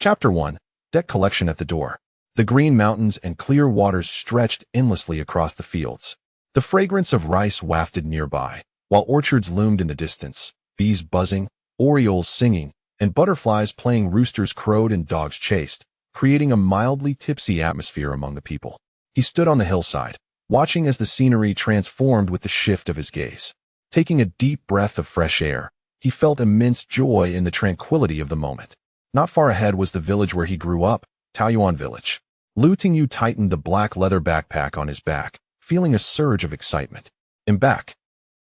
Chapter 1. Debt collection at the door. The green mountains and clear waters stretched endlessly across the fields. The fragrance of rice wafted nearby, while orchards loomed in the distance, bees buzzing, orioles singing, and butterflies playing. Roosters crowed and dogs chased, creating a mildly tipsy atmosphere among the people. He stood on the hillside, watching as the scenery transformed with the shift of his gaze. Taking a deep breath of fresh air, he felt immense joy in the tranquility of the moment. Not far ahead was the village where he grew up, Taoyuan village. Tingyu tightened the black leather backpack on his back, feeling a surge of excitement. Embarks.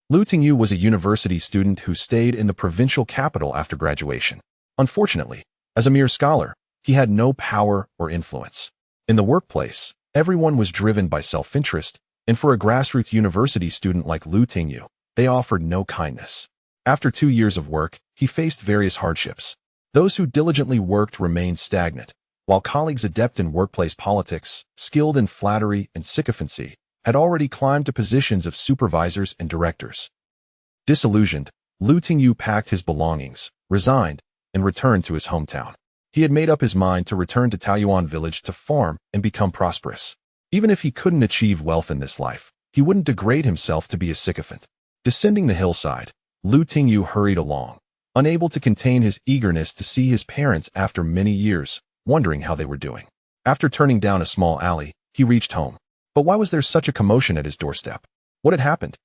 Tingyu was a university student who stayed in the provincial capital after graduation. Unfortunately, as a mere scholar, he had no power or influence. In the workplace, everyone was driven by self-interest, and for a grassroots university student like Tingyu, they offered no kindness. After 2 years of work, he faced various hardships. Those who diligently worked remained stagnant, while colleagues adept in workplace politics, skilled in flattery and sycophancy, had already climbed to positions of supervisors and directors. Disillusioned, Tingyu packed his belongings, resigned, and returned to his hometown. He had made up his mind to return to Taoyuan village to farm and become prosperous. Even if he couldn't achieve wealth in this life, he wouldn't degrade himself to be a sycophant. Descending the hillside, Tingyu hurried along, unable to contain his eagerness to see his parents after many years, wondering how they were doing. After turning down a small alley, he reached home. But why was there such a commotion at his doorstep? What had happened?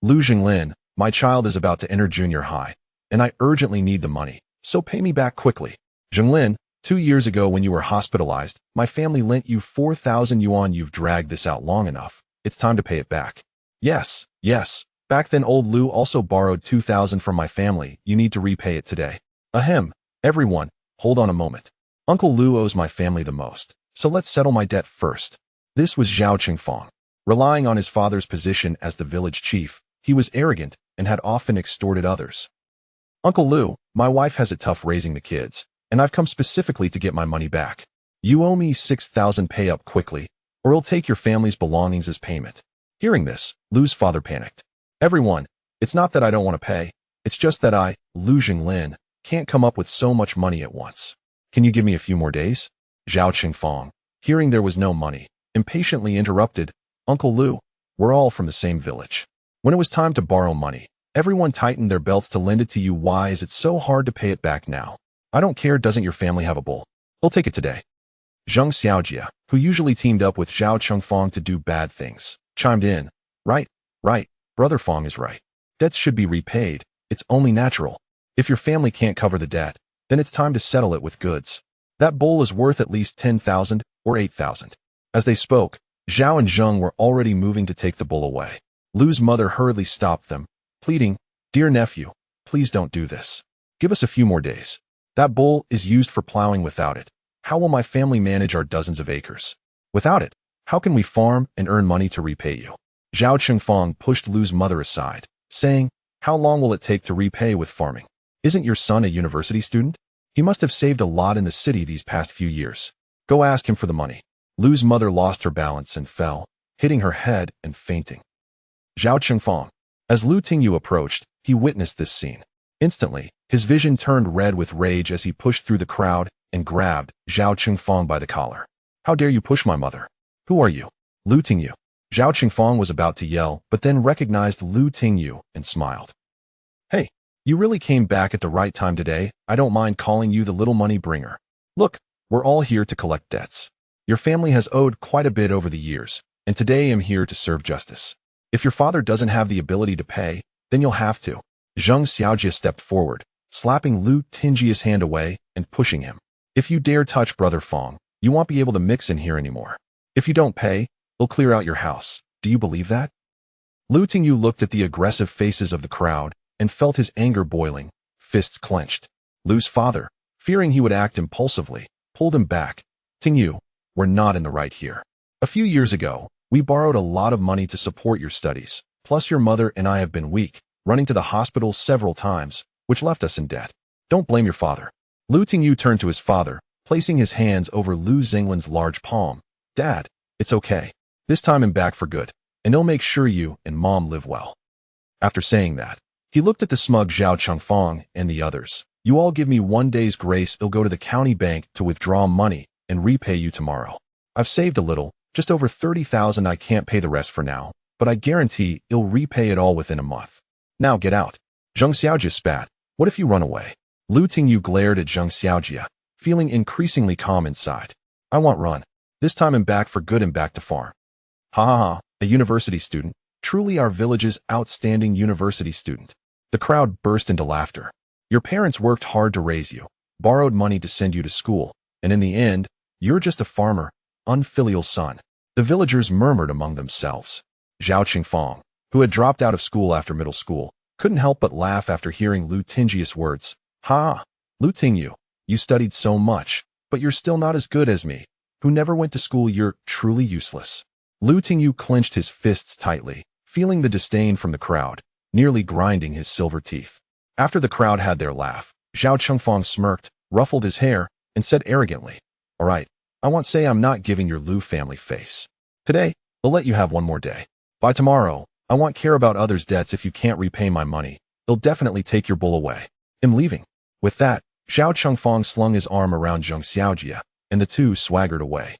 Jinglin, my child is about to enter junior high, and I urgently need the money, so pay me back quickly. Jinglin, 2 years ago when you were hospitalized, my family lent you 4,000 yuan. You've dragged this out long enough. It's time to pay it back. Yes. Back then old Lu also borrowed 2,000 from my family. You need to repay it today. Ahem. Everyone, hold on a moment. Uncle Lu owes my family the most, so let's settle my debt first. This was Zhao Qingfang. Relying on his father's position as the village chief, he was arrogant and had often extorted others. Uncle Lu, my wife has it tough raising the kids, and I've come specifically to get my money back. You owe me 6,000. Pay up quickly, or I'll take your family's belongings as payment. Hearing this, Lu's father panicked. Everyone, it's not that I don't want to pay, it's just that I, Jinglin, can't come up with so much money at once. Can you give me a few more days? Zhao Qingfang, hearing there was no money, impatiently interrupted, Uncle Lu, we're all from the same village. When it was time to borrow money, everyone tightened their belts to lend it to you. Why is it so hard to pay it back now? I don't care. Doesn't your family have a bull? I'll take it today. Zheng Xiaojia, who usually teamed up with Zhao Qingfang to do bad things, chimed in. Right. Brother Fang is right. Debts should be repaid. It's only natural. If your family can't cover the debt, then it's time to settle it with goods. That bowl is worth at least 10,000 or 8,000. As they spoke, Zhao and Zheng were already moving to take the bowl away. Lu's mother hurriedly stopped them, pleading, Dear nephew, please don't do this. Give us a few more days. That bowl is used for plowing. Without it, how will my family manage our dozens of acres? Without it, how can we farm and earn money to repay you? Zhao Qingfang pushed Lu's mother aside, saying, How long will it take to repay with farming? Isn't your son a university student? He must have saved a lot in the city these past few years. Go ask him for the money. Lu's mother lost her balance and fell, hitting her head and fainting. Zhao Qingfang. As Tingyu approached, he witnessed this scene. Instantly, his vision turned red with rage as he pushed through the crowd and grabbed Zhao Qingfang by the collar. How dare you push my mother? Who are you? Tingyu. Zhao Qingfang was about to yell, but then recognized Tingyu and smiled. Hey, you really came back at the right time today. I don't mind calling you the little money bringer. Look, we're all here to collect debts. Your family has owed quite a bit over the years, and today I'm here to serve justice. If your father doesn't have the ability to pay, then you'll have to. Zheng Xiaojia stepped forward, slapping Tingyi's hand away and pushing him. If you dare touch Brother Fang, you won't be able to mix in here anymore. If you don't pay, they'll clear out your house. Do you believe that? Tingyu looked at the aggressive faces of the crowd and felt his anger boiling, fists clenched. Lu's father, fearing he would act impulsively, pulled him back. Tingyu, we're not in the right here. A few years ago, we borrowed a lot of money to support your studies, plus your mother and I have been weak, running to the hospital several times, which left us in debt. Don't blame your father. Tingyu turned to his father, placing his hands over Lu Zinglin's large palm. Dad, it's okay. This time I'm back for good, and he'll make sure you and Mom live well. After saying that, he looked at the smug Zhao Qingfang and the others, You all give me 1 day's grace. I'll go to the county bank to withdraw money and repay you tomorrow. I've saved a little, just over 30,000. I can't pay the rest for now, but I guarantee I'll repay it all within a month. Now get out. Zheng Xiaojia spat. What if you run away? Lu Tingyu glared at Zheng Xiaojia, feeling increasingly calm inside. I want run. This time I'm back for good and back to farm. Ha ha ha, a university student. Truly our village's outstanding university student. The crowd burst into laughter. Your parents worked hard to raise you, borrowed money to send you to school, and in the end, you're just a farmer, unfilial son. The villagers murmured among themselves. Zhao Qingfang, who had dropped out of school after middle school, couldn't help but laugh after hearing Lu Tingyi's words. Ha! Lu Tingyu, you studied so much, but you're still not as good as me, who never went to school. You're truly useless. Lu Tingyu clenched his fists tightly, feeling the disdain from the crowd, nearly grinding his silver teeth. After the crowd had their laugh, Zhao Qingfang smirked, ruffled his hair, and said arrogantly, All right, I won't say I'm not giving your Lu family face. Today, I'll let you have one more day. By tomorrow, I won't care about others' debts. If you can't repay my money, they'll definitely take your bull away. I'm leaving. With that, Zhao Qingfang slung his arm around Zheng Xiaojia, and the two swaggered away.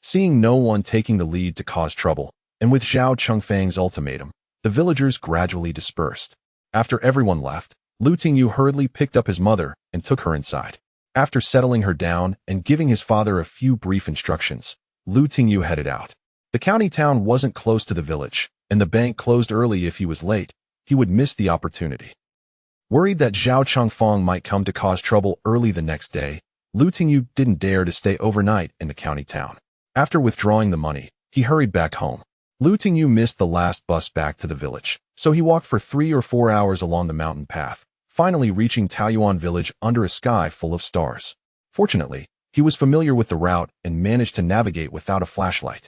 Seeing no one taking the lead to cause trouble, and with Zhao Qingfang's ultimatum, the villagers gradually dispersed. After everyone left, Lu Tingyu hurriedly picked up his mother and took her inside. After settling her down and giving his father a few brief instructions, Lu Tingyu headed out. The county town wasn't close to the village, and the bank closed early. If he was late, he would miss the opportunity. Worried that Zhao Qingfang might come to cause trouble early the next day, Lu Tingyu didn't dare to stay overnight in the county town. After withdrawing the money, he hurried back home. Lu Tingyu missed the last bus back to the village, so he walked for 3 or 4 hours along the mountain path, finally reaching Taoyuan village under a sky full of stars. Fortunately, he was familiar with the route and managed to navigate without a flashlight.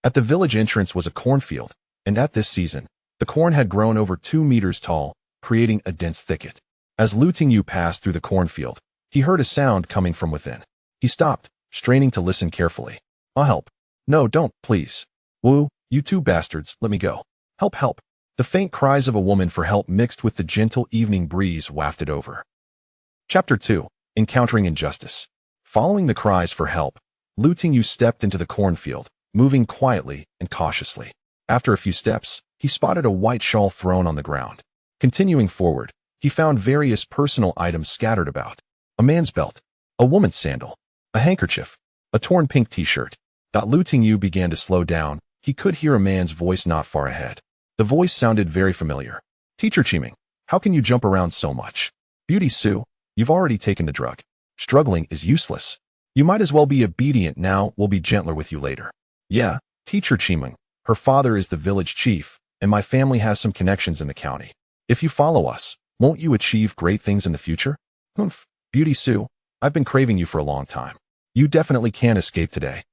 At the village entrance was a cornfield, and at this season, the corn had grown over 2 meters tall, creating a dense thicket. As Lu Tingyu passed through the cornfield, he heard a sound coming from within. He stopped, straining to listen carefully. I'll help. No, don't, please. Wu, you two bastards, let me go. Help, help. The faint cries of a woman for help mixed with the gentle evening breeze wafted over. Chapter 2. Encountering Injustice. Following the cries for help, Lu Tingyu stepped into the cornfield, moving quietly and cautiously. After a few steps, he spotted a white shawl thrown on the ground. Continuing forward, he found various personal items scattered about. A man's belt, a woman's sandal, a handkerchief, a torn pink t-shirt. Lu Tingyu began to slow down. He could hear a man's voice not far ahead. The voice sounded very familiar. Teacher Qiming, how can you jump around so much? Beauty Sue, you've already taken the drug. Struggling is useless. You might as well be obedient now. We'll be gentler with you later. Yeah, Teacher Qiming, her father is the village chief, and my family has some connections in the county. If you follow us, won't you achieve great things in the future? Humph, Beauty Sue, I've been craving you for a long time. You definitely can't escape today.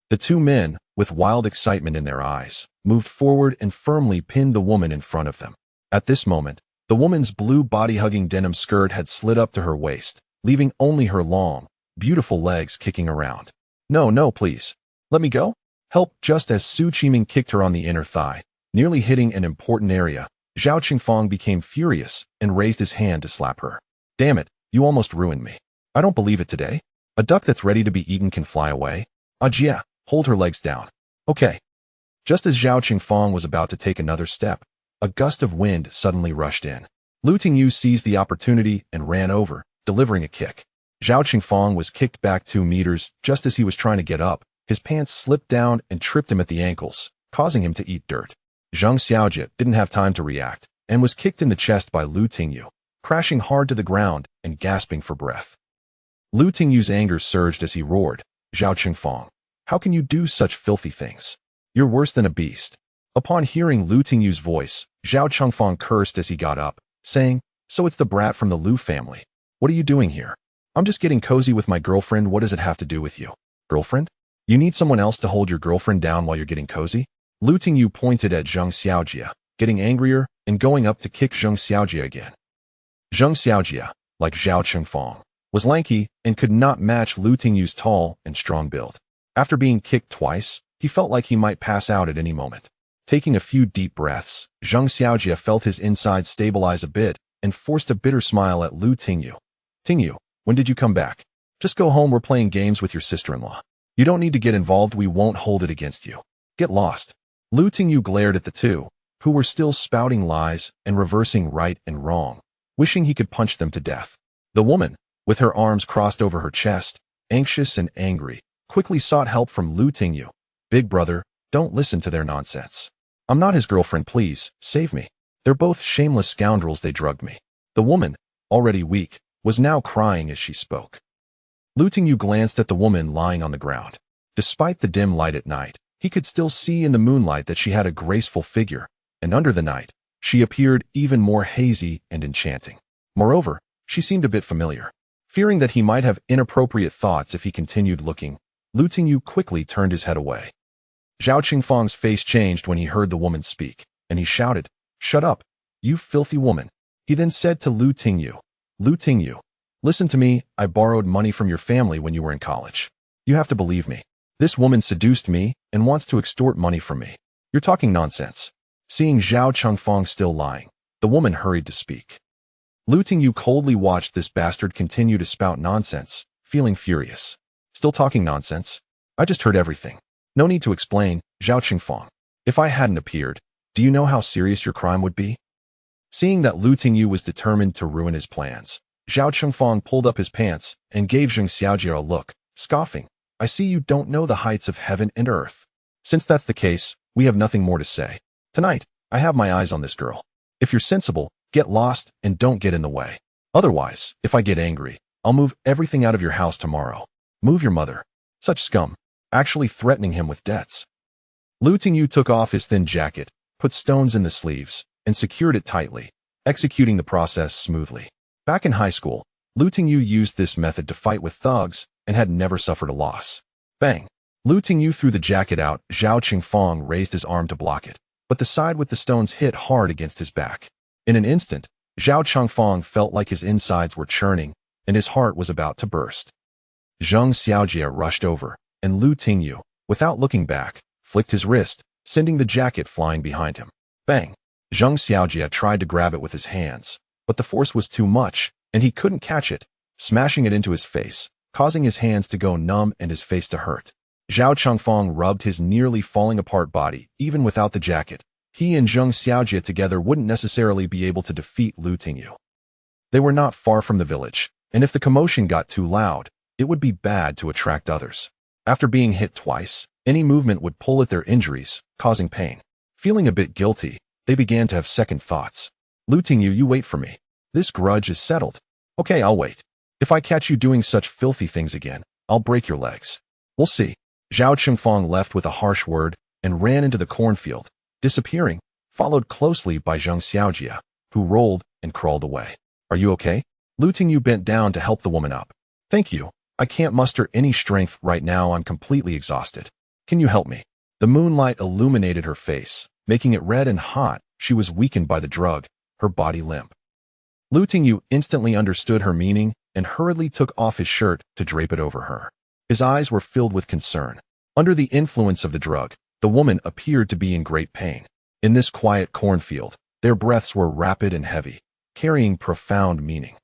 The two men, with wild excitement in their eyes, moved forward and firmly pinned the woman in front of them. At this moment, the woman's blue body-hugging denim skirt had slid up to her waist, leaving only her long, beautiful legs kicking around. No, no, please. Let me go. Help. Just as Su Qiming kicked her on the inner thigh, nearly hitting an important area, Zhao Qingfang became furious and raised his hand to slap her. Damn it, you almost ruined me. I don't believe it today. A duck that's ready to be eaten can fly away. Ajia, hold her legs down. Okay. Just as Zhao Qingfang was about to take another step, a gust of wind suddenly rushed in. Lu Tingyu seized the opportunity and ran over, delivering a kick. Zhao Qingfang was kicked back 2 meters. Just as he was trying to get up, his pants slipped down and tripped him at the ankles, causing him to eat dirt. Zheng Xiaojia didn't have time to react and was kicked in the chest by Lu Tingyu, crashing hard to the ground and gasping for breath. Lu Tingyu's anger surged as he roared, Zhao Qingfang, how can you do such filthy things? You're worse than a beast. Upon hearing Lu Tingyu's voice, Zhao Qingfang cursed as he got up, saying, so it's the brat from the Lu family. What are you doing here? I'm just getting cozy with my girlfriend. What does it have to do with you? Girlfriend? You need someone else to hold your girlfriend down while you're getting cozy? Lu Tingyu pointed at Zheng Xiaojia, getting angrier and going up to kick Zheng Xiaojia again. Zheng Xiaojia, like Zhao Qingfang, was lanky and could not match Lu Tingyu's tall and strong build. After being kicked twice, he felt like he might pass out at any moment. Taking a few deep breaths, Zheng Xiaojia felt his insides stabilize a bit and forced a bitter smile at Lu Tingyu. Tingyu, when did you come back? Just go home, we're playing games with your sister-in-law. You don't need to get involved, we won't hold it against you. Get lost. Tingyu glared at the two, who were still spouting lies and reversing right and wrong, wishing he could punch them to death. The woman, with her arms crossed over her chest, anxious and angry, quickly sought help from Tingyu. Big brother, don't listen to their nonsense. I'm not his girlfriend, please, save me. They're both shameless scoundrels, they drugged me. The woman, already weak, was now crying as she spoke. Tingyu glanced at the woman lying on the ground. Despite the dim light at night, he could still see in the moonlight that she had a graceful figure, and under the night, she appeared even more hazy and enchanting. Moreover, she seemed a bit familiar. Fearing that he might have inappropriate thoughts if he continued looking, Tingyu quickly turned his head away. Zhao Qingfang's face changed when he heard the woman speak, and he shouted, "Shut up, you filthy woman." He then said to Tingyu, listen to me, I borrowed money from your family when you were in college. You have to believe me. This woman seduced me and wants to extort money from me. You're talking nonsense. Seeing Zhao Qingfang still lying, the woman hurried to speak. Tingyu coldly watched this bastard continue to spout nonsense, feeling furious. Still talking nonsense? I just heard everything. No need to explain, Zhao Qingfang. If I hadn't appeared, do you know how serious your crime would be? Seeing that Tingyu was determined to ruin his plans, Zhao Qingfang pulled up his pants and gave Zheng Xiaojie a look, scoffing. I see you don't know the heights of heaven and earth. Since that's the case, we have nothing more to say. Tonight, I have my eyes on this girl. If you're sensible, get lost and don't get in the way. Otherwise, if I get angry, I'll move everything out of your house tomorrow. Move your mother. Such scum. Actually threatening him with debts. Tingyu took off his thin jacket, put stones in the sleeves, and secured it tightly, executing the process smoothly. Back in high school, Tingyu used this method to fight with thugs and had never suffered a loss. Bang! Tingyu threw the jacket out. Zhao Qingfang raised his arm to block it, but the side with the stones hit hard against his back. In an instant, Zhao Qingfang felt like his insides were churning, and his heart was about to burst. Zheng Xiaojie rushed over, and Tingyu, without looking back, flicked his wrist, sending the jacket flying behind him. Bang! Zheng Xiaojie tried to grab it with his hands, but the force was too much, and he couldn't catch it, smashing it into his face, causing his hands to go numb and his face to hurt. Zhao Qingfang rubbed his nearly falling apart body. Even without the jacket, he and Zheng Xiaojie together wouldn't necessarily be able to defeat Tingyu. They were not far from the village, and if the commotion got too loud, it would be bad to attract others. After being hit twice, any movement would pull at their injuries, causing pain. Feeling a bit guilty, they began to have second thoughts. Tingyu, you wait for me. This grudge is settled. Okay, I'll wait. If I catch you doing such filthy things again, I'll break your legs. We'll see. Zhao Qingfang left with a harsh word and ran into the cornfield, disappearing, followed closely by Zheng Xiaojie, who rolled and crawled away. Are you okay? Tingyu bent down to help the woman up. Thank you. I can't muster any strength right now, I'm completely exhausted. Can you help me? The moonlight illuminated her face, making it red and hot. She was weakened by the drug, her body limp. Tingyu instantly understood her meaning and hurriedly took off his shirt to drape it over her. His eyes were filled with concern. Under the influence of the drug, the woman appeared to be in great pain. In this quiet cornfield, their breaths were rapid and heavy, carrying profound meaning.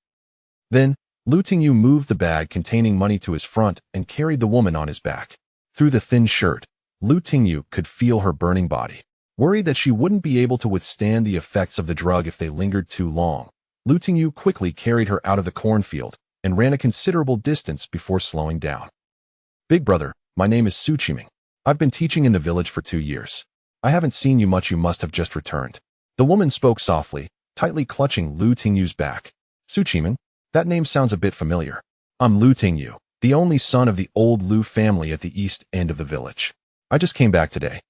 Then, Tingyu moved the bag containing money to his front and carried the woman on his back. Through the thin shirt, Tingyu could feel her burning body. Worried that she wouldn't be able to withstand the effects of the drug if they lingered too long, Tingyu quickly carried her out of the cornfield and ran a considerable distance before slowing down. Big brother, my name is Su Qiming. I've been teaching in the village for 2 years. I haven't seen you much, you must have just returned. The woman spoke softly, tightly clutching Tingyu's back. Su Qiming? That name sounds a bit familiar. I'm Tingyu, the only son of the old Lu family at the east end of the village. I just came back today.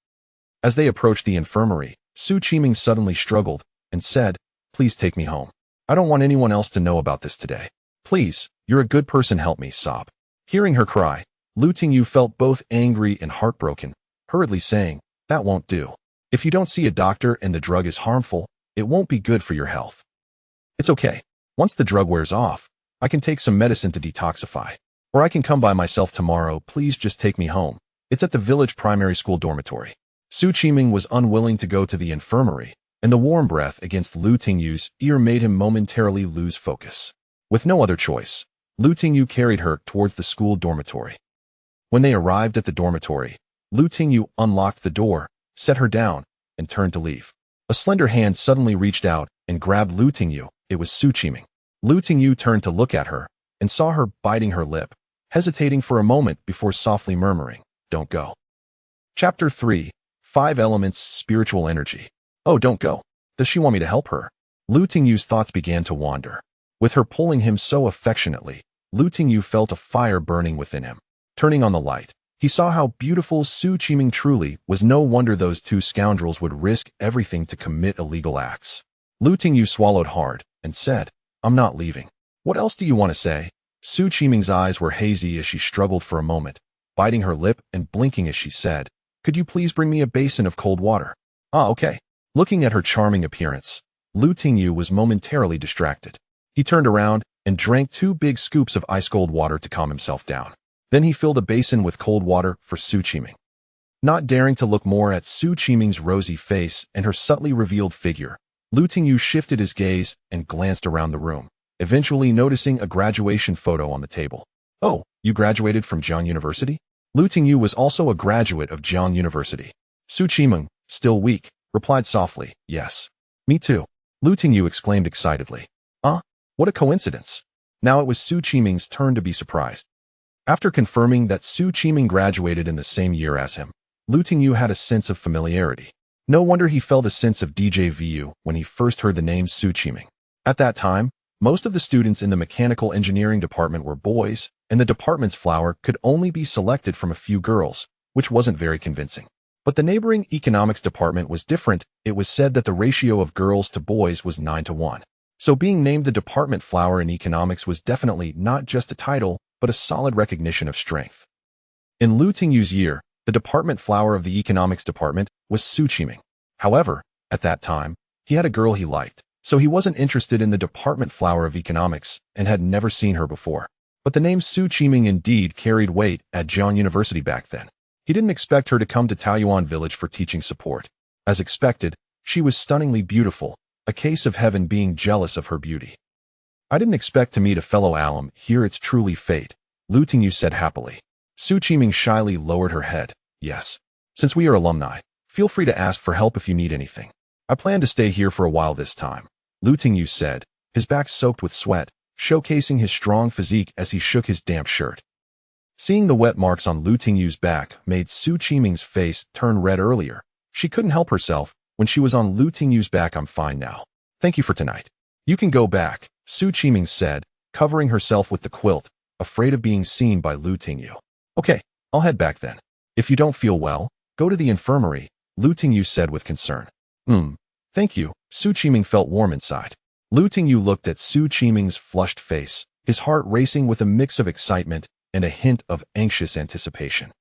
As they approached the infirmary, Su Qiming suddenly struggled and said, Please take me home. I don't want anyone else to know about this today. Please, you're a good person, help me, sob. Hearing her cry, Tingyu felt both angry and heartbroken, hurriedly saying, That won't do. If you don't see a doctor and the drug is harmful, it won't be good for your health. It's okay. Once the drug wears off, I can take some medicine to detoxify. Or I can come by myself tomorrow, please just take me home. It's at the village primary school dormitory. Su Qiming was unwilling to go to the infirmary, and the warm breath against Tingyu's ear made him momentarily lose focus. With no other choice, Lu Tingyu carried her towards the school dormitory. When they arrived at the dormitory, Lu Tingyu unlocked the door, set her down, and turned to leave. A slender hand suddenly reached out and grabbed Lu Tingyu. It was Su Qiming. Lu Tingyu turned to look at her and saw her biting her lip, hesitating for a moment before softly murmuring, "Don't go." Chapter 3. 5 Elements Spiritual Energy. Oh, don't go. Does she want me to help her? Lu Tingyu's thoughts began to wander. With her pulling him so affectionately, Lu Tingyu felt a fire burning within him. Turning on the light, he saw how beautiful Su Qiming truly was. No wonder those two scoundrels would risk everything to commit illegal acts. Lu Tingyu swallowed hard and said, "I'm not leaving." "What else do you want to say?" Su Qiming's eyes were hazy as she struggled for a moment, biting her lip and blinking as she said, "Could you please bring me a basin of cold water?" "Ah, okay." Looking at her charming appearance, Lu Tingyu was momentarily distracted. He turned around and drank 2 big scoops of ice-cold water to calm himself down. Then he filled a basin with cold water for Su Qiming. Not daring to look more at Su Qiming's rosy face and her subtly revealed figure, Lu Tingyu shifted his gaze and glanced around the room, eventually noticing a graduation photo on the table. "Oh, you graduated from Jiang University?" Lu Tingyu was also a graduate of Jiang University. Su Qiming, still weak, replied softly, "Yes. Me too." Lu Tingyu exclaimed excitedly. What a coincidence." Now it was Su Qiming's turn to be surprised. After confirming that Su Qiming graduated in the same year as him, Lu Tingyu had a sense of familiarity. No wonder he felt a sense of déjà vu when he first heard the name Su Qiming. At that time, most of the students in the mechanical engineering department were boys, and the department's flower could only be selected from a few girls, which wasn't very convincing. But the neighboring economics department was different. It was said that the ratio of girls to boys was 9-1. So being named the department flower in economics was definitely not just a title, but a solid recognition of strength. In Lu Tingyu's year, the department flower of the economics department was Su Qiming. However, at that time, he had a girl he liked, so he wasn't interested in the department flower of economics and had never seen her before. But the name Su Qiming indeed carried weight at Jiang University back then. He didn't expect her to come to Taoyuan Village for teaching support. As expected, she was stunningly beautiful, a case of heaven being jealous of her beauty. "I didn't expect to meet a fellow alum here. It's truly fate," Lu Tingyu said happily. Su Qiming shyly lowered her head. "Yes. Since we are alumni, feel free to ask for help if you need anything. I plan to stay here for a while this time," Lu Tingyu said, his back soaked with sweat, showcasing his strong physique as he shook his damp shirt. Seeing the wet marks on Lu Tingyu's back made Su Qiming's face turn red earlier. She couldn't help herself. When she was on Lu Tingyu's back, "I'm fine now. Thank you for tonight. You can go back," Su Qiming said, covering herself with the quilt, afraid of being seen by Lu Tingyu. "Okay, I'll head back then. If you don't feel well, go to the infirmary," Lu Tingyu said with concern. Thank you." Su Qiming felt warm inside. Lu Tingyu looked at Su Qiming's flushed face, his heart racing with a mix of excitement and a hint of anxious anticipation.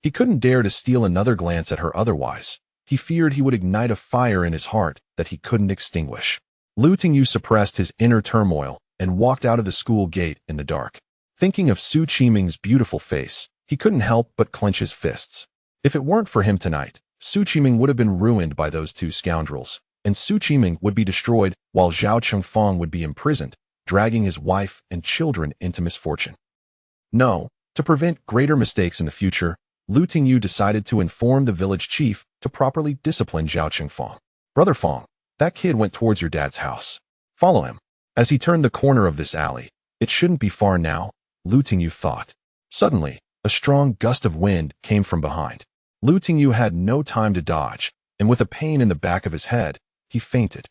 He couldn't dare to steal another glance at her otherwise. He feared he would ignite a fire in his heart that he couldn't extinguish. Lu Tingyu suppressed his inner turmoil and walked out of the school gate in the dark. Thinking of Su Qiming's beautiful face, he couldn't help but clench his fists. If it weren't for him tonight, Su Qiming would have been ruined by those two scoundrels, and Su Qiming would be destroyed while Zhao Chengfang would be imprisoned, dragging his wife and children into misfortune. No, to prevent greater mistakes in the future, Lu Tingyu decided to inform the village chief to properly discipline Zhao Chengfang. "Brother Fang, that kid went towards your dad's house. Follow him." As he turned the corner of this alley, "It shouldn't be far now," Lu Tingyu thought. Suddenly, a strong gust of wind came from behind. Lu Tingyu had no time to dodge, and with a pain in the back of his head, he fainted.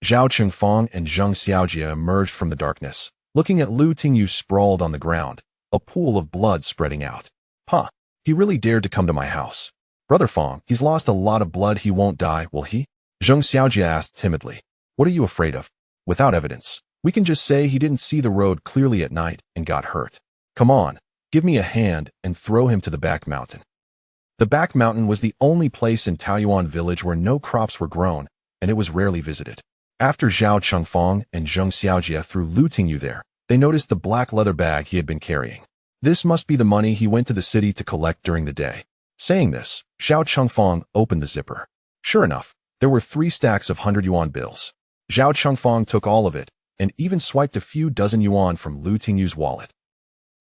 Zhao Chengfang and Zheng Xiaojia emerged from the darkness, looking at Lu Tingyu sprawled on the ground, a pool of blood spreading out. He really dared to come to my house. "Brother Fang, he's lost a lot of blood. He won't die, will he?" Zheng Xiaojia asked timidly. "What are you afraid of?" "Without evidence, we can just say he didn't see the road clearly at night and got hurt. Come on, give me a hand and throw him to the back mountain." The back mountain was the only place in Taoyuan Village where no crops were grown, and it was rarely visited. After Zhao Chengfang and Zheng Xiaojia threw Lu Tingyu there, they noticed the black leather bag he had been carrying. This must be the money he went to the city to collect during the day. Saying this, Zhao Chengfang opened the zipper. Sure enough, there were 3 stacks of 100 yuan bills. Zhao Chengfang took all of it and even swiped a few dozen yuan from Lu Tingyu's wallet.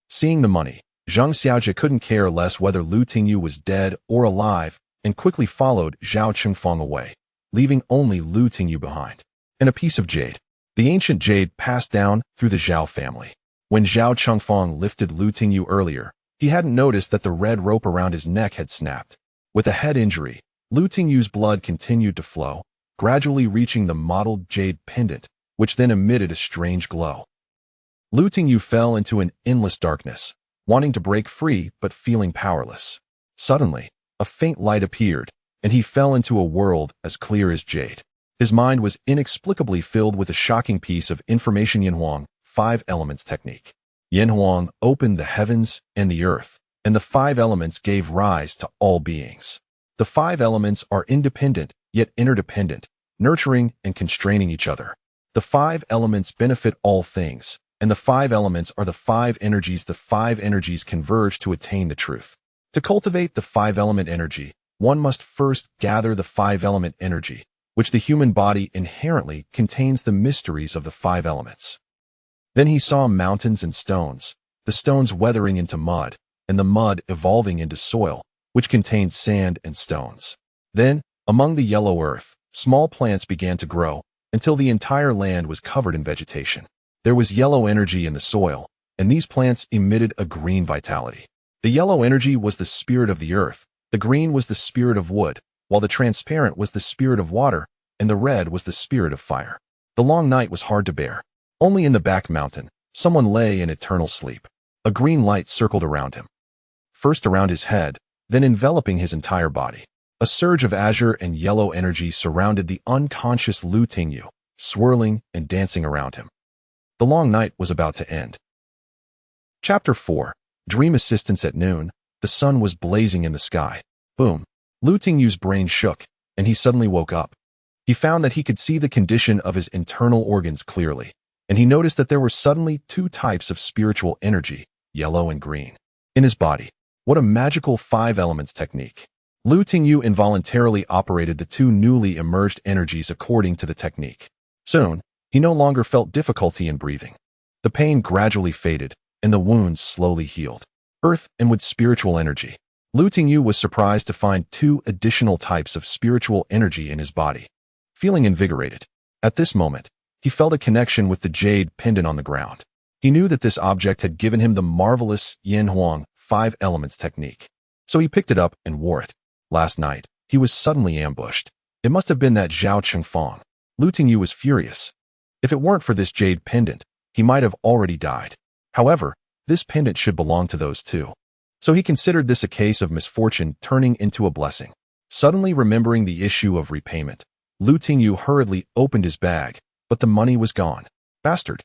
Seeing the money, Zhang Xiaojia couldn't care less whether Lu Tingyu was dead or alive, and quickly followed Zhao Chengfang away, leaving only Lu Tingyu behind. And a piece of jade. The ancient jade passed down through the Zhao family. When Zhao Chengfang lifted Lu Tingyu earlier, he hadn't noticed that the red rope around his neck had snapped. With a head injury, Lu Tingyu's blood continued to flow, gradually reaching the mottled jade pendant, which then emitted a strange glow. Lu Tingyu fell into an endless darkness, wanting to break free but feeling powerless. Suddenly, a faint light appeared, and he fell into a world as clear as jade. His mind was inexplicably filled with a shocking piece of information. Yanhuang, 5 elements technique. Yanhuang opened the heavens and the earth, and the 5 elements gave rise to all beings. The 5 elements are independent, yet interdependent, nurturing and constraining each other. The 5 elements benefit all things, and the 5 elements are the 5 energies. The 5 energies converge to attain the truth. To cultivate the 5-element energy, one must first gather the 5-element energy, which the human body inherently contains the mysteries of the 5 elements. Then he saw mountains and stones, the stones weathering into mud, and the mud evolving into soil, which contained sand and stones. Then, among the yellow earth, small plants began to grow, until the entire land was covered in vegetation. There was yellow energy in the soil, and these plants emitted a green vitality. The yellow energy was the spirit of the earth, the green was the spirit of wood, while the transparent was the spirit of water, and the red was the spirit of fire. The long night was hard to bear. Only in the back mountain, someone lay in eternal sleep. A green light circled around him. First around his head, then enveloping his entire body. A surge of azure and yellow energy surrounded the unconscious Lu Tingyu, swirling and dancing around him. The long night was about to end. Chapter 4. Dream Assistance. At noon, the sun was blazing in the sky. Boom. Lu Tingyu's brain shook, and he suddenly woke up. He found that he could see the condition of his internal organs clearly, and he noticed that there were suddenly 2 types of spiritual energy, yellow and green, in his body. What a magical 5 elements technique. Lu Tingyu involuntarily operated the 2 newly emerged energies according to the technique. Soon, he no longer felt difficulty in breathing. The pain gradually faded, and the wounds slowly healed. Earth and with spiritual energy. Lu Tingyu was surprised to find 2 additional types of spiritual energy in his body. Feeling invigorated, at this moment, he felt a connection with the jade pendant on the ground. He knew that this object had given him the marvelous Yanhuang 5 elements technique. So he picked it up and wore it. Last night, he was suddenly ambushed. It must have been that Zhao Chengfang. Lu Tingyu was furious. If it weren't for this jade pendant, he might have already died. However, this pendant should belong to those 2. So he considered this a case of misfortune turning into a blessing. Suddenly remembering the issue of repayment, Lu Tingyu hurriedly opened his bag, but the money was gone. Bastard.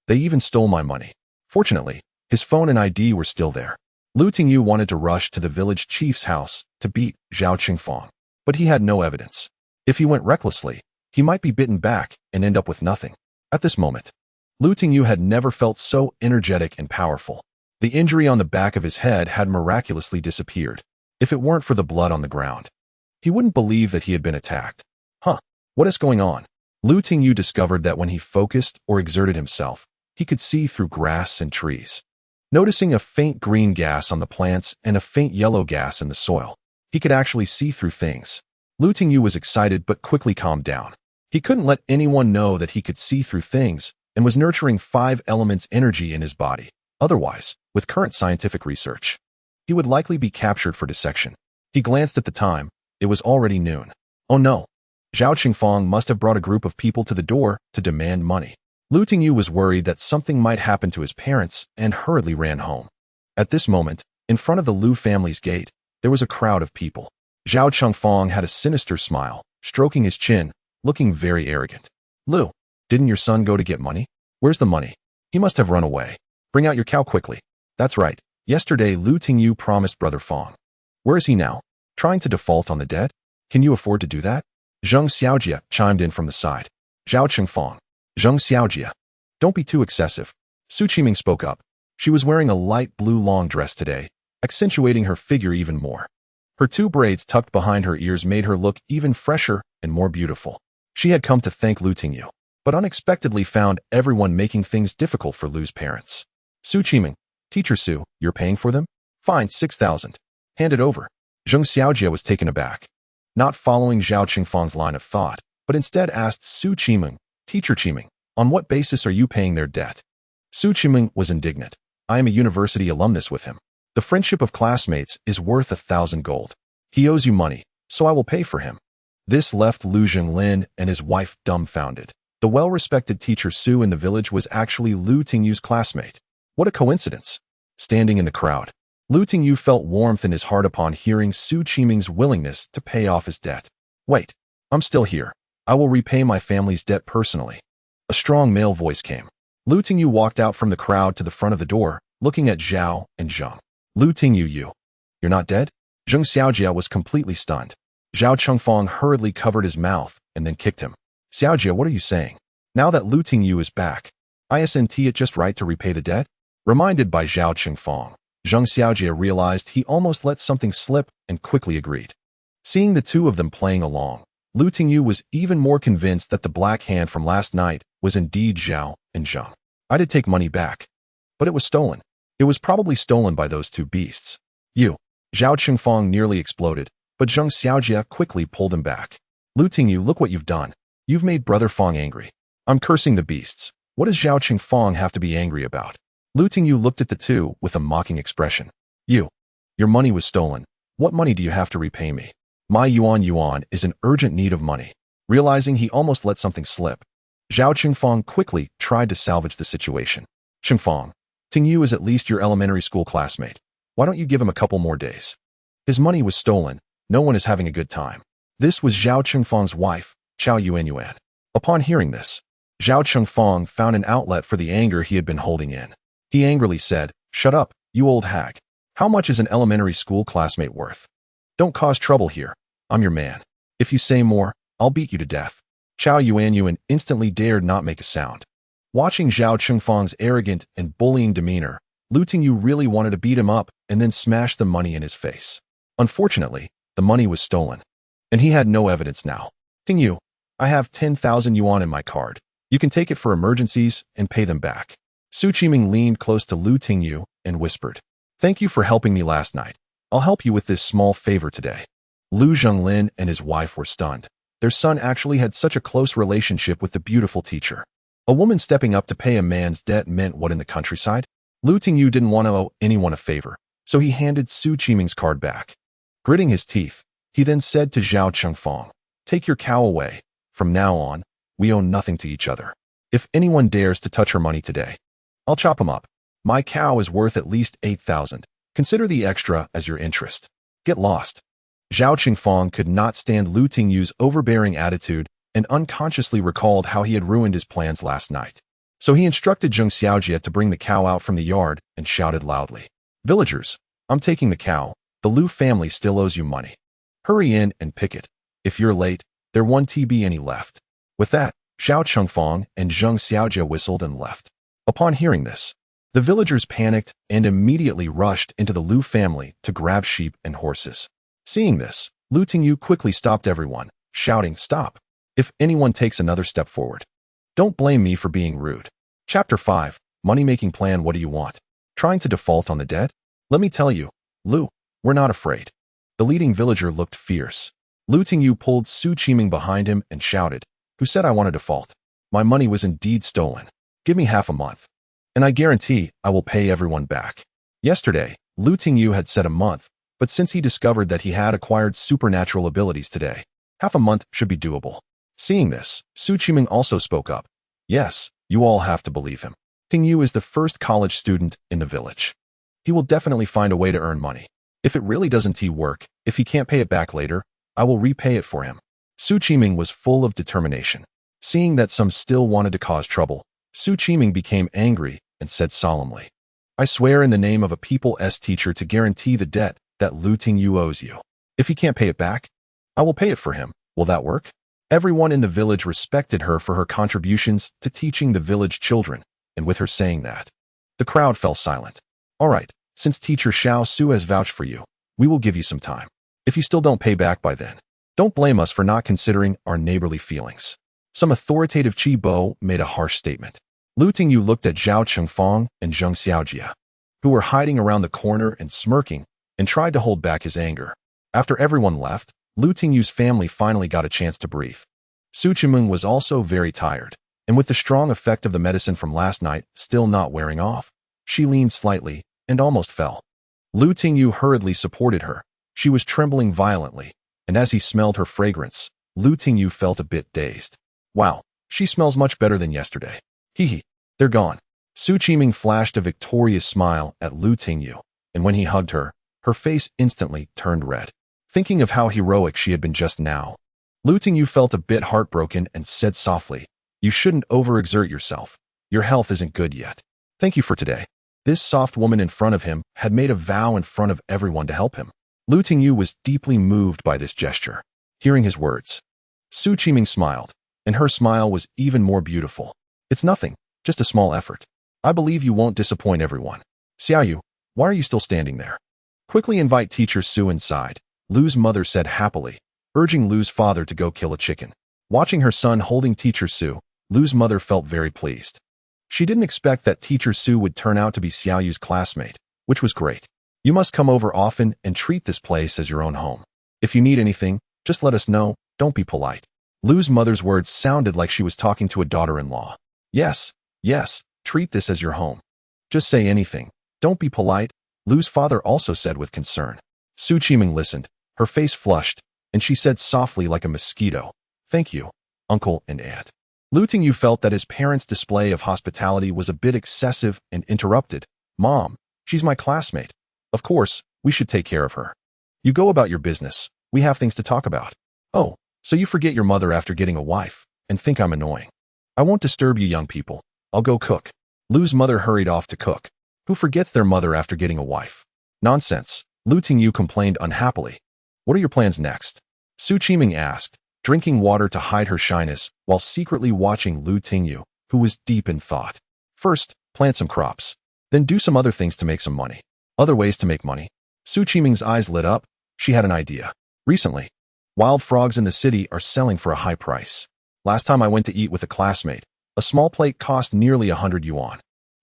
They even stole my money. Fortunately, his phone and ID were still there. Lu Tingyu wanted to rush to the village chief's house to beat Zhao Chengfang, but he had no evidence. If he went recklessly, he might be bitten back and end up with nothing. At this moment, Lu Tingyu had never felt so energetic and powerful. The injury on the back of his head had miraculously disappeared. If it weren't for the blood on the ground, he wouldn't believe that he had been attacked. What is going on? Lu Tingyu discovered that when he focused or exerted himself, he could see through grass and trees. Noticing a faint green gas on the plants and a faint yellow gas in the soil, he could actually see through things. Lu Tingyu was excited but quickly calmed down. He couldn't let anyone know that he could see through things and was nurturing 5 elements energy in his body. Otherwise, with current scientific research, he would likely be captured for dissection. He glanced at the time. It was already noon. Oh no. Zhao Chengfang must have brought a group of people to the door to demand money. Lu Tingyu was worried that something might happen to his parents and hurriedly ran home. At this moment, in front of the Lu family's gate, there was a crowd of people. Zhao Chengfang had a sinister smile, stroking his chin, looking very arrogant. Lu, didn't your son go to get money? Where's the money? He must have run away. Bring out your cow quickly. That's right. Yesterday Lu Tingyu promised Brother Fang. Where is he now? Trying to default on the debt? Can you afford to do that? Zhang Xiaojia chimed in from the side. Zhao Chengfang. Zhang Xiaojia. Don't be too excessive. Su Qiming spoke up. She was wearing a light blue long dress today, accentuating her figure even more. Her 2 braids tucked behind her ears made her look even fresher and more beautiful. She had come to thank Lu Tingyu. but unexpectedly found everyone making things difficult for Lu's parents. Su Qiming, Teacher Su, you're paying for them? Fine, 6,000. Hand it over. Zheng Xiaojie was taken aback, not following Zhao Qingfang's line of thought, but instead asked Su Qiming, Teacher Qiming, on what basis are you paying their debt? Su Qiming was indignant. I am a university alumnus with him. The friendship of classmates is worth 1,000 gold. He owes you money, so I will pay for him. This left Lu Zhenglin and his wife dumbfounded. The well-respected teacher Su in the village was actually Lu Tingyu's classmate. What a coincidence. Standing in the crowd, Lu Tingyu felt warmth in his heart upon hearing Su Qiming's willingness to pay off his debt. Wait, I'm still here. I will repay my family's debt personally. A strong male voice came. Lu Tingyu walked out from the crowd to the front of the door, looking at Zhao and Zheng. Lu Tingyu, you're not dead? Zheng Xiaojie was completely stunned. Zhao Chengfang hurriedly covered his mouth and then kicked him. Xiaojie, what are you saying? Now that Lu Tingyu is back, isn't it just right to repay the debt? Reminded by Zhao Chengfang, Zheng Xiaojie realized he almost let something slip and quickly agreed. Seeing the two of them playing along, Lu Tingyu was even more convinced that the black hand from last night was indeed Zhao and Zheng. I did take money back, but it was stolen. It was probably stolen by those two beasts. You. Zhao Chengfang nearly exploded, but Zheng Xiaojie quickly pulled him back. Lu Tingyu, look what you've done. You've made Brother Fang angry. I'm cursing the beasts. What does Zhao Chengfang have to be angry about? Lu Tingyu looked at the two with a mocking expression. Your money was stolen. What money do you have to repay me? My Yuan is in urgent need of money. Realizing he almost let something slip, Zhao Chengfang quickly tried to salvage the situation. Chengfang, Tingyu is at least your elementary school classmate. Why don't you give him a couple more days? His money was stolen. No one is having a good time. This was Zhao Chengfang's wife, Chao Yuanyuan. Upon hearing this, Zhao Chengfang found an outlet for the anger he had been holding in. He angrily said, "Shut up, you old hag. How much is an elementary school classmate worth? Don't cause trouble here. I'm your man. If you say more, I'll beat you to death." Chao Yuanyuan instantly dared not make a sound. Watching Zhao Chengfang's arrogant and bullying demeanor, Lu Tingyu really wanted to beat him up and then smash the money in his face. Unfortunately, the money was stolen, and he had no evidence now. Tingyu, I have 10,000 yuan in my card. You can take it for emergencies and pay them back. Su Qiming leaned close to Lu Tingyu and whispered, "Thank you for helping me last night. I'll help you with this small favor today." Lu Zhenglin and his wife were stunned. Their son actually had such a close relationship with the beautiful teacher. A woman stepping up to pay a man's debt meant what in the countryside? Lu Tingyu didn't want to owe anyone a favor, so he handed Su Qiming's card back. Gritting his teeth, he then said to Zhao Chengfang, "Take your cow away. From now on, we owe nothing to each other. If anyone dares to touch her money today, I'll chop him up. My cow is worth at least 8,000. Consider the extra as your interest. Get lost." Zhao Chengfang could not stand Lu Tingyu's overbearing attitude and unconsciously recalled how he had ruined his plans last night. So he instructed Zheng Xiaojie to bring the cow out from the yard and shouted loudly, "Villagers, I'm taking the cow. The Lu family still owes you money. Hurry in and pick it. If you're late, there won't be any left." With that, Zhao Chengfang and Zheng Xiaojie whistled and left. Upon hearing this, the villagers panicked and immediately rushed into the Lu family to grab sheep and horses. Seeing this, Lu Tingyu quickly stopped everyone, shouting, "Stop! If anyone takes another step forward, don't blame me for being rude." Chapter 5, Money-Making Plan. What do you want? Trying to default on the debt? Let me tell you, Lu, we're not afraid. The leading villager looked fierce. Lu Tingyu pulled Su Qiming behind him and shouted, "Who said I want to default? My money was indeed stolen. Give me half a month, and I guarantee I will pay everyone back." Yesterday, Lu Tingyu had said a month, but since he discovered that he had acquired supernatural abilities today, half a month should be doable. Seeing this, Su Qiming also spoke up. "Yes, you all have to believe him. Tingyu is the first college student in the village. He will definitely find a way to earn money. If it really doesn't work, if he can't pay it back later, I will repay it for him." Su Qiming was full of determination. Seeing that some still wanted to cause trouble, Su Qiming became angry and said solemnly, "I swear in the name of a people's teacher to guarantee the debt that Lu Tingyu owes you. If he can't pay it back, I will pay it for him. Will that work?" Everyone in the village respected her for her contributions to teaching the village children, and with her saying that, the crowd fell silent. "All right, since teacher Xiao Su has vouched for you, we will give you some time. If you still don't pay back by then, don't blame us for not considering our neighborly feelings." Some authoritative Bo made a harsh statement. Lu Tingyu looked at Zhao Chengfang and Zheng Xiaojia, who were hiding around the corner and smirking, and tried to hold back his anger. After everyone left, Lu Tingyu's family finally got a chance to breathe. Su Qimeng was also very tired, and with the strong effect of the medicine from last night still not wearing off, she leaned slightly and almost fell. Lu Tingyu hurriedly supported her. She was trembling violently, and as he smelled her fragrance, Lu Tingyu felt a bit dazed. Wow, she smells much better than yesterday. Hee, they're gone. Su Qimeng flashed a victorious smile at Lu Tingyu, and when he hugged her, her face instantly turned red. Thinking of how heroic she had been just now, Lu Tingyu felt a bit heartbroken and said softly, "You shouldn't overexert yourself. Your health isn't good yet. Thank you for today." This soft woman in front of him had made a vow in front of everyone to help him. Lu Tingyu was deeply moved by this gesture. Hearing his words, Su Qimeng smiled, and her smile was even more beautiful. "It's nothing, just a small effort. I believe you won't disappoint everyone. Xiaoyu, why are you still standing there? Quickly invite Teacher Su inside," Lu's mother said happily, urging Lu's father to go kill a chicken. Watching her son holding Teacher Su, Lu's mother felt very pleased. She didn't expect that Teacher Su would turn out to be Xiaoyu's classmate, which was great. "You must come over often and treat this place as your own home. If you need anything, just let us know, don't be polite." Lu's mother's words sounded like she was talking to a daughter-in-law. Yes, treat this as your home. Just say anything, don't be polite," Lu's father also said with concern. Su Qimeng listened, her face flushed, and she said softly like a mosquito, "Thank you, uncle and aunt." Lu Tingyu felt that his parents' display of hospitality was a bit excessive and interrupted. "Mom, she's my classmate. Of course, we should take care of her. You go about your business, we have things to talk about." "Oh, so you forget your mother after getting a wife, and think I'm annoying. I won't disturb you young people. I'll go cook." Lu's mother hurried off to cook. Who forgets their mother after getting a wife? "Nonsense," Lu Tingyu complained unhappily. "What are your plans next?" Su Qimeng asked, drinking water to hide her shyness while secretly watching Lu Tingyu, who was deep in thought. "First, plant some crops. Then do some other things to make some money." "Other ways to make money?" Su Qimeng's eyes lit up. She had an idea. "Recently, wild frogs in the city are selling for a high price. Last time I went to eat with a classmate, a small plate cost nearly 100 yuan.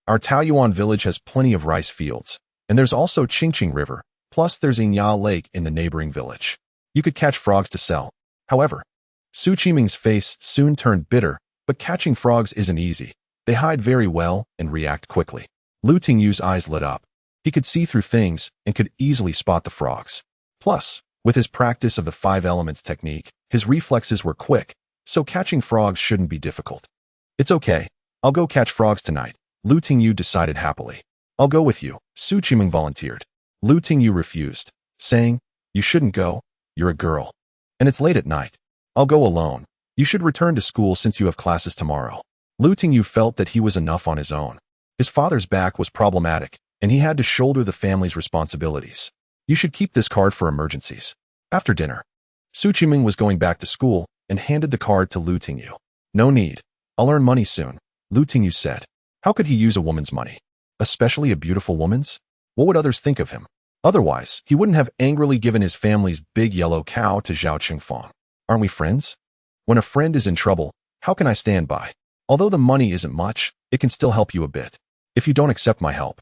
Our Taoyuan village has plenty of rice fields, and there's also Qingqing River, plus there's Inya Lake in the neighboring village. You could catch frogs to sell." However, Su Qimeng's face soon turned bitter, but catching frogs isn't easy. They hide very well and react quickly. Lu Tingyu's eyes lit up. He could see through things and could easily spot the frogs. Plus, with his practice of the 5 elements technique, his reflexes were quick, so catching frogs shouldn't be difficult. "It's okay, I'll go catch frogs tonight," Lu Tingyu decided happily. "I'll go with you," Su Qimeng volunteered. Lu Tingyu refused, saying, "You shouldn't go, you're a girl. And it's late at night. I'll go alone. You should return to school since you have classes tomorrow." Lu Tingyu felt that he was enough on his own. His father's back was problematic, and he had to shoulder the family's responsibilities. "You should keep this card for emergencies." After dinner, Su Qimeng was going back to school and handed the card to Lu Tingyu. "No need. I'll earn money soon," Lu Tingyu said. How could he use a woman's money? Especially a beautiful woman's? What would others think of him? Otherwise, he wouldn't have angrily given his family's big yellow cow to Zhao Qingfang. Aren't we friends? When a friend is in trouble, how can I stand by? Although the money isn't much, it can still help you a bit. If you don't accept my help,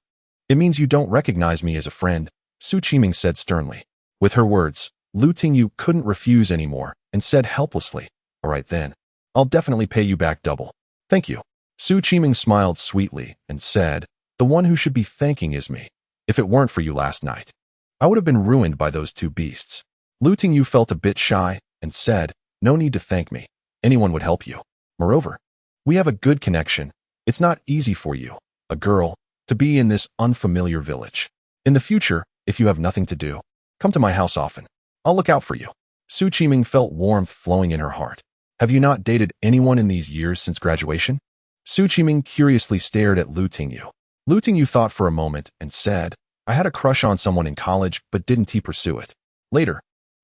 it means you don't recognize me as a friend, Su Qimeng said sternly. With her words, Lu Tingyu couldn't refuse anymore and said helplessly, "All right then. I'll definitely pay you back double." "Thank you." Su Qimeng smiled sweetly and said, "The one who should be thanking is me. If it weren't for you last night, I would have been ruined by those 2 beasts." Lu Tingyu felt a bit shy and said, "No need to thank me. Anyone would help you. Moreover, we have a good connection. It's not easy for you, a girl, to be in this unfamiliar village. In the future, if you have nothing to do, come to my house often. I'll look out for you." Su Qimeng felt warmth flowing in her heart. "Have you not dated anyone in these years since graduation?" Su Qimeng curiously stared at Lu Tingyu. Lu Tingyu thought for a moment and said, "I had a crush on someone in college, but didn't pursue it. Later,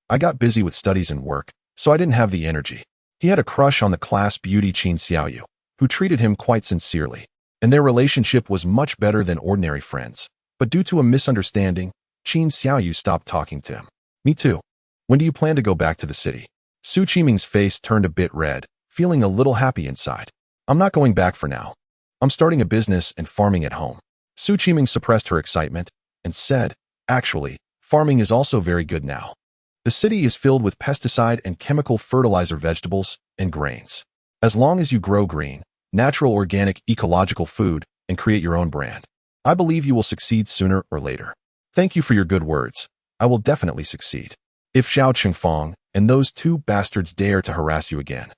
I got busy with studies and work, so I didn't have the energy." He had a crush on the class beauty Qin Xiaoyu, who treated him quite sincerely, and their relationship was much better than ordinary friends. But due to a misunderstanding, Qin Xiaoyu stopped talking to him. "Me too. When do you plan to go back to the city?" Su Qimeng's face turned a bit red, feeling a little happy inside. I'm not going back for now. I'm starting a business and farming at home. Su Qiming suppressed her excitement and said, actually, farming is also very good now. The city is filled with pesticide and chemical fertilizer vegetables and grains. As long as you grow green, natural organic ecological food and create your own brand, I believe you will succeed sooner or later. Thank you for your good words. I will definitely succeed. If Xiao Qingfang and those two bastards dare to harass you again,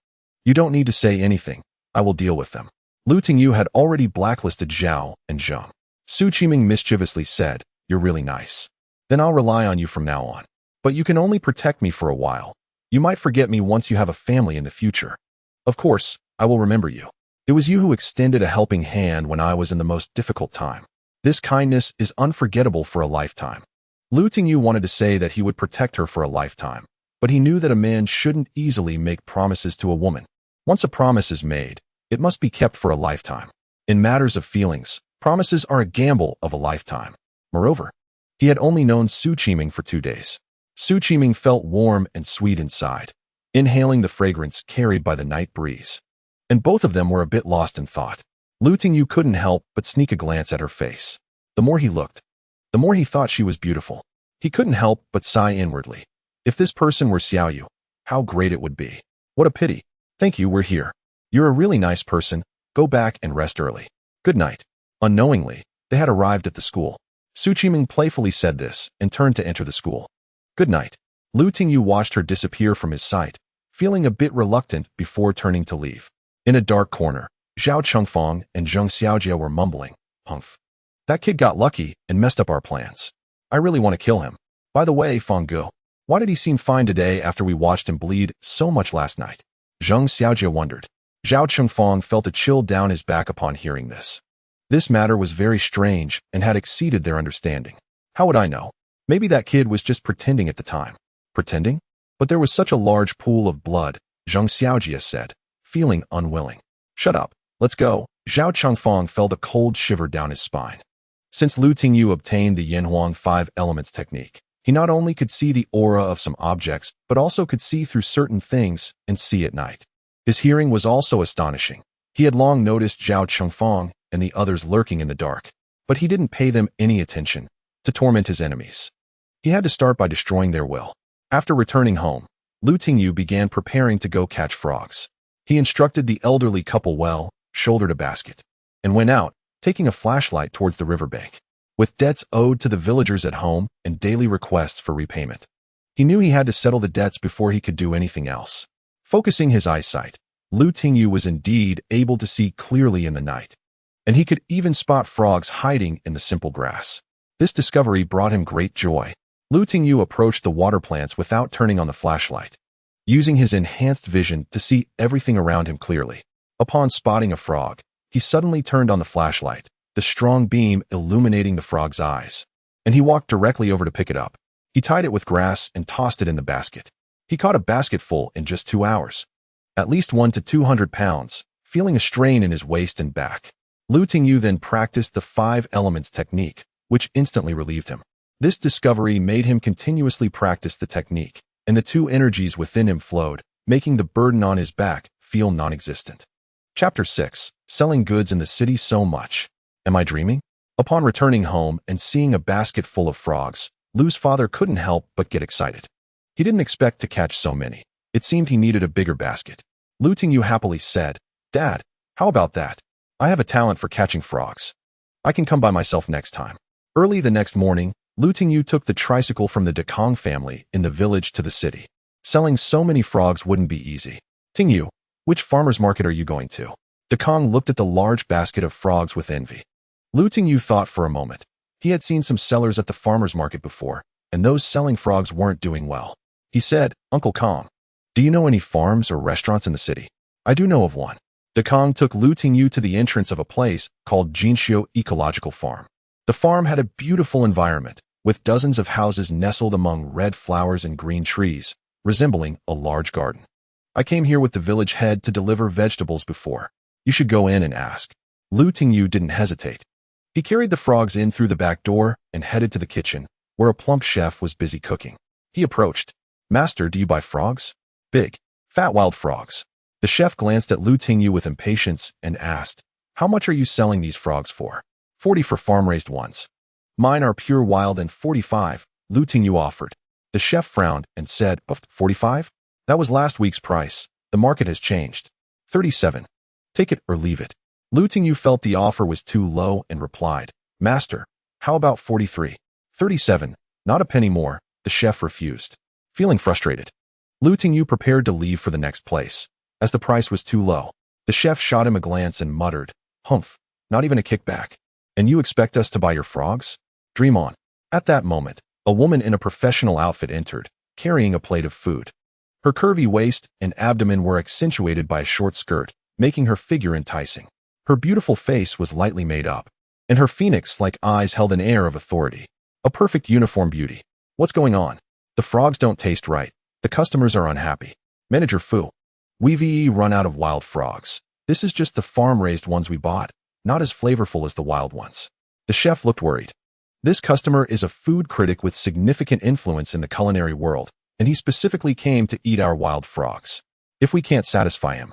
you don't need to say anything. I will deal with them. Lu Tingyu had already blacklisted Zhao and Zheng. Su Qiming mischievously said, you're really nice. Then I'll rely on you from now on. But you can only protect me for a while. You might forget me once you have a family in the future. Of course, I will remember you. It was you who extended a helping hand when I was in the most difficult time. This kindness is unforgettable for a lifetime. Lu Tingyu wanted to say that he would protect her for a lifetime, but he knew that a man shouldn't easily make promises to a woman. Once a promise is made, it must be kept for a lifetime. In matters of feelings, promises are a gamble of a lifetime. Moreover, he had only known Su Qiming for 2 days. Su Qiming felt warm and sweet inside, inhaling the fragrance carried by the night breeze. And both of them were a bit lost in thought. Lu Tingyu couldn't help but sneak a glance at her face. The more he looked, the more he thought she was beautiful. He couldn't help but sigh inwardly. If this person were Xiaoyu, how great it would be. What a pity. Thank you, we're here. You're a really nice person. Go back and rest early. Good night. Unknowingly, they had arrived at the school. Su Qiming playfully said this and turned to enter the school. Good night. Lu Tingyu watched her disappear from his sight, feeling a bit reluctant before turning to leave. In a dark corner, Zhao Chengfang and Zheng Xiaojia were mumbling, Humph. That kid got lucky and messed up our plans. I really want to kill him. By the way, Feng Gu, why did he seem fine today after we watched him bleed so much last night? Zheng Xiaojia wondered. Zhao Chengfang felt a chill down his back upon hearing this. This matter was very strange and had exceeded their understanding. How would I know? Maybe that kid was just pretending at the time. Pretending? But there was such a large pool of blood, Zheng Xiaojia said, feeling unwilling. Shut up. Let's go. Zhao Chengfang felt a cold shiver down his spine. Since Lu Tingyu obtained the Yanhuang 5 elements technique, he not only could see the aura of some objects, but also could see through certain things and see at night. His hearing was also astonishing. He had long noticed Zhao Chengfang and the others lurking in the dark, but he didn't pay them any attention to torment his enemies. He had to start by destroying their will. After returning home, Lu Tingyu began preparing to go catch frogs. He instructed the elderly couple well, shouldered a basket, and went out, taking a flashlight towards the riverbank. With debts owed to the villagers at home and daily requests for repayment, he knew he had to settle the debts before he could do anything else. Focusing his eyesight, Lu Tingyu was indeed able to see clearly in the night, and he could even spot frogs hiding in the simple grass. This discovery brought him great joy. Lu Tingyu approached the water plants without turning on the flashlight, using his enhanced vision to see everything around him clearly. Upon spotting a frog, he suddenly turned on the flashlight, the strong beam illuminating the frog's eyes, and he walked directly over to pick it up. He tied it with grass and tossed it in the basket. He caught a basketful in just 2 hours. At least 1 to 200 pounds, feeling a strain in his waist and back. Lu Tingyu then practiced the 5 elements technique, which instantly relieved him. This discovery made him continuously practice the technique, and the 2 energies within him flowed, making the burden on his back feel non-existent. Chapter 6. Selling goods in the city so much. Am I dreaming? Upon returning home and seeing a basket full of frogs, Lu's father couldn't help but get excited. He didn't expect to catch so many. It seemed he needed a bigger basket. Lu Tingyu happily said, Dad, how about that? I have a talent for catching frogs. I can come by myself next time. Early the next morning, Lu Tingyu took the tricycle from the Dekong family in the village to the city. Selling so many frogs wouldn't be easy. Tingyu, which farmer's market are you going to? Dekong looked at the large basket of frogs with envy. Lu Tingyu thought for a moment. He had seen some sellers at the farmer's market before, and those selling frogs weren't doing well. He said, Uncle Kong, do you know any farms or restaurants in the city? I do know of one. Dekong took Lu Tingyu to the entrance of a place called Jinxiu Ecological Farm. The farm had a beautiful environment, with dozens of houses nestled among red flowers and green trees, resembling a large garden. I came here with the village head to deliver vegetables before. You should go in and ask. Lu Tingyu didn't hesitate. He carried the frogs in through the back door and headed to the kitchen, where a plump chef was busy cooking. He approached. Master, do you buy frogs? Big, fat wild frogs. The chef glanced at Lu Tingyu with impatience and asked, "How much are you selling these frogs for?" 40 for farm-raised ones. Mine are pure wild and 45, Lu Tingyu offered. The chef frowned and said, 45? That was last week's price. The market has changed. 37. Take it or leave it. Lu Tingyu felt the offer was too low and replied, "Master, how about 43? 37, not a penny more." The chef refused. Feeling frustrated, Lu Tingyu prepared to leave for the next place. As the price was too low, the chef shot him a glance and muttered, "Humph, not even a kickback. And you expect us to buy your frogs? Dream on." At that moment, a woman in a professional outfit entered, carrying a plate of food. Her curvy waist and abdomen were accentuated by a short skirt, making her figure enticing. Her beautiful face was lightly made up, and her phoenix-like eyes held an air of authority. A perfect uniform beauty. "What's going on? The frogs don't taste right. The customers are unhappy. Manager Fu. We've run out of wild frogs. This is just the farm-raised ones we bought, not as flavorful as the wild ones." The chef looked worried. This customer is a food critic with significant influence in the culinary world, and he specifically came to eat our wild frogs. If we can't satisfy him,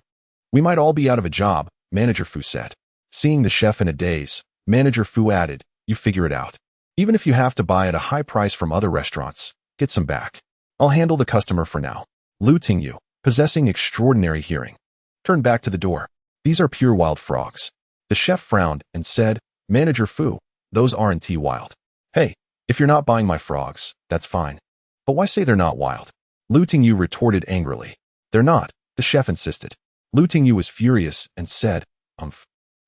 we might all be out of a job, Manager Fu said. Seeing the chef in a daze, Manager Fu added, "You figure it out. Even if you have to buy at a high price from other restaurants, get some back. I'll handle the customer for now." Lu Tingyu, possessing extraordinary hearing, turned back to the door. "These are pure wild frogs." The chef frowned and said, "Manager Fu, those aren't wild. Hey, if you're not buying my frogs, that's fine. But why say they're not wild?" Lu Tingyu retorted angrily. "They're not," the chef insisted. Lu Tingyu was furious and said,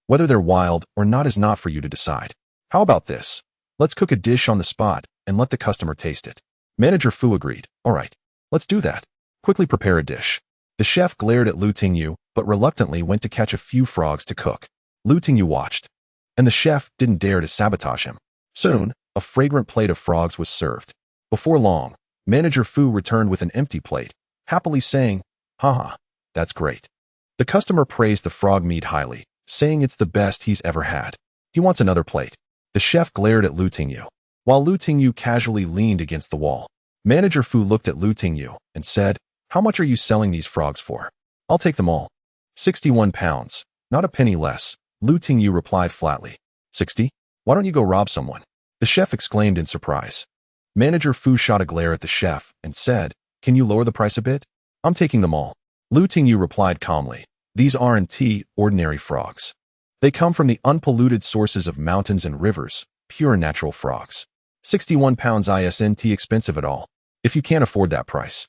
"Whether they're wild or not is not for you to decide. How about this? Let's cook a dish on the spot and let the customer taste it." Manager Fu agreed. "All right, let's do that. Quickly prepare a dish." The chef glared at Lu Tingyu, but reluctantly went to catch a few frogs to cook. Lu Tingyu watched, and the chef didn't dare to sabotage him. Soon, a fragrant plate of frogs was served. Before long, Manager Fu returned with an empty plate, happily saying, "Haha, that's great." The customer praised the frog meat highly, saying it's the best he's ever had. He wants another plate. The chef glared at Lu Tingyu, while Lu Tingyu casually leaned against the wall. Manager Fu looked at Lu Tingyu and said, "How much are you selling these frogs for?" "I'll take them all." 61 pounds, not a penny less, Lu Tingyu replied flatly. 60? Why don't you go rob someone?" The chef exclaimed in surprise. Manager Fu shot a glare at the chef and said, "Can you lower the price a bit?" "I'm taking them all." Lu Tingyu replied calmly, "These aren't ordinary frogs. They come from the unpolluted sources of mountains and rivers, pure natural frogs. 61 pounds isn't expensive at all. If you can't afford that price,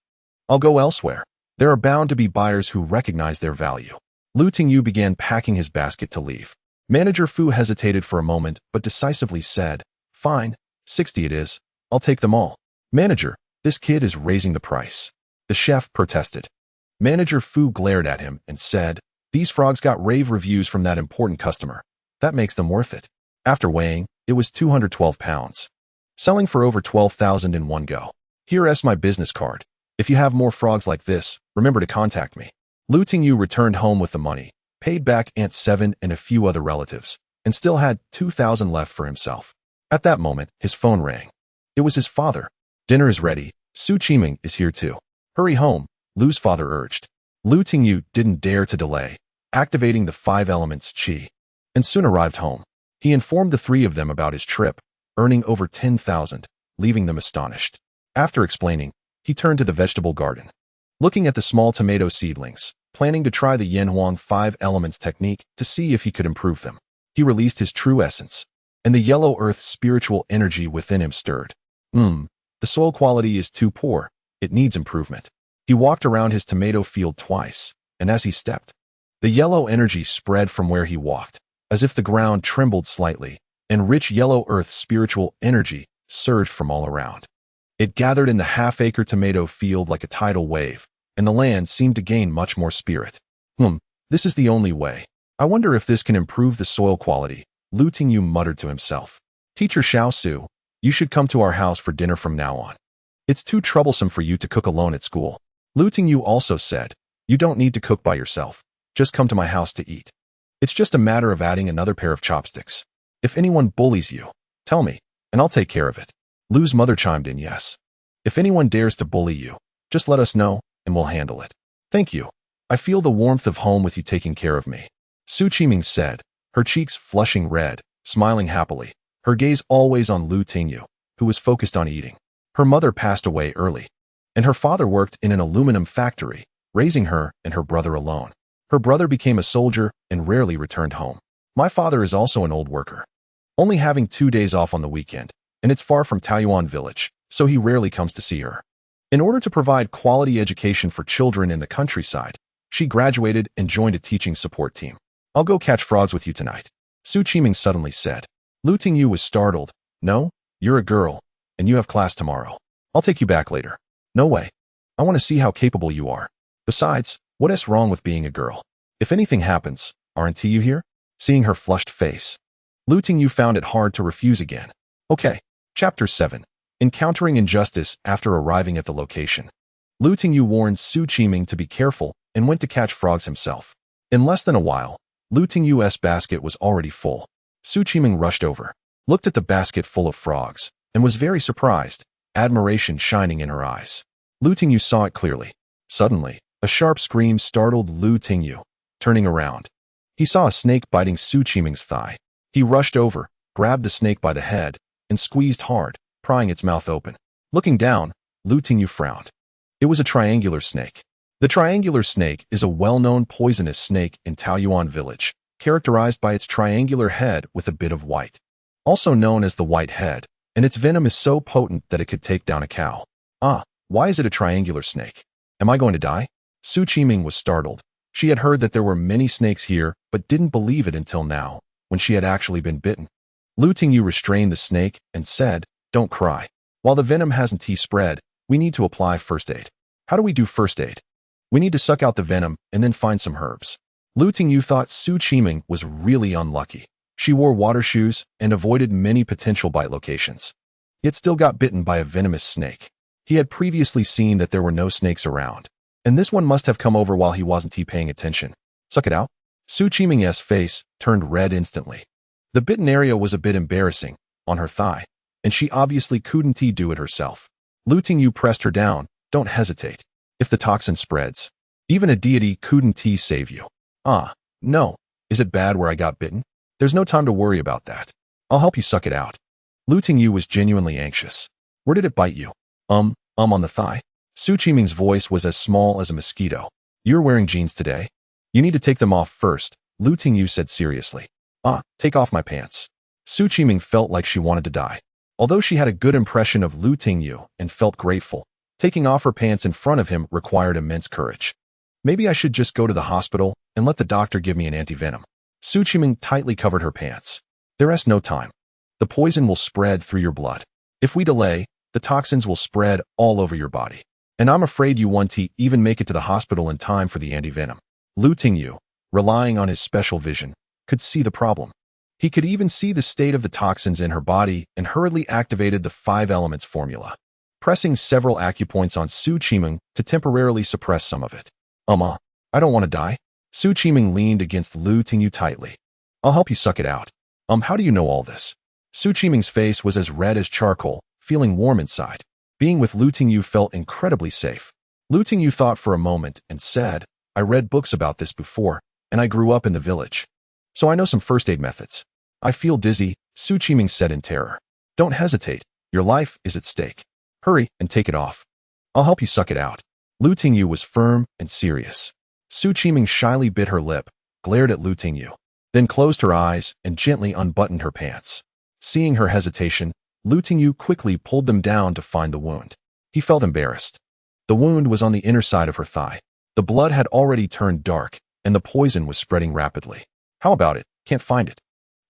I'll go elsewhere. There are bound to be buyers who recognize their value." Lu Tingyu began packing his basket to leave. Manager Fu hesitated for a moment but decisively said, "Fine, 60 it is. I'll take them all." "Manager, this kid is raising the price." The chef protested. Manager Fu glared at him and said, "These frogs got rave reviews from that important customer. That makes them worth it." After weighing, it was 212 pounds. Selling for over 12,000 in one go. "Here's my business card. If you have more frogs like this, remember to contact me." Lu Tingyu returned home with the money, paid back Aunt Seven and a few other relatives, and still had 2,000 left for himself. At that moment, his phone rang. It was his father. "Dinner is ready. Su Qiming is here too. Hurry home," Lu's father urged. Lu Tingyu didn't dare to delay, activating the 5 elements qi, and soon arrived home. He informed the 3 of them about his trip, earning over 10,000, leaving them astonished. After explaining, he turned to the vegetable garden. Looking at the small tomato seedlings, planning to try the Yanhuang 5 elements technique to see if he could improve them. He released his true essence, and the yellow earth spiritual energy within him stirred. The soil quality is too poor. It needs improvement." He walked around his tomato field twice, and as he stepped, the yellow energy spread from where he walked, as if the ground trembled slightly, and rich yellow earth spiritual energy surged from all around. It gathered in the half-acre tomato field like a tidal wave, and the land seemed to gain much more spirit. This is the only way. I wonder if this can improve the soil quality," Lu Tingyu muttered to himself. "Teacher Xiaosu, you should come to our house for dinner from now on. It's too troublesome for you to cook alone at school." Lu Tingyu also said, "You don't need to cook by yourself. Just come to my house to eat. It's just a matter of adding another pair of chopsticks. If anyone bullies you, tell me, and I'll take care of it." Lu's mother chimed in, "Yes. If anyone dares to bully you, just let us know, and we'll handle it." "Thank you." I feel the warmth of home with you taking care of me, Su Qiming said, her cheeks flushing red, smiling happily, her gaze always on Lu Tingyu, who was focused on eating. Her mother passed away early, and her father worked in an aluminum factory, raising her and her brother alone. Her brother became a soldier and rarely returned home. My father is also an old worker, only having 2 days off on the weekend, and it's far from Taoyuan village, so he rarely comes to see her. In order to provide quality education for children in the countryside, she graduated and joined a teaching support team. I'll go catch frogs with you tonight, Su Qiming suddenly said. Lu Tingyu was startled. No, you're a girl, and you have class tomorrow. I'll take you back later. No way. I want to see how capable you are. Besides, what is wrong with being a girl? If anything happens, aren't you here? Seeing her flushed face, Lu Tingyu found it hard to refuse again. Okay. Chapter 7. Encountering injustice after arriving at the location. Lu Tingyu warned Su Qiming to be careful and went to catch frogs himself. In less than a while, Lu Tingyu's basket was already full. Su Qiming rushed over, looked at the basket full of frogs, and was very surprised, admiration shining in her eyes. Lu Tingyu saw it clearly. Suddenly, a sharp scream startled Lu Tingyu. Turning around, he saw a snake biting Su Qiming's thigh. He rushed over, grabbed the snake by the head, and squeezed hard, prying its mouth open. Looking down, Lu Tingyu frowned. It was a triangular snake. The triangular snake is a well-known poisonous snake in Taoyuan village, characterized by its triangular head with a bit of white. Also known as the white head, and its venom is so potent that it could take down a cow. Why is it a triangular snake? Am I going to die? Su Qiming was startled. She had heard that there were many snakes here, but didn't believe it until now, when she had actually been bitten. Lu Tingyu restrained the snake and said, "Don't cry. While the venom hasn't spread, we need to apply first aid." How do we do first aid? We need to suck out the venom and then find some herbs. Lu Tingyu thought Su Qiming was really unlucky. She wore water shoes and avoided many potential bite locations, yet still got bitten by a venomous snake. He had previously seen that there were no snakes around, and this one must have come over while he wasn't paying attention. Suck it out? Su Qiming's face turned red instantly. The bitten area was a bit embarrassing, on her thigh, and she obviously couldn't do it herself. Lu Tingyu pressed her down. Don't hesitate. If the toxin spreads, even a deity couldn't save you. No. Is it bad where I got bitten? There's no time to worry about that. I'll help you suck it out. Lu Tingyu was genuinely anxious. Where did it bite you? On the thigh. Su Qiming's voice was as small as a mosquito. You're wearing jeans today? You need to take them off first, Lu Tingyu said seriously. Take off my pants. Su Qiming felt like she wanted to die. Although she had a good impression of Lu Tingyu and felt grateful, taking off her pants in front of him required immense courage. Maybe I should just go to the hospital and let the doctor give me an antivenom. Su Qiming tightly covered her pants. There's no time. The poison will spread through your blood. If we delay, the toxins will spread all over your body. And I'm afraid you won't even make it to the hospital in time for the antivenom. Lu Tingyu, relying on his special vision, could see the problem. He could even see the state of the toxins in her body and hurriedly activated the 5 elements formula, pressing several acupoints on Su Qiming to temporarily suppress some of it. I don't want to die. Su Qiming leaned against Lu Tingyu tightly. I'll help you suck it out. How do you know all this? Su Qiming's face was as red as charcoal, feeling warm inside. Being with Lu Tingyu felt incredibly safe. Lu Tingyu thought for a moment and said, I read books about this before, and I grew up in the village. So I know some first aid methods. I feel dizzy, Su Qiming said in terror. Don't hesitate. Your life is at stake. Hurry and take it off. I'll help you suck it out. Lu Tingyu was firm and serious. Su Qiming shyly bit her lip, glared at Lu Tingyu, then closed her eyes and gently unbuttoned her pants. Seeing her hesitation, Lu Tingyu quickly pulled them down to find the wound. He felt embarrassed. The wound was on the inner side of her thigh. The blood had already turned dark, and the poison was spreading rapidly. How about it? Can't find it.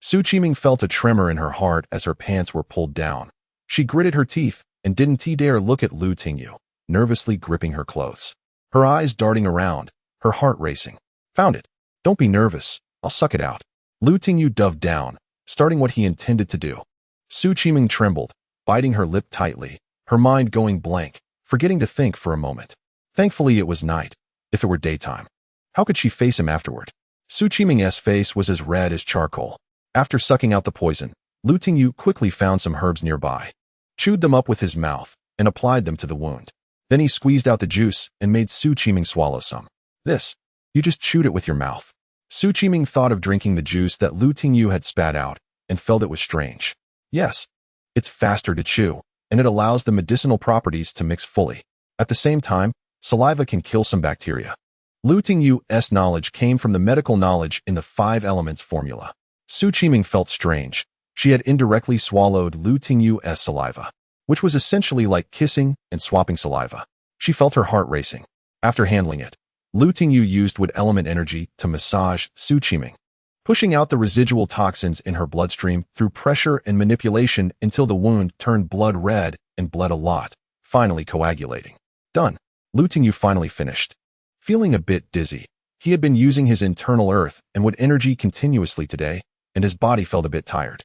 Su Qiming felt a tremor in her heart as her pants were pulled down. She gritted her teeth and didn't dare look at Lu Tingyu, nervously gripping her clothes. Her eyes darting around, her heart racing. Found it. Don't be nervous. I'll suck it out. Lu Tingyu dove down, starting what he intended to do. Su Qiming trembled, biting her lip tightly, her mind going blank, forgetting to think for a moment. Thankfully it was night. If it were daytime, how could she face him afterward? Su Qiming's face was as red as charcoal. After sucking out the poison, Lu Tingyu quickly found some herbs nearby, chewed them up with his mouth, and applied them to the wound. Then he squeezed out the juice and made Su Qiming swallow some. This You just chewed it with your mouth. Su Qiming thought of drinking the juice that Lu Tingyu had spat out and felt it was strange. Yes, it's faster to chew, and it allows the medicinal properties to mix fully. At the same time, saliva can kill some bacteria. Lu Tingyu's knowledge came from the medical knowledge in the 5 elements formula. Su Qiming felt strange. She had indirectly swallowed Lu Tingyu's saliva, which was essentially like kissing and swapping saliva. She felt her heart racing. After handling it, Lu Tingyu used wood element energy to massage Su Qiming, pushing out the residual toxins in her bloodstream through pressure and manipulation until the wound turned blood red and bled a lot, finally coagulating. Done. Lu Tingyu finally finished. Feeling a bit dizzy, he had been using his internal earth and wood energy continuously today, and his body felt a bit tired.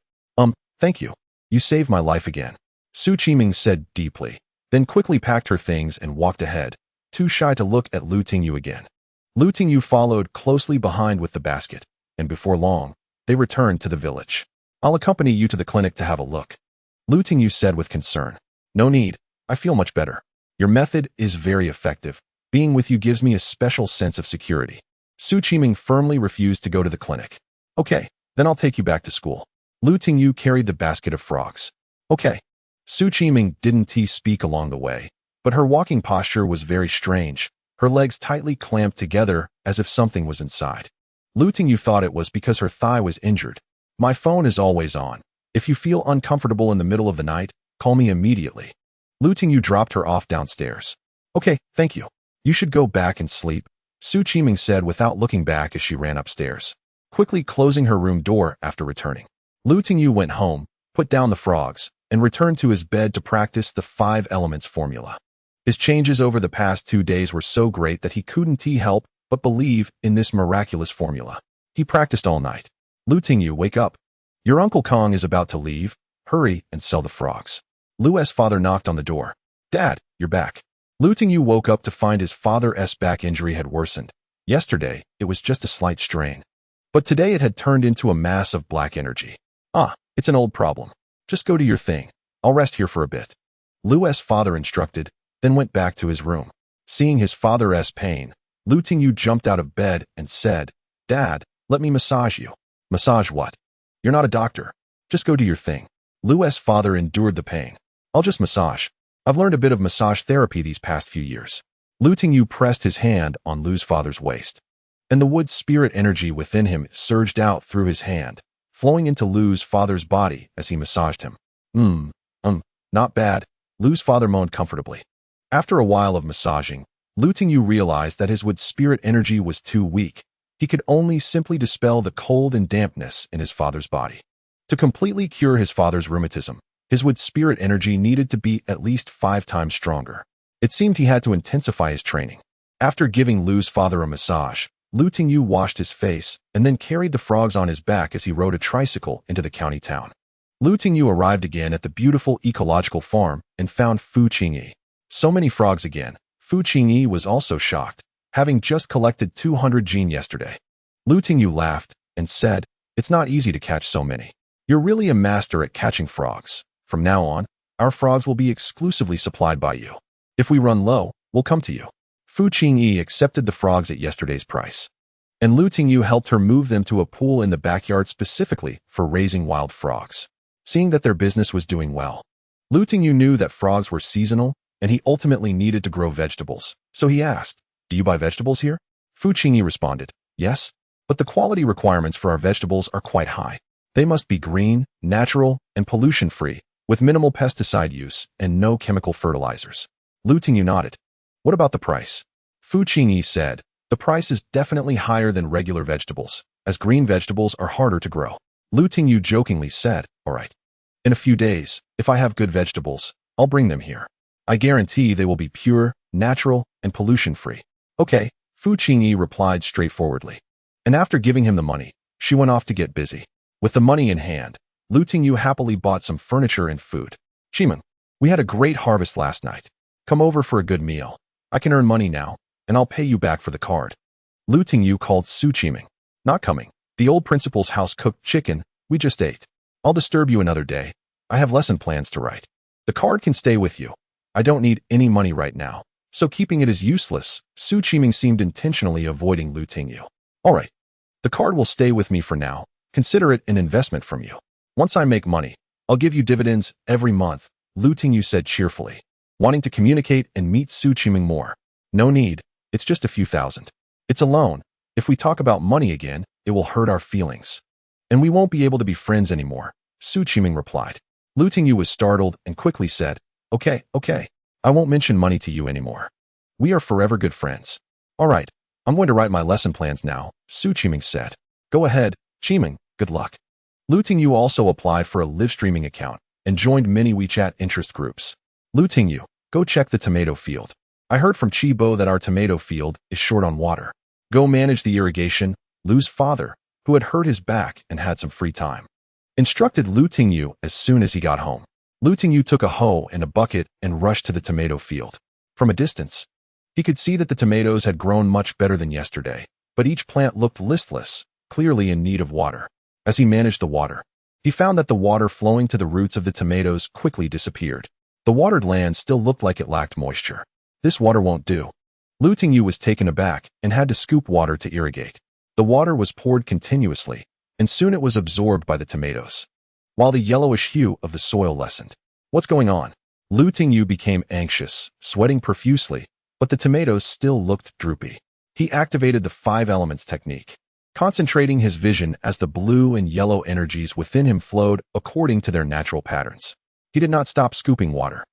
Thank you. You saved my life again, Su Qiming said deeply, then quickly packed her things and walked ahead, too shy to look at Lu Tingyu again. Lu Tingyu followed closely behind with the basket, and before long, they returned to the village. I'll accompany you to the clinic to have a look, Lu Tingyu said with concern. No need, I feel much better. Your method is very effective. Being with you gives me a special sense of security. Su Qiming firmly refused to go to the clinic. Okay, then I'll take you back to school. Lu Tingyu carried the basket of frogs. Okay. Su Qiming didn't speak along the way, but her walking posture was very strange, her legs tightly clamped together as if something was inside. Lu Tingyu thought it was because her thigh was injured. My phone is always on. If you feel uncomfortable in the middle of the night, call me immediately. Lu Tingyu dropped her off downstairs. Okay, thank you. You should go back and sleep, Su Qiming said without looking back as she ran upstairs, quickly closing her room door after returning. Lu Tingyu went home, put down the frogs, and returned to his bed to practice the 5 elements formula. His changes over the past 2 days were so great that he couldn't help but believe in this miraculous formula. He practiced all night. Lu Tingyu, wake up. Your Uncle Kong is about to leave. Hurry and sell the frogs. Lu's father knocked on the door. Dad, you're back. Lu Tingyu woke up to find his father's back injury had worsened. Yesterday, it was just a slight strain, but today it had turned into a mass of black energy. It's an old problem. Just go do your thing. I'll rest here for a bit, Lu's father instructed, then went back to his room. Seeing his father's pain, Lu Tingyu jumped out of bed and said, Dad, let me massage you. Massage what? You're not a doctor. Just go do your thing. Lu's father endured the pain. I'll just massage. I've learned a bit of massage therapy these past few years. Lu Tingyu pressed his hand on Lu's father's waist, and the wood spirit energy within him surged out through his hand, flowing into Lu's father's body as he massaged him. Not bad, Lu's father moaned comfortably. After a while of massaging, Lu Tingyu realized that his wood spirit energy was too weak. He could only simply dispel the cold and dampness in his father's body. To completely cure his father's rheumatism, his wood spirit energy needed to be at least 5 times stronger. It seemed he had to intensify his training. After giving Lu's father a massage, Lu Tingyu washed his face and then carried the frogs on his back as he rode a tricycle into the county town. Lu Tingyu arrived again at the beautiful ecological farm and found Fu Qingyi. So many frogs again. Fu Qingyi was also shocked, having just collected 200 gene yesterday. Lu Tingyu laughed and said, It's not easy to catch so many. You're really a master at catching frogs. From now on, our frogs will be exclusively supplied by you. If we run low, we'll come to you. Fu Qingyi accepted the frogs at yesterday's price, and Lu Tingyu helped her move them to a pool in the backyard specifically for raising wild frogs. Seeing that their business was doing well, Lu Tingyu knew that frogs were seasonal, and he ultimately needed to grow vegetables, so he asked, Do you buy vegetables here? Fu Qingyi responded, Yes, but the quality requirements for our vegetables are quite high. They must be green, natural, and pollution-free, with minimal pesticide use and no chemical fertilizers. Lu Tingyu nodded. What about the price? Fu Qingyi said, The price is definitely higher than regular vegetables, as green vegetables are harder to grow. Lu Tingyu jokingly said, All right. In a few days, if I have good vegetables, I'll bring them here. I guarantee they will be pure, natural, and pollution-free. Okay, Fu Qingyi replied straightforwardly. And after giving him the money, she went off to get busy. With the money in hand, Lu Tingyu happily bought some furniture and food. Qimeng, we had a great harvest last night. Come over for a good meal. I can earn money now, and I'll pay you back for the card. Lu Tingyu called Su Qimeng. Not coming. The old principal's house cooked chicken. We just ate. I'll disturb you another day. I have lesson plans to write. The card can stay with you. I don't need any money right now, so keeping it is useless. Su Qiming seemed intentionally avoiding Lu Tingyu. All right, the card will stay with me for now. Consider it an investment from you. Once I make money, I'll give you dividends every month, Lu Tingyu said cheerfully, wanting to communicate and meet Su Qiming more. No need, it's just a few thousand. It's a loan. If we talk about money again, it will hurt our feelings. And we won't be able to be friends anymore, Su Qiming replied. Lu Tingyu was startled and quickly said, Okay, I won't mention money to you anymore. We are forever good friends. All right, I'm going to write my lesson plans now, Su Qiming said. Go ahead, Qiming, good luck. Lu Tingyu also applied for a live streaming account and joined many WeChat interest groups. Lu Tingyu, go check the tomato field. I heard from Chibo that our tomato field is short on water. Go manage the irrigation, Lu's father, who had hurt his back and had some free time, instructed Lu Tingyu as soon as he got home. Lu Tingyu took a hoe and a bucket and rushed to the tomato field. From a distance, he could see that the tomatoes had grown much better than yesterday, but each plant looked listless, clearly in need of water. As he managed the water, he found that the water flowing to the roots of the tomatoes quickly disappeared. The watered land still looked like it lacked moisture. This water won't do. Lu Tingyu was taken aback and had to scoop water to irrigate. The water was poured continuously, and soon it was absorbed by the tomatoes, while the yellowish hue of the soil lessened. What's going on? Lu Tingyu became anxious, sweating profusely, but the tomatoes still looked droopy. He activated the 5 elements technique, concentrating his vision as the blue and yellow energies within him flowed according to their natural patterns. He did not stop scooping water,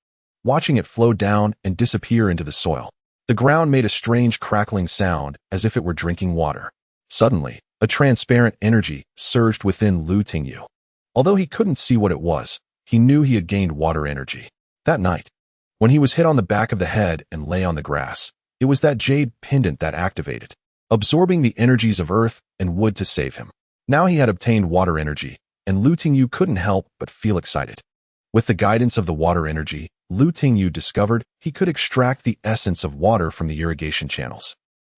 watching it flow down and disappear into the soil. The ground made a strange crackling sound as if it were drinking water. Suddenly, a transparent energy surged within Lu Tingyu. Although he couldn't see what it was, he knew he had gained water energy. That night, when he was hit on the back of the head and lay on the grass, it was that jade pendant that activated, absorbing the energies of earth and wood to save him. Now he had obtained water energy, and Lu Tingyu couldn't help but feel excited. With the guidance of the water energy, Lu Tingyu discovered he could extract the essence of water from the irrigation channels,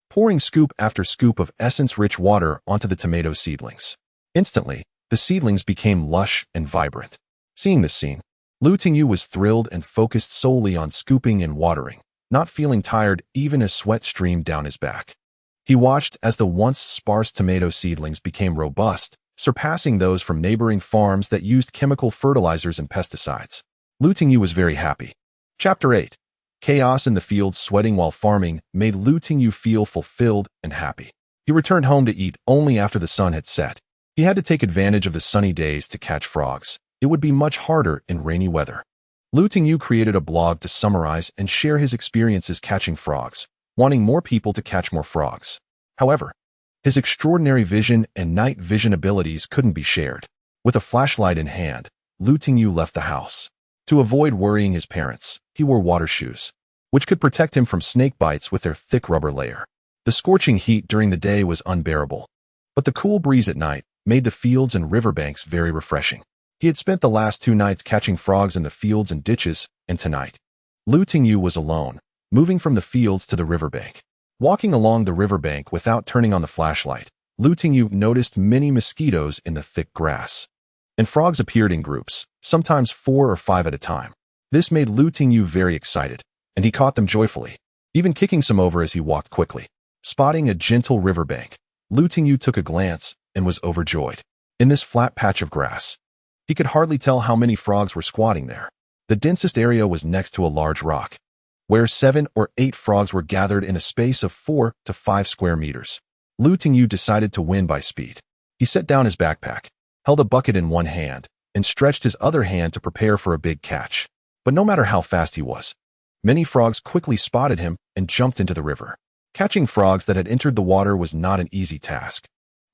pouring scoop after scoop of essence-rich water onto the tomato seedlings. Instantly, the seedlings became lush and vibrant. Seeing this scene, Lu Tingyu was thrilled and focused solely on scooping and watering, not feeling tired even as sweat streamed down his back. He watched as the once sparse tomato seedlings became robust, surpassing those from neighboring farms that used chemical fertilizers and pesticides. Lu Tingyu was very happy. Chapter 8. Chaos in the fields. Sweating while farming made Lu Tingyu feel fulfilled and happy. He returned home to eat only after the sun had set. He had to take advantage of the sunny days to catch frogs. It would be much harder in rainy weather. Lu Tingyu created a blog to summarize and share his experiences catching frogs, wanting more people to catch more frogs. However, his extraordinary vision and night vision abilities couldn't be shared. With a flashlight in hand, Lu Tingyu left the house. To avoid worrying his parents, he wore water shoes, which could protect him from snake bites with their thick rubber layer. The scorching heat during the day was unbearable, but the cool breeze at night made the fields and riverbanks very refreshing. He had spent the last 2 nights catching frogs in the fields and ditches, and tonight, Lu Tingyu was alone, moving from the fields to the riverbank. Walking along the riverbank without turning on the flashlight, Lu Tingyu noticed many mosquitoes in the thick grass, and frogs appeared in groups, sometimes 4 or 5 at a time. This made Lu Tingyu very excited, and he caught them joyfully, even kicking some over as he walked quickly. Spotting a gentle riverbank, Lu Tingyu took a glance and was overjoyed. In this flat patch of grass, he could hardly tell how many frogs were squatting there. The densest area was next to a large rock, where 7 or 8 frogs were gathered in a space of 4 to 5 square meters. Lu Tingyu decided to win by speed. He set down his backpack, held a bucket in one hand, and stretched his other hand to prepare for a big catch. But no matter how fast he was, many frogs quickly spotted him and jumped into the river. Catching frogs that had entered the water was not an easy task.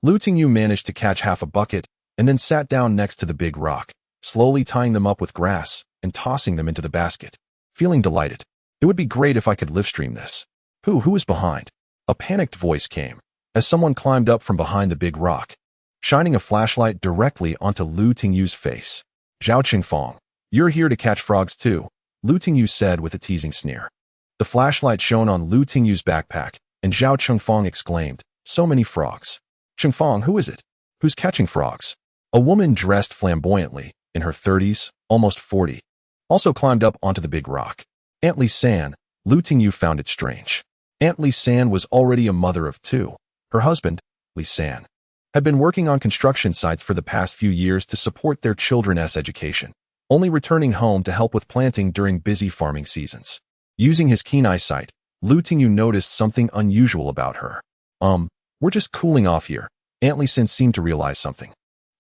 Lu Tingyu managed to catch half a bucket and then sat down next to the big rock, slowly tying them up with grass and tossing them into the basket. Feeling delighted, it would be great if I could live stream this. Who is behind? A panicked voice came as someone climbed up from behind the big rock, shining a flashlight directly onto Lu Tingyu's face. Zhao Qingfang, you're here to catch frogs too, Lu Tingyu said with a teasing sneer. The flashlight shone on Lu Tingyu's backpack, and Zhao Qingfang exclaimed, so many frogs. Qingfang, who is it? Who's catching frogs? A woman dressed flamboyantly, in her 30s, almost 40, also climbed up onto the big rock. Aunt Li San, Lu Tingyu found it strange. Aunt Li San was already a mother of two. Her husband, Li San, had been working on construction sites for the past few years to support their children's education, only returning home to help with planting during busy farming seasons. Using his keen eyesight, Lu Tingyu noticed something unusual about her. We're just cooling off here. Aunt Li San seemed to realize something,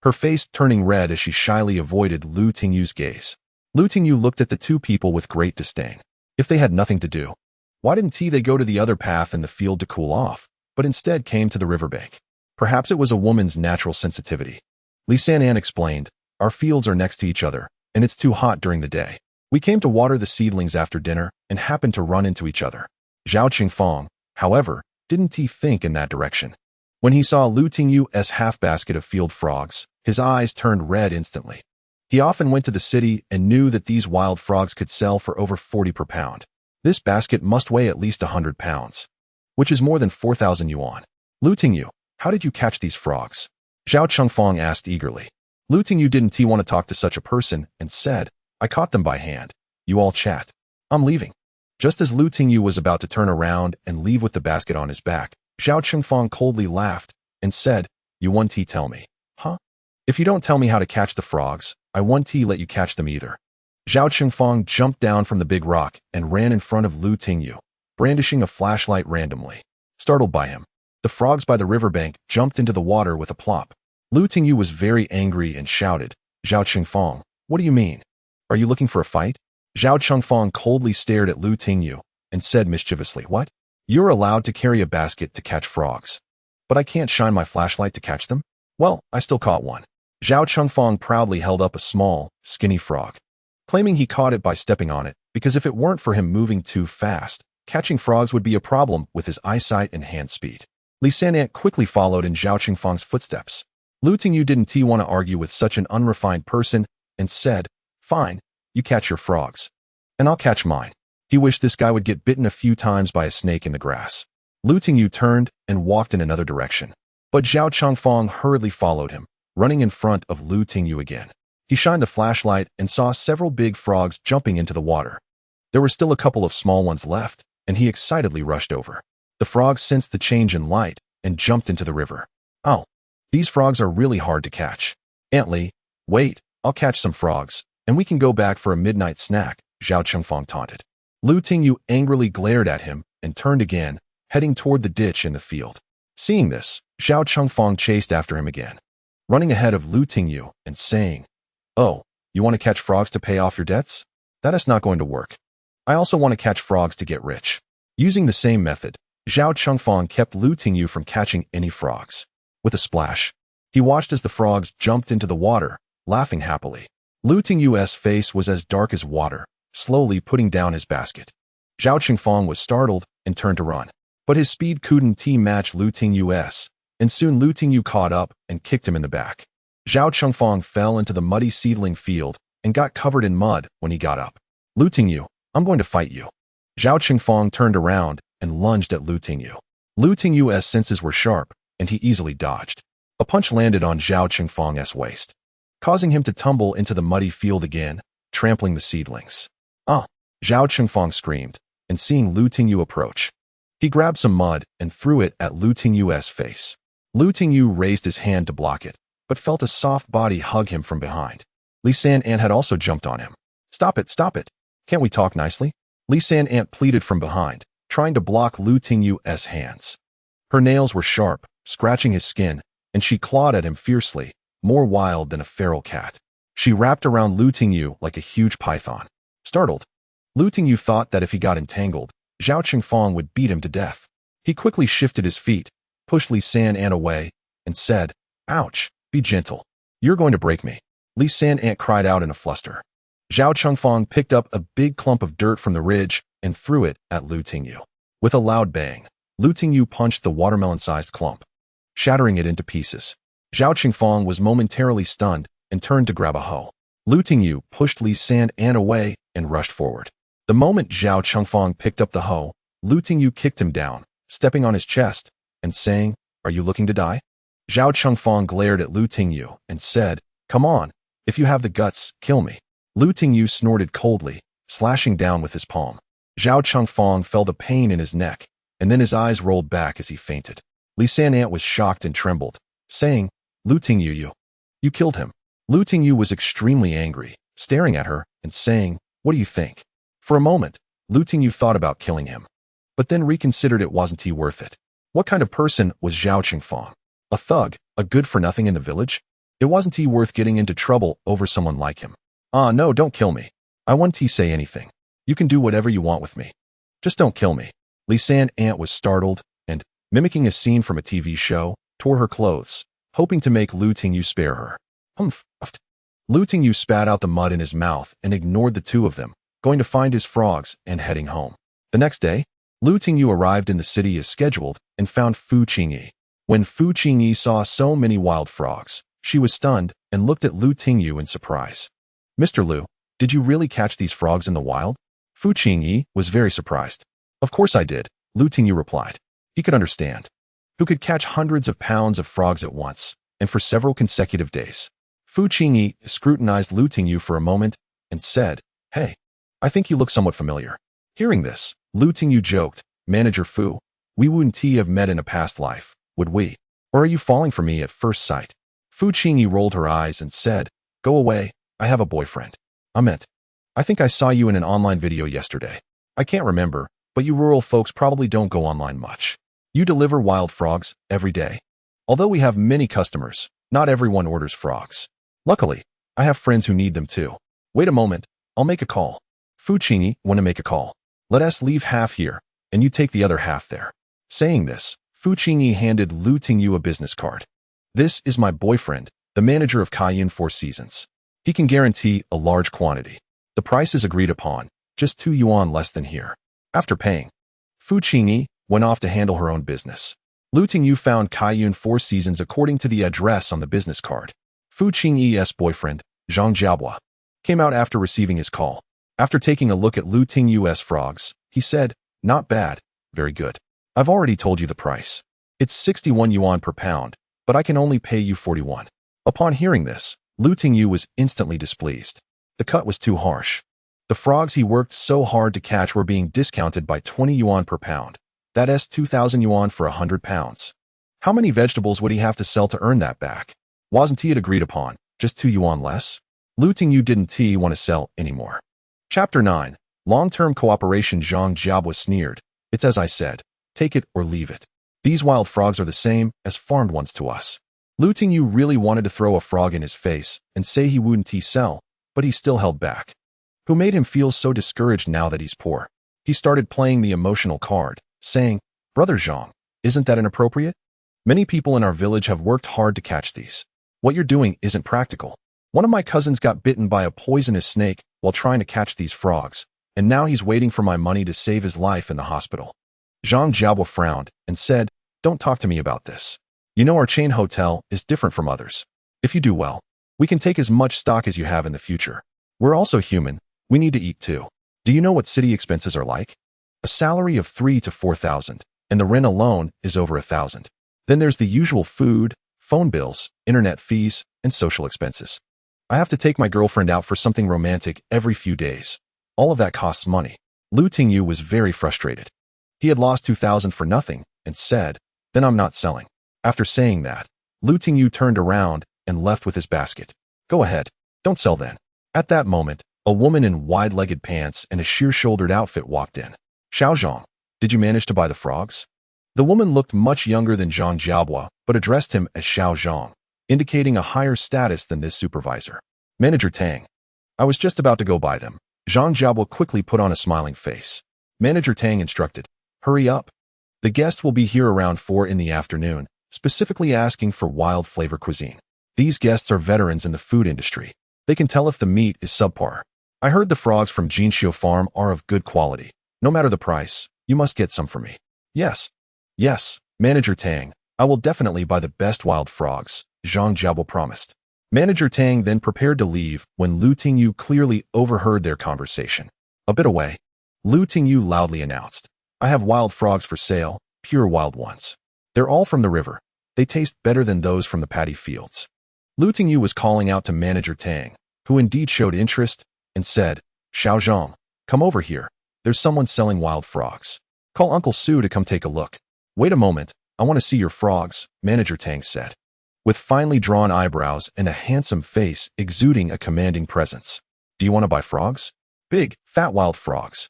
her face turning red as she shyly avoided Lu Tingyu's gaze. Lu Tingyu looked at the two people with great disdain. If they had nothing to do, why didn't they go to the other path in the field to cool off, but instead came to the riverbank? Perhaps it was a woman's natural sensitivity. Li San explained, our fields are next to each other, and it's too hot during the day. We came to water the seedlings after dinner and happened to run into each other. Zhao Qingfang, however, didn't think in that direction. When he saw Lu Tingyu's half basket of field frogs, his eyes turned red instantly. He often went to the city and knew that these wild frogs could sell for over 40 per pound. This basket must weigh at least 100 pounds, which is more than 4,000 yuan. Lu Tingyu, how did you catch these frogs? Zhao Qingfang asked eagerly. Lu Tingyu didn't want to talk to such a person and said, I caught them by hand. You all chat. I'm leaving. Just as Lu Tingyu was about to turn around and leave with the basket on his back, Zhao Qingfang coldly laughed and said, You won't tell me, huh? If you don't tell me how to catch the frogs, I won't let you catch them either. Zhao Qingfang jumped down from the big rock and ran in front of Lu Tingyu, brandishing a flashlight randomly. Startled by him, the frogs by the riverbank jumped into the water with a plop. Lu Tingyu was very angry and shouted, Zhao Qingfang, what do you mean? Are you looking for a fight? Zhao Qingfang coldly stared at Lu Tingyu and said mischievously, What? You're allowed to carry a basket to catch frogs. But I can't shine my flashlight to catch them? Well, I still caught one. Zhao Qingfang proudly held up a small, skinny frog, claiming he caught it by stepping on it, because if it weren't for him moving too fast, catching frogs would be a problem with his eyesight and hand speed. Li San quickly followed in Zhao Qingfang's footsteps. Lu Tingyu didn't want to argue with such an unrefined person and said, Fine, you catch your frogs, and I'll catch mine. He wished this guy would get bitten a few times by a snake in the grass. Lu Tingyu turned and walked in another direction, but Zhao Qingfang hurriedly followed him, running in front of Lu Tingyu again. He shined the flashlight and saw several big frogs jumping into the water. There were still a couple of small ones left, and he excitedly rushed over. The frogs sensed the change in light and jumped into the river. Oh, these frogs are really hard to catch. Aunt Li, wait, I'll catch some frogs, and we can go back for a midnight snack, Zhao Qingfang taunted. Lu Tingyu angrily glared at him and turned again, heading toward the ditch in the field. Seeing this, Zhao Qingfang chased after him again, running ahead of Lu Tingyu and saying, Oh, you want to catch frogs to pay off your debts? That is not going to work. I also want to catch frogs to get rich. Using the same method, Zhao Qingfang kept Lu Tingyu from catching any frogs. With a splash, he watched as the frogs jumped into the water, laughing happily. Lu Tingyu's face was as dark as water, slowly putting down his basket. Zhao Qingfang was startled and turned to run, but his speed couldn't match Lu Tingyu's, and soon Lu Tingyu caught up and kicked him in the back. Zhao Qingfang fell into the muddy seedling field and got covered in mud when he got up. Lu Tingyu, I'm going to fight you. Zhao Qingfang turned around and lunged at Lu Tingyu. Lu Tingyu's senses were sharp, and he easily dodged. A punch landed on Zhao Qingfang's waist, causing him to tumble into the muddy field again, trampling the seedlings. Ah! Zhao Qingfang screamed, and seeing Lu Tingyu approach, he grabbed some mud and threw it at Lu Tingyu's face. Lu Tingyu raised his hand to block it, but felt a soft body hug him from behind. Li San had also jumped on him. Stop it, stop it. Can't we talk nicely? Li San pleaded from behind, trying to block Lu Tingyu's hands. Her nails were sharp, scratching his skin, and she clawed at him fiercely, more wild than a feral cat. She wrapped around Lu Tingyu like a huge python. Startled, Lu Tingyu thought that if he got entangled, Zhao Qingfang would beat him to death. He quickly shifted his feet, pushed Li San away, and said, Ouch, be gentle. You're going to break me. Li San cried out in a fluster. Zhao Qingfang picked up a big clump of dirt from the ridge and threw it at Lu Tingyu. With a loud bang, Lu Tingyu punched the watermelon-sized clump, shattering it into pieces. Zhao Qingfang was momentarily stunned and turned to grab a hoe. Lu Tingyu pushed Li San away and rushed forward. The moment Zhao Qingfang picked up the hoe, Lu Tingyu kicked him down, stepping on his chest and saying, Are you looking to die? Zhao Qingfang glared at Lu Tingyu and said, Come on, if you have the guts, kill me. Lu Tingyu snorted coldly, slashing down with his palm. Zhao Chengfang felt a pain in his neck, and then his eyes rolled back as he fainted. Li San'ant was shocked and trembled, saying, Lu Tingyu, you killed him. Lu Tingyu was extremely angry, staring at her and saying, what do you think? For a moment, Lu Tingyu thought about killing him, but then reconsidered it wasn't worth it. What kind of person was Zhao Chengfang? A thug, a good-for-nothing in the village? It wasn't worth getting into trouble over someone like him. Ah, no, don't kill me. I won't say anything. You can do whatever you want with me. Just don't kill me. Li San'ant was startled and, mimicking a scene from a TV show, tore her clothes, hoping to make Lu Tingyu spare her. Humph. Lu Tingyu spat out the mud in his mouth and ignored the two of them, going to find his frogs and heading home. The next day, Lu Tingyu arrived in the city as scheduled and found Fu Qingyi. When Fu Qingyi saw so many wild frogs, she was stunned and looked at Lu Tingyu in surprise. Mr. Lu, did you really catch these frogs in the wild? Fu Qingyi was very surprised. Of course I did, Lu Tingyu replied. He could understand. Who could catch hundreds of pounds of frogs at once, and for several consecutive days? Fu Qingyi scrutinized Lu Tingyu for a moment and said, Hey, I think you look somewhat familiar. Hearing this, Lu Tingyu joked, Manager Fu, we wouldn't have met in a past life, would we? Or are you falling for me at first sight? Fu Qingyi rolled her eyes and said, Go away, I have a boyfriend. I think I saw you in an online video yesterday. I can't remember, but you rural folks probably don't go online much. You deliver wild frogs every day. Although we have many customers, not everyone orders frogs. Luckily, I have friends who need them too. Wait a moment, I'll make a call. Fu Qingyi, want to make a call? Let us leave half here, and you take the other half there. Saying this, Fu Qingyi handed Lu Tingyu a business card. This is my boyfriend, the manager of Kaiyuan Four Seasons. He can guarantee a large quantity. The price is agreed upon, just 2 yuan less than here. After paying, Fu Qingyi went off to handle her own business. Lu Tingyu found Kaiyuan Four Seasons according to the address on the business card. Fu Qingyi's boyfriend, Zhang Jiabua, came out after receiving his call. After taking a look at Lu Tingyu's frogs, he said, Not bad, very good. I've already told you the price. It's 61 yuan per pound, but I can only pay you 41. Upon hearing this, Lu Tingyu was instantly displeased. The cut was too harsh. The frogs he worked so hard to catch were being discounted by 20 yuan per pound. That is 2,000 yuan for 100 pounds. How many vegetables would he have to sell to earn that back? Wasn't it agreed upon, just 2 yuan less? Lu Tingyu didn't want to sell anymore. Chapter 9. Long-term cooperation. Zhang Jiabwa sneered. It's as I said, take it or leave it. These wild frogs are the same as farmed ones to us. Lu Tingyu really wanted to throw a frog in his face and say he wouldn't sell, but he still held back. Who made him feel so discouraged now that he's poor? He started playing the emotional card, saying, Brother Zhang, isn't that inappropriate? Many people in our village have worked hard to catch these. What you're doing isn't practical. One of my cousins got bitten by a poisonous snake while trying to catch these frogs, and now he's waiting for my money to save his life in the hospital. Zhang Jiabwa frowned and said, Don't talk to me about this. You know our chain hotel is different from others. If you do well, we can take as much stock as you have in the future. We're also human. We need to eat too. Do you know what city expenses are like? A salary of 3,000 to 4,000, and the rent alone is over 1,000. Then there's the usual food, phone bills, internet fees, and social expenses. I have to take my girlfriend out for something romantic every few days. All of that costs money. Lu Tingyu was very frustrated. He had lost 2,000 for nothing and said, Then I'm not selling. After saying that, Lu Tingyu turned around and left with his basket. Go ahead, don't sell then. At that moment, a woman in wide-legged pants and a sheer-shouldered outfit walked in. Xiaozhang, did you manage to buy the frogs? The woman looked much younger than Zhang Jiabwa, but addressed him as Xiaozhang, indicating a higher status than this supervisor. Manager Tang. I was just about to go buy them. Zhang Jiabwa quickly put on a smiling face. Manager Tang instructed, Hurry up. The guest will be here around 4 in the afternoon, specifically asking for wild flavor cuisine. These guests are veterans in the food industry. They can tell if the meat is subpar. I heard the frogs from Jinxiu Farm are of good quality. No matter the price, you must get some for me. Yes, Manager Tang, I will definitely buy the best wild frogs, Zhang Jiabwa promised. Manager Tang then prepared to leave when Lu Tingyu clearly overheard their conversation. A bit away, Lu Tingyu loudly announced, I have wild frogs for sale, pure wild ones. They're all from the river. They taste better than those from the paddy fields. Lu Tingyu was calling out to Manager Tang, who indeed showed interest, and said, Xiaozhang, come over here. there's someone selling wild frogs. Call Uncle Sue to come take a look. Wait a moment, I want to see your frogs, Manager Tang said, with finely drawn eyebrows and a handsome face exuding a commanding presence. Do you want to buy frogs? Big, fat wild frogs.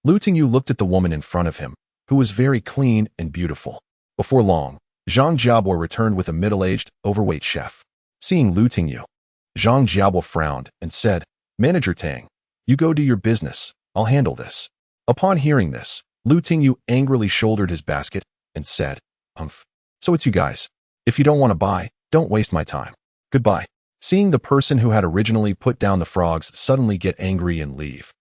Lu Tingyu looked at the woman in front of him, who was very clean and beautiful. Before long, Zhang Jiabo returned with a middle-aged, overweight chef. Seeing Lu Tingyu, Zhang Jiabo frowned and said, Manager Tang, you go do your business, I'll handle this. Upon hearing this, Lu Tingyu angrily shouldered his basket and said, Humph. So it's you guys. If you don't want to buy, don't waste my time. Goodbye. Seeing the person who had originally put down the frogs suddenly get angry and leave,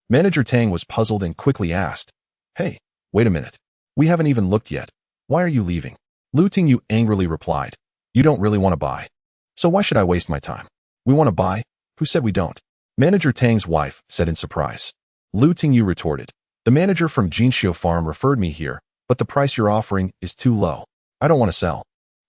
Manager Tang was puzzled and quickly asked, Hey, wait a minute. We haven't even looked yet. Why are you leaving? Lu Tingyu angrily replied, You don't really want to buy. So why should I waste my time? We want to buy? Who said we don't? Manager Tang's wife said in surprise. Lu Tingyu retorted, The manager from Jinxiu Farm referred me here, but the price you're offering is too low. I don't want to sell.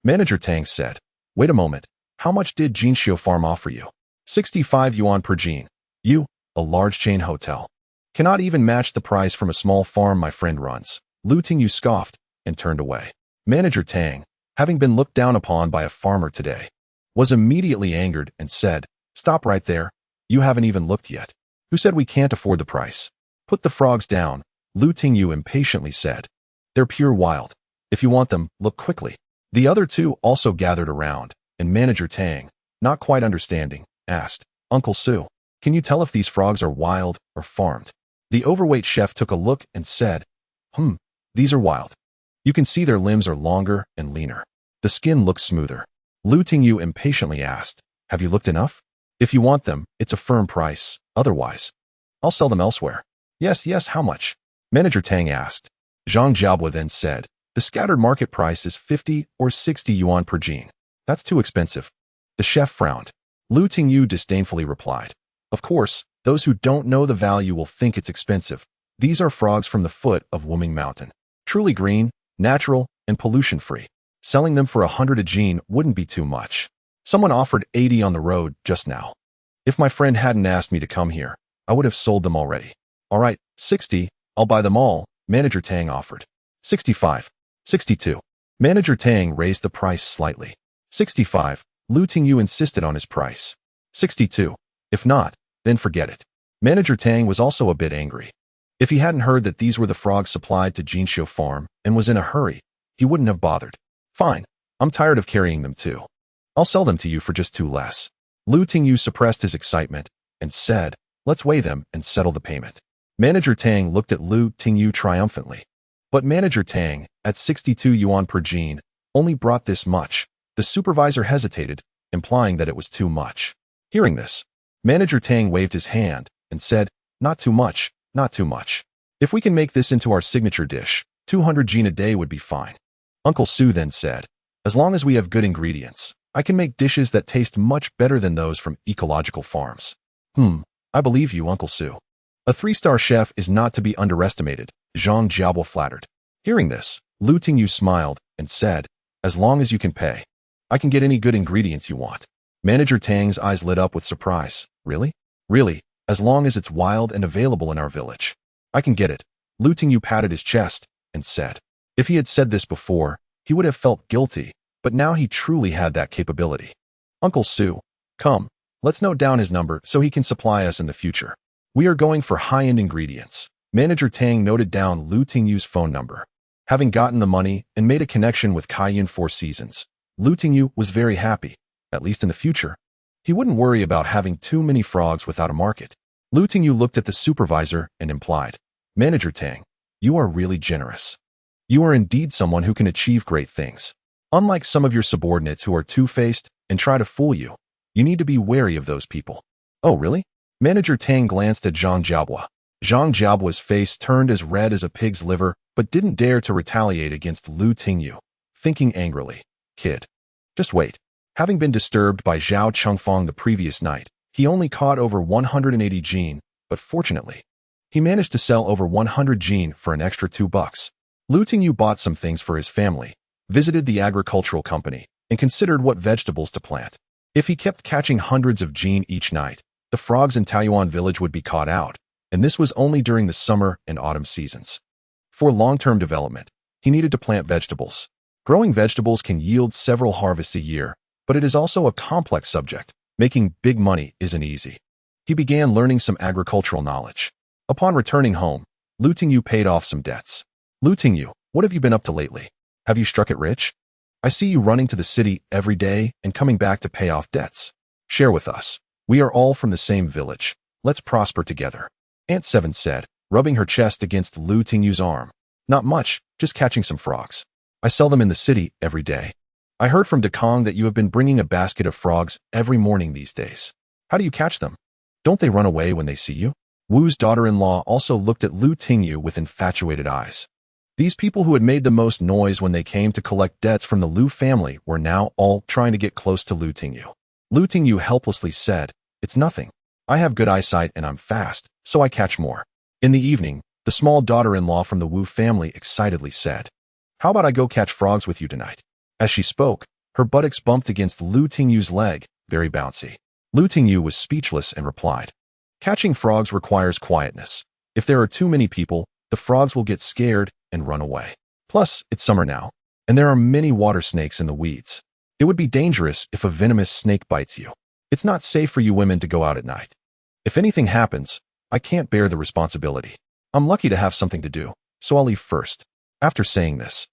Manager Tang said, Wait a moment. How much did Jinxiu Farm offer you? 65 yuan per Jin. You, a large chain hotel, cannot even match the price from a small farm my friend runs. Lu Tingyu scoffed and turned away. Manager Tang, having been looked down upon by a farmer today, was immediately angered and said, Stop right there. You haven't even looked yet. Who said we can't afford the price? Put the frogs down, Lu Tingyu impatiently said. They're pure wild. If you want them, look quickly. The other two also gathered around, and Manager Tang, not quite understanding, asked, Uncle Sue, can you tell if these frogs are wild or farmed? The overweight chef took a look and said, These are wild. You can see their limbs are longer and leaner. The skin looks smoother. Lu Tingyu impatiently asked, Have you looked enough? If you want them, it's a firm price. Otherwise, I'll sell them elsewhere. Yes, how much? Manager Tang asked. Zhang Jiabo then said, The scattered market price is 50 or 60 yuan per Jin. That's too expensive. The chef frowned. Lu Tingyu disdainfully replied, Of course, those who don't know the value will think it's expensive. These are frogs from the foot of Wuming Mountain. Truly green, natural, and pollution-free. Selling them for 100 a Jin wouldn't be too much. Someone offered 80 on the road just now. If my friend hadn't asked me to come here, I would have sold them already. All right, 60, I'll buy them all, Manager Tang offered. 65, 62. Manager Tang raised the price slightly. 65, Lu Tingyu insisted on his price. 62, if not, then forget it. Manager Tang was also a bit angry. If he hadn't heard that these were the frogs supplied to Jinxiu Farm and was in a hurry, he wouldn't have bothered. Fine, I'm tired of carrying them too. I'll sell them to you for just 2 less. Lu Tingyu suppressed his excitement and said, Let's weigh them and settle the payment. Manager Tang looked at Lu Tingyu triumphantly. But Manager Tang, at 62 yuan per Jin, only brought this much. The supervisor hesitated, implying that it was too much. Hearing this, Manager Tang waved his hand and said, Not too much, not too much. If we can make this into our signature dish, 200 Jin a day would be fine. Uncle Sue then said, As long as we have good ingredients, I can make dishes that taste much better than those from ecological farms. I believe you, Uncle Sue. A 3-star chef is not to be underestimated, Zhang Jiabo flattered. Hearing this, Lu Tingyu smiled and said, As long as you can pay, I can get any good ingredients you want. Manager Tang's eyes lit up with surprise. Really? Really, as long as it's wild and available in our village. I can get it. Lu Tingyu patted his chest and said. If he had said this before, he would have felt guilty, but now he truly had that capability. Uncle Sue, come, let's note down his number so he can supply us in the future. We are going for high-end ingredients. Manager Tang noted down Lu Tingyu's phone number. Having gotten the money and made a connection with Kaiyun 4 Seasons, Lu Tingyu was very happy, at least in the future. He wouldn't worry about having too many frogs without a market. Lu Tingyu looked at the supervisor and implied, Manager Tang, you are really generous. You are indeed someone who can achieve great things. Unlike some of your subordinates who are two-faced and try to fool you, you need to be wary of those people. Oh, really? Manager Tang glanced at Zhang Jiabo. Zhang Jiabo's face turned as red as a pig's liver, but didn't dare to retaliate against Lu Tingyu, thinking angrily, Kid, just wait. Having been disturbed by Zhao Chengfang the previous night, he only caught over 180 Jin, but fortunately, he managed to sell over 100 Jin for an extra $2. Lu Tingyu bought some things for his family, visited the agricultural company, and considered what vegetables to plant. If he kept catching hundreds of Jin each night, the frogs in Taiyuan village would be caught out, and this was only during the summer and autumn seasons. For long-term development, he needed to plant vegetables. Growing vegetables can yield several harvests a year, but it is also a complex subject. Making big money isn't easy. He began learning some agricultural knowledge. Upon returning home, Tingyu paid off some debts. Tingyu, what have you been up to lately? Have you struck it rich? I see you running to the city every day and coming back to pay off debts. Share with us. We are all from the same village. Let's prosper together. Aunt Seven said, rubbing her chest against Tingyu's arm. Not much, just catching some frogs. I sell them in the city every day. I heard from Dekong that you have been bringing a basket of frogs every morning these days. How do you catch them? Don't they run away when they see you? Wu's daughter-in-law also looked at Tingyu with infatuated eyes. These people who had made the most noise when they came to collect debts from the Liu family were now all trying to get close to Tingyu. Tingyu helplessly said, "It's nothing. I have good eyesight and I'm fast, so I catch more." In the evening, the small daughter-in-law from the Wu family excitedly said, "How about I go catch frogs with you tonight?" As she spoke, her buttocks bumped against Tingyu's leg, very bouncy. Tingyu was speechless and replied, "Catching frogs requires quietness. If there are too many people, the frogs will get scared and run away. Plus, it's summer now, and there are many water snakes in the weeds. It would be dangerous if a venomous snake bites you. It's not safe for you women to go out at night. If anything happens, I can't bear the responsibility. I'm lucky to have something to do, so I'll leave first." After saying this,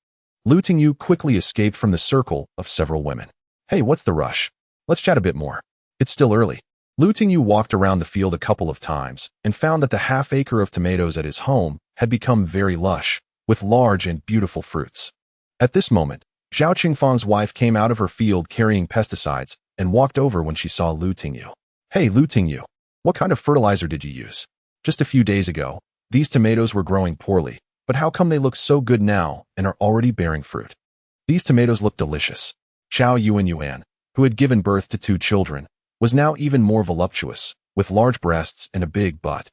Tingyu quickly escaped from the circle of several women. "Hey, what's the rush? Let's chat a bit more. It's still early." Tingyu walked around the field a couple of times and found that the half-acre of tomatoes at his home had become very lush, with large and beautiful fruits. At this moment, Zhao Qingfang's wife came out of her field carrying pesticides and walked over when she saw Tingyu. "Hey, Tingyu, what kind of fertilizer did you use? Just a few days ago, these tomatoes were growing poorly, but how come they look so good now and are already bearing fruit?" These tomatoes look delicious. Zhao Yuan, who had given birth to 2 children, was now even more voluptuous, with large breasts and a big butt.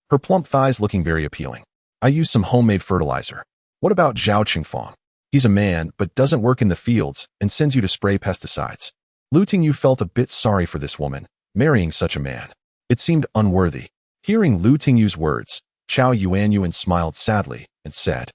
Her plump thighs looking very appealing. "I used some homemade fertilizer. What about Zhao Qingfang? He's a man but doesn't work in the fields and sends you to spray pesticides." Tingyu felt a bit sorry for this woman, marrying such a man. It seemed unworthy. Hearing Tingyu's words, Zhao Yuan smiled sadly and said,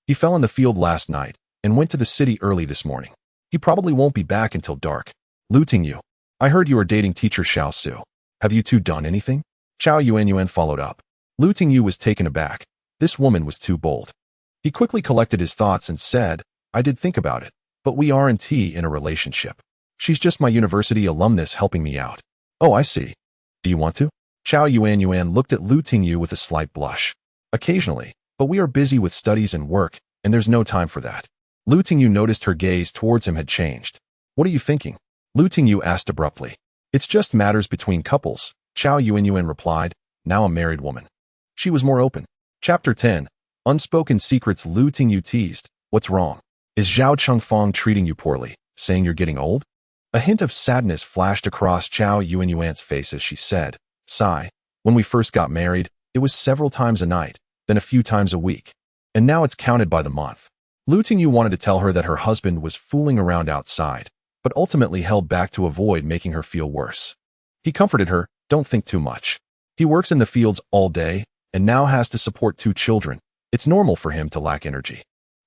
"He fell in the field last night and went to the city early this morning. He probably won't be back until dark." "Tingyu, I heard you are dating teacher Xiao Su. Have you two done anything?" Zhao Yuan followed up. Tingyu was taken aback. This woman was too bold. He quickly collected his thoughts and said, "I did think about it, but we aren't in a relationship. She's just my university alumnus helping me out." "Oh, I see. Do you want to?" Zhao Yuan looked at Tingyu with a slight blush. "Occasionally, but we are busy with studies and work, and there's no time for that." Tingyu noticed her gaze towards him had changed. "What are you thinking?" Tingyu asked abruptly. "It's just matters between couples," Zhao Yuan replied, now a married woman. She was more open. Chapter 10. Unspoken Secrets. Tingyu teased, "What's wrong? Is Zhao Qingfang treating you poorly, saying you're getting old?" A hint of sadness flashed across Zhao Yuan's face as she said, "Sigh, when we first got married, it was several times a night, then a few times a week. And now it's counted by the month." Tingyu wanted to tell her that her husband was fooling around outside, but ultimately held back to avoid making her feel worse. He comforted her, "Don't think too much. He works in the fields all day, and now has to support 2 children. It's normal for him to lack energy."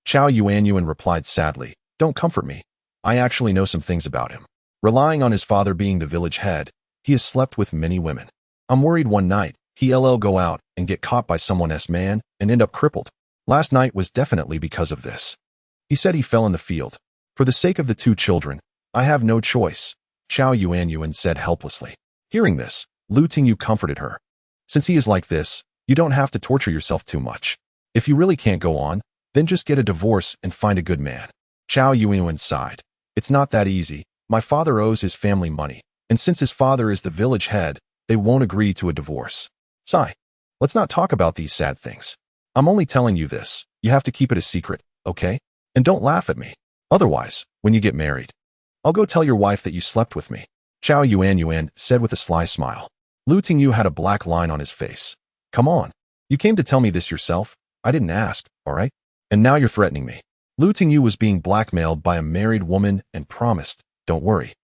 Zhao Yuan replied sadly, "Don't comfort me. I actually know some things about him. Relying on his father being the village head, he has slept with many women. I'm worried one night he'll go out and get caught by someone's man and end up crippled. Last night was definitely because of this. He said he fell in the field. For the sake of the 2 children, I have no choice," Zhao Yuan said helplessly. Hearing this, Tingyu comforted her. "Since he is like this, you don't have to torture yourself too much. If you really can't go on, then just get a divorce and find a good man." Zhao Yuan sighed. "It's not that easy. My father owes his family money, and since his father is the village head, they won't agree to a divorce. Sigh. Let's not talk about these sad things. I'm only telling you this. You have to keep it a secret, okay? And don't laugh at me. Otherwise, when you get married, I'll go tell your wife that you slept with me." Zhao Yuan said with a sly smile. Tingyu had a black line on his face. "Come on. You came to tell me this yourself. I didn't ask, all right? And now you're threatening me." Tingyu was being blackmailed by a married woman and promised, "Don't worry.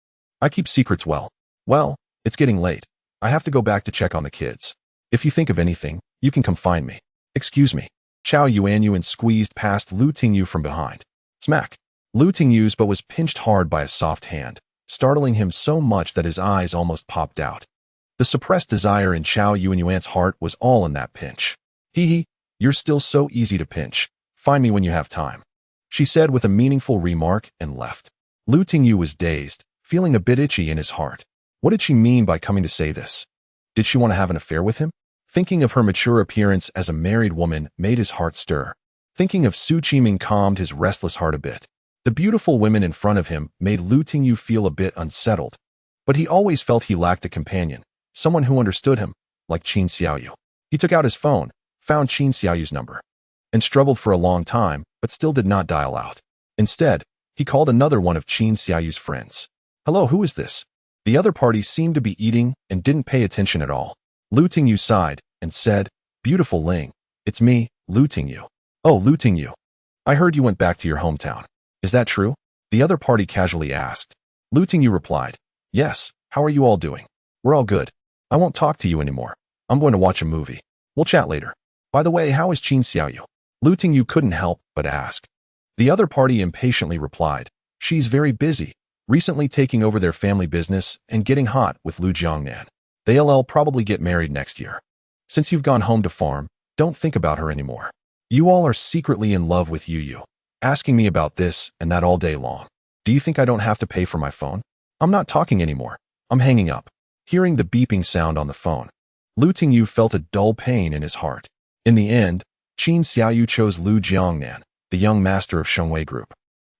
I keep secrets well. Well, it's getting late. I have to go back to check on the kids." If you think of anything, you can come find me. Excuse me. Yanhuang squeezed past Lu Tingyu from behind. Smack. Lu Tingyu's but was pinched hard by a soft hand, startling him so much that his eyes almost popped out. The suppressed desire in Yanhuang's heart was all in that pinch. Hee, you're still so easy to pinch. Find me when you have time, she said with a meaningful remark and left. Lu Tingyu was dazed, feeling a bit itchy in his heart. What did she mean by coming to say this? Did she want to have an affair with him? Thinking of her mature appearance as a married woman made his heart stir. Thinking of Su Qiming calmed his restless heart a bit. The beautiful women in front of him made Lu Tingyu feel a bit unsettled. But he always felt he lacked a companion, someone who understood him, like Qin Xiaoyu. He took out his phone, found Qin Xiaoyu's number, and struggled for a long time, but still did not dial out. Instead, he called another one of Qin Xiaoyu's friends. Hello, who is this? The other party seemed to be eating and didn't pay attention at all. Lu Tingyu sighed and said, Beautiful Ling, it's me, Lu Tingyu. Oh, Lu Tingyu. I heard you went back to your hometown. Is that true? The other party casually asked. Lu Tingyu replied, Yes, how are you all doing? We're all good. I won't talk to you anymore. I'm going to watch a movie. We'll chat later. By the way, how is Qin Xiaoyu? Lu Tingyu couldn't help but ask. The other party impatiently replied, She's very busy, recently taking over their family business and getting hot with Lu Jiangnan. They'll probably get married next year. Since you've gone home to farm, don't think about her anymore. You all are secretly in love with Yu, asking me about this and that all day long. Do you think I don't have to pay for my phone? I'm not talking anymore. I'm hanging up. Hearing the beeping sound on the phone, Lu Tingyu felt a dull pain in his heart. In the end, Qin Xiaoyu chose Lu Jiangnan, the young master of Shengwei Group.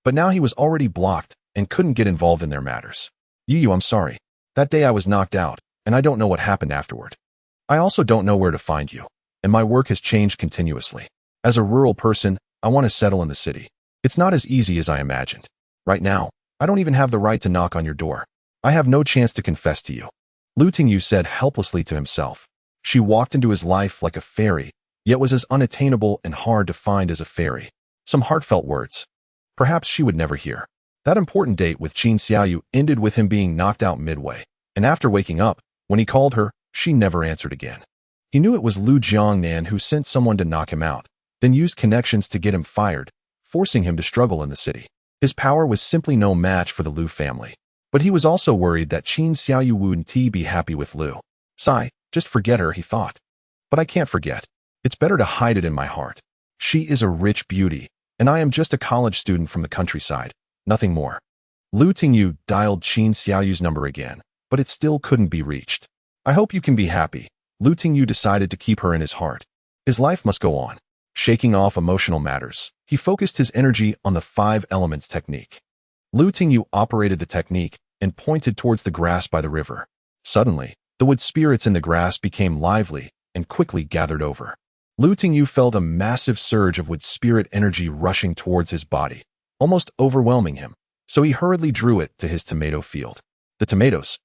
But now he was already blocked and couldn't get involved in their matters. Yu, I'm sorry. That day I was knocked out, and I don't know what happened afterward. I also don't know where to find you, and my work has changed continuously. As a rural person, I want to settle in the city. It's not as easy as I imagined. Right now, I don't even have the right to knock on your door. I have no chance to confess to you. Lu Tingyu said helplessly to himself. She walked into his life like a fairy, yet was as unattainable and hard to find as a fairy. Some heartfelt words. Perhaps she would never hear. That important date with Qin Xiaoyu ended with him being knocked out midway, and after waking up, when he called her, she never answered again. He knew it was Lu Jiangnan who sent someone to knock him out, then used connections to get him fired, forcing him to struggle in the city. His power was simply no match for the Lu family. But he was also worried that Qin Xiaoyu wouldn't be happy with Lu. Sigh, just forget her, he thought. But I can't forget. It's better to hide it in my heart. She is a rich beauty, and I am just a college student from the countryside, nothing more. Lu Tingyu dialed Qin Xiaoyu's number again, but it still couldn't be reached. I hope you can be happy. Lu Tingyu decided to keep her in his heart. His life must go on. Shaking off emotional matters, he focused his energy on the 5 elements technique. Lu Tingyu operated the technique and pointed towards the grass by the river. Suddenly, the wood spirits in the grass became lively and quickly gathered over. Lu Tingyu felt a massive surge of wood spirit energy rushing towards his body, almost overwhelming him, so he hurriedly drew it to his tomato field. The tomatoes,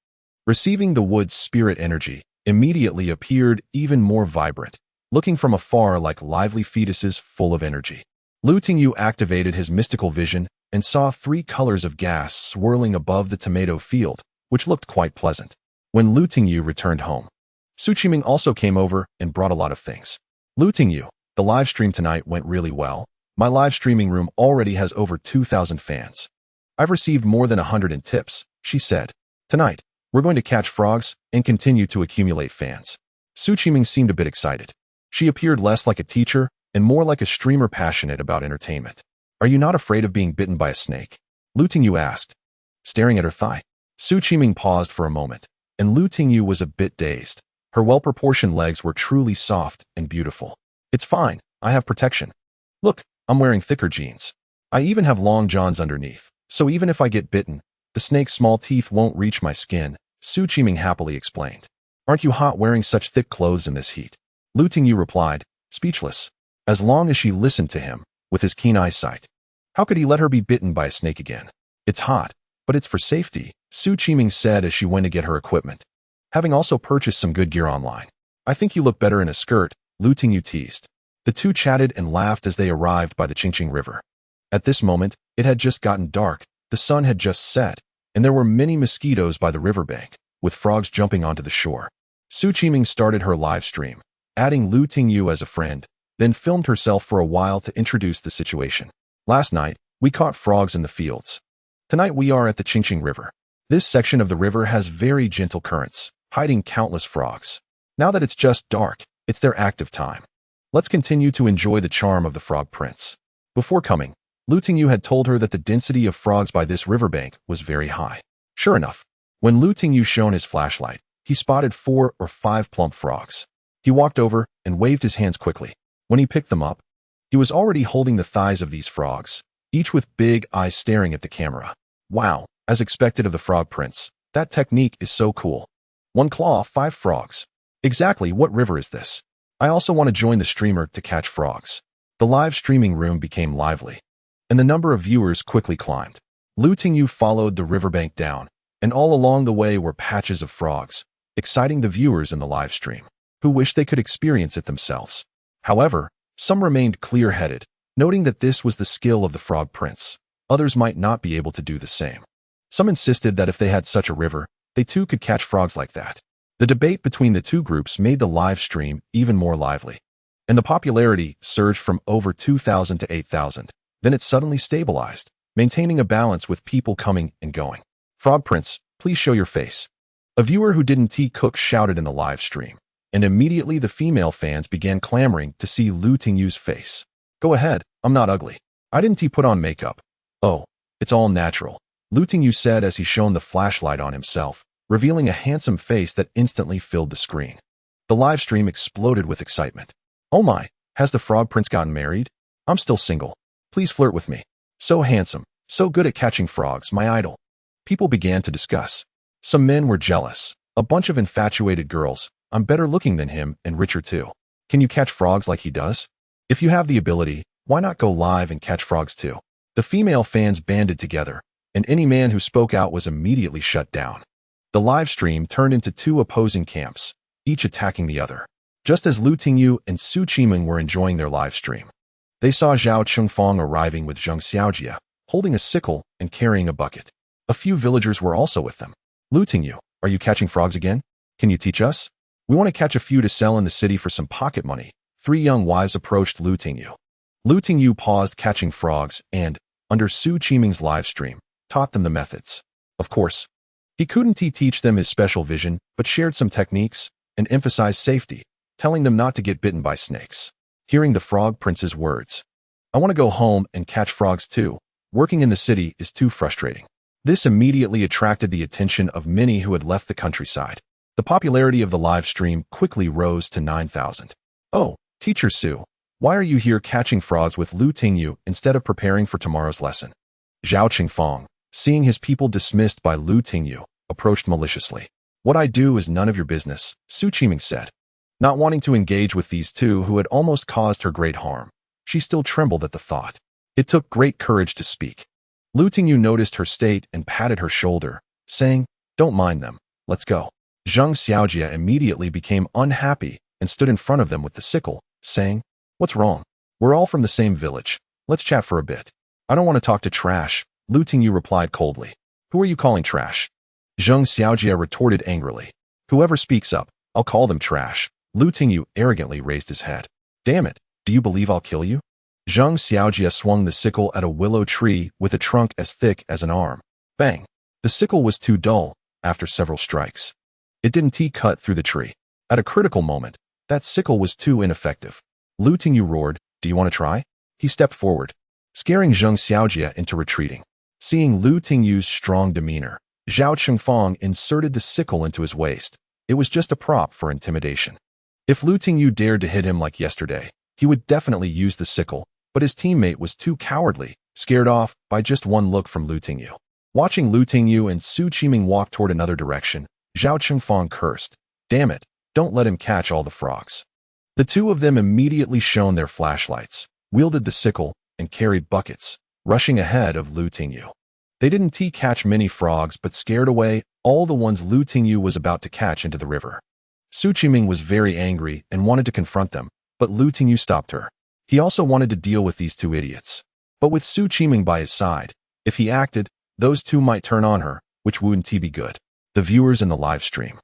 receiving the wood spirit energy, immediately appeared even more vibrant, looking from afar like lively fetuses full of energy. Lu Tingyu activated his mystical vision and saw 3 colors of gas swirling above the tomato field, which looked quite pleasant. When Lu Tingyu returned home, Su Qiming also came over and brought a lot of things. Lu Tingyu, the live stream tonight went really well. My live streaming room already has over 2,000 fans. I've received more than 100 in tips, she said. Tonight, we're going to catch frogs and continue to accumulate fans. Su Qiming seemed a bit excited. She appeared less like a teacher and more like a streamer passionate about entertainment. Are you not afraid of being bitten by a snake? Lu Tingyu asked, staring at her thigh. Su Qiming paused for a moment, and Lu Tingyu was a bit dazed. Her well-proportioned legs were truly soft and beautiful. It's fine, I have protection. Look, I'm wearing thicker jeans. I even have long johns underneath, so even if I get bitten, the snake's small teeth won't reach my skin, Su Qiming happily explained. Aren't you hot wearing such thick clothes in this heat? Lu Tingyu replied, speechless. As long as she listened to him, with his keen eyesight. How could he let her be bitten by a snake again? It's hot, but it's for safety, Su Qiming said as she went to get her equipment. Having also purchased some good gear online. I think you look better in a skirt, Lu Tingyu teased. The two chatted and laughed as they arrived by the Qingqing River. At this moment, it had just gotten dark, the sun had just set, and there were many mosquitoes by the riverbank, with frogs jumping onto the shore. Su Qiming started her live stream, adding Lu Tingyu as a friend, then filmed herself for a while to introduce the situation. Last night, we caught frogs in the fields. Tonight we are at the Qingqing River. This section of the river has very gentle currents, hiding countless frogs. Now that it's just dark, it's their active time. Let's continue to enjoy the charm of the Frog Prince. Before coming, Lu Tingyu had told her that the density of frogs by this riverbank was very high. Sure enough, when Lu Tingyu shone his flashlight, he spotted 4 or 5 plump frogs. He walked over and waved his hands quickly. When he picked them up, he was already holding the thighs of these frogs, each with big eyes staring at the camera. Wow, as expected of the Frog Prince, that technique is so cool. 1 claw, 5 frogs. Exactly what river is this? I also want to join the streamer to catch frogs. The live streaming room became lively, and the number of viewers quickly climbed. Lu Tingyu followed the riverbank down, and all along the way were patches of frogs, exciting the viewers in the live stream, who wished they could experience it themselves. However, some remained clear-headed, noting that this was the skill of the Frog Prince. Others might not be able to do the same. Some insisted that if they had such a river, they too could catch frogs like that. The debate between the two groups made the live stream even more lively, and the popularity surged from over 2,000 to 8,000. Then it suddenly stabilized, maintaining a balance with people coming and going. Frog Prince, please show your face. A viewer who didn't cook shouted in the live stream, and immediately the female fans began clamoring to see Lu Tingyu's face. Go ahead, I'm not ugly. I didn't put on makeup. Oh, it's all natural, Lu Tingyu said as he shone the flashlight on himself, revealing a handsome face that instantly filled the screen. The live stream exploded with excitement. Oh my, has the Frog Prince gotten married? I'm still single. Please flirt with me. So handsome, so good at catching frogs, my idol. People began to discuss. Some men were jealous. A bunch of infatuated girls. I'm better looking than him and richer too. Can you catch frogs like he does? If you have the ability, why not go live and catch frogs too? The female fans banded together, and any man who spoke out was immediately shut down. The live stream turned into 2 opposing camps, each attacking the other. Just as Lu Tingyu and Su Qiming were enjoying their live stream, they saw Zhao Chengfang arriving with Zheng Xiaojia, holding a sickle and carrying a bucket. A few villagers were also with them. Lu Tingyu, are you catching frogs again? Can you teach us? We want to catch a few to sell in the city for some pocket money. 3 young wives approached Lu Tingyu. Lu Tingyu paused catching frogs and, under Su Qiming's live stream, taught them the methods. Of course, he couldn't teach them his special vision, but shared some techniques and emphasized safety, telling them not to get bitten by snakes. Hearing the Frog Prince's words, I want to go home and catch frogs too. Working in the city is too frustrating. This immediately attracted the attention of many who had left the countryside. The popularity of the live stream quickly rose to 9,000. Oh, Teacher Su, why are you here catching frogs with Lu Tingyu instead of preparing for tomorrow's lesson? Zhao Chengfang, seeing his people dismissed by Lu Tingyu, approached maliciously. What I do is none of your business, Su Qiming said. Not wanting to engage with these two who had almost caused her great harm, she still trembled at the thought. It took great courage to speak. Lu Tingyu noticed her state and patted her shoulder, saying, Don't mind them, let's go. Zheng Xiaojia immediately became unhappy and stood in front of them with the sickle, saying, What's wrong? We're all from the same village. Let's chat for a bit. I don't want to talk to trash, Lu Tingyu replied coldly. Who are you calling trash? Zheng Xiaojia retorted angrily. Whoever speaks up, I'll call them trash. Lu Tingyu arrogantly raised his head. Damn it, do you believe I'll kill you? Zheng Xiaojia swung the sickle at a willow tree with a trunk as thick as an arm. Bang! The sickle was too dull, after several strikes. It didn't cut through the tree. At a critical moment, that sickle was too ineffective. Lu Tingyu roared, Do you want to try? He stepped forward, scaring Zheng Xiaojia into retreating. Seeing Lu Tingyu's strong demeanor, Zhao Chengfang inserted the sickle into his waist. It was just a prop for intimidation. If Lu Tingyu dared to hit him like yesterday, he would definitely use the sickle, but his teammate was too cowardly, scared off by just one look from Lu Tingyu. Watching Lu Tingyu and Su Qiming walk toward another direction, Zhao Chengfang cursed. Damn it, don't let him catch all the frogs. The two of them immediately shone their flashlights, wielded the sickle, and carried buckets, rushing ahead of Lu Tingyu. They didn't catch many frogs but scared away all the ones Lu Tingyu was about to catch into the river. Su Qiming was very angry and wanted to confront them, but Lu Tingyu stopped her. He also wanted to deal with these two idiots. But with Su Qiming by his side, if he acted, those two might turn on her, which wouldn't be good. The viewers in the live stream.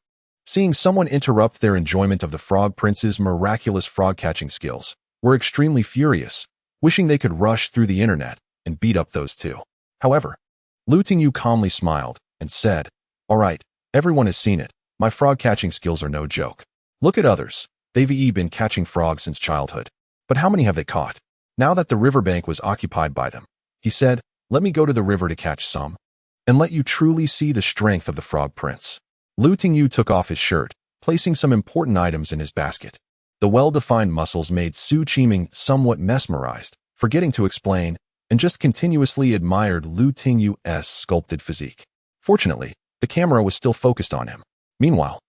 Seeing someone interrupt their enjoyment of the Frog Prince's miraculous frog-catching skills, were extremely furious, wishing they could rush through the internet and beat up those two. However, Tingyu calmly smiled and said, "All right, everyone has seen it. My frog-catching skills are no joke. Look at others. They've been catching frogs since childhood. But how many have they caught?" Now that the riverbank was occupied by them, he said, "Let me go to the river to catch some, and let you truly see the strength of the Frog Prince." Tingyu took off his shirt, placing some important items in his basket. The well-defined muscles made Su Qiming somewhat mesmerized, forgetting to explain, and just continuously admired Tingyu's sculpted physique. Fortunately, the camera was still focused on him. Meanwhile,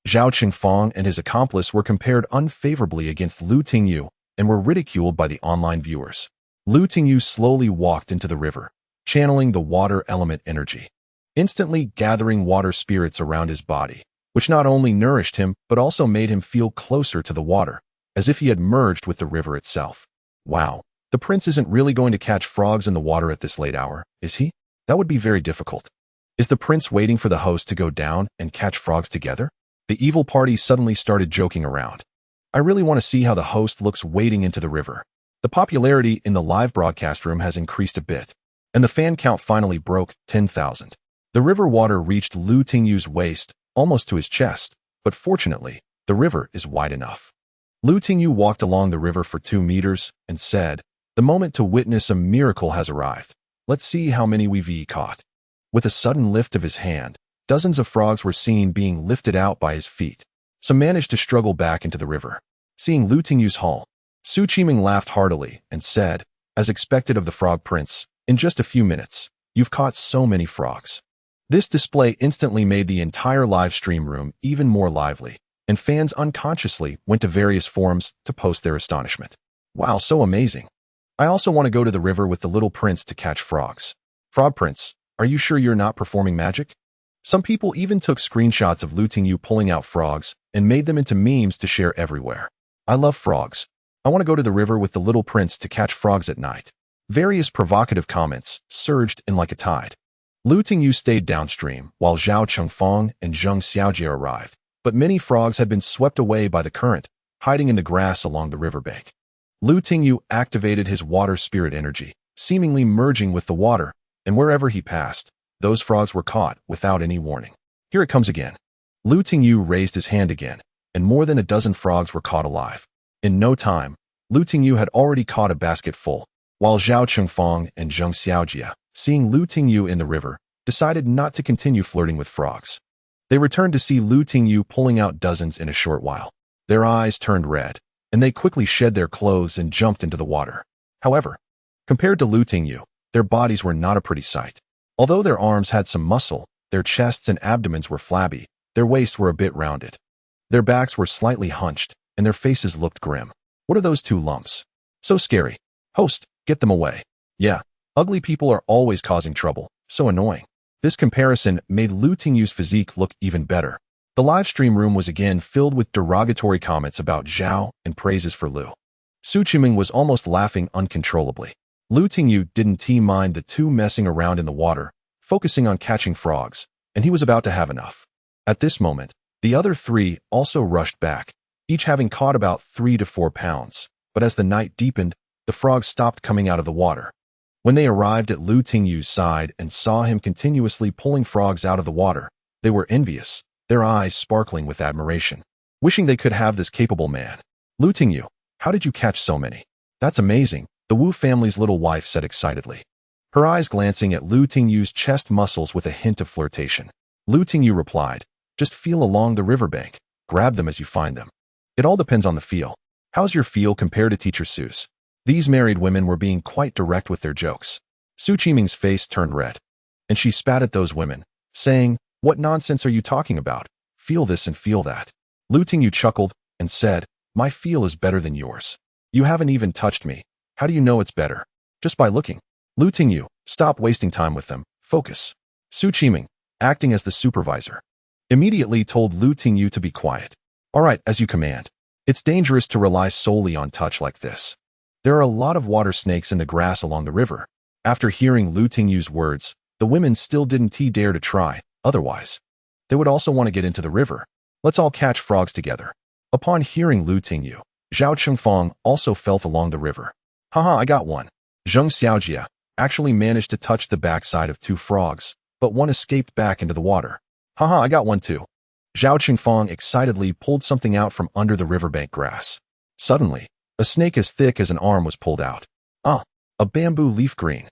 Zhao Qingfang and his accomplice were compared unfavorably against Tingyu and were ridiculed by the online viewers. Tingyu slowly walked into the river, channeling the water element energy, instantly gathering water spirits around his body, which not only nourished him but also made him feel closer to the water, as if he had merged with the river itself. Wow, the prince isn't really going to catch frogs in the water at this late hour, is he? That would be very difficult. Is the prince waiting for the host to go down and catch frogs together? The evil party suddenly started joking around. I really want to see how the host looks wading into the river. The popularity in the live broadcast room has increased a bit, and the fan count finally broke 10,000. The river water reached Tingyu's waist, almost to his chest, but fortunately, the river is wide enough. Tingyu walked along the river for 2 meters and said, "The moment to witness a miracle has arrived. Let's see how many we've caught." With a sudden lift of his hand, dozens of frogs were seen being lifted out by his feet. Some managed to struggle back into the river. Seeing Tingyu's haul, Su Qiming laughed heartily and said, "As expected of the Frog Prince, in just a few minutes, you've caught so many frogs." This display instantly made the entire live stream room even more lively, and fans unconsciously went to various forums to post their astonishment. "Wow, so amazing. I also want to go to the river with the little prince to catch frogs. Frog Prince, are you sure you're not performing magic?" Some people even took screenshots of Tingyu pulling out frogs and made them into memes to share everywhere. "I love frogs. I want to go to the river with the little prince to catch frogs at night." Various provocative comments surged in like a tide. Tingyu stayed downstream while Zhao Qingfang and Zheng Xiaojie arrived, but many frogs had been swept away by the current, hiding in the grass along the riverbank. Tingyu activated his water spirit energy, seemingly merging with the water, and wherever he passed, those frogs were caught without any warning. Here it comes again. Tingyu raised his hand again, and more than a dozen frogs were caught alive. In no time, Tingyu had already caught a basket full, while Zhao Qingfang and Zheng Xiaojie, seeing Tingyu in the river, decided not to continue flirting with frogs. They returned to see Tingyu pulling out dozens in a short while. Their eyes turned red, and they quickly shed their clothes and jumped into the water. However, compared to Tingyu, their bodies were not a pretty sight. Although their arms had some muscle, their chests and abdomens were flabby, their waists were a bit rounded. Their backs were slightly hunched, and their faces looked grim. What are those 2 lumps? So scary. Host, get them away. Yeah, ugly people are always causing trouble. So annoying. This comparison made Tingyu's physique look even better. The live stream room was again filled with derogatory comments about Zhao and praises for Lu. Su Qiming was almost laughing uncontrollably. Tingyu didn't mind the 2 messing around in the water, focusing on catching frogs, and he was about to have enough. At this moment, the other 3 also rushed back, each having caught about 3 to 4 pounds, but as the night deepened, the frogs stopped coming out of the water. When they arrived at Tingyu's side and saw him continuously pulling frogs out of the water, they were envious, their eyes sparkling with admiration, wishing they could have this capable man. "Tingyu, how did you catch so many?" "That's amazing," the Wu family's little wife said excitedly, her eyes glancing at Tingyu's chest muscles with a hint of flirtation. Tingyu replied, "Just feel along the riverbank, grab them as you find them. It all depends on the feel. How's your feel compared to Teacher Sue's?" These married women were being quite direct with their jokes. Su Qiming's face turned red, and she spat at those women, saying, "What nonsense are you talking about? Feel this and feel that." Tingyu chuckled and said, "My feel is better than yours. You haven't even touched me. How do you know it's better?" "Just by looking." Tingyu, stop wasting time with them. Focus. Su Qiming, acting as the supervisor, immediately told Tingyu to be quiet. "All right, as you command. It's dangerous to rely solely on touch like this. There are a lot of water snakes in the grass along the river." After hearing Tingyu's words, the women still didn't dare to try, otherwise they would also want to get into the river. Let's all catch frogs together. Upon hearing Lu Tingyu, Zhao Chengfang also felt along the river. Haha, I got one. Zheng Xiaojia actually managed to touch the backside of 2 frogs, but one escaped back into the water. Haha, I got one too. Zhao Chengfang excitedly pulled something out from under the riverbank grass. Suddenly, a snake as thick as an arm was pulled out. A bamboo leaf green.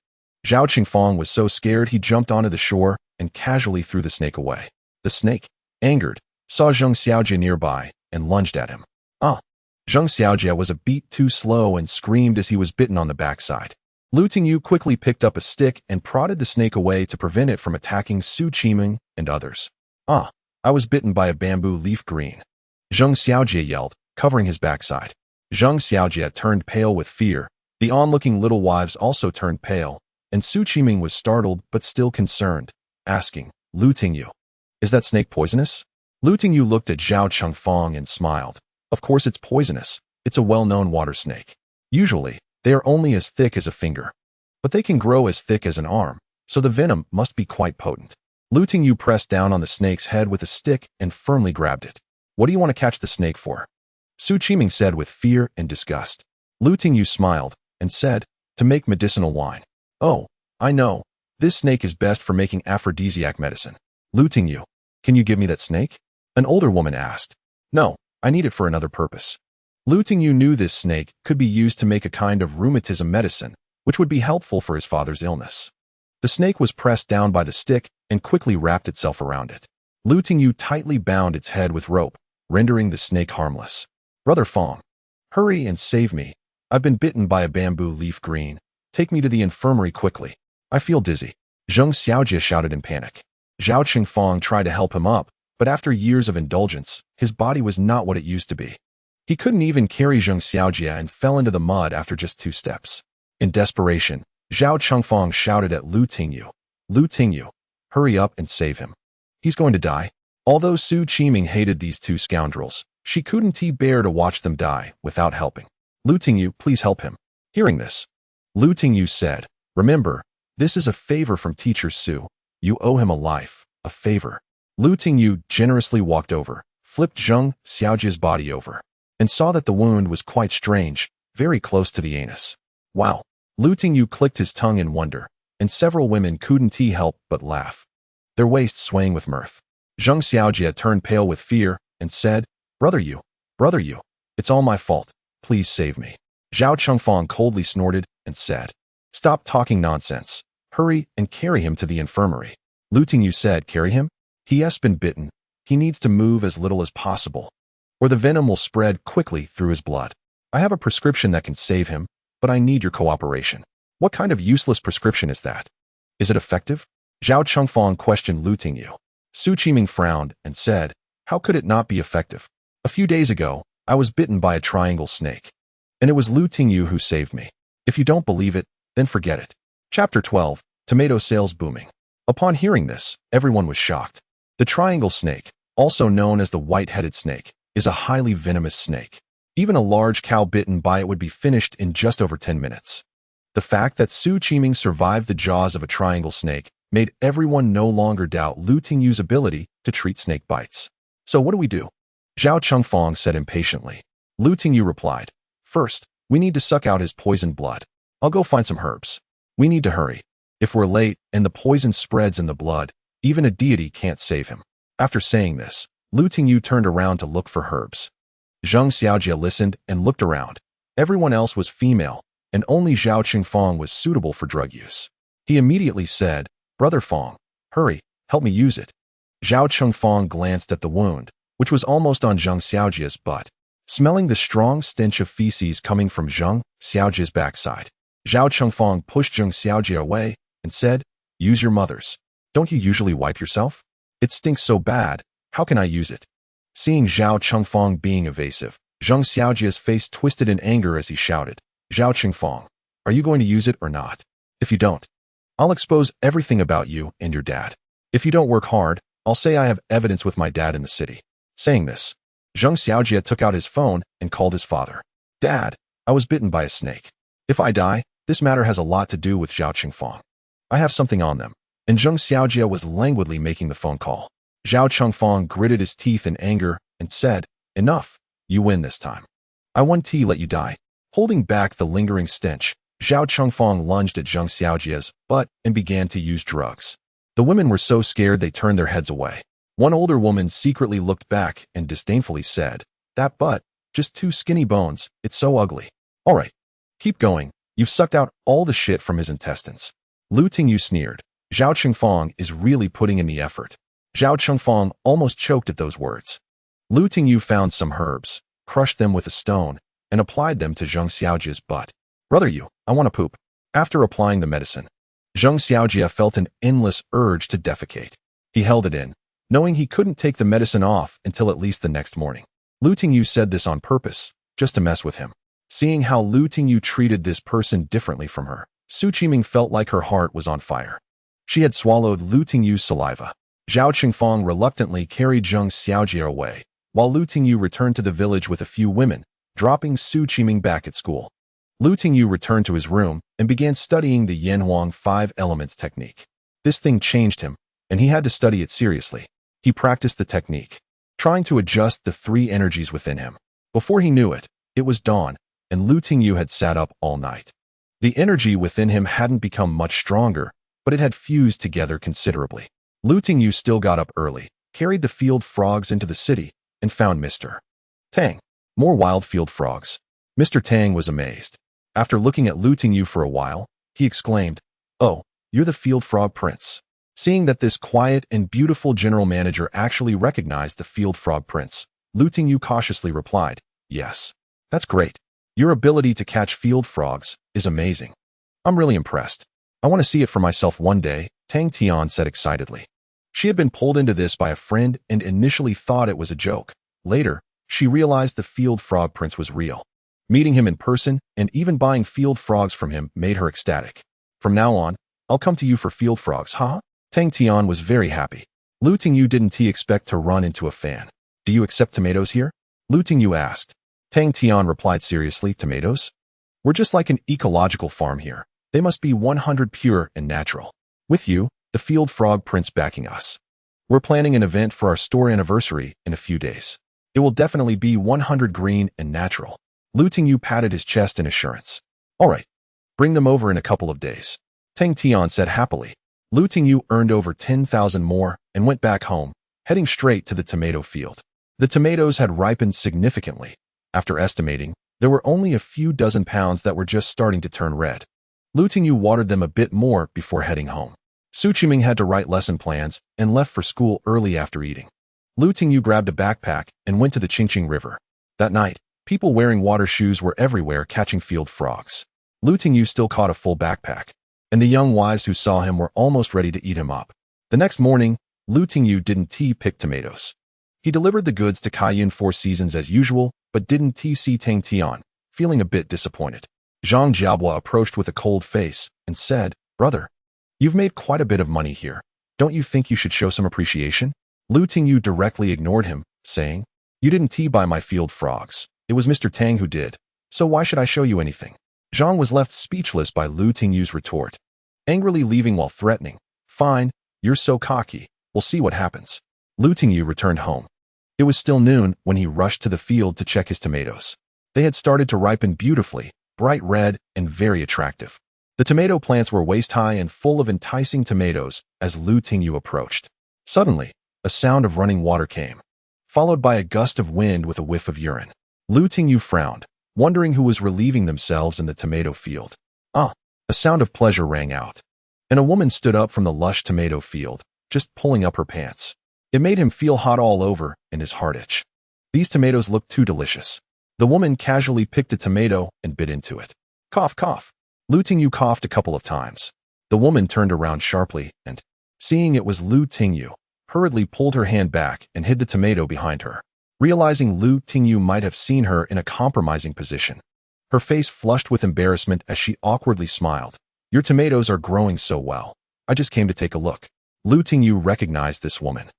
Zhao Chengfang was so scared he jumped onto the shore and casually threw the snake away. The snake, angered, saw Zheng Xiaojia nearby and lunged at him. Zheng Xiaojia was a beat too slow and screamed as he was bitten on the backside. Lu Tingyu quickly picked up a stick and prodded the snake away to prevent it from attacking Su Qiming and others. I was bitten by a bamboo leaf green. Zheng Xiaojia yelled, covering his backside. Zheng Xiaojia turned pale with fear. The onlooking little wives also turned pale, and Su Qiming was startled but still concerned, asking, Lu Tingyu, is that snake poisonous? Lu Tingyu looked at Zhao Chengfang and smiled. Of course it's poisonous. It's a well-known water snake. Usually, they are only as thick as a finger. But they can grow as thick as an arm, so the venom must be quite potent. Lu Tingyu pressed down on the snake's head with a stick and firmly grabbed it. What do you want to catch the snake for? Su Qiming said with fear and disgust. Lu Tingyu smiled and said, to make medicinal wine. Oh, I know. This snake is best for making aphrodisiac medicine. Lu Tingyu, can you give me that snake? An older woman asked. No, I need it for another purpose. Lu Tingyu knew this snake could be used to make a kind of rheumatism medicine, which would be helpful for his father's illness. The snake was pressed down by the stick and quickly wrapped itself around it. Lu Tingyu tightly bound its head with rope, rendering the snake harmless. Brother Fong, hurry and save me. I've been bitten by a bamboo leaf green. Take me to the infirmary quickly. I feel dizzy. Zheng Xiaojia shouted in panic. Zhao Chengfang tried to help him up, but after years of indulgence, his body was not what it used to be. He couldn't even carry Zheng Xiaojia and fell into the mud after just 2 steps. In desperation, Zhao Chengfang shouted at Lu Tingyu. Lu Tingyu, hurry up and save him. He's going to die. Although Su Qiming hated these 2 scoundrels, she couldn't bear to watch them die without helping. Lu Tingyu, please help him. Hearing this, Lu Tingyu said, remember, this is a favor from Teacher Su. You owe him a life, a favor. Lu Tingyu generously walked over, flipped Zheng Xiaojia's body over, and saw that the wound was quite strange, very close to the anus. Wow. Lu Tingyu clicked his tongue in wonder, and several women couldn't help but laugh, their waists swaying with mirth. Zheng Xiaojia turned pale with fear and said, Brother Yu, it's all my fault. Please save me. Zhao Chengfang coldly snorted and said, stop talking nonsense. Hurry and carry him to the infirmary. Lu Tingyu said, carry him? He has been bitten. He needs to move as little as possible, or the venom will spread quickly through his blood. I have a prescription that can save him, but I need your cooperation. What kind of useless prescription is that? Is it effective? Zhao Chengfang questioned Lu Tingyu. Su Qiming frowned and said, how could it not be effective? A few days ago, I was bitten by a triangle snake, and it was Lu Tingyu who saved me. If you don't believe it, then forget it. Chapter 12, Tomato Sales Booming. Upon hearing this, everyone was shocked. The triangle snake, also known as the white-headed snake, is a highly venomous snake. Even a large cow bitten by it would be finished in just over 10 minutes. The fact that Su Qiming survived the jaws of a triangle snake made everyone no longer doubt Lu Tingyu's ability to treat snake bites. So what do we do? Zhao Chengfang said impatiently. Lu Tingyu replied, first, we need to suck out his poisoned blood. I'll go find some herbs. We need to hurry. If we're late and the poison spreads in the blood, even a deity can't save him. After saying this, Lu Tingyu turned around to look for herbs. Zheng Xiaojia listened and looked around. Everyone else was female, and only Zhao Chengfang was suitable for drug use. He immediately said, Brother Fong, hurry, help me use it. Zhao Chengfang glanced at the wound, which was almost on Zheng Xiaojia's butt. Smelling the strong stench of feces coming from Zheng Xiaojia's backside, Zhao Chengfang pushed Zheng Xiaojia away and said, use your mother's. Don't you usually wipe yourself? It stinks so bad, how can I use it? Seeing Zhao Chengfang being evasive, Zheng Xiaojia's face twisted in anger as he shouted, Zhao Chengfang, are you going to use it or not? If you don't, I'll expose everything about you and your dad. If you don't work hard, I'll say I have evidence with my dad in the city. Saying this, Zheng Xiaojia took out his phone and called his father. Dad, I was bitten by a snake. If I die, this matter has a lot to do with Zhao Chengfang. I have something on them. And Zheng Xiaojia was languidly making the phone call. Zhao Chengfang gritted his teeth in anger and said, "Enough. You win this time. I won tea, let you die." Holding back the lingering stench, Zhao Chengfang lunged at Zheng Xiaojia's butt and began to use drugs. The women were so scared they turned their heads away. One older woman secretly looked back and disdainfully said, "That butt, just two skinny bones, it's so ugly." "All right, keep going. You've sucked out all the shit from his intestines." Lu Tingyu sneered. Zhao Chengfang is really putting in the effort. Zhao Chengfang almost choked at those words. Lu Tingyu found some herbs, crushed them with a stone, and applied them to Zheng Xiaojia's butt. "Brother you, I want to poop." After applying the medicine, Zheng Xiaojia felt an endless urge to defecate. He held it in, knowing he couldn't take the medicine off until at least the next morning. Lu Tingyu said this on purpose, just to mess with him. Seeing how Lu Tingyu treated this person differently from her, Su Qiming felt like her heart was on fire. She had swallowed Lu Tingyu's saliva. Zhao Qingfang reluctantly carried Zheng Xiaojia away, while Lu Tingyu returned to the village with a few women, dropping Su Qiming back at school. Lu Tingyu returned to his room and began studying the Yanhuang 5 elements technique. This thing changed him, and he had to study it seriously. He practiced the technique, trying to adjust the 3 energies within him. Before he knew it, it was dawn, and Lu Tingyu had sat up all night. The energy within him hadn't become much stronger, but it had fused together considerably. Lu Tingyu still got up early, carried the field frogs into the city, and found Mr. Tang. More wild field frogs. Mr. Tang was amazed. After looking at Lu Tingyu for a while, he exclaimed, "Oh, you're the field frog prince." Seeing that this quiet and beautiful general manager actually recognized the field frog prince, Lu Tingyu cautiously replied, "Yes. That's great. Your ability to catch field frogs is amazing. I'm really impressed. I want to see it for myself one day," Tang Tian said excitedly. She had been pulled into this by a friend and initially thought it was a joke. Later, she realized the field frog prince was real. Meeting him in person and even buying field frogs from him made her ecstatic. "From now on, I'll come to you for field frogs, huh?" Tang Tian was very happy. Lu Tingyu didn't expect to run into a fan. "Do you accept tomatoes here?" Lu Tingyu asked. Tang Tian replied seriously, "Tomatoes? We're just like an ecological farm here. They must be 100 pure and natural. With you, the field frog prince backing us. We're planning an event for our store anniversary in a few days. It will definitely be 100 green and natural." Lu Tingyu patted his chest in assurance. "All right, bring them over in a couple of days," Tang Tian said happily. Lu Tingyu earned over 10,000 more and went back home, heading straight to the tomato field. The tomatoes had ripened significantly. After estimating, there were only a few dozen pounds that were just starting to turn red. Lu Tingyu watered them a bit more before heading home. Su Qiming had to write lesson plans and left for school early after eating. Lu Tingyu grabbed a backpack and went to the Qingqing River. That night, people wearing water shoes were everywhere catching field frogs. Lu Tingyu still caught a full backpack, and the young wives who saw him were almost ready to eat him up. The next morning, Lu Tingyu didn't pick tomatoes. He delivered the goods to Kaiyun Four Seasons as usual, but didn't see Tang Tian, feeling a bit disappointed. Zhang Jiabua approached with a cold face and said, "Brother, you've made quite a bit of money here. Don't you think you should show some appreciation?" Lu Tingyu directly ignored him, saying, "You didn't buy my field frogs. It was Mr. Tang who did, so why should I show you anything?" Zhang was left speechless by Lu Tingyu's retort, angrily leaving while threatening, "Fine, you're so cocky, we'll see what happens." Lu Tingyu returned home. It was still noon when he rushed to the field to check his tomatoes. They had started to ripen beautifully, bright red and very attractive. The tomato plants were waist-high and full of enticing tomatoes as Lu Tingyu approached. Suddenly, a sound of running water came, followed by a gust of wind with a whiff of urine. Lu Tingyu frowned, wondering who was relieving themselves in the tomato field. A sound of pleasure rang out, and a woman stood up from the lush tomato field, just pulling up her pants. It made him feel hot all over and his heart itch. These tomatoes looked too delicious. The woman casually picked a tomato and bit into it. Cough, cough. Lu Tingyu coughed a couple of times. The woman turned around sharply and, seeing it was Lu Tingyu, hurriedly pulled her hand back and hid the tomato behind her. Realizing Lu Tingyu might have seen her in a compromising position, her face flushed with embarrassment as she awkwardly smiled. "Your tomatoes are growing so well. I just came to take a look." Lu Tingyu recognized this woman.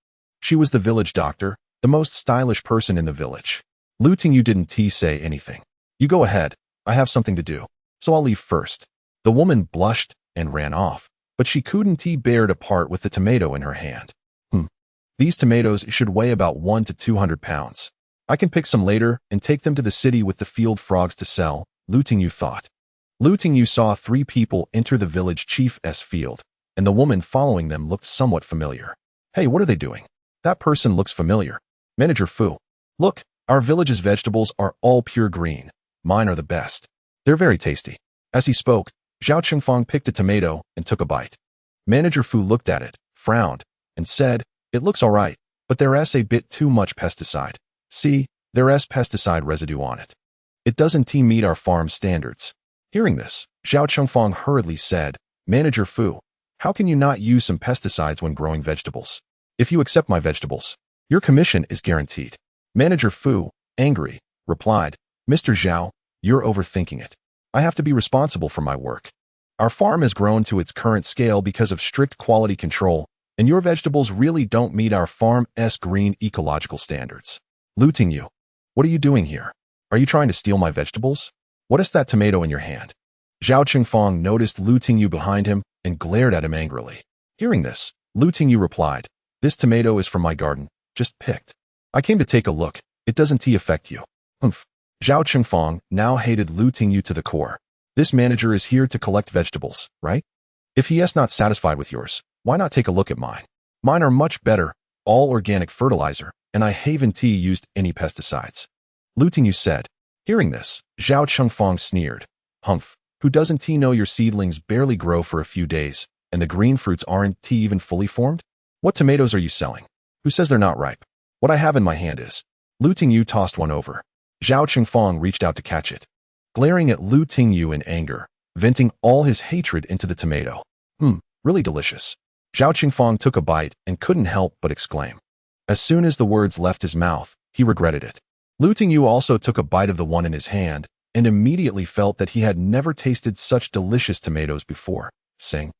She was the village doctor, the most stylish person in the village. Lu Tingyu didn't say anything. "You go ahead, I have something to do, so I'll leave first." The woman blushed and ran off, but she couldn't bear to part with the tomato in her hand. These tomatoes should weigh about 1 to 200 pounds. I can pick some later and take them to the city with the field frogs to sell, Lu Tingyu thought. Lu Tingyu saw 3 people enter the village chief's field, and the woman following them looked somewhat familiar. Hey, what are they doing? That person looks familiar. Manager Fu. Look, our village's vegetables are all pure green. Mine are the best. They're very tasty. As he spoke, Zhao Chengfang picked a tomato and took a bite. Manager Fu looked at it, frowned, and said, "It looks all right, but there's a bit too much pesticide. See, there's pesticide residue on it. It doesn't meet our farm standards." Hearing this, Zhao Chengfang hurriedly said, "Manager Fu, how can you not use some pesticides when growing vegetables? If you accept my vegetables, your commission is guaranteed." Manager Fu, angry, replied, "Mr. Zhao, you're overthinking it. I have to be responsible for my work. Our farm has grown to its current scale because of strict quality control, and your vegetables really don't meet our farm's green ecological standards." Lu Tingyu, what are you doing here? Are you trying to steal my vegetables? What is that tomato in your hand? Zhao Chengfang noticed Lu Tingyu behind him and glared at him angrily. Hearing this, Lu Tingyu replied, "This tomato is from my garden, just picked. I came to take a look. It doesn't affect you." Humph. Zhao Chengfang now hated Lu Tingyu to the core. This manager is here to collect vegetables, right? If he is not satisfied with yours, why not take a look at mine? Mine are much better, all organic fertilizer, and I haven't used any pesticides. Lu Tingyu said. Hearing this, Zhao Chengfang sneered. Humph, who doesn't know your seedlings barely grow for a few days, and the green fruits aren't even fully formed? What tomatoes are you selling? Who says they're not ripe? What I have in my hand is. Lu Tingyu tossed one over. Zhao Chengfang reached out to catch it. Glaring at Lu Tingyu in anger, venting all his hatred into the tomato. Really delicious. Zhao Chengfang took a bite and couldn't help but exclaim. As soon as the words left his mouth, he regretted it. Lu Tingyu also took a bite of the one in his hand and immediately felt that he had never tasted such delicious tomatoes before, saying,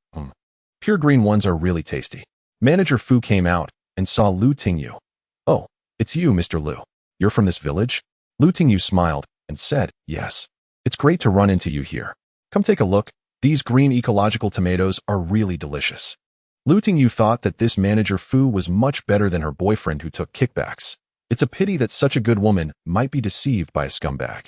Pure green ones are really tasty. Manager Fu came out and saw Lu Tingyu. Oh, it's you, Mr. Lu. You're from this village? Lu Tingyu smiled and said, Yes. It's great to run into you here. Come take a look. These green ecological tomatoes are really delicious. Lu Tingyu thought that this Manager Fu was much better than her boyfriend who took kickbacks. It's a pity that such a good woman might be deceived by a scumbag.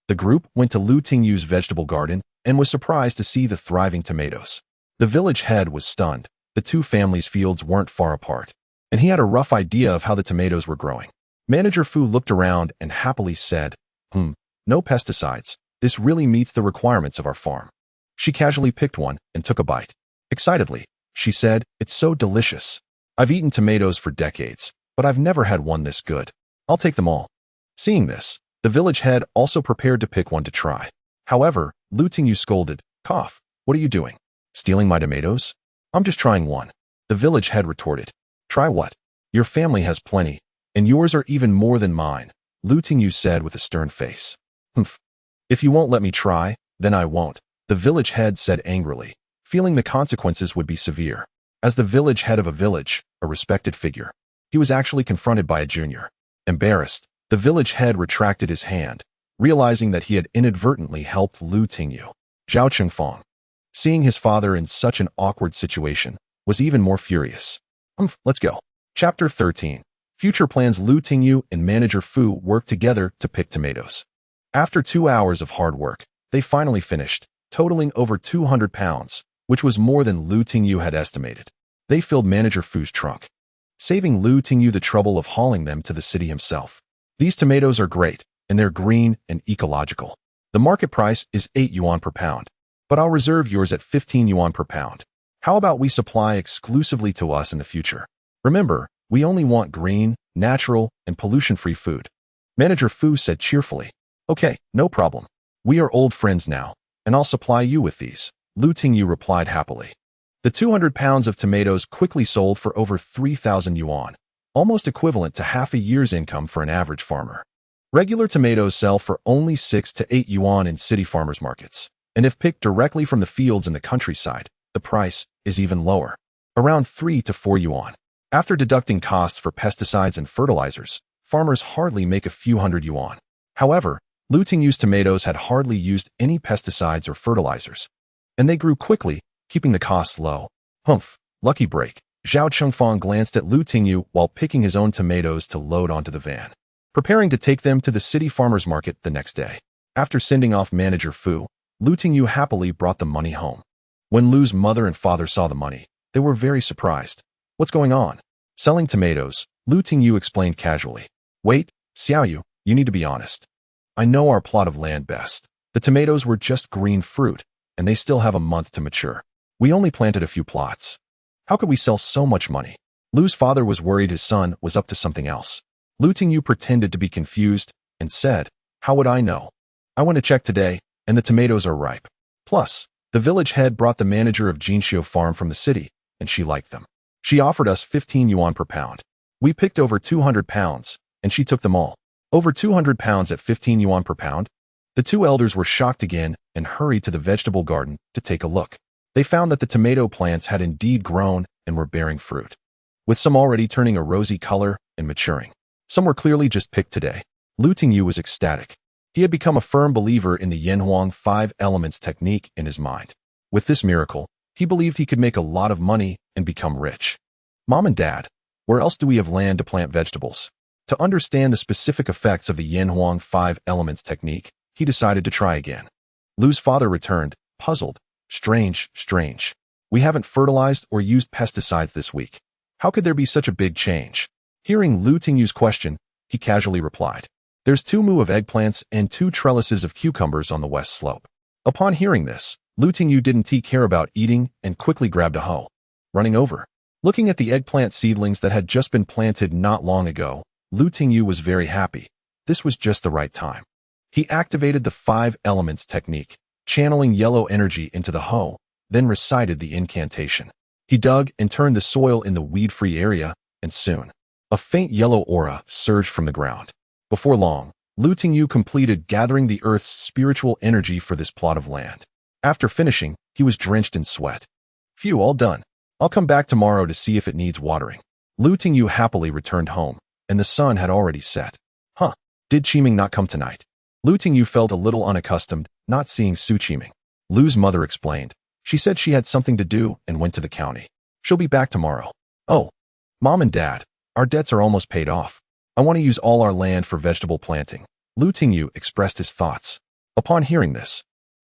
The group went to Lu Tingyu's vegetable garden and was surprised to see the thriving tomatoes. The village head was stunned. The two families' fields weren't far apart, and he had a rough idea of how the tomatoes were growing. Manager Fu looked around and happily said, No pesticides. This really meets the requirements of our farm. She casually picked one and took a bite. Excitedly, she said, It's so delicious. I've eaten tomatoes for decades, but I've never had one this good. I'll take them all. Seeing this, the village head also prepared to pick one to try. However, Lu Tingyu scolded, Cough, what are you doing? Stealing my tomatoes? I'm just trying one. The village head retorted. Try what? Your family has plenty, and yours are even more than mine, Lu Tingyu said with a stern face. If you won't let me try, then I won't, the village head said angrily, feeling the consequences would be severe. As the village head of a village, a respected figure, he was actually confronted by a junior. Embarrassed, the village head retracted his hand, realizing that he had inadvertently helped Lu Tingyu. Zhao Chengfang, seeing his father in such an awkward situation, was even more furious. Let's go. Chapter 13. Future plans. Lu Tingyu and Manager Fu worked together to pick tomatoes. After 2 hours of hard work, they finally finished, totaling over 200 pounds, which was more than Lu Tingyu had estimated. They filled Manager Fu's trunk, saving Lu Tingyu the trouble of hauling them to the city himself. These tomatoes are great, and they're green and ecological. The market price is 8 yuan per pound, but I'll reserve yours at 15 yuan per pound. How about we supply exclusively to us in the future? Remember, we only want green, natural, and pollution-free food. Manager Fu said cheerfully. Okay, no problem. We are old friends now, and I'll supply you with these, Lu Tingyu replied happily. The 200 pounds of tomatoes quickly sold for over 3,000 yuan, almost equivalent to half a year's income for an average farmer. Regular tomatoes sell for only 6 to 8 yuan in city farmers markets, and if picked directly from the fields in the countryside, the price is even lower, around 3 to 4 yuan. After deducting costs for pesticides and fertilizers, farmers hardly make a few hundred yuan. However, Lu Tingyu's tomatoes had hardly used any pesticides or fertilizers, and they grew quickly, keeping the costs low. Lucky break. Zhao Chengfang glanced at Lu Tingyu while picking his own tomatoes to load onto the van, preparing to take them to the city farmers market the next day. After sending off manager Fu, Lu Tingyu happily brought the money home. When Lu's mother and father saw the money, they were very surprised. What's going on? Selling tomatoes, Lu Tingyu explained casually. Wait, Xiaoyu, you need to be honest. I know our plot of land best. The tomatoes were just green fruit, and they still have a month to mature. We only planted a few plots. How could we sell so much money? Lu's father was worried his son was up to something else. Lu Tingyu pretended to be confused and said, How would I know? I went to check today, and the tomatoes are ripe. Plus, the village head brought the manager of Jinxiu Farm from the city, and she liked them. She offered us 15 yuan per pound. We picked over 200 pounds, and she took them all. Over 200 pounds at 15 yuan per pound? The two elders were shocked again and hurried to the vegetable garden to take a look. They found that the tomato plants had indeed grown and were bearing fruit, with some already turning a rosy color and maturing. Some were clearly just picked today. Lu Tingyu was ecstatic. He had become a firm believer in the Yanhuang 5 elements technique in his mind. With this miracle, he believed he could make a lot of money and become rich. Mom and Dad, where else do we have land to plant vegetables? To understand the specific effects of the Yanhuang 5 elements technique, he decided to try again. Lu's father returned, puzzled. Strange. We haven't fertilized or used pesticides this week. How could there be such a big change? Hearing Lu Tingyu's question, he casually replied, There's 2 mu of eggplants and 2 trellises of cucumbers on the west slope. Upon hearing this, Lu Tingyu didn't care about eating and quickly grabbed a hoe. Running over. Looking at the eggplant seedlings that had just been planted not long ago, Lu Tingyu was very happy. This was just the right time. He activated the 5 elements technique, channeling yellow energy into the hoe, then recited the incantation. He dug and turned the soil in the weed-free area, and soon, a faint yellow aura surged from the ground. Before long, Lu Tingyu completed gathering the earth's spiritual energy for this plot of land. After finishing, he was drenched in sweat. Phew, all done. I'll come back tomorrow to see if it needs watering. Lu Tingyu happily returned home, and the sun had already set. Did Qiming not come tonight? Lu Tingyu felt a little unaccustomed, not seeing Su Qiming. Lu's mother explained. She said she had something to do and went to the county. She'll be back tomorrow. Oh, Mom and Dad, our debts are almost paid off. I want to use all our land for vegetable planting. Lu Tingyu expressed his thoughts. Upon hearing this,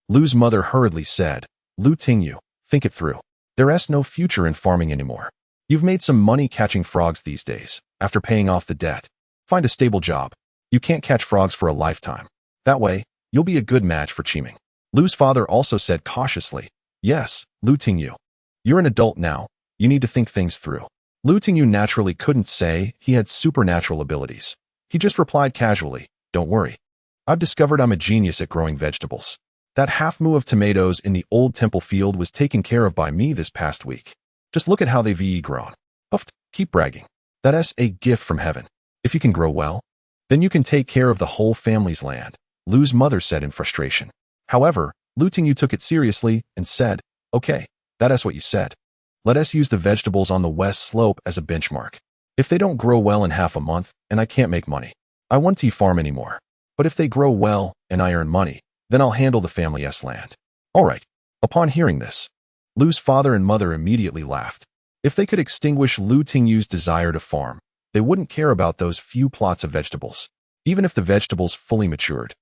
Lu's mother hurriedly said, Lu Tingyu, think it through. There's no future in farming anymore. You've made some money catching frogs these days. After paying off the debt, find a stable job. You can't catch frogs for a lifetime. That way, you'll be a good match for Qiming. Lu's father also said cautiously, Yes, Lu Tingyu. You're an adult now. You need to think things through. Lu Tingyu naturally couldn't say he had supernatural abilities. He just replied casually, Don't worry. I've discovered I'm a genius at growing vegetables. That half mu of tomatoes in the old temple field was taken care of by me this past week. Just look at how they've grown. Puffed, keep bragging. That's a gift from heaven. If you can grow well, then you can take care of the whole family's land, Lu's mother said in frustration. However, Lu Tingyu took it seriously and said, Okay, that's what you said. Let us use the vegetables on the west slope as a benchmark. If they don't grow well in half a month and I can't make money, I won't farm anymore. But if they grow well and I earn money, then I'll handle the family's land. All right. Upon hearing this, Lu's father and mother immediately laughed. If they could extinguish Lu Tingyu's desire to farm, they wouldn't care about those few plots of vegetables. Even if the vegetables fully matured,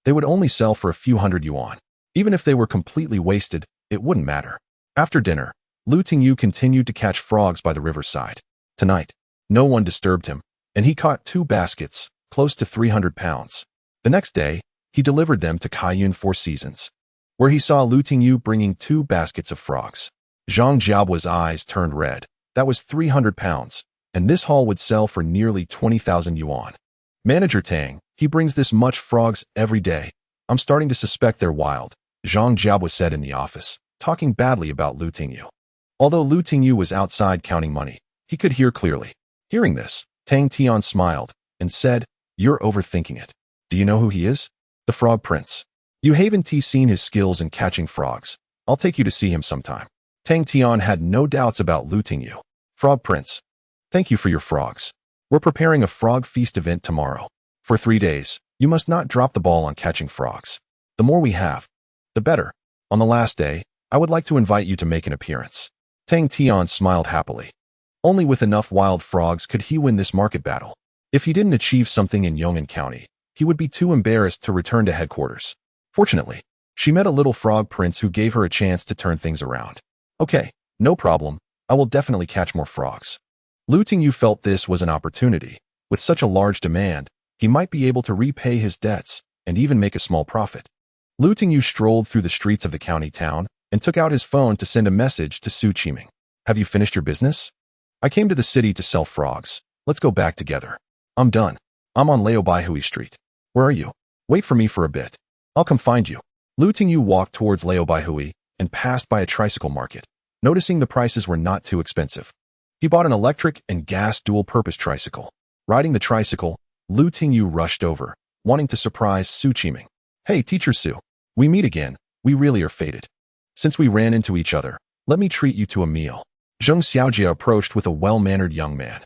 they would only sell for a few hundred yuan. Even if they were completely wasted, it wouldn't matter. After dinner, Lu Tingyu continued to catch frogs by the riverside. Tonight, no one disturbed him, and he caught 2 baskets, close to 300 pounds. The next day, he delivered them to Kaiyun 4 Seasons, where he saw Lu Tingyu bringing 2 baskets of frogs. Zhang Jiao's eyes turned red. That was 300 pounds, and this haul would sell for nearly 20,000 yuan. Manager Tang, he brings this much frogs every day. I'm starting to suspect they're wild, Zhang Jiao said in the office, talking badly about Lu Tingyu. Although Lu Tingyu was outside counting money, he could hear clearly. Hearing this, Tang Tian smiled and said, You're overthinking it. Do you know who he is? The Frog Prince. You haven't seen his skills in catching frogs. I'll take you to see him sometime. Tang Tian had no doubts about Lu Tingyu. Frog Prince. Thank you for your frogs. We're preparing a frog feast event tomorrow. For 3 days, you must not drop the ball on catching frogs. The more we have, the better. On the last day, I would like to invite you to make an appearance. Tang Tian smiled happily. Only with enough wild frogs could he win this market battle. If he didn't achieve something in Yong'an County, he would be too embarrassed to return to headquarters. Fortunately, she met a little frog prince who gave her a chance to turn things around. Okay, no problem. I will definitely catch more frogs. Lu Tingyu felt this was an opportunity. With such a large demand, he might be able to repay his debts and even make a small profit. Lu Tingyu strolled through the streets of the county town and took out his phone to send a message to Su Qiming. Have you finished your business? I came to the city to sell frogs. Let's go back together. I'm done. I'm on Laobaihui Street. Where are you? Wait for me for a bit. I'll come find you. Lu Tingyu walked towards Laobaihui and passed by a tricycle market, noticing the prices were not too expensive. He bought an electric and gas dual-purpose tricycle. Riding the tricycle, Lu Tingyu rushed over, wanting to surprise Su Qiming. Hey, Teacher Su. We meet again. We really are fated. Since we ran into each other, let me treat you to a meal. Zheng Xiaojia approached with a well-mannered young man.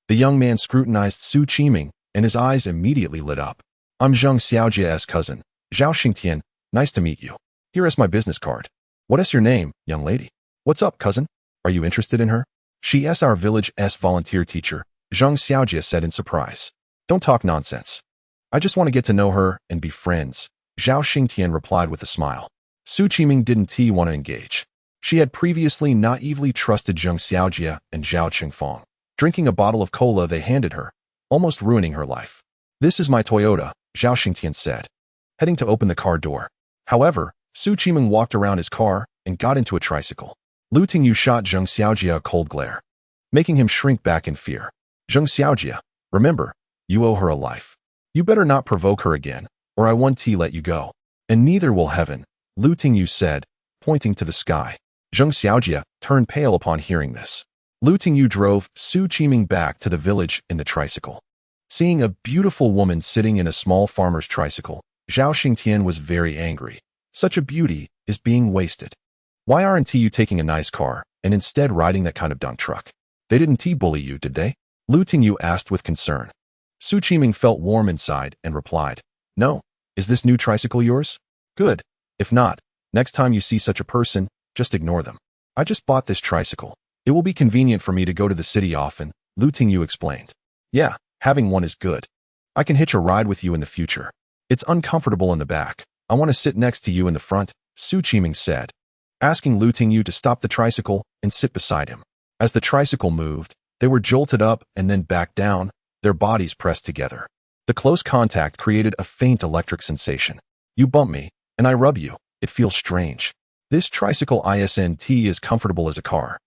The young man scrutinized Su Qiming, and his eyes immediately lit up. I'm Zheng Xiaojia's cousin, Zhao Xingtian. Nice to meet you. Here is my business card. What is your name, young lady? What's up, cousin? Are you interested in her? She is our village's volunteer teacher, Zheng Xiaojia said in surprise. Don't talk nonsense. I just want to get to know her and be friends, Zhao Xingtian replied with a smile. Su Qiming didn't want to engage. She had previously naively trusted Zheng Xiaojia and Zhao Qingfang, drinking a bottle of cola they handed her, almost ruining her life. This is my Toyota, Zhao Xingtian said, heading to open the car door. However, Su Qiming walked around his car and got into a tricycle. Lu Tingyu shot Zheng Xiaojia a cold glare, making him shrink back in fear. Zheng Xiaojia, remember, you owe her a life. You better not provoke her again, or I won't let you go. And neither will heaven, Lu Tingyu said, pointing to the sky. Zheng Xiaojia turned pale upon hearing this. Lu Tingyu drove Su Qiming back to the village in the tricycle. Seeing a beautiful woman sitting in a small farmer's tricycle, Zhao Xingtian was very angry. Such a beauty is being wasted. Why aren't you taking a nice car and instead riding that kind of dump truck? They didn't bully you, did they? Lu Tingyu asked with concern. Su Qiming felt warm inside and replied, No. Is this new tricycle yours? Good. If not, next time you see such a person, just ignore them. I just bought this tricycle. It will be convenient for me to go to the city often, Lu Tingyu explained. Yeah, having one is good. I can hitch a ride with you in the future. It's uncomfortable in the back. I want to sit next to you in the front, Su Qiming said, asking Lu Tingyu to stop the tricycle and sit beside him. As the tricycle moved, they were jolted up and then back down, their bodies pressed together. The close contact created a faint electric sensation. You bump me, and I rub you. It feels strange. This tricycle isn't as comfortable as a car.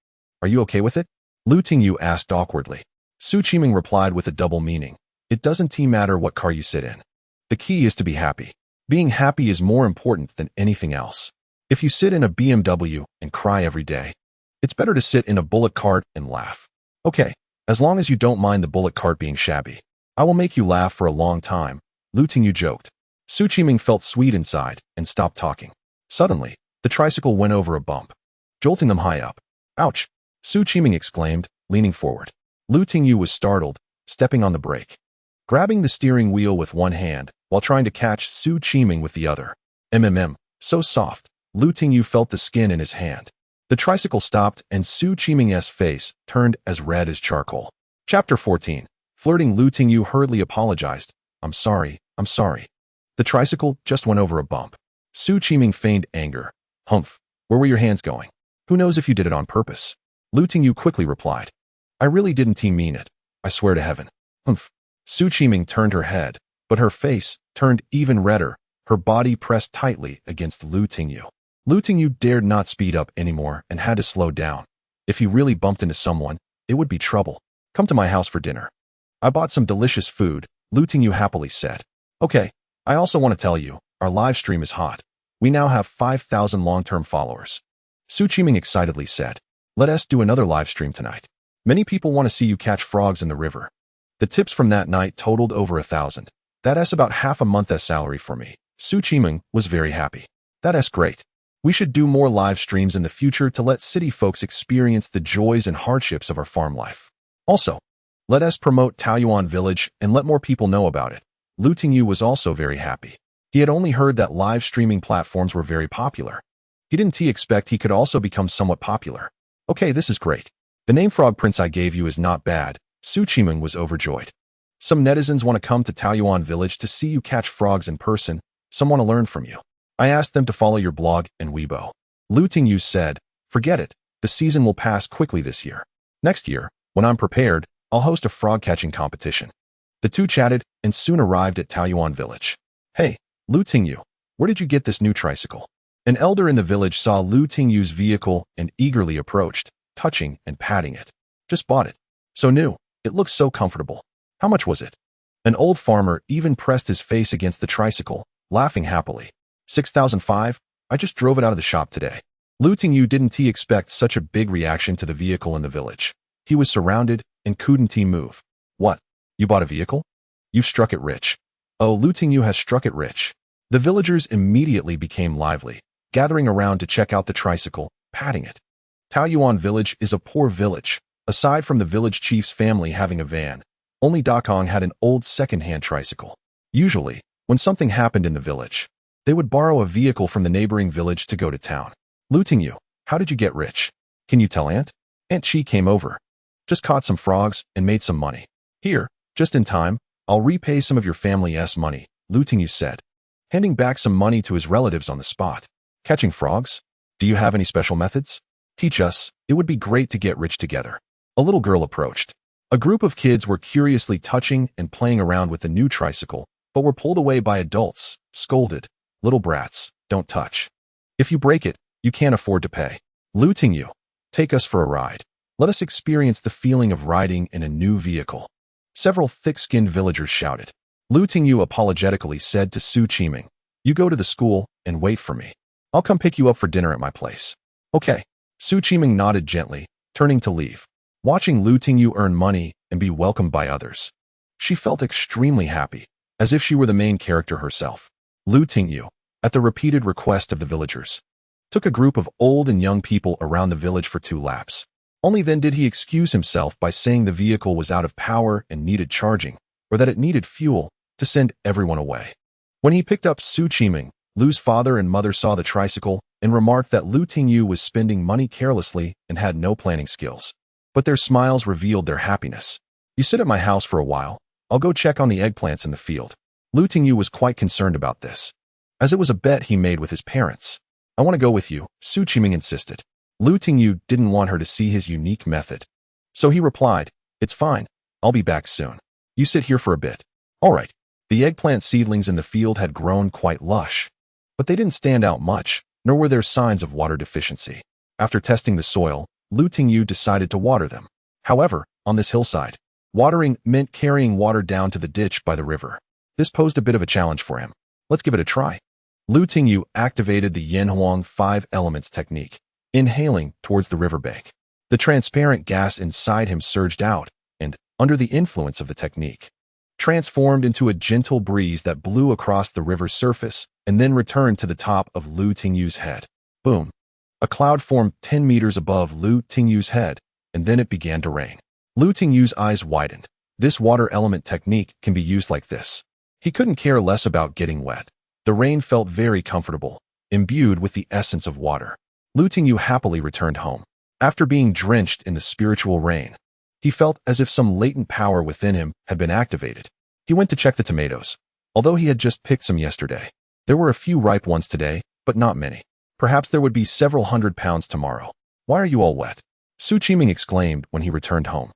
Are you okay with it? Lu Tingyu asked awkwardly. Su Qiming replied with a double meaning. It doesn't matter what car you sit in. The key is to be happy. Being happy is more important than anything else. If you sit in a BMW and cry every day, it's better to sit in a bullock cart and laugh. Okay, as long as you don't mind the bullock cart being shabby, I will make you laugh for a long time, Lu Tingyu joked. Su Qiming felt sweet inside and stopped talking. Suddenly, the tricycle went over a bump, jolting them high up. Ouch! Su Qiming exclaimed, leaning forward. Lu Tingyu was startled, stepping on the brake, grabbing the steering wheel with one hand while trying to catch Su Qiming with the other. So soft, Lu Tingyu felt the skin in his hand. The tricycle stopped and Su Qiming's face turned as red as charcoal. Chapter 14. Flirting. Lu Tingyu hurriedly apologized. I'm sorry. The tricycle just went over a bump. Su Qiming feigned anger. Humph, where were your hands going? Who knows if you did it on purpose? Lu Tingyu quickly replied. I really didn't mean it. I swear to heaven. Humph. Su Qiming turned her head, but her face turned even redder, her body pressed tightly against Lu Tingyu. Lu Tingyu dared not speed up anymore and had to slow down. If he really bumped into someone, it would be trouble. Come to my house for dinner. I bought some delicious food, Lu Tingyu happily said. Okay, I also want to tell you, our live stream is hot. We now have 5,000 long-term followers. Su Qiming excitedly said. Let us do another live stream tonight. Many people want to see you catch frogs in the river. The tips from that night totaled over 1,000. That's about half a month's salary for me. Su Qiming was very happy. That's great. We should do more live streams in the future to let city folks experience the joys and hardships of our farm life. Also, let us promote Taoyuan Village and let more people know about it. Lu Tingyu was also very happy. He had only heard that live streaming platforms were very popular. He didn't expect he could also become somewhat popular. Okay, this is great. The name Frog Prince I gave you is not bad. Su Qimeng was overjoyed. Some netizens want to come to Taoyuan village to see you catch frogs in person. Some want to learn from you. I asked them to follow your blog and Weibo. Lu Tingyu said, forget it. The season will pass quickly this year. Next year, when I'm prepared, I'll host a frog catching competition. The two chatted and soon arrived at Taoyuan village. Hey, Lu Tingyu, where did you get this new tricycle? An elder in the village saw Lu Tingyu's vehicle and eagerly approached, touching and patting it. Just bought it. So new. It looks so comfortable. How much was it? An old farmer even pressed his face against the tricycle, laughing happily. 6,005. I just drove it out of the shop today. Lu Tingyu didn't expect such a big reaction to the vehicle in the village. He was surrounded and couldn't move. What? You bought a vehicle? You've struck it rich. Oh, Lu Tingyu has struck it rich. The villagers immediately became lively, gathering around to check out the tricycle, patting it. Taoyuan village is a poor village. Aside from the village chief's family having a van, only Dakong had an old second-hand tricycle. Usually, when something happened in the village, they would borrow a vehicle from the neighboring village to go to town. Lu Tingyu, how did you get rich? Can you tell Aunt? Aunt Chi came over. Just caught some frogs and made some money. Here, just in time, I'll repay some of your family's money, Lu Tingyu said, handing back some money to his relatives on the spot. Catching frogs? Do you have any special methods? Teach us, it would be great to get rich together. A little girl approached. A group of kids were curiously touching and playing around with the new tricycle, but were pulled away by adults, scolded. Little brats, don't touch. If you break it, you can't afford to pay. Lu Tingyu, take us for a ride. Let us experience the feeling of riding in a new vehicle. Several thick-skinned villagers shouted. Lu Tingyu apologetically said to Su Qimeng, you go to the school and wait for me. I'll come pick you up for dinner at my place. Okay. Su Qimeng nodded gently, turning to leave. Watching Lu Tingyu earn money and be welcomed by others, she felt extremely happy, as if she were the main character herself. Lu Tingyu, at the repeated request of the villagers, took a group of old and young people around the village for 2 laps. Only then did he excuse himself by saying the vehicle was out of power and needed charging, or that it needed fuel to send everyone away. When he picked up Su Qimeng, Lu's father and mother saw the tricycle and remarked that Lu Tingyu was spending money carelessly and had no planning skills. But their smiles revealed their happiness. You sit at my house for a while. I'll go check on the eggplants in the field. Lu Tingyu was quite concerned about this, as it was a bet he made with his parents. I want to go with you, Su Qimeng insisted. Lu Tingyu didn't want her to see his unique method. So he replied, it's fine. I'll be back soon. You sit here for a bit. All right. The eggplant seedlings in the field had grown quite lush, but they didn't stand out much, nor were there signs of water deficiency. After testing the soil, Lu Tingyu decided to water them. However, on this hillside, watering meant carrying water down to the ditch by the river. This posed a bit of a challenge for him. Let's give it a try. Lu Tingyu activated the Yanhuang 5 elements technique, inhaling towards the riverbank. The transparent gas inside him surged out, and, under the influence of the technique, transformed into a gentle breeze that blew across the river's surface and then returned to the top of Lu Tingyu's head. Boom. A cloud formed 10 meters above Lu Tingyu's head, and then it began to rain. Lu Tingyu's eyes widened. This water element technique can be used like this. He couldn't care less about getting wet. The rain felt very comfortable, imbued with the essence of water. Lu Tingyu happily returned home. After being drenched in the spiritual rain, he felt as if some latent power within him had been activated. He went to check the tomatoes. Although he had just picked some yesterday, there were a few ripe ones today, but not many. Perhaps there would be several 100 pounds tomorrow. Why are you all wet? Su Qimeng exclaimed when he returned home.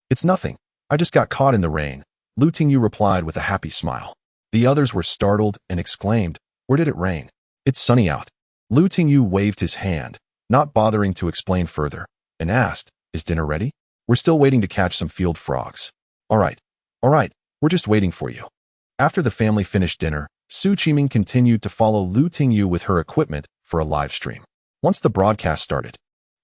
It's nothing. I just got caught in the rain, Lu Tingyu replied with a happy smile. The others were startled and exclaimed, where did it rain? It's sunny out. Lu Tingyu waved his hand, not bothering to explain further, and asked, is dinner ready? We're still waiting to catch some field frogs. All right, we're just waiting for you. After the family finished dinner, Su Qimeng continued to follow Lu Tingyu with her equipment for a live stream. Once the broadcast started,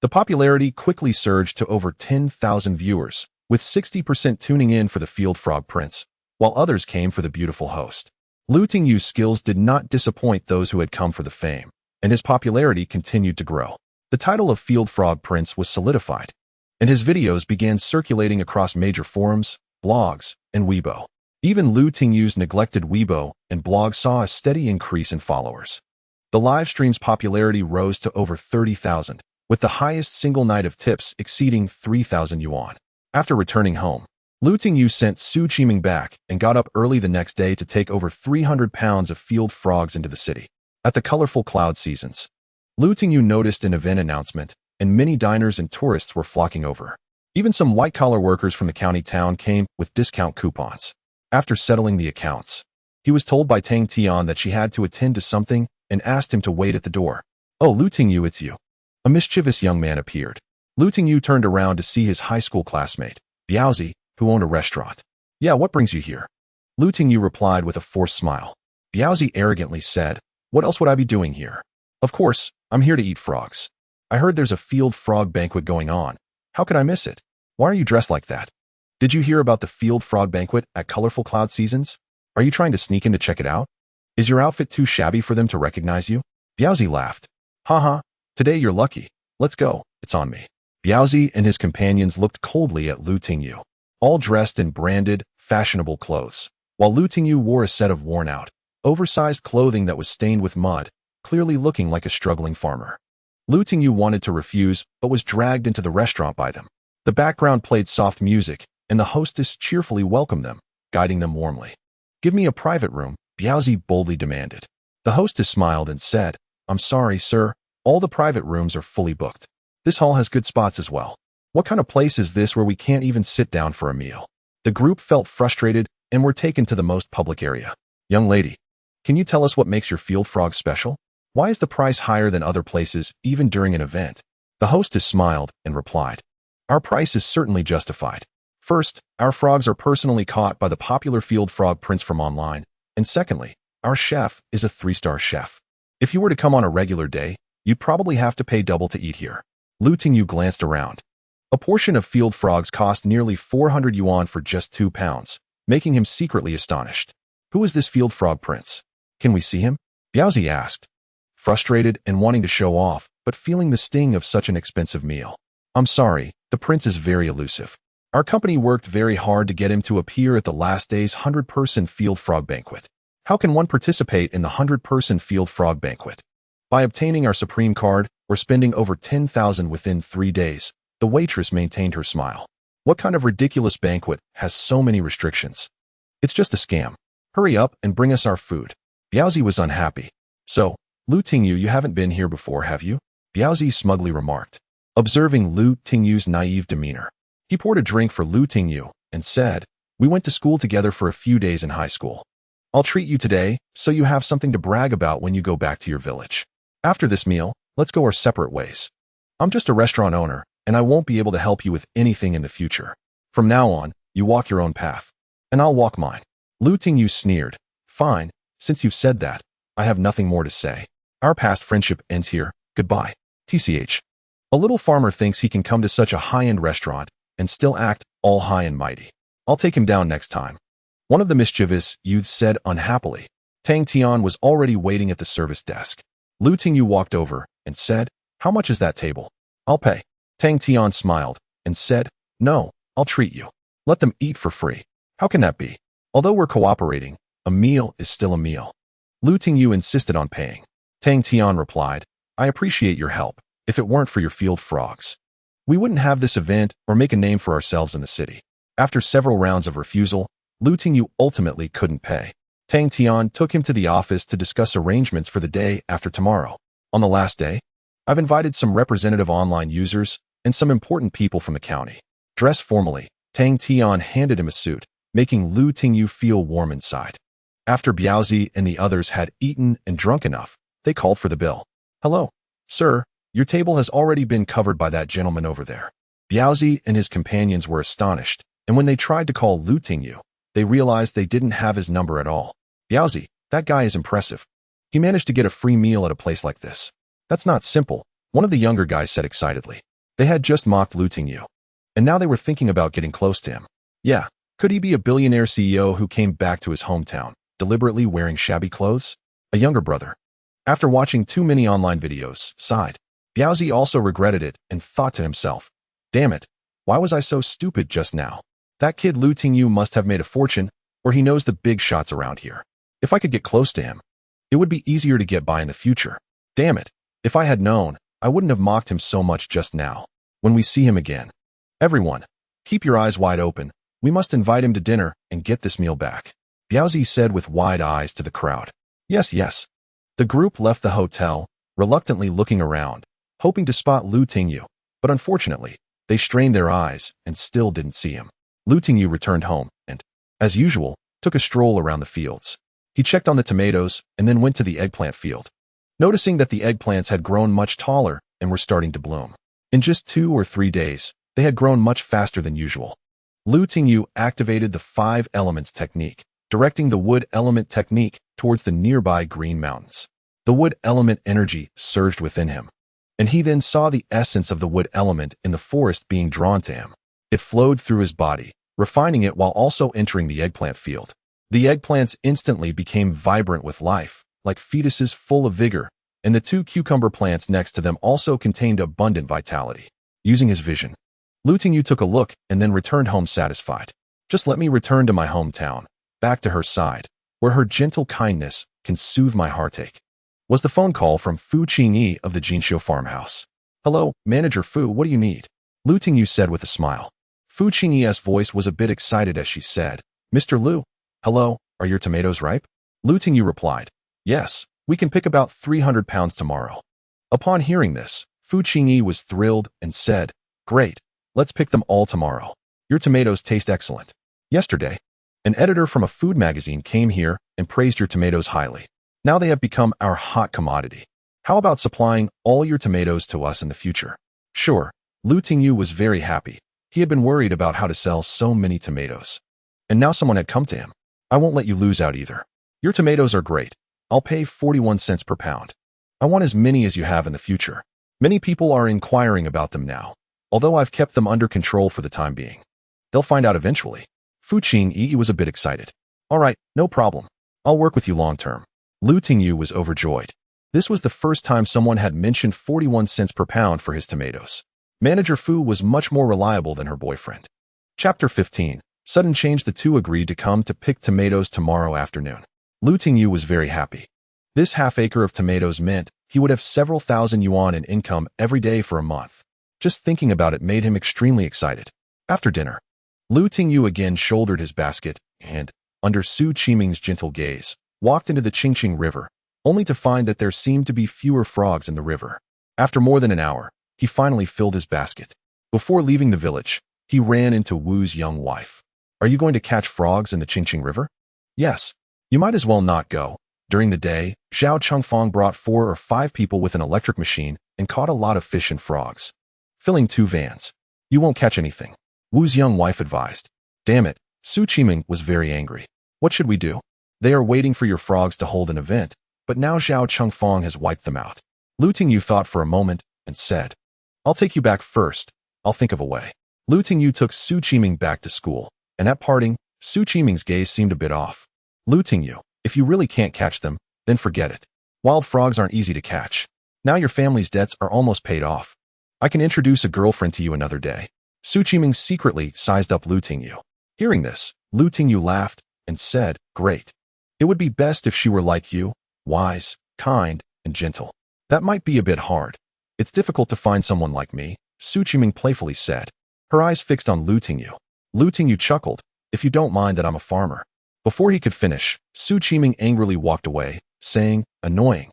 the popularity quickly surged to over 10,000 viewers, with 60% tuning in for the field frog prince, while others came for the beautiful host. Lu Tingyu's skills did not disappoint those who had come for the fame, and his popularity continued to grow. The title of Field Frog Prince was solidified, and his videos began circulating across major forums, blogs, and Weibo. Even Lu Tingyu's neglected Weibo and blog saw a steady increase in followers. The live stream's popularity rose to over 30,000, with the highest single night of tips exceeding 3,000 yuan. After returning home, Lu Tingyu sent Su Qiming back and got up early the next day to take over 300 pounds of field frogs into the city. At the colorful cloud seasons, Lu Tingyu noticed an event announcement, and many diners and tourists were flocking over. Even some white-collar workers from the county town came with discount coupons. After settling the accounts, he was told by Tang Tian that she had to attend to something and asked him to wait at the door. "Oh, Lu Tingyu, it's you." A mischievous young man appeared. Lu Tingyu turned around to see his high school classmate, Biaozi, who owned a restaurant. "Yeah, what brings you here?" Lu Tingyu replied with a forced smile. Biaozi arrogantly said, "What else would I be doing here? Of course, I'm here to eat frogs. I heard there's a field frog banquet going on. How could I miss it? Why are you dressed like that? Did you hear about the field frog banquet at Colorful Cloud Seasons? Are you trying to sneak in to check it out? Is your outfit too shabby for them to recognize you?" Biaozi laughed. "Haha, today you're lucky. Let's go, it's on me." Biaozi and his companions looked coldly at Lu Tingyu, all dressed in branded, fashionable clothes, while Lu Tingyu wore a set of worn-out, oversized clothing that was stained with mud, clearly looking like a struggling farmer. Lu Tingyu wanted to refuse, but was dragged into the restaurant by them. The background played soft music, and the hostess cheerfully welcomed them, guiding them warmly. "Give me a private room," Biaozi boldly demanded. The hostess smiled and said, "I'm sorry, sir. All the private rooms are fully booked. This hall has good spots as well. What kind of place is this where we can't even sit down for a meal?" The group felt frustrated and were taken to the most public area. "Young lady, can you tell us what makes your field frog special? Why is the price higher than other places, even during an event?" The hostess smiled and replied, "Our price is certainly justified. First, our frogs are personally caught by the popular field frog prince from online, and secondly, our chef is a 3-star chef. If you were to come on a regular day, you'd probably have to pay double to eat here." Lu Tingyu glanced around. A portion of field frogs cost nearly 400 yuan for just 2 pounds, making him secretly astonished. "Who is this field frog prince? Can we see him?" Biaozi asked, frustrated and wanting to show off, but feeling the sting of such an expensive meal. "I'm sorry, the prince is very elusive. Our company worked very hard to get him to appear at the last day's 100-person field frog banquet. How can one participate in the 100-person field frog banquet? By obtaining our supreme card or spending over 10,000 within 3 days, the waitress maintained her smile. What kind of ridiculous banquet has so many restrictions? It's just a scam. Hurry up and bring us our food." Biaozi was unhappy. "So, Lu Tingyu, you haven't been here before, have you?" Biaozi smugly remarked, observing Lu Tingyu's naive demeanor. He poured a drink for Lu Tingyu and said, "We went to school together for a few days in high school. I'll treat you today so you have something to brag about when you go back to your village. After this meal, let's go our separate ways. I'm just a restaurant owner, and I won't be able to help you with anything in the future. From now on, you walk your own path, and I'll walk mine." Lu Tingyu sneered. "Fine, since you've said that, I have nothing more to say. Our past friendship ends here. Goodbye. TCH. A little farmer thinks he can come to such a high-end restaurant and still act all high and mighty. I'll take him down next time." One of the mischievous youths said unhappily. Tang Tian was already waiting at the service desk. Lu Tingyu walked over and said, "How much is that table?" "I'll pay." Tang Tian smiled and said, "No, I'll treat you. Let them eat for free." "How can that be? Although we're cooperating, a meal is still a meal." Lu Tingyu insisted on paying. Tang Tian replied, "I appreciate your help. If it weren't for your field frogs, we wouldn't have this event or make a name for ourselves in the city." After several rounds of refusal, Lu Tingyu ultimately couldn't pay. Tang Tian took him to the office to discuss arrangements for the day after tomorrow. "On the last day, I've invited some representative online users and some important people from the county. Dress formally." Tang Tian handed him a suit, making Lu Tingyu feel warm inside. After Biaozi and the others had eaten and drunk enough, they called for the bill. "Hello, sir, your table has already been covered by that gentleman over there." Biaozi and his companions were astonished, and when they tried to call Lu Tingyu, they realized they didn't have his number at all. "Biaozi, that guy is impressive. He managed to get a free meal at a place like this. That's not simple," one of the younger guys said excitedly. They had just mocked Lu Tingyu, and now they were thinking about getting close to him. Yeah, could he be a billionaire CEO who came back to his hometown, deliberately wearing shabby clothes? A younger brother, after watching too many online videos, sighed. Biaozi also regretted it and thought to himself, "Damn it, why was I so stupid just now? That kid Lu Tingyu must have made a fortune, or he knows the big shots around here. If I could get close to him, it would be easier to get by in the future. Damn it, if I had known, I wouldn't have mocked him so much just now. When we see him again. Everyone, keep your eyes wide open. We must invite him to dinner and get this meal back. Biaozi said with wide eyes to the crowd. Yes, yes. The group left the hotel, reluctantly looking around, hoping to spot Lu Tingyu, but unfortunately, they strained their eyes and still didn't see him. Lu Tingyu returned home and, as usual, took a stroll around the fields. He checked on the tomatoes and then went to the eggplant field, noticing that the eggplants had grown much taller and were starting to bloom. In just 2 or 3 days, they had grown much faster than usual. Lu Tingyu activated the 5 elements technique, directing the wood element technique towards the nearby green mountains. The wood element energy surged within him, and he then saw the essence of the wood element in the forest being drawn to him. It flowed through his body, refining it while also entering the eggplant field. The eggplants instantly became vibrant with life, like fetuses full of vigor, and the 2 cucumber plants next to them also contained abundant vitality. Using his vision, Lu Tingyu took a look and then returned home satisfied. Just let me return to my hometown, back to her side, where her gentle kindness can soothe my heartache. Was the phone call from Fu Qingyi of the Jinxiu farmhouse. Hello, Manager Fu, what do you need? Lu Tingyu said with a smile. Fu Qingyi's voice was a bit excited as she said, Mr. Lu, hello, are your tomatoes ripe? Lu Tingyu replied, yes, we can pick about 300 pounds tomorrow. Upon hearing this, Fu Qingyi was thrilled and said, great, let's pick them all tomorrow. Your tomatoes taste excellent. Yesterday, an editor from a food magazine came here and praised your tomatoes highly. Now they have become our hot commodity. How about supplying all your tomatoes to us in the future? Sure, Lu Tingyu was very happy. He had been worried about how to sell so many tomatoes. And now someone had come to him. I won't let you lose out either. Your tomatoes are great. I'll pay 41 cents per pound. I want as many as you have in the future. Many people are inquiring about them now, although I've kept them under control for the time being. They'll find out eventually. Fu Qingyi was a bit excited. All right, no problem. I'll work with you long term. Lu Tingyu was overjoyed. This was the first time someone had mentioned 41 cents per pound for his tomatoes. Manager Fu was much more reliable than her boyfriend. Chapter 15. Sudden change. The two agreed to come to pick tomatoes tomorrow afternoon. Lu Tingyu was very happy. This half-acre of tomatoes meant he would have several thousand yuan in income every day for a month. Just thinking about it made him extremely excited. After dinner, Lu Tingyu again shouldered his basket and, under Su Qiming's gentle gaze, walked into the Qingqing River, only to find that there seemed to be fewer frogs in the river. After more than an hour, he finally filled his basket. Before leaving the village, he ran into Wu's young wife. Are you going to catch frogs in the Qingqing River? Yes. You might as well not go. During the day, Zhao Chengfang brought 4 or 5 people with an electric machine and caught a lot of fish and frogs, filling 2 vans. You won't catch anything, Wu's young wife advised. Damn it, Su Qiming was very angry. What should we do? They are waiting for your frogs to hold an event, but now Zhao Chengfang has wiped them out. Lu Tingyu thought for a moment and said, I'll take you back first. I'll think of a way. Lu Tingyu took Su Qiming back to school, and at parting, Su Qiming's gaze seemed a bit off. Lu Tingyu, if you really can't catch them, then forget it. Wild frogs aren't easy to catch. Now your family's debts are almost paid off. I can introduce a girlfriend to you another day. Su Qiming secretly sized up Lu Tingyu. Hearing this, Lu Tingyu laughed and said, great. It would be best if she were like you, wise, kind, and gentle. That might be a bit hard. It's difficult to find someone like me, Su Qiming playfully said. Her eyes fixed on Lu Tingyu. Lu Tingyu chuckled, if you don't mind that I'm a farmer. Before he could finish, Su Qiming angrily walked away, saying, annoying.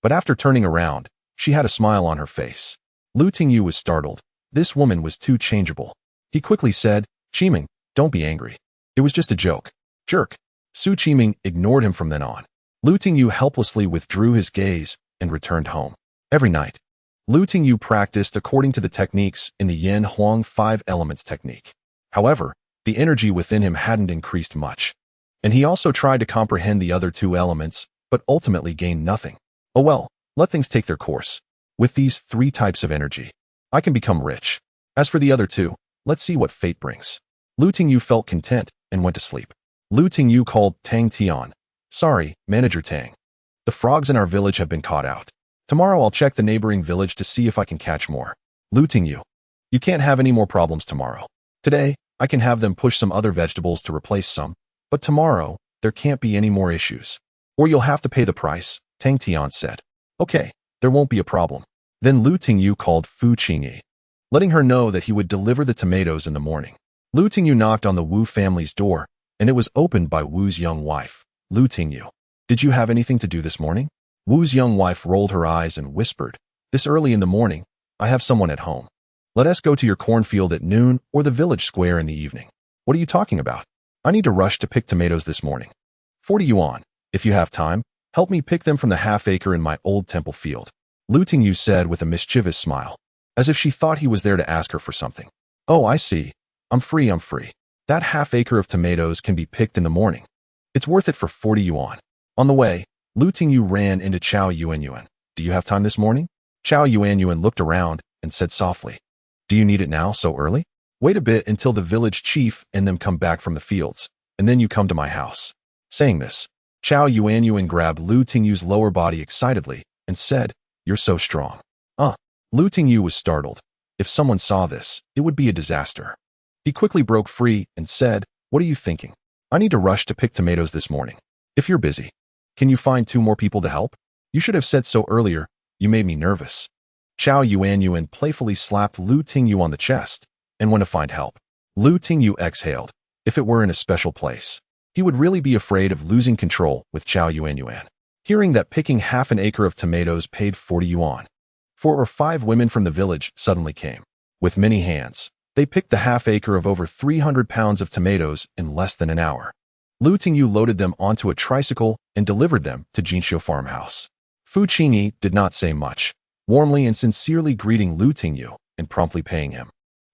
But after turning around, she had a smile on her face. Lu Tingyu was startled. This woman was too changeable. He quickly said, Qiming, don't be angry. It was just a joke. Jerk. Su Qiming ignored him from then on. Lu Tingyu helplessly withdrew his gaze and returned home. Every night, Lu Tingyu practiced according to the techniques in the Yanhuang 5 elements technique. However, the energy within him hadn't increased much. And he also tried to comprehend the other 2 elements, but ultimately gained nothing. Oh well, let things take their course. With these 3 types of energy, I can become rich. As for the other 2, let's see what fate brings. Lu Tingyu felt content and went to sleep. Lu Tingyu called Tang Tian. Sorry, Manager Tang. The frogs in our village have been caught out. Tomorrow I'll check the neighboring village to see if I can catch more. Lu Tingyu, you can't have any more problems tomorrow. Today, I can have them push some other vegetables to replace some, but tomorrow, there can't be any more issues. Or you'll have to pay the price, Tang Tian said. Okay, there won't be a problem. Then Lu Tingyu called Fu Qingyi, letting her know that he would deliver the tomatoes in the morning. Lu Tingyu knocked on the Wu family's door, and it was opened by Wu's young wife, Lu Tingyu. Did you have anything to do this morning? Wu's young wife rolled her eyes and whispered, this early in the morning, I have someone at home. Let us go to your cornfield at noon or the village square in the evening. What are you talking about? I need to rush to pick tomatoes this morning. 40 yuan. If you have time, help me pick them from the half-acre in my old temple field. Lu Tingyu said with a mischievous smile, as if she thought he was there to ask her for something. Oh, I see. I'm free. That half-acre of tomatoes can be picked in the morning. It's worth it for 40 yuan. On the way, Lu Tingyu ran into Chao Yuanyuan. Do you have time this morning? Chao Yuanyuan looked around and said softly, do you need it now so early? Wait a bit until the village chief and them come back from the fields, and then you come to my house. Saying this, Chao Yuanyuan grabbed Lu Tingyu's lower body excitedly and said, you're so strong. Lu Tingyu was startled. If someone saw this, it would be a disaster. He quickly broke free and said, what are you thinking? I need to rush to pick tomatoes this morning. If you're busy, can you find 2 more people to help? You should have said so earlier. You made me nervous. Chao Yuanyuan playfully slapped Lu Tingyu on the chest and went to find help. Lu Tingyu exhaled. If it were in a special place, he would really be afraid of losing control with Chao Yuanyuan. Hearing that picking half an acre of tomatoes paid 40 yuan, 4 or 5 women from the village suddenly came. With many hands, they picked the half-acre of over 300 pounds of tomatoes in less than an hour. Lu Tingyu loaded them onto a tricycle and delivered them to Jinxiu farmhouse. Fu Qingyi did not say much, warmly and sincerely greeting Lu Tingyu and promptly paying him.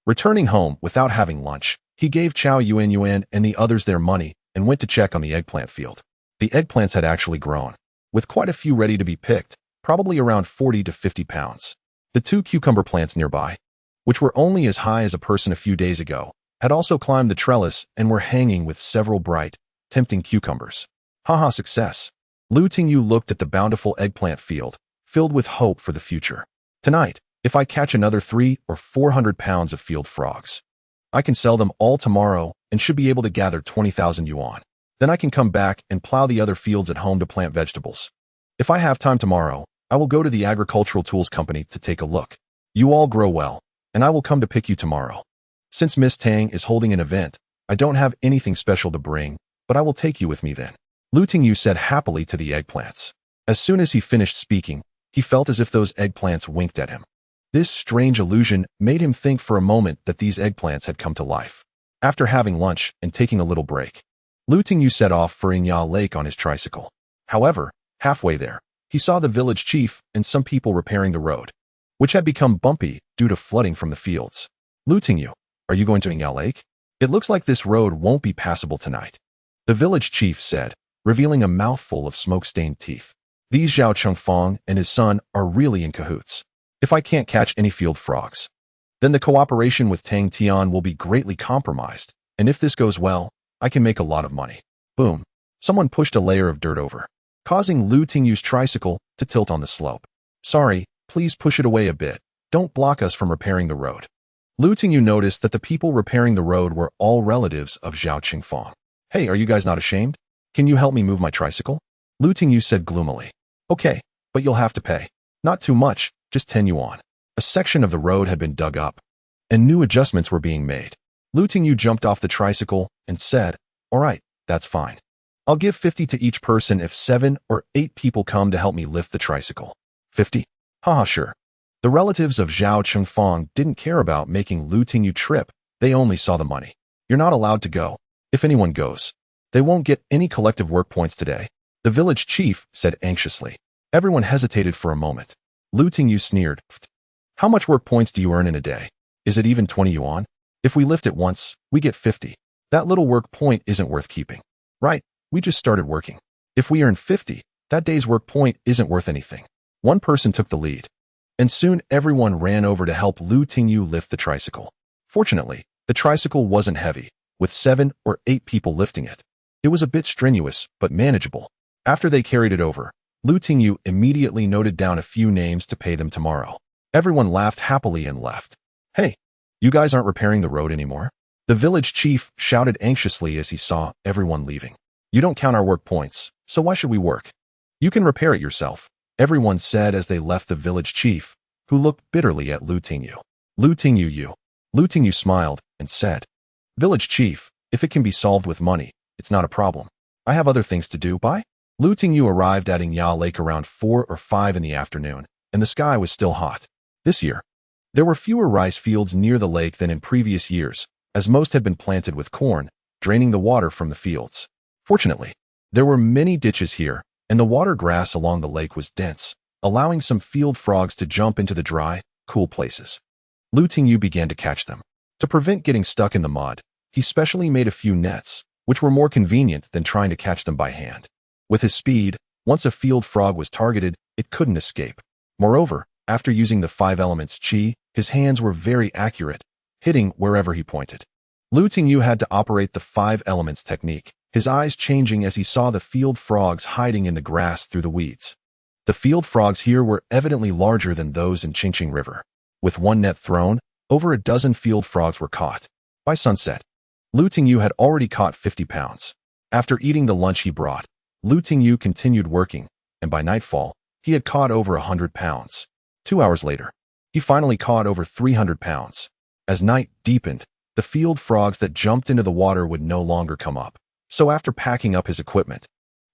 Returning home without having lunch, he gave Chao Yuanyuan and the others their money and went to check on the eggplant field. The eggplants had actually grown, with quite a few ready to be picked, probably around 40 to 50 pounds. The 2 cucumber plants nearby, which were only as high as a person a few days ago, had also climbed the trellis and were hanging with several bright, tempting cucumbers. Haha, success. Lu Tingyu looked at the bountiful eggplant field, filled with hope for the future. Tonight, if I catch another 300 or 400 pounds of field frogs, I can sell them all tomorrow and should be able to gather 20,000 yuan. Then I can come back and plow the other fields at home to plant vegetables. If I have time tomorrow, I will go to the agricultural tools company to take a look. You all grow well, and I will come to pick you tomorrow. Since Miss Tang is holding an event, I don't have anything special to bring, but I will take you with me then. Lu Tingyu said happily to the eggplants. As soon as he finished speaking, he felt as if those eggplants winked at him. This strange illusion made him think for a moment that these eggplants had come to life. After having lunch and taking a little break, Lu Tingyu set off for Inya Lake on his tricycle. However, halfway there, he saw the village chief and some people repairing the road, which had become bumpy due to flooding from the fields. Lu Tingyu, are you going to Inya Lake? It looks like this road won't be passable tonight, the village chief said, revealing a mouthful of smoke-stained teeth. These Zhao Chengfang and his son are really in cahoots. If I can't catch any field frogs, then the cooperation with Tang Tian will be greatly compromised, and if this goes well, I can make a lot of money. Boom. Someone pushed a layer of dirt over, causing Lu Tingyu's tricycle to tilt on the slope. Sorry, please push it away a bit. Don't block us from repairing the road. Lu Tingyu noticed that the people repairing the road were all relatives of Zhao Qingfang. Hey, are you guys not ashamed? Can you help me move my tricycle? Lu Tingyu said gloomily. Okay, but you'll have to pay. Not too much, just 10 yuan. A section of the road had been dug up, and new adjustments were being made. Lu Tingyu jumped off the tricycle and said, all right, that's fine. I'll give 50 to each person if 7 or 8 people come to help me lift the tricycle. 50? Haha, sure. The relatives of Zhao Chengfang didn't care about making Lu Tingyu trip. They only saw the money. You're not allowed to go. If anyone goes, they won't get any collective work points today, the village chief said anxiously. Everyone hesitated for a moment. Lu Tingyu sneered. How much work points do you earn in a day? Is it even 20 yuan? If we lift it once, we get 50. That little work point isn't worth keeping. Right, we just started working. If we earn 50, that day's work point isn't worth anything. One person took the lead, and soon everyone ran over to help Lu Tingyu lift the tricycle. Fortunately, the tricycle wasn't heavy, with 7 or 8 people lifting it. It was a bit strenuous, but manageable. After they carried it over, Lu Tingyu immediately noted down a few names to pay them tomorrow. Everyone laughed happily and left. Hey, you guys aren't repairing the road anymore? The village chief shouted anxiously as he saw everyone leaving. You don't count our work points, so why should we work? You can repair it yourself, everyone said as they left the village chief, who looked bitterly at Lu Tingyu. Lu Tingyu. Lu Tingyu smiled and said, "Village chief, if it can be solved with money, it's not a problem. I have other things to do, bye." Lu Tingyu arrived at Tingyu Lake around 4 or 5 in the afternoon, and the sky was still hot. This year, there were fewer rice fields near the lake than in previous years, as most had been planted with corn, draining the water from the fields. Fortunately, there were many ditches here, and the water grass along the lake was dense, allowing some field frogs to jump into the dry, cool places. Lu Tingyu began to catch them. To prevent getting stuck in the mud, he specially made a few nets, which were more convenient than trying to catch them by hand. With his speed, once a field frog was targeted, it couldn't escape. Moreover, after using the 5 elements chi, his hands were very accurate, hitting wherever he pointed. Lu Tingyu had to operate the 5 elements technique, his eyes changing as he saw the field frogs hiding in the grass through the weeds. The field frogs here were evidently larger than those in Qingqing River. With one net thrown, over a dozen field frogs were caught. By sunset, Lu Tingyu had already caught 50 pounds. After eating the lunch he brought, Lu Tingyu continued working, and by nightfall, he had caught over 100 pounds. 2 hours later, he finally caught over 300 pounds. As night deepened, the field frogs that jumped into the water would no longer come up. So after packing up his equipment,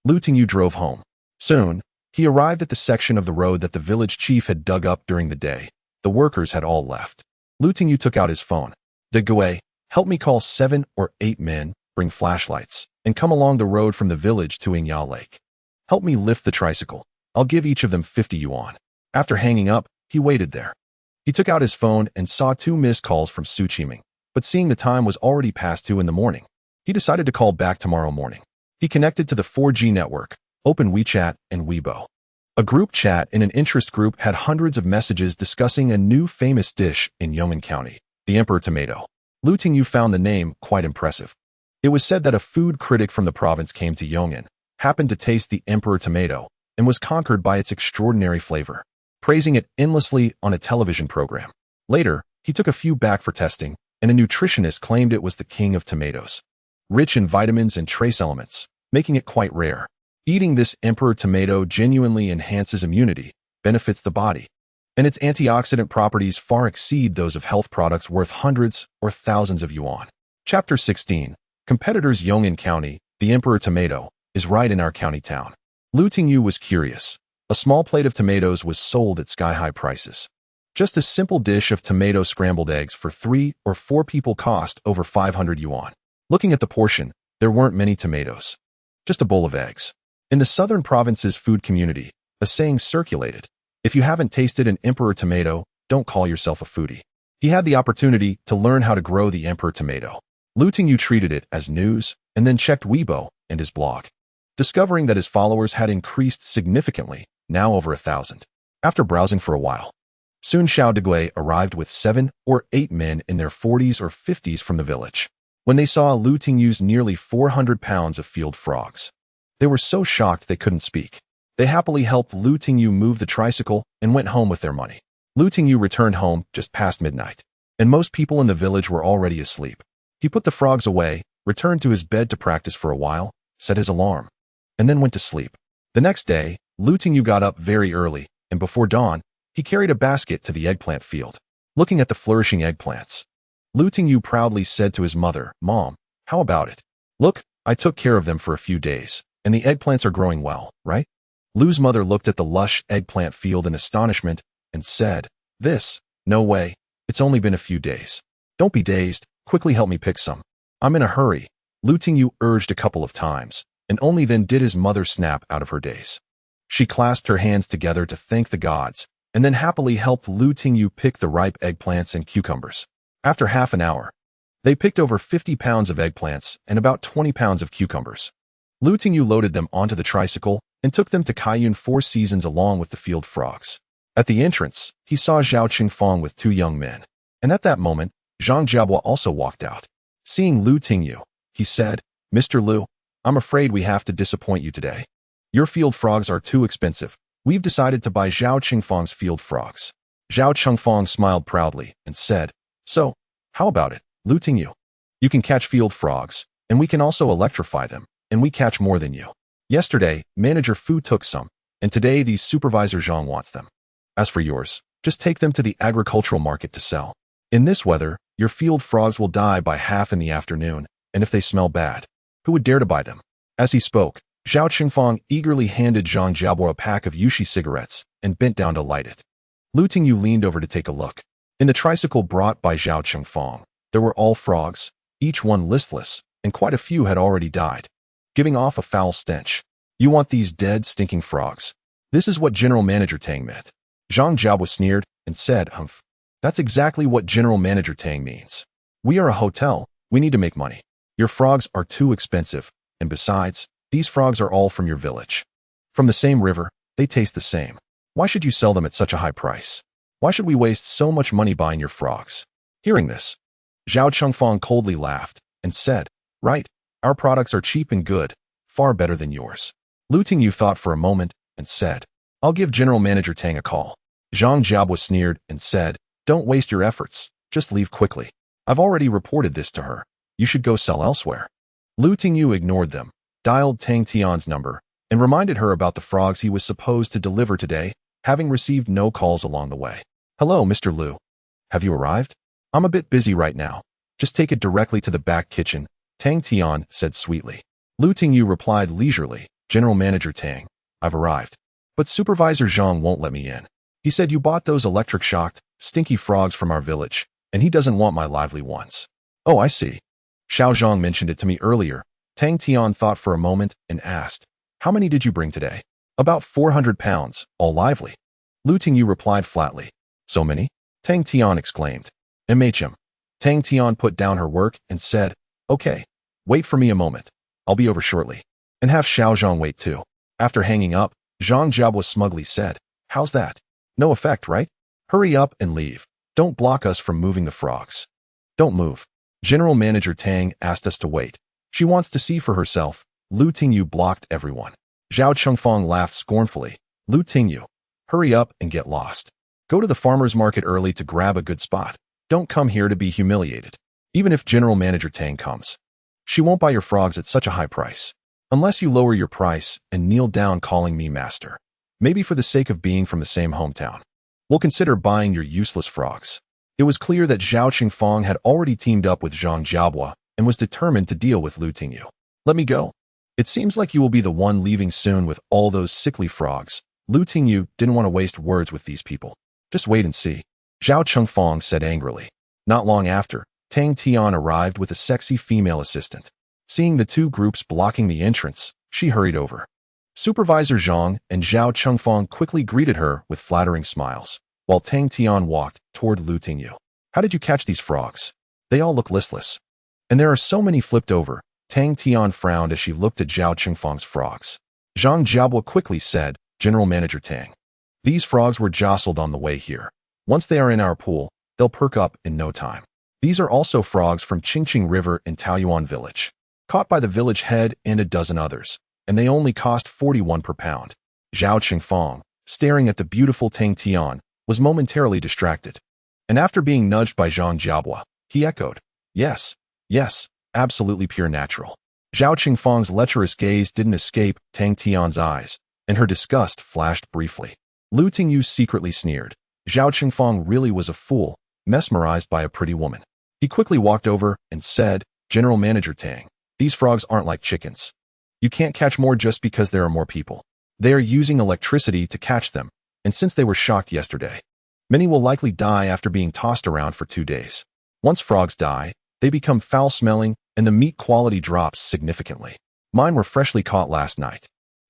Lu Tingyu drove home. Soon, he arrived at the section of the road that the village chief had dug up during the day. The workers had all left. Lu Tingyu took out his phone. "De Gui, help me call 7 or 8 men, bring flashlights, and come along the road from the village to Tingyu Lake. Help me lift the tricycle. I'll give each of them 50 yuan." After hanging up, he waited there. He took out his phone and saw 2 missed calls from Su Qiming, but seeing the time was already past 2 in the morning, he decided to call back tomorrow morning. He connected to the 4G network, opened WeChat and Weibo. A group chat in an interest group had hundreds of messages discussing a new famous dish in Yanhuang County, the Emperor Tomato. Lu Tingyu found the name quite impressive. It was said that a food critic from the province came to Yong'an, happened to taste the Emperor Tomato, and was conquered by its extraordinary flavor, praising it endlessly on a television program. Later, he took a few back for testing, and a nutritionist claimed it was the king of tomatoes, rich in vitamins and trace elements, making it quite rare. Eating this Emperor Tomato genuinely enhances immunity, benefits the body, and its antioxidant properties far exceed those of health products worth hundreds or thousands of yuan. Chapter 16. Competitors. Yong'an County, the Emperor Tomato, is right in our county town. Lu Tingyu was curious. A small plate of tomatoes was sold at sky-high prices. Just a simple dish of tomato scrambled eggs for 3 or 4 people cost over 500 yuan. Looking at the portion, there weren't many tomatoes. Just a bowl of eggs. In the southern province's food community, a saying circulated: "If you haven't tasted an Emperor Tomato, don't call yourself a foodie." He had the opportunity to learn how to grow the Emperor Tomato. Lu Tingyu treated it as news and then checked Weibo and his blog, discovering that his followers had increased significantly, now over 1,000. After browsing for a while, soon Xiao Degui arrived with 7 or 8 men in their 40s or 50s from the village. When they saw Lu Tingyu's nearly 400 pounds of field frogs, they were so shocked they couldn't speak. They happily helped Lu Tingyu move the tricycle and went home with their money. Lu Tingyu returned home just past midnight, and most people in the village were already asleep. He put the frogs away, returned to his bed to practice for a while, set his alarm, and then went to sleep. The next day, Lu Tingyu got up very early, and before dawn, he carried a basket to the eggplant field. Looking at the flourishing eggplants, Lu Tingyu proudly said to his mother, "Mom, how about it? Look, I took care of them for a few days, and the eggplants are growing well, right?" Lu's mother looked at the lush eggplant field in astonishment and said, No way, it's only been a few days. Don't be dazed, quickly help me pick some. I'm in a hurry," Lu Tingyu urged a couple of times, and only then did his mother snap out of her daze. She clasped her hands together to thank the gods, and then happily helped Lu Tingyu pick the ripe eggplants and cucumbers. After half an hour, they picked over 50 pounds of eggplants and about 20 pounds of cucumbers. Lu Tingyu loaded them onto the tricycle and took them to Kaiyun 4 Seasons along with the field frogs. At the entrance, he saw Zhao Qingfang with 2 young men, and at that moment, Zhang Jiabua also walked out. Seeing Lu Tingyu, he said, "Mr. Lu, I'm afraid we have to disappoint you today. Your field frogs are too expensive. We've decided to buy Zhao Qingfang's field frogs." Zhao Qingfang smiled proudly and said, "So, how about it, Lu Tingyu? You can catch field frogs, and we can also electrify them, and we catch more than you. Yesterday, Manager Fu took some, and today the Supervisor Zhang wants them. As for yours, Just take them to the agricultural market to sell. In this weather, your field frogs will die by half in the afternoon, and if they smell bad, who would dare to buy them? As he spoke, Zhao Qingfang eagerly handed Zhang Jiabo a pack of Yushi cigarettes and bent down to light it. Lu Tingyu leaned over to take a look. In the tricycle brought by Zhao Qingfang, there were all frogs, each one listless, and quite a few had already died, giving off a foul stench. You want these dead, stinking frogs? This is what General Manager Tang meant. Zhang Jiabo sneered and said, "Humph. That's exactly what General Manager Tang means. We are a hotel. We need to make money. Your frogs are too expensive, and besides, these frogs are all from your village. From the same river, they taste the same. Why should you sell them at such a high price? Why should we waste so much money buying your frogs?" Hearing this, Zhao Qingfang coldly laughed and said, "Right, our products are cheap and good, far better than yours." Lu Tingyu thought for a moment and said, "I'll give General Manager Tang a call." Zhang Jiabo sneered and said, "Don't waste your efforts, just leave quickly. I've already reported this to her. You should go sell elsewhere." Lu Tingyu ignored them, dialed Tang Tian's number, and reminded her about the frogs he was supposed to deliver today, having received no calls along the way. "Hello, Mr. Lu. Have you arrived? I'm a bit busy right now. Just take it directly to the back kitchen," Tang Tian said sweetly. Lu Tingyu replied leisurely, "General Manager Tang, I've arrived. But Supervisor Zhang won't let me in. He said you bought those electric-shocked, stinky frogs from our village, and he doesn't want my lively ones." "Oh, I see. Xiao Zhang mentioned it to me earlier." Tang Tian thought for a moment and asked, "How many did you bring today?" "About 400 pounds, all lively." Lu Tingyu replied flatly. "So many?" Tang Tian exclaimed. "MHM." Tang Tian put down her work and said, "Okay, wait for me a moment. I'll be over shortly. And have Xiao Zhang wait too." After hanging up, Zhang Jiabo smugly said, "How's that? No effect, right? Hurry up and leave. Don't block us from moving the frogs." "Don't move. General Manager Tang asked us to wait. She wants to see for herself." Lu Tingyu blocked everyone. Zhao Qingfang laughed scornfully. "Lu Tingyu, hurry up and get lost. Go to the farmer's market early to grab a good spot. Don't come here to be humiliated. Even if General Manager Tang comes, she won't buy your frogs at such a high price. Unless you lower your price and kneel down calling me master. Maybe for the sake of being from the same hometown. We'll consider buying your useless frogs." It was clear that Zhao Qingfang had already teamed up with Zhang Jiabo and was determined to deal with Lu Tingyu. "Let me go. It seems like you will be the one leaving soon with all those sickly frogs." Lu Tingyu didn't want to waste words with these people. "Just wait and see," Zhao Qingfang said angrily. Not long after, Tang Tian arrived with a sexy female assistant. Seeing the two groups blocking the entrance, she hurried over. Supervisor Zhang and Zhao Qingfang quickly greeted her with flattering smiles, while Tang Tian walked toward Lu Tingyu. "How did you catch these frogs? They all look listless. And there are so many flipped over." Tang Tian frowned as she looked at Zhao Qingfang's frogs. Zhang Jiabo quickly said, "General Manager Tang, these frogs were jostled on the way here. Once they are in our pool, they'll perk up in no time. These are also frogs from Qingqing River in Taoyuan Village, caught by the village head and a dozen others, and they only cost 41 per pound." Zhao Qingfang, staring at the beautiful Tang Tian, was momentarily distracted. And after being nudged by Zhang Jiabo, he echoed, "Yes, yes, absolutely pure natural." Zhao Qingfang's lecherous gaze didn't escape Tang Tian's eyes, and her disgust flashed briefly. Lu Tingyu secretly sneered. Zhao Qingfang really was a fool, mesmerized by a pretty woman. He quickly walked over and said, "General Manager Tang, these frogs aren't like chickens. You can't catch more just because there are more people. They are using electricity to catch them, and since they were shocked yesterday, many will likely die after being tossed around for 2 days. Once frogs die, they become foul-smelling and the meat quality drops significantly. Mine were freshly caught last night,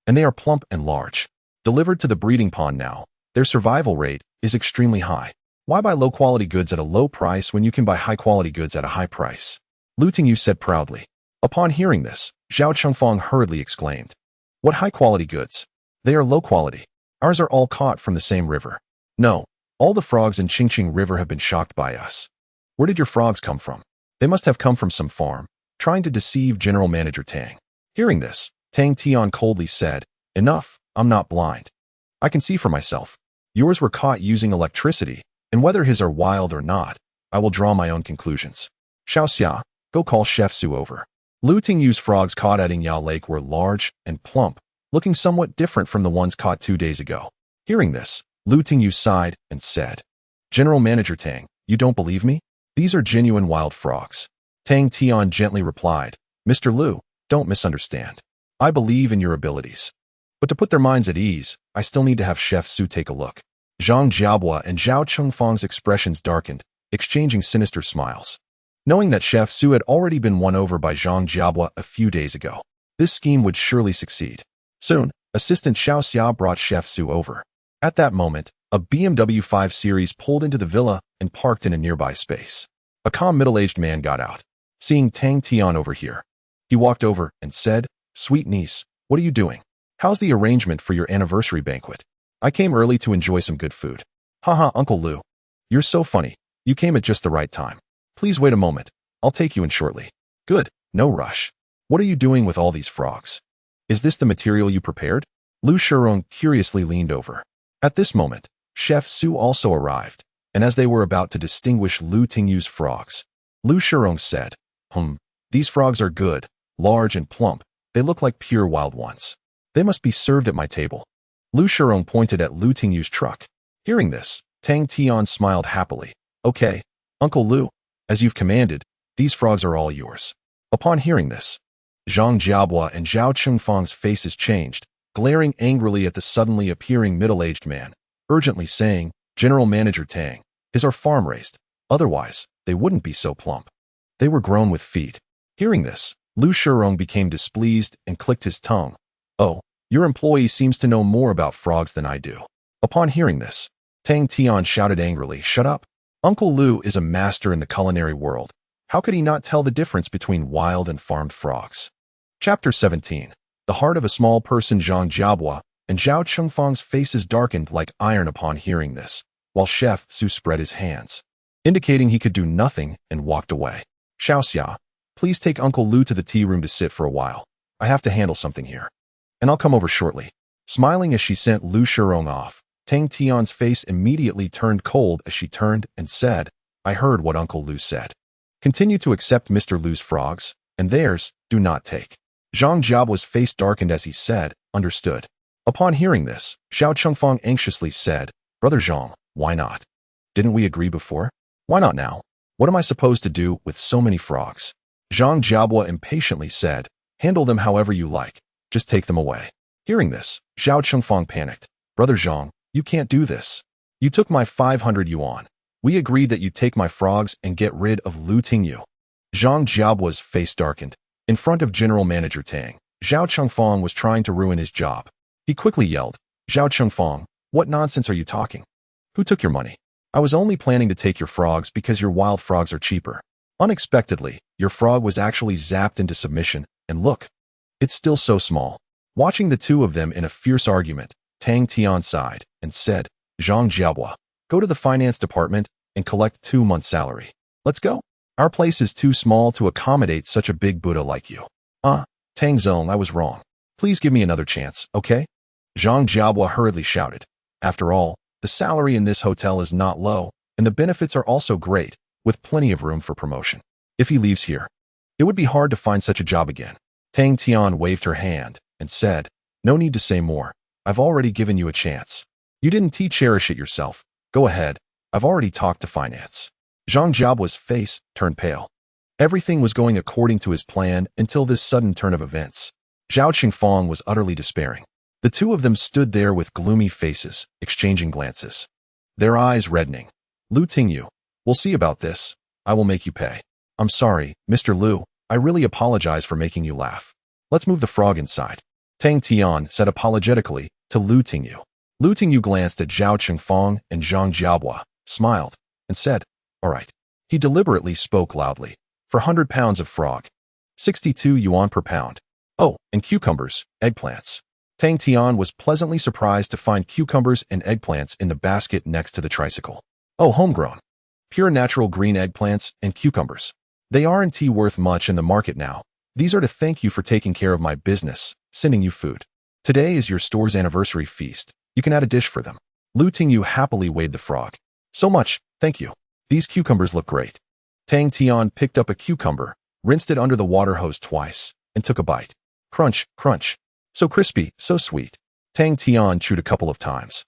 and they are plump and large. Delivered to the breeding pond now, their survival rate is extremely high. Why buy low-quality goods at a low price when you can buy high-quality goods at a high price?" Lu Tingyu said proudly. Upon hearing this, Zhao Qingfang hurriedly exclaimed, "What high-quality goods? They are low quality. Ours are all caught from the same river. No, all the frogs in Qingqing River have been shocked by us. Where did your frogs come from? They must have come from some farm, trying to deceive General Manager Tang." Hearing this, Tang Tian coldly said, "Enough, I'm not blind. I can see for myself. Yours were caught using electricity, and whether his are wild or not, I will draw my own conclusions. Xiao Xia, go call Chef Su over." Lu Tingyu's frogs caught at Yao Lake were large and plump, looking somewhat different from the ones caught 2 days ago. Hearing this, Lu Tingyu sighed and said, General Manager Tang, you don't believe me? These are genuine wild frogs. Tang Tian gently replied, Mr. Lu, don't misunderstand. I believe in your abilities. But to put their minds at ease, I still need to have Chef Su take a look. Zhang Jiabua and Zhao Chengfang's expressions darkened, exchanging sinister smiles. Knowing that Chef Su had already been won over by Zhang Jiabua a few days ago, this scheme would surely succeed. Soon, Assistant Xiao Xia brought Chef Su over. At that moment, a BMW 5 Series pulled into the villa and parked in a nearby space. A calm middle-aged man got out. Seeing Tang Tian over here, he walked over and said, Sweet niece, what are you doing? How's the arrangement for your anniversary banquet? I came early to enjoy some good food. Haha, Uncle Lu. You're so funny. You came at just the right time. Please wait a moment. I'll take you in shortly. Good, no rush. What are you doing with all these frogs? Is this the material you prepared? Lu Shirong curiously leaned over. At this moment, Chef Su also arrived, and as they were about to distinguish Lu Tingyu's frogs, Lu Shirong said, these frogs are good, large and plump. They look like pure wild ones. They must be served at my table. Lu Shirong pointed at Lu Tingyu's truck. Hearing this, Tang Tian smiled happily. Okay, Uncle Lu, as you've commanded, these frogs are all yours. Upon hearing this, Zhang Jiabua and Zhao Chengfang's faces changed, glaring angrily at the suddenly appearing middle-aged man, urgently saying, General Manager Tang, his are farm-raised, otherwise, they wouldn't be so plump. They were grown with feed. Hearing this, Lu Shirong became displeased and clicked his tongue. Oh, your employee seems to know more about frogs than I do. Upon hearing this, Tang Tian shouted angrily, Shut up! Uncle Lu is a master in the culinary world. How could he not tell the difference between wild and farmed frogs? Chapter 17. The heart of a small person. Zhang Jiabua and Zhao Chengfang's faces darkened like iron upon hearing this, while Chef Su spread his hands, indicating he could do nothing, and walked away. Xiao Xia, please take Uncle Lu to the tea room to sit for a while. I have to handle something here. And I'll come over shortly. Smiling as she sent Lu Shirong off, Tang Tian's face immediately turned cold as she turned and said, I heard what Uncle Lu said. Continue to accept Mr. Lu's frogs, and theirs, do not take. Zhang Jiabua's face darkened as he said, Understood. Upon hearing this, Zhao Chengfang anxiously said, Brother Zhang, why not? Didn't we agree before? Why not now? What am I supposed to do with so many frogs? Zhang Jiabua impatiently said, Handle them however you like. Just take them away. Hearing this, Zhao Chengfang panicked. Brother Zhang, you can't do this. You took my 500 yuan. We agreed that you'd take my frogs and get rid of Lu Tingyu. Zhang Jiabua's face darkened. In front of General Manager Tang, Zhao Chengfang was trying to ruin his job. He quickly yelled, Zhao Chengfang, what nonsense are you talking? Who took your money? I was only planning to take your frogs because your wild frogs are cheaper. Unexpectedly, your frog was actually zapped into submission, and look, it's still so small. Watching the two of them in a fierce argument, Tang Tian sighed and said, Zhang Jiabua, go to the finance department and collect 2 months' salary. Let's go. Our place is too small to accommodate such a big Buddha like you. Tang Zong, I was wrong. Please give me another chance, okay? Zhang Jiabua hurriedly shouted. After all, the salary in this hotel is not low, and the benefits are also great, with plenty of room for promotion. If he leaves here, it would be hard to find such a job again. Tang Tian waved her hand and said, No need to say more. I've already given you a chance. You didn't cherish it yourself. Go ahead. I've already talked to finance. Zhang Jiabua's face turned pale. Everything was going according to his plan until this sudden turn of events. Zhao Chengfang was utterly despairing. The two of them stood there with gloomy faces, exchanging glances, their eyes reddening. Lu Tingyu, we'll see about this. I will make you pay. I'm sorry, Mr. Lu. I really apologize for making you laugh. Let's move the frog inside. Tang Tian said apologetically to Lu Tingyu. Lu Tingyu glanced at Zhao Chengfang and Zhang Jiabua, smiled, and said, All right. He deliberately spoke loudly. For 100 pounds of frog, 62 yuan per pound. Oh, and cucumbers, eggplants. Tang Tian was pleasantly surprised to find cucumbers and eggplants in the basket next to the tricycle. Oh, homegrown. Pure natural green eggplants and cucumbers. They aren't worth much in the market now. These are to thank you for taking care of my business, sending you food. Today is your store's anniversary feast. You can add a dish for them. Lu Tingyu happily weighed the frog. So much, thank you. These cucumbers look great. Tang Tian picked up a cucumber, rinsed it under the water hose twice, and took a bite. Crunch, crunch. So crispy, so sweet. Tang Tian chewed a couple of times.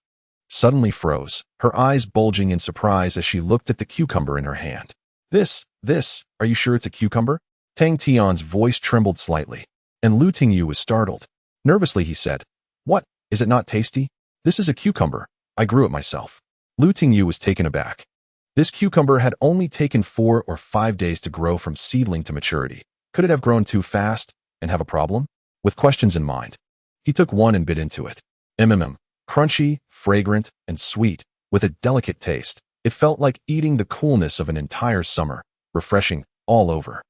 suddenly froze, her eyes bulging in surprise as she looked at the cucumber in her hand. Are you sure it's a cucumber? Tang Tian's voice trembled slightly, and Lu Tingyu was startled. Nervously he said, "What, is it not tasty? This is a cucumber. I grew it myself." Lu Tingyu was taken aback. This cucumber had only taken 4 or 5 days to grow from seedling to maturity. Could it have grown too fast and have a problem? With questions in mind, he took one and bit into it. Crunchy, fragrant, and sweet, with a delicate taste. It felt like eating the coolness of an entire summer, refreshing all over.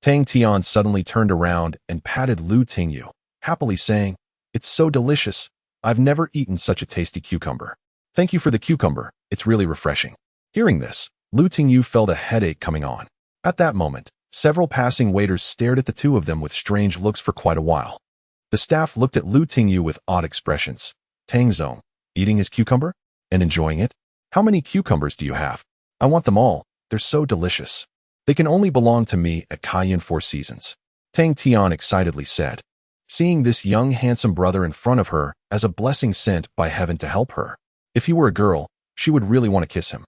Tang Tian suddenly turned around and patted Lu Tingyu, happily saying, "It's so delicious. I've never eaten such a tasty cucumber. Thank you for the cucumber. It's really refreshing." Hearing this, Lu Tingyu felt a headache coming on. At that moment, several passing waiters stared at the two of them with strange looks for quite a while. The staff looked at Lu Tingyu with odd expressions. Tang Zong, eating his cucumber? And enjoying it? How many cucumbers do you have? I want them all. They're so delicious. They can only belong to me at Kaiyuan 4 Seasons. Tang Tian excitedly said, seeing this young handsome brother in front of her as a blessing sent by heaven to help her. If he were a girl, she would really want to kiss him.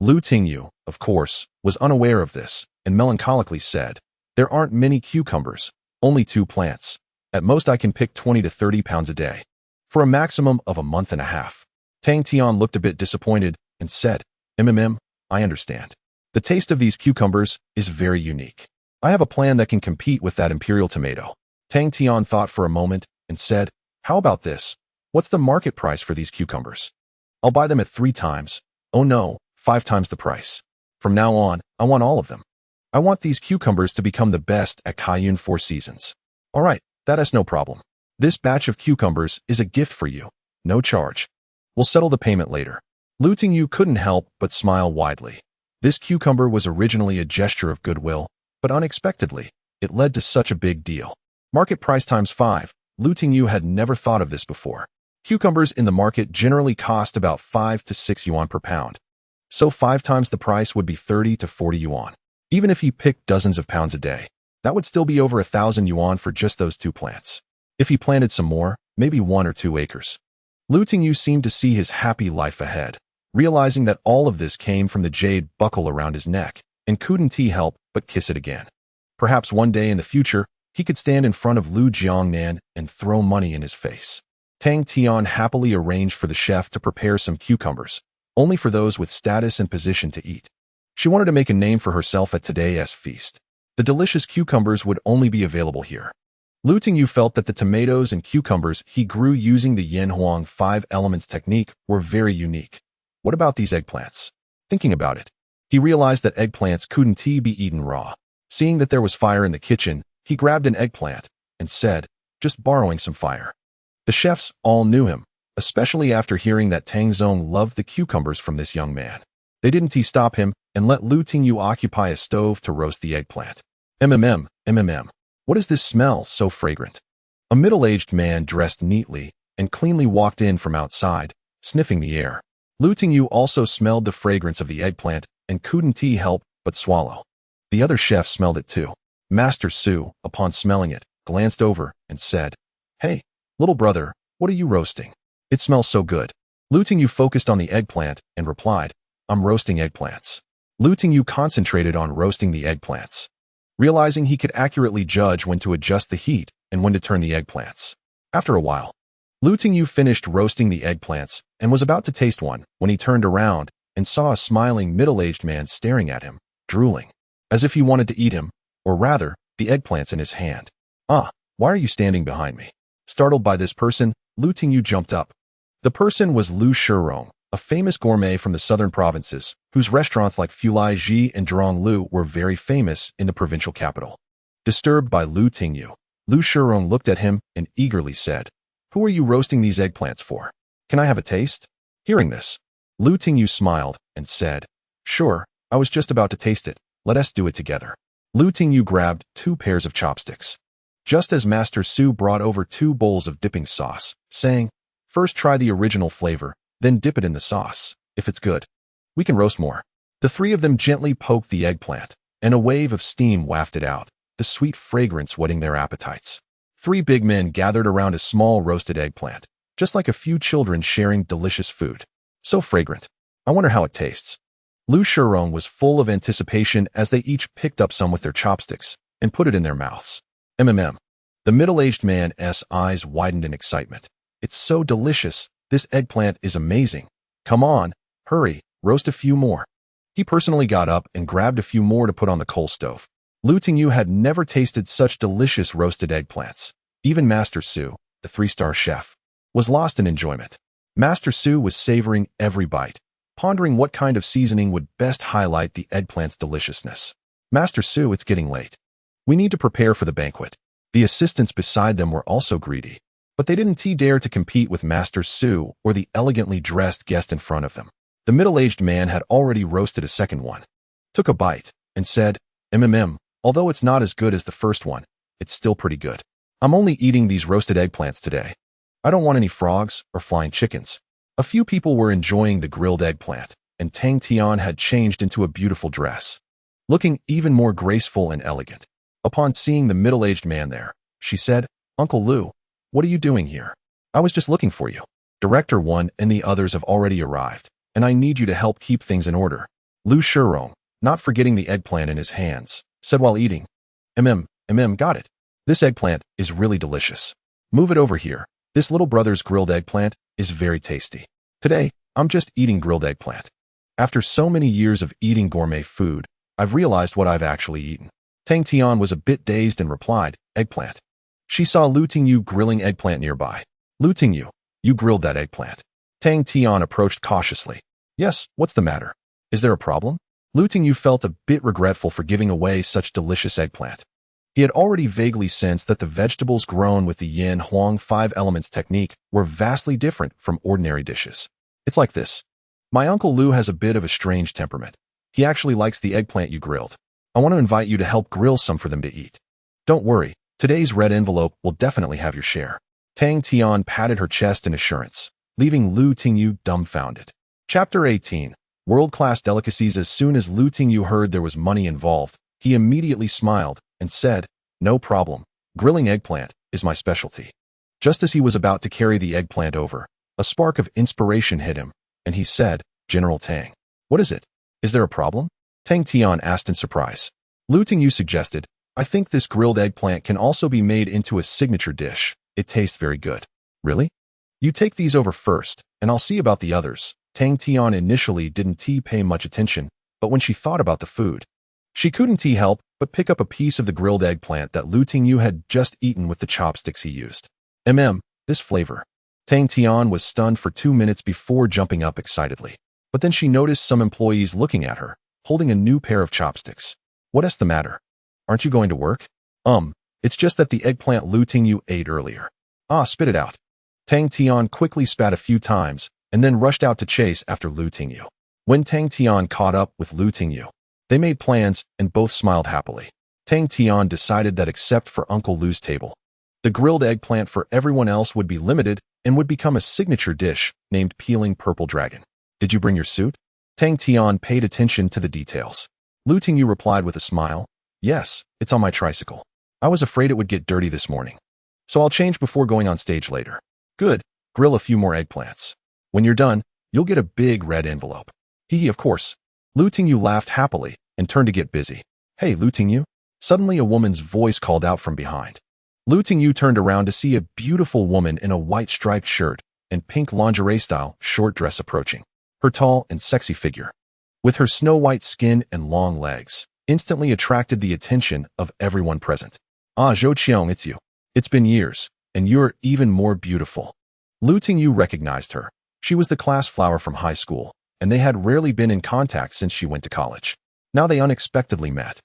Lu Tingyu, of course, was unaware of this, and melancholically said, "There aren't many cucumbers, only 2 plants. At most I can pick 20 to 30 pounds a day, for a maximum of a month and a half." Tang Tian looked a bit disappointed and said, I understand. The taste of these cucumbers is very unique. I have a plan that can compete with that imperial tomato. Tang Tian thought for a moment and said, "How about this? What's the market price for these cucumbers? I'll buy them at 3 times. Oh no, 5 times the price. From now on, I want all of them. I want these cucumbers to become the best at Kaiyuan 4 Seasons." "All right, that is no problem. This batch of cucumbers is a gift for you. No charge. We'll settle the payment later." Lu Tingyu couldn't help but smile widely. This cucumber was originally a gesture of goodwill, but unexpectedly, it led to such a big deal. Market price times 5. Lu Tingyu had never thought of this before. Cucumbers in the market generally cost about 5 to 6 yuan per pound. So 5 times the price would be 30 to 40 yuan. Even if he picked dozens of pounds a day, that would still be over 1,000 yuan for just those 2 plants. If he planted some more, maybe 1 or 2 acres. Lu Tingyu seemed to see his happy life ahead, realizing that all of this came from the jade buckle around his neck, and couldn't he help but kiss it again. Perhaps one day in the future, he could stand in front of Lu Jiangnan and throw money in his face. Tang Tian happily arranged for the chef to prepare some cucumbers, only for those with status and position to eat. She wanted to make a name for herself at today's feast. The delicious cucumbers would only be available here. Lu Tingyu felt that the tomatoes and cucumbers he grew using the Yanhuang 5 elements technique were very unique. What about these eggplants? Thinking about it, he realized that eggplants couldn't be eaten raw. Seeing that there was fire in the kitchen, he grabbed an eggplant and said, "Just borrowing some fire." The chefs all knew him, especially after hearing that Tang Zong loved the cucumbers from this young man. They didn't stop him and let Lu Tingyu occupy a stove to roast the eggplant. What is this smell so fragrant? A middle-aged man dressed neatly and cleanly walked in from outside, sniffing the air. Lu Tingyu also smelled the fragrance of the eggplant and couldn't help but swallow. The other chef smelled it too. Master Su, upon smelling it, glanced over and said, "Hey, little brother, what are you roasting? It smells so good." Lu Tingyu focused on the eggplant and replied, "I'm roasting eggplants." Lu Tingyu concentrated on roasting the eggplants, realizing he could accurately judge when to adjust the heat and when to turn the eggplants. After a while, Lu Tingyu finished roasting the eggplants and was about to taste one when he turned around and saw a smiling middle-aged man staring at him, drooling, as if he wanted to eat him, or rather, the eggplants in his hand. "Ah, why are you standing behind me?" Startled by this person, Lu Tingyu jumped up. The person was Lu Shirong, a famous gourmet from the southern provinces, whose restaurants like Fulai Ji and Zhurong Lu were very famous in the provincial capital. Disturbed by Lu Tingyu, Lu Shirong looked at him and eagerly said, "Who are you roasting these eggplants for? Can I have a taste?" Hearing this, Lu Tingyu smiled and said, "Sure, I was just about to taste it. Let us do it together." Lu Tingyu grabbed 2 pairs of chopsticks, just as Master Su brought over 2 bowls of dipping sauce, saying, "First try the original flavor, then dip it in the sauce. If it's good, we can roast more." The 3 of them gently poked the eggplant, and a wave of steam wafted out, the sweet fragrance whetting their appetites. 3 big men gathered around a small roasted eggplant, just like a few children sharing delicious food. So fragrant. I wonder how it tastes. Lu Shirong was full of anticipation as they each picked up some with their chopsticks and put it in their mouths. The middle-aged man's eyes widened in excitement. It's so delicious. This eggplant is amazing. Come on, hurry, roast a few more. He personally got up and grabbed a few more to put on the coal stove. Lu Tingyu had never tasted such delicious roasted eggplants. Even Master Su, the 3-star chef, was lost in enjoyment. Master Su was savoring every bite, pondering what kind of seasoning would best highlight the eggplant's deliciousness. Master Su, it's getting late. We need to prepare for the banquet. The assistants beside them were also greedy, but they didn't dare to compete with Master Su or the elegantly dressed guest in front of them. The middle-aged man had already roasted a second one, took a bite, and said, although it's not as good as the first one, it's still pretty good. I'm only eating these roasted eggplants today. I don't want any frogs or flying chickens. A few people were enjoying the grilled eggplant, and Tang Tian had changed into a beautiful dress, looking even more graceful and elegant. Upon seeing the middle-aged man there, she said, Uncle Lu, what are you doing here? I was just looking for you. Director 1 and the others have already arrived, and I need you to help keep things in order. Lu Shirong, not forgetting the eggplant in his hands, said while eating, got it. This eggplant is really delicious. Move it over here. This little brother's grilled eggplant is very tasty. Today, I'm just eating grilled eggplant. After so many years of eating gourmet food, I've realized what I've actually eaten. Tang Tian was a bit dazed and replied, eggplant. She saw Lu Tingyu grilling eggplant nearby. Lu Tingyu, you grilled that eggplant. Tang Tian approached cautiously. Yes, what's the matter? Is there a problem? Lu Tingyu felt a bit regretful for giving away such delicious eggplant. He had already vaguely sensed that the vegetables grown with the Yanhuang 5 elements technique were vastly different from ordinary dishes. It's like this. My Uncle Lu has a bit of a strange temperament. He actually likes the eggplant you grilled. I want to invite you to help grill some for them to eat. Don't worry, today's red envelope will definitely have your share. Tang Tian patted her chest in assurance, leaving Lu Tingyu dumbfounded. Chapter 18. World-class delicacies. As soon as Lu Tingyu heard there was money involved, he immediately smiled and said, no problem. Grilling eggplant is my specialty. Just as he was about to carry the eggplant over, a spark of inspiration hit him, and he said, General Tang, what is it? Is there a problem? Tang Tian asked in surprise. Lu Tingyu suggested, I think this grilled eggplant can also be made into a signature dish. It tastes very good. Really? You take these over first, and I'll see about the others. Tang Tian initially didn't pay much attention, but when she thought about the food, she couldn't help but pick up a piece of the grilled eggplant that Lu Tingyu had just eaten with the chopsticks he used. This flavor. Tang Tian was stunned for 2 minutes before jumping up excitedly. But then she noticed some employees looking at her, holding a new pair of chopsticks. What's the matter? Aren't you going to work? It's just that the eggplant Lu Tingyu ate earlier. Spit it out. Tang Tian quickly spat a few times, and then rushed out to chase after Lu Tingyu. When Tang Tian caught up with Lu Tingyu, they made plans and both smiled happily. Tang Tian decided that except for Uncle Lu's table, the grilled eggplant for everyone else would be limited and would become a signature dish named Peeling Purple Dragon. Did you bring your suit? Tang Tian paid attention to the details. Lu Tingyu replied with a smile, yes, it's on my tricycle. I was afraid it would get dirty this morning, so I'll change before going on stage later. Good, grill a few more eggplants. When you're done, you'll get a big red envelope. Of course. Lu Tingyu laughed happily and turned to get busy. Hey, Lu Tingyu. Suddenly a woman's voice called out from behind. Lu Tingyu turned around to see a beautiful woman in a white striped shirt and pink lingerie-style short dress approaching. Her tall and sexy figure, with her snow-white skin and long legs, instantly attracted the attention of everyone present. Zhou Qiong, it's you. It's been years, and you're even more beautiful. Lu Tingyu recognized her. She was the class flower from high school, and they had rarely been in contact since she went to college. Now they unexpectedly met.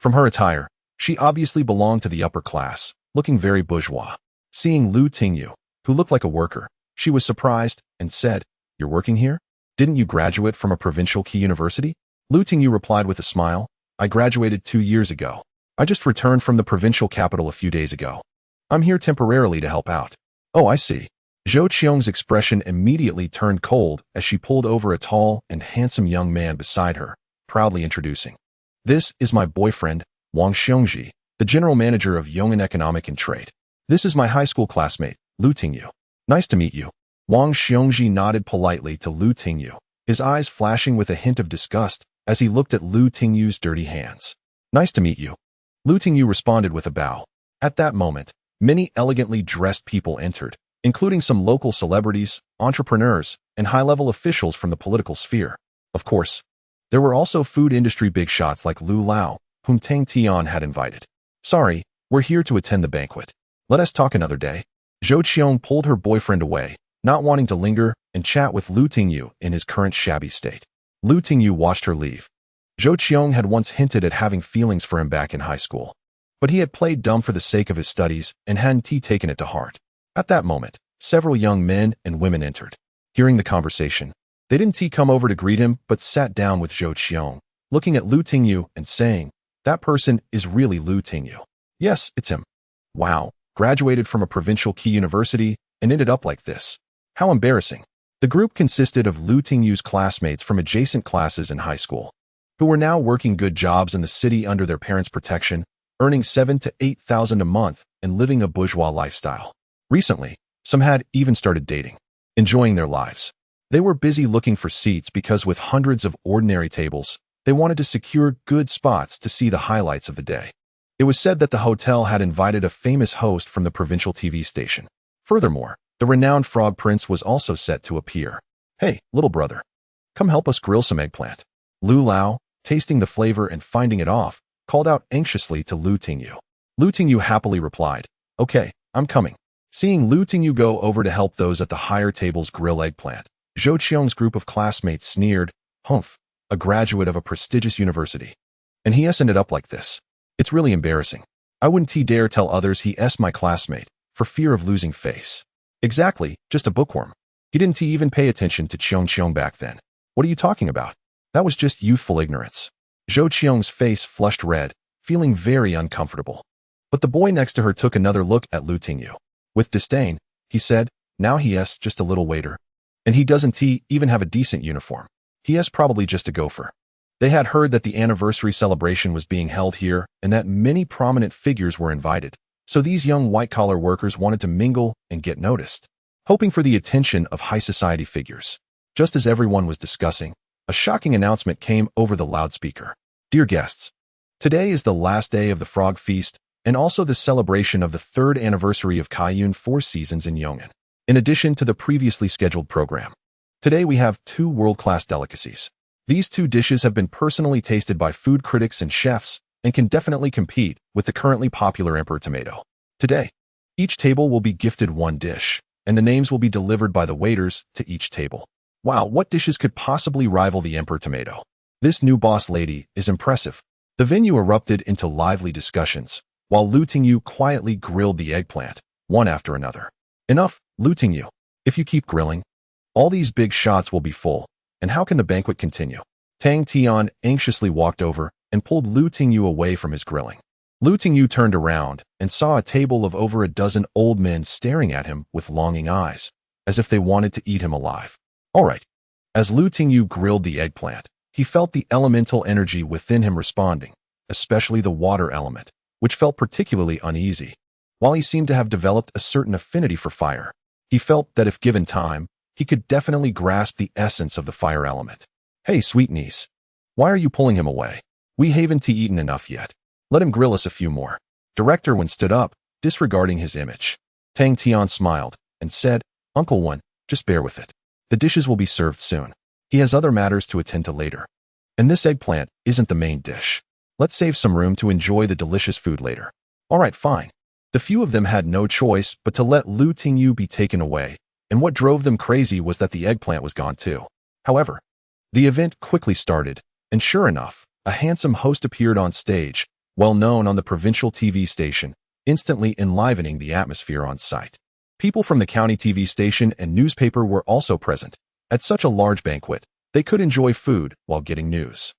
From her attire, she obviously belonged to the upper class, looking very bourgeois. Seeing Lu Tingyu, who looked like a worker, she was surprised and said, You're working here? Didn't you graduate from a provincial key university? Lu Tingyu replied with a smile, I graduated 2 years ago. I just returned from the provincial capital a few days ago. I'm here temporarily to help out. Oh, I see. Zhou Qiong's expression immediately turned cold as she pulled over a tall and handsome young man beside her, proudly introducing. This is my boyfriend, Wang Xiongji, the general manager of Yong'an Economic and Trade. This is my high school classmate, Lu Tingyu. Nice to meet you. Wang Xiongji nodded politely to Lu Tingyu, his eyes flashing with a hint of disgust as he looked at Lu Tingyu's dirty hands. Nice to meet you. Lu Tingyu responded with a bow. At that moment, many elegantly dressed people entered, including some local celebrities, entrepreneurs, and high-level officials from the political sphere. Of course, there were also food industry big shots like Lu Lao, whom Tang Tian had invited. Sorry, we're here to attend the banquet. Let us talk another day. Zhou Qiong pulled her boyfriend away, not wanting to linger and chat with Lu Tingyu in his current shabby state. Lu Tingyu watched her leave. Zhou Qiong had once hinted at having feelings for him back in high school, but he had played dumb for the sake of his studies and hadn't taken it to heart. At that moment, several young men and women entered. Hearing the conversation, they didn't come over to greet him but sat down with Zhou Qiong, looking at Lu Tingyu and saying, "That person is really Lu Tingyu." "Yes, it's him." "Wow, graduated from a provincial key university and ended up like this. How embarrassing." The group consisted of Lu Tingyu's classmates from adjacent classes in high school, who were now working good jobs in the city under their parents' protection, earning 7,000 to 8,000 a month and living a bourgeois lifestyle. Recently, some had even started dating, enjoying their lives. They were busy looking for seats because with hundreds of ordinary tables, they wanted to secure good spots to see the highlights of the day. It was said that the hotel had invited a famous host from the provincial TV station. Furthermore, the renowned frog prince was also set to appear. "Hey, little brother, come help us grill some eggplant." Lu Lao, tasting the flavor and finding it off, called out anxiously to Lu Tingyu. Lu Tingyu happily replied, "Okay, I'm coming." Seeing Lu Tingyu go over to help those at the higher tables grill eggplant, Zhou Qiong's group of classmates sneered, "Humph, a graduate of a prestigious university. And he ended up like this. It's really embarrassing. I wouldn't dare tell others he's my classmate, for fear of losing face." "Exactly, just a bookworm. He didn't even pay attention to Qiong back then. What are you talking about? That was just youthful ignorance." Zhou Qiong's face flushed red, feeling very uncomfortable. But the boy next to her took another look at Lu Tingyu. With disdain, he said, "Now he's just a little waiter. And he doesn't even have a decent uniform. He's probably just a gopher." They had heard that the anniversary celebration was being held here and that many prominent figures were invited, so these young white-collar workers wanted to mingle and get noticed, hoping for the attention of high society figures. Just as everyone was discussing, a shocking announcement came over the loudspeaker. "Dear guests, today is the last day of the Frog Feast and also the celebration of the 3rd anniversary of Kaiyun 4 Seasons in Yong'an. In addition to the previously scheduled program, today we have 2 world-class delicacies. These 2 dishes have been personally tasted by food critics and chefs and can definitely compete with the currently popular Emperor Tomato. Today, each table will be gifted 1 dish, and the names will be delivered by the waiters to each table." Wow, what dishes could possibly rival the Emperor Tomato? This new boss lady is impressive. The venue erupted into lively discussions, while Lu Tingyu quietly grilled the eggplant, one after another. "Enough, Lu Tingyu. If you keep grilling, all these big shots will be full, and how can the banquet continue?" Tang Tian anxiously walked over and pulled Lu Tingyu away from his grilling. Lu Tingyu turned around and saw a table of over a dozen old men staring at him with longing eyes, as if they wanted to eat him alive. All right. As Lu Tingyu grilled the eggplant, he felt the elemental energy within him responding, especially the water element, which felt particularly uneasy. While he seemed to have developed a certain affinity for fire, he felt that if given time, he could definitely grasp the essence of the fire element. "Hey, sweet niece, why are you pulling him away? We haven't eaten enough yet. Let him grill us a few more." Director Wen stood up, disregarding his image. Tang Tian smiled and said, "Uncle Wen, just bear with it. The dishes will be served soon. He has other matters to attend to later. And this eggplant isn't the main dish. Let's save some room to enjoy the delicious food later." "All right, fine." The few of them had no choice but to let Lu Tingyu be taken away, and what drove them crazy was that the eggplant was gone too. However, the event quickly started, and sure enough, a handsome host appeared on stage, well known on the provincial TV station, instantly enlivening the atmosphere on site. People from the county TV station and newspaper were also present. At such a large banquet, they could enjoy food while getting news.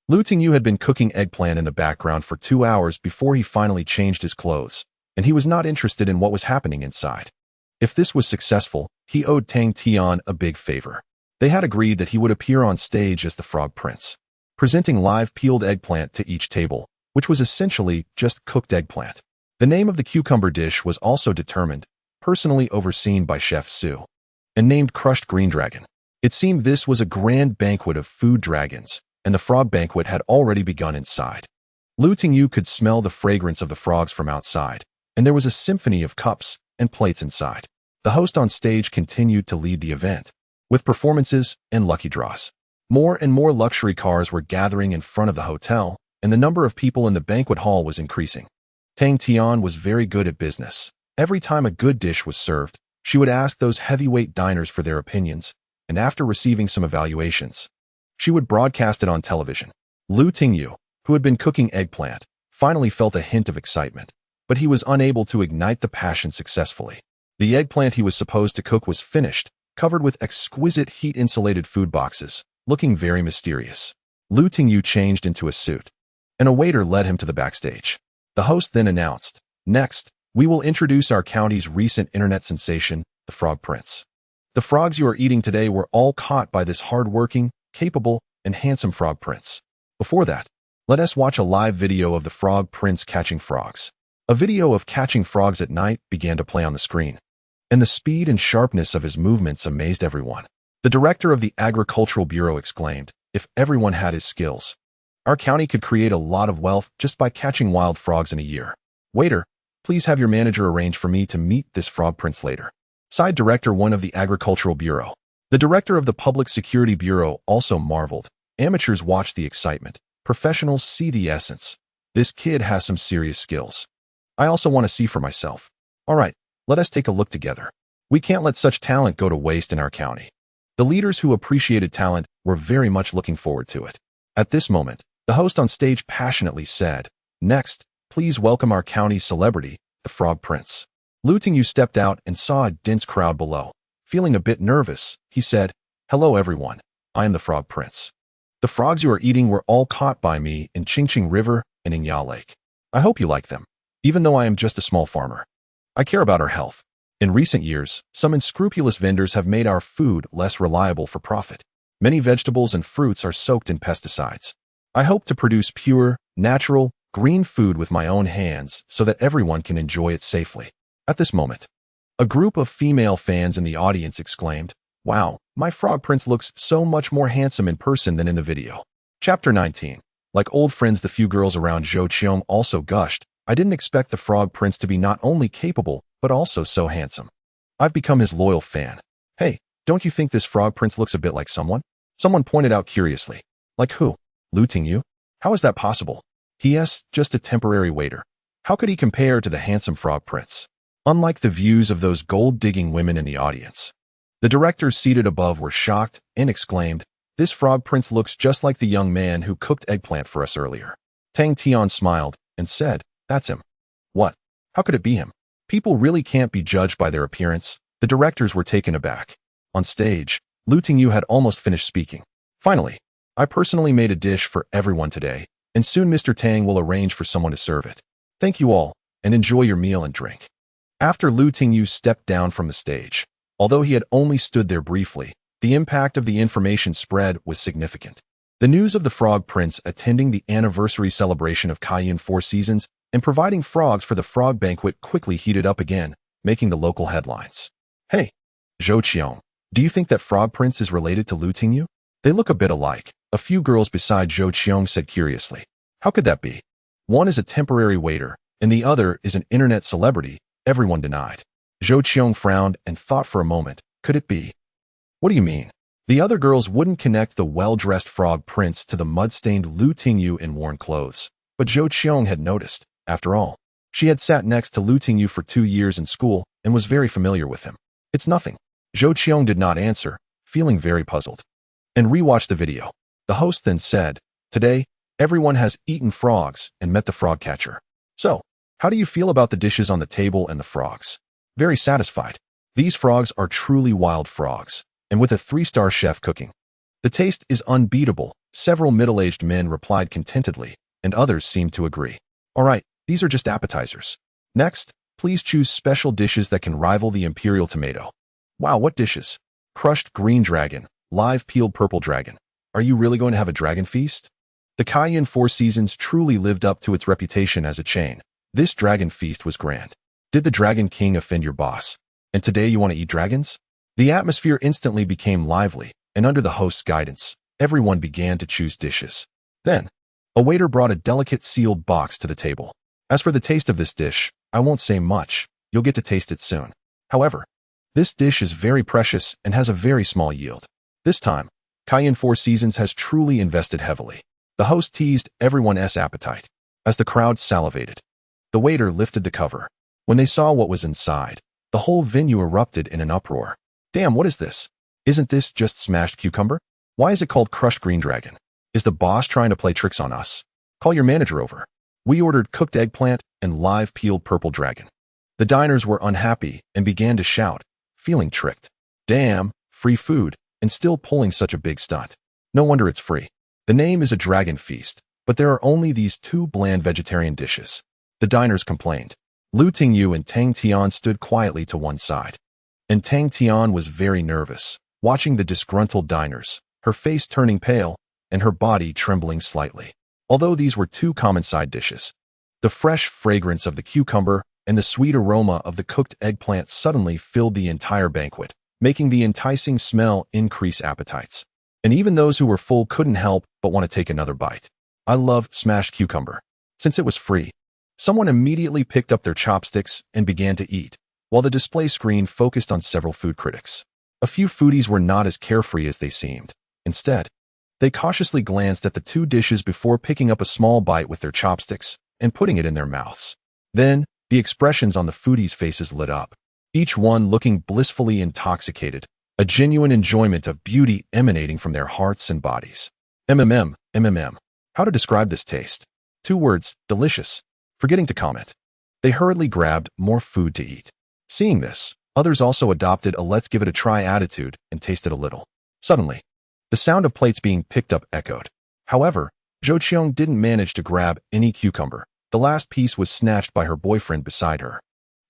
Lu Tingyu had been cooking eggplant in the background for 2 hours before he finally changed his clothes, and he was not interested in what was happening inside. If this was successful, he owed Tang Tian a big favor. They had agreed that he would appear on stage as the Frog Prince, presenting live peeled eggplant to each table, which was essentially just cooked eggplant. The name of the cucumber dish was also determined, personally overseen by Chef Su. and named crushed green dragon. It seemed this was a grand banquet of food dragons, and the frog banquet had already begun inside. Tingyu could smell the fragrance of the frogs from outside, and there was a symphony of cups and plates inside. The host on stage continued to lead the event, with performances and lucky draws. More and more luxury cars were gathering in front of the hotel, and the number of people in the banquet hall was increasing. Tang Tian was very good at business. Every time a good dish was served, she would ask those heavyweight diners for their opinions, and after receiving some evaluations, she would broadcast it on television. Tingyu, who had been cooking eggplant, finally felt a hint of excitement, but he was unable to ignite the passion successfully. The eggplant he was supposed to cook was finished, covered with exquisite heat-insulated food boxes, looking very mysterious. Tingyu changed into a suit, and a waiter led him to the backstage. The host then announced, "Next, we will introduce our county's recent internet sensation, the Frog Prince. The frogs you are eating today were all caught by this hard-working, capable, and handsome Frog Prince. Before that, let us watch a live video of the Frog Prince catching frogs." A video of catching frogs at night began to play on the screen, and the speed and sharpness of his movements amazed everyone. The director of the Agricultural Bureau exclaimed, "If everyone had his skills, our county could create a lot of wealth just by catching wild frogs in a year. Waiter, please have your manager arrange for me to meet this Frog Prince later." Side Director 1 of the Agricultural Bureau. The director of the Public Security Bureau also marveled. Amateurs watch the excitement. Professionals see the essence. This kid has some serious skills. I also want to see for myself. All right, let us take a look together. We can't let such talent go to waste in our county. The leaders who appreciated talent were very much looking forward to it. At this moment, the host on stage passionately said, "Next, please welcome our county's celebrity, the Frog Prince." Tingyu stepped out and saw a dense crowd below. Feeling a bit nervous, he said, "Hello everyone, I am the Frog Prince. The frogs you are eating were all caught by me in Qingqing River and in Ya Lake. I hope you like them, even though I am just a small farmer. I care about our health. In recent years, some unscrupulous vendors have made our food less reliable for profit. Many vegetables and fruits are soaked in pesticides. I hope to produce pure, natural, green food with my own hands so that everyone can enjoy it safely." At this moment, a group of female fans in the audience exclaimed, "Wow, my Frog Prince looks so much more handsome in person than in the video." Chapter 19. Like old friends, the few girls around Zhou Qiong also gushed, "I didn't expect the Frog Prince to be not only capable, but also so handsome. I've become his loyal fan. Hey, don't you think this Frog Prince looks a bit like someone?" Someone pointed out curiously. "Like who? Tingyu? How is that possible? He is just a temporary waiter. How could he compare to the handsome Frog Prince?" Unlike the views of those gold-digging women in the audience, the directors seated above were shocked and exclaimed, "This Frog Prince looks just like the young man who cooked eggplant for us earlier." Tang Tian smiled and said, "That's him." "What? How could it be him? People really can't be judged by their appearance." The directors were taken aback. On stage, Tingyu had almost finished speaking. "Finally, I personally made a dish for everyone today, and soon Mr. Tang will arrange for someone to serve it. Thank you all, and enjoy your meal and drink." After Tingyu stepped down from the stage, although he had only stood there briefly, the impact of the information spread was significant. The news of the Frog Prince attending the anniversary celebration of Kaiyuan Four Seasons and providing frogs for the frog banquet quickly heated up again, making the local headlines. "Hey, Zhou Qiong, do you think that Frog Prince is related to Tingyu? They look a bit alike," a few girls beside Zhou Qiong said curiously. "How could that be? One is a temporary waiter, and the other is an internet celebrity," everyone denied. Zhou Qiong frowned and thought for a moment. Could it be? "What do you mean?" The other girls wouldn't connect the well-dressed Frog Prince to the mud-stained Tingyu in worn clothes, but Zhou Qiong had noticed. After all, she had sat next to Tingyu for 2 years in school and was very familiar with him. "It's nothing." Zhou Qiong did not answer, feeling very puzzled, and rewatched the video. The host then said, "Today, everyone has eaten frogs and met the frog catcher. So, how do you feel about the dishes on the table and the frogs?" "Very satisfied. These frogs are truly wild frogs, and with a 3-star chef cooking. The taste is unbeatable," several middle-aged men replied contentedly, and others seemed to agree. "All right, these are just appetizers. Next, please choose special dishes that can rival the imperial tomato." "Wow, what dishes? Crushed green dragon, live peeled purple dragon. Are you really going to have a dragon feast?" The Kaiyuan Four Seasons truly lived up to its reputation as a chain. This dragon feast was grand. "Did the Dragon King offend your boss? And today you want to eat dragons?" The atmosphere instantly became lively, and under the host's guidance, everyone began to choose dishes. Then, a waiter brought a delicate sealed box to the table. As for the taste of this dish, I won't say much, you'll get to taste it soon. However, this dish is very precious and has a very small yield. This time, Cayenne Four Seasons has truly invested heavily. The host teased everyone's appetite. As the crowd salivated, the waiter lifted the cover. When they saw what was inside, the whole venue erupted in an uproar. Damn, what is this? Isn't this just smashed cucumber? Why is it called crushed green dragon? Is the boss trying to play tricks on us? Call your manager over. We ordered cooked eggplant and live peeled purple dragon. The diners were unhappy and began to shout, feeling tricked. Damn, free food, and still pulling such a big stunt. No wonder it's free. The name is a dragon feast, but there are only these two bland vegetarian dishes. The diners complained. Tingyu and Tang Tian stood quietly to one side. And Tang Tian was very nervous, watching the disgruntled diners, her face turning pale, and her body trembling slightly. Although these were two common side dishes, the fresh fragrance of the cucumber and the sweet aroma of the cooked eggplant suddenly filled the entire banquet, making the enticing smell increase appetites. And even those who were full couldn't help but want to take another bite. I loved smashed cucumber. Since it was free, someone immediately picked up their chopsticks and began to eat, while the display screen focused on several food critics. A few foodies were not as carefree as they seemed. Instead, they cautiously glanced at the two dishes before picking up a small bite with their chopsticks and putting it in their mouths. Then, the expressions on the foodies' faces lit up, each one looking blissfully intoxicated, a genuine enjoyment of beauty emanating from their hearts and bodies. MMM. How to describe this taste? 2 words, delicious. Forgetting to comment. They hurriedly grabbed more food to eat. Seeing this, others also adopted a let's give it a try attitude and tasted a little. Suddenly, the sound of plates being picked up echoed. However, Zhou Qiong didn't manage to grab any cucumber. The last piece was snatched by her boyfriend beside her.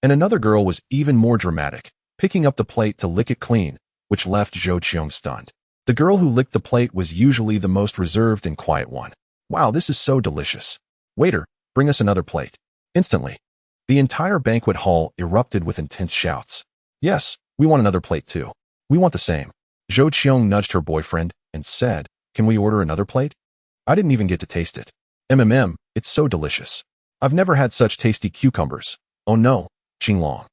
And another girl was even more dramatic, picking up the plate to lick it clean, which left Zhou Qiong stunned. The girl who licked the plate was usually the most reserved and quiet one. Wow, this is so delicious. Waiter, bring us another plate. Instantly, the entire banquet hall erupted with intense shouts. Yes, we want another plate too. We want the same. Zhou Qiong nudged her boyfriend and said, can we order another plate? I didn't even get to taste it. It's so delicious. I've never had such tasty cucumbers. Oh no, Qinglong.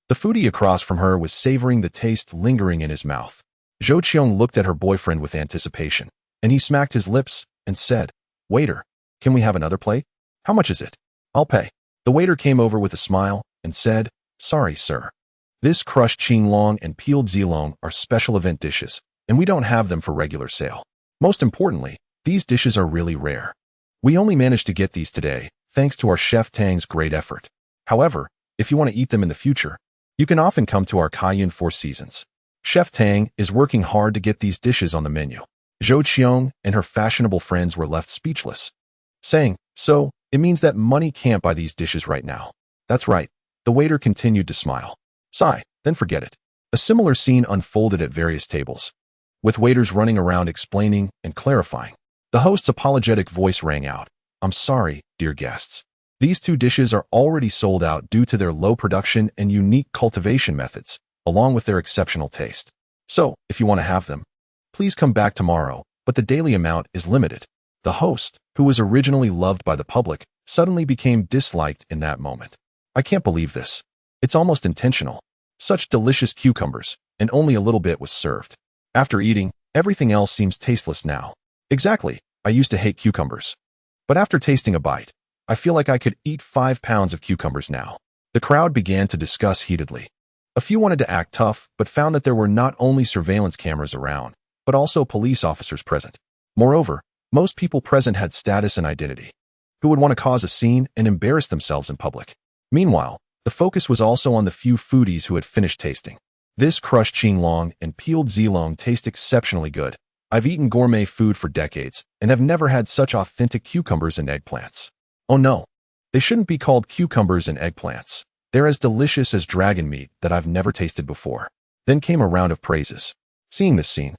The foodie across from her was savoring the taste lingering in his mouth. Zhou Qiong looked at her boyfriend with anticipation, and he smacked his lips and said, waiter, can we have another plate? How much is it? I'll pay. The waiter came over with a smile and said, sorry, sir. This crushed qinglong and peeled zilong are special event dishes, and we don't have them for regular sale. Most importantly, these dishes are really rare. We only managed to get these today, thanks to our Chef Tang's great effort. However, if you want to eat them in the future, you can often come to our Cayenne Four Seasons. Chef Tang is working hard to get these dishes on the menu. Zhou Qiong and her fashionable friends were left speechless, saying, so, it means that money can't buy these dishes right now. That's right. The waiter continued to smile. Sigh, then forget it. A similar scene unfolded at various tables, with waiters running around explaining and clarifying. The host's apologetic voice rang out. I'm sorry, dear guests. These 2 dishes are already sold out due to their low production and unique cultivation methods, along with their exceptional taste. So, if you want to have them, please come back tomorrow, but the daily amount is limited. The host, who was originally loved by the public, suddenly became disliked in that moment. I can't believe this. It's almost intentional. Such delicious cucumbers, and only a little bit was served. After eating, everything else seems tasteless now. Exactly, I used to hate cucumbers. But after tasting a bite, I feel like I could eat 5 pounds of cucumbers now. The crowd began to discuss heatedly. A few wanted to act tough, but found that there were not only surveillance cameras around, but also police officers present. Moreover, most people present had status and identity, who would want to cause a scene and embarrass themselves in public. Meanwhile, the focus was also on the few foodies who had finished tasting. This crushed qinglong and peeled zilong taste exceptionally good. I've eaten gourmet food for decades and have never had such authentic cucumbers and eggplants. Oh no, they shouldn't be called cucumbers and eggplants. They're as delicious as dragon meat that I've never tasted before. Then came a round of praises. Seeing this scene,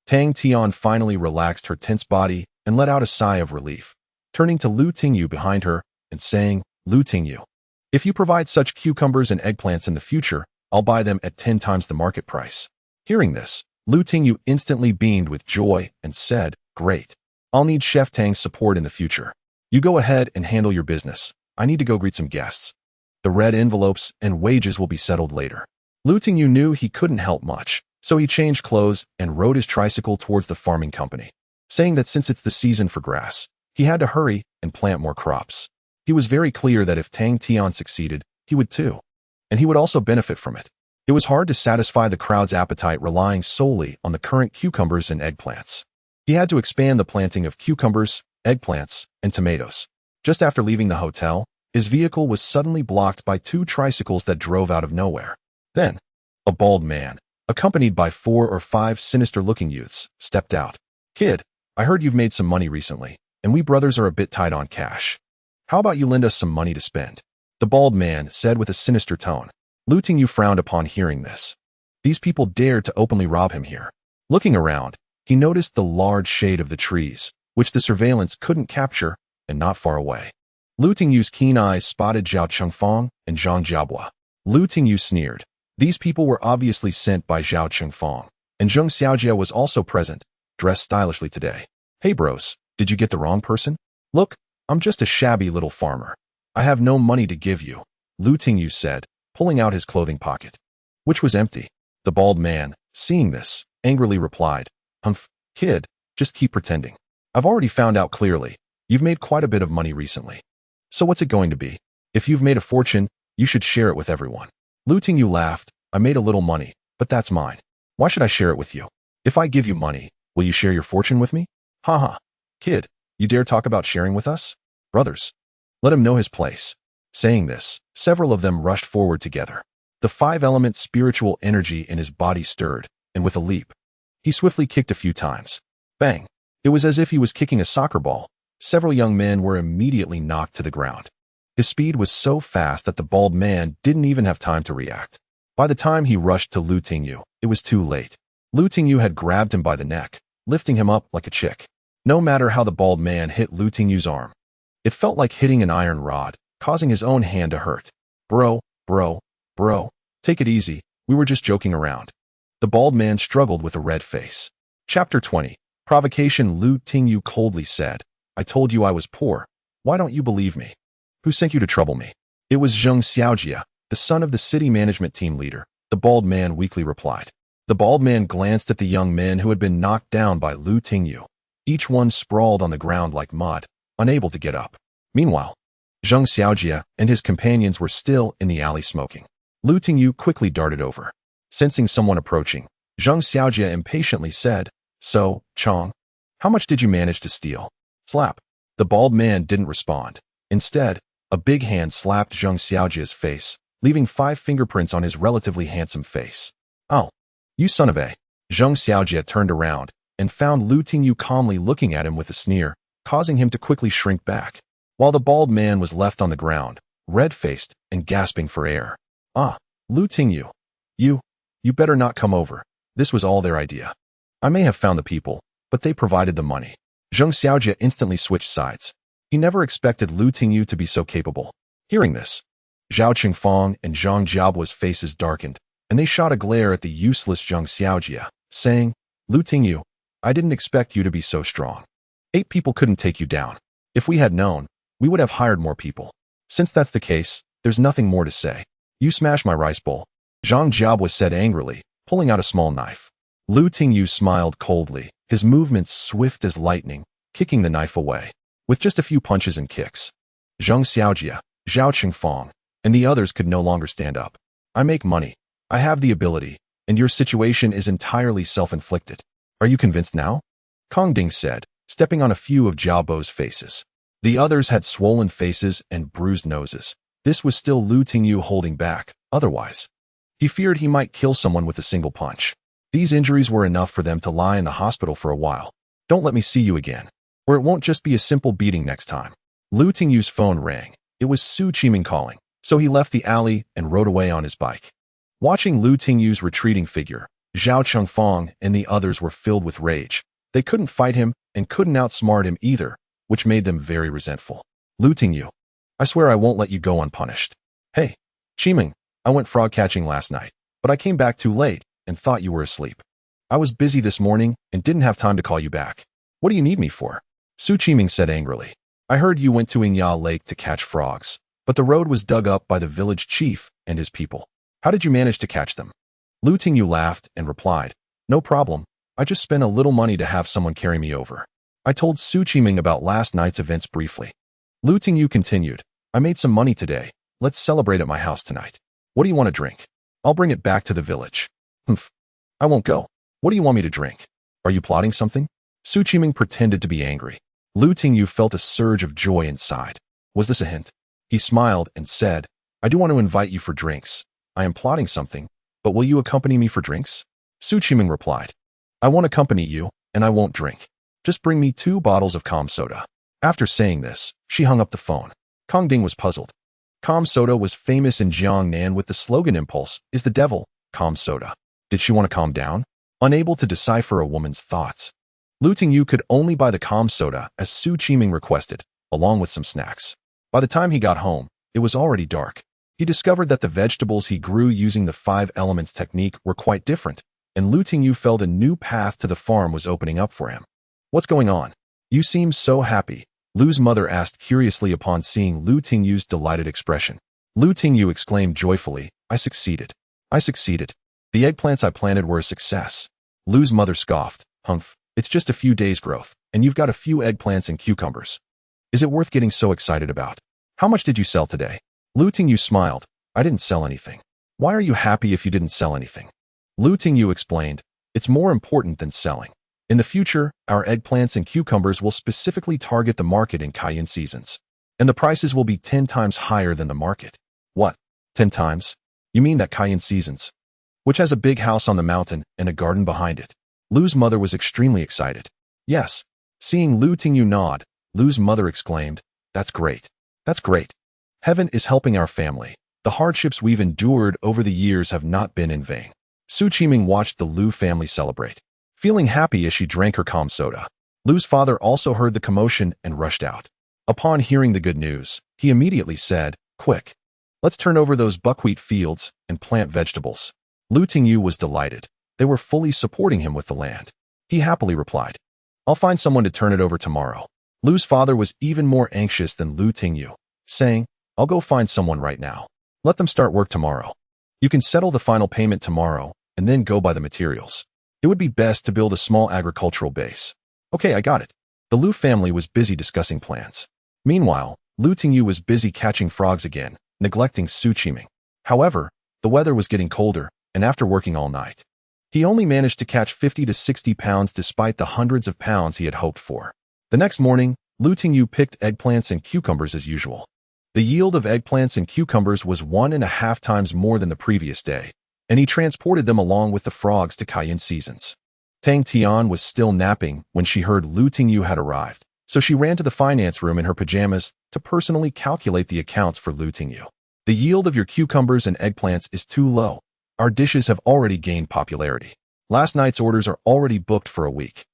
Tang Tian finally relaxed her tense body and let out a sigh of relief, turning to Tingyu behind her and saying, Tingyu, if you provide such cucumbers and eggplants in the future, I'll buy them at 10 times the market price. Hearing this, Lu Tingyu instantly beamed with joy and said, "Great. I'll need Chef Tang's support in the future. You go ahead and handle your business. I need to go greet some guests. The red envelopes and wages will be settled later." Lu Tingyu knew he couldn't help much, so he changed clothes and rode his tricycle towards the farming company, saying that since it's the season for grass, he had to hurry and plant more crops. He was very clear that if Tang Tian succeeded, he would too, and he would also benefit from it. It was hard to satisfy the crowd's appetite relying solely on the current cucumbers and eggplants. He had to expand the planting of cucumbers, eggplants, and tomatoes. Just after leaving the hotel, his vehicle was suddenly blocked by two tricycles that drove out of nowhere. Then, a bald man, accompanied by 4 or 5 sinister-looking youths, stepped out. "Kid, I heard you've made some money recently, and we brothers are a bit tight on cash. How about you lend us some money to spend?" The bald man said with a sinister tone. Lu Tingyu frowned upon hearing this. These people dared to openly rob him here. Looking around, he noticed the large shade of the trees, which the surveillance couldn't capture, and not far away. Lu Tingyu's keen eyes spotted Zhao Chengfang and Zhang Jiabua. Lu Tingyu sneered. These people were obviously sent by Zhao Chengfang, and Zheng Xiaojia was also present, dressed stylishly today. "Hey bros, did you get the wrong person? Look, I'm just a shabby little farmer. I have no money to give you," Lu Tingyu said, pulling out his clothing pocket, which was empty. The bald man, seeing this, angrily replied, "Humph, kid, just keep pretending. I've already found out clearly. You've made quite a bit of money recently. So what's it going to be? If you've made a fortune, you should share it with everyone." Lu Tingyu laughed. "I made a little money, but that's mine. Why should I share it with you? If I give you money, will you share your fortune with me? Haha. Kid, you dare talk about sharing with us? Brothers, let him know his place." Saying this, several of them rushed forward together. The 5-element spiritual energy in his body stirred, and with a leap, he swiftly kicked a few times. Bang! It was as if he was kicking a soccer ball. Several young men were immediately knocked to the ground. His speed was so fast that the bald man didn't even have time to react. By the time he rushed to Lu Tingyu, it was too late. Lu Tingyu had grabbed him by the neck, lifting him up like a chick. No matter how the bald man hit Lu Tingyu's arm, it felt like hitting an iron rod, causing his own hand to hurt. Bro, take it easy, we were just joking around." The bald man struggled with a red face. Chapter 20. Provocation. Lu Tingyu coldly said, "I told you I was poor. Why don't you believe me? Who sent you to trouble me?" "It was Zheng Xiaojia, the son of the city management team leader," the bald man weakly replied. The bald man glanced at the young men who had been knocked down by Lu Tingyu. Each one sprawled on the ground like mud, unable to get up. Meanwhile, Zheng Xiaojia and his companions were still in the alley smoking. Lu Tingyu quickly darted over. Sensing someone approaching, Zheng Xiaojia impatiently said, "So, Chong, how much did you manage to steal?" Slap. The bald man didn't respond. Instead, a big hand slapped Zheng Xiaojia's face, leaving 5 fingerprints on his relatively handsome face. "Oh, you son of a." Zheng Xiaojia turned around and found Lu Tingyu calmly looking at him with a sneer, causing him to quickly shrink back, while the bald man was left on the ground, red-faced and gasping for air. "Ah, Lu Tingyu, you better not come over. This was all their idea. I may have found the people, but they provided the money." Zheng Xiaojia instantly switched sides. He never expected Lu Tingyu to be so capable. Hearing this, Zhao Qingfang and Zhang Jiabua's faces darkened, and they shot a glare at the useless Zheng Xiaojia, saying, "Lu Tingyu, I didn't expect you to be so strong. 8 people couldn't take you down. If we had known, we would have hired more people. Since that's the case, there's nothing more to say. You smashed my rice bowl," Zhang Jiabua said angrily, pulling out a small knife. Lu Tingyu smiled coldly, his movements swift as lightning, kicking the knife away. With just a few punches and kicks, Zheng Xiaojia, Zhao Qingfang, and the others could no longer stand up. "I make money. I have the ability, and your situation is entirely self-inflicted. Are you convinced now?" Kong Ding said, stepping on a few of Jiabo's faces. The others had swollen faces and bruised noses. This was still Lu Tingyu holding back. Otherwise, he feared he might kill someone with a single punch. These injuries were enough for them to lie in the hospital for a while. "Don't let me see you again, or it won't just be a simple beating next time." Lu Tingyu's phone rang. It was Su Qiming calling, so he left the alley and rode away on his bike. Watching Lu Tingyu's retreating figure, Zhao Chengfang and the others were filled with rage. They couldn't fight him and couldn't outsmart him either, which made them very resentful. "Lu Tingyu, I swear I won't let you go unpunished." "Hey, Qiming, I went frog catching last night, but I came back too late. and thought you were asleep. I was busy this morning and didn't have time to call you back. What do you need me for? Su Qiming said angrily. I heard you went to Yingya Lake to catch frogs, but the road was dug up by the village chief and his people. How did you manage to catch them? Lu Tingyu laughed and replied, no problem. I just spent a little money to have someone carry me over. I told Su Qiming about last night's events briefly. Lu Tingyu continued, I made some money today. Let's celebrate at my house tonight. What do you want to drink? I'll bring it back to the village. Humph. I won't go. What do you want me to drink? Are you plotting something? Su Qiming pretended to be angry. Lu Tingyu felt a surge of joy inside. Was this a hint? He smiled and said, I do want to invite you for drinks. I am plotting something, but will you accompany me for drinks? Su Qiming replied, I won't accompany you, and I won't drink. Just bring me 2 bottles of calm soda. After saying this, she hung up the phone. Kong Ding was puzzled. Calm soda was famous in Jiangnan with the slogan Impulse is the devil, calm soda. Did she want to calm down? Unable to decipher a woman's thoughts, Lu Tingyu could only buy the calm soda as Su Qiming requested, along with some snacks. By the time he got home, it was already dark. He discovered that the vegetables he grew using the 5 elements technique were quite different, and Lu Tingyu felt a new path to the farm was opening up for him. What's going on? You seem so happy, Lu's mother asked curiously upon seeing Lu Tingyu's delighted expression. Lu Tingyu exclaimed joyfully, I succeeded. I succeeded. The eggplants I planted were a success. Lu's mother scoffed, Humph, it's just a few days' growth, and you've got a few eggplants and cucumbers. Is it worth getting so excited about? How much did you sell today? Lu Tingyu smiled, I didn't sell anything. Why are you happy if you didn't sell anything? Lu Tingyu explained, it's more important than selling. In the future, our eggplants and cucumbers will specifically target the market in Cayenne seasons, and the prices will be 10 times higher than the market. What? 10 times? You mean that Cayenne seasons, which has a big house on the mountain and a garden behind it? Lu's mother was extremely excited. Yes. Seeing Lu Tingyu nod, Lu's mother exclaimed, that's great. That's great. Heaven is helping our family. The hardships we've endured over the years have not been in vain. Su Qiming watched the Lu family celebrate, feeling happy as she drank her calm soda. Lu's father also heard the commotion and rushed out. Upon hearing the good news, he immediately said, quick, let's turn over those buckwheat fields and plant vegetables. Lu Tingyu was delighted. They were fully supporting him with the land. He happily replied, I'll find someone to turn it over tomorrow. Lu's father was even more anxious than Lu Tingyu, saying, I'll go find someone right now. Let them start work tomorrow. You can settle the final payment tomorrow and then go buy the materials. It would be best to build a small agricultural base. Okay, I got it. The Lu family was busy discussing plans. Meanwhile, Lu Tingyu was busy catching frogs again, neglecting Su Qiming. However, the weather was getting colder, and after working all night, he only managed to catch 50 to 60 pounds despite the hundreds of pounds he had hoped for. The next morning, Lu Tingyu picked eggplants and cucumbers as usual. The yield of eggplants and cucumbers was 1.5 times more than the previous day, and he transported them along with the frogs to Cayenne seasons. Tang Tian was still napping when she heard Lu Tingyu had arrived, so she ran to the finance room in her pajamas to personally calculate the accounts for Lu Tingyu. The yield of your cucumbers and eggplants is too low. Our dishes have already gained popularity. Last night's orders are already booked for a week.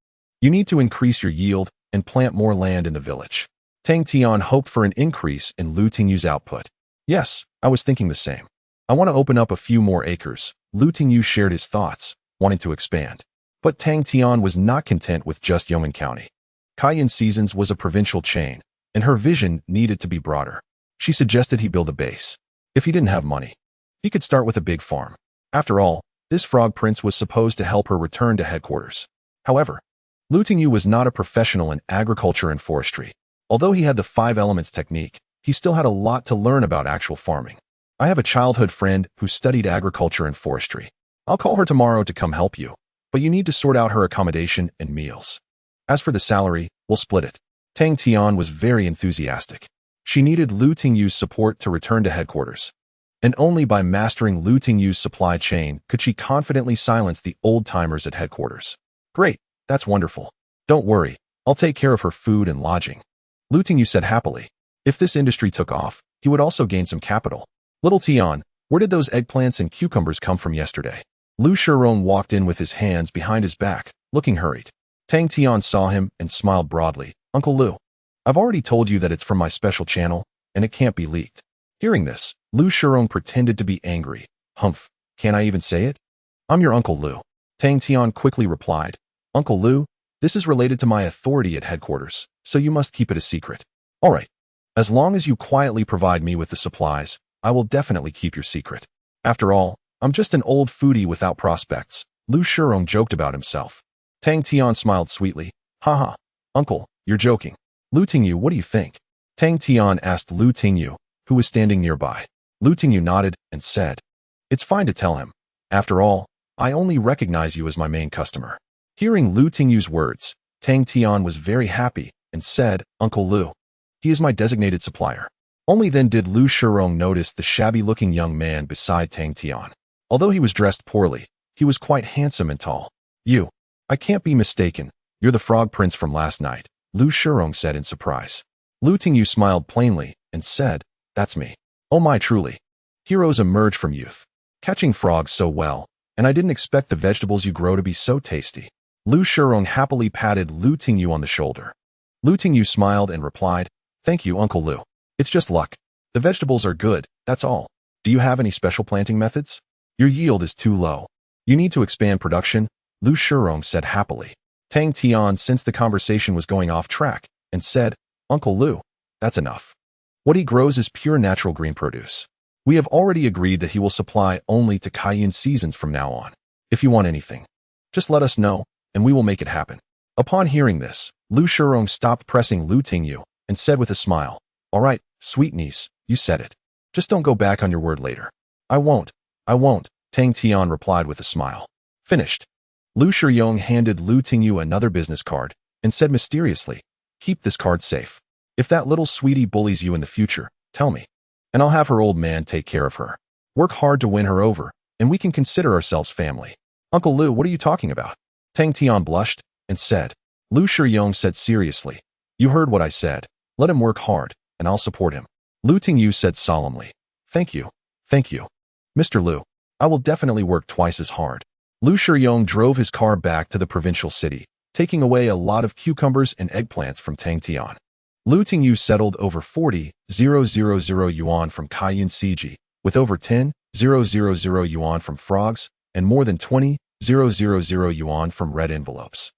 You need to increase your yield and plant more land in the village. Tang Tian hoped for an increase in Lu Tingyu's output. Yes, I was thinking the same. I want to open up a few more acres. Lu Tingyu shared his thoughts, wanting to expand. But Tang Tian was not content with just Yong'an County. Cayenne Seasons was a provincial chain, and her vision needed to be broader. She suggested he build a base. If he didn't have money, he could start with a big farm. After all, this frog prince was supposed to help her return to headquarters. However, Lu Tingyu was not a professional in agriculture and forestry. Although he had the 5 elements technique, he still had a lot to learn about actual farming. I have a childhood friend who studied agriculture and forestry. I'll call her tomorrow to come help you, but you need to sort out her accommodation and meals. As for the salary, we'll split it. Tang Tian was very enthusiastic. She needed Lu Tingyu's support to return to headquarters. And only by mastering Lu Tingyu's supply chain could she confidently silence the old-timers at headquarters. Great, that's wonderful. Don't worry, I'll take care of her food and lodging. Lu Tingyu said happily. If this industry took off, he would also gain some capital. Little Tian, where did those eggplants and cucumbers come from yesterday? Lu Shirong walked in with his hands behind his back, looking hurried. Tang Tian saw him and smiled broadly. Uncle Lu, I've already told you that it's from my special channel, and it can't be leaked. Hearing this, Lu Shirong pretended to be angry. Humph, can't I even say it? I'm your Uncle Lu. Tang Tian quickly replied. Uncle Lu, this is related to my authority at headquarters, so you must keep it a secret. All right. As long as you quietly provide me with the supplies, I will definitely keep your secret. After all, I'm just an old foodie without prospects, Lu Shirong joked about himself. Tang Tian smiled sweetly. Haha, uncle, you're joking. Lu Tingyu, what do you think? Tang Tian asked Lu Tingyu, who was standing nearby. Lu Tingyu nodded and said, It's fine to tell him. After all, I only recognize you as my main customer. Hearing Lu Tingyu's words, Tang Tian was very happy and said, Uncle Lu, he is my designated supplier. Only then did Lu Shirong notice the shabby-looking young man beside Tang Tian. Although he was dressed poorly, he was quite handsome and tall. I can't be mistaken, you're the frog prince from last night, Lu Shirong said in surprise. Lu Tingyu smiled plainly and said, That's me. Oh my, truly. Heroes emerge from youth. Catching frogs so well, and I didn't expect the vegetables you grow to be so tasty. Lu Shirong happily patted Lu Tingyu on the shoulder. Lu Tingyu smiled and replied, Thank you, Uncle Lu. It's just luck. The vegetables are good, that's all. Do you have any special planting methods? Your yield is too low. You need to expand production, Lu Shirong said happily. Tang Tian sensed the conversation was going off track and said, Uncle Lu, that's enough. What he grows is pure natural green produce. We have already agreed that he will supply only to Kaiyun seasons from now on. If you want anything, just let us know, and we will make it happen. Upon hearing this, Lu Shirong stopped pressing Lu Tingyu and said with a smile, All right, sweet niece, you said it. Just don't go back on your word later. I won't, Tang Tian replied with a smile. Finished. Lu Shirong handed Lu Tingyu another business card and said mysteriously, Keep this card safe. If that little sweetie bullies you in the future, tell me, and I'll have her old man take care of her. Work hard to win her over, and we can consider ourselves family. Uncle Lu, what are you talking about? Tang Tian blushed and said. Lu Shirong said seriously, You heard what I said. Let him work hard, and I'll support him. Lu Tingyu said solemnly, Thank you. Mr. Lu, I will definitely work twice as hard. Lu Shirong drove his car back to the provincial city, taking away a lot of cucumbers and eggplants from Tang Tian. Lu Tingyu settled over 40,000 yuan from Kaiyun CG, with over 10,000 yuan from frogs, and more than 20,000 yuan from red envelopes.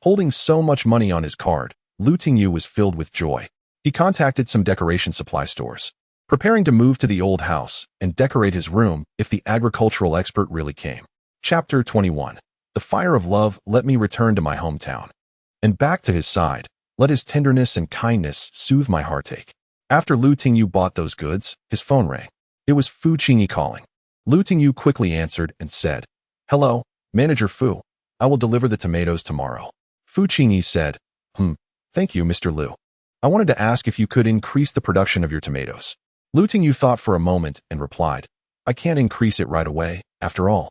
Holding so much money on his card, Lu Tingyu was filled with joy. He contacted some decoration supply stores, preparing to move to the old house and decorate his room if the agricultural expert really came. Chapter 21. The fire of love let me return to my hometown. And back to his side, let his tenderness and kindness soothe my heartache. After Lu Tingyu bought those goods, his phone rang. It was Fu Qingyi calling. Lu Tingyu quickly answered and said, Hello, Manager Fu. I will deliver the tomatoes tomorrow. Fu Qingyi said, Thank you, Mr. Lu. I wanted to ask if you could increase the production of your tomatoes. Lu Tingyu thought for a moment and replied, I can't increase it right away, after all.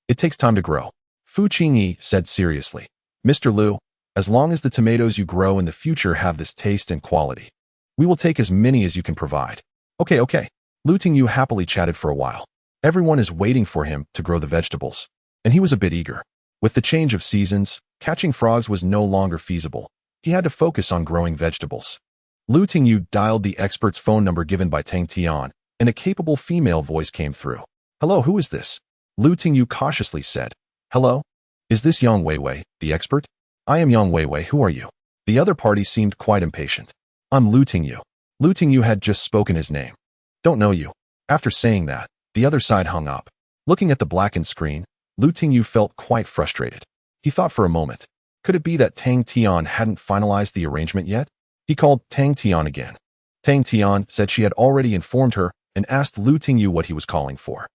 It takes time to grow. Fu Qingyi said seriously, Mr. Lu, as long as the tomatoes you grow in the future have this taste and quality, we will take as many as you can provide. Okay. Lu Tingyu happily chatted for a while. Everyone is waiting for him to grow the vegetables, and he was a bit eager. With the change of seasons, catching frogs was no longer feasible. He had to focus on growing vegetables. Lu Tingyu dialed the expert's phone number given by Tang Tian, and a capable female voice came through. Hello, who is this? Lu Tingyu cautiously said, Hello? Is this Yang Weiwei, the expert? I am Yang Weiwei, who are you? The other party seemed quite impatient. I'm Lu Tingyu. Lu Tingyu had just spoken his name. Don't know you. After saying that, the other side hung up. Looking at the blackened screen, Lu Tingyu felt quite frustrated. He thought for a moment. Could it be that Tang Tian hadn't finalized the arrangement yet? He called Tang Tian again. Tang Tian said she had already informed her and asked Lu Tingyu what he was calling for.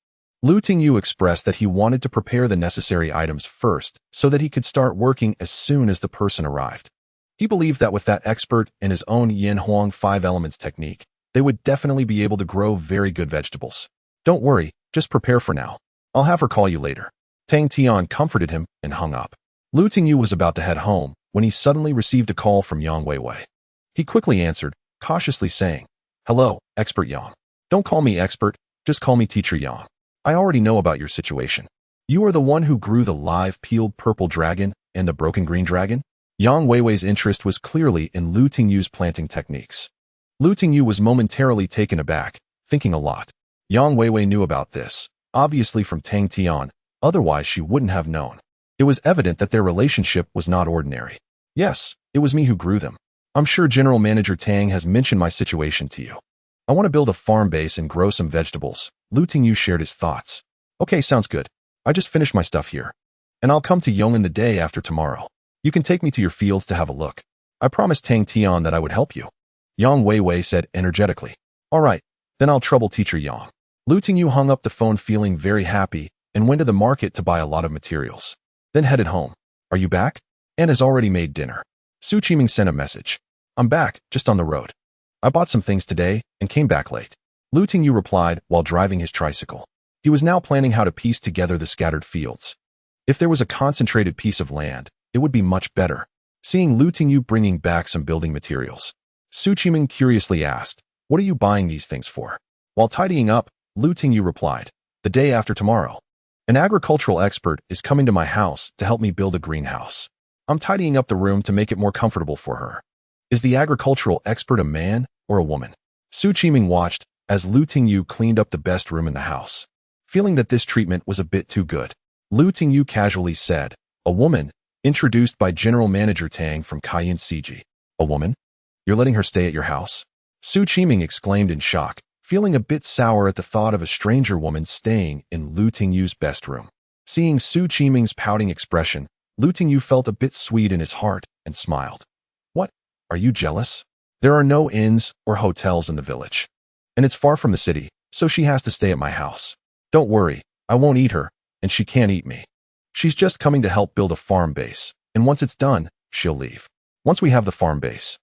Lu Tingyu expressed that he wanted to prepare the necessary items first so that he could start working as soon as the person arrived. He believed that with that expert and his own Yanhuang 5 elements technique, they would definitely be able to grow very good vegetables. Don't worry, just prepare for now. I'll have her call you later. Tang Tian comforted him and hung up. Lu Tingyu was about to head home when he suddenly received a call from Yang Weiwei. He quickly answered, cautiously saying, Hello, Expert Yang. Don't call me expert, just call me Teacher Yang. I already know about your situation. You are the one who grew the live peeled purple dragon and the broken green dragon? Yang Weiwei's interest was clearly in Lu Tingyu's planting techniques. Lu Tingyu was momentarily taken aback, thinking a lot. Yang Weiwei knew about this, obviously from Tang Tian, Otherwise, she wouldn't have known. It was evident that their relationship was not ordinary. Yes, it was me who grew them. I'm sure General Manager Tang has mentioned my situation to you. I want to build a farm base and grow some vegetables. Lu Tingyu shared his thoughts. Okay, sounds good. I just finished my stuff here. And I'll come to Yong'an the day after tomorrow. You can take me to your fields to have a look. I promised Tang Tian that I would help you. Yang Weiwei said energetically. All right, then I'll trouble teacher Yang. Lu Tingyu hung up the phone feeling very happy and went to the market to buy a lot of materials. Then headed home. Are you back? Anne has already made dinner. Su Qiming sent a message. I'm back, just on the road. I bought some things today and came back late. Lu Tingyu replied while driving his tricycle. He was now planning how to piece together the scattered fields. If there was a concentrated piece of land, it would be much better. Seeing Lu Tingyu bringing back some building materials, Su Qiming curiously asked, what are you buying these things for? While tidying up, Lu Tingyu replied, the day after tomorrow. An agricultural expert is coming to my house to help me build a greenhouse. I'm tidying up the room to make it more comfortable for her. Is the agricultural expert a man or a woman? Su Qiming watched as Lu Tingyu cleaned up the best room in the house. Feeling that this treatment was a bit too good, Lu Tingyu casually said, a woman, introduced by General Manager Tang from Cayenne CG. A woman? You're letting her stay at your house? Su Qiming exclaimed in shock, feeling a bit sour at the thought of a stranger woman staying in Lu Tingyu's best room. Seeing Su Qiming's pouting expression, Lu Tingyu felt a bit sweet in his heart and smiled. What? Are you jealous? There are no inns or hotels in the village. And it's far from the city, so she has to stay at my house. Don't worry, I won't eat her, and she can't eat me. She's just coming to help build a farm base, and once it's done, she'll leave. Once we have the farm base,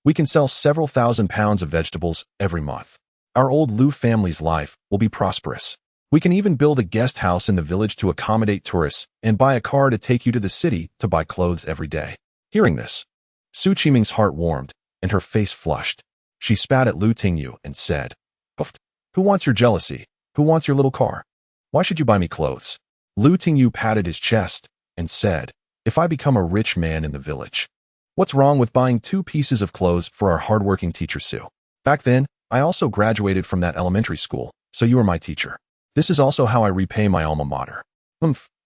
we can sell several thousand pounds of vegetables every month. Our old Lu family's life will be prosperous. We can even build a guest house in the village to accommodate tourists and buy a car to take you to the city to buy clothes every day. Hearing this, Su Qiming's heart warmed and her face flushed. She spat at Lu Tingyu and said, Puffed. Who wants your jealousy? Who wants your little car? Why should you buy me clothes? Lu Tingyu patted his chest and said, if I become a rich man in the village, what's wrong with buying 2 pieces of clothes for our hardworking teacher Su? Back then, I also graduated from that elementary school, so you are my teacher. This is also how I repay my alma mater.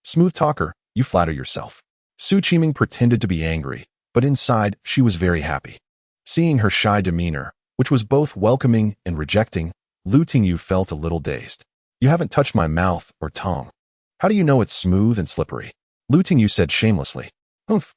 Smooth talker, you flatter yourself. Su Qiming pretended to be angry, but inside, she was very happy. Seeing her shy demeanor, which was both welcoming and rejecting, Lu Tingyu felt a little dazed. You haven't touched my mouth or tongue. How do you know it's smooth and slippery? Lu Tingyu said shamelessly.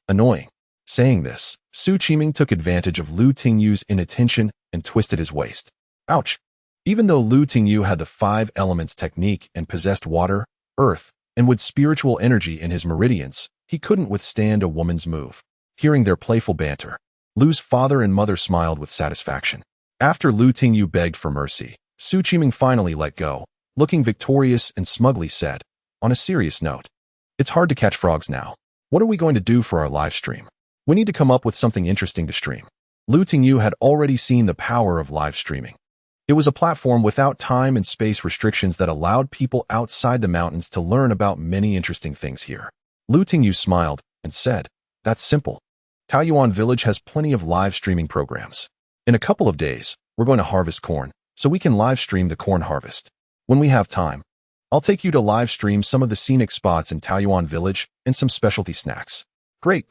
Annoying. Saying this, Su Qiming took advantage of Lu Tingyu's inattention and twisted his waist. Ouch. Even though Lu Tingyu had the 5 elements technique and possessed water, earth, and with spiritual energy in his meridians, he couldn't withstand a woman's move. Hearing their playful banter, Lu's father and mother smiled with satisfaction. After Lu Tingyu begged for mercy, Su Qiming finally let go, looking victorious and smugly said, on a serious note, it's hard to catch frogs now. What are we going to do for our live stream? We need to come up with something interesting to stream. Lu Tingyu had already seen the power of live streaming. It was a platform without time and space restrictions that allowed people outside the mountains to learn about many interesting things here. Lu Tingyu smiled and said, that's simple. Taoyuan village has plenty of live streaming programs. In a couple of days, we're going to harvest corn, so we can live stream the corn harvest. When we have time, I'll take you to live stream some of the scenic spots in Taoyuan village and some specialty snacks. Great.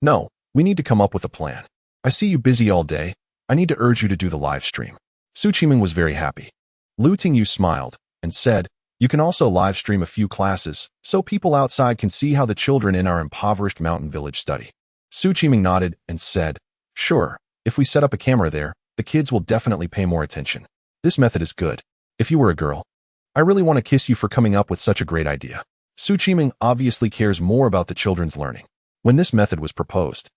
No, we need to come up with a plan. I see you busy all day. I need to urge you to do the live stream. Su Qiming was very happy. Lu Tingyu smiled and said, you can also live stream a few classes so people outside can see how the children in our impoverished mountain village study. Su Qiming nodded and said, sure, if we set up a camera there, the kids will definitely pay more attention. This method is good. If you were a girl, I really want to kiss you for coming up with such a great idea. Su Qiming obviously cares more about the children's learning. When this method was proposed,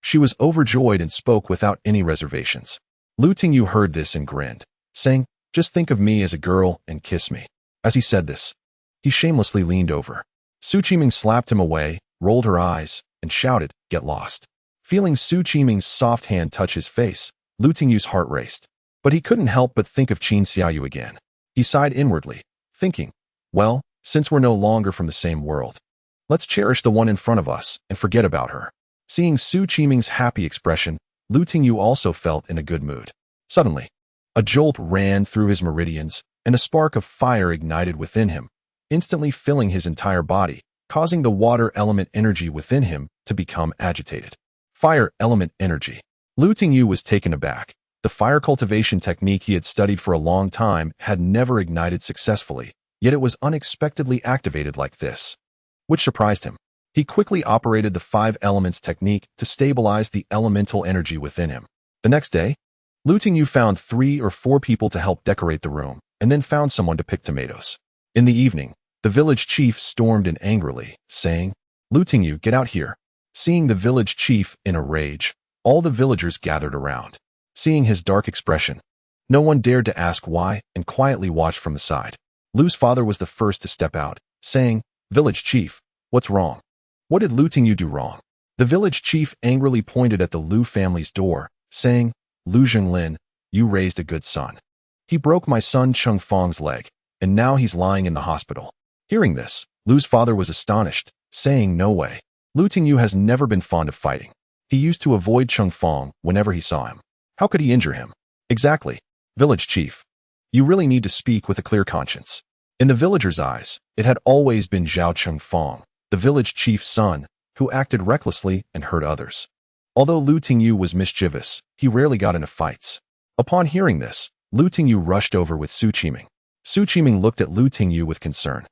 she was overjoyed and spoke without any reservations. Lu Tingyu heard this and grinned, saying, just think of me as a girl and kiss me. As he said this, he shamelessly leaned over. Su Qiming slapped him away, rolled her eyes, and shouted, get lost. Feeling Su Qiming's soft hand touch his face, Lu Tingyu's heart raced. But he couldn't help but think of Qin Xiaoyu again. He sighed inwardly, thinking, well, since we're no longer from the same world, let's cherish the one in front of us and forget about her. Seeing Su Qiming's happy expression, Lu Tingyu also felt in a good mood. Suddenly, a jolt ran through his meridians, and a spark of fire ignited within him. instantly filling his entire body, causing the water element energy within him to become agitated. Fire element energy. Lu Tingyu was taken aback. The fire cultivation technique he had studied for a long time had never ignited successfully, yet it was unexpectedly activated like this, which surprised him. He quickly operated the 5 elements technique to stabilize the elemental energy within him. The next day, Lu Tingyu found 3 or 4 people to help decorate the room, and then found someone to pick tomatoes. In the evening, the village chief stormed in angrily, saying, "Lu Tingyu, get out here." Seeing the village chief in a rage, all the villagers gathered around. Seeing his dark expression, no one dared to ask why and quietly watched from the side. Lu's father was the first to step out, saying, "Village chief, what's wrong? What did Lu Tingyu do wrong?" The village chief angrily pointed at the Lu family's door, saying, "Lu Zhenglin, you raised a good son. He broke my son Cheng Fong's leg, and now he's lying in the hospital." Hearing this, Lu's father was astonished, saying, "No way. Lu Tingyu has never been fond of fighting. He used to avoid Cheng Fong whenever he saw him. How could he injure him?" "Exactly. Village chief. You really need to speak with a clear conscience." In the villagers' eyes, it had always been Zhao Cheng Fong, the village chief's son, who acted recklessly and hurt others. Although Lu Tingyu was mischievous, he rarely got into fights. Upon hearing this, Lu Tingyu rushed over with Su Qiming. Su Qiming looked at Lu Tingyu with concern,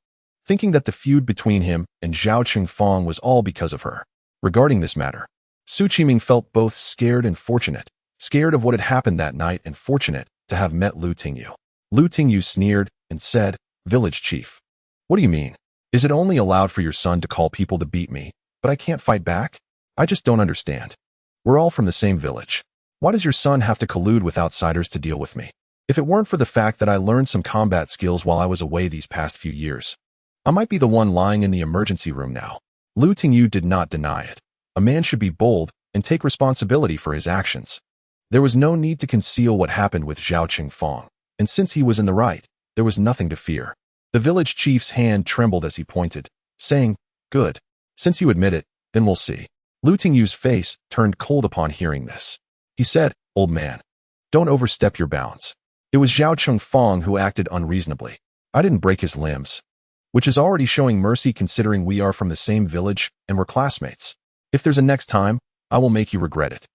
thinking that the feud between him and Zhao Cheng Fong was all because of her. Regarding this matter, Su Qiming felt both scared and fortunate, scared of what had happened that night and fortunate to have met Lu Tingyu. Lu Tingyu sneered and said, "Village chief, what do you mean? Is it only allowed for your son to call people to beat me, but I can't fight back? I just don't understand. We're all from the same village. Why does your son have to collude with outsiders to deal with me? If it weren't for the fact that I learned some combat skills while I was away these past few years, I might be the one lying in the emergency room now." Lu Tingyu did not deny it. A man should be bold and take responsibility for his actions. There was no need to conceal what happened with Zhao Cheng Fong, and since he was in the right, there was nothing to fear. The village chief's hand trembled as he pointed, saying, "Good. Since you admit it, then we'll see." Lu Tingyu's face turned cold upon hearing this. He said, "Old man, don't overstep your bounds. It was Zhao Cheng Fong who acted unreasonably. I didn't break his limbs, which is already showing mercy considering we are from the same village and we're classmates. If there's a next time, I will make you regret it."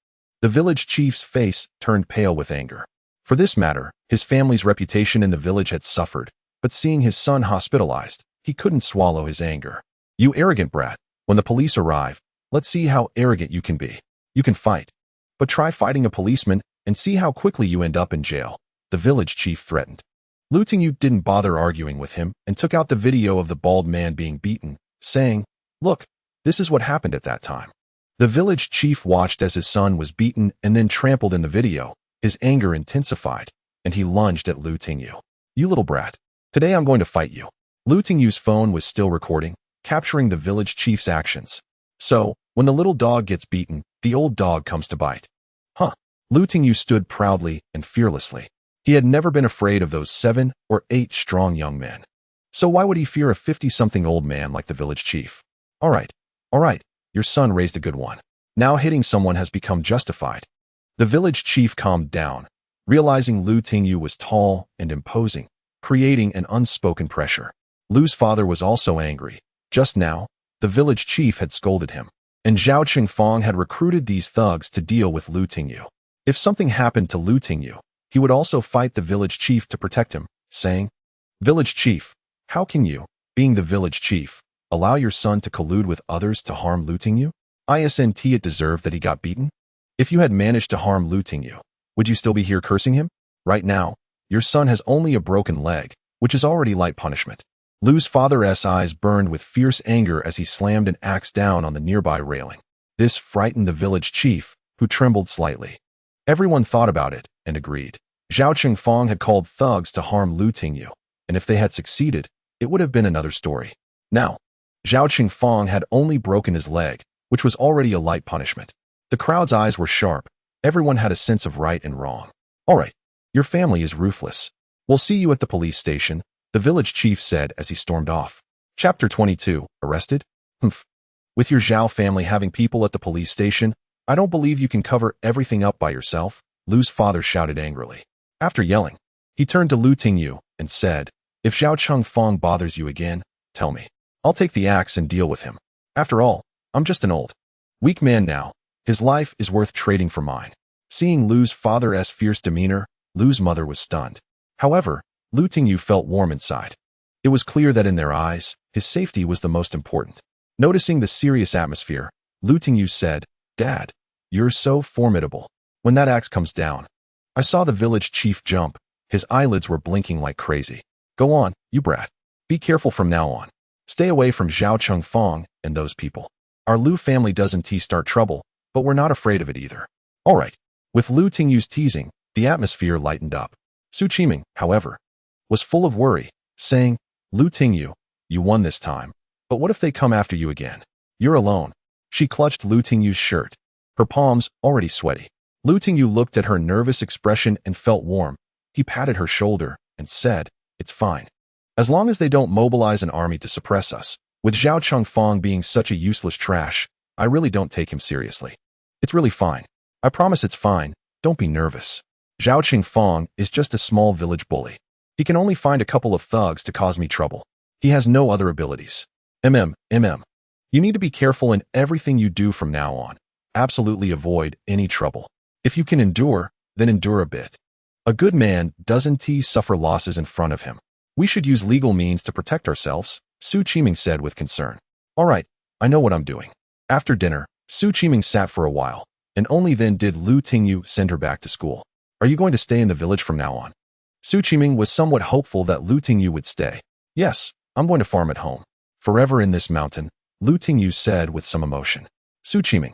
The village chief's face turned pale with anger. For this matter, his family's reputation in the village had suffered, but seeing his son hospitalized, he couldn't swallow his anger. "You arrogant brat, when the police arrive, let's see how arrogant you can be. You can fight, but try fighting a policeman and see how quickly you end up in jail," the village chief threatened. Lu Tingyu didn't bother arguing with him and took out the video of the bald man being beaten, saying, "Look, this is what happened at that time." The village chief watched as his son was beaten and then trampled in the video. His anger intensified, and he lunged at Lu Tingyu. "You little brat, today I'm going to fight you." Lu Tingyu's phone was still recording, capturing the village chief's actions. So, when the little dog gets beaten, the old dog comes to bite. Huh. Lu Tingyu stood proudly and fearlessly. He had never been afraid of those 7 or 8 strong young men. So why would he fear a 50-something old man like the village chief? All right, your son raised a good one. Now hitting someone has become justified. The village chief calmed down, realizing Lu Tingyu was tall and imposing, creating an unspoken pressure. Lu's father was also angry. Just now, the village chief had scolded him, and Zhao Cheng Fong had recruited these thugs to deal with Lu Tingyu. If something happened to Lu Tingyu, he would also fight the village chief to protect him, saying, "Village chief, how can you, being the village chief, allow your son to collude with others to harm Lu Tingyu? Isn't it deserved that he got beaten? If you had managed to harm Lu Tingyu, would you still be here cursing him? Right now, your son has only a broken leg, which is already light punishment." Lu's father's eyes burned with fierce anger as he slammed an axe down on the nearby railing. This frightened the village chief, who trembled slightly. Everyone thought about it and agreed. Zhao Cheng Fong had called thugs to harm Lu Tingyu, and if they had succeeded, it would have been another story. Now, Zhao Cheng Fong had only broken his leg, which was already a light punishment. The crowd's eyes were sharp. Everyone had a sense of right and wrong. "All right, your family is ruthless. We'll see you at the police station," the village chief said as he stormed off. Chapter 22, Arrested? Humph. With your Zhao family having people at the police station, I don't believe you can cover everything up by yourself, Lu's father shouted angrily. After yelling, he turned to Lu Tingyu and said, "If Zhao Cheng Fong bothers you again, tell me. I'll take the axe and deal with him. After all, I'm just an old, weak man now. His life is worth trading for mine. Seeing Lu's father's fierce demeanor, Lu's mother was stunned. However, Lu Tingyu felt warm inside. It was clear that in their eyes, his safety was the most important. Noticing the serious atmosphere, Lu Tingyu said, "Dad, you're so formidable. When that axe comes down." I saw the village chief jump. His eyelids were blinking like crazy. "Go on, you brat. Be careful from now on. Stay away from Zhao Chengfang and those people. Our Lu family doesn't start trouble, but we're not afraid of it either." All right. With Lu Tingyu's teasing, the atmosphere lightened up. Su Qiming, however, was full of worry, saying, "Lu Tingyu, you won this time. But what if they come after you again? You're alone." She clutched Lu Tingyu's shirt, her palms already sweaty. Lu Tingyu looked at her nervous expression and felt warm. He patted her shoulder and said, "It's fine. As long as they don't mobilize an army to suppress us. With Zhao Chengfang being such a useless trash, I really don't take him seriously. It's really fine. I promise it's fine. Don't be nervous. Zhao Chengfang is just a small village bully. He can only find a couple of thugs to cause me trouble. He has no other abilities. You need to be careful in everything you do from now on. Absolutely avoid any trouble. If you can endure, then endure a bit. A good man doesn't suffer losses in front of him. We should use legal means to protect ourselves," Su Qiming said with concern. "All right, I know what I'm doing." After dinner, Su Qiming sat for a while, and only then did Lu Tingyu send her back to school. "Are you going to stay in the village from now on?" Su Qiming was somewhat hopeful that Lu Tingyu would stay. "Yes, I'm going to farm at home. Forever in this mountain," Lu Tingyu said with some emotion. Su Qiming,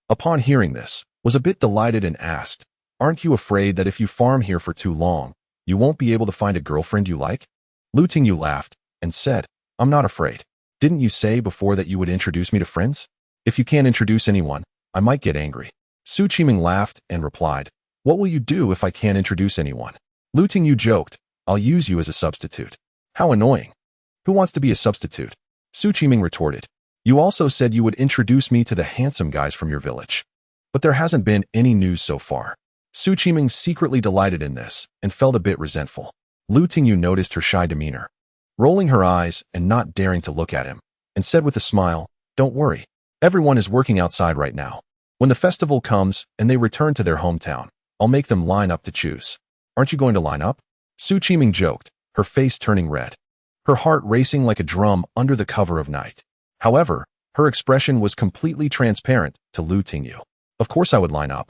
upon hearing this, was a bit delighted and asked, "Aren't you afraid that if you farm here for too long, you won't be able to find a girlfriend you like?" Lu Tingyu laughed and said, "I'm not afraid. Didn't you say before that you would introduce me to friends? If you can't introduce anyone, I might get angry." Su Qiming laughed and replied, "What will you do if I can't introduce anyone?" Lu Tingyu joked, "I'll use you as a substitute." "How annoying. Who wants to be a substitute?" Su Qiming retorted, "You also said you would introduce me to the handsome guys from your village. But there hasn't been any news so far." Su Qiming secretly delighted in this and felt a bit resentful. Lu Tingyu noticed her shy demeanor, rolling her eyes and not daring to look at him, and said with a smile, "Don't worry. Everyone is working outside right now. When the festival comes and they return to their hometown, I'll make them line up to choose." "Aren't you going to line up?" Su Qiming joked, her face turning red, her heart racing like a drum under the cover of night. However, her expression was completely transparent to Lu Tingyu. "Of course I would line up.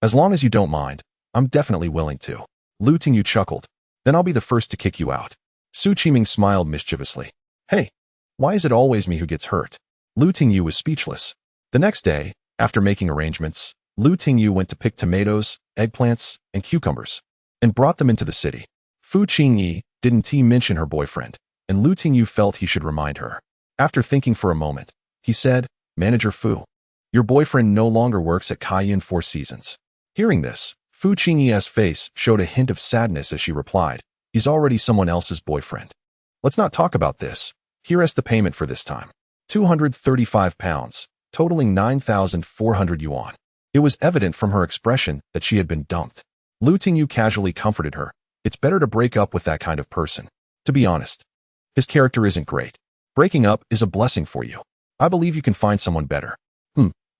As long as you don't mind, I'm definitely willing to." Lu Tingyu chuckled. "Then I'll be the first to kick you out." Su Qiming smiled mischievously. "Hey, why is it always me who gets hurt?" Lu Tingyu was speechless. The next day, after making arrangements, Lu Tingyu went to pick tomatoes, eggplants, and cucumbers, and brought them into the city. Fu Qingyi didn't mention her boyfriend, and Lu Tingyu felt he should remind her. After thinking for a moment, he said, "Manager Fu, your boyfriend no longer works at Kaiyuan Four Seasons." Hearing this, Fu Qingyi's face showed a hint of sadness as she replied, "He's already someone else's boyfriend. Let's not talk about this. Here is the payment for this time. 235 pounds, totaling 9,400 yuan. It was evident from her expression that she had been dumped. Lu Tingyu casually comforted her. "It's better to break up with that kind of person. To be honest, his character isn't great. Breaking up is a blessing for you. I believe you can find someone better."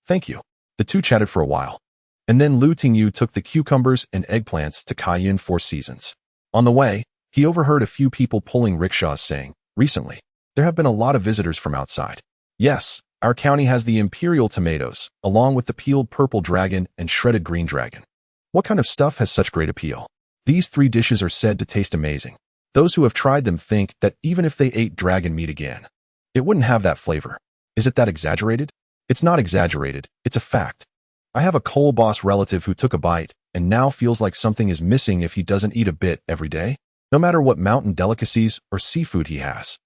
Thank you." The two chatted for a while, and then Lu Tingyu took the cucumbers and eggplants to Kaiyuan Four Seasons. On the way, he overheard a few people pulling rickshaws saying, "Recently, there have been a lot of visitors from outside. Yes, our county has the imperial tomatoes, along with the peeled purple dragon and shredded green dragon. What kind of stuff has such great appeal? These three dishes are said to taste amazing. Those who have tried them think that even if they ate dragon meat again, it wouldn't have that flavor. Is it that exaggerated?" "It's not exaggerated, it's a fact. I have a coal boss relative who took a bite and now feels like something is missing if he doesn't eat a bit every day, no matter what mountain delicacies or seafood he has.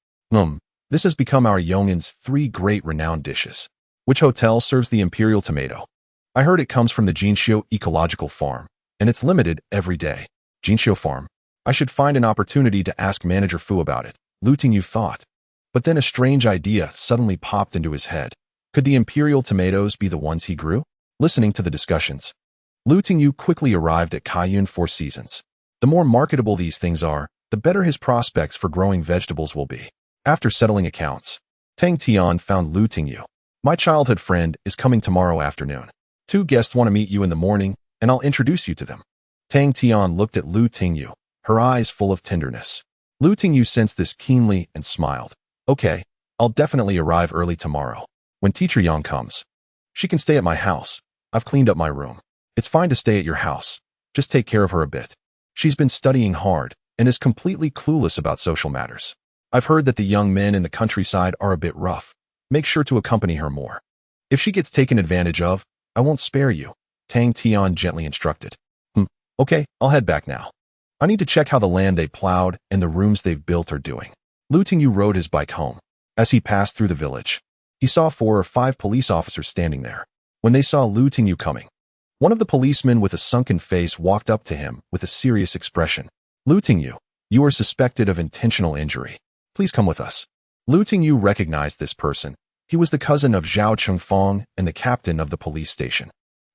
This has become our Yong'an's three great renowned dishes." "Which hotel serves the imperial tomato?" "I heard it comes from the Jinxiu Ecological Farm, and it's limited every day." "Jinxiu Farm? I should find an opportunity to ask Manager Fu about it," Lu Tingyu thought. But then a strange idea suddenly popped into his head. Could the imperial tomatoes be the ones he grew? Listening to the discussions, Lu Tingyu quickly arrived at Kaiyuan Four Seasons. The more marketable these things are, the better his prospects for growing vegetables will be. After settling accounts, Tang Tian found Lu Tingyu. My childhood friend is coming tomorrow afternoon. 2 guests want to meet you in the morning, and I'll introduce you to them. Tang Tian looked at Lu Tingyu, her eyes full of tenderness. Lu Tingyu sensed this keenly and smiled. Okay, I'll definitely arrive early tomorrow. When Teacher Yang comes, she can stay at my house. I've cleaned up my room. It's fine to stay at your house. Just take care of her a bit. She's been studying hard and is completely clueless about social matters. I've heard that the young men in the countryside are a bit rough. Make sure to accompany her more. If she gets taken advantage of, I won't spare you, Tang Tian gently instructed. Okay, I'll head back now. I need to check how the land they plowed and the rooms they've built are doing. Lu Tingyu rode his bike home. As he passed through the village, he saw 4 or 5 police officers standing there. When they saw Lu Tingyu coming, one of the policemen with a sunken face walked up to him with a serious expression. Lu Tingyu, you are suspected of intentional injury. Please come with us. Lu Tingyu recognized this person. He was the cousin of Zhao Chengfang and the captain of the police station.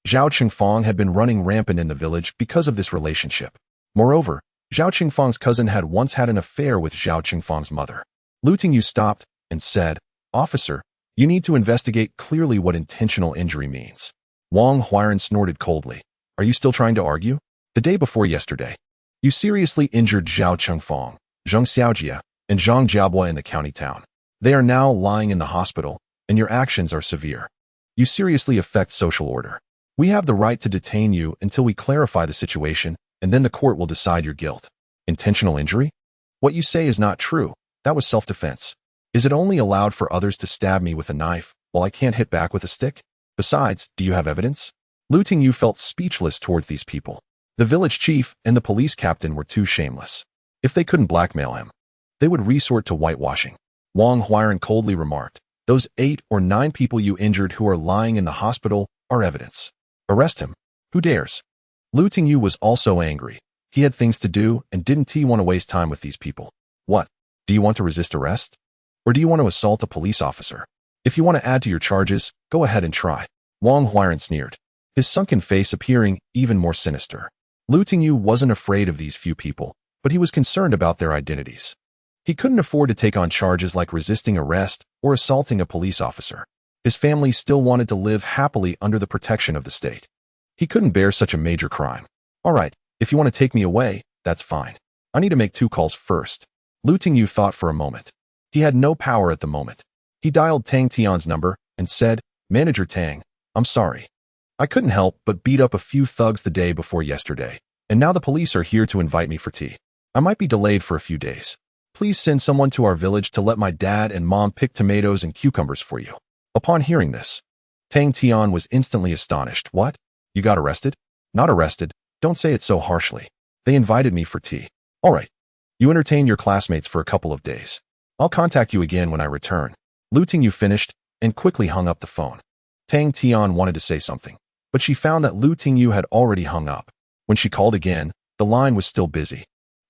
Zhao Chengfang had been running rampant in the village because of this relationship. Moreover, Zhao Chengfang's cousin had once had an affair with Zhao Chengfang's mother. Lu Tingyu stopped and said, Officer, you need to investigate clearly what intentional injury means. Wang Huiran snorted coldly. Are you still trying to argue? The day before yesterday, you seriously injured Zhao Chengfang, Zheng Xiaojia, and Zhang Jiabua in the county town. They are now lying in the hospital, and your actions are severe. You seriously affect social order. We have the right to detain you until we clarify the situation, and then the court will decide your guilt. Intentional injury? What you say is not true. That was self-defense. Is it only allowed for others to stab me with a knife while I can't hit back with a stick? Besides, do you have evidence? Lu Tingyu felt speechless towards these people. The village chief and the police captain were too shameless. If they couldn't blackmail him, they would resort to whitewashing. Wang Huiran coldly remarked, those 8 or 9 people you injured who are lying in the hospital are evidence. Arrest him. Who dares? Lu Tingyu was also angry. He had things to do and didn't want to waste time with these people. What? Do you want to resist arrest? Or do you want to assault a police officer? If you want to add to your charges, go ahead and try. Wang Huiran sneered, his sunken face appearing even more sinister. Lu Tingyu wasn't afraid of these few people, but he was concerned about their identities. He couldn't afford to take on charges like resisting arrest or assaulting a police officer. His family still wanted to live happily under the protection of the state. He couldn't bear such a major crime. All right, if you want to take me away, that's fine. I need to make 2 calls first. Lu Tingyu thought for a moment. He had no power at the moment. He dialed Tang Tian's number and said, Manager Tang, I'm sorry. I couldn't help but beat up a few thugs the day before yesterday, and now the police are here to invite me for tea. I might be delayed for a few days. Please send someone to our village to let my dad and mom pick tomatoes and cucumbers for you. Upon hearing this, Tang Tian was instantly astonished. What? You got arrested? Not arrested. Don't say it so harshly. They invited me for tea. All right. You entertain your classmates for a couple of days. I'll contact you again when I return. Lu Tingyu finished and quickly hung up the phone. Tang Tian wanted to say something, but she found that Lu Tingyu had already hung up. When she called again, the line was still busy.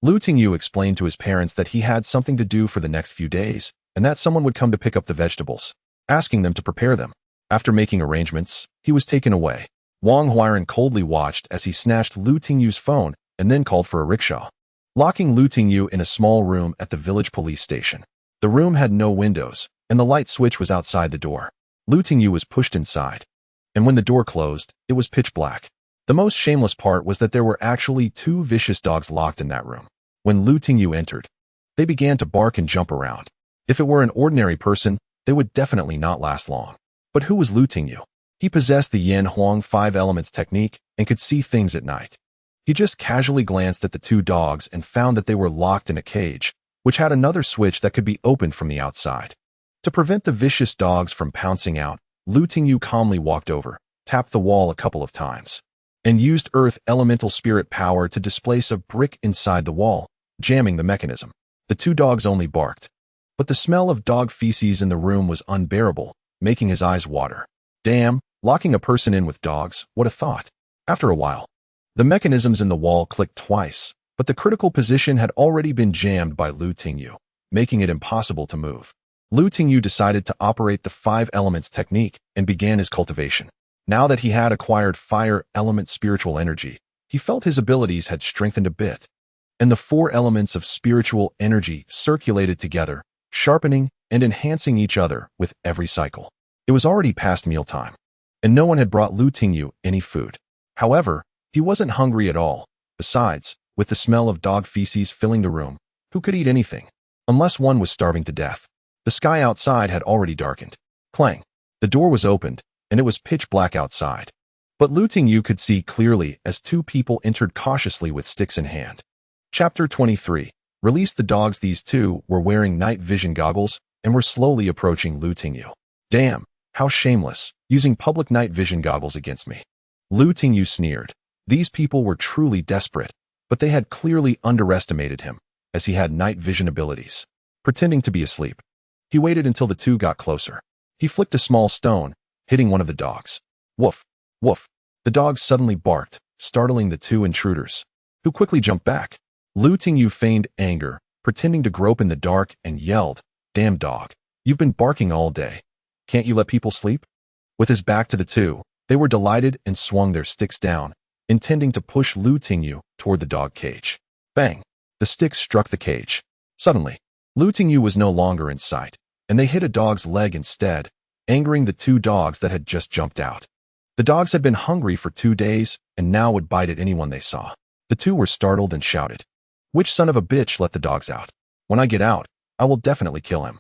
Lu Tingyu explained to his parents that he had something to do for the next few days, and that someone would come to pick up the vegetables, asking them to prepare them. After making arrangements, he was taken away. Wang Huiran coldly watched as he snatched Lu Tingyu's phone and then called for a rickshaw, locking Lu Tingyu in a small room at the village police station. The room had no windows, and the light switch was outside the door. Lu Tingyu was pushed inside, and when the door closed, it was pitch black. The most shameless part was that there were actually 2 vicious dogs locked in that room. When Lu Tingyu entered, they began to bark and jump around. If it were an ordinary person, they would definitely not last long. But who was Lu Tingyu? He possessed the Yanhuang 5 elements technique and could see things at night. He just casually glanced at the 2 dogs and found that they were locked in a cage, which had another switch that could be opened from the outside. To prevent the vicious dogs from pouncing out, Lu Tingyu calmly walked over, tapped the wall a couple of times, and used earth elemental spirit power to displace a brick inside the wall, jamming the mechanism. The 2 dogs only barked, but the smell of dog feces in the room was unbearable, making his eyes water. Damn, locking a person in with dogs, what a thought. After a while, the mechanisms in the wall clicked twice, but the critical position had already been jammed by Lu Tingyu, making it impossible to move. Lu Tingyu decided to operate the 5 elements technique and began his cultivation. Now that he had acquired fire element spiritual energy, he felt his abilities had strengthened a bit, and the 4 elements of spiritual energy circulated together, sharpening and enhancing each other with every cycle. It was already past mealtime, and no one had brought Tingyu any food. However, he wasn't hungry at all. Besides, with the smell of dog feces filling the room, who could eat anything? Unless one was starving to death. The sky outside had already darkened. Clang. The door was opened, and it was pitch black outside. But Tingyu could see clearly as two people entered cautiously with sticks in hand. Chapter 23. Release the dogs. These two were wearing night vision goggles and were slowly approaching Tingyu. Damn, how shameless, using public night vision goggles against me. Tingyu sneered. These people were truly desperate, but they had clearly underestimated him, as he had night vision abilities. Pretending to be asleep, he waited until the two got closer. He flicked a small stone, hitting one of the dogs. Woof, woof. The dog suddenly barked, startling the two intruders, who quickly jumped back. Tingyu feigned anger, pretending to grope in the dark, and yelled, "Damn dog, you've been barking all day. Can't you let people sleep?" With his back to the two, they were delighted and swung their sticks down, intending to push Tingyu toward the dog cage. Bang! The sticks struck the cage. Suddenly, Tingyu was no longer in sight, and they hit a dog's leg instead, angering the two dogs that had just jumped out. The dogs had been hungry for 2 days and now would bite at anyone they saw. The two were startled and shouted, "Which son of a bitch let the dogs out? When I get out, I will definitely kill him."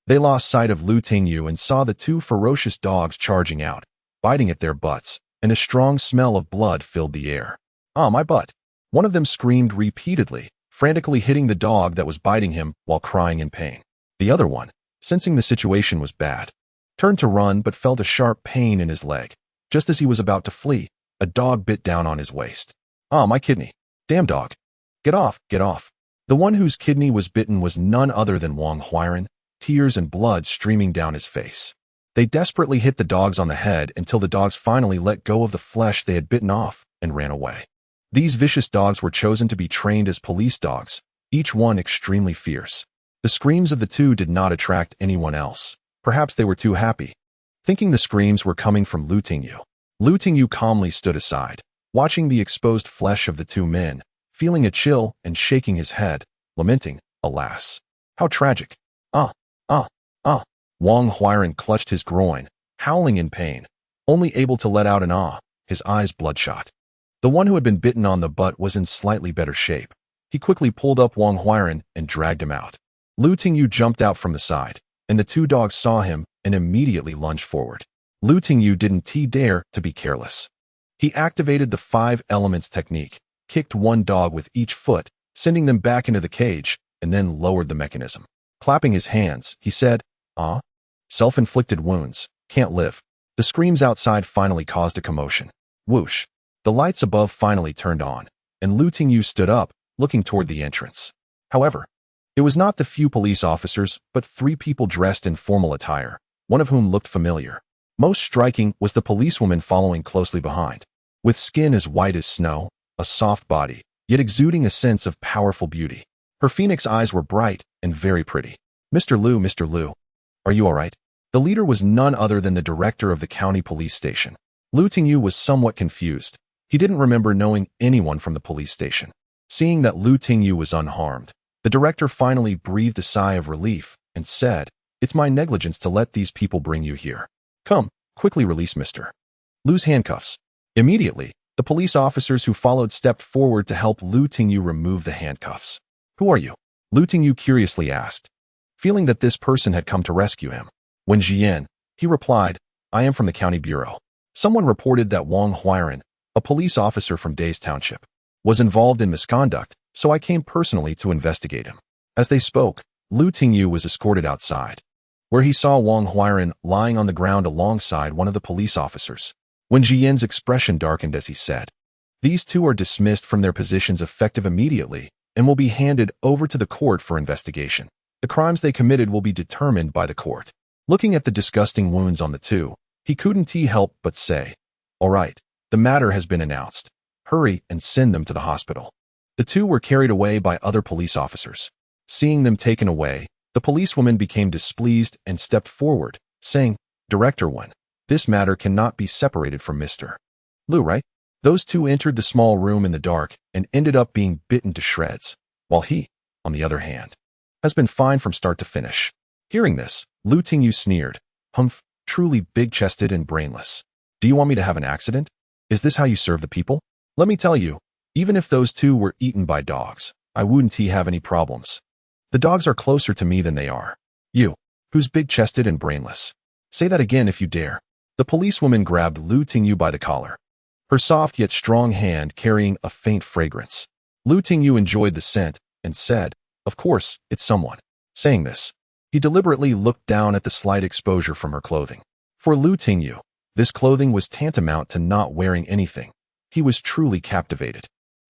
They lost sight of Tingyu and saw the two ferocious dogs charging out, biting at their butts, and a strong smell of blood filled the air. "Ah, my butt!" One of them screamed repeatedly, frantically hitting the dog that was biting him while crying in pain. The other one, sensing the situation was bad, turned to run but felt a sharp pain in his leg. Just as he was about to flee, a dog bit down on his waist. "Ah, my kidney! Damn dog! Get off, get off!" The one whose kidney was bitten was none other than Wang Huiran, tears and blood streaming down his face. They desperately hit the dogs on the head until the dogs finally let go of the flesh they had bitten off and ran away. These vicious dogs were chosen to be trained as police dogs, each one extremely fierce. The screams of the two did not attract anyone else. Perhaps they were too happy. Thinking the screams were coming from Tingyu calmly stood aside, watching the exposed flesh of the two men, feeling a chill and shaking his head, lamenting, "Alas, how tragic! Ah, ah, ah." Wang Huiran clutched his groin, howling in pain, only able to let out an ah, his eyes bloodshot. The one who had been bitten on the butt was in slightly better shape. He quickly pulled up Wang Huiran and dragged him out. Tingyu jumped out from the side, and the two dogs saw him and immediately lunged forward. Tingyu didn't dare to be careless. He activated the 5 elements technique, kicked one dog with each foot, sending them back into the cage, and then lowered the mechanism. Clapping his hands, he said, "Ah, self-inflicted wounds, can't live." The screams outside finally caused a commotion. Whoosh! The lights above finally turned on, and Tingyu stood up, looking toward the entrance. However, it was not the few police officers, but 3 people dressed in formal attire, one of whom looked familiar. Most striking was the policewoman following closely behind. With skin as white as snow, a soft body, yet exuding a sense of powerful beauty. Her phoenix eyes were bright and very pretty. Mr. Liu, are you all right?" The leader was none other than the director of the county police station. Tingyu was somewhat confused. He didn't remember knowing anyone from the police station. Seeing that Tingyu was unharmed, the director finally breathed a sigh of relief and said, "It's my negligence to let these people bring you here. Come, quickly release Mr. Liu's handcuffs." Immediately, the police officers who followed stepped forward to help Tingyu remove the handcuffs. "Who are you?" Tingyu curiously asked, feeling that this person had come to rescue him. When Jian, he replied, "I am from the county bureau. Someone reported that Wang Huiran, a police officer from Days Township, was involved in misconduct, so I came personally to investigate him." As they spoke, Tingyu was escorted outside, where he saw Wang Huiran lying on the ground alongside one of the police officers. When Jian's expression darkened as he said, "These two are dismissed from their positions effective immediately and will be handed over to the court for investigation. The crimes they committed will be determined by the court." Looking at the disgusting wounds on the two, he couldn't help but say, "All right, the matter has been announced. Hurry and send them to the hospital." The two were carried away by other police officers. Seeing them taken away, the policewoman became displeased and stepped forward, saying, "Director 1, this matter cannot be separated from Mr. Liu, right?" Those two entered the small room in the dark and ended up being bitten to shreds, while he, on the other hand, has been fine from start to finish. Hearing this, Lu Tingyu sneered. Humph, truly big-chested and brainless. Do you want me to have an accident? Is this how you serve the people? Let me tell you, even if those two were eaten by dogs, I wouldn't have any problems. The dogs are closer to me than they are. You, who's big-chested and brainless. Say that again if you dare. The policewoman grabbed Lu Tingyu by the collar, her soft yet strong hand carrying a faint fragrance. Lu Tingyu enjoyed the scent and said, "Of course, it's someone." Saying this, he deliberately looked down at the slight exposure from her clothing. For Lu Tingyu, this clothing was tantamount to not wearing anything. He was truly captivated,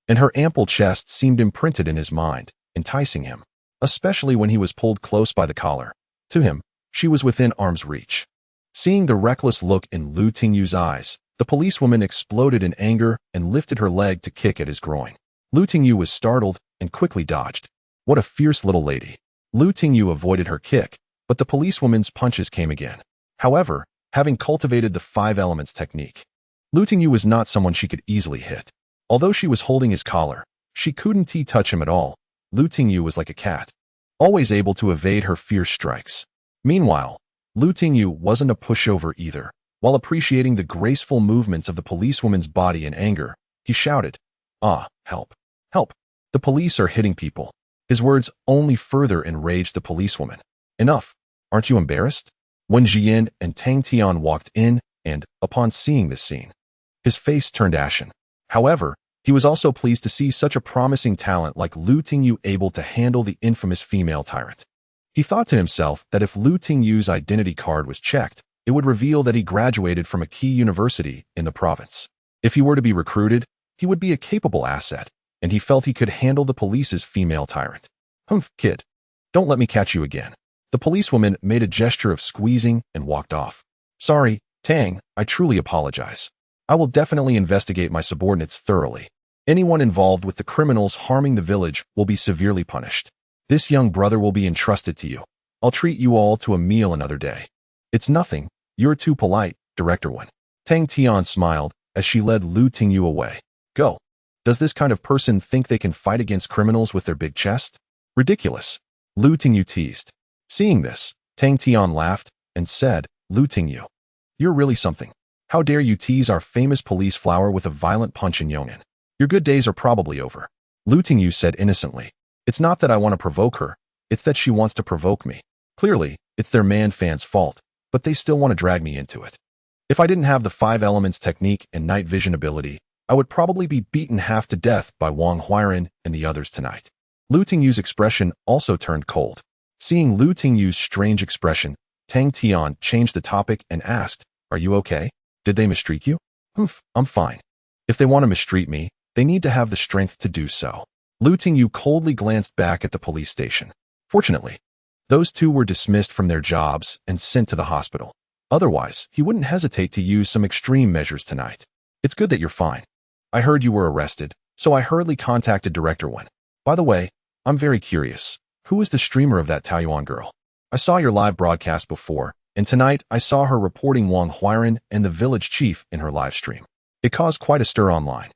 and her ample chest seemed imprinted in his mind, enticing him, especially when he was pulled close by the collar. To him, she was within arm's reach. Seeing the reckless look in Lu Tingyu's eyes, the policewoman exploded in anger and lifted her leg to kick at his groin. Lu Tingyu was startled and quickly dodged. What a fierce little lady. Lu Tingyu avoided her kick, but the policewoman's punches came again. However, having cultivated the 5 elements technique, Lu Tingyu was not someone she could easily hit. Although she was holding his collar, she couldn't touch him at all. Lu Tingyu was like a cat, always able to evade her fierce strikes. Meanwhile, Lu Tingyu wasn't a pushover either. While appreciating the graceful movements of the policewoman's body in anger, he shouted, "Ah, help! Help! The police are hitting people." His words only further enraged the policewoman. "Enough! Aren't you embarrassed?" When Jian and Tang Tian walked in, and, upon seeing this scene, his face turned ashen. However, he was also pleased to see such a promising talent like Lu Tingyu able to handle the infamous female tyrant. He thought to himself that if Lu Tingyu's identity card was checked, it would reveal that he graduated from a key university in the province. If he were to be recruited, he would be a capable asset, and he felt he could handle the police's female tyrant. "Humph, kid. Don't let me catch you again." The policewoman made a gesture of squeezing and walked off. "Sorry, Tang, I truly apologize. I will definitely investigate my subordinates thoroughly. Anyone involved with the criminals harming the village will be severely punished. This young brother will be entrusted to you. I'll treat you all to a meal another day." "It's nothing. You're too polite, Director Wen." Tang Tian smiled as she led Lu Tingyu away. "Go. Does this kind of person think they can fight against criminals with their big chest? Ridiculous." Lu Tingyu teased. Seeing this, Tang Tian laughed and said, "Lu Tingyu, you're really something. How dare you tease our famous police flower with a violent punch in Yong'an? Your good days are probably over." Lu Tingyu said innocently, "It's not that I want to provoke her, it's that she wants to provoke me. Clearly, it's their man-fan's fault, but they still want to drag me into it. If I didn't have the 5 elements technique and night vision ability, I would probably be beaten half to death by Wang Huiran and the others tonight." Lu Tingyu's expression also turned cold. Seeing Lu Tingyu's strange expression, Tang Tian changed the topic and asked, "Are you okay? Did they mistreat you?" "Humph, I'm fine. If they want to mistreat me, they need to have the strength to do so." Lu Tingyu coldly glanced back at the police station. Fortunately, those two were dismissed from their jobs and sent to the hospital. Otherwise, he wouldn't hesitate to use some extreme measures tonight. "It's good that you're fine. I heard you were arrested, so I hurriedly contacted Director Wen. By the way, I'm very curious. Who is the streamer of that Taoyuan girl? I saw your live broadcast before, and tonight I saw her reporting Wang Huiran and the village chief in her live stream. It caused quite a stir online."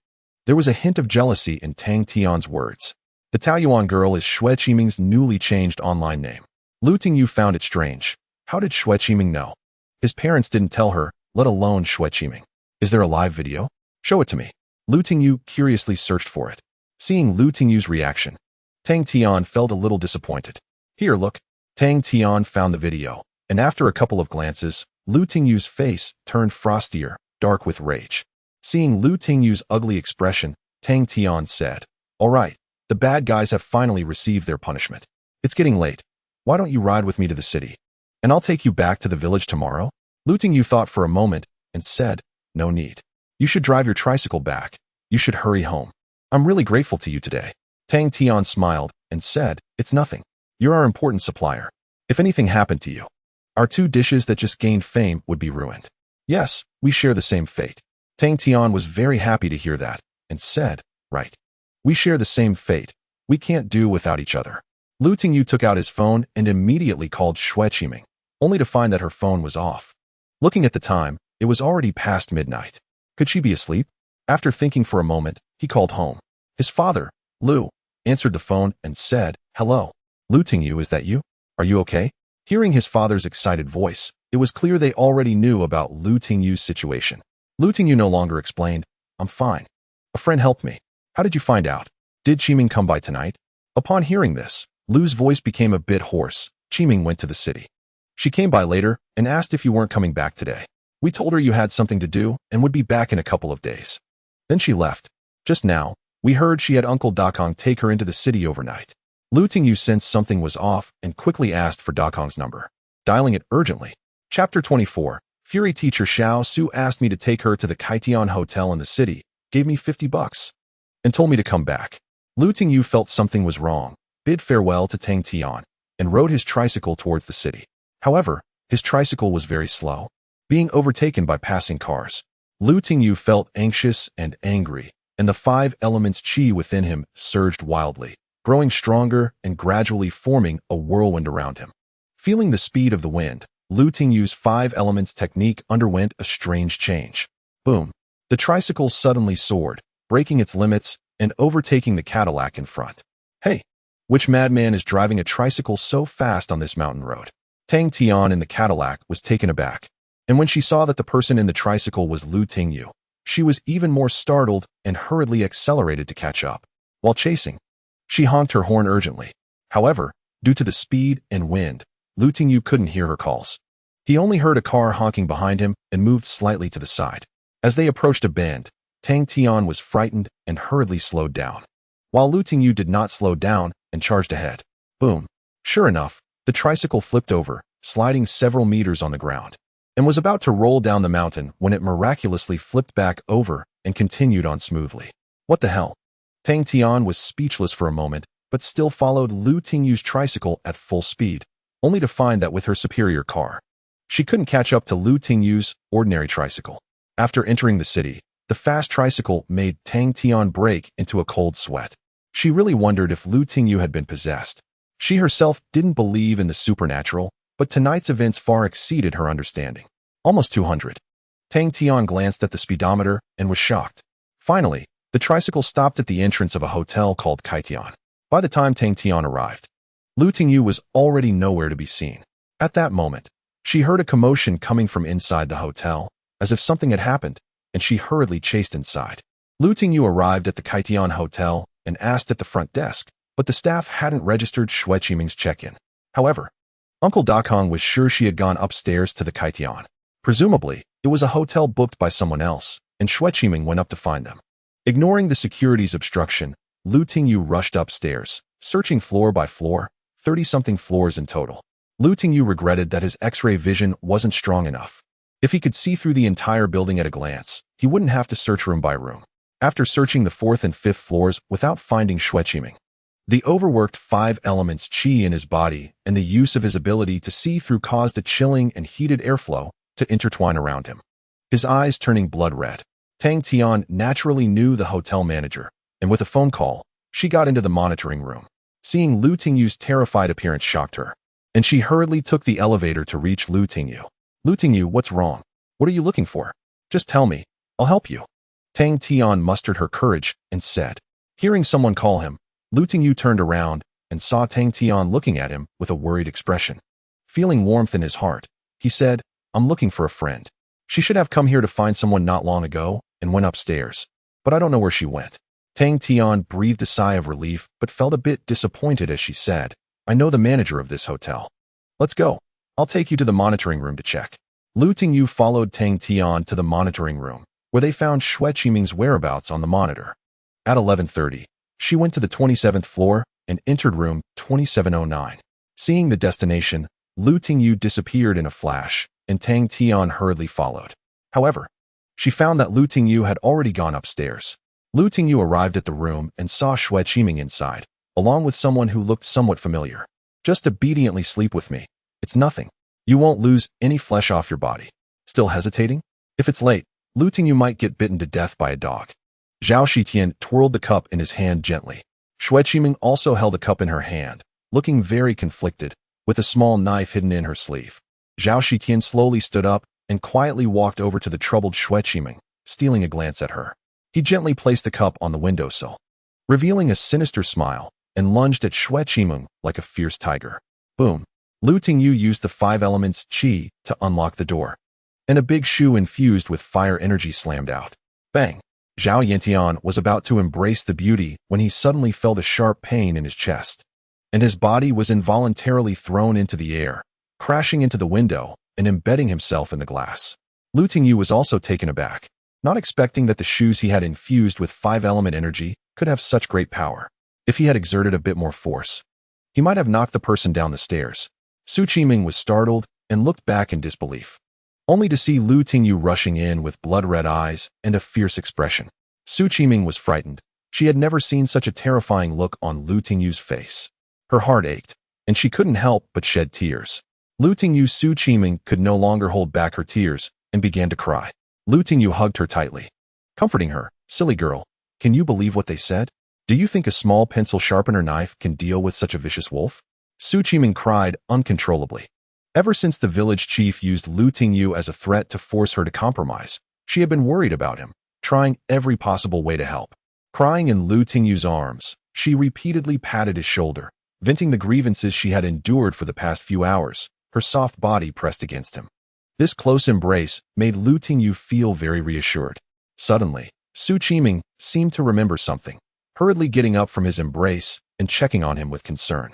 There was a hint of jealousy in Tang Tian's words. The Taoyuan girl is Xue Qiming's newly changed online name. Lu Tingyu found it strange. How did Xue Qiming know? His parents didn't tell her, let alone Xue Qiming. "Is there a live video? Show it to me." Lu Tingyu curiously searched for it. Seeing Lu Tingyu's reaction, Tang Tian felt a little disappointed. "Here, look." Tang Tian found the video, and after a couple of glances, Lu Tingyu's face turned frostier, dark with rage. Seeing Lu Tingyu's ugly expression, Tang Tian said, "All right, the bad guys have finally received their punishment. It's getting late. Why don't you ride with me to the city? And I'll take you back to the village tomorrow?" Lu Tingyu thought for a moment and said, "No need. You should drive your tricycle back. You should hurry home. I'm really grateful to you today." Tang Tian smiled and said, "It's nothing. You're our important supplier. If anything happened to you, our 2 dishes that just gained fame would be ruined." "Yes, we share the same fate." Tang Tian was very happy to hear that and said, "Right. We share the same fate. We can't do without each other." Lu Tingyu took out his phone and immediately called Xue Qiming, only to find that her phone was off. Looking at the time, it was already past midnight. Could she be asleep? After thinking for a moment, he called home. His father, Lu, answered the phone and said, "Hello. Lu Tingyu, is that you? Are you okay?" Hearing his father's excited voice, it was clear they already knew about Lu Tingyu's situation. Lu Tingyu no longer explained, "I'm fine. A friend helped me. How did you find out? Did Qiming come by tonight?" Upon hearing this, Lu's voice became a bit hoarse. "Qiming went to the city. She came by later and asked if you weren't coming back today. We told her you had something to do and would be back in a couple of days. Then she left. Just now, we heard she had Uncle Dakong take her into the city overnight." Lu Tingyu sensed something was off and quickly asked for Dakong's number, dialing it urgently. Chapter 24. Fury teacher Xiao Su asked me to take her to the Kaitian Hotel in the city, gave me $50, and told me to come back. Lu Tingyu felt something was wrong, bid farewell to Tang Tian, and rode his tricycle towards the city. However, his tricycle was very slow, being overtaken by passing cars. Lu Tingyu felt anxious and angry, and the 5 elements qi within him surged wildly, growing stronger and gradually forming a whirlwind around him. Feeling the speed of the wind, Lu Tingyu's 5 elements technique underwent a strange change. Boom! The tricycle suddenly soared, breaking its limits and overtaking the Cadillac in front. "Hey, which madman is driving a tricycle so fast on this mountain road?" Tang Tian in the Cadillac was taken aback, and when she saw that the person in the tricycle was Lu Tingyu, she was even more startled and hurriedly accelerated to catch up. While chasing, she honked her horn urgently. However, due to the speed and wind, Lu Tingyu couldn't hear her calls. He only heard a car honking behind him and moved slightly to the side. As they approached a bend, Tang Tian was frightened and hurriedly slowed down, while Lu Tingyu did not slow down and charged ahead. Boom! Sure enough, the tricycle flipped over, sliding several meters on the ground, and was about to roll down the mountain when it miraculously flipped back over and continued on smoothly. What the hell? Tang Tian was speechless for a moment, but still followed Lu Tingyu's tricycle at full speed, only to find that with her superior car, she couldn't catch up to Lu Tingyu's ordinary tricycle. After entering the city, the fast tricycle made Tang Tian break into a cold sweat. She really wondered if Lu Tingyu had been possessed. She herself didn't believe in the supernatural, but tonight's events far exceeded her understanding. Almost 200. Tang Tian glanced at the speedometer and was shocked. Finally, the tricycle stopped at the entrance of a hotel called Kaitian. By the time Tang Tian arrived, Lu Tingyu was already nowhere to be seen. At that moment, she heard a commotion coming from inside the hotel, as if something had happened, and she hurriedly chased inside. Lu Tingyu arrived at the Kaitian Hotel and asked at the front desk, but the staff hadn't registered Xue Qiming's check-in. However, Uncle Dakong was sure she had gone upstairs to the Kaitian. Presumably, it was a hotel booked by someone else, and Xue Qiming went up to find them. Ignoring the security's obstruction, Lu Tingyu rushed upstairs, searching floor by floor, 30-something floors in total. Lu Tingyu regretted that his X-ray vision wasn't strong enough. If he could see through the entire building at a glance, he wouldn't have to search room by room. After searching the 4th and 5th floors without finding Xue Qiming, the overworked 5 elements qi in his body and the use of his ability to see through caused a chilling and heated airflow to intertwine around him, his eyes turning blood red. Tang Tian naturally knew the hotel manager, and with a phone call, she got into the monitoring room. Seeing Lu Tingyu's terrified appearance shocked her, and she hurriedly took the elevator to reach Lu Tingyu. "Lu Tingyu, what's wrong? What are you looking for? Just tell me. I'll help you." Tang Tian mustered her courage and said. Hearing someone call him, Lu Tingyu turned around and saw Tang Tian looking at him with a worried expression. Feeling warmth in his heart, he said, "I'm looking for a friend. She should have come here to find someone not long ago and went upstairs, but I don't know where she went." Tang Tian breathed a sigh of relief but felt a bit disappointed as she said, "I know the manager of this hotel. Let's go. I'll take you to the monitoring room to check." Lu Tingyu followed Tang Tian to the monitoring room, where they found Xue Qiming's whereabouts on the monitor. At 11:30, she went to the 27th floor and entered room 2709. Seeing the destination, Lu Tingyu disappeared in a flash, and Tang Tian hurriedly followed. However, she found that Lu Tingyu had already gone upstairs. Lu Tingyu arrived at the room and saw Xue Qiming inside, along with someone who looked somewhat familiar. "Just obediently sleep with me. It's nothing. You won't lose any flesh off your body." Still hesitating? If it's late, Lu Tingyu might get bitten to death by a dog. Zhao Shitian twirled the cup in his hand gently. Xue Qiming also held a cup in her hand, looking very conflicted, with a small knife hidden in her sleeve. Zhao Shitian slowly stood up and quietly walked over to the troubled Xue Qiming, stealing a glance at her. He gently placed the cup on the windowsill, revealing a sinister smile, and lunged at Xue Qiming like a fierce tiger. Boom! Lu Tingyu used the 5 elements qi to unlock the door, and a big shoe infused with fire energy slammed out. Bang! Zhao Yantian was about to embrace the beauty when he suddenly felt a sharp pain in his chest, and his body was involuntarily thrown into the air, crashing into the window and embedding himself in the glass. Lu Tingyu was also taken aback, not expecting that the shoes he had infused with 5-element energy could have such great power. If he had exerted a bit more force, he might have knocked the person down the stairs. Su Qiming was startled and looked back in disbelief, only to see Lu Tingyu rushing in with blood-red eyes and a fierce expression. Su Qiming was frightened. She had never seen such a terrifying look on Lu Tingyu's face. Her heart ached, and she couldn't help but shed tears. Lu Tingyu Su Qiming could no longer hold back her tears and began to cry. Lu Tingyu hugged her tightly, comforting her. Silly girl, can you believe what they said? Do you think a small pencil sharpener knife can deal with such a vicious wolf? Su Qiming cried uncontrollably. Ever since the village chief used Lu Tingyu as a threat to force her to compromise, she had been worried about him, trying every possible way to help. Crying in Lu Tingyu's arms, she repeatedly patted his shoulder, venting the grievances she had endured for the past few hours, her soft body pressed against him. This close embrace made Lu Tingyu feel very reassured. Suddenly, Su Qiming seemed to remember something, hurriedly getting up from his embrace and checking on him with concern.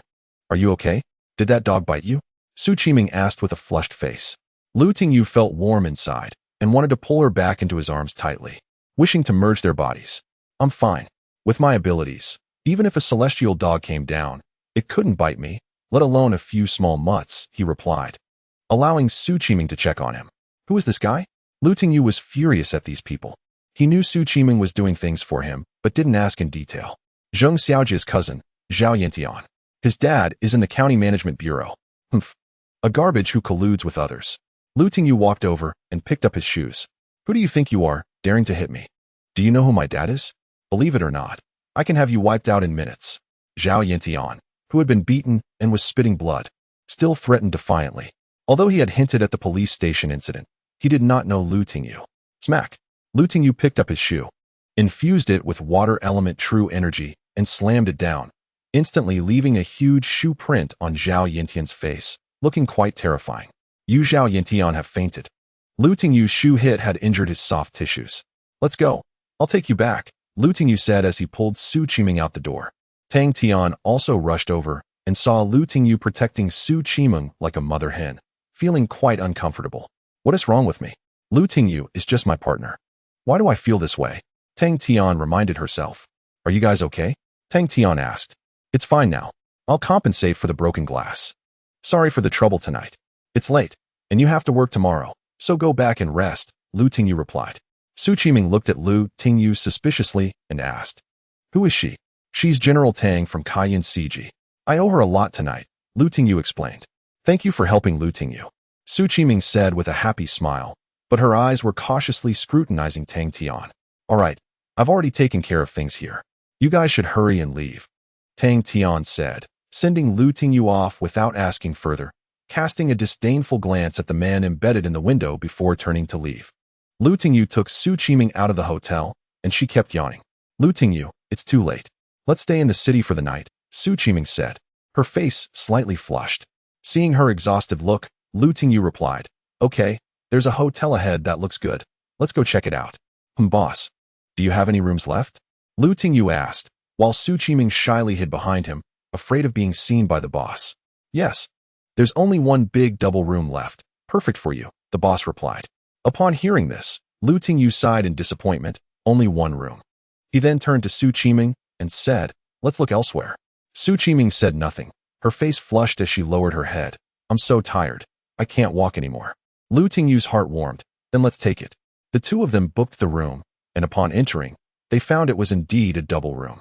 Are you okay? Did that dog bite you? Su Qiming asked with a flushed face. Lu Tingyu felt warm inside and wanted to pull her back into his arms tightly, wishing to merge their bodies. I'm fine. With my abilities, even if a celestial dog came down, it couldn't bite me, let alone a few small mutts, he replied, allowing Su Qiming to check on him. Who is this guy? Lu Tingyu was furious at these people. He knew Su Qiming was doing things for him, but didn't ask in detail. Zheng Xiaoji's cousin, Zhao Yantian. His dad is in the county management bureau. Humph. A garbage who colludes with others. Lu Tingyu walked over and picked up his shoes. Who do you think you are, daring to hit me? Do you know who my dad is? Believe it or not, I can have you wiped out in minutes. Zhao Yantian, who had been beaten and was spitting blood, still threatened defiantly. Although he had hinted at the police station incident, he did not know Lu Tingyu. Smack! Lu Tingyu picked up his shoe, infused it with water element true energy, and slammed it down, instantly leaving a huge shoe print on Zhao Yantian's face, looking quite terrifying. You Zhao Yantian have fainted. Lu Tingyu's shoe hit had injured his soft tissues. Let's go. I'll take you back, Lu Tingyu said as he pulled Su Qiming out the door. Tang Tian also rushed over and saw Lu Tingyu protecting Su Qiming like a mother hen, feeling quite uncomfortable. What is wrong with me? Lu Tingyu is just my partner. Why do I feel this way? Tang Tian reminded herself. Are you guys okay? Tang Tian asked. It's fine now. I'll compensate for the broken glass. Sorry for the trouble tonight. It's late, and you have to work tomorrow, so go back and rest, Lu Tingyu replied. Su Qiming looked at Lu Tingyu suspiciously and asked, Who is she? She's General Tang from Cayenne CG. I owe her a lot tonight, Lu Tingyu explained. Thank you for helping Lu Tingyu, Su Qiming said with a happy smile, but her eyes were cautiously scrutinizing Tang Tian. All right, I've already taken care of things here. You guys should hurry and leave, Tang Tian said, sending Lu Tingyu off without asking further, casting a disdainful glance at the man embedded in the window before turning to leave. Lu Tingyu took Su Qiming out of the hotel, and she kept yawning. Lu Tingyu, it's too late. Let's stay in the city for the night, Su Qiming said, her face slightly flushed. Seeing her exhausted look, Lu Tingyu replied, Okay, there's a hotel ahead that looks good. Let's go check it out. Boss, do you have any rooms left? Lu Tingyu asked, while Su Qiming shyly hid behind him, afraid of being seen by the boss. Yes. There's only one big double room left. Perfect for you, the boss replied. Upon hearing this, Lu Tingyu sighed in disappointment. Only one room. He then turned to Su Qiming and said, Let's look elsewhere. Su Qiming said nothing. Her face flushed as she lowered her head. I'm so tired. I can't walk anymore. Lu Tingyu's heart warmed. Then let's take it. The two of them booked the room, and upon entering, they found it was indeed a double room.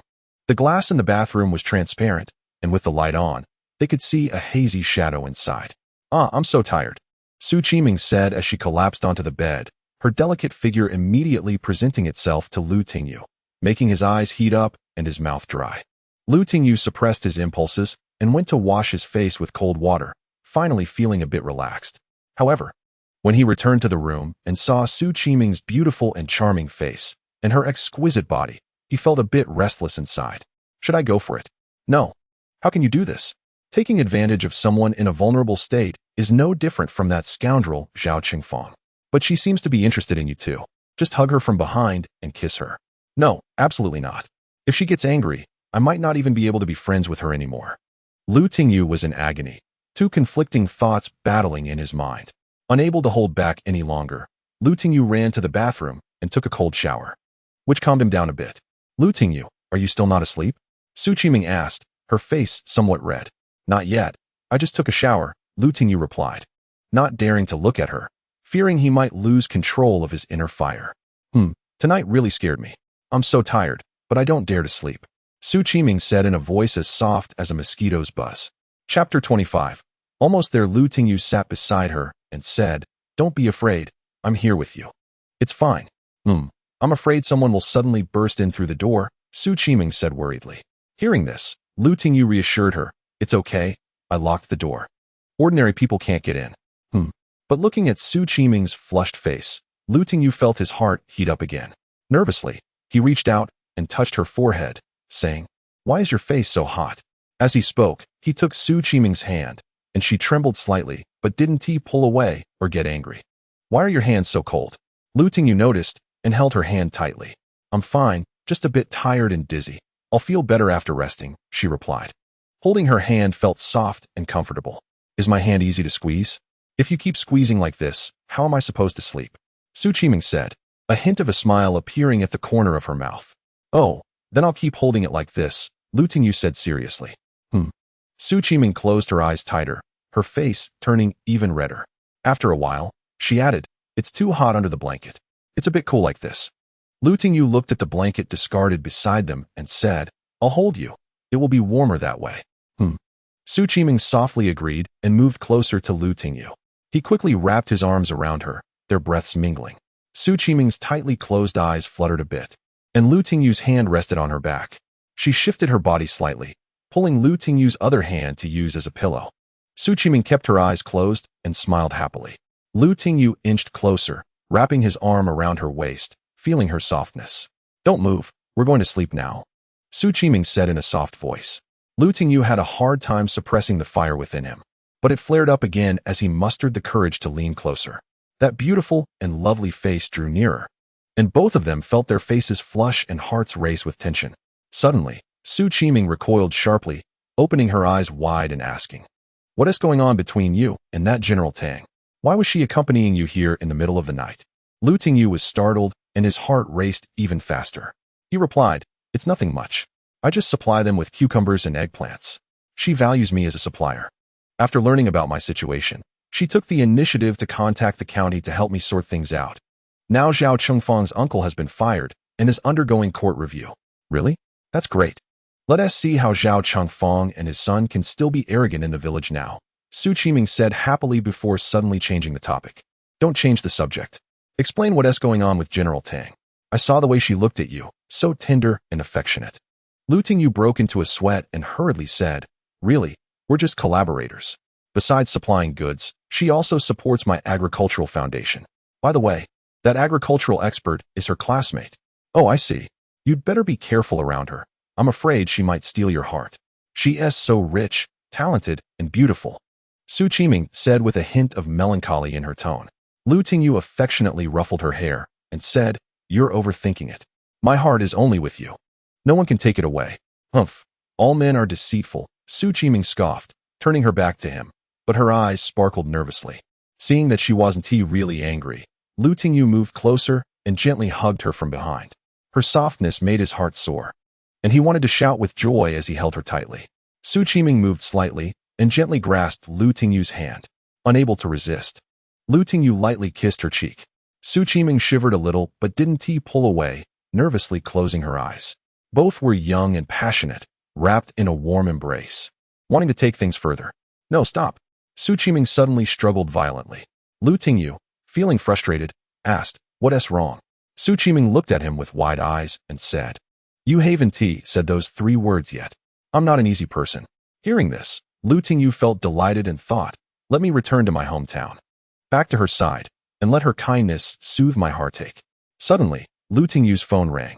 The glass in the bathroom was transparent, and with the light on, they could see a hazy shadow inside. I'm so tired, Su Qiming said as she collapsed onto the bed, her delicate figure immediately presenting itself to Lu Tingyu, making his eyes heat up and his mouth dry. Lu Tingyu suppressed his impulses and went to wash his face with cold water, finally feeling a bit relaxed. However, when he returned to the room and saw Su Qiming's beautiful and charming face and her exquisite body, he felt a bit restless inside. Should I go for it? No. How can you do this? Taking advantage of someone in a vulnerable state is no different from that scoundrel Zhao Qingfang. But she seems to be interested in you too. Just hug her from behind and kiss her. No, absolutely not. If she gets angry, I might not even be able to be friends with her anymore. Lu Tingyu was in agony, two conflicting thoughts battling in his mind. Unable to hold back any longer, Lu Tingyu ran to the bathroom and took a cold shower, which calmed him down a bit. Lu Tingyu, are you still not asleep? Su Qiming asked, her face somewhat red. Not yet. I just took a shower, Lu Tingyu replied, not daring to look at her, fearing he might lose control of his inner fire. Tonight really scared me. I'm so tired, but I don't dare to sleep, Su Qiming said in a voice as soft as a mosquito's buzz. Chapter 25. Almost there, Lu Tingyu sat beside her and said, don't be afraid, I'm here with you. It's fine. I'm afraid someone will suddenly burst in through the door, Su Qiming said worriedly. Hearing this, Lu Tingyu reassured her, it's okay, I locked the door. Ordinary people can't get in. But looking at Su Qiming's flushed face, Lu Tingyu felt his heart heat up again. Nervously, he reached out and touched her forehead, saying, why is your face so hot? As he spoke, he took Su Qiming's hand, and she trembled slightly, but didn't pull away or get angry. Why are your hands so cold? Lu Tingyu noticed and held her hand tightly. I'm fine, just a bit tired and dizzy. I'll feel better after resting, she replied. Holding her hand felt soft and comfortable. Is my hand easy to squeeze? If you keep squeezing like this, how am I supposed to sleep? Su Qiming said, a hint of a smile appearing at the corner of her mouth. Oh, then I'll keep holding it like this, Lu Tingyu said seriously. Su Qiming closed her eyes tighter, her face turning even redder. After a while, she added, it's too hot under the blanket. It's a bit cool like this. Lu Tingyu looked at the blanket discarded beside them and said, I'll hold you. It will be warmer that way. Su Qiming softly agreed and moved closer to Lu Tingyu. He quickly wrapped his arms around her, their breaths mingling. Su Qiming's tightly closed eyes fluttered a bit, and Lu Tingyu's hand rested on her back. She shifted her body slightly, pulling Lu Tingyu's other hand to use as a pillow. Su Qiming kept her eyes closed and smiled happily. Lu Tingyu inched closer, wrapping his arm around her waist, feeling her softness. Don't move, we're going to sleep now, Su Qiming said in a soft voice. Lu Tingyu had a hard time suppressing the fire within him, but it flared up again as he mustered the courage to lean closer. That beautiful and lovely face drew nearer, and both of them felt their faces flush and hearts race with tension. Suddenly, Su Qiming recoiled sharply, opening her eyes wide and asking, what is going on between you and that General Tang? Why was she accompanying you here in the middle of the night? Lu Tingyu was startled, and his heart raced even faster. He replied, it's nothing much. I just supply them with cucumbers and eggplants. She values me as a supplier. After learning about my situation, she took the initiative to contact the county to help me sort things out. Now Zhao Qingfang's uncle has been fired and is undergoing court review. Really? That's great. Let us see how Zhao Qingfang and his son can still be arrogant in the village now, Su Qiming said happily before suddenly changing the topic. Don't change the subject. Explain what is going on with General Tang. I saw the way she looked at you, so tender and affectionate. Lu Tingyu broke into a sweat and hurriedly said, really, we're just collaborators. Besides supplying goods, she also supports my agricultural foundation. By the way, that agricultural expert is her classmate. Oh, I see. You'd better be careful around her. I'm afraid she might steal your heart. She is so rich, talented, and beautiful, Su Qiming said with a hint of melancholy in her tone. Lu Tingyu affectionately ruffled her hair and said, you're overthinking it. My heart is only with you. No one can take it away. Humph. All men are deceitful, Su Qiming scoffed, turning her back to him, but her eyes sparkled nervously. Seeing that she wasn't really angry, Lu Tingyu moved closer and gently hugged her from behind. Her softness made his heart soar, and he wanted to shout with joy as he held her tightly. Su Qiming moved slightly and gently grasped Lu Tingyu's hand, unable to resist. Lu Tingyu lightly kissed her cheek. Su Qiming shivered a little but didn't pull away, nervously closing her eyes. Both were young and passionate, wrapped in a warm embrace, wanting to take things further. No, stop. Su Qiming suddenly struggled violently. Lu Tingyu, feeling frustrated, asked, what is wrong? Su Qiming looked at him with wide eyes and said, you haven't said those 3 words yet. I'm not an easy person. Hearing this, Lu Tingyu felt delighted and thought, let me return to my hometown. Back to her side, and let her kindness soothe my heartache. Suddenly, Lu Tingyu's phone rang,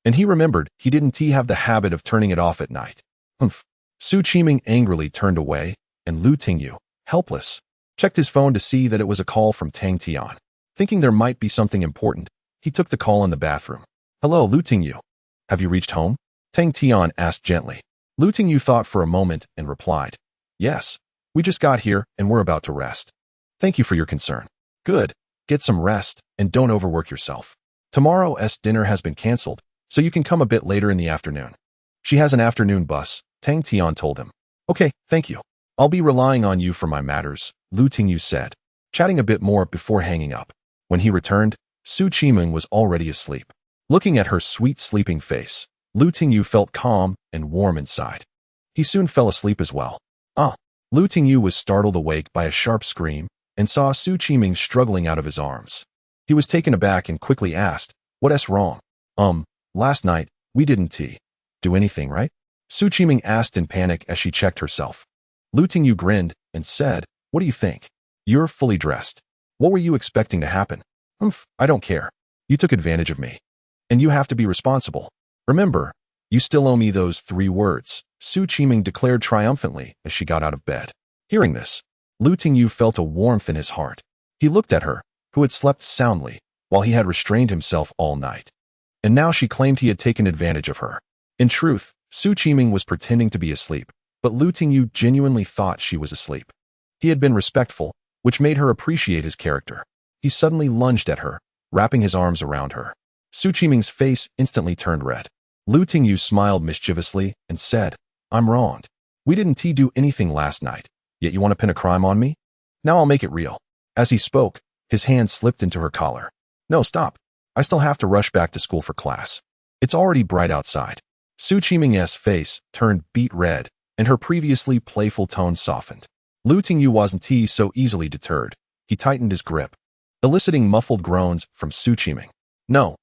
and he remembered he didn't have the habit of turning it off at night. Humph. Su Qiming angrily turned away, and Lu Tingyu, helpless, checked his phone to see that it was a call from Tang Tian. Thinking there might be something important, he took the call in the bathroom. "Hello, Lu Tingyu. Have you reached home?" Tang Tian asked gently. Lu Tingyu thought for a moment and replied, "Yes, we just got here and we're about to rest. Thank you for your concern." "Good. Get some rest and don't overwork yourself. Tomorrow's dinner has been cancelled, so you can come a bit later in the afternoon." "She has an afternoon bus," Tang Tian told him. "Okay, thank you. I'll be relying on you for my matters," Lu Tingyu said, chatting a bit more before hanging up. When he returned, Su Qiming was already asleep. Looking at her sweet sleeping face, Lu Tingyu felt calm and warm inside. He soon fell asleep as well. Lu Tingyu was startled awake by a sharp scream and saw Su Qiming struggling out of his arms. He was taken aback and quickly asked, "What's wrong?" Last night, we didn't do anything, right?" Su Qiming asked in panic as she checked herself. Lu Tingyu grinned and said, "What do you think? You're fully dressed. What were you expecting to happen?" I don't care. You took advantage of me. And you have to be responsible. Remember, you still owe me those 3 words, Su Qiming declared triumphantly as she got out of bed. Hearing this, Lu Tingyu felt a warmth in his heart. He looked at her, who had slept soundly, while he had restrained himself all night. And now she claimed he had taken advantage of her. In truth, Su Qiming was pretending to be asleep, but Lu Tingyu genuinely thought she was asleep. He had been respectful, which made her appreciate his character. He suddenly lunged at her, wrapping his arms around her. Su Qiming's face instantly turned red. Lu Tingyu smiled mischievously and said, "I'm wronged. We didn't do anything last night, yet you want to pin a crime on me? Now I'll make it real." As he spoke, his hand slipped into her collar. "No, stop. I still have to rush back to school for class. It's already bright outside." Su Qiming's face turned beet red, and her previously playful tone softened. Lu Tingyu wasn't so easily deterred. He tightened his grip, eliciting muffled groans from Su Qiming. No,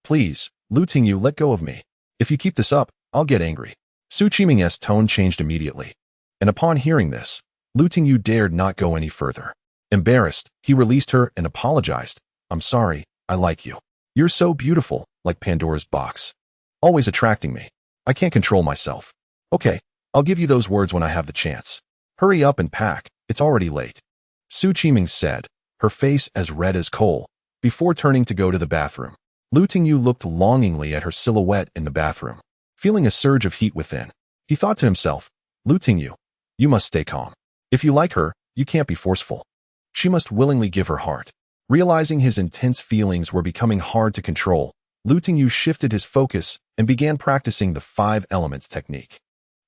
please, Lu Tingyu, let go of me. If you keep this up, I'll get angry." Su Qiming's tone changed immediately, and upon hearing this, Lu Tingyu dared not go any further. Embarrassed, he released her and apologized. "I'm sorry, I like you. You're so beautiful, like Pandora's box. Always attracting me. I can't control myself. Okay, I'll give you those words when I have the chance. Hurry up and pack, it's already late." Su Qiming said, her face as red as coal, before turning to go to the bathroom. Lu Tingyu looked longingly at her silhouette in the bathroom, feeling a surge of heat within. He thought to himself, "Lu Tingyu, you must stay calm. If you like her, you can't be forceful. She must willingly give her heart." Realizing his intense feelings were becoming hard to control, Lu Tingyu shifted his focus and began practicing the 5 elements technique.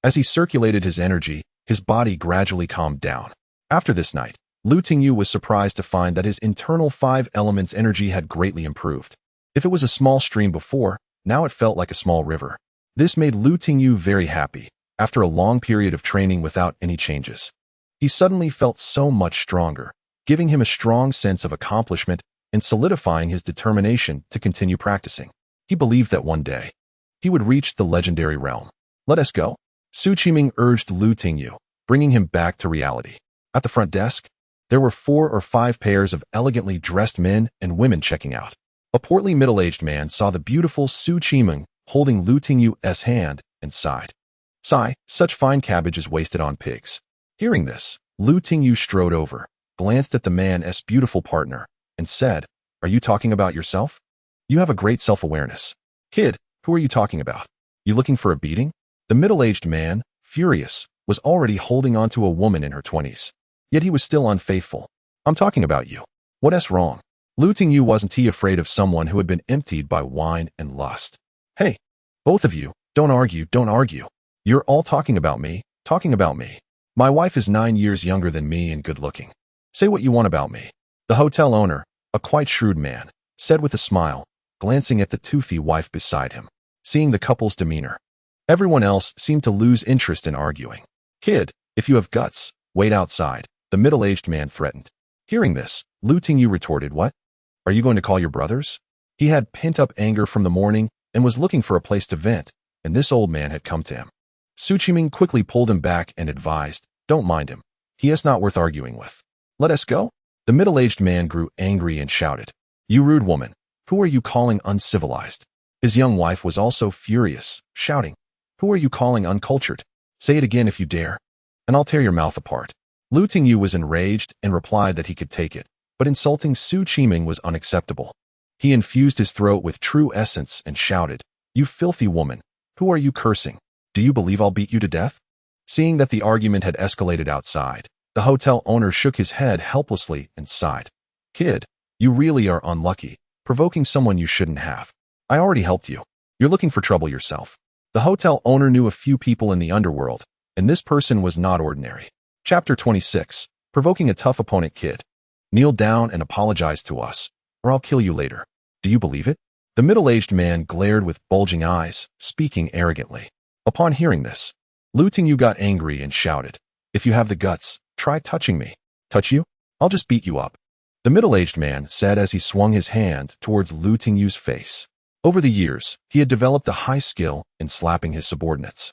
As he circulated his energy, his body gradually calmed down. After this night, Lu Tingyu was surprised to find that his internal 5 elements energy had greatly improved. If it was a small stream before, now it felt like a small river. This made Lu Tingyu very happy, after a long period of training without any changes. He suddenly felt so much stronger, giving him a strong sense of accomplishment and solidifying his determination to continue practicing. He believed that one day, he would reach the legendary realm. "Let us go," Su Qiming urged Lu Tingyu, bringing him back to reality. At the front desk, there were 4 or 5 pairs of elegantly dressed men and women checking out. A portly middle-aged man saw the beautiful Su Qiming holding Lu Tingyu's hand and sighed. "Sigh, such fine cabbage is wasted on pigs." Hearing this, Lu Tingyu strode over, glanced at the man's beautiful partner, and said, "Are you talking about yourself? You have a great self-awareness. Kid, who are you talking about? You looking for a beating?" The middle-aged man, furious, was already holding on to a woman in her 20s. Yet he was still unfaithful. "I'm talking about you. What's wrong?" Lu Tingyu wasn't afraid of someone who had been emptied by wine and lust. "Hey, both of you, don't argue. You're all talking about me. My wife is 9 years younger than me and good-looking. Say what you want about me." The hotel owner, a quite shrewd man, said with a smile, glancing at the toothy wife beside him. Seeing the couple's demeanor, everyone else seemed to lose interest in arguing. "Kid, if you have guts, wait outside," the middle-aged man threatened. Hearing this, Lu Tingyu retorted, "What? Are you going to call your brothers?" He had pent-up anger from the morning and was looking for a place to vent, and this old man had come to him. Su Qiming quickly pulled him back and advised, "Don't mind him. He is not worth arguing with. Let us go." The middle-aged man grew angry and shouted, "You rude woman, who are you calling uncivilized?" His young wife was also furious, shouting, "Who are you calling uncultured?" Say it again if you dare, and I'll tear your mouth apart. Lu Tingyu was enraged and replied that he could take it, but insulting Su Qiming was unacceptable. He infused his throat with true essence and shouted, "You filthy woman! Who are you cursing? Do you believe I'll beat you to death?" Seeing that the argument had escalated outside, the hotel owner shook his head helplessly and sighed. "Kid, you really are unlucky, provoking someone you shouldn't have. I already helped you. You're looking for trouble yourself." The hotel owner knew a few people in the underworld, and this person was not ordinary. Chapter 26. Provoking a tough opponent. Kid, kneel down and apologize to us, or I'll kill you later. Do you believe it? The middle-aged man glared with bulging eyes, speaking arrogantly. Upon hearing this, Lu Tingyu got angry and shouted, "If you have the guts, try touching me. Touch you? I'll just beat you up." The middle-aged man said as he swung his hand towards Lu Tingyu's face. Over the years, he had developed a high skill in slapping his subordinates,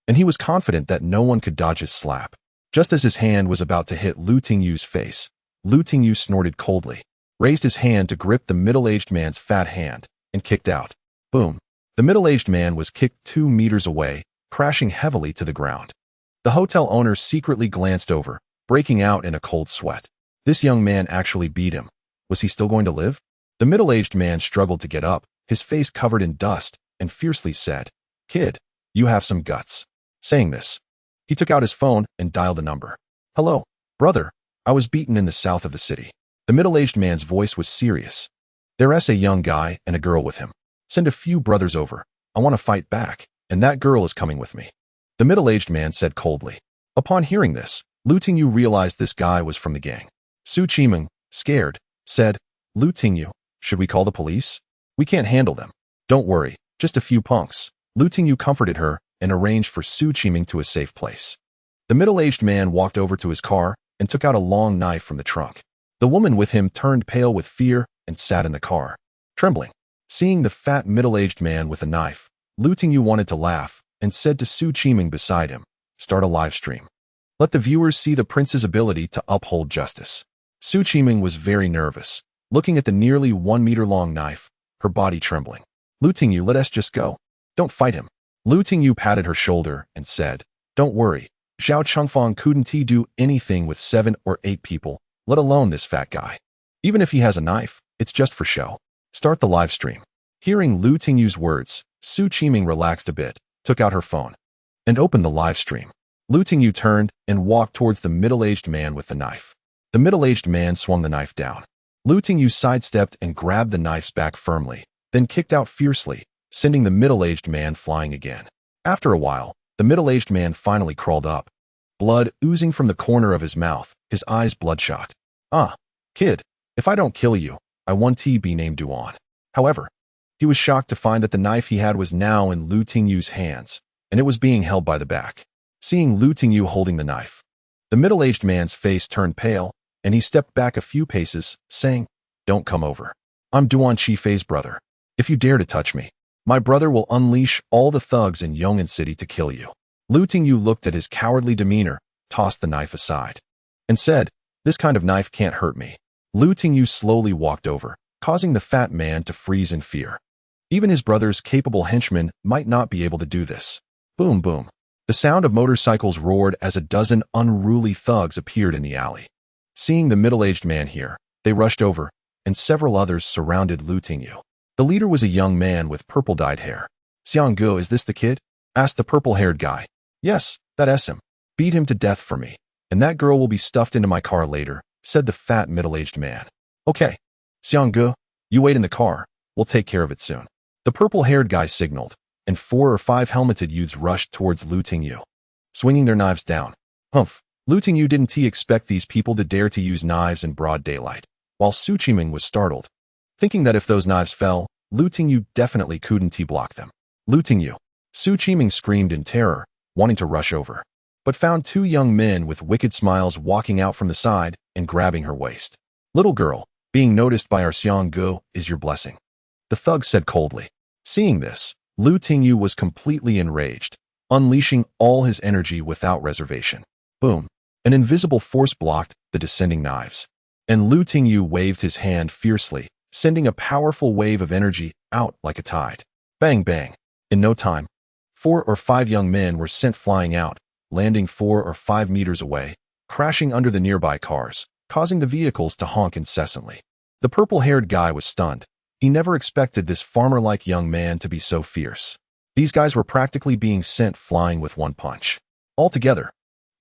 and he was confident that no one could dodge his slap. Just as his hand was about to hit Lu Tingyu's face, Lu Tingyu snorted coldly, raised his hand to grip the middle-aged man's fat hand, and kicked out. Boom! The middle-aged man was kicked 2 meters away, crashing heavily to the ground. The hotel owner secretly glanced over, breaking out in a cold sweat. This young man actually beat him. Was he still going to live? The middle-aged man struggled to get up, his face covered in dust, and fiercely said, "Kid, you have some guts." Saying this, he took out his phone and dialed a number. "Hello, brother. I was beaten in the south of the city." The middle-aged man's voice was serious. "There's a young guy and a girl with him. Send a few brothers over. I want to fight back, and that girl is coming with me," the middle-aged man said coldly. Upon hearing this, Lu Tingyu realized this guy was from the gang. Su Qiming, scared, said, "Lu Tingyu, should we call the police? We can't handle them." "Don't worry, just a few punks." Lu Tingyu comforted her and arranged for Su Qiming to a safe place. The middle-aged man walked over to his car and took out a long knife from the trunk. The woman with him turned pale with fear and sat in the car, trembling. Seeing the fat middle-aged man with a knife, Lu Tingyu wanted to laugh and said to Su Qiming beside him, "Start a live stream. Let the viewers see the prince's ability to uphold justice." Su Qiming was very nervous, looking at the nearly 1 meter long knife, her body trembling. "Lu Tingyu, let us just go. Don't fight him." Lu Tingyu patted her shoulder and said, "Don't worry. Zhao Chengfang couldn't do anything with 7 or 8 people, let alone this fat guy. Even if he has a knife, it's just for show. Start the live stream." Hearing Lu Tingyu's words, Su Qiming relaxed a bit, took out her phone, and opened the live stream. Lu Tingyu turned and walked towards the middle-aged man with the knife. The middle-aged man swung the knife down. Lu Tingyu sidestepped and grabbed the knife's back firmly, then kicked out fiercely, sending the middle-aged man flying again. After a while, the middle-aged man finally crawled up, blood oozing from the corner of his mouth, his eyes bloodshot. "Ah, kid, if I don't kill you, I want to be named Duan." However, he was shocked to find that the knife he had was now in Lu Tingyu's hands, and it was being held by the back. Seeing Lu Tingyu holding the knife, the middle-aged man's face turned pale, and he stepped back a few paces, saying, "Don't come over. I'm Duan Qifei's brother. If you dare to touch me, my brother will unleash all the thugs in Yong'an City to kill you." Lu Tingyu looked at his cowardly demeanor, tossed the knife aside, and said, "This kind of knife can't hurt me." Lu Tingyu slowly walked over, causing the fat man to freeze in fear. Even his brother's capable henchmen might not be able to do this. Boom, boom. The sound of motorcycles roared as a dozen unruly thugs appeared in the alley. Seeing the middle-aged man here, they rushed over, and several others surrounded Lu Tingyu. The leader was a young man with purple-dyed hair. "Xianggu, is this the kid?" asked the purple-haired guy. "Yes, that's him. Beat him to death for me, and that girl will be stuffed into my car later," said the fat middle-aged man. "Okay. Xianggu, you wait in the car. We'll take care of it soon." The purple-haired guy signaled, and 4 or 5 helmeted youths rushed towards Lu Tingyu, swinging their knives down. Humph! Lu Tingyu didn't expect these people to dare to use knives in broad daylight, while Su Qiming was startled, thinking that if those knives fell, Lu Tingyu definitely couldn't block them. "Lu Tingyu!" Su Qiming screamed in terror, wanting to rush over, but found 2 young men with wicked smiles walking out from the side and grabbing her waist. "Little girl, being noticed by our Xianggu is your blessing," the thug said coldly. Seeing this, Lu Tingyu was completely enraged, unleashing all his energy without reservation. Boom! An invisible force blocked the descending knives, and Lu Tingyu waved his hand fiercely, sending a powerful wave of energy out like a tide. Bang, bang! In no time, 4 or 5 young men were sent flying out, landing 4 or 5 meters away, crashing under the nearby cars, causing the vehicles to honk incessantly. The purple-haired guy was stunned. He never expected this farmer-like young man to be so fierce. These guys were practically being sent flying with one punch. Altogether,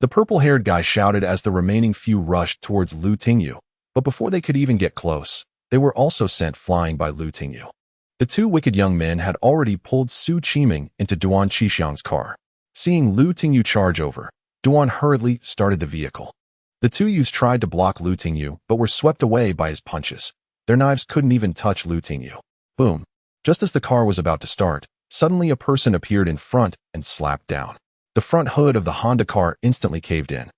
the purple-haired guy shouted as the remaining few rushed towards Lu Tingyu, but before they could even get close, they were also sent flying by Lu Tingyu. The two wicked young men had already pulled Su Qiming into Duan Qixiang's car. Seeing Lu Tingyu charge over, Duan hurriedly started the vehicle. The two youths tried to block Lu Tingyu, but were swept away by his punches. Their knives couldn't even touch Lu Tingyu. Boom! Just as the car was about to start, suddenly a person appeared in front and slapped down. The front hood of the Honda car instantly caved in,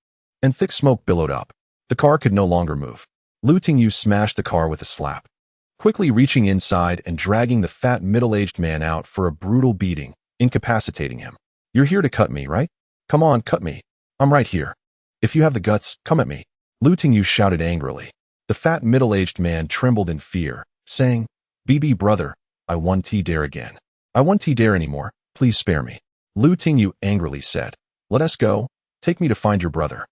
and thick smoke billowed up. The car could no longer move. Lu Tingyu smashed the car with a slap, quickly reaching inside and dragging the fat middle-aged man out for a brutal beating, incapacitating him. "You're here to cut me, right? Come on, cut me. I'm right here. If you have the guts, come at me," Lu Tingyu shouted angrily. The fat middle-aged man trembled in fear, saying, "BB brother, I won't dare again. I won't dare anymore. Please spare me." Lu Tingyu angrily said, "Let us go. Take me to find your brother."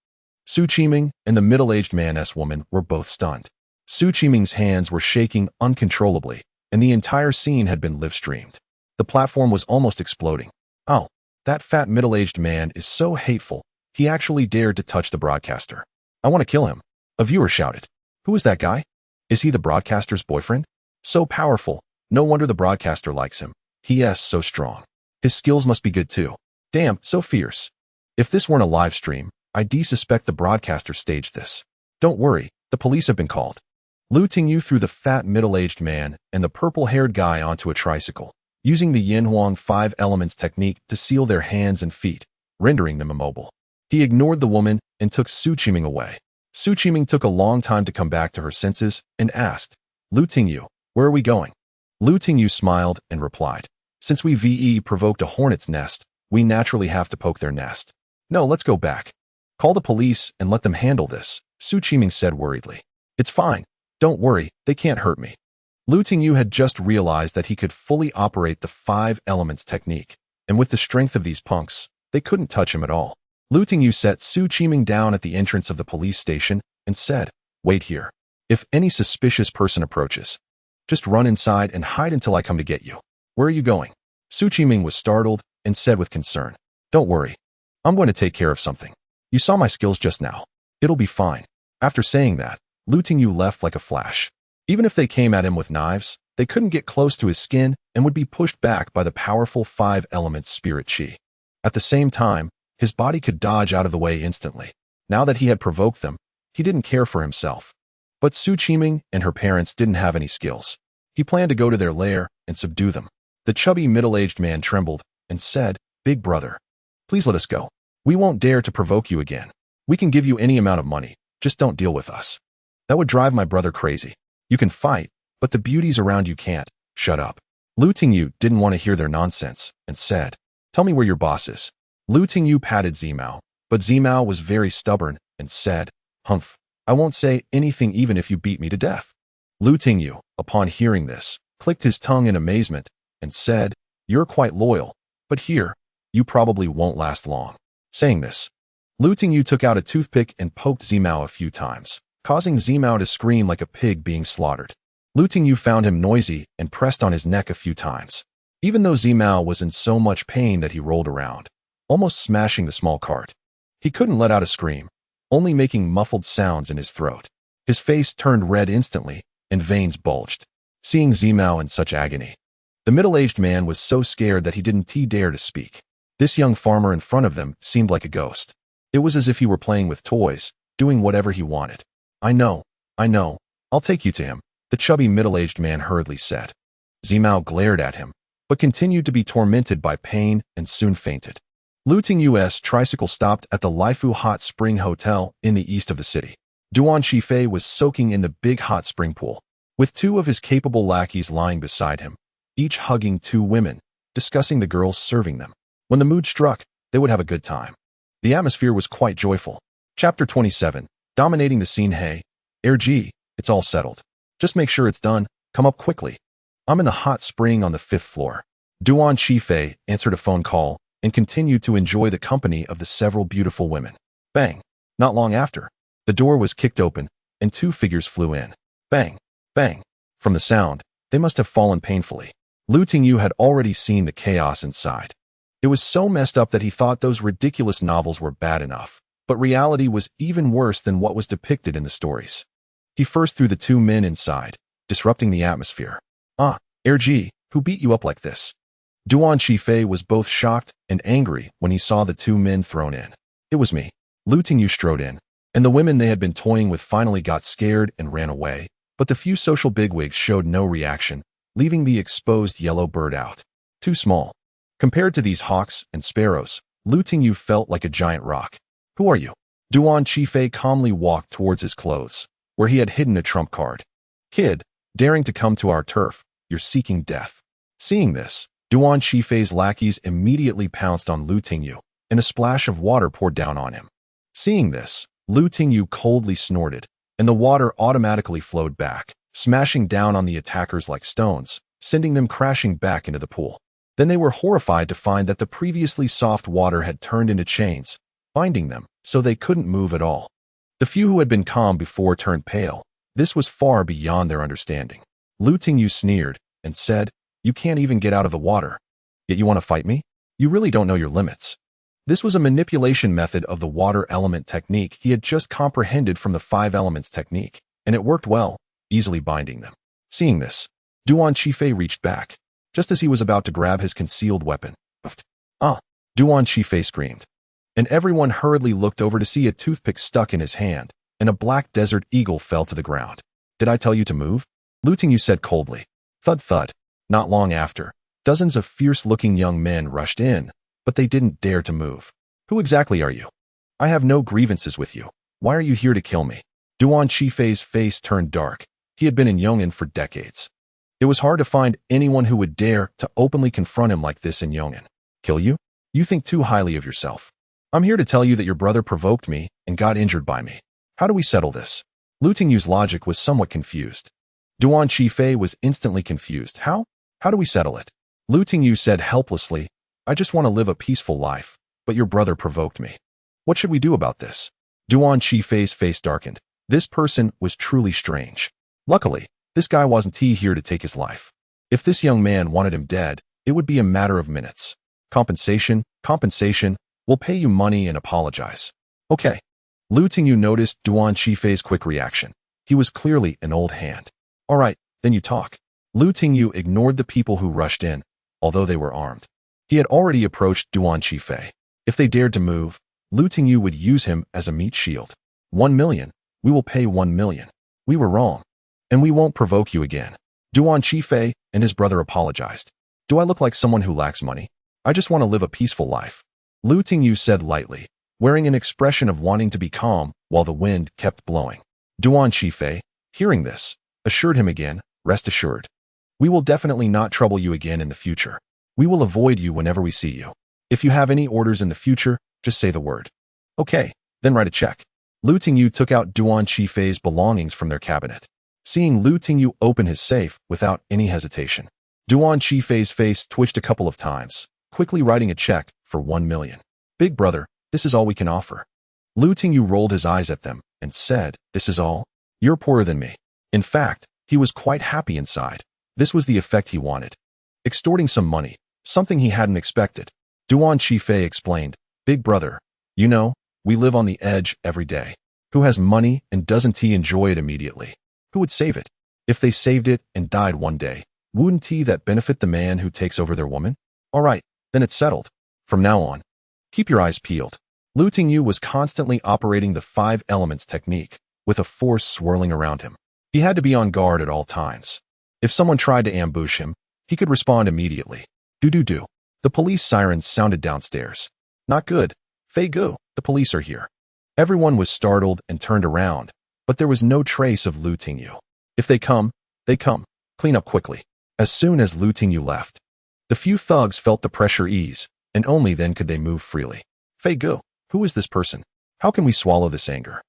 Su Qiming and the middle-aged man's woman were both stunned. Su Qiming's hands were shaking uncontrollably, and the entire scene had been live-streamed. The platform was almost exploding. "Oh, that fat middle-aged man is so hateful. He actually dared to touch the broadcaster. I want to kill him," a viewer shouted. "Who is that guy? Is he the broadcaster's boyfriend? So powerful. No wonder the broadcaster likes him. He is so strong. His skills must be good too. Damn, so fierce. If this weren't a live stream, I'd suspect the broadcaster staged this. Don't worry, the police have been called." Lu Tingyu threw the fat middle-aged man and the purple-haired guy onto a tricycle, using the Yanhuang 5 elements technique to seal their hands and feet, rendering them immobile. He ignored the woman and took Su Qiming away. Su Qiming took a long time to come back to her senses and asked, "Lu Tingyu, where are we going?" Lu Tingyu smiled and replied, "Since we provoked a hornet's nest, we naturally have to poke their nest. No, let's go back. Call the police and let them handle this," Su Qiming said worriedly. "It's fine. Don't worry, they can't hurt me." Lu Tingyu had just realized that he could fully operate the 5 elements technique, and with the strength of these punks, they couldn't touch him at all. Lu Tingyu set Su Qiming down at the entrance of the police station and said, "Wait here. If any suspicious person approaches, just run inside and hide until I come to get you." "Where are you going?" Su Qiming was startled and said with concern, "Don't worry. I'm going to take care of something. You saw my skills just now. It'll be fine." After saying that, Lu Tingyu left like a flash. Even if they came at him with knives, they couldn't get close to his skin and would be pushed back by the powerful 5 elements spirit chi. At the same time, his body could dodge out of the way instantly. Now that he had provoked them, he didn't care for himself. But Su Qiming and her parents didn't have any skills. He planned to go to their lair and subdue them. The chubby middle-aged man trembled and said, "Big brother, please let us go. We won't dare to provoke you again. We can give you any amount of money, just don't deal with us. That would drive my brother crazy. You can fight, but the beauties around you can't. Shut up." Lu Tingyu didn't want to hear their nonsense and said, "Tell me where your boss is." Lu Tingyu patted Zimao, but Zimao was very stubborn and said, "Humph, I won't say anything even if you beat me to death." Lu Tingyu, upon hearing this, clicked his tongue in amazement and said, "You're quite loyal, but here, you probably won't last long." Saying this, Lu Tingyu took out a toothpick and poked Zimao a few times, causing Zimao to scream like a pig being slaughtered. Lu Tingyu found him noisy and pressed on his neck a few times, even though Zimao was in so much pain that he rolled around, almost smashing the small cart. He couldn't let out a scream, only making muffled sounds in his throat. His face turned red instantly, and veins bulged. Seeing Zimao in such agony, the middle-aged man was so scared that he didn't dare to speak. This young farmer in front of them seemed like a ghost. It was as if he were playing with toys, doing whatever he wanted. I know. I'll take you to him," the chubby middle-aged man hurriedly said. Zimao glared at him, but continued to be tormented by pain and soon fainted. Lu Tingyu's tricycle stopped at the Laifu Hot Spring Hotel in the east of the city. Duan Qifei was soaking in the big hot spring pool, with 2 of his capable lackeys lying beside him, each hugging 2 women, discussing the girls serving them. When the mood struck, they would have a good time. The atmosphere was quite joyful. Chapter 27, dominating the scene. "Hey, RG, it's all settled. Just make sure it's done. Come up quickly. I'm in the hot spring on the 5th floor." Duan Qifei answered a phone call and continued to enjoy the company of the several beautiful women. Bang! Not long after, the door was kicked open, and 2 figures flew in. Bang! Bang! From the sound, they must have fallen painfully. Tingyu had already seen the chaos inside. It was so messed up that he thought those ridiculous novels were bad enough, but reality was even worse than what was depicted in the stories. He first threw the 2 men inside, disrupting the atmosphere. RG, who beat you up like this? Duan Shifei was both shocked and angry when he saw the 2 men thrown in. It was me. Tingyu strode in, and the women they had been toying with finally got scared and ran away, but the few social bigwigs showed no reaction, leaving the exposed yellow bird out. Too small. Compared to these hawks and sparrows, Tingyu felt like a giant rock. Who are you? Duan Shifei calmly walked towards his clothes, where he had hidden a trump card. Kid, daring to come to our turf, you're seeking death. Seeing this, Duan Shifei's lackeys immediately pounced on Tingyu, and a splash of water poured down on him. Seeing this, Tingyu coldly snorted, and the water automatically flowed back, smashing down on the attackers like stones, sending them crashing back into the pool. Then they were horrified to find that the previously soft water had turned into chains, binding them, so they couldn't move at all. The few who had been calm before turned pale. This was far beyond their understanding. Tingyu sneered and said, "You can't even get out of the water. Yet you want to fight me? You really don't know your limits." This was a manipulation method of the water element technique he had just comprehended from the 5 elements technique, and it worked well, easily binding them. Seeing this, Duan Shifei reached back, just as he was about to grab his concealed weapon. Duan Shifei screamed, and everyone hurriedly looked over to see a toothpick stuck in his hand, and a black desert eagle fell to the ground. "Did I tell you to move?" Tingyu said coldly. Thud thud. Not long after, dozens of fierce-looking young men rushed in, but they didn't dare to move. "Who exactly are you? I have no grievances with you. Why are you here to kill me?" Duan Shifei's face turned dark. He had been in Yong'an for decades. It was hard to find anyone who would dare to openly confront him like this in Yong'an. "Kill you? You think too highly of yourself. I'm here to tell you that your brother provoked me and got injured by me. How do we settle this?" Tingyu's logic was somewhat confused. Duan Shifei was instantly confused. How? How do we settle it? Tingyu said helplessly, "I just want to live a peaceful life, but your brother provoked me. What should we do about this?" Duan Shifei's face darkened. This person was truly strange. Luckily, this guy wasn't here to take his life. If this young man wanted him dead, it would be a matter of minutes. Compensation, we'll pay you money and apologize. Okay. Tingyu noticed Duan Shifei's quick reaction. He was clearly an old hand. All right, then you talk. Tingyu ignored the people who rushed in, although they were armed. He had already approached Duan Shifei. If they dared to move, Tingyu would use him as a meat shield. 1 million. We will pay 1 million. We were wrong. And we won't provoke you again. Duan Shifei and his brother apologized. Do I look like someone who lacks money? I just want to live a peaceful life. Tingyu said lightly, wearing an expression of wanting to be calm while the wind kept blowing. Duan Shifei, hearing this, assured him again, rest assured. We will definitely not trouble you again in the future. We will avoid you whenever we see you. If you have any orders in the future, just say the word. Okay, then write a check. Tingyu took out Duan Shifei's belongings from their cabinet. Seeing Tingyu open his safe without any hesitation, Duan Shifei's face twitched a couple of times, quickly writing a check for 1 million. Big brother, this is all we can offer. Tingyu rolled his eyes at them and said, "This is all? You're poorer than me." In fact, he was quite happy inside. This was the effect he wanted. Extorting some money, something he hadn't expected. Duan Shifei explained, "Big brother, you know, we live on the edge every day. Who has money and doesn't he enjoy it immediately? Who would save it? If they saved it and died one day, wouldn't that benefit the man who takes over their woman? All right, then it's settled. From now on, keep your eyes peeled." Tingyu was constantly operating the 5 elements technique, with a force swirling around him. He had to be on guard at all times. If someone tried to ambush him, he could respond immediately. Do. The police sirens sounded downstairs. Not good. Fei Gu, the police are here. Everyone was startled and turned around, but there was no trace of Tingyu. If they come, they come. Clean up quickly. As soon as Tingyu left, the few thugs felt the pressure ease, and only then could they move freely. Fei Gu, who is this person? How can we swallow this anger?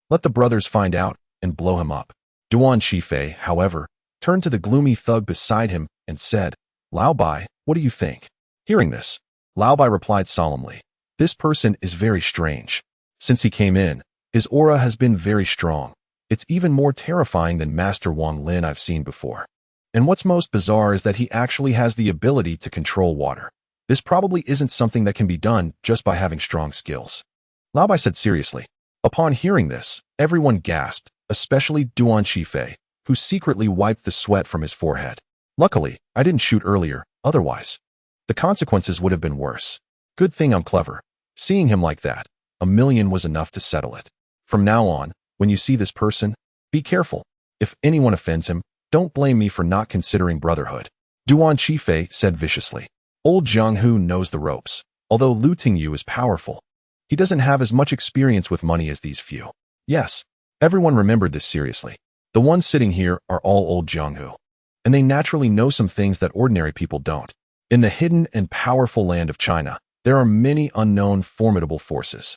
Let the brothers find out and blow him up. Duan Shifei, however, turned to the gloomy thug beside him and said, "Lao Bai, what do you think?" Hearing this, Lao Bai replied solemnly. This person is very strange. Since he came in, his aura has been very strong. It's even more terrifying than Master Wang Lin I've seen before. And what's most bizarre is that he actually has the ability to control water. This probably isn't something that can be done just by having strong skills. Lao Bai said seriously. Upon hearing this, everyone gasped, especially Duan Qifei, who secretly wiped the sweat from his forehead. Luckily, I didn't shoot earlier, otherwise the consequences would have been worse. Good thing I'm clever. Seeing him like that, 1,000,000 was enough to settle it. From now on, when you see this person, be careful. If anyone offends him, don't blame me for not considering brotherhood. Duan Qifei said viciously. Old Jiang Hu knows the ropes. Although Lu Tingyu is powerful, he doesn't have as much experience with money as these few. Yes, everyone remembered this seriously. The ones sitting here are all old Jiang Hu, and they naturally know some things that ordinary people don't. In the hidden and powerful land of China, there are many unknown formidable forces.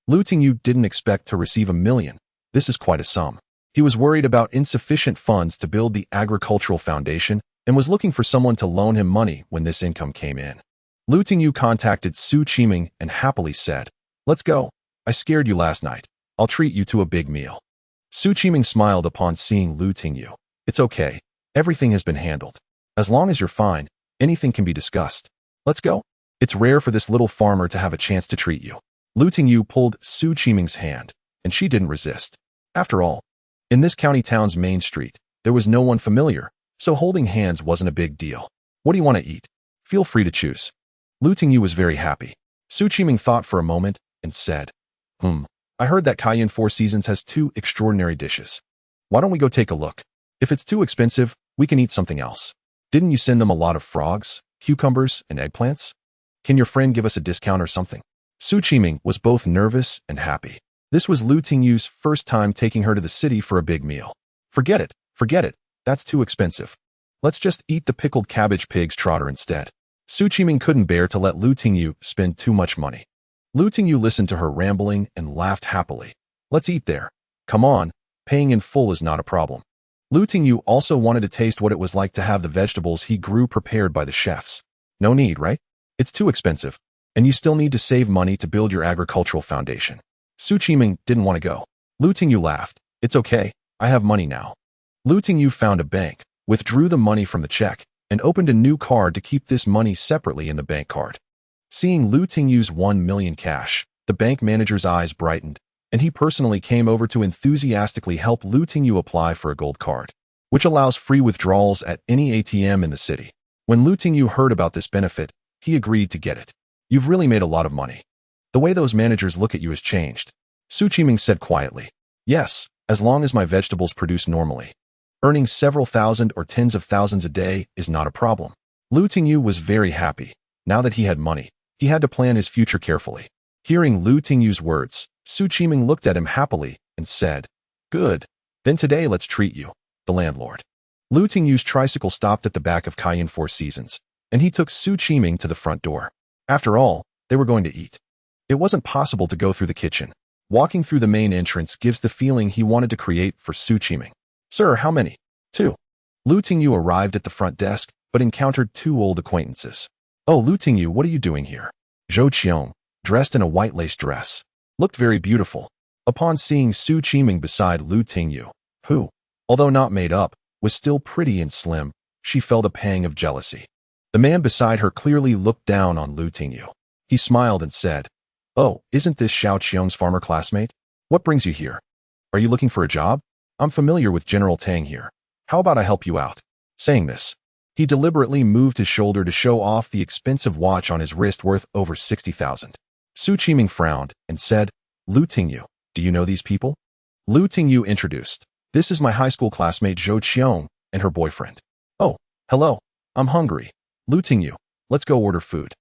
Lu Tingyu didn't expect to receive 1,000,000. This is quite a sum. He was worried about insufficient funds to build the agricultural foundation and was looking for someone to loan him money when this income came in. Lu Tingyu contacted Su Qiming and happily said, Let's go. I scared you last night. I'll treat you to a big meal. Su Qiming smiled upon seeing Lu Tingyu. It's okay. Everything has been handled. As long as you're fine, anything can be discussed. Let's go. It's rare for this little farmer to have a chance to treat you. Lu Tingyu pulled Su Qiming's hand, and she didn't resist. After all, in this county town's main street, there was no one familiar, so holding hands wasn't a big deal. What do you want to eat? Feel free to choose. Lu Tingyu was very happy. Su Qiming thought for a moment and said, I heard that Cayenne Four Seasons has 2 extraordinary dishes. Why don't we go take a look? If it's too expensive, we can eat something else. Didn't you send them a lot of frogs, cucumbers, and eggplants? Can your friend give us a discount or something? Su Qiming was both nervous and happy. This was Lu Tingyu's first time taking her to the city for a big meal. Forget it, that's too expensive. Let's just eat the pickled cabbage pig's trotter instead. Su Qiming couldn't bear to let Lu Tingyu spend too much money. Lu Tingyu listened to her rambling and laughed happily. Let's eat there. Come on, paying in full is not a problem. Lu Tingyu also wanted to taste what it was like to have the vegetables he grew prepared by the chefs. No need, right? It's too expensive, and you still need to save money to build your agricultural foundation. Su Qiming didn't want to go. Lu Tingyu laughed. It's okay, I have money now. Lu Tingyu found a bank, withdrew the money from the check, and opened a new card to keep this money separately in the bank card. Seeing Lu Tingyu's 1,000,000 cash, the bank manager's eyes brightened, and he personally came over to enthusiastically help Lu Tingyu apply for a gold card, which allows free withdrawals at any ATM in the city. When Lu Tingyu heard about this benefit, he agreed to get it. You've really made a lot of money. The way those managers look at you has changed. Su Qiming said quietly. Yes, as long as my vegetables produce normally. Earning several thousand or tens of thousands a day is not a problem. Lu Tingyu was very happy. Now that he had money, he had to plan his future carefully. Hearing Lu Tingyu's words, Su Qiming looked at him happily and said, Good. Then today let's treat you, the landlord. Lu Tingyu's tricycle stopped at the back of Cayenne Four Seasons, and he took Su Qiming to the front door. After all, they were going to eat. It wasn't possible to go through the kitchen. Walking through the main entrance gives the feeling he wanted to create for Su Qiming. Sir, how many? 2. Lu Tingyu arrived at the front desk, but encountered 2 old acquaintances. Oh, Lu Tingyu, what are you doing here? Zhou Qiong, dressed in a white lace dress, looked very beautiful. Upon seeing Su Qiming beside Lu Tingyu, who, although not made up, was still pretty and slim, she felt a pang of jealousy. The man beside her clearly looked down on Lu Tingyu. He smiled and said, Oh, isn't this Xiao Qiong's farmer classmate? What brings you here? Are you looking for a job? I'm familiar with General Tang here. How about I help you out? Saying this, he deliberately moved his shoulder to show off the expensive watch on his wrist worth over 60,000. Su Qiming frowned and said, Lu Tingyu, do you know these people? Lu Tingyu introduced. This is my high school classmate Zhou Qiong and her boyfriend. Oh, hello. I'm hungry. Lu Tingyu, let's go order food.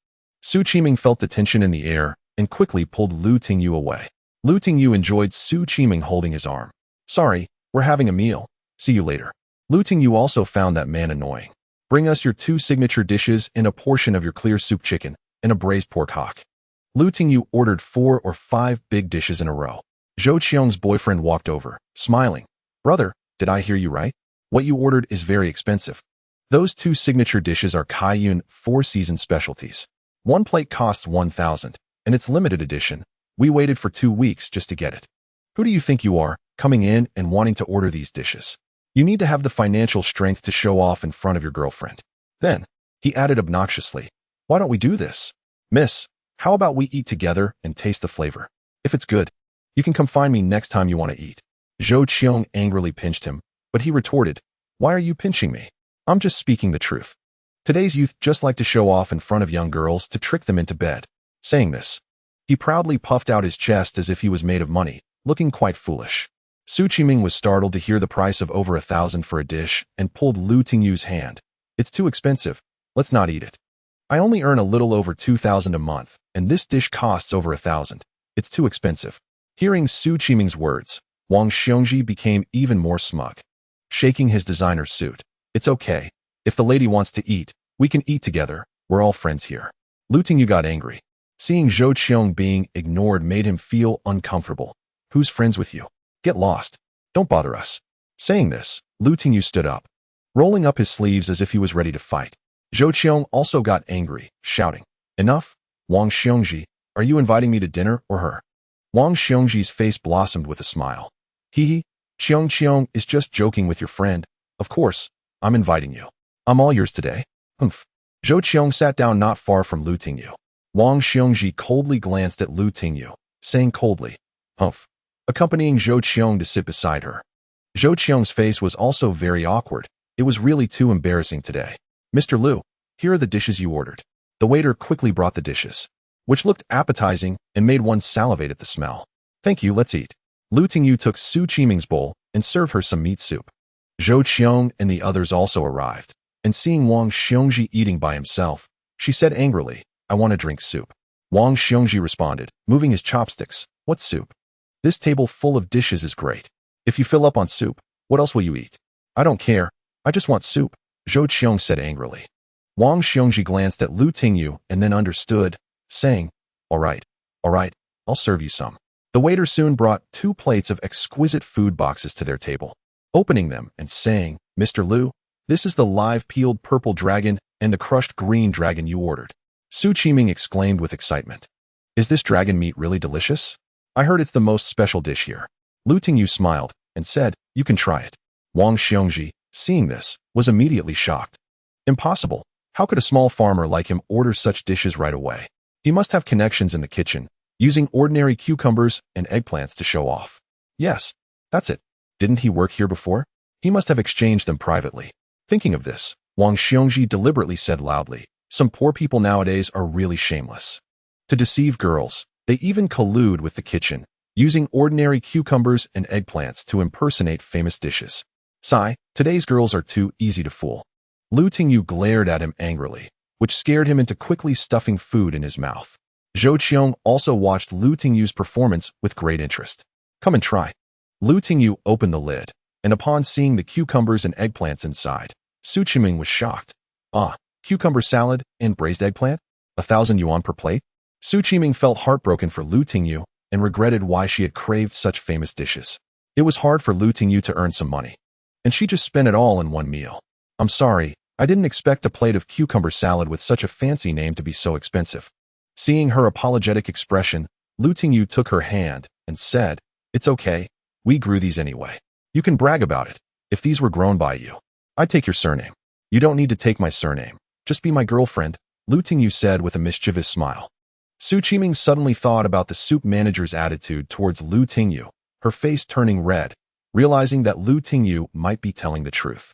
Su Qiming felt the tension in the air and quickly pulled Lu Tingyu away. Lu Tingyu enjoyed Su Qiming holding his arm. Sorry, we're having a meal. See you later. Lu Tingyu also found that man annoying. Bring us your 2 signature dishes and a portion of your clear soup chicken and a braised pork hock. Lu Tingyu ordered 4 or 5 big dishes in a row. Zhou Qiong's boyfriend walked over, smiling. Brother, did I hear you right? What you ordered is very expensive. Those 2 signature dishes are Cayenne Four Seasons specialties. One plate costs 1,000, and it's limited edition. We waited for 2 weeks just to get it. Who do you think you are, coming in and wanting to order these dishes? You need to have the financial strength to show off in front of your girlfriend. Then, he added obnoxiously, why don't we do this? Miss, how about we eat together and taste the flavor? If it's good, you can come find me next time you want to eat. Zhou Qiong angrily pinched him, but he retorted, why are you pinching me? I'm just speaking the truth. Today's youth just like to show off in front of young girls to trick them into bed. Saying this, he proudly puffed out his chest as if he was made of money, looking quite foolish. Su Qiming was startled to hear the price of over 1,000 for a dish and pulled Lu Tingyu's hand. It's too expensive. Let's not eat it. I only earn a little over 2,000 a month, and this dish costs over 1,000. It's too expensive. Hearing Su Qiming's words, Wang Xiongji became even more smug. Shaking his designer suit. It's okay. If the lady wants to eat, we can eat together. We're all friends here. Lu Tingyu got angry. Seeing Zhou Qiong being ignored made him feel uncomfortable. Who's friends with you? Get lost. Don't bother us. Saying this, Lu Tingyu stood up, rolling up his sleeves as if he was ready to fight. Zhou Qiong also got angry, shouting, enough? Wang Xiongji, are you inviting me to dinner or her? Wang Xiongji's face blossomed with a smile. Hee, Qiong is just joking with your friend. Of course, I'm inviting you. I'm all yours today. Humph. Zhou Qiong sat down not far from Lu Tingyu. Wang Xiongji coldly glanced at Lu Tingyu, saying coldly, humph, accompanying Zhou Qiong to sit beside her. Zhou Qiong's face was also very awkward. It was really too embarrassing today. Mr. Lu, here are the dishes you ordered. The waiter quickly brought the dishes, which looked appetizing and made one salivate at the smell. Thank you, let's eat. Lu Tingyu took Su Qiming's bowl and served her some meat soup. Zhou Qiong and the others also arrived, and seeing Wang Xiongji eating by himself, she said angrily, I want to drink soup. Wang Xiongji responded, moving his chopsticks, what soup? This table full of dishes is great. If you fill up on soup, what else will you eat? I don't care. I just want soup, Zhou Qiong said angrily. Wang Xiongji glanced at Lu Tingyu and then understood, saying, all right, I'll serve you some. The waiter soon brought 2 plates of exquisite food boxes to their table, opening them and saying, Mr. Lu, this is the live peeled purple dragon and the crushed green dragon you ordered. Su Qiming exclaimed with excitement. Is this dragon meat really delicious? I heard it's the most special dish here. Lu Tingyu smiled and said, you can try it. Wang Xiongji, seeing this, was immediately shocked. Impossible. How could a small farmer like him order such dishes right away? He must have connections in the kitchen, using ordinary cucumbers and eggplants to show off. Yes, that's it. Didn't he work here before? He must have exchanged them privately. Thinking of this, Wang Xiongji deliberately said loudly, some poor people nowadays are really shameless. To deceive girls, they even collude with the kitchen, using ordinary cucumbers and eggplants to impersonate famous dishes. Sigh, today's girls are too easy to fool. Lu Tingyu glared at him angrily, which scared him into quickly stuffing food in his mouth. Zhou Qiong also watched Lu Tingyu's performance with great interest. Come and try. Lu Tingyu opened the lid, and upon seeing the cucumbers and eggplants inside, Su Qiming was shocked. Ah, cucumber salad and braised eggplant? 1,000 yuan per plate? Su Qiming felt heartbroken for Lu Tingyu and regretted why she had craved such famous dishes. It was hard for Lu Tingyu to earn some money, and she just spent it all in one meal. I'm sorry, I didn't expect a plate of cucumber salad with such a fancy name to be so expensive. Seeing her apologetic expression, Lu Tingyu took her hand and said, it's okay, we grew these anyway. You can brag about it. If these were grown by you, I'd take your surname. You don't need to take my surname. Just be my girlfriend, Lu Tingyu said with a mischievous smile. Su Qiming suddenly thought about the soup manager's attitude towards Lu Tingyu, her face turning red, realizing that Lu Tingyu might be telling the truth.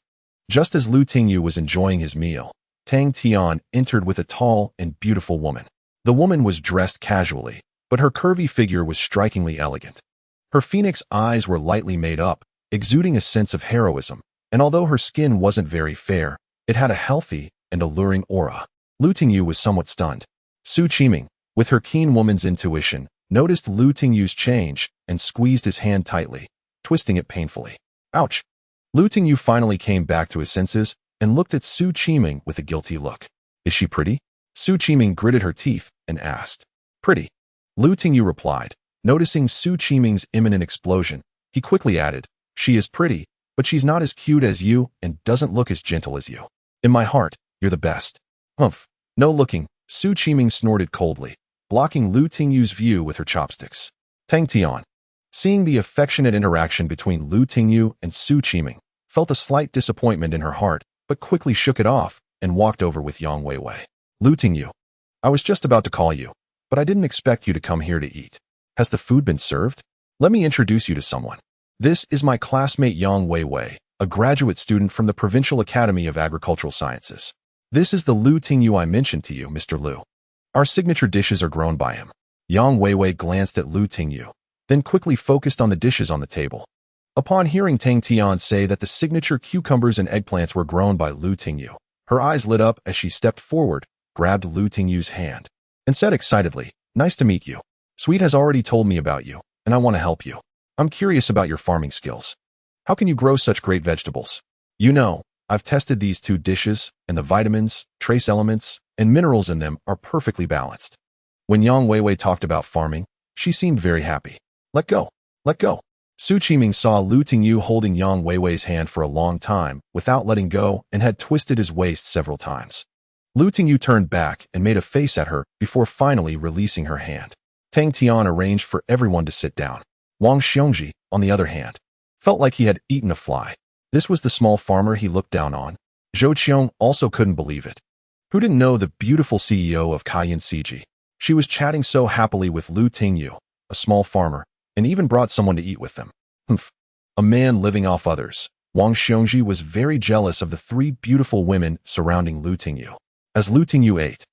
Just as Lu Tingyu was enjoying his meal, Tang Tian entered with a tall and beautiful woman. The woman was dressed casually, but her curvy figure was strikingly elegant. Her phoenix eyes were lightly made up, exuding a sense of heroism, and although her skin wasn't very fair, it had a healthy and alluring aura. Lu Tingyu was somewhat stunned. Su Qiming, with her keen woman's intuition, noticed Lu Tingyu's change and squeezed his hand tightly, twisting it painfully. Ouch! Lu Tingyu finally came back to his senses and looked at Su Qiming with a guilty look. Is she pretty? Su Qiming gritted her teeth and asked. Pretty. Lu Tingyu replied. Noticing Su Qiming's imminent explosion, he quickly added, she is pretty, but she's not as cute as you and doesn't look as gentle as you. In my heart, you're the best. Humph. No looking, Su Qiming snorted coldly, blocking Lu Tingyu's view with her chopsticks. Tang Tian, seeing the affectionate interaction between Lu Tingyu and Su Qiming, felt a slight disappointment in her heart, but quickly shook it off and walked over with Yang Weiwei. Lu Tingyu, I was just about to call you, but I didn't expect you to come here to eat. Has the food been served? Let me introduce you to someone. This is my classmate Yang Weiwei, a graduate student from the Provincial Academy of Agricultural Sciences. This is the Lu Tingyu I mentioned to you, Mr. Lu. Our signature dishes are grown by him. Yang Weiwei glanced at Lu Tingyu, then quickly focused on the dishes on the table. Upon hearing Tang Tian say that the signature cucumbers and eggplants were grown by Lu Tingyu, her eyes lit up as she stepped forward, grabbed Lu Tingyu's hand, and said excitedly, "Nice to meet you. Sweet has already told me about you, and I want to help you. I'm curious about your farming skills. How can you grow such great vegetables? You know, I've tested these two dishes, and the vitamins, trace elements, and minerals in them are perfectly balanced." When Yang Weiwei talked about farming, she seemed very happy. Let go. Let go. Su Qiming saw Lu Tingyu holding Yang Weiwei's hand for a long time without letting go and had twisted his waist several times. Lu Tingyu turned back and made a face at her before finally releasing her hand. Tang Tian arranged for everyone to sit down. Wang Xiongji, on the other hand, felt like he had eaten a fly. This was the small farmer he looked down on. Zhou Qiong also couldn't believe it. Who didn't know the beautiful CEO of Kaiyan CG? She was chatting so happily with Lu Tingyu, a small farmer, and even brought someone to eat with them. Humph. A man living off others. Wang Xiongji was very jealous of the three beautiful women surrounding Lu Tingyu. As Lu Tingyu ate,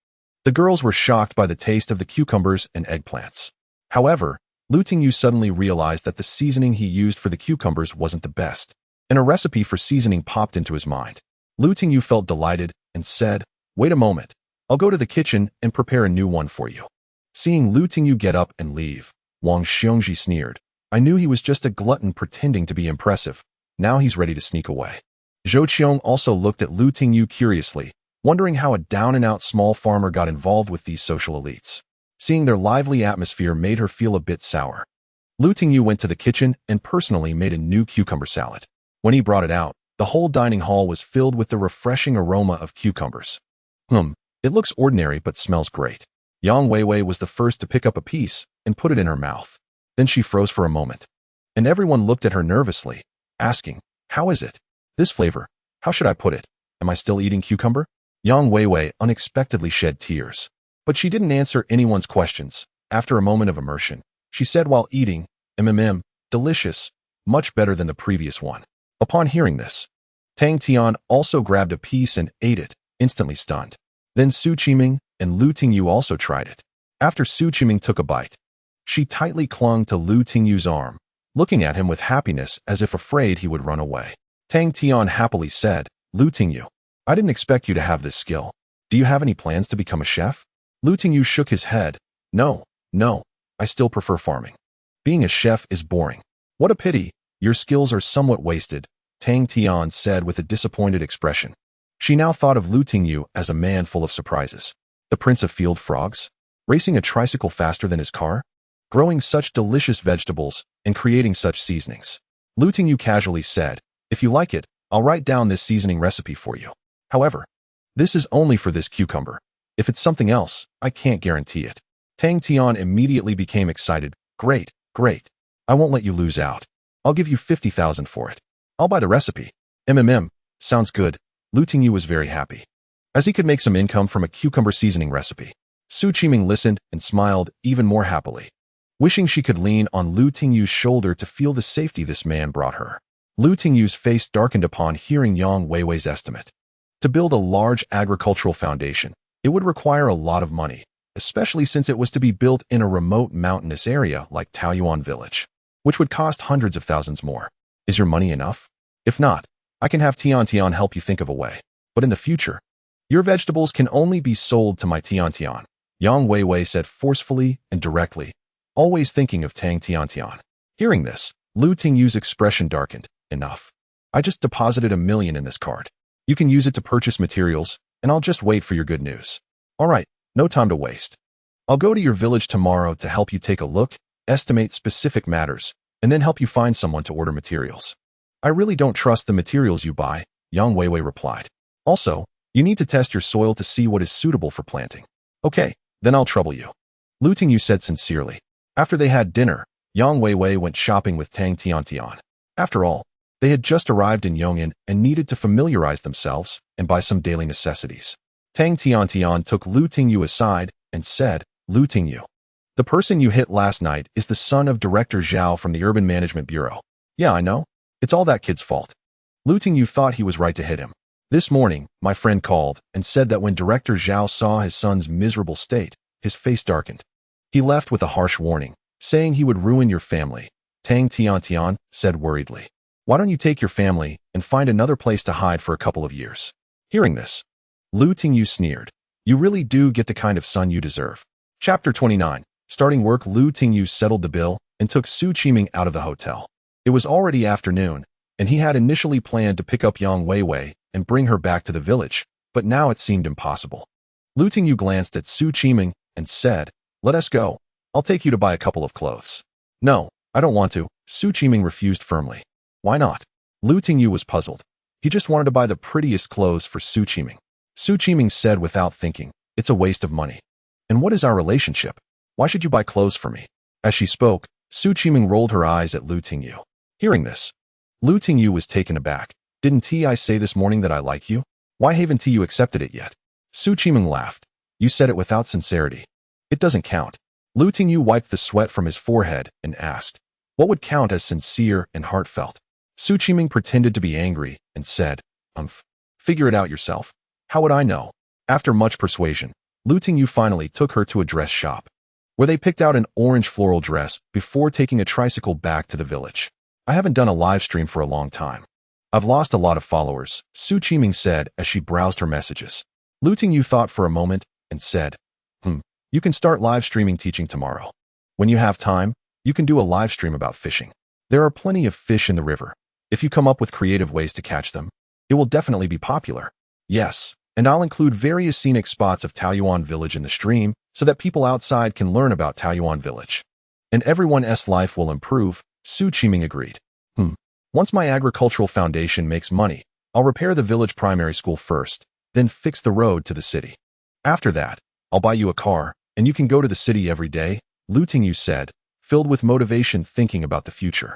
the girls were shocked by the taste of the cucumbers and eggplants. However, Lu Tingyu suddenly realized that the seasoning he used for the cucumbers wasn't the best, and a recipe for seasoning popped into his mind. Lu Tingyu felt delighted and said, "Wait a moment. I'll go to the kitchen and prepare a new one for you." Seeing Lu Tingyu get up and leave, Wang Xiongji sneered. "I knew he was just a glutton pretending to be impressive. Now he's ready to sneak away." Zhou Qiong also looked at Lu Tingyu curiously, wondering how a down-and-out small farmer got involved with these social elites. Seeing their lively atmosphere made her feel a bit sour. Lu Tingyu went to the kitchen and personally made a new cucumber salad. When he brought it out, the whole dining hall was filled with the refreshing aroma of cucumbers. It looks ordinary but smells great. Yang Weiwei was the first to pick up a piece and put it in her mouth. Then she froze for a moment, and everyone looked at her nervously, asking, "How is it? This flavor, how should I put it? Am I still eating cucumber?" Yang Weiwei unexpectedly shed tears, but she didn't answer anyone's questions. After a moment of immersion, she said while eating, delicious, much better than the previous one." Upon hearing this, Tang Tian also grabbed a piece and ate it, instantly stunned. Then Su Qiming and Lu Tingyu also tried it. After Su Qiming took a bite, she tightly clung to Lu Tingyu's arm, looking at him with happiness as if afraid he would run away. Tang Tian happily said, "Lu Tingyu, I didn't expect you to have this skill. Do you have any plans to become a chef?" Lu Tingyu shook his head. No, I still prefer farming. Being a chef is boring." "What a pity, your skills are somewhat wasted," Tang Tian said with a disappointed expression. She now thought of Lu Tingyu as a man full of surprises. The prince of field frogs, racing a tricycle faster than his car, growing such delicious vegetables, and creating such seasonings. Lu Tingyu casually said, "If you like it, I'll write down this seasoning recipe for you. However, this is only for this cucumber. If it's something else, I can't guarantee it." Tang Tian immediately became excited. Great. I won't let you lose out. I'll give you 50,000 for it. I'll buy the recipe." Sounds good." Lu Tingyu was very happy, as he could make some income from a cucumber seasoning recipe. Su Qiming listened and smiled even more happily, wishing she could lean on Lu Tingyu's shoulder to feel the safety this man brought her. Lu Tingyu's face darkened upon hearing Yang Weiwei's estimate. To build a large agricultural foundation, it would require a lot of money, especially since it was to be built in a remote mountainous area like Taoyuan Village, which would cost hundreds of thousands more. Is your money enough? If not, I can have Tian help you think of a way. But in the future, your vegetables can only be sold to my Tian. Yang Weiwei said forcefully and directly, always thinking of Tang Tian. Hearing this, Lu Tingyu's expression darkened. Enough. I just deposited 1 million in this card. You can use it to purchase materials, and I'll just wait for your good news. All right, no time to waste. I'll go to your village tomorrow to help you take a look, estimate specific matters, and then help you find someone to order materials. I really don't trust the materials you buy, Yang Weiwei replied. Also, you need to test your soil to see what is suitable for planting. Okay, then I'll trouble you. Lu Tingyu said sincerely. After they had dinner, Yang Weiwei went shopping with Tang Tiantian. After all, they had just arrived in Yong'an and needed to familiarize themselves and buy some daily necessities. Tang Tiantian took Lu Tingyu aside and said, Lu Tingyu, the person you hit last night is the son of Director Zhao from the Urban Management Bureau. Yeah, I know. It's all that kid's fault. Lu Tingyu thought he was right to hit him. This morning, my friend called and said that when Director Zhao saw his son's miserable state, his face darkened. He left with a harsh warning, saying he would ruin your family. Tang Tiantian said worriedly. Why don't you take your family and find another place to hide for a couple of years? Hearing this, Lu Tingyu sneered. You really do get the kind of son you deserve. Chapter 29. Starting work, Lu Tingyu settled the bill and took Su Qiming out of the hotel. It was already afternoon, and he had initially planned to pick up Yang Weiwei and bring her back to the village, but now it seemed impossible. Lu Tingyu glanced at Su Qiming and said, Let us go. I'll take you to buy a couple of clothes. No, I don't want to. Su Qiming refused firmly. Why not? Lu Tingyu was puzzled. He just wanted to buy the prettiest clothes for Su Qiming. Su Qiming said without thinking, It's a waste of money. And what is our relationship? Why should you buy clothes for me? As she spoke, Su Qiming rolled her eyes at Lu Tingyu. Hearing this, Lu Tingyu was taken aback. Didn't I say this morning that I like you? Why haven't you accepted it yet? Su Qiming laughed. You said it without sincerity. It doesn't count. Lu Tingyu wiped the sweat from his forehead and asked, What would count as sincere and heartfelt? Su Qiming pretended to be angry and said, Figure it out yourself. How would I know? After much persuasion, Lu Tingyu finally took her to a dress shop, where they picked out an orange floral dress before taking a tricycle back to the village. I haven't done a live stream for a long time. I've lost a lot of followers, Su Qiming said as she browsed her messages. Lu Tingyu thought for a moment and said, You can start live streaming teaching tomorrow. When you have time, you can do a live stream about fishing. There are plenty of fish in the river. If you come up with creative ways to catch them, it will definitely be popular. Yes, and I'll include various scenic spots of Taoyuan Village in the stream so that people outside can learn about Taoyuan Village. And everyone's life will improve, Su Qiming agreed. Once my agricultural foundation makes money, I'll repair the village primary school first, then fix the road to the city. After that, I'll buy you a car, and you can go to the city every day, Lu Tingyu said, filled with motivation thinking about the future.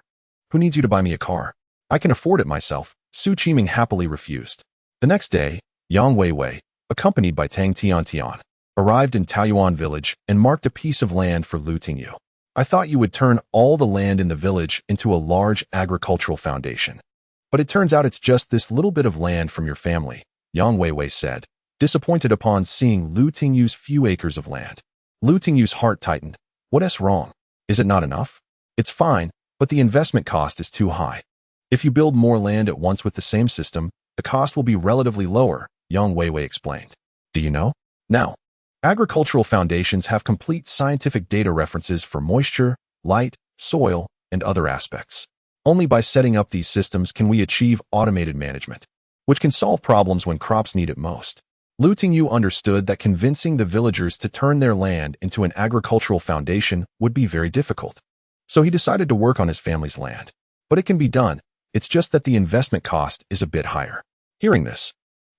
Who needs you to buy me a car? I can afford it myself, Su Qiming happily refused. The next day, Yang Weiwei, accompanied by Tang Tiantian, arrived in Taoyuan Village and marked a piece of land for Lu Tingyu. I thought you would turn all the land in the village into a large agricultural foundation. But it turns out it's just this little bit of land from your family, Yang Weiwei said, disappointed upon seeing Lu Tingyu's few acres of land. Lu Tingyu's heart tightened. What's wrong? Is it not enough? It's fine, but the investment cost is too high. If you build more land at once with the same system, the cost will be relatively lower, Yang Weiwei explained. Do you know? Now, agricultural foundations have complete scientific data references for moisture, light, soil, and other aspects. Only by setting up these systems can we achieve automated management, which can solve problems when crops need it most. Lu Tingyu understood that convincing the villagers to turn their land into an agricultural foundation would be very difficult. So he decided to work on his family's land. But it can be done, it's just that the investment cost is a bit higher. Hearing this,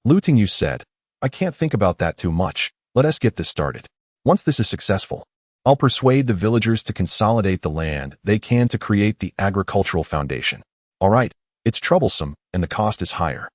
Lu Tingyu said, I can't think about that too much. Let us get this started. Once this is successful, I'll persuade the villagers to consolidate the land they can to create the agricultural foundation. All right, it's troublesome and the cost is higher.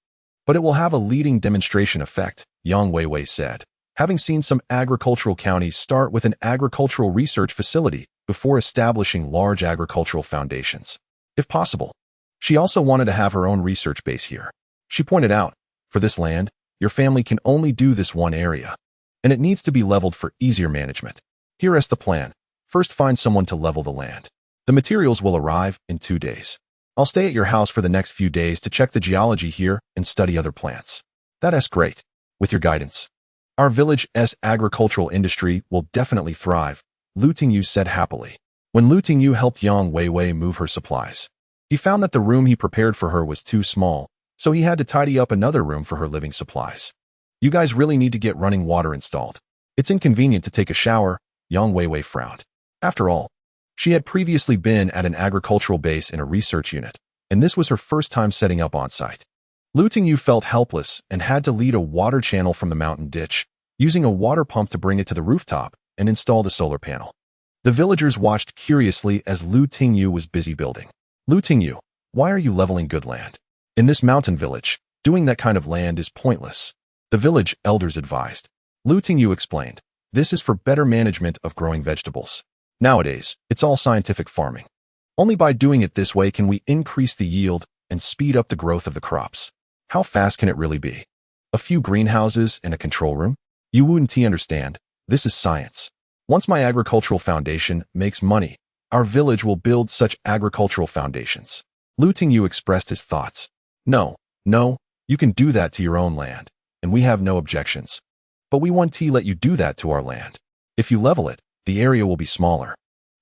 But it will have a leading demonstration effect, Yang Weiwei said, having seen some agricultural counties start with an agricultural research facility before establishing large agricultural foundations. If possible, she also wanted to have her own research base here. She pointed out, for this land, your family can only do this one area, and it needs to be leveled for easier management. Here is the plan. First, find someone to level the land. The materials will arrive in 2 days. I'll stay at your house for the next few days to check the geology here and study other plants. That's great. With your guidance, our village's agricultural industry will definitely thrive, Lu Tingyu said happily. When Lu Tingyu helped Yang Weiwei move her supplies, he found that the room he prepared for her was too small, so he had to tidy up another room for her living supplies. You guys really need to get running water installed. It's inconvenient to take a shower, Yang Weiwei frowned. After all, she had previously been at an agricultural base in a research unit, and this was her first time setting up on site. Lu Tingyu felt helpless and had to lead a water channel from the mountain ditch, using a water pump to bring it to the rooftop and install the solar panel. The villagers watched curiously as Lu Tingyu was busy building. Lu Tingyu, why are you leveling good land? In this mountain village, doing that kind of land is pointless. The village elders advised. Lu Tingyu explained, this is for better management of growing vegetables. Nowadays, it's all scientific farming. Only by doing it this way can we increase the yield and speed up the growth of the crops. How fast can it really be? A few greenhouses and a control room? You wouldn't understand. This is science. Once my agricultural foundation makes money, our village will build such agricultural foundations. Lu Tingyu expressed his thoughts. No, you can do that to your own land, and we have no objections. But we want to let you do that to our land. If you level it, the area will be smaller,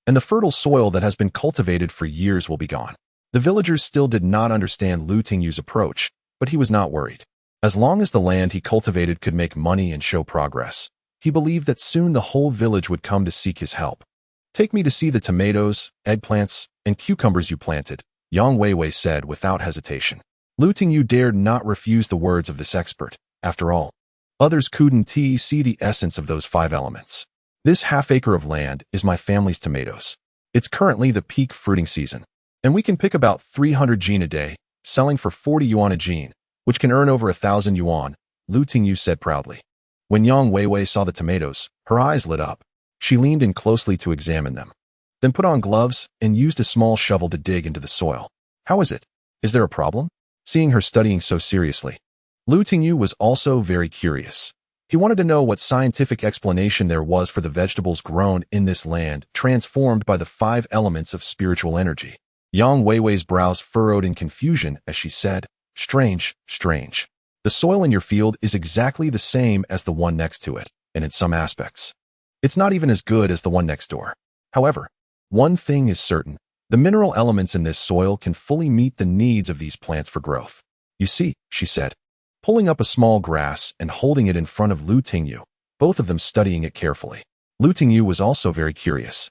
and the fertile soil that has been cultivated for years will be gone. The villagers still did not understand Lu Tingyu's approach, but he was not worried. As long as the land he cultivated could make money and show progress, he believed that soon the whole village would come to seek his help. Take me to see the tomatoes, eggplants, and cucumbers you planted, Yang Weiwei said without hesitation. Lu Tingyu dared not refuse the words of this expert. After all, others couldn't see the essence of those 5 elements. This half-acre of land is my family's tomatoes. It's currently the peak fruiting season, and we can pick about 300 jin a day, selling for 40 yuan a jin, which can earn over 1,000 yuan, Lu Tingyu said proudly. When Yang Weiwei saw the tomatoes, her eyes lit up. She leaned in closely to examine them, then put on gloves and used a small shovel to dig into the soil. How is it? Is there a problem? Seeing her studying so seriously, Lu Tingyu was also very curious. He wanted to know what scientific explanation there was for the vegetables grown in this land, transformed by the 5 elements of spiritual energy. Yang Weiwei's brows furrowed in confusion as she said, Strange. The soil in your field is exactly the same as the one next to it, and in some aspects, it's not even as good as the one next door. However, one thing is certain, the mineral elements in this soil can fully meet the needs of these plants for growth. You see, she said, pulling up a small grass and holding it in front of Lu Tingyu, both of them studying it carefully. Lu Tingyu was also very curious.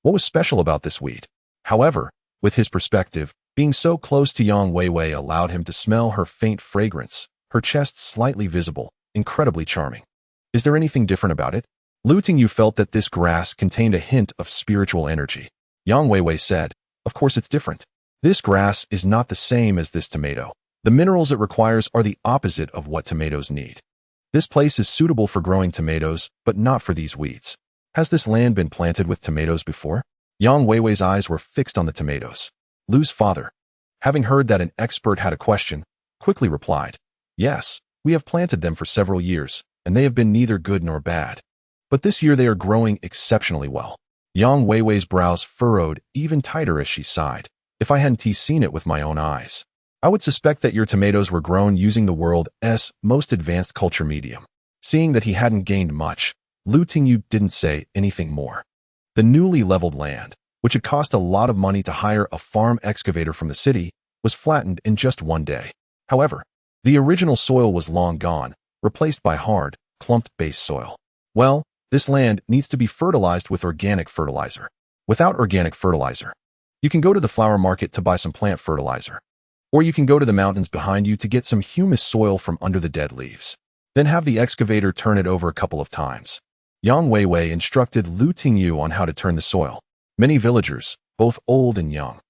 What was special about this weed? However, with his perspective, being so close to Yang Weiwei allowed him to smell her faint fragrance, her chest slightly visible, incredibly charming. Is there anything different about it? Lu Tingyu felt that this grass contained a hint of spiritual energy. Yang Weiwei said, of course it's different. This grass is not the same as this tomato. The minerals it requires are the opposite of what tomatoes need. This place is suitable for growing tomatoes, but not for these weeds. Has this land been planted with tomatoes before? Yang Weiwei's eyes were fixed on the tomatoes. Lu's father, having heard that an expert had a question, quickly replied, yes, we have planted them for several years, and they have been neither good nor bad. But this year they are growing exceptionally well. Yang Weiwei's brows furrowed even tighter as she sighed. If I hadn't seen it with my own eyes, I would suspect that your tomatoes were grown using the world's most advanced culture medium. Seeing that he hadn't gained much, Lu Tingyu didn't say anything more. The newly leveled land, which had cost a lot of money to hire a farm excavator from the city, was flattened in just one day. However, the original soil was long gone, replaced by hard, clumped-based soil. Well, this land needs to be fertilized with organic fertilizer. Without organic fertilizer, you can go to the flower market to buy some plant fertilizer. Or you can go to the mountains behind you to get some humus soil from under the dead leaves. Then have the excavator turn it over a couple of times. Yang Weiwei instructed Lu Tingyu on how to turn the soil. Many villagers, both old and young,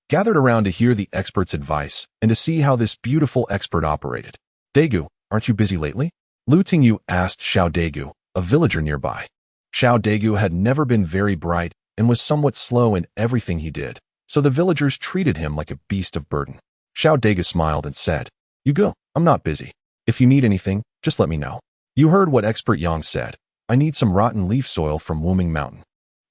gathered around to hear the expert's advice and to see how this beautiful expert operated. Daegu, aren't you busy lately? Lu Tingyu asked Xiao Daegu, a villager nearby. Xiao Daegu had never been very bright and was somewhat slow in everything he did, so the villagers treated him like a beast of burden. Xiao Daegu smiled and said, You go, I'm not busy. If you need anything, just let me know. You heard what expert Yang said. I need some rotten leaf soil from Wuming Mountain.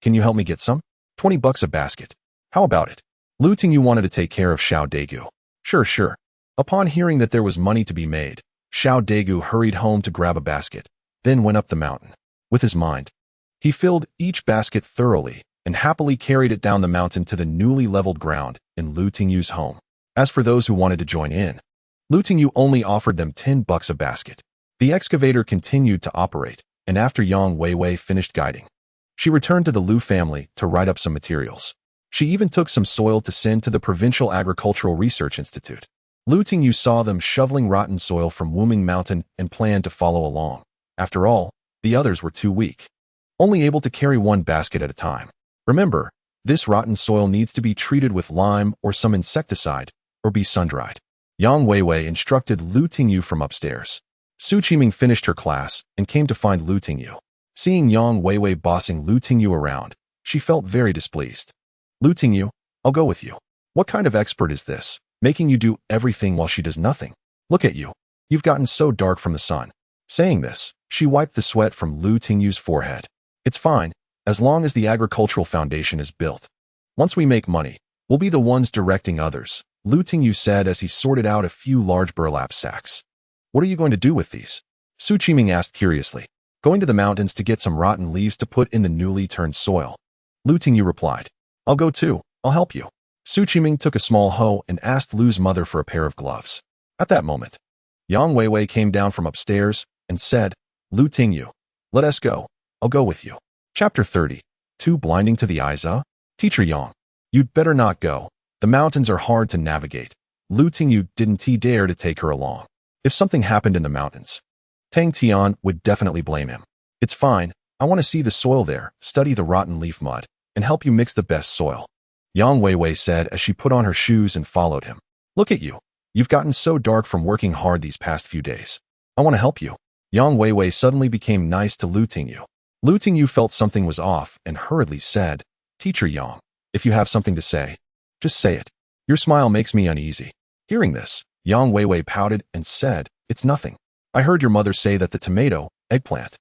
Can you help me get some? $20 a basket. How about it? Lu Tingyu wanted to take care of Xiao Daegu. Sure. Upon hearing that there was money to be made, Xiao Daegu hurried home to grab a basket, then went up the mountain. With his mind, he filled each basket thoroughly and happily carried it down the mountain to the newly leveled ground in Lu Tingyu's home. As for those who wanted to join in, Lu Tingyu only offered them $10 a basket. The excavator continued to operate, and after Yang Weiwei finished guiding, she returned to the Lu family to write up some materials. She even took some soil to send to the Provincial Agricultural Research Institute. Lu Tingyu saw them shoveling rotten soil from Wuming Mountain and planned to follow along. After all, the The others were too weak, only able to carry one basket at a time. Remember, this rotten soil needs to be treated with lime or some insecticide, or be sun-dried. Yang Weiwei instructed Lu Tingyu from upstairs. Su Qiming finished her class and came to find Lu Tingyu. Seeing Yang Weiwei bossing Lu Tingyu around, she felt very displeased. Lu Tingyu, I'll go with you. What kind of expert is this, making you do everything while she does nothing? Look at you. You've gotten so dark from the sun. Saying this, she wiped the sweat from Lu Tingyu's forehead. It's fine, as long as the agricultural foundation is built. Once we make money, we'll be the ones directing others, Lu Tingyu said as he sorted out a few large burlap sacks. What are you going to do with these? Su Qiming asked curiously. Going to the mountains to get some rotten leaves to put in the newly turned soil. Lu Tingyu replied. I'll go too, I'll help you. Su Qiming took a small hoe and asked Lu's mother for a pair of gloves. At that moment, Yang Weiwei came down from upstairs and said, Lu Tingyu, let us go. I'll go with you. Chapter 30. Too blinding to the eyes, Teacher Yang, you'd better not go. The mountains are hard to navigate. Lu Tingyu didn't dare to take her along. If something happened in the mountains, Tang Tian would definitely blame him. It's fine. I want to see the soil there, study the rotten leaf mud, and help you mix the best soil. Yang Weiwei said as she put on her shoes and followed him. Look at you. You've gotten so dark from working hard these past few days. I want to help you. Yang Weiwei suddenly became nice to Lu Tingyu. Lu Tingyu felt something was off and hurriedly said, Teacher Yang, if you have something to say, just say it. Your smile makes me uneasy. Hearing this, Yang Weiwei pouted and said, It's nothing. I heard your mother say that the tomato, eggplant,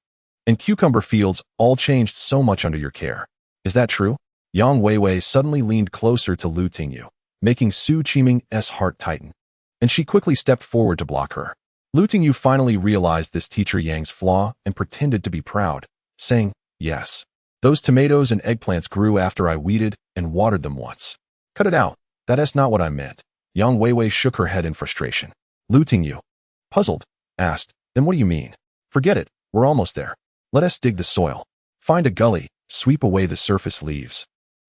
and cucumber fields all changed so much under your care. Is that true? Yang Weiwei suddenly leaned closer to Lu Tingyu, making Su Qiming's heart tighten, and she quickly stepped forward to block her. Lu Tingyu finally realized this teacher Yang's flaw and pretended to be proud, saying, Yes. Those tomatoes and eggplants grew after I weeded and watered them once. Cut it out. That's not what I meant. Yang Weiwei shook her head in frustration. Lu Tingyu, puzzled, asked, Then what do you mean? Forget it. We're almost there. Let us dig the soil. Find a gully, sweep away the surface leaves,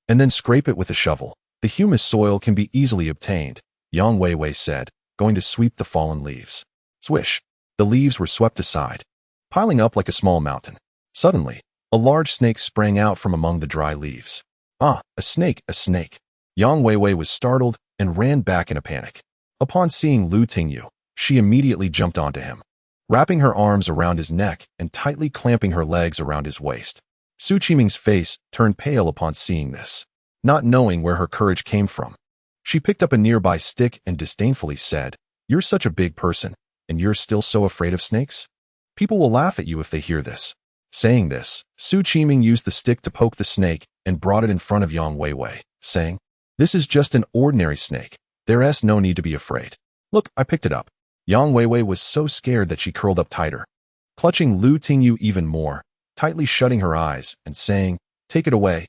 and then scrape it with a shovel. The humus soil can be easily obtained, Yang Weiwei said, going to sweep the fallen leaves. Swish. The leaves were swept aside, piling up like a small mountain. Suddenly, a large snake sprang out from among the dry leaves. Ah, a snake, a snake. Yang Weiwei was startled and ran back in a panic. Upon seeing Lu Tingyu, she immediately jumped onto him, wrapping her arms around his neck and tightly clamping her legs around his waist. Su Qiming's face turned pale upon seeing this, not knowing where her courage came from. She picked up a nearby stick and disdainfully said, You're such a big person, and you're still so afraid of snakes? People will laugh at you if they hear this. Saying this, Su Qiming used the stick to poke the snake and brought it in front of Yang Weiwei, saying, This is just an ordinary snake. There's no need to be afraid. Look, I picked it up. Yang Weiwei was so scared that she curled up tighter, clutching Lu Tingyu even more, tightly shutting her eyes and saying, Take it away,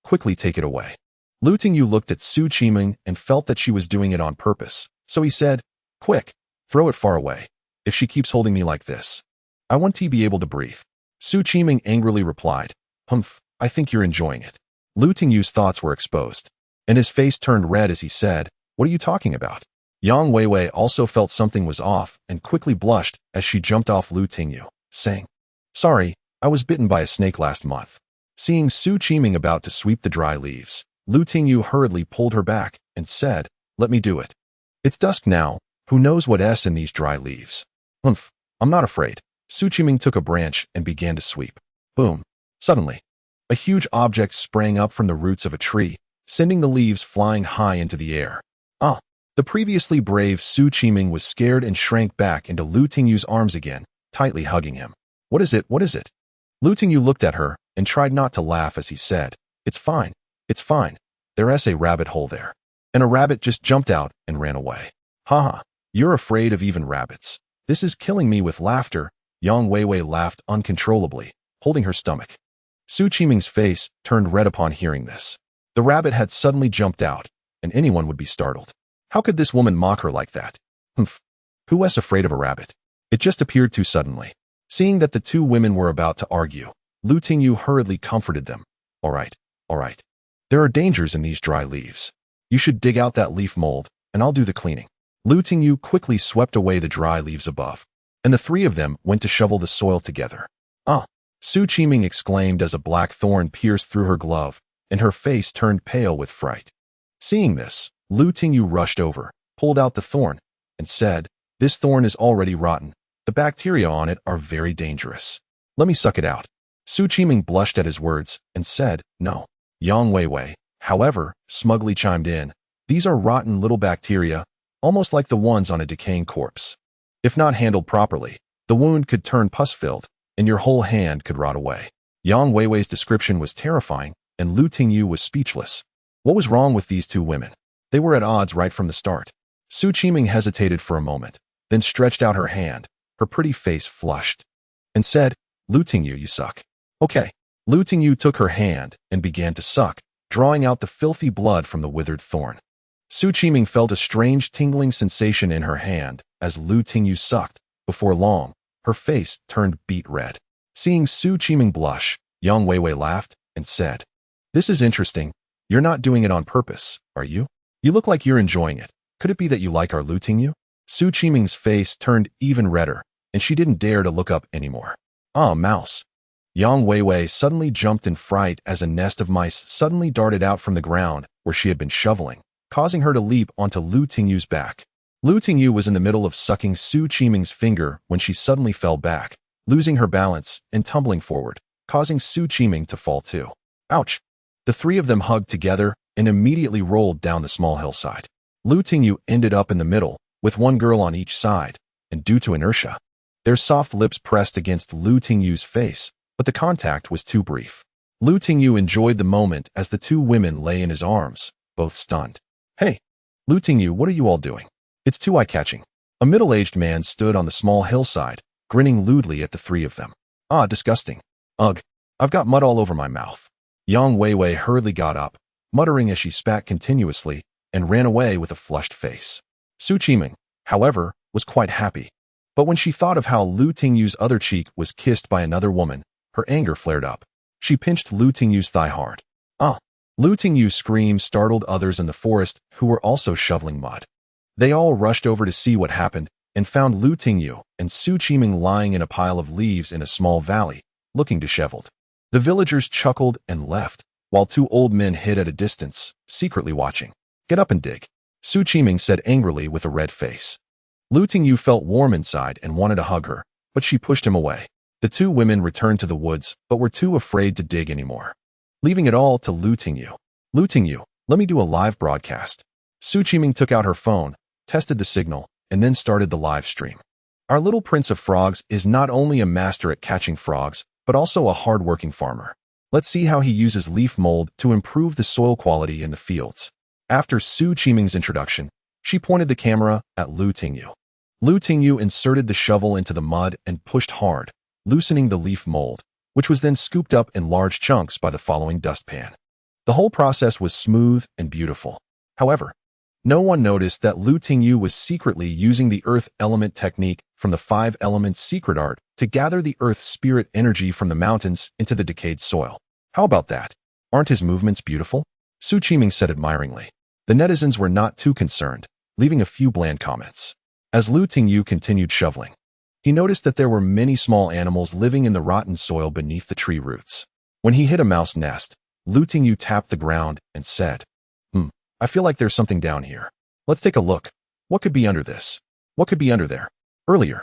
quickly take it away. Lu Tingyu looked at Su Qiming and felt that she was doing it on purpose, so he said, Quick, throw it far away. If she keeps holding me like this, I want to be able to breathe. Su Qiming angrily replied, Humph, I think you're enjoying it. Lu Tingyu's thoughts were exposed, and his face turned red as he said, What are you talking about? Yang Weiwei also felt something was off and quickly blushed as she jumped off Lu Tingyu, saying, Sorry, I was bitten by a snake last month. Seeing Su Qiming about to sweep the dry leaves, Lu Tingyu hurriedly pulled her back and said, Let me do it. It's dusk now, who knows what's in these dry leaves? Humph, I'm not afraid. Su Qiming took a branch and began to sweep. Boom. Suddenly, a huge object sprang up from the roots of a tree, sending the leaves flying high into the air. Ah! The previously brave Su Qiming was scared and shrank back into Lu Tingyu's arms again, tightly hugging him. What is it? What is it? Lu Tingyu looked at her and tried not to laugh as he said, It's fine. It's fine. There's a rabbit hole there. And a rabbit just jumped out and ran away. Haha, you're afraid of even rabbits. This is killing me with laughter. Yang Weiwei laughed uncontrollably, holding her stomach. Su Qiming's face turned red upon hearing this. The rabbit had suddenly jumped out, and anyone would be startled. How could this woman mock her like that? Humph. Who was afraid of a rabbit? It just appeared too suddenly. Seeing that the two women were about to argue, Lu Tingyu hurriedly comforted them. All right. There are dangers in these dry leaves. You should dig out that leaf mold, and I'll do the cleaning. Lu Tingyu quickly swept away the dry leaves above, and the three of them went to shovel the soil together. Ah! Su Qiming exclaimed as a black thorn pierced through her glove, and her face turned pale with fright. Seeing this, Lu Tingyu rushed over, pulled out the thorn, and said, "This thorn is already rotten. The bacteria on it are very dangerous. Let me suck it out." Su Qiming blushed at his words and said, "No." Yang Weiwei, however, smugly chimed in, "These are rotten little bacteria, almost like the ones on a decaying corpse. If not handled properly, the wound could turn pus-filled, and your whole hand could rot away." Yang Weiwei's description was terrifying, and Lu Tingyu was speechless. What was wrong with these two women? They were at odds right from the start. Su Qiming hesitated for a moment, then stretched out her hand, her pretty face flushed, and said, "Lu Tingyu, you suck." "Okay." Lu Tingyu took her hand and began to suck, drawing out the filthy blood from the withered thorn. Su Qiming felt a strange tingling sensation in her hand as Lu Tingyu sucked. Before long, her face turned beet red. Seeing Su Qiming blush, Yang Weiwei laughed and said, "This is interesting. You're not doing it on purpose, are you? You look like you're enjoying it. Could it be that you like our Lu Tingyu?" Su Qiming's face turned even redder, and she didn't dare to look up anymore. "Ah, mouse." Yang Weiwei suddenly jumped in fright as a nest of mice suddenly darted out from the ground where she had been shoveling, causing her to leap onto Lu Tingyu's back. Lu Tingyu was in the middle of sucking Su Qiming's finger when she suddenly fell back, losing her balance and tumbling forward, causing Su Qiming to fall too. Ouch! The three of them hugged together and immediately rolled down the small hillside. Lu Tingyu ended up in the middle, with one girl on each side, and due to inertia, their soft lips pressed against Lu Tingyu's face, but the contact was too brief. Lu Tingyu enjoyed the moment as the two women lay in his arms, both stunned. "Hey, Lu Tingyu, what are you all doing? It's too eye-catching." A middle-aged man stood on the small hillside, grinning lewdly at the three of them. "Ah, disgusting. Ugh, I've got mud all over my mouth." Yang Weiwei hurriedly got up, muttering as she spat continuously, and ran away with a flushed face. Su Qiming, however, was quite happy. But when she thought of how Lu Tingyu's other cheek was kissed by another woman, her anger flared up. She pinched Lu Tingyu's thigh hard. "Ah!" Lu Tingyu's scream startled others in the forest who were also shoveling mud. They all rushed over to see what happened and found Lu Tingyu and Su Qiming lying in a pile of leaves in a small valley, looking disheveled. The villagers chuckled and left, while two old men hid at a distance, secretly watching. "Get up and dig," Su Qiming said angrily with a red face. Lu Tingyu felt warm inside and wanted to hug her, but she pushed him away. The two women returned to the woods, but were too afraid to dig anymore, leaving it all to Lu Tingyu. "Lu Tingyu, let me do a live broadcast." Su Qiming took out her phone, tested the signal, and then started the live stream. "Our little prince of frogs is not only a master at catching frogs, but also a hard-working farmer. Let's see how he uses leaf mold to improve the soil quality in the fields." After Su Qiming's introduction, she pointed the camera at Lu Tingyu. Lu Tingyu inserted the shovel into the mud and pushed hard, loosening the leaf mold, which was then scooped up in large chunks by the following dustpan. The whole process was smooth and beautiful. However, no one noticed that Lu Tingyu was secretly using the earth element technique from the 5 Elements secret art to gather the earth spirit energy from the mountains into the decayed soil. How about that? Aren't his movements beautiful? Su Qiming said admiringly. The netizens were not too concerned, leaving a few bland comments. As Lu Tingyu continued shoveling, he noticed that there were many small animals living in the rotten soil beneath the tree roots. When he hit a mouse nest, Lu Tingyu tapped the ground and said, I feel like there's something down here. Let's take a look. What could be under this? What could be under there? Earlier,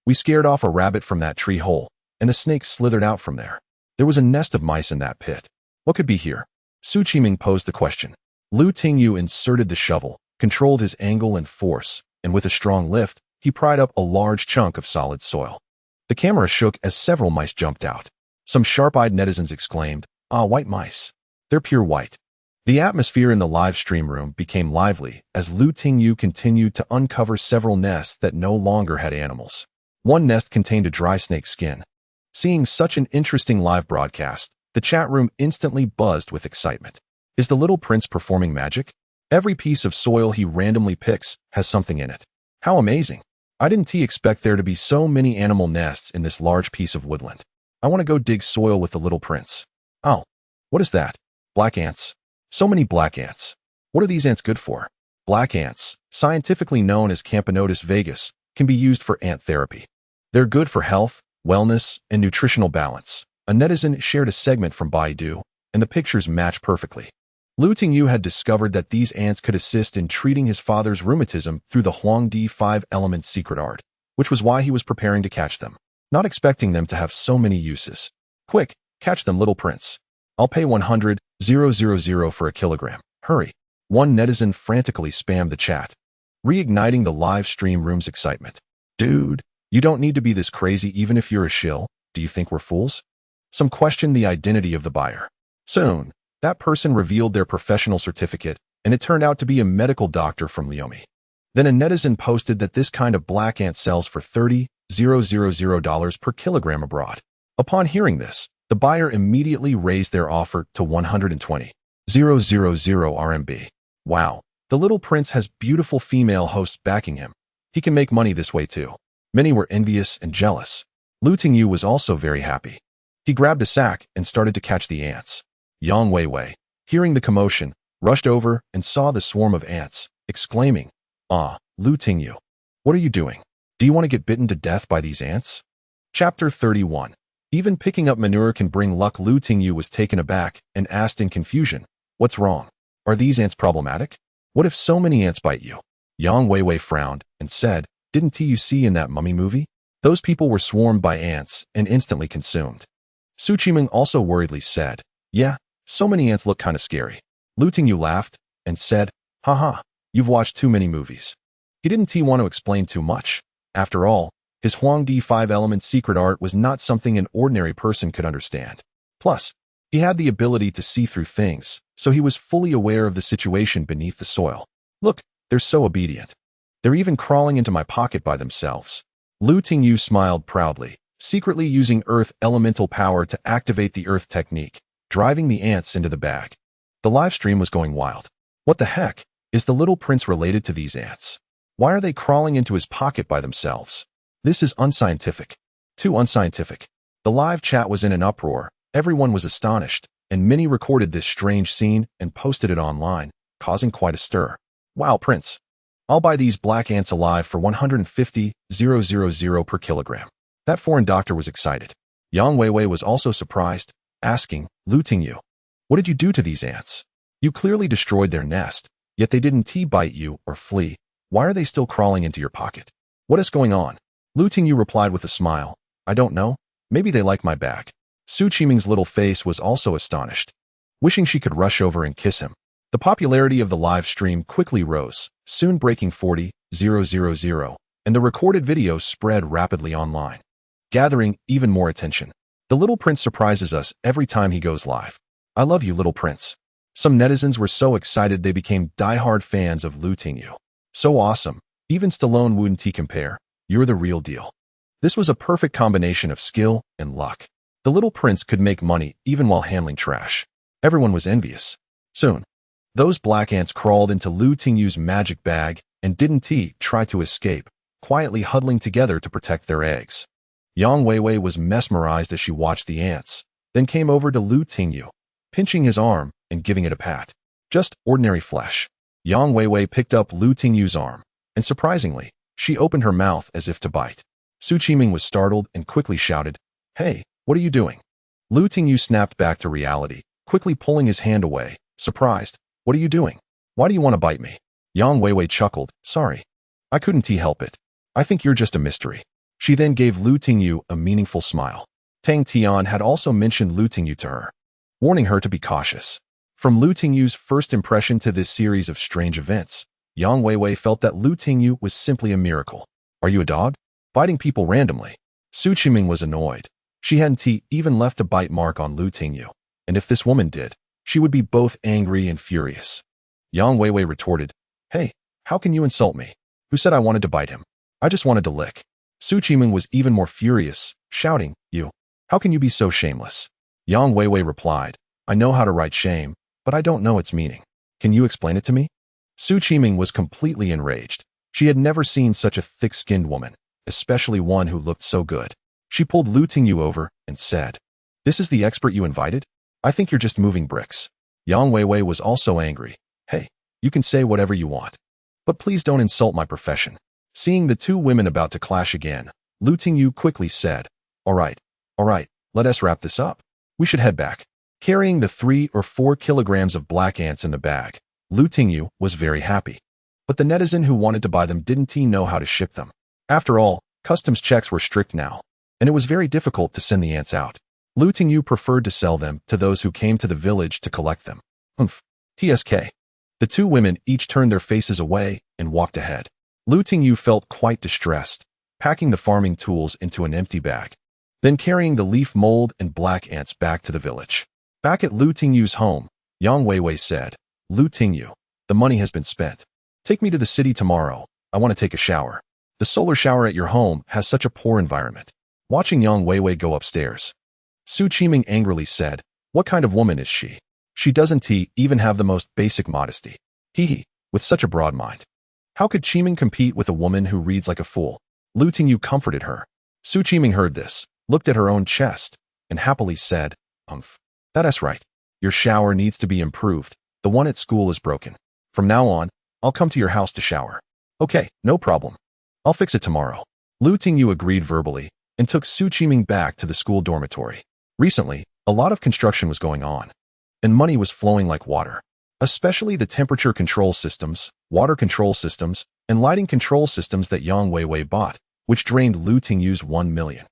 we scared off a rabbit from that tree hole, and a snake slithered out from there. There was a nest of mice in that pit. What could be here?" Su Qiming posed the question. Lu Tingyu inserted the shovel, controlled his angle and force, and with a strong lift, he pried up a large chunk of solid soil. The camera shook as several mice jumped out. Some sharp-eyed netizens exclaimed, "Ah, white mice. They're pure white." The atmosphere in the live stream room became lively as Lu Tingyu continued to uncover several nests that no longer had animals. One nest contained a dry snake skin. Seeing such an interesting live broadcast, the chat room instantly buzzed with excitement. Is the little prince performing magic? Every piece of soil he randomly picks has something in it. How amazing! I didn't expect there to be so many animal nests in this large piece of woodland. I want to go dig soil with the little prince. Oh, what is that? Black ants. So many black ants. What are these ants good for? Black ants, scientifically known as Camponotus vagus, can be used for ant therapy. They're good for health, wellness, and nutritional balance. A netizen shared a segment from Baidu, and the pictures match perfectly. Lu Tingyu had discovered that these ants could assist in treating his father's rheumatism through the Huangdi 5-element secret art, which was why he was preparing to catch them, not expecting them to have so many uses. Quick, catch them, little prince. I'll pay 100,000 for a kilogram. Hurry. One netizen frantically spammed the chat, reigniting the live stream room's excitement. Dude, you don't need to be this crazy even if you're a shill. Do you think we're fools? Some questioned the identity of the buyer. Soon, that person revealed their professional certificate, and it turned out to be a medical doctor from Liaomi. Then a netizen posted that this kind of black ant sells for $30,000 per kilogram abroad. Upon hearing this, the buyer immediately raised their offer to 120,000 RMB. Wow, the little prince has beautiful female hosts backing him. He can make money this way too. Many were envious and jealous. Lu Tingyu was also very happy. He grabbed a sack and started to catch the ants. Yang Weiwei, hearing the commotion, rushed over and saw the swarm of ants, exclaiming, "Ah, Lu Tingyu, what are you doing? Do you want to get bitten to death by these ants?" Chapter 31. Even picking up manure can bring luck. Lu Tingyu was taken aback and asked in confusion, "What's wrong? Are these ants problematic? What if so many ants bite you?" Yang Weiwei frowned and said, "Didn't you see in that mummy movie? Those people were swarmed by ants and instantly consumed." Su Qiming also worriedly said, "Yeah, so many ants look kind of scary." Lu Tingyu laughed and said, "Haha, you've watched too many movies." He didn't want to explain too much. After all, his Huangdi 5-element secret art was not something an ordinary person could understand. Plus, he had the ability to see through things, so he was fully aware of the situation beneath the soil. "Look, they're so obedient. They're even crawling into my pocket by themselves." Lu Tingyu smiled proudly, secretly using earth elemental power to activate the earth technique, driving the ants into the bag. The live stream was going wild. What the heck? Is the little prince related to these ants? Why are they crawling into his pocket by themselves? This is unscientific. Too unscientific. The live chat was in an uproar. Everyone was astonished, and many recorded this strange scene and posted it online, causing quite a stir. "Wow, prince. I'll buy these black ants alive for 150,000 per kilogram." That foreign doctor was excited. Yang Weiwei was also surprised, asking, "Lu Tingyu, what did you do to these ants? You clearly destroyed their nest, yet they didn't bite you or flee. Why are they still crawling into your pocket? What is going on?" Lu Tingyu replied with a smile, "I don't know. Maybe they like my bag." Su Qiming's little face was also astonished, wishing she could rush over and kiss him. The popularity of the live stream quickly rose, soon breaking 40,000, and the recorded video spread rapidly online, gathering even more attention. "The little prince surprises us every time he goes live. I love you, little prince." Some netizens were so excited they became die-hard fans of Lu Tingyu. "So awesome. Even Stallone wouldn't compare. You're the real deal." This was a perfect combination of skill and luck. The little prince could make money even while handling trash. Everyone was envious. Soon, those black ants crawled into Lu Tingyu's magic bag and didn't try to escape, quietly huddling together to protect their eggs. Yang Weiwei was mesmerized as she watched the ants, then came over to Lu Tingyu, pinching his arm and giving it a pat. Just ordinary flesh. Yang Weiwei picked up Lu Tingyu's arm, and surprisingly, she opened her mouth as if to bite. Su Qiming was startled and quickly shouted, "Hey, what are you doing?" Lu Tingyu snapped back to reality, quickly pulling his hand away, surprised. "What are you doing? Why do you want to bite me?" Yang Weiwei chuckled, "Sorry. I couldn't help it. I think you're just a mystery." She then gave Lu Tingyu a meaningful smile. Tang Tian had also mentioned Lu Tingyu to her, warning her to be cautious. From Lu Tingyu's first impression to this series of strange events, Yang Weiwei felt that Lu Tingyu was simply a miracle. "Are you a dog? Biting people randomly?" Su Qiming was annoyed. She hadn't even left a bite mark on Lu Tingyu, and if this woman did, she would be both angry and furious. Yang Weiwei retorted, "Hey, how can you insult me? Who said I wanted to bite him? I just wanted to lick." Su Qiming was even more furious, shouting, "You! How can you be so shameless?" Yang Weiwei replied, "I know how to write shame, but I don't know its meaning. Can you explain it to me?" Su Qiming was completely enraged. She had never seen such a thick-skinned woman, especially one who looked so good. She pulled Lu Tingyu over and said, "This is the expert you invited? I think you're just moving bricks." Yang Weiwei was also angry. "Hey, you can say whatever you want, but please don't insult my profession." Seeing the two women about to clash again, Lu Tingyu quickly said, All right, let us wrap this up. We should head back. Carrying the 3 or 4 kilograms of black ants in the bag, Tingyu was very happy. But the netizen who wanted to buy them didn't know how to ship them. After all, customs checks were strict now, and it was very difficult to send the ants out. Tingyu preferred to sell them to those who came to the village to collect them. TSK. The two women each turned their faces away and walked ahead. Tingyu felt quite distressed, packing the farming tools into an empty bag, then carrying the leaf mold and black ants back to the village. Back at Tingyu's home, Yang Weiwei said, Tingyu, the money has been spent. Take me to the city tomorrow. I want to take a shower. The solar shower at your home has such a poor environment. Watching Yang Weiwei go upstairs, Su Qiming angrily said, what kind of woman is she? She doesn't even have the most basic modesty. With such a broad mind. How could Qiming compete with a woman who reads like a fool? Tingyu comforted her. Su Qiming heard this, looked at her own chest, and happily said, That's right. Your shower needs to be improved. The one at school is broken. From now on, I'll come to your house to shower. Okay, no problem. I'll fix it tomorrow. Tingyu agreed verbally and took Su Qiming back to the school dormitory. Recently, a lot of construction was going on, and money was flowing like water, especially the temperature control systems, water control systems, and lighting control systems that Yang Weiwei bought, which drained Tingyu's 1 million.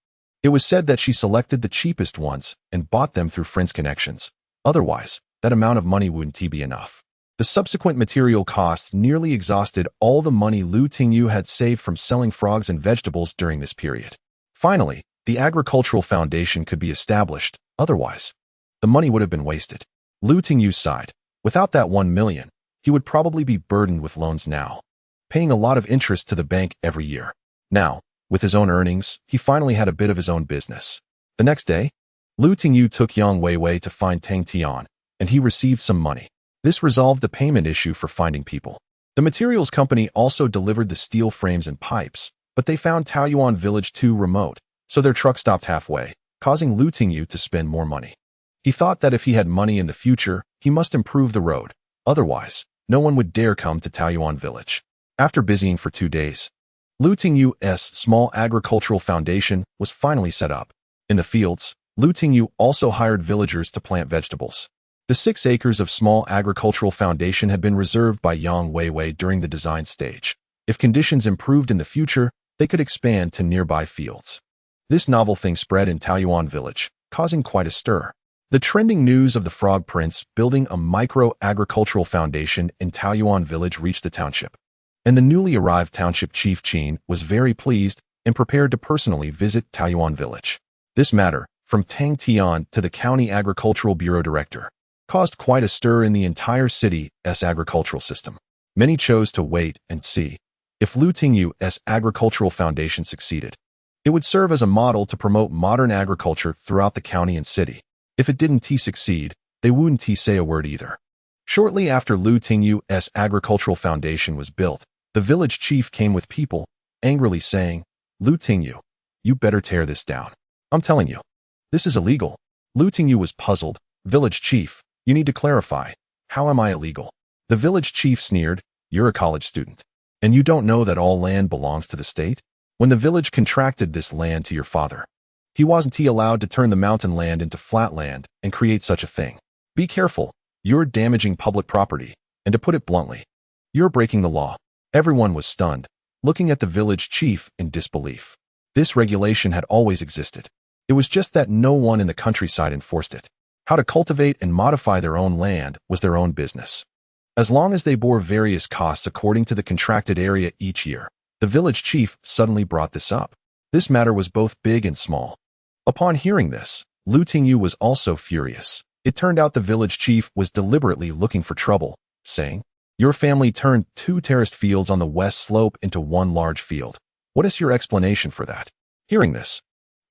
It was said that she selected the cheapest ones and bought them through friends' connections. Otherwise, that amount of money wouldn't be enough. The subsequent material costs nearly exhausted all the money Tingyu had saved from selling frogs and vegetables during this period. Finally, the agricultural foundation could be established. Otherwise, the money would have been wasted. Tingyu sighed. Without that 1 million, he would probably be burdened with loans now, paying a lot of interest to the bank every year. Now, with his own earnings, he finally had a bit of his own business. The next day, Tingyu took Yang Weiwei to find Tang Tian, and he received some money. This resolved the payment issue for finding people. The materials company also delivered the steel frames and pipes, but they found Taoyuan village too remote, so their truck stopped halfway, causing Tingyu to spend more money. He thought that if he had money in the future, he must improve the road. Otherwise, no one would dare come to Taoyuan village. After busying for 2 days, Tingyu's small agricultural foundation was finally set up. In the fields, Tingyu also hired villagers to plant vegetables. The 6 acres of small agricultural foundation had been reserved by Yang Weiwei during the design stage. If conditions improved in the future, they could expand to nearby fields. This novel thing spread in Taoyuan village, causing quite a stir. The trending news of the Frog Prince building a micro-agricultural foundation in Taoyuan village reached the township, and the newly arrived township chief Qin was very pleased and prepared to personally visit Taoyuan village. This matter, from Tang Tian to the county agricultural bureau director, caused quite a stir in the entire city's agricultural system. Many chose to wait and see if Tingyu's agricultural foundation succeeded. It would serve as a model to promote modern agriculture throughout the county and city. If it didn't succeed, they wouldn't say a word either. Shortly after Tingyu's agricultural foundation was built, the village chief came with people, angrily saying, Tingyu, you better tear this down. I'm telling you, this is illegal. Tingyu was puzzled. Village chief, you need to clarify. How am I illegal? The village chief sneered, you're a college student, and you don't know that all land belongs to the state? When the village contracted this land to your father, he wasn't allowed to turn the mountain land into flat land and create such a thing. Be careful, you're damaging public property, and to put it bluntly, you're breaking the law. Everyone was stunned, looking at the village chief in disbelief. This regulation had always existed. It was just that no one in the countryside enforced it. How to cultivate and modify their own land was their own business. As long as they bore various costs according to the contracted area each year, the village chief suddenly brought this up. This matter was both big and small. Upon hearing this, Tingyu was also furious. It turned out the village chief was deliberately looking for trouble, saying, your family turned 2 terraced fields on the west slope into 1 large field. What is your explanation for that? Hearing this,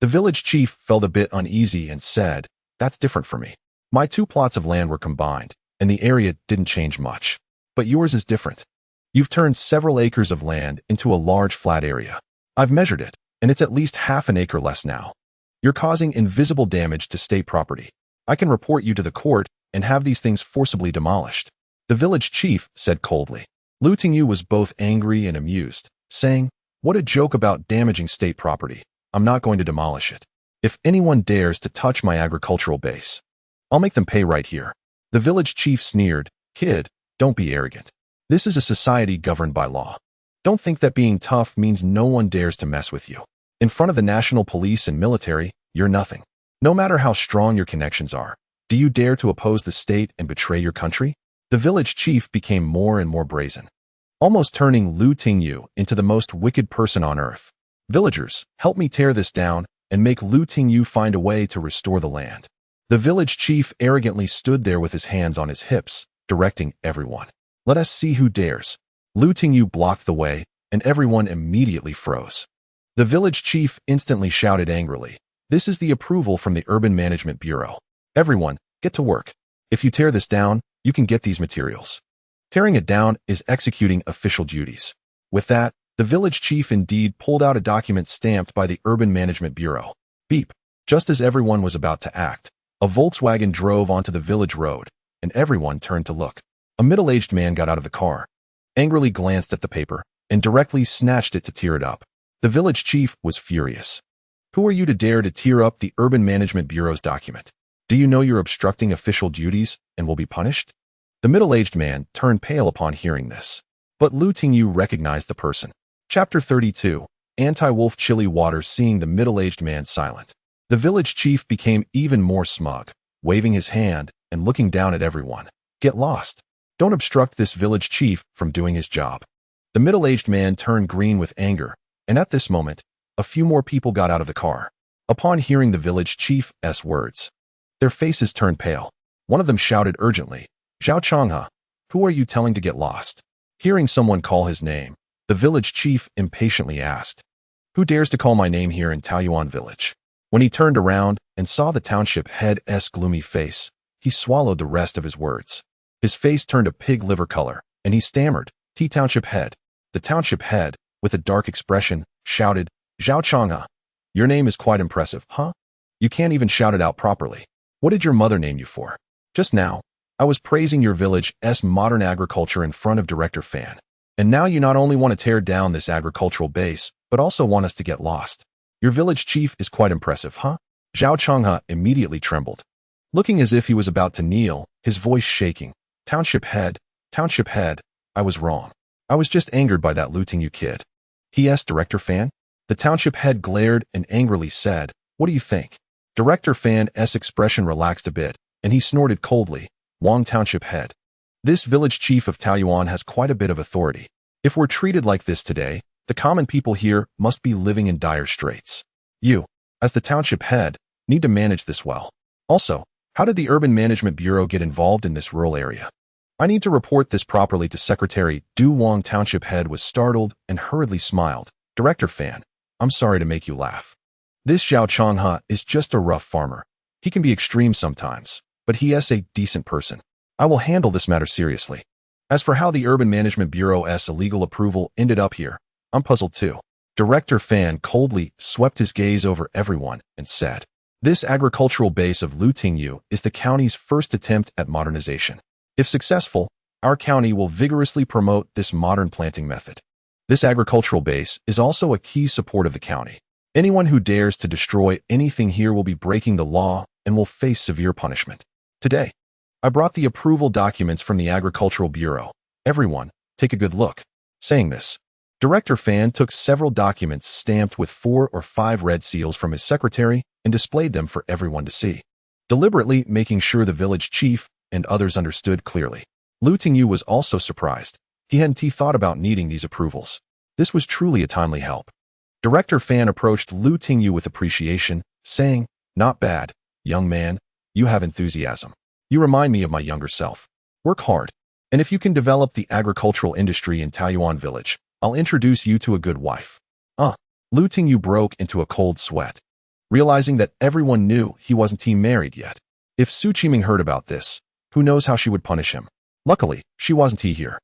the village chief felt a bit uneasy and said, that's different for me. My 2 plots of land were combined, and the area didn't change much. But yours is different. You've turned several acres of land into a large flat area. I've measured it, and it's at least half an acre less now. You're causing invisible damage to state property. I can report you to the court and have these things forcibly demolished. The village chief said coldly. Tingyu was both angry and amused, saying, what a joke about damaging state property. I'm not going to demolish it. If anyone dares to touch my agricultural base, I'll make them pay right here. The village chief sneered. Kid, don't be arrogant. This is a society governed by law. Don't think that being tough means no one dares to mess with you. In front of the national police and military, you're nothing. No matter how strong your connections are, do you dare to oppose the state and betray your country? The village chief became more and more brazen, almost turning Lu Tingyu into the most wicked person on earth. Villagers, help me tear this down and make Lu Tingyu find a way to restore the land. The village chief arrogantly stood there with his hands on his hips, directing everyone. Let us see who dares. Lu Tingyu blocked the way, and everyone immediately froze. The village chief instantly shouted angrily, "This is the approval from the Urban Management Bureau. Everyone, get to work. If you tear this down, you can get these materials." Tearing it down is executing official duties. With that, the village chief indeed pulled out a document stamped by the Urban Management Bureau. Beep. Just as everyone was about to act, a Volkswagen drove onto the village road, and everyone turned to look. A middle-aged man got out of the car, angrily glanced at the paper, and directly snatched it to tear it up. The village chief was furious. Who are you to dare to tear up the Urban Management Bureau's document? Do you know you're obstructing official duties and will be punished? The middle-aged man turned pale upon hearing this. But Lu Tingyu recognized the person. Chapter 32. Anti-Wolf Chili Water. Seeing the middle-aged man silent, the village chief became even more smug, waving his hand and looking down at everyone. Get lost. Don't obstruct this village chief from doing his job. The middle-aged man turned green with anger, and at this moment, a few more people got out of the car. Upon hearing the village chief's words, their faces turned pale. One of them shouted urgently, "Zhao Changhe, who are you telling to get lost?" Hearing someone call his name, the village chief impatiently asked, "Who dares to call my name here in Taoyuan village?" When he turned around and saw the township head's gloomy face, he swallowed the rest of his words. His face turned a pig liver color, and he stammered, "T township head." The township head, with a dark expression, shouted, "Zhao Changhe, your name is quite impressive, huh? You can't even shout it out properly. What did your mother name you for? Just now, I was praising your village's modern agriculture in front of Director Fan. And now you not only want to tear down this agricultural base, but also want us to get lost. Your village chief is quite impressive, huh?" Zhao Changhe immediately trembled, looking as if he was about to kneel, his voice shaking. Township head, I was wrong. I was just angered by that Lu Tingyu kid." He asked Director Fan. The township head glared and angrily said, "What do you think?" Director Fan's expression relaxed a bit, and he snorted coldly, "Wang township head. This village chief of Taoyuan has quite a bit of authority. If we're treated like this today, the common people here must be living in dire straits. You, as the township head, need to manage this well. Also, how did the Urban Management Bureau get involved in this rural area? I need to report this properly to Secretary Du. Wang township head was startled and hurriedly smiled. Director Fan, I'm sorry to make you laugh. This Zhao Changhe is just a rough farmer. He can be extreme sometimes, but he is a decent person. I will handle this matter seriously. As for how the Urban Management Bureau's illegal approval ended up here, I'm puzzled too." Director Fan coldly swept his gaze over everyone and said, "This agricultural base of Lu Tingyu is the county's first attempt at modernization. If successful, our county will vigorously promote this modern planting method. This agricultural base is also a key support of the county. Anyone who dares to destroy anything here will be breaking the law and will face severe punishment. Today, I brought the approval documents from the Agricultural Bureau. Everyone, take a good look." Saying this, Director Fan took several documents stamped with 4 or 5 red seals from his secretary and displayed them for everyone to see, deliberately making sure the village chief and others understood clearly. Lu Tingyu was also surprised. He hadn't thought about needing these approvals. This was truly a timely help. Director Fan approached Lu Tingyu with appreciation, saying, "Not bad, young man. You have enthusiasm. You remind me of my younger self. Work hard. And if you can develop the agricultural industry in Taoyuan village, I'll introduce you to a good wife." Lu Tingyu broke into a cold sweat, realizing that everyone knew he wasn't married yet. If Su Qiming heard about this, who knows how she would punish him. Luckily, she wasn't here.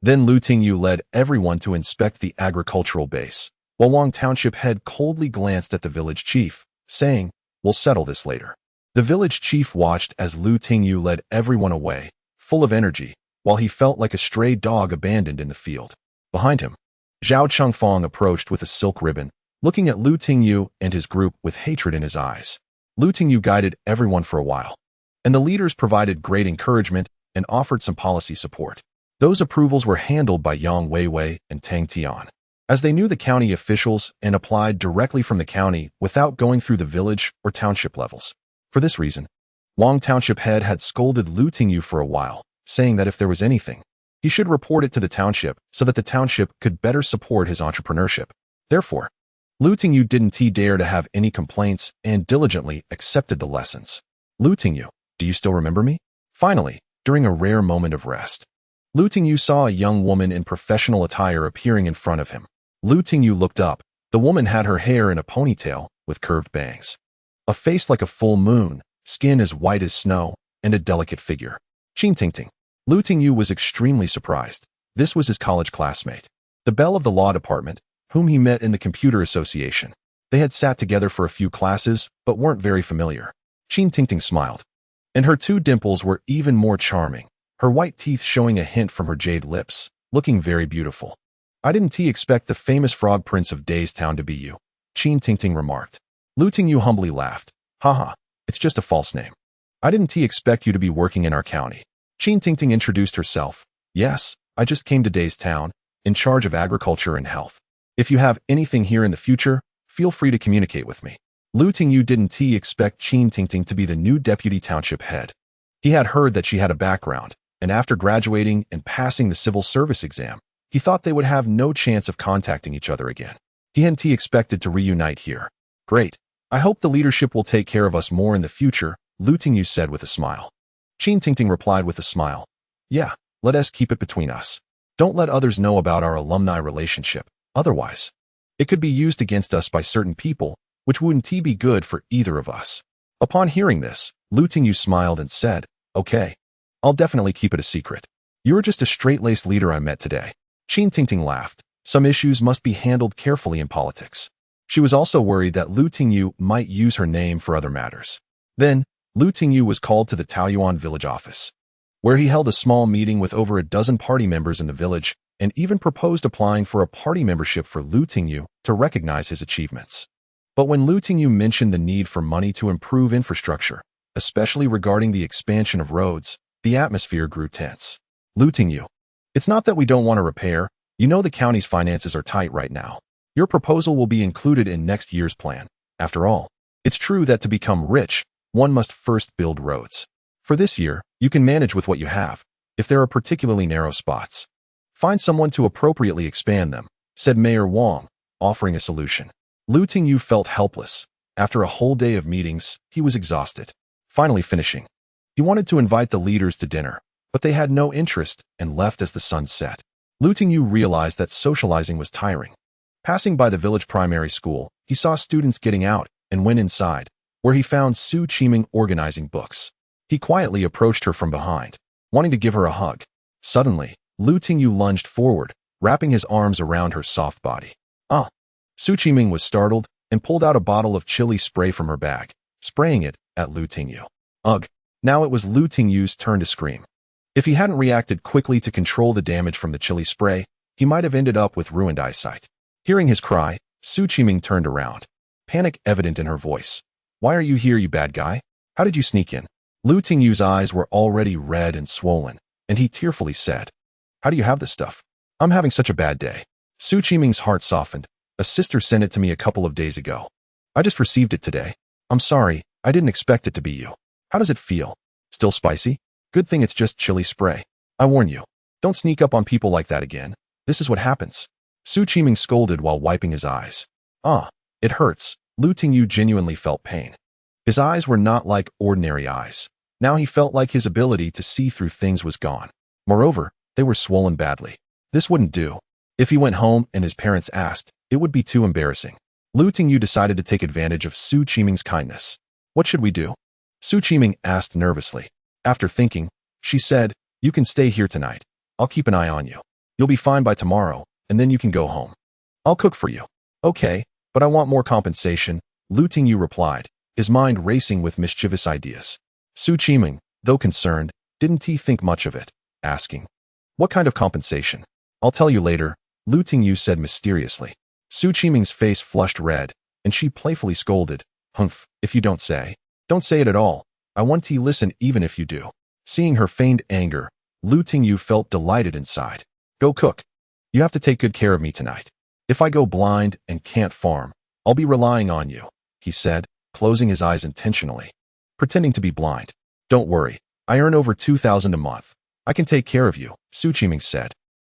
Then Lu Tingyu led everyone to inspect the agricultural base, while Wang township head coldly glanced at the village chief, saying, "We'll settle this later." The village chief watched as Lu Tingyu led everyone away, full of energy, while he felt like a stray dog abandoned in the field. Behind him, Zhao Changfang approached with a silk ribbon, looking at Lu Tingyu and his group with hatred in his eyes. Lu Tingyu guided everyone for a while, and the leaders provided great encouragement and offered some policy support. Those approvals were handled by Yang Weiwei and Tang Tian, as they knew the county officials and applied directly from the county without going through the village or township levels. For this reason, Wang Township head had scolded Lu Tingyu for a while, saying that if there was anything, he should report it to the township so that the township could better support his entrepreneurship. Therefore, Lu Tingyu didn't dare to have any complaints and diligently accepted the lessons. Lu Tingyu, do you still remember me? Finally, during a rare moment of rest, Lu Tingyu saw a young woman in professional attire appearing in front of him. Lu Tingyu looked up. The woman had her hair in a ponytail with curved bangs, a face like a full moon, skin as white as snow, and a delicate figure. Qin Tingting. Lu Tingyu was extremely surprised. This was his college classmate, the belle of the law department, whom he met in the computer association. They had sat together for a few classes, but weren't very familiar. Qin Tingting smiled, and her two dimples were even more charming, her white teeth showing a hint from her jade lips, looking very beautiful. I didn't expect the famous frog prince of Days Town to be you, Qin Tingting remarked. Lu Tingyu humbly laughed. Haha, it's just a false name. I didn't expect you to be working in our county. Qin Tingting introduced herself. Yes, I just came to Days Town, in charge of agriculture and health. If you have anything here in the future, feel free to communicate with me. Lu Tingyu didn't expect Qin Tingting to be the new deputy township head. He had heard that she had a background, and after graduating and passing the civil service exam, he thought they would have no chance of contacting each other again. He hadn't expected to reunite here. Great. I hope the leadership will take care of us more in the future, Lu Tingyu said with a smile. Qin Tingting replied with a smile. Yeah, let us keep it between us. Don't let others know about our alumni relationship. Otherwise, it could be used against us by certain people, which wouldn't be good for either of us. Upon hearing this, Lu Tingyu smiled and said, Okay, I'll definitely keep it a secret. You're just a straight-laced leader I met today. Qin Tingting laughed. Some issues must be handled carefully in politics. She was also worried that Lu Tingyu might use her name for other matters. Then, Lu Tingyu was called to the Taoyuan village office, where he held a small meeting with over a dozen party members in the village and even proposed applying for a party membership for Lu Tingyu to recognize his achievements. But when Lu Tingyu mentioned the need for money to improve infrastructure, especially regarding the expansion of roads, the atmosphere grew tense. Lu Tingyu, it's not that we don't want to repair. You know the county's finances are tight right now. Your proposal will be included in next year's plan. After all, it's true that to become rich, one must first build roads. For this year, you can manage with what you have. If there are particularly narrow spots, find someone to appropriately expand them, said Mayor Wang, offering a solution. Lu Tingyu felt helpless. After a whole day of meetings, he was exhausted. Finally finishing, he wanted to invite the leaders to dinner, but they had no interest and left as the sun set. Lu Tingyu realized that socializing was tiring. Passing by the village primary school, he saw students getting out and went inside, where he found Su Qiming organizing books. He quietly approached her from behind, wanting to give her a hug. Suddenly, Lu Tingyu lunged forward, wrapping his arms around her soft body. Ah! Su Qiming was startled and pulled out a bottle of chili spray from her bag, spraying it at Lu Tingyu. Ugh! Now it was Lu Tingyu's turn to scream. If he hadn't reacted quickly to control the damage from the chili spray, he might have ended up with ruined eyesight. Hearing his cry, Su Qiming turned around, panic evident in her voice. Why are you here, you bad guy? How did you sneak in? Lu Tingyu's eyes were already red and swollen, and he tearfully said, How do you have this stuff? I'm having such a bad day. Su Qiming's heart softened. A sister sent it to me a couple of days ago. I just received it today. I'm sorry, I didn't expect it to be you. How does it feel? Still spicy? Good thing it's just chili spray. I warn you, don't sneak up on people like that again. This is what happens. Su Qiming scolded while wiping his eyes. Ah, it hurts. Lu Tingyu genuinely felt pain. His eyes were not like ordinary eyes. Now he felt like his ability to see through things was gone. Moreover, they were swollen badly. This wouldn't do. If he went home and his parents asked, it would be too embarrassing. Lu Tingyu decided to take advantage of Su Qiming's kindness. What should we do? Su Qiming asked nervously. After thinking, she said, You can stay here tonight. I'll keep an eye on you. You'll be fine by tomorrow, and then you can go home. I'll cook for you. Okay, but I want more compensation, Lu Tingyu replied, his mind racing with mischievous ideas. Su Qiming, though concerned, didn't think much of it, asking, What kind of compensation? I'll tell you later, Lu Tingyu said mysteriously. Su Qiming's face flushed red, and she playfully scolded, "Humph, if you don't say. Don't say it at all. I want to listen even if you do." Seeing her feigned anger, Lu Tingyu felt delighted inside. "Go cook. You have to take good care of me tonight. If I go blind and can't farm, I'll be relying on you," he said, closing his eyes intentionally, pretending to be blind. "Don't worry, I earn over 2,000 a month. I can take care of you," Su Qiming said.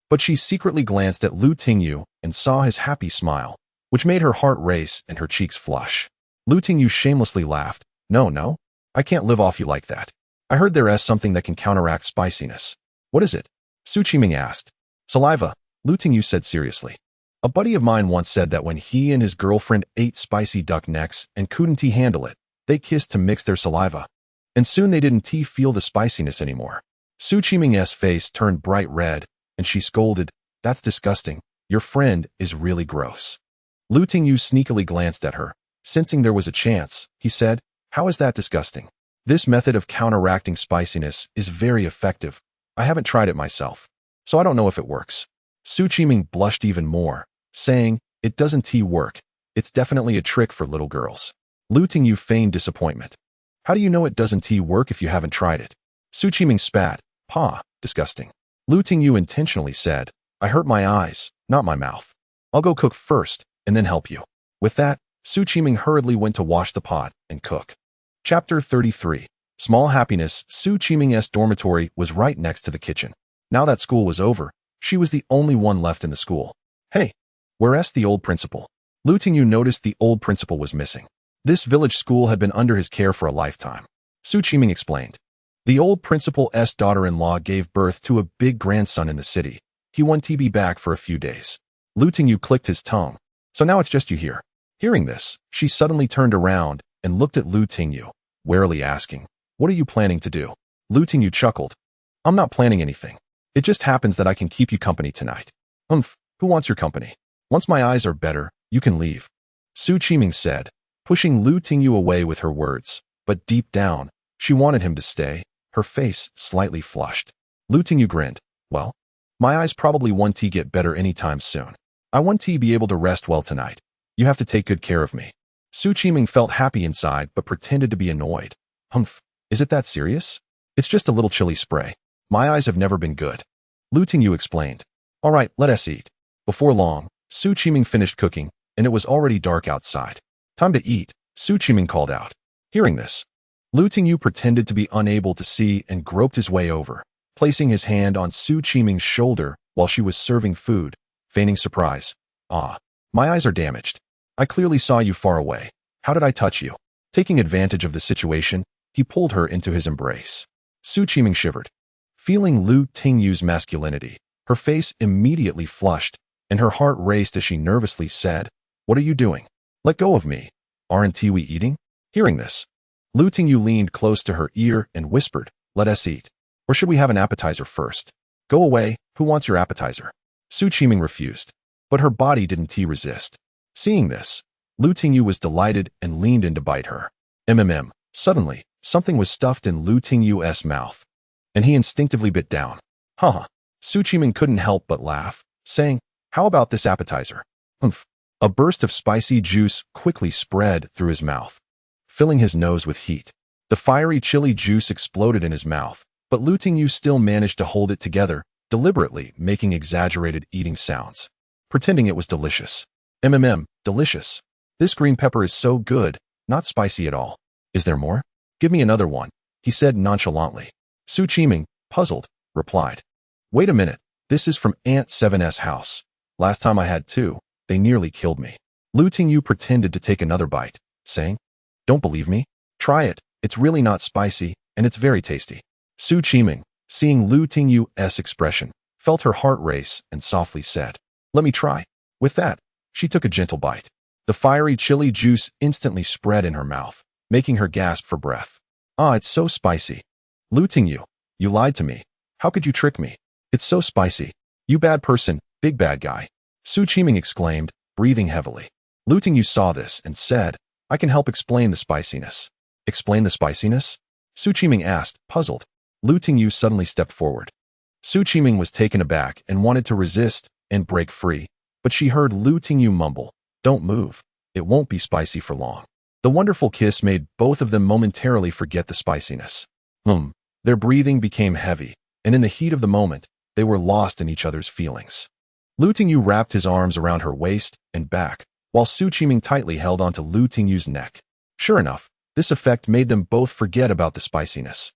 But she secretly glanced at Lu Tingyu and saw his happy smile, which made her heart race and her cheeks flush. Lu Tingyu shamelessly laughed. No, I can't live off you like that. I heard there is something that can counteract spiciness." "What is it?" Su Qiming asked. "Saliva," Lu Tingyu said seriously. "A buddy of mine once said that when he and his girlfriend ate spicy duck necks and couldn't handle it, they kissed to mix their saliva. And soon they didn't feel the spiciness anymore." Su Qiming's face turned bright red, and she scolded, "That's disgusting. Your friend is really gross." Lu Tingyu sneakily glanced at her. Sensing there was a chance, he said, "How is that disgusting? This method of counteracting spiciness is very effective. I haven't tried it myself, so I don't know if it works." Su Qiming blushed even more, saying, "It doesn't work. It's definitely a trick for little girls." Lu Tingyu feigned disappointment. "How do you know it doesn't work if you haven't tried it?" Su Qiming spat. "Pah, disgusting." Lu Tingyu intentionally said, "I hurt my eyes, not my mouth. I'll go cook first, and then help you." With that, Su Qiming hurriedly went to wash the pot and cook. Chapter 33. Small happiness. Su Qiming's dormitory was right next to the kitchen. Now that school was over, she was the only one left in the school. "Hey, where's the old principal?" Lu Tingyu noticed the old principal was missing. This village school had been under his care for a lifetime. Su Qiming explained. The old principal's daughter-in-law gave birth to a big grandson in the city. He went to be back for a few days. Lu Tingyu clicked his tongue. "So now it's just you here." Hearing this, she suddenly turned around and looked at Lu Tingyu, warily asking, "What are you planning to do?" Lu Tingyu chuckled. "I'm not planning anything. It just happens that I can keep you company tonight." "Who wants your company? Once my eyes are better, you can leave," Su Qiming said, pushing Lu Tingyu away with her words. But deep down, she wanted him to stay, her face slightly flushed. Lu Tingyu grinned. "Well, my eyes probably won't get better anytime soon. I want to be able to rest well tonight. You have to take good care of me." Su Qiming felt happy inside but pretended to be annoyed. Is it that serious? It's just a little chili spray. My eyes have never been good." Lu Tingyu explained. "All right, let us eat." Before long, Su Qiming finished cooking, and it was already dark outside. "Time to eat," Su Qiming called out. Hearing this, Lu Tingyu pretended to be unable to see and groped his way over, placing his hand on Su Qiming's shoulder while she was serving food, feigning surprise. "Ah, my eyes are damaged. I clearly saw you far away. How did I touch you?" Taking advantage of the situation, he pulled her into his embrace. Su Qiming shivered. Feeling Lu Tingyu's masculinity, her face immediately flushed, and her heart raced as she nervously said, "What are you doing? Let go of me. Aren't we eating?" Hearing this, Lu Tingyu leaned close to her ear and whispered, "Let us eat. Or should we have an appetizer first?" "Go away, who wants your appetizer?" Su Qiming refused, but her body didn't resist. Seeing this, Lu Tingyu was delighted and leaned in to bite her. Suddenly, something was stuffed in Lu Tingyu's mouth, and he instinctively bit down. Su Qiming couldn't help but laugh, saying, "How about this appetizer?" A burst of spicy juice quickly spread through his mouth, filling his nose with heat. The fiery chili juice exploded in his mouth, but Lu Tingyu still managed to hold it together, deliberately making exaggerated eating sounds, pretending it was delicious. Delicious. This green pepper is so good, not spicy at all. Is there more? Give me another one, he said nonchalantly. Su Qiming, puzzled, replied. Wait a minute, this is from Aunt Seven's house. Last time I had two, they nearly killed me. Lu Tingyu pretended to take another bite, saying, Don't believe me? Try it, it's really not spicy, and it's very tasty. Su Qiming, seeing Lu Tingyu's expression, felt her heart race and softly said, Let me try. With that, she took a gentle bite. The fiery chili juice instantly spread in her mouth, making her gasp for breath. Ah, it's so spicy. Lu Tingyu, you lied to me. How could you trick me? It's so spicy. You bad person, big bad guy. Su Qiming exclaimed, breathing heavily. Lu Tingyu saw this and said, I can help explain the spiciness. Explain the spiciness? Su Qiming asked, puzzled. Lu Tingyu suddenly stepped forward. Su Qiming was taken aback and wanted to resist and break free, but she heard Lu Tingyu mumble, "Don't move. It won't be spicy for long." The wonderful kiss made both of them momentarily forget the spiciness. Their breathing became heavy, and in the heat of the moment, they were lost in each other's feelings. Lu Tingyu wrapped his arms around her waist and back, while Su Qiming tightly held onto Lu Tingyu's neck. Sure enough, this effect made them both forget about the spiciness.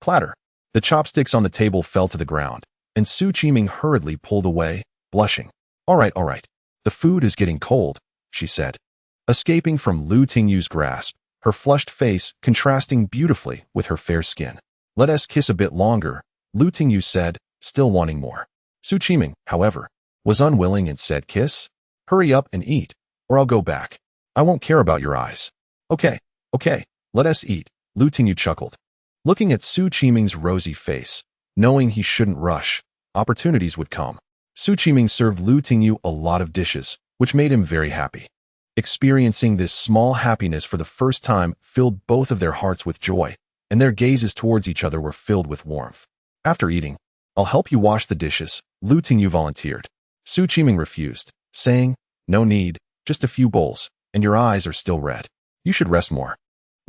Clatter! The chopsticks on the table fell to the ground, and Su Qiming hurriedly pulled away, blushing. All right. The food is getting cold," she said. Escaping from Lu Tingyu's grasp, her flushed face contrasting beautifully with her fair skin. "Let us kiss a bit longer," Lu Tingyu said, still wanting more. Su Qiming, however, was unwilling and said, "Kiss? Hurry up and eat, or I'll go back. I won't care about your eyes." Okay, let us eat," Lu Tingyu chuckled. Looking at Su Qiming's rosy face, knowing he shouldn't rush, opportunities would come. Su Qiming served Lu Tingyu a lot of dishes, which made him very happy. Experiencing this small happiness for the first time filled both of their hearts with joy, and their gazes towards each other were filled with warmth. After eating, "I'll help you wash the dishes," Lu Tingyu volunteered. Su Qiming refused, saying, "No need, just a few bowls, and your eyes are still red. You should rest more."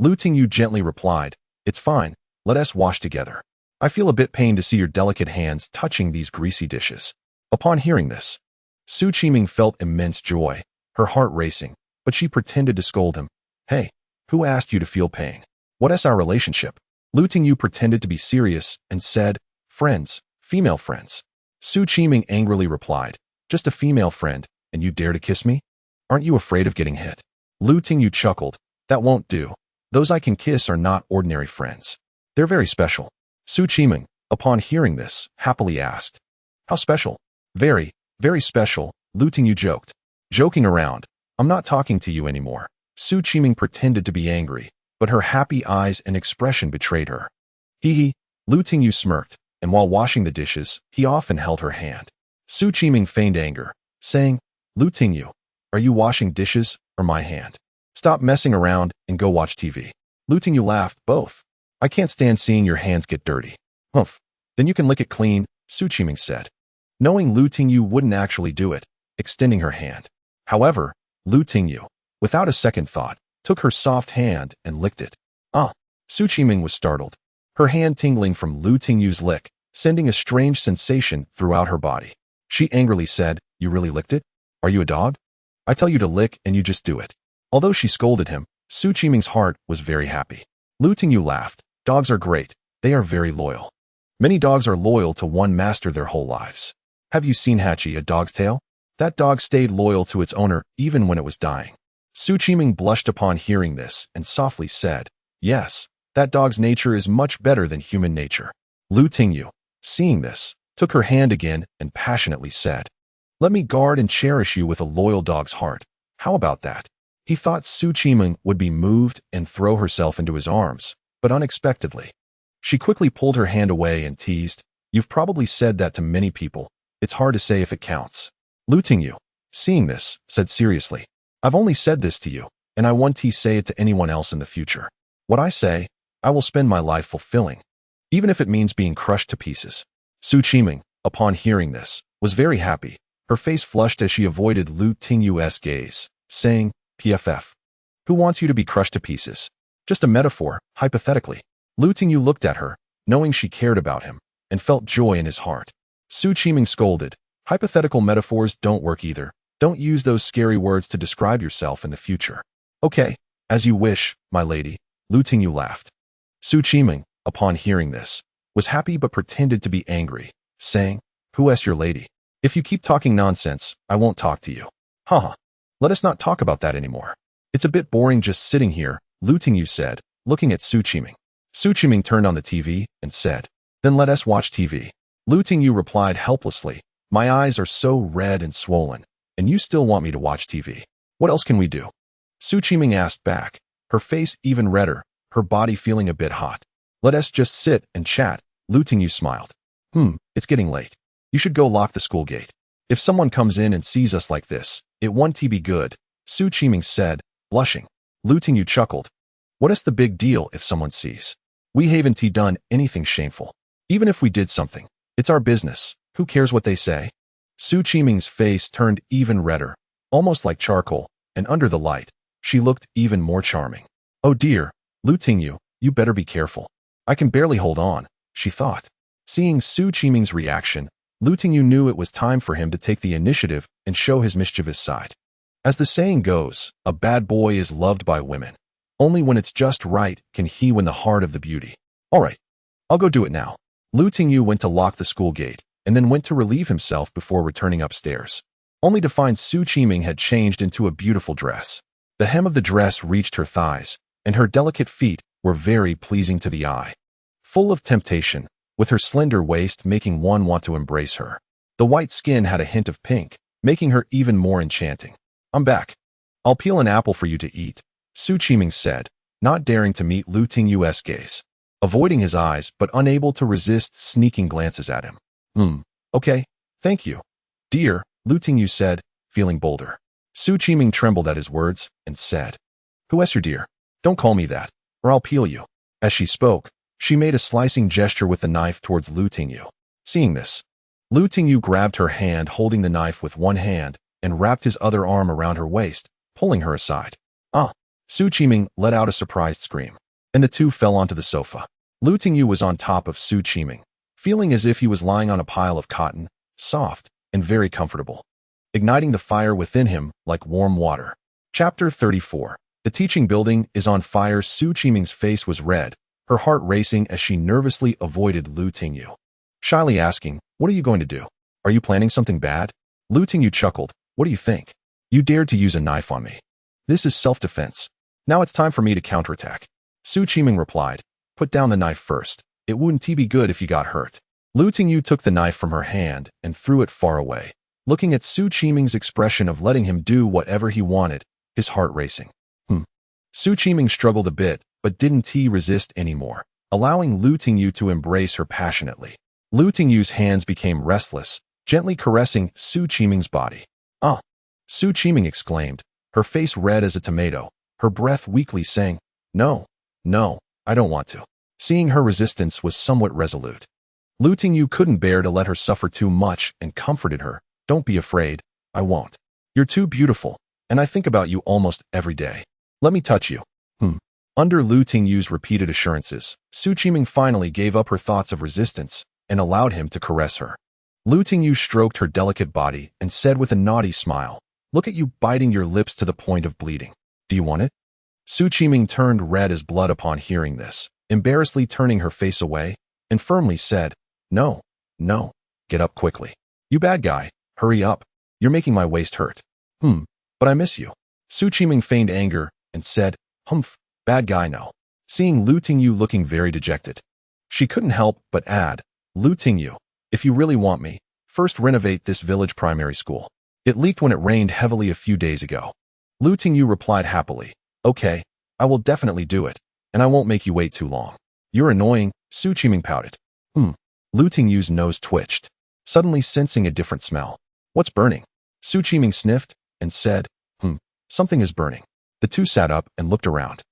Lu Tingyu gently replied, "It's fine, let us wash together. I feel a bit pained to see your delicate hands touching these greasy dishes." Upon hearing this, Su Qiming felt immense joy, her heart racing, but she pretended to scold him. "Hey, who asked you to feel pain? What is our relationship?" Lu Tingyu pretended to be serious and said, "Friends, female friends." Su Qiming angrily replied, "Just a female friend, and you dare to kiss me? Aren't you afraid of getting hit?" Lu Tingyu chuckled, "That won't do. Those I can kiss are not ordinary friends. They're very special." Su Qiming, upon hearing this, happily asked, "How special?" "Very, very special," Lu Tingyu joked. Joking around, "I'm not talking to you anymore." Su Qiming pretended to be angry, but her happy eyes and expression betrayed her. Hee, Lu Tingyu smirked, and while washing the dishes, he often held her hand. Su Qiming feigned anger, saying, "Lu Tingyu, are you washing dishes or my hand? Stop messing around and go watch TV." Lu Tingyu laughed, "Both. I can't stand seeing your hands get dirty." "Humph, then you can lick it clean," Su Qiming said. Knowing Lu Tingyu wouldn't actually do it, extending her hand. However, Lu Tingyu, without a second thought, took her soft hand and licked it. Su Qiming was startled, her hand tingling from Lu Tingyu's lick, sending a strange sensation throughout her body. She angrily said, "You really licked it? Are you a dog? I tell you to lick and you just do it." Although she scolded him, Su Qiming's heart was very happy. Lu Tingyu laughed, "Dogs are great. They are very loyal. Many dogs are loyal to one master their whole lives. Have you seen Hachi, a dog's tale? That dog stayed loyal to its owner even when it was dying." Su Qiming blushed upon hearing this and softly said, "Yes, that dog's nature is much better than human nature." Lu Tingyu, seeing this, took her hand again and passionately said, "Let me guard and cherish you with a loyal dog's heart. How about that?" He thought Su Qiming would be moved and throw herself into his arms, but unexpectedly, she quickly pulled her hand away and teased, "You've probably said that to many people. It's hard to say if it counts." Lu Tingyu, seeing this, said seriously, "I've only said this to you, and I won't say it to anyone else in the future. What I say, I will spend my life fulfilling, even if it means being crushed to pieces." Su Qiming, upon hearing this, was very happy. Her face flushed as she avoided Lu Tingyu's gaze, saying, "PFF. Who wants you to be crushed to pieces? Just a metaphor, hypothetically." Lu Tingyu looked at her, knowing she cared about him, and felt joy in his heart. Su Qiming scolded, "Hypothetical metaphors don't work either. Don't use those scary words to describe yourself in the future." "Okay, as you wish, my lady," Lu Tingyu laughed. Su Qiming, upon hearing this, was happy but pretended to be angry, saying, "Who is your lady? If you keep talking nonsense, I won't talk to you." "Haha, let us not talk about that anymore. It's a bit boring just sitting here," Lu Tingyu said, looking at Su Qiming. Su Qiming turned on the TV and said, "Then let us watch TV." Lu Tingyu replied helplessly, "My eyes are so red and swollen, and you still want me to watch TV. What else can we do?" Su Qiming asked back, her face even redder, her body feeling a bit hot. "Let us just sit and chat," Lu Tingyu smiled. It's getting late. You should go lock the school gate. If someone comes in and sees us like this, it won't be good," Su Qiming said, blushing. Lu Tingyu chuckled. "What is the big deal if someone sees? We haven't done anything shameful. Even if we did something, it's our business. Who cares what they say?" Su Qiming's face turned even redder, almost like charcoal, and under the light, she looked even more charming. Oh dear, Lu Tingyu, you better be careful. I can barely hold on, she thought. Seeing Su Qiming's reaction, Lu Tingyu knew it was time for him to take the initiative and show his mischievous side. As the saying goes, a bad boy is loved by women. Only when it's just right can he win the heart of the beauty. All right, I'll go do it now. Lu Tingyu went to lock the school gate, and then went to relieve himself before returning upstairs, only to find Su Qiming had changed into a beautiful dress. The hem of the dress reached her thighs, and her delicate feet were very pleasing to the eye. Full of temptation, with her slender waist making one want to embrace her. The white skin had a hint of pink, making her even more enchanting. I'm back. I'll peel an apple for you to eat, Su Qiming said, not daring to meet Lu Tingyu's gaze, avoiding his eyes but unable to resist sneaking glances at him. Okay, thank you. Dear, Lu Tingyu said, feeling bolder. Su Qiming trembled at his words and said, Who's your dear? Don't call me that, or I'll peel you. As she spoke, she made a slicing gesture with the knife towards Lu Tingyu. Seeing this, Lu Tingyu grabbed her hand holding the knife with one hand and wrapped his other arm around her waist, pulling her aside. Su Qiming let out a surprised scream, and the two fell onto the sofa. Lu Tingyu was on top of Su Qiming, feeling as if he was lying on a pile of cotton, soft and very comfortable, igniting the fire within him like warm water. Chapter 34. The teaching building is on fire. Su Qiming's face was red, her heart racing as she nervously avoided Lu Tingyu, shyly asking, What are you going to do? Are you planning something bad? Lu Tingyu chuckled. What do you think? You dared to use a knife on me. This is self-defense. Now it's time for me to counterattack. Su Qiming replied, Put down the knife first. It wouldn't be good if you got hurt. Lu Tingyu took the knife from her hand and threw it far away, looking at Su Qiming's expression of letting him do whatever he wanted, his heart racing. Su Qiming struggled a bit, but didn't resist anymore, allowing Lu Tingyu to embrace her passionately. Lu Tingyu's hands became restless, gently caressing Su Qiming's body. Su Qiming exclaimed, her face red as a tomato, her breath weakly saying, No, I don't want to. Seeing her resistance was somewhat resolute. Lu Tingyu couldn't bear to let her suffer too much and comforted her. Don't be afraid, I won't. You're too beautiful, and I think about you almost every day. Let me touch you. Under Lu Tingyu's repeated assurances, Su Qiming finally gave up her thoughts of resistance and allowed him to caress her. Lu Tingyu stroked her delicate body and said with a naughty smile, Look at you biting your lips to the point of bleeding. Do you want it? Su Qiming turned red as blood upon hearing this, embarrassedly turning her face away, and firmly said, No, get up quickly. You bad guy, hurry up. You're making my waist hurt. But I miss you. Su Qiming feigned anger and said, Bad guy no. Seeing Lu Tingyu looking very dejected, she couldn't help but add, Lu Tingyu, if you really want me, first renovate this village primary school. It leaked when it rained heavily a few days ago. Lu Tingyu replied happily, Okay, I will definitely do it, and I won't make you wait too long. You're annoying, Su Qiming pouted. Lu Tingyu's nose twitched, suddenly sensing a different smell. What's burning? Su Qiming sniffed and said, Something is burning. The two sat up and looked around.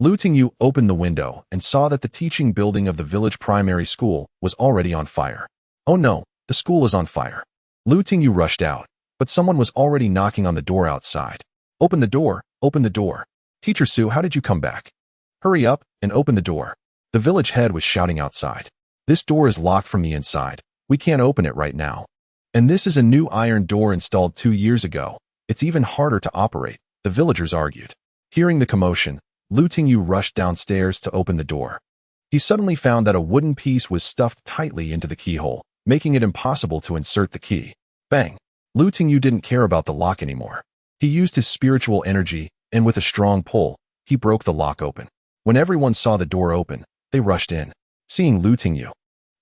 Lu Tingyu opened the window and saw that the teaching building of the village primary school was already on fire. Oh no, the school is on fire. Lu Tingyu rushed out, but someone was already knocking on the door outside. Open the door, open the door. Teacher Su, how did you come back? Hurry up and open the door. The village head was shouting outside. This door is locked from the inside. We can't open it right now. And this is a new iron door installed 2 years ago. It's even harder to operate, the villagers argued. Hearing the commotion, Lu Tingyu rushed downstairs to open the door. He suddenly found that a wooden piece was stuffed tightly into the keyhole, making it impossible to insert the key. Bang! Lu Tingyu didn't care about the lock anymore. He used his spiritual energy, and with a strong pull, he broke the lock open. When everyone saw the door open, they rushed in. Seeing Lu Tingyu,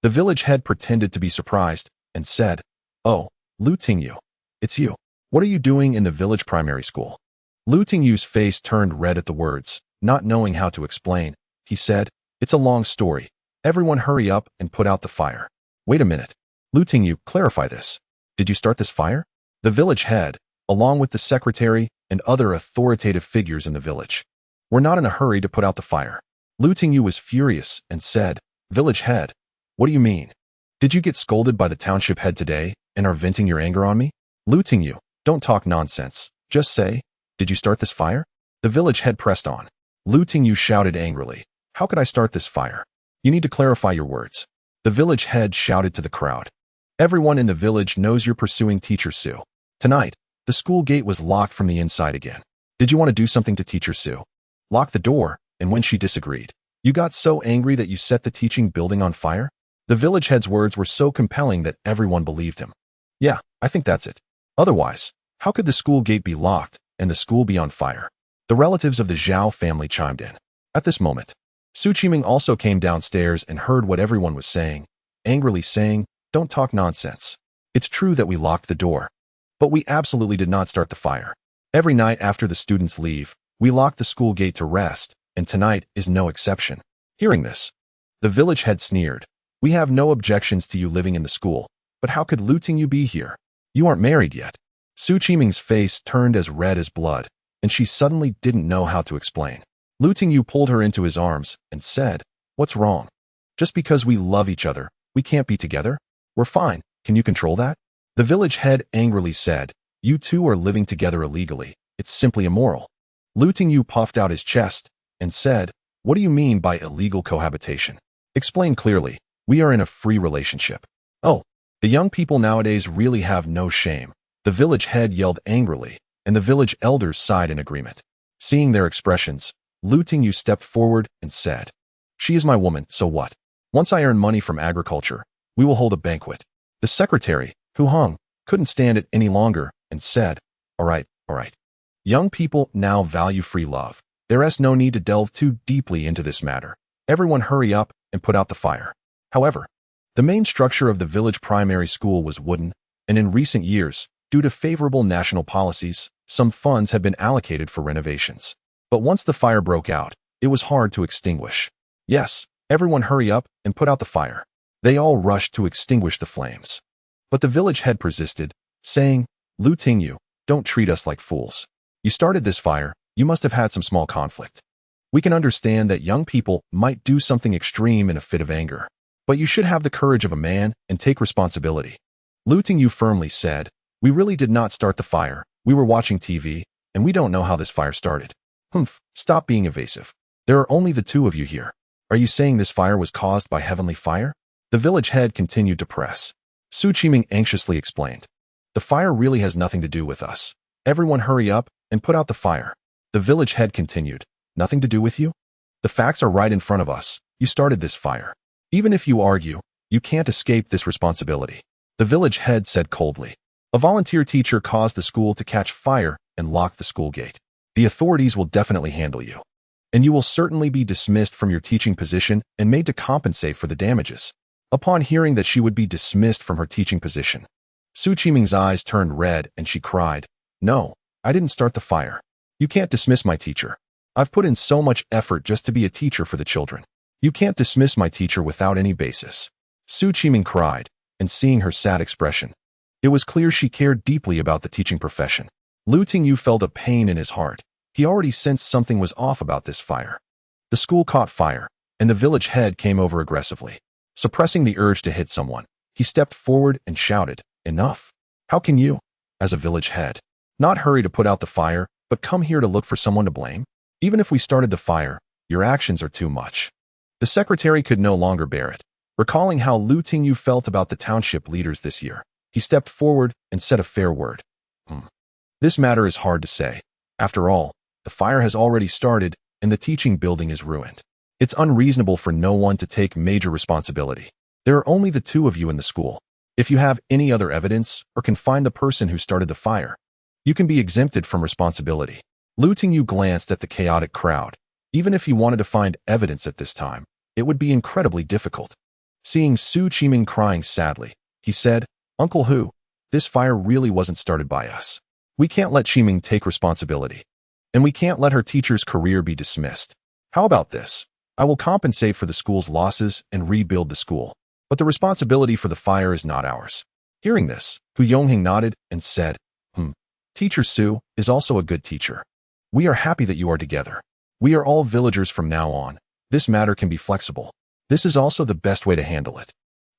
the village head pretended to be surprised and said, Oh, Lu Tingyu, it's you. What are you doing in the village primary school? Lu Tingyu's face turned red at the words. Not knowing how to explain, he said, It's a long story. Everyone hurry up and put out the fire. Wait a minute. Lu Tingyu, clarify this. Did you start this fire? The village head, along with the secretary and other authoritative figures in the village, were not in a hurry to put out the fire. Lu Tingyu was furious and said, Village head, what do you mean? Did you get scolded by the township head today? and are venting your anger on me? Tingyu, don't talk nonsense. Just say, did you start this fire? The village head pressed on. Tingyu shouted angrily. How could I start this fire? You need to clarify your words. The village head shouted to the crowd. Everyone in the village knows you're pursuing Teacher Sue. Tonight, the school gate was locked from the inside again. Did you want to do something to Teacher Sue? Lock the door, and when she disagreed, you got so angry that you set the teaching building on fire? The village head's words were so compelling that everyone believed him. Yeah, I think that's it. Otherwise, how could the school gate be locked and the school be on fire? The relatives of the Zhao family chimed in. At this moment, Su Qiming also came downstairs and heard what everyone was saying, angrily saying, don't talk nonsense. It's true that we locked the door, but we absolutely did not start the fire. Every night after the students leave, we lock the school gate to rest, and tonight is no exception. Hearing this, the village head sneered. We have no objections to you living in the school, but how could Tingyu be here? You aren't married yet. Su Qiming's face turned as red as blood, and she suddenly didn't know how to explain. Tingyu pulled her into his arms and said, what's wrong? Just because we love each other, we can't be together? We're fine. Can you control that? The village head angrily said, you two are living together illegally. It's simply immoral. Tingyu puffed out his chest and said, what do you mean by illegal cohabitation? Explain clearly. We are in a free relationship. Oh, the young people nowadays really have no shame. The village head yelled angrily, and the village elders sighed in agreement. Seeing their expressions, Tingyu stepped forward and said, she is my woman, so what? Once I earn money from agriculture, we will hold a banquet. The secretary, Hu Hong, couldn't stand it any longer and said, all right. Young people now value free love. There is no need to delve too deeply into this matter. Everyone hurry up and put out the fire. However, the main structure of the village primary school was wooden, and in recent years, due to favorable national policies, some funds had been allocated for renovations. But once the fire broke out, it was hard to extinguish. Yes, everyone hurry up and put out the fire. They all rushed to extinguish the flames. But the village head persisted, saying, Tingyu, don't treat us like fools. You started this fire, you must have had some small conflict. We can understand that young people might do something extreme in a fit of anger. But you should have the courage of a man and take responsibility. Tingyu firmly said, we really did not start the fire. We were watching TV, and we don't know how this fire started. Stop being evasive. There are only the two of you here. Are you saying this fire was caused by heavenly fire? The village head continued to press. Su Qiming anxiously explained. The fire really has nothing to do with us. Everyone hurry up and put out the fire. The village head continued. Nothing to do with you? The facts are right in front of us. You started this fire. Even if you argue, you can't escape this responsibility. The village head said coldly. A volunteer teacher caused the school to catch fire and lock the school gate. The authorities will definitely handle you. And you will certainly be dismissed from your teaching position and made to compensate for the damages. Upon hearing that she would be dismissed from her teaching position, Su Qiming's eyes turned red and she cried, no, I didn't start the fire. You can't dismiss my teacher. I've put in so much effort just to be a teacher for the children. You can't dismiss my teacher without any basis. Su Qiming cried, and seeing her sad expression, it was clear she cared deeply about the teaching profession. Tingyu felt a pain in his heart. He already sensed something was off about this fire. The school caught fire, and the village head came over aggressively. Suppressing the urge to hit someone, he stepped forward and shouted, enough. How can you, as a village head, not hurry to put out the fire, but come here to look for someone to blame? Even if we started the fire, your actions are too much. The secretary could no longer bear it. Recalling how Tingyu felt about the township leaders this year, he stepped forward and said a fair word. This matter is hard to say. After all, the fire has already started and the teaching building is ruined. It's unreasonable for no one to take major responsibility. There are only the two of you in the school. If you have any other evidence or can find the person who started the fire, you can be exempted from responsibility. Tingyu glanced at the chaotic crowd. Even if he wanted to find evidence at this time, it would be incredibly difficult. Seeing Su Qiming crying sadly, he said, Uncle Hu, this fire really wasn't started by us. We can't let Qiming take responsibility. And we can't let her teacher's career be dismissed. How about this? I will compensate for the school's losses and rebuild the school. But the responsibility for the fire is not ours. Hearing this, Hu Yongheng nodded and said, Teacher Su is also a good teacher. We are happy that you are together. We are all villagers from now on. This matter can be flexible. This is also the best way to handle it.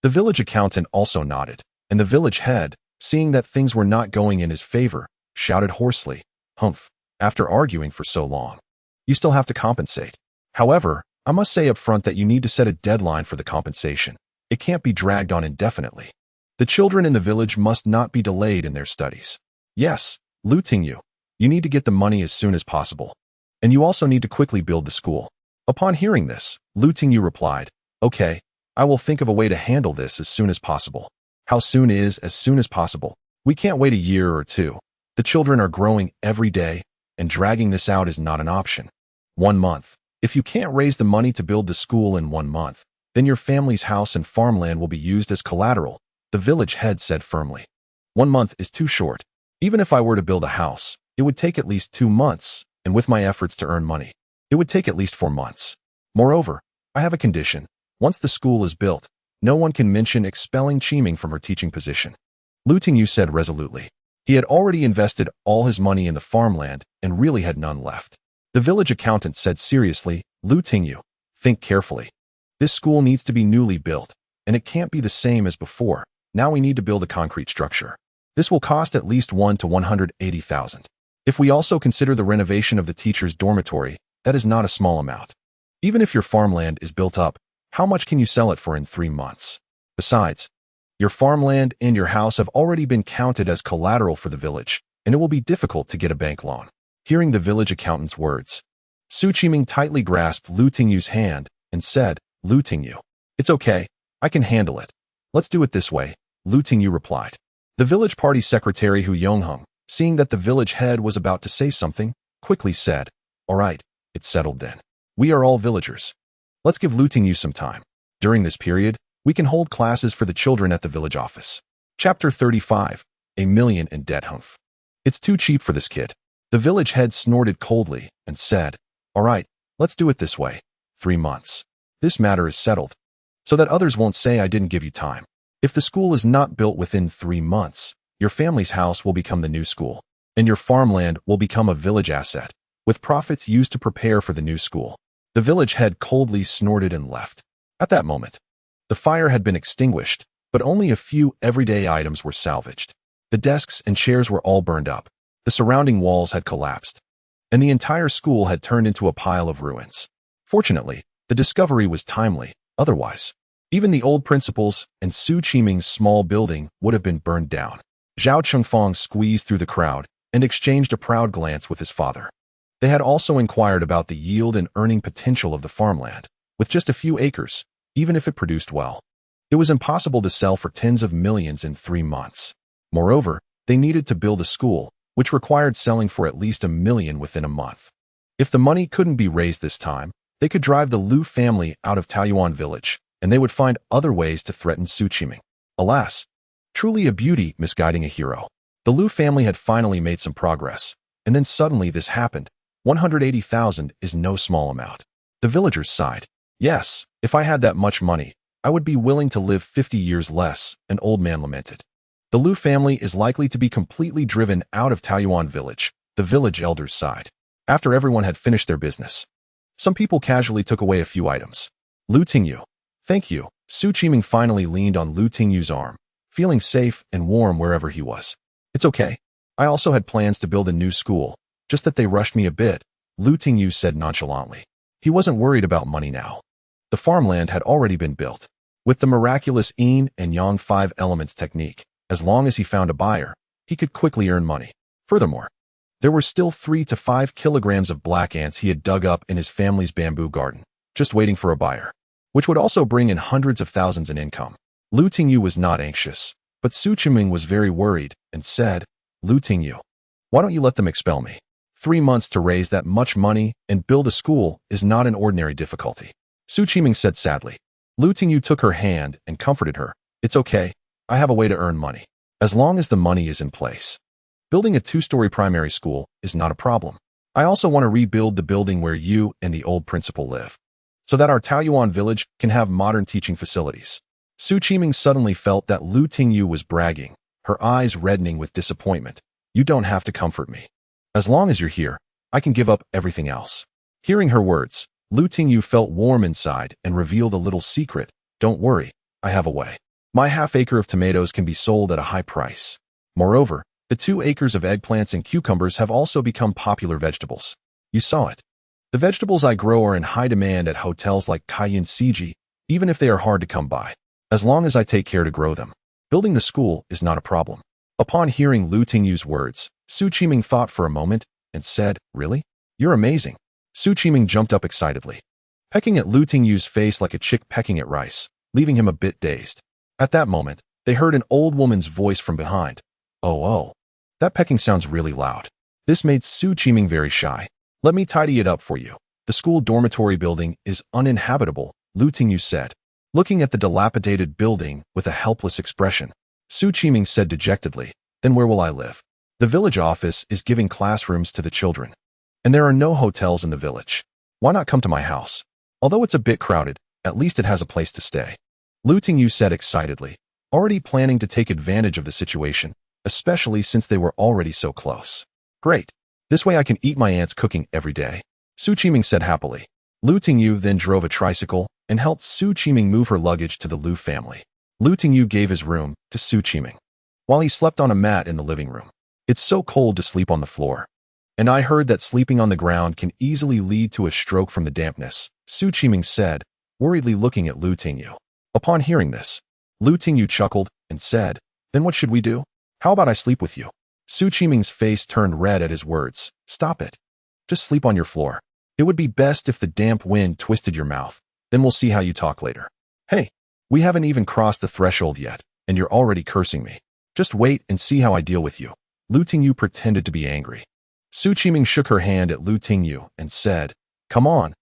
The village accountant also nodded, and the village head, seeing that things were not going in his favor, shouted hoarsely, "Humph, after arguing for so long. You still have to compensate. However, I must say up front that you need to set a deadline for the compensation. It can't be dragged on indefinitely. The children in the village must not be delayed in their studies. Yes, Lu Tingyu, you need to get the money as soon as possible. And you also need to quickly build the school." Upon hearing this, Lu Tingyu replied, "Okay, I will think of a way to handle this as soon as possible." How soon is as soon as possible? We can't wait a year or two. The children are growing every day, and dragging this out is not an option. 1 month. If you can't raise the money to build the school in 1 month, then your family's house and farmland will be used as collateral, the village head said firmly. 1 month is too short. Even if I were to build a house, it would take at least 2 months, and with my efforts to earn money, it would take at least 4 months. Moreover, I have a condition. Once the school is built, no one can mention expelling Qiming from her teaching position. Lu Tingyu said resolutely. He had already invested all his money in the farmland and really had none left. The village accountant said seriously, "Lu Tingyu, think carefully. This school needs to be newly built, and it can't be the same as before. Now we need to build a concrete structure. This will cost at least 1 to 180,000. If we also consider the renovation of the teacher's dormitory, that is not a small amount. Even if your farmland is built up, how much can you sell it for in 3 months? Besides, your farmland and your house have already been counted as collateral for the village, and it will be difficult to get a bank loan." Hearing the village accountant's words, Su Qiming tightly grasped Lu Tingyu's hand and said, "Lu Tingyu, it's okay, I can handle it. Let's do it this way," Lu Tingyu replied. The village party secretary Hu Yongheng, seeing that the village head was about to say something, quickly said, "All right, it's settled then. We are all villagers. Let's give Lu Tingyu some time. During this period, we can hold classes for the children at the village office." Chapter 35, A Million in Debt. Humph. It's too cheap for this kid. The village head snorted coldly and said, "All right, let's do it this way. 3 months. This matter is settled. So that others won't say I didn't give you time. If the school is not built within 3 months, your family's house will become the new school, and your farmland will become a village asset, with profits used to prepare for the new school." The village head coldly snorted and left. At that moment, the fire had been extinguished, but only a few everyday items were salvaged. The desks and chairs were all burned up. The surrounding walls had collapsed, and the entire school had turned into a pile of ruins. Fortunately, the discovery was timely. Otherwise, even the old principal's and Su Qiming's small building would have been burned down. Zhao Chengfang squeezed through the crowd and exchanged a proud glance with his father. They had also inquired about the yield and earning potential of the farmland. With just a few acres, even if it produced well, it was impossible to sell for tens of millions in 3 months. Moreover, they needed to build a school, which required selling for at least 1 million within a month. If the money couldn't be raised this time, they could drive the Lu family out of Taiyuan village, and they would find other ways to threaten Su Qiming. Alas, truly a beauty misguiding a hero. The Lu family had finally made some progress, and then suddenly this happened. 180,000 is no small amount. The villagers sighed. "Yes, if I had that much money, I would be willing to live 50 years less," an old man lamented. "The Lu family is likely to be completely driven out of Taiyuan village," the village elders sighed. After everyone had finished their business, some people casually took away a few items. "Lu Tingyu, thank you." Su Qiming finally leaned on Lu Tingyu's arm, feeling safe and warm wherever he was. "It's okay. I also had plans to build a new school, just that they rushed me a bit," Lu Tingyu said nonchalantly. He wasn't worried about money now. The farmland had already been built. With the miraculous Yin and Yang 5 elements technique, as long as he found a buyer, he could quickly earn money. Furthermore, there were still 3 to 5 kilograms of black ants he had dug up in his family's bamboo garden, just waiting for a buyer, which would also bring in hundreds of thousands in income. Lu Tingyu was not anxious, but Su Qiming was very worried and said, "Lu Tingyu, why don't you let them expel me? 3 months to raise that much money and build a school is not an ordinary difficulty." Su Qiming said sadly. Lu Tingyu took her hand and comforted her. "It's okay, I have a way to earn money. As long as the money is in place. Building a 2-story primary school is not a problem. I also want to rebuild the building where you and the old principal live, so that our Taoyuan village can have modern teaching facilities." Su Qiming suddenly felt that Lu Tingyu was bragging, her eyes reddening with disappointment. "You don't have to comfort me. As long as you're here, I can give up everything else." Hearing her words, Lu Tingyu felt warm inside and revealed a little secret. "Don't worry, I have a way. My half acre of tomatoes can be sold at a high price. Moreover, the 2 acres of eggplants and cucumbers have also become popular vegetables. You saw it. The vegetables I grow are in high demand at hotels like Cayenne Ciji, even if they are hard to come by, as long as I take care to grow them. Building the school is not a problem. Upon hearing Lu Tingyu's words, Su Qiming thought for a moment and said, "Really? You're amazing." Su Qiming jumped up excitedly, pecking at Lu Tingyu's face like a chick pecking at rice, leaving him a bit dazed. At that moment, they heard an old woman's voice from behind. Oh, that pecking sounds really loud." This made Su Qiming very shy. "Let me tidy it up for you. The school dormitory building is uninhabitable," Lu Tingyu said, looking at the dilapidated building with a helpless expression. Su Qiming said dejectedly, "Then where will I live? The village office is giving classrooms to the children, and there are no hotels in the village. Why not come to my house? Although it's a bit crowded, at least it has a place to stay." Lu Tingyu said excitedly, already planning to take advantage of the situation, especially since they were already so close. "Great. This way I can eat my aunt's cooking every day," Su Qiming said happily. Lu Tingyu then drove a tricycle and helped Su Qiming move her luggage to the Lu family. Lu Tingyu gave his room to Su Qiming, while he slept on a mat in the living room. "It's so cold to sleep on the floor. And I heard that sleeping on the ground can easily lead to a stroke from the dampness," Su Qiming said, worriedly looking at Lu Tingyu. Upon hearing this, Lu Tingyu chuckled and said, "Then what should we do? How about I sleep with you?" Su Qiming's face turned red at his words. "Stop it. Just sleep on your floor. It would be best if the damp wind twisted your mouth. Then we'll see how you talk later." "Hey, we haven't even crossed the threshold yet, and you're already cursing me. Just wait and see how I deal with you." Lu Tingyu pretended to be angry. Su Qiming shook her hand at Lu Tingyu and said, Come on,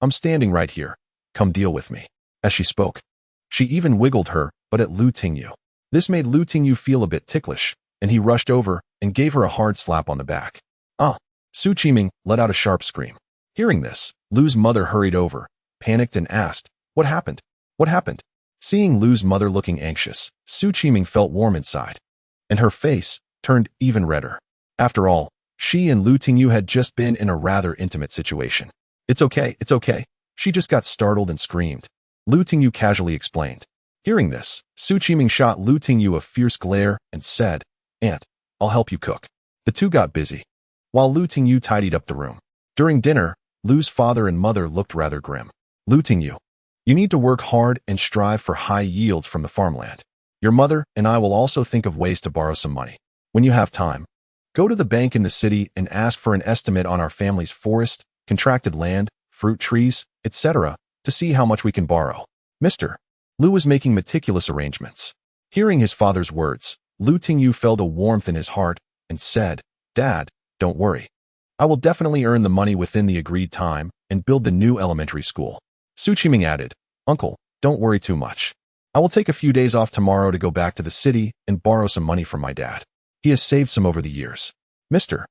I'm standing right here. Come deal with me." As she spoke, she even wiggled her butt at Lu Tingyu. This made Lu Tingyu feel a bit ticklish, and he rushed over and gave her a hard slap on the back. "Ah!" Su Qiming let out a sharp scream. Hearing this, Lu's mother hurried over, panicked and asked, "What happened? What happened?" Seeing Lu's mother looking anxious, Su Qiming felt warm inside, and her face turned even redder. After all, she and Lu Tingyu had just been in a rather intimate situation. It's okay. She just got startled and screamed," Lu Tingyu casually explained. Hearing this, Su Qiming shot Lu Tingyu a fierce glare and said, "Aunt, I'll help you cook." The two got busy, while Lu Tingyu tidied up the room. During dinner, Lu's father and mother looked rather grim. "Lu Tingyu, you need to work hard and strive for high yields from the farmland. Your mother and I will also think of ways to borrow some money. When you have time, go to the bank in the city and ask for an estimate on our family's forest, contracted land, fruit trees, etc., to see how much we can borrow." Mr. Lu was making meticulous arrangements. Hearing his father's words, Lu Tingyu felt a warmth in his heart and said, "Dad, don't worry. I will definitely earn the money within the agreed time and build the new elementary school." Su Qiming added, "Uncle, don't worry too much. I will take a few days off tomorrow to go back to the city and borrow some money from my dad. He has saved some over the years." Mr.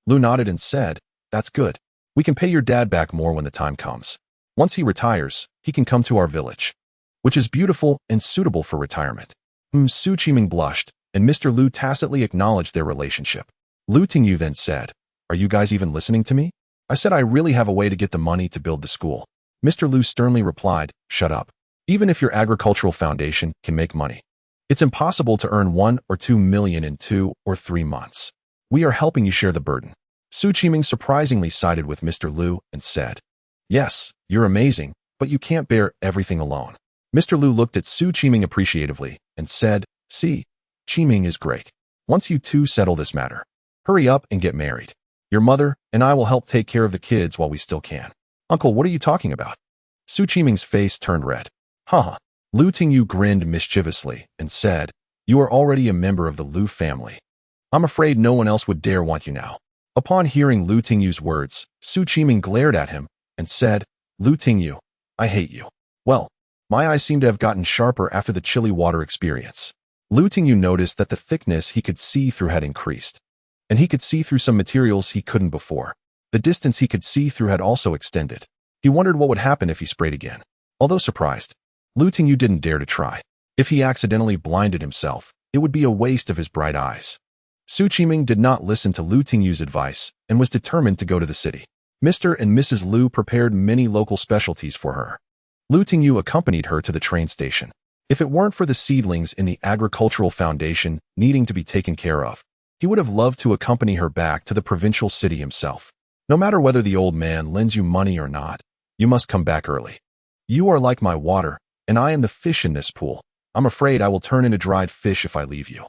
Lu nodded and said, "That's good. We can pay your dad back more when the time comes. Once he retires, he can come to our village, which is beautiful and suitable for retirement." Su Qiming blushed, and Mr. Lu tacitly acknowledged their relationship. Lu Tingyu then said, "Are you guys even listening to me? I said I really have a way to get the money to build the school." Mr. Lu sternly replied, "Shut up. Even if your agricultural foundation can make money, it's impossible to earn 1 or 2 million in 2 or 3 months. We are helping you share the burden." Su Qiming surprisingly sided with Mr. Lu and said, "Yes, you're amazing, but you can't bear everything alone." Mr. Lu looked at Su Qiming appreciatively and said, "See, Qiming is great. Once you two settle this matter, hurry up and get married. Your mother and I will help take care of the kids while we still can." "Uncle, what are you talking about?" Su Qiming's face turned red. "Haha." Lu Tingyu grinned mischievously and said, "You are already a member of the Lu family. I'm afraid no one else would dare want you now." Upon hearing Lu Tingyu's words, Su Qiming glared at him and said, "Lu Tingyu, I hate you." Well, my eyes seem to have gotten sharper after the chilly water experience. Lu Tingyu noticed that the thickness he could see through had increased, and he could see through some materials he couldn't before. The distance he could see through had also extended. He wondered what would happen if he sprayed again. Although surprised, Lu Tingyu didn't dare to try. If he accidentally blinded himself, it would be a waste of his bright eyes. Su Qiming did not listen to Lu Tingyu's advice and was determined to go to the city. Mr. and Mrs. Lu prepared many local specialties for her. Lu Tingyu accompanied her to the train station. If it weren't for the seedlings in the agricultural foundation needing to be taken care of, he would have loved to accompany her back to the provincial city himself. No matter whether the old man lends you money or not, you must come back early. You are like my water, and I am the fish in this pool. I'm afraid I will turn into dried fish if I leave you.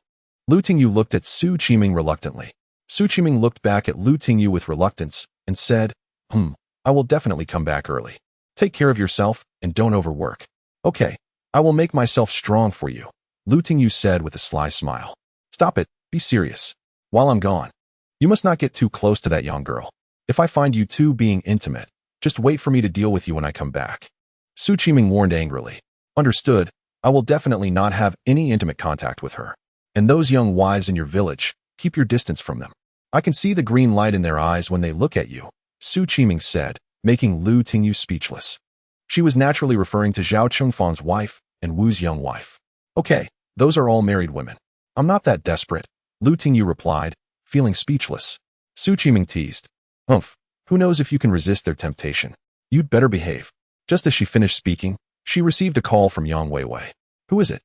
Lu Tingyu looked at Su Qiming reluctantly. Su Qiming looked back at Lu Tingyu with reluctance and said, I will definitely come back early. Take care of yourself and don't overwork. Okay, I will make myself strong for you, Lu Tingyu said with a sly smile. Stop it, be serious. While I'm gone, you must not get too close to that young girl. If I find you two being intimate, just wait for me to deal with you when I come back. Su Qiming warned angrily. Understood, I will definitely not have any intimate contact with her. And those young wives in your village, keep your distance from them. I can see the green light in their eyes when they look at you, Su Qiming said, making Lu Tingyu speechless. She was naturally referring to Zhao Chengfang's wife and Wu's young wife. Okay, those are all married women. I'm not that desperate, Lu Tingyu replied, feeling speechless. Su Qiming teased. Who knows if you can resist their temptation? You'd better behave. Just as she finished speaking, she received a call from Yang Weiwei. Who is it?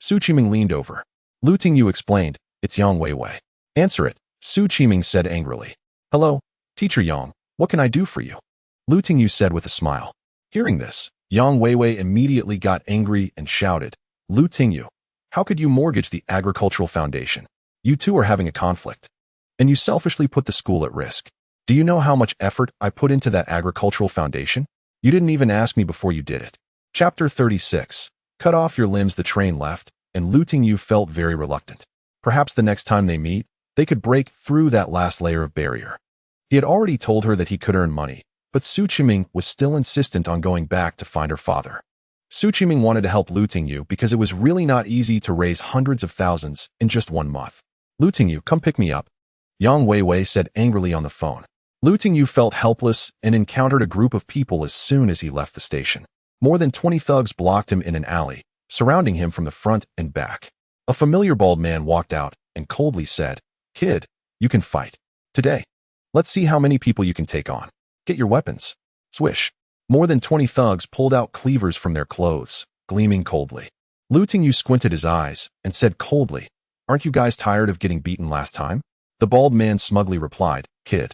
Su Qiming leaned over. Lu Tingyu explained, it's Yang Weiwei. Answer it, Su Qiming said angrily. Hello, Teacher Yang, what can I do for you? Lu Tingyu said with a smile. Hearing this, Yang Weiwei immediately got angry and shouted, Lu Tingyu, how could you mortgage the agricultural foundation? You two are having a conflict. And you selfishly put the school at risk. Do you know how much effort I put into that agricultural foundation? You didn't even ask me before you did it. Chapter 36. Cut off your limbs. The train left, and Lu Tingyu felt very reluctant. Perhaps the next time they meet, they could break through that last layer of barrier. He had already told her that he could earn money, but Su Qiming was still insistent on going back to find her father. Su Qiming wanted to help Lu Tingyu because it was really not easy to raise hundreds of thousands in just 1 month. Lu Tingyu, come pick me up, Yang Weiwei said angrily on the phone. Lu Tingyu felt helpless and encountered a group of people as soon as he left the station. More than 20 thugs blocked him in an alley, surrounding him from the front and back. A familiar bald man walked out and coldly said, Kid, you can fight. Today. Let's see how many people you can take on. Get your weapons. Swish. More than 20 thugs pulled out cleavers from their clothes, gleaming coldly. Lu Tingyu squinted his eyes and said coldly, Aren't you guys tired of getting beaten last time? The bald man smugly replied, Kid,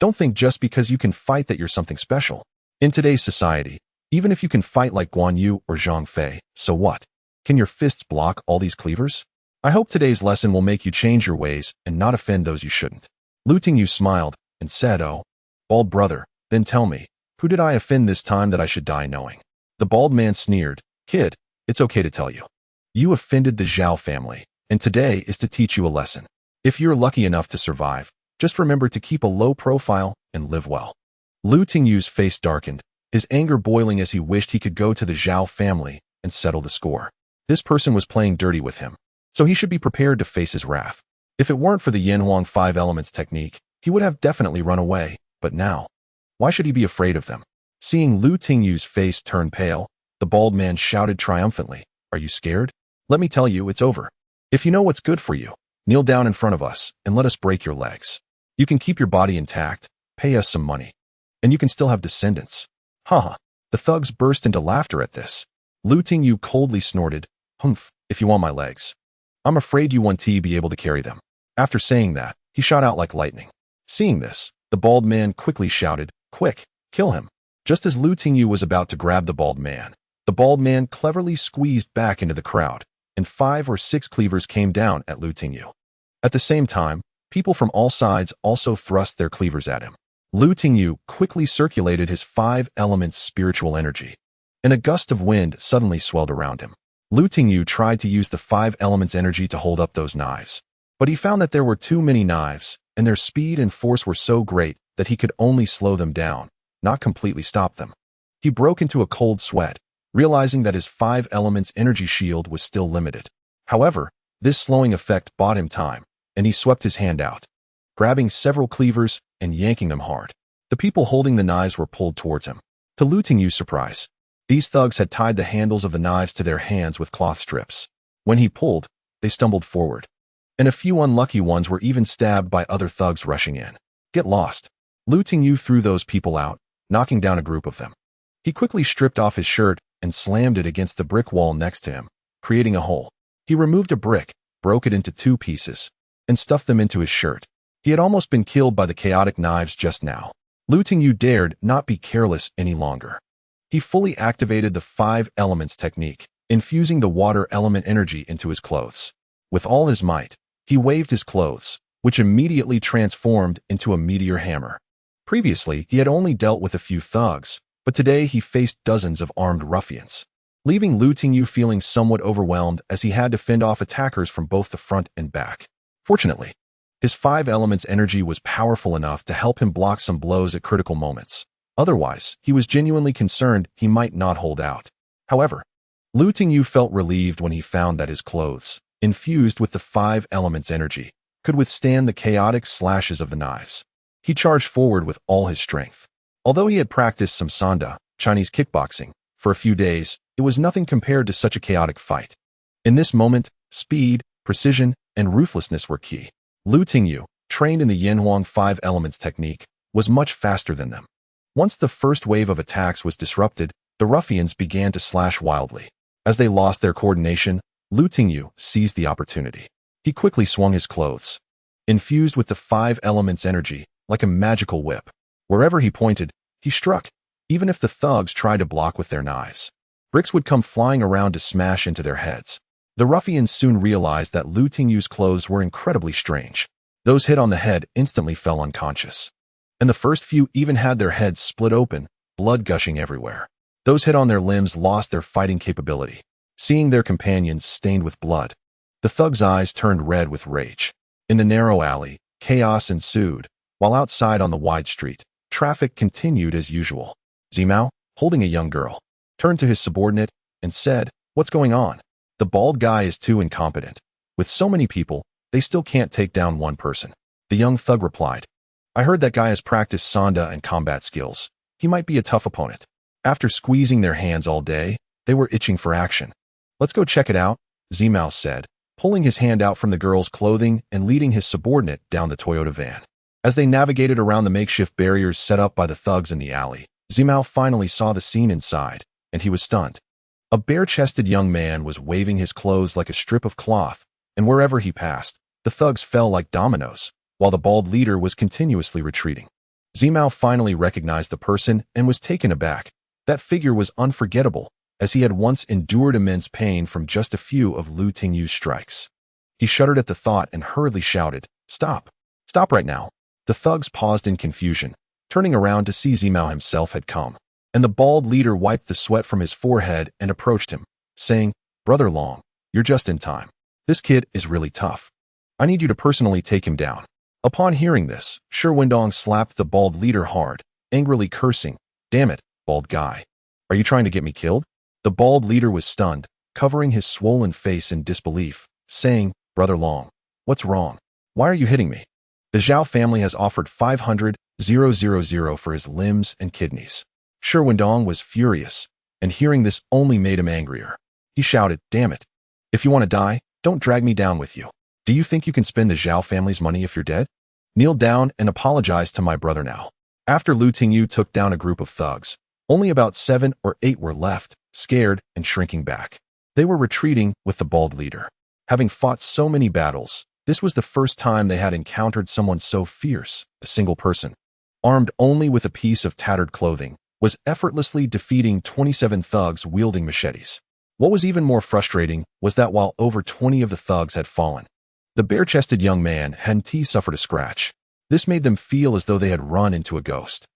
don't think just because you can fight that you're something special. In today's society, even if you can fight like Guan Yu or Zhang Fei, so what? Can your fists block all these cleavers? I hope today's lesson will make you change your ways and not offend those you shouldn't. Lu Tingyu smiled and said, Oh, bald brother, then tell me, who did I offend this time that I should die knowing? The bald man sneered, Kid, it's okay to tell you. You offended the Zhao family, and today is to teach you a lesson. If you're lucky enough to survive, just remember to keep a low profile and live well. Lu Tingyu's face darkened, his anger boiling as he wished he could go to the Zhao family and settle the score. This person was playing dirty with him, so he should be prepared to face his wrath. If it weren't for the Yanhuang 5 elements technique, he would have definitely run away, but now, why should he be afraid of them? Seeing Lu Tingyu's face turn pale, the bald man shouted triumphantly, Are you scared? Let me tell you, it's over. If you know what's good for you, kneel down in front of us and let us break your legs. You can keep your body intact, pay us some money, and you can still have descendants. Haha. The thugs burst into laughter at this. Lu Tingyu coldly snorted, Humph, if you want my legs. I'm afraid you won't be able to carry them. After saying that, he shot out like lightning. Seeing this, the bald man quickly shouted, Quick, kill him. Just as Lu Tingyu was about to grab the bald man cleverly squeezed back into the crowd, and 5 or 6 cleavers came down at Lu Tingyu. At the same time, people from all sides also thrust their cleavers at him. Lu Tingyu quickly circulated his 5 elements spiritual energy, and a gust of wind suddenly swelled around him. Lu Tingyu tried to use the 5 elements energy to hold up those knives, but he found that there were too many knives, and their speed and force were so great that he could only slow them down, not completely stop them. He broke into a cold sweat, realizing that his 5 elements energy shield was still limited. However, this slowing effect bought him time, and he swept his hand out, grabbing several cleavers and yanking them hard. The people holding the knives were pulled towards him. To Lu Tingyu's surprise, these thugs had tied the handles of the knives to their hands with cloth strips. When he pulled, they stumbled forward, and a few unlucky ones were even stabbed by other thugs rushing in. Get lost. Lu Tingyu threw those people out, knocking down a group of them. He quickly stripped off his shirt and slammed it against the brick wall next to him, creating a hole. He removed a brick, broke it into 2 pieces, and stuffed them into his shirt. He had almost been killed by the chaotic knives just now. Tingyu dared not be careless any longer. He fully activated the 5 elements technique, infusing the water element energy into his clothes. With all his might, he waved his clothes, which immediately transformed into a meteor hammer. Previously, he had only dealt with a few thugs, but today he faced dozens of armed ruffians, leaving Tingyu feeling somewhat overwhelmed as he had to fend off attackers from both the front and back. Fortunately, his 5 elements energy was powerful enough to help him block some blows at critical moments. Otherwise, he was genuinely concerned he might not hold out. However, Tingyu felt relieved when he found that his clothes, infused with the 5 elements energy, could withstand the chaotic slashes of the knives. He charged forward with all his strength. Although he had practiced some sanda, Chinese kickboxing, for a few days, it was nothing compared to such a chaotic fight. In this moment, speed, precision, and ruthlessness were key. Tingyu, trained in the Yanhuang 5 elements technique, was much faster than them. Once the first wave of attacks was disrupted, the ruffians began to slash wildly. As they lost their coordination, Tingyu seized the opportunity. He quickly swung his clothes, infused with the 5 elements energy, like a magical whip. Wherever he pointed, he struck, even if the thugs tried to block with their knives. Bricks would come flying around to smash into their heads. The ruffians soon realized that Tingyu's clothes were incredibly strange. Those hit on the head instantly fell unconscious, and the first few even had their heads split open, blood gushing everywhere. Those hit on their limbs lost their fighting capability. Seeing their companions stained with blood, the thugs' eyes turned red with rage. In the narrow alley, chaos ensued, while outside on the wide street, traffic continued as usual. Zimao, holding a young girl, turned to his subordinate and said, "What's going on? The bald guy is too incompetent. With so many people, they still can't take down one person." The young thug replied, "I heard that guy has practiced sanda and combat skills. He might be a tough opponent." After squeezing their hands all day, they were itching for action. "Let's go check it out," Zimao said, pulling his hand out from the girl's clothing and leading his subordinate down the Toyota van. As they navigated around the makeshift barriers set up by the thugs in the alley, Zimao finally saw the scene inside, and he was stunned. A bare-chested young man was waving his clothes like a strip of cloth, and wherever he passed, the thugs fell like dominoes, while the bald leader was continuously retreating. Zimao finally recognized the person and was taken aback. That figure was unforgettable, as he had once endured immense pain from just a few of Tingyu's strikes. He shuddered at the thought and hurriedly shouted, "Stop! Stop right now!" The thugs paused in confusion, turning around to see Zimao himself had come, and the bald leader wiped the sweat from his forehead and approached him, saying, "Brother Long, you're just in time. This kid is really tough. I need you to personally take him down." Upon hearing this, Shi Wendong slapped the bald leader hard, angrily cursing, "Damn it, bald guy. Are you trying to get me killed?" The bald leader was stunned, covering his swollen face in disbelief, saying, "Brother Long, what's wrong? Why are you hitting me? The Zhao family has offered 500,000 for his limbs and kidneys." Shi Wendong was furious, and hearing this only made him angrier. He shouted, "Damn it. If you want to die, don't drag me down with you. Do you think you can spend the Zhao family's money if you're dead? Kneel down and apologize to my brother now." After Tingyu took down a group of thugs, only about 7 or 8 were left, scared and shrinking back. They were retreating with the bald leader. Having fought so many battles, this was the first time they had encountered someone so fierce. A single person, armed only with a piece of tattered clothing, was effortlessly defeating 27 thugs wielding machetes. What was even more frustrating was that while over 20 of the thugs had fallen, the bare-chested young man hadn't suffered a scratch. This made them feel as though they had run into a ghost.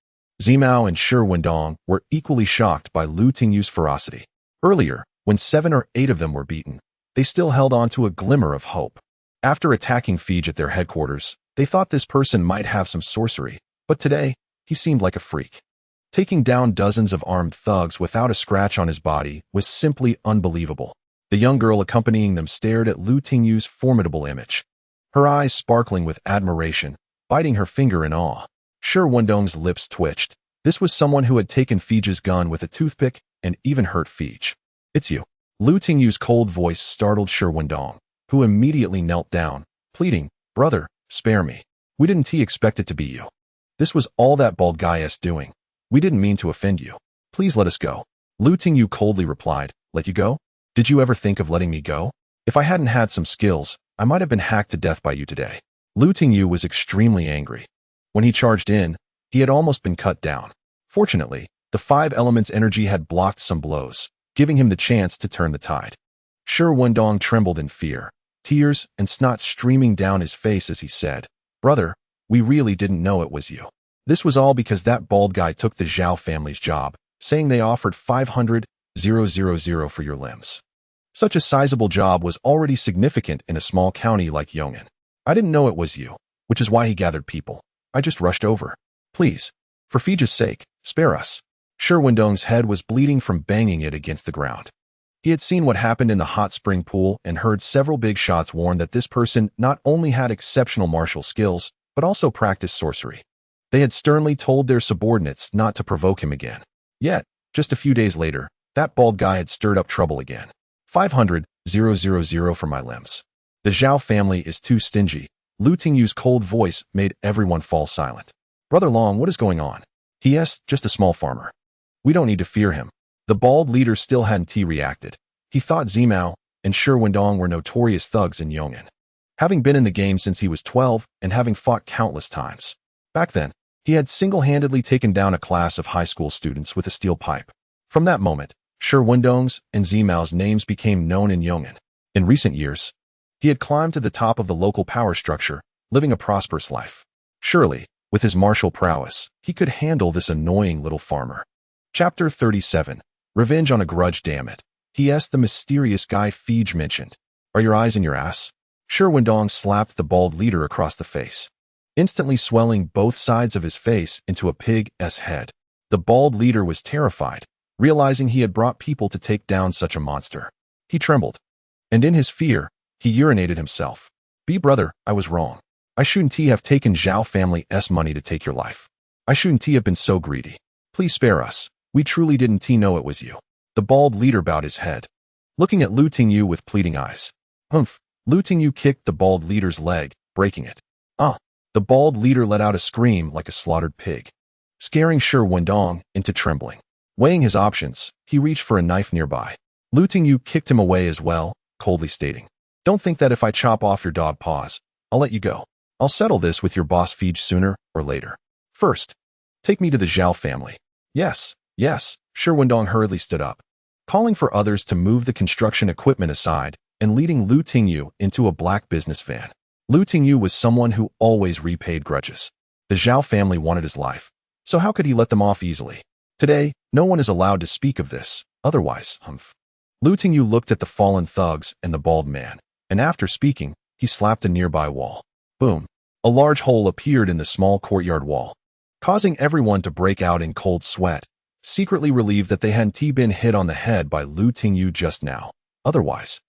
Zimao and Shi Wendong were equally shocked by Tingyu's ferocity. Earlier, when 7 or 8 of them were beaten, they still held on to a glimmer of hope. After attacking Fij at their headquarters, they thought this person might have some sorcery, but today, he seemed like a freak. Taking down dozens of armed thugs without a scratch on his body was simply unbelievable. The young girl accompanying them stared at Tingyu's formidable image, her eyes sparkling with admiration, biting her finger in awe. Shi Wendong's lips twitched. This was someone who had taken Fij's gun with a toothpick and even hurt Fij. "It's you." Tingyu's cold voice startled Shi Wendong, who immediately knelt down, pleading, "Brother, spare me. We didn't expect it to be you. This was all that bald guy is doing. We didn't mean to offend you. Please let us go." Tingyu coldly replied, "Let you go? Did you ever think of letting me go? If I hadn't had some skills, I might have been hacked to death by you today. Tingyu was extremely angry. When he charged in, he had almost been cut down. Fortunately, the five elements' energy had blocked some blows, giving him the chance to turn the tide. Wendong trembled in fear, tears and snot streaming down his face as he said, "Brother, we really didn't know it was you. This was all because that bald guy took the Zhao family's job, saying they offered 500,000 for your limbs. Such a sizable job was already significant in a small county like Yong'an. I didn't know it was you, which is why he gathered people. I just rushed over. Please, for Fija's sake, spare us." Wendong's head was bleeding from banging it against the ground. He had seen what happened in the hot spring pool and heard several big shots warn that this person not only had exceptional martial skills, but also practiced sorcery. They had sternly told their subordinates not to provoke him again. Yet, just a few days later, that bald guy had stirred up trouble again. 500,000 for my limbs. The Zhao family is too stingy. Tingyu's cold voice made everyone fall silent. "Brother Long, what is going on?" "He is just a small farmer. We don't need to fear him." The bald leader still hadn't reacted. He thought Zimao and Wendong were notorious thugs in Yong'an, having been in the game since he was 12 and having fought countless times. Back then, he had single-handedly taken down a class of high school students with a steel pipe. From that moment, Wendong's and Zimao's names became known in Yong'an. In recent years, he had climbed to the top of the local power structure, living a prosperous life. Surely, with his martial prowess, he could handle this annoying little farmer. Chapter 37. Revenge on a grudge, damn it. He.s. the mysterious guy Fij mentioned. "Are your eyes in your ass?" Wendong slapped the bald leader across the face, instantly swelling both sides of his face into a pig's head. The bald leader was terrified, realizing he had brought people to take down such a monster. He trembled, and in his fear, he urinated himself. Brother, I was wrong. I shouldn't have taken Zhao family's money to take your life. I shouldn't have been so greedy. Please spare us. We truly didn't know it was you." The bald leader bowed his head, looking at Tingyu with pleading eyes. "Humph." Tingyu kicked the bald leader's leg, breaking it. "Ah." The bald leader let out a scream like a slaughtered pig, scaring Wendong into trembling. Weighing his options, he reached for a knife nearby. Tingyu kicked him away as well, coldly stating, "Don't think that if I chop off your dog paws, I'll let you go. I'll settle this with your boss Fij sooner or later. First, take me to the Zhao family." Yes. Wendong hurriedly stood up, calling for others to move the construction equipment aside and leading Tingyu into a black business van. Tingyu was someone who always repaid grudges. The Zhao family wanted his life, so how could he let them off easily? Today, no one is allowed to speak of this, otherwise, humph. Tingyu looked at the fallen thugs and the bald man, and after speaking, he slapped a nearby wall. Boom. A large hole appeared in the small courtyard wall, causing everyone to break out in cold sweat, secretly relieved that they hadn't been hit on the head by Tingyu just now. Otherwise,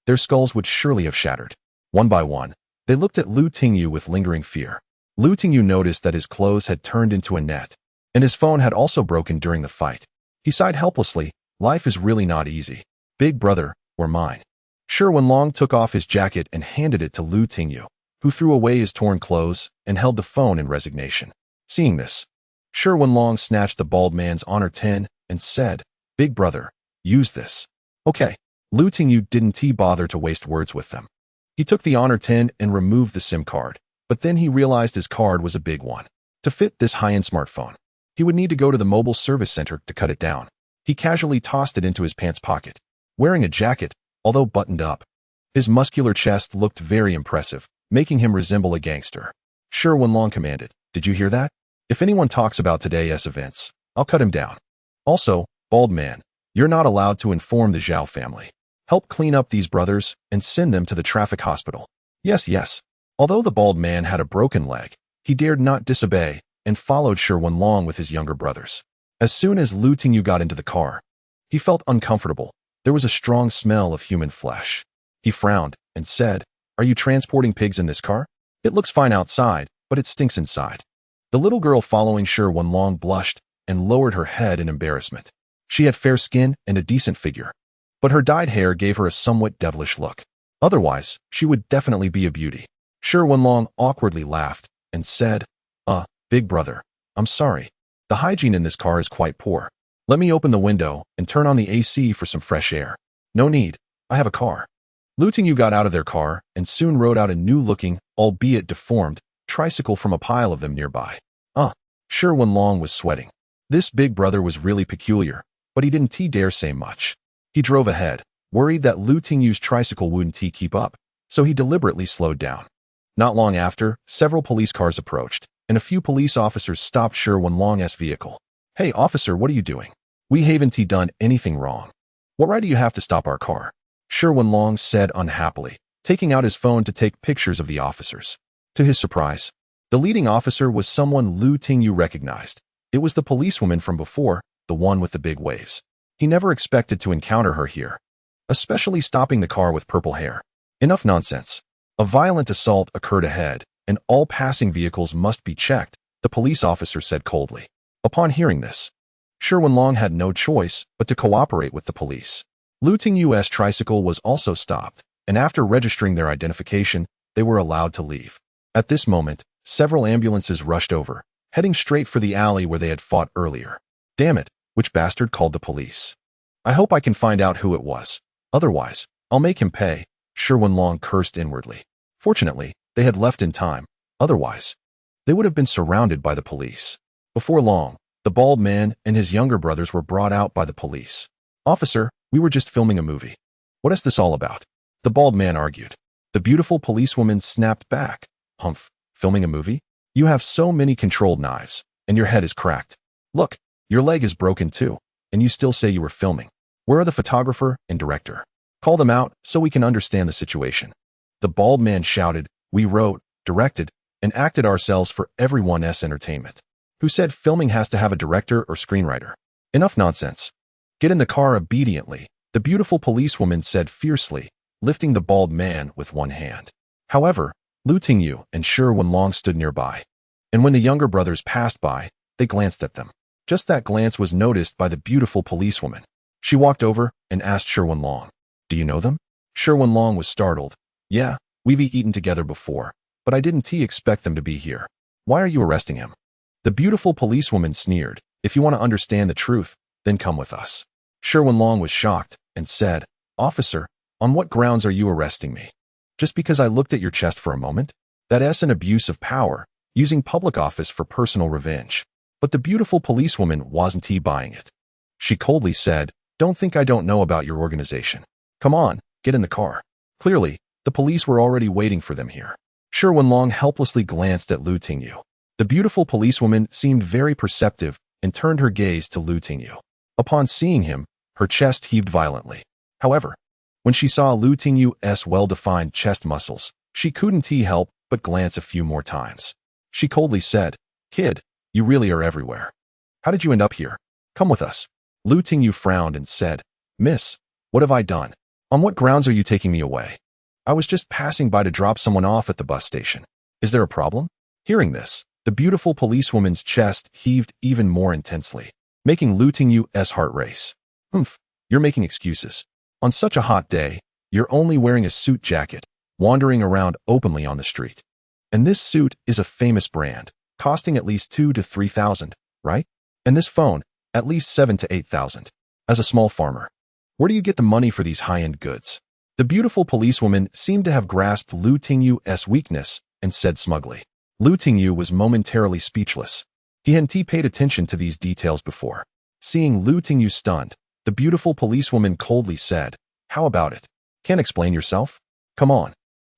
their skulls would surely have shattered. One by one, they looked at Tingyu with lingering fear. Tingyu noticed that his clothes had turned into a net, and his phone had also broken during the fight. He sighed helplessly. Life is really not easy. Big brother, or mine. Wenlong took off his jacket and handed it to Tingyu, who threw away his torn clothes and held the phone in resignation. Seeing this, Wenlong snatched the bald man's honor tin and said, "Big brother, use this." Okay. Tingyu didn't bother to waste words with them. He took the honor tin and removed the SIM card, but then he realized his card was a big one. To fit this high-end smartphone, he would need to go to the mobile service center to cut it down. He casually tossed it into his pants pocket. Wearing a jacket, although buttoned up, his muscular chest looked very impressive, making him resemble a gangster. Wenlong commanded, "Did you hear that? If anyone talks about today's events, I'll cut him down. Also, bald man, you're not allowed to inform the Zhao family. Help clean up these brothers and send them to the traffic hospital." Yes. Although the bald man had a broken leg, he dared not disobey and followed Wenlong with his younger brothers. As soon as Tingyu got into the car, he felt uncomfortable. There was a strong smell of human flesh. He frowned and said, "Are you transporting pigs in this car? It looks fine outside, but it stinks inside." The little girl following Wenlong blushed and lowered her head in embarrassment. She had fair skin and a decent figure, but her dyed hair gave her a somewhat devilish look. Otherwise, she would definitely be a beauty. Wenlong awkwardly laughed and said, Big brother, I'm sorry. The hygiene in this car is quite poor. Let me open the window and turn on the AC for some fresh air." "No need," I have a car. Lu Tingyu got out of their car and soon rode out a new-looking, albeit deformed, tricycle from a pile of them nearby. Shi Wenlong was sweating. This big brother was really peculiar, but he didn't dare say much. He drove ahead, worried that Lu Tingyu's tricycle wouldn't keep up, so he deliberately slowed down. Not long after, several police cars approached, and a few police officers stopped Shi Wenlong's vehicle. Hey, officer, what are you doing? We haven't done anything wrong. What right do you have to stop our car? Shi Wenlong said unhappily, taking out his phone to take pictures of the officers. To his surprise, the leading officer was someone Lu Tingyu recognized. It was the policewoman from before, the one with the big waves. He never expected to encounter her here, especially stopping the car with purple hair. Enough nonsense. A violent assault occurred ahead, and all passing vehicles must be checked, the police officer said coldly. Upon hearing this, Shi Wenlong had no choice but to cooperate with the police. Lu Tingyu's tricycle was also stopped, and after registering their identification, they were allowed to leave. At this moment, several ambulances rushed over, heading straight for the alley where they had fought earlier. Damn it, which bastard called the police? I hope I can find out who it was. Otherwise, I'll make him pay, Shi Wenlong cursed inwardly. Fortunately, they had left in time. Otherwise, they would have been surrounded by the police. Before long, the bald man and his younger brothers were brought out by the police. Officer, we were just filming a movie. What is this all about? The bald man argued. The beautiful policewoman snapped back. Humph, filming a movie? You have so many controlled knives, and your head is cracked. Look, your leg is broken too, and you still say you were filming. Where are the photographer and director? Call them out so we can understand the situation. The bald man shouted, we wrote, directed, and acted ourselves for everyone's entertainment. Who said filming has to have a director or screenwriter? Enough nonsense. Get in the car obediently, the beautiful policewoman said fiercely, lifting the bald man with one hand. However, Lu Tingyu and Shi Wenlong stood nearby, and when the younger brothers passed by, they glanced at them. Just that glance was noticed by the beautiful policewoman. She walked over and asked Shi Wenlong, do you know them? Shi Wenlong was startled. Yeah, we've eaten together before, but I didn't expect them to be here. Why are you arresting him? The beautiful policewoman sneered. If you want to understand the truth, then come with us. Shi Wenlong was shocked and said, Officer, on what grounds are you arresting me? Just because I looked at your chest for a moment? That's an abuse of power, using public office for personal revenge. But the beautiful policewoman wasn't buying it. She coldly said, don't think I don't know about your organization. Come on, get in the car. Clearly, the police were already waiting for them here. Shi Wenlong helplessly glanced at Lu Tingyu. The beautiful policewoman seemed very perceptive and turned her gaze to Lu Tingyu. Upon seeing him, her chest heaved violently. However, when she saw Lu Tingyu's well-defined chest muscles, she couldn't help but glance a few more times. She coldly said, Kid, you really are everywhere. How did you end up here? Come with us. Lu Tingyu frowned and said, Miss, what have I done? On what grounds are you taking me away? I was just passing by to drop someone off at the bus station. Is there a problem? Hearing this, the beautiful policewoman's chest heaved even more intensely, making Lu Tingyu's heart race. Humph, you're making excuses. On such a hot day, you're only wearing a suit jacket, wandering around openly on the street. And this suit is a famous brand, costing at least 2,000 to 3,000, right? And this phone, at least 7,000 to 8,000. As a small farmer, where do you get the money for these high-end goods? The beautiful policewoman seemed to have grasped Lu Tingyu's weakness and said smugly. Lu Tingyu was momentarily speechless. He hadn't paid attention to these details before. Seeing Lu Tingyu stunned, the beautiful policewoman coldly said, How about it? Can't explain yourself? Come on.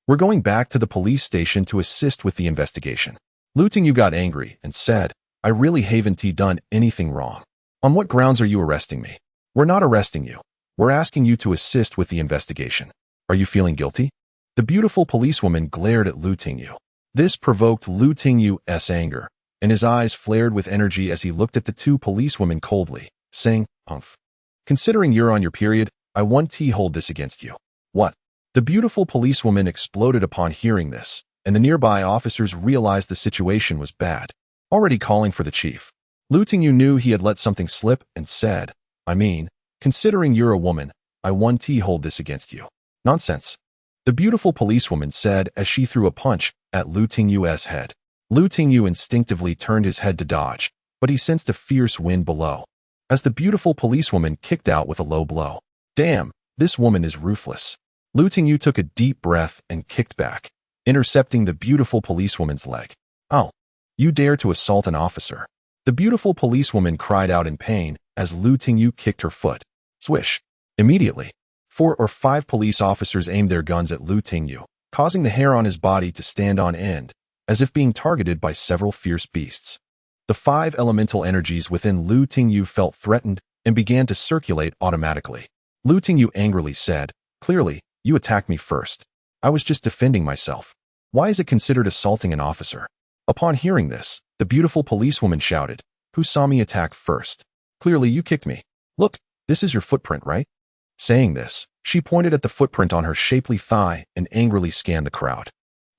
We're going back to the police station to assist with the investigation. Lu Tingyu got angry and said, I really haven't done anything wrong. On what grounds are you arresting me? We're not arresting you. We're asking you to assist with the investigation. Are you feeling guilty? The beautiful policewoman glared at Lu Tingyu. This provoked Lu Tingyu's anger, and his eyes flared with energy as he looked at the two policewomen coldly, saying, Humph. Considering you're on your period, I won't hold this against you. What? The beautiful policewoman exploded upon hearing this, and the nearby officers realized the situation was bad, already calling for the chief. Lu Tingyu knew he had let something slip and said, considering you're a woman, I won't hold this against you. Nonsense. The beautiful policewoman said as she threw a punch at Lu Tingyu's head. Lu Tingyu instinctively turned his head to dodge, but he sensed a fierce wind below, as the beautiful policewoman kicked out with a low blow. Damn, This woman is ruthless. Lu Tingyu took a deep breath and kicked back, intercepting the beautiful policewoman's leg. Oh, you dare to assault an officer. The beautiful policewoman cried out in pain as Lu Tingyu kicked her foot. Swish. Immediately, 4 or 5 police officers aimed their guns at Lu Tingyu, causing the hair on his body to stand on end, as if being targeted by several fierce beasts. The 5 elemental energies within Lu Tingyu felt threatened and began to circulate automatically. Lu Tingyu angrily said, "Clearly, you attacked me first. I was just defending myself. Why is it considered assaulting an officer?" Upon hearing this, the beautiful policewoman shouted, "Who saw me attack first? Clearly you kicked me. Look, this is your footprint, right?" Saying this, she pointed at the footprint on her shapely thigh and angrily scanned the crowd.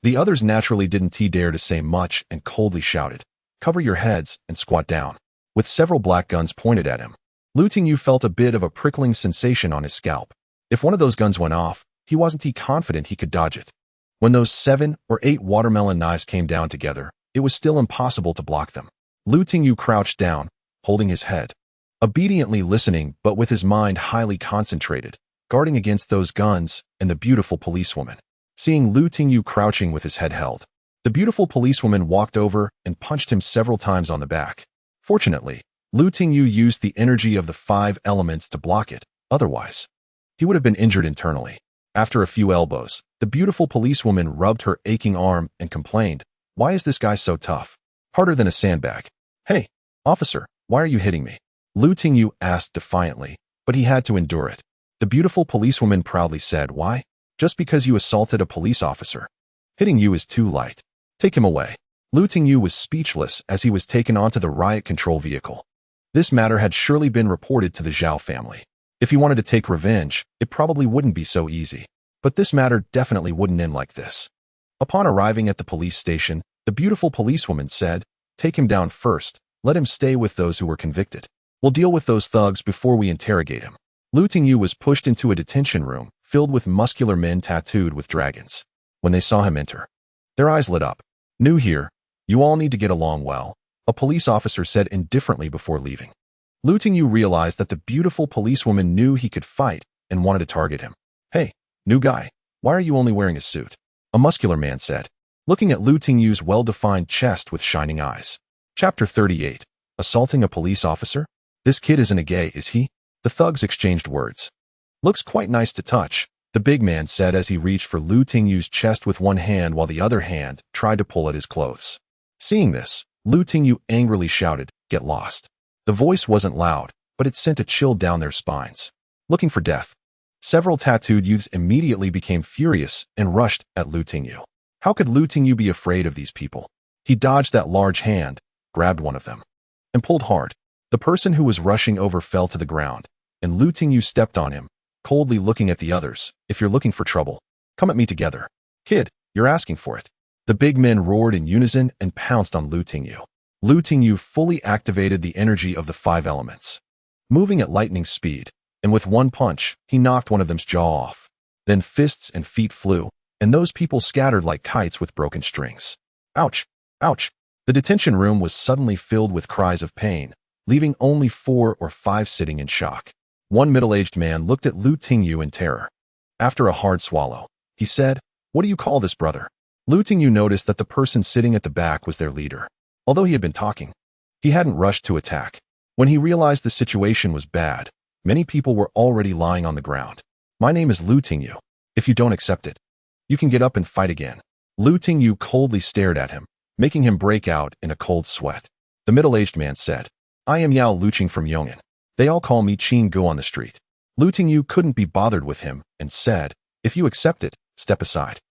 The others naturally didn't dare to say much and coldly shouted, "Cover your heads and squat down." With several black guns pointed at him, Lu Tingyu felt a bit of a prickling sensation on his scalp. If one of those guns went off, he wasn't confident he could dodge it. When those 7 or 8 watermelon knives came down together, it was still impossible to block them. Lu Tingyu crouched down, holding his head, obediently listening but with his mind highly concentrated, guarding against those guns and the beautiful policewoman. Seeing Lu Tingyu crouching with his head held, the beautiful policewoman walked over and punched him several times on the back. Fortunately, Lu Tingyu used the energy of the 5 elements to block it, otherwise, he would have been injured internally. After a few elbows, the beautiful policewoman rubbed her aching arm and complained, "Why is this guy so tough? Harder than a sandbag." "Hey, officer, why are you hitting me?" Lu Tingyu asked defiantly, but he had to endure it. The beautiful policewoman proudly said, "Why? Just because you assaulted a police officer. Hitting you is too light. Take him away." Lu Tingyu was speechless as he was taken onto the riot control vehicle. This matter had surely been reported to the Zhao family. If he wanted to take revenge, it probably wouldn't be so easy. But this matter definitely wouldn't end like this. Upon arriving at the police station, the beautiful policewoman said, "Take him down first. Let him stay with those who were convicted. We'll deal with those thugs before we interrogate him." Lu Tingyu was pushed into a detention room filled with muscular men tattooed with dragons. When they saw him enter, their eyes lit up. "New here, you all need to get along well," a police officer said indifferently before leaving. Lu Tingyu realized that the beautiful policewoman knew he could fight and wanted to target him. "Hey, new guy, why are you only wearing a suit?" a muscular man said, looking at Lu Tingyu's well-defined chest with shining eyes. Chapter 38. Assaulting a police officer? "This kid isn't a gay, is he?" The thugs exchanged words. "Looks quite nice to touch," the big man said as he reached for Lu Tingyu's chest with one hand while the other hand tried to pull at his clothes. Seeing this, Lu Tingyu angrily shouted, "Get lost." The voice wasn't loud, but it sent a chill down their spines. Looking for death. Several tattooed youths immediately became furious and rushed at Lu Tingyu. How could Lu Tingyu be afraid of these people? He dodged that large hand, grabbed one of them, and pulled hard. The person who was rushing over fell to the ground, and Lu Tingyu stepped on him, coldly looking at the others. "If you're looking for trouble, come at me together. Kid, you're asking for it." The big men roared in unison and pounced on Lu Tingyu. Lu Tingyu fully activated the energy of the 5 elements. Moving at lightning speed, and with one punch, he knocked one of them's jaw off. Then fists and feet flew, and those people scattered like kites with broken strings. Ouch! Ouch! The detention room was suddenly filled with cries of pain, leaving only 4 or 5 sitting in shock. One middle-aged man looked at Lu Tingyu in terror. After a hard swallow, he said, "What do you call this, brother?" Lu Tingyu noticed that the person sitting at the back was their leader. Although he had been talking, he hadn't rushed to attack. When he realized the situation was bad, many people were already lying on the ground. "My name is Lu Tingyu. If you don't accept it, you can get up and fight again." Lu Tingyu coldly stared at him, making him break out in a cold sweat. The middle-aged man said, "I am Yao Luqing from Yong'an. They all call me Qin Gu on the street." Lu Tingyu couldn't be bothered with him and said, "If you accept it, step aside.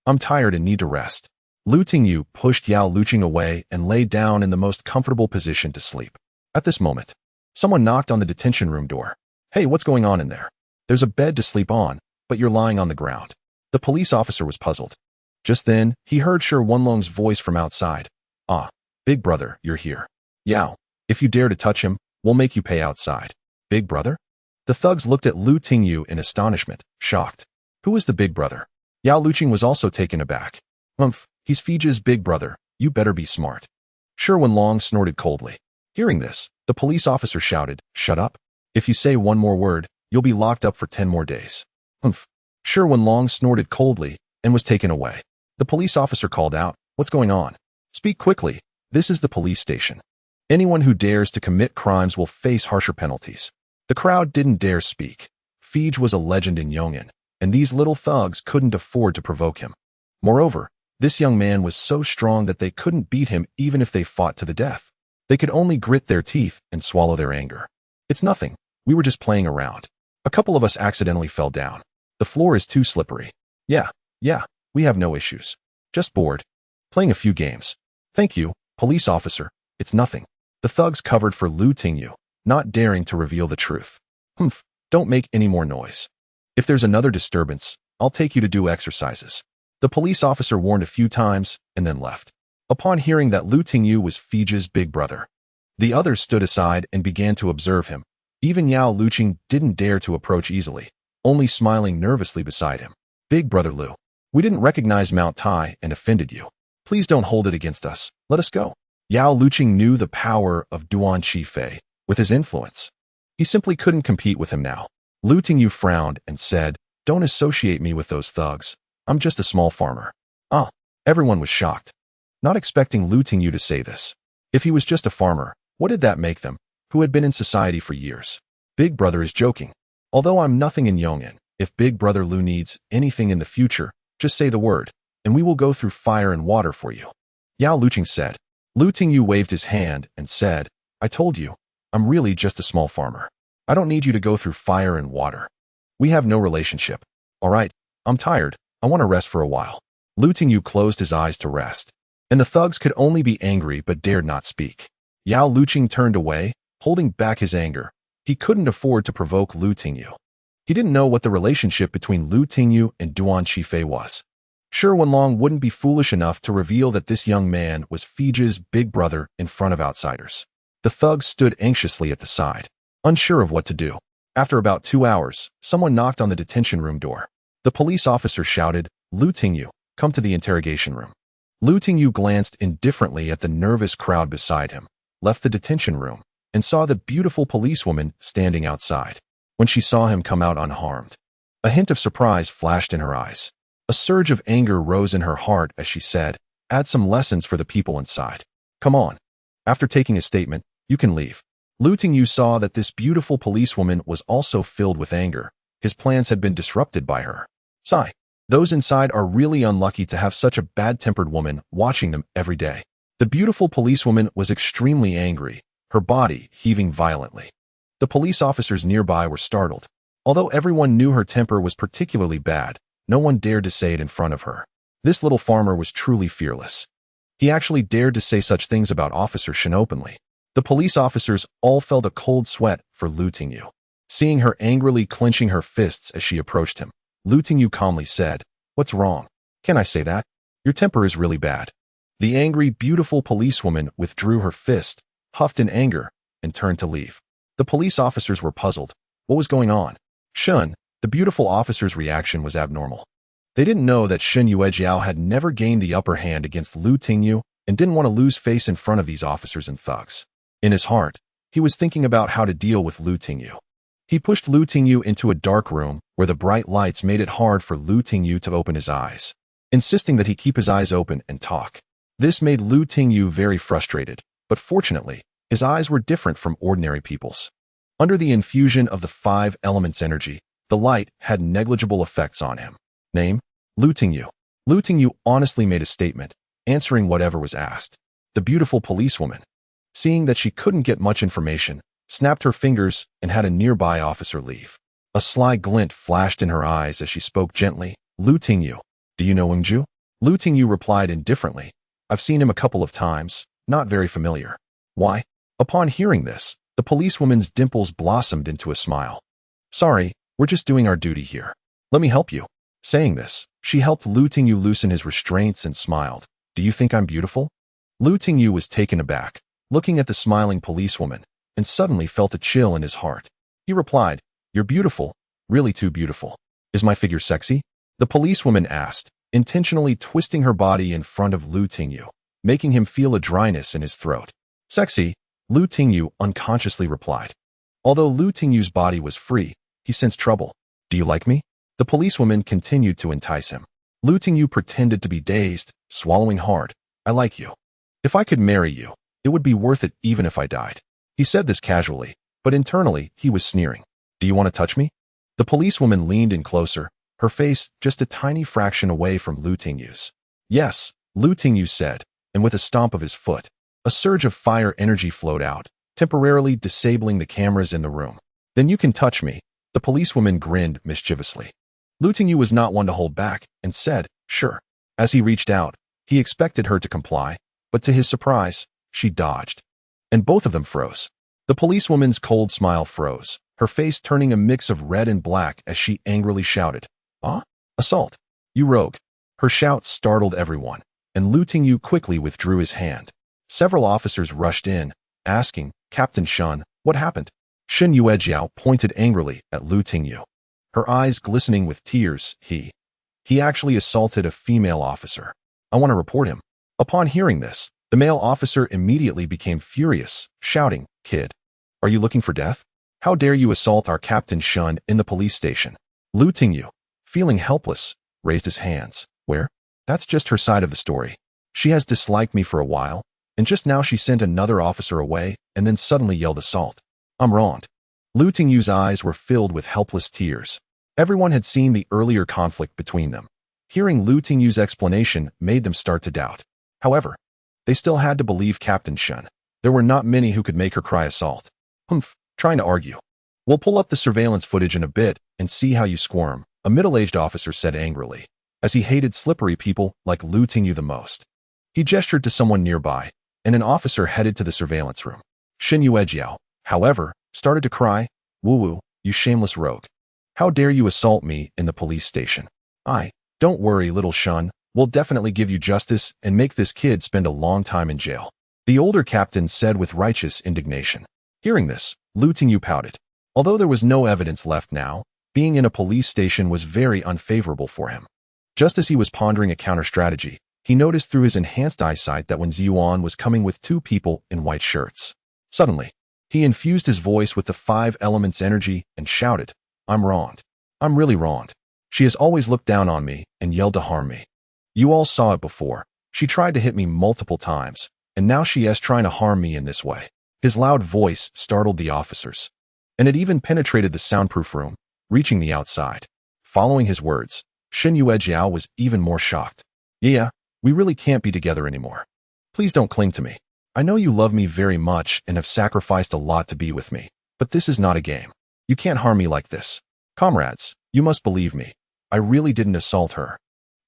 I'm tired and need to rest." Lu Tingyu pushed Yao Luqing away and lay down in the most comfortable position to sleep. At this moment, someone knocked on the detention room door. "Hey, what's going on in there? There's a bed to sleep on, but you're lying on the ground." The police officer was puzzled. Just then, he heard Shi Wenlong's voice from outside. "Ah, big brother, you're here. Yao, if you dare to touch him, we'll make you pay outside." "Big brother?" The thugs looked at Lu Tingyu in astonishment, shocked. Who was the big brother? Yao Luqing was also taken aback. He's Fiji's big brother. You better be smart." Shi Wenlong snorted coldly. Hearing this, the police officer shouted, "Shut up. If you say one more word, You'll be locked up for 10 more days. Humph. Yanhuang snorted coldly and was taken away. The police officer called out, "What's going on? Speak quickly. This is the police station. Anyone who dares to commit crimes will face harsher penalties." The crowd didn't dare speak. Fij was a legend in Yong'an, and these little thugs couldn't afford to provoke him. Moreover, this young man was so strong that they couldn't beat him even if they fought to the death. They could only grit their teeth and swallow their anger. "It's nothing. We were just playing around. A couple of us accidentally fell down. The floor is too slippery. Yeah, we have no issues. Just bored. Playing a few games. Thank you, police officer. It's nothing." The thugs covered for Tingyu, not daring to reveal the truth. "Humph, don't make any more noise. If there's another disturbance, I'll take you to do exercises." The police officer warned a few times and then left. Upon hearing that Tingyu was Fij's big brother, the others stood aside and began to observe him. Even Yao Luqing didn't dare to approach easily, only smiling nervously beside him. "Big brother Lu, we didn't recognize Mount Tai and offended you. Please don't hold it against us. Let us go." Yao Luqing knew the power of Duan Qifei with his influence. He simply couldn't compete with him now. Tingyu frowned and said, "Don't associate me with those thugs. I'm just a small farmer." Ah, everyone was shocked, not expecting Tingyu to say this. If he was just a farmer, what did that make them, who had been in society for years? Big brother is joking. Although I'm nothing in Yong'an, if big brother Lu needs anything in the future, just say the word, and we will go through fire and water for you," Yao Luqing said. Tingyu waved his hand and said, "I told you, I'm really just a small farmer. I don't need you to go through fire and water. We have no relationship. All right, I'm tired. I want to rest for a while." Tingyu closed his eyes to rest, and the thugs could only be angry but dared not speak. Yao Luqing turned away, holding back his anger. He couldn't afford to provoke Tingyu. He didn't know what the relationship between Tingyu and Duan Qifei was. Yanhuang wouldn't be foolish enough to reveal that this young man was Fij's big brother in front of outsiders. The thugs stood anxiously at the side, unsure of what to do. After about 2 hours, someone knocked on the detention room door. The police officer shouted, "Tingyu, come to the interrogation room." Tingyu glanced indifferently at the nervous crowd beside him, left the detention room, and saw the beautiful policewoman standing outside. When she saw him come out unharmed, a hint of surprise flashed in her eyes. A surge of anger rose in her heart as she said, "Add some lessons for the people inside. Come on." After taking a statement, "You can leave." Tingyu saw that this beautiful policewoman was also filled with anger. His plans had been disrupted by her. Sigh. Those inside are really unlucky to have such a bad-tempered woman watching them every day. The beautiful policewoman was extremely angry, her body heaving violently. The police officers nearby were startled. Although everyone knew her temper was particularly bad, no one dared to say it in front of her. This little farmer was truly fearless. He actually dared to say such things about Officer Shen openly. The police officers all felt a cold sweat for Tingyu. Seeing her angrily clenching her fists as she approached him, Tingyu calmly said, "What's wrong? Can I say that? Your temper is really bad." The angry, beautiful policewoman withdrew her fist, huffed in anger, and turned to leave. The police officers were puzzled. What was going on? Shen, the beautiful officer's reaction was abnormal. They didn't know that Shen Yuejiao had never gained the upper hand against Tingyu and didn't want to lose face in front of these officers and thugs. In his heart, he was thinking about how to deal with Tingyu. He pushed Tingyu into a dark room where the bright lights made it hard for Tingyu to open his eyes, insisting that he keep his eyes open and talk. This made Tingyu very frustrated, but fortunately, his eyes were different from ordinary people's. Under the infusion of the 5 elements energy, the light had negligible effects on him. Name? Tingyu. Tingyu honestly made a statement, answering whatever was asked. The beautiful policewoman, seeing that she couldn't get much information, snapped her fingers and had a nearby officer leave. A sly glint flashed in her eyes as she spoke gently. "Tingyu, do you know Wingju?" Tingyu replied indifferently, "I've seen him a couple of times, not very familiar." "Why?" Upon hearing this, the policewoman's dimples blossomed into a smile. "Sorry, we're just doing our duty here. Let me help you." Saying this, she helped Tingyu loosen his restraints and smiled. "Do you think I'm beautiful?" Tingyu was taken aback, looking at the smiling policewoman, and suddenly felt a chill in his heart. He replied, "You're beautiful, really too beautiful. Is my figure sexy?" The policewoman asked, intentionally twisting her body in front of Tingyu, making him feel a dryness in his throat. "Sexy," Tingyu unconsciously replied. Although Tingyu's body was free, He sensed trouble. Do you like me? The policewoman continued to entice him. Lu Tingyu pretended to be dazed, swallowing hard. I like you. If I could marry you, it would be worth it even if I died. He said this casually, but internally he was sneering. Do you want to touch me? The policewoman leaned in closer, her face just a tiny fraction away from Lu Tingyu's. Yes, Lu Tingyu said, and with a stomp of his foot, a surge of fire energy flowed out, temporarily disabling the cameras in the room. Then you can touch me. The policewoman grinned mischievously. Lu Tingyu was not one to hold back, and said, sure. As he reached out, he expected her to comply, but to his surprise, she dodged. And both of them froze. The policewoman's cold smile froze, her face turning a mix of red and black as she angrily shouted, "Ah? Assault! You rogue!" Her shout startled everyone, and Lu Tingyu quickly withdrew his hand. Several officers rushed in, asking, Captain Shun, what happened? Shen Yuejiao pointed angrily at Lu Tingyu. Her eyes glistening with tears, he actually assaulted a female officer. I want to report him. Upon hearing this, the male officer immediately became furious, shouting, Kid, are you looking for death? How dare you assault our Captain Shun in the police station? Lu Tingyu, feeling helpless, raised his hands. Where? That's just her side of the story. She has disliked me for a while, and just now she sent another officer away and then suddenly yelled assault. I'm wronged. Lu Tingyu's eyes were filled with helpless tears. Everyone had seen the earlier conflict between them. Hearing Lu Tingyu's explanation made them start to doubt. However, they still had to believe Captain Shun. There were not many who could make her cry assault. Humph, trying to argue. We'll pull up the surveillance footage in a bit and see how you squirm, a middle-aged officer said angrily, as he hated slippery people like Lu Tingyu the most. He gestured to someone nearby, and an officer headed to the surveillance room. Shen Yuejiao, however, started to cry, Wu, you shameless rogue. How dare you assault me in the police station? Don't worry, little Shun, we'll definitely give you justice and make this kid spend a long time in jail. The older captain said with righteous indignation. Hearing this, Lu Tingyu pouted. Although there was no evidence left now, being in a police station was very unfavorable for him. Just as he was pondering a counter-strategy, he noticed through his enhanced eyesight that Wen Ziyuan was coming with two people in white shirts. Suddenly, he infused his voice with the 5 elements energy and shouted, I'm wronged. I'm really wronged. She has always looked down on me and yelled to harm me. You all saw it before. She tried to hit me multiple times, and now she is trying to harm me in this way. His loud voice startled the officers, and it even penetrated the soundproof room, reaching the outside. Following his words, Shen Yuejiao was even more shocked. Yeah, we really can't be together anymore. Please don't cling to me. I know you love me very much and have sacrificed a lot to be with me, but this is not a game. You can't harm me like this. Comrades, you must believe me. I really didn't assault her.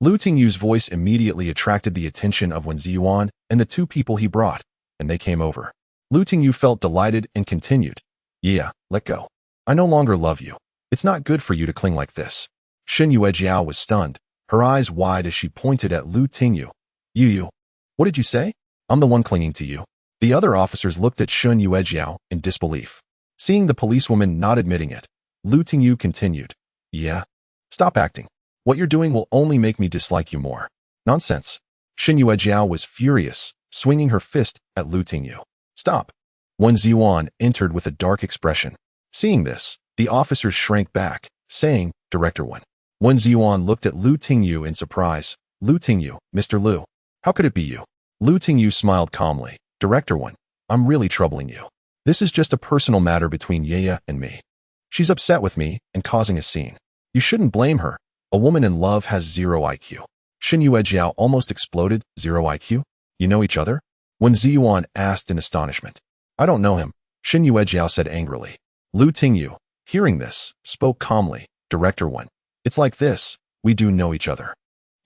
Lu Tingyu's voice immediately attracted the attention of Wen Ziyuan and the two people he brought, and they came over. Lu Tingyu felt delighted and continued. Yeah, let go. I no longer love you. It's not good for you to cling like this. Shen Yuejiao was stunned, her eyes wide as she pointed at Lu Tingyu. You, what did you say? I'm the one clinging to you. The other officers looked at Shen Yuejiao in disbelief. Seeing the policewoman not admitting it, Lu Tingyu continued. Yeah? Stop acting. What you're doing will only make me dislike you more. Nonsense. Shen Yuejiao was furious, swinging her fist at Lu Tingyu. Stop. Wen Ziyuan entered with a dark expression. Seeing this, the officers shrank back, saying, Director Wen. Wen Ziyuan looked at Lu Tingyu in surprise. Lu Tingyu, Mr. Lu. How could it be you? Lu Tingyu smiled calmly. Director Wen, I'm really troubling you. This is just a personal matter between Yaya and me. She's upset with me and causing a scene. You shouldn't blame her. A woman in love has 0 IQ. Shen Yuejiao almost exploded. 0 IQ? You know each other? Wen Ziyuan asked in astonishment. I don't know him, Shen Yuejiao said angrily. Lu Tingyu, hearing this, spoke calmly. Director Wen, it's like this, we do know each other.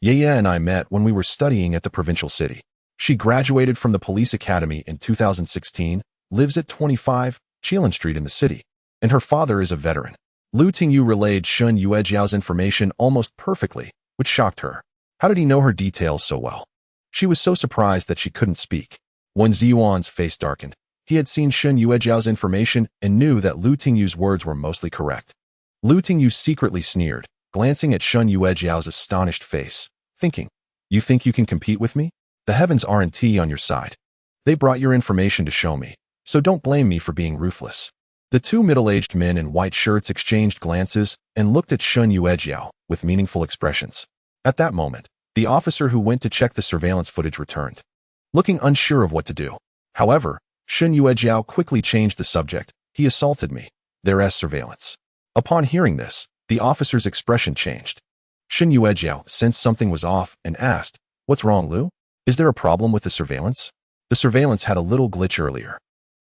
Yaya and I met when we were studying at the provincial city. She graduated from the police academy in 2016, lives at 25 Chilin Street in the city, and her father is a veteran. Lu Tingyu relayed Shen Yuejiao's information almost perfectly, which shocked her. How did he know her details so well? She was so surprised that she couldn't speak. When Ziyuan's face darkened, he had seen Shen Yuejiao's information and knew that Lu Tingyu's words were mostly correct. Lu Tingyu secretly sneered, glancing at Shen Yuejiao's astonished face, thinking, You think you can compete with me? The heavens aren't on your side. They brought your information to show me, so don't blame me for being ruthless. The two middle-aged men in white shirts exchanged glances and looked at Shun Yuejiao with meaningful expressions. At that moment, the officer who went to check the surveillance footage returned, looking unsure of what to do. However, Shun Yuejiao quickly changed the subject. He assaulted me. There's surveillance. Upon hearing this, the officer's expression changed. Shun Yuejiao sensed something was off and asked, "What's wrong, Lu? Is there a problem with the surveillance?" The surveillance had a little glitch earlier.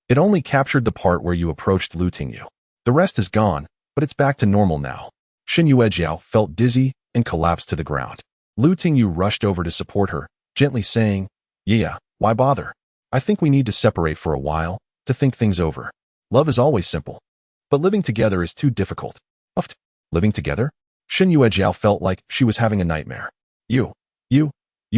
It only captured the part where you approached Lu Tingyu. The rest is gone, but it's back to normal now. Shun Yuejiao felt dizzy and collapsed to the ground. Lu Tingyu rushed over to support her, gently saying, "Yeah, why bother? I think we need to separate for a while, to think things over. Love is always simple. But living together is too difficult." Uft. Living together? Shun Yuejiao felt like she was having a nightmare. You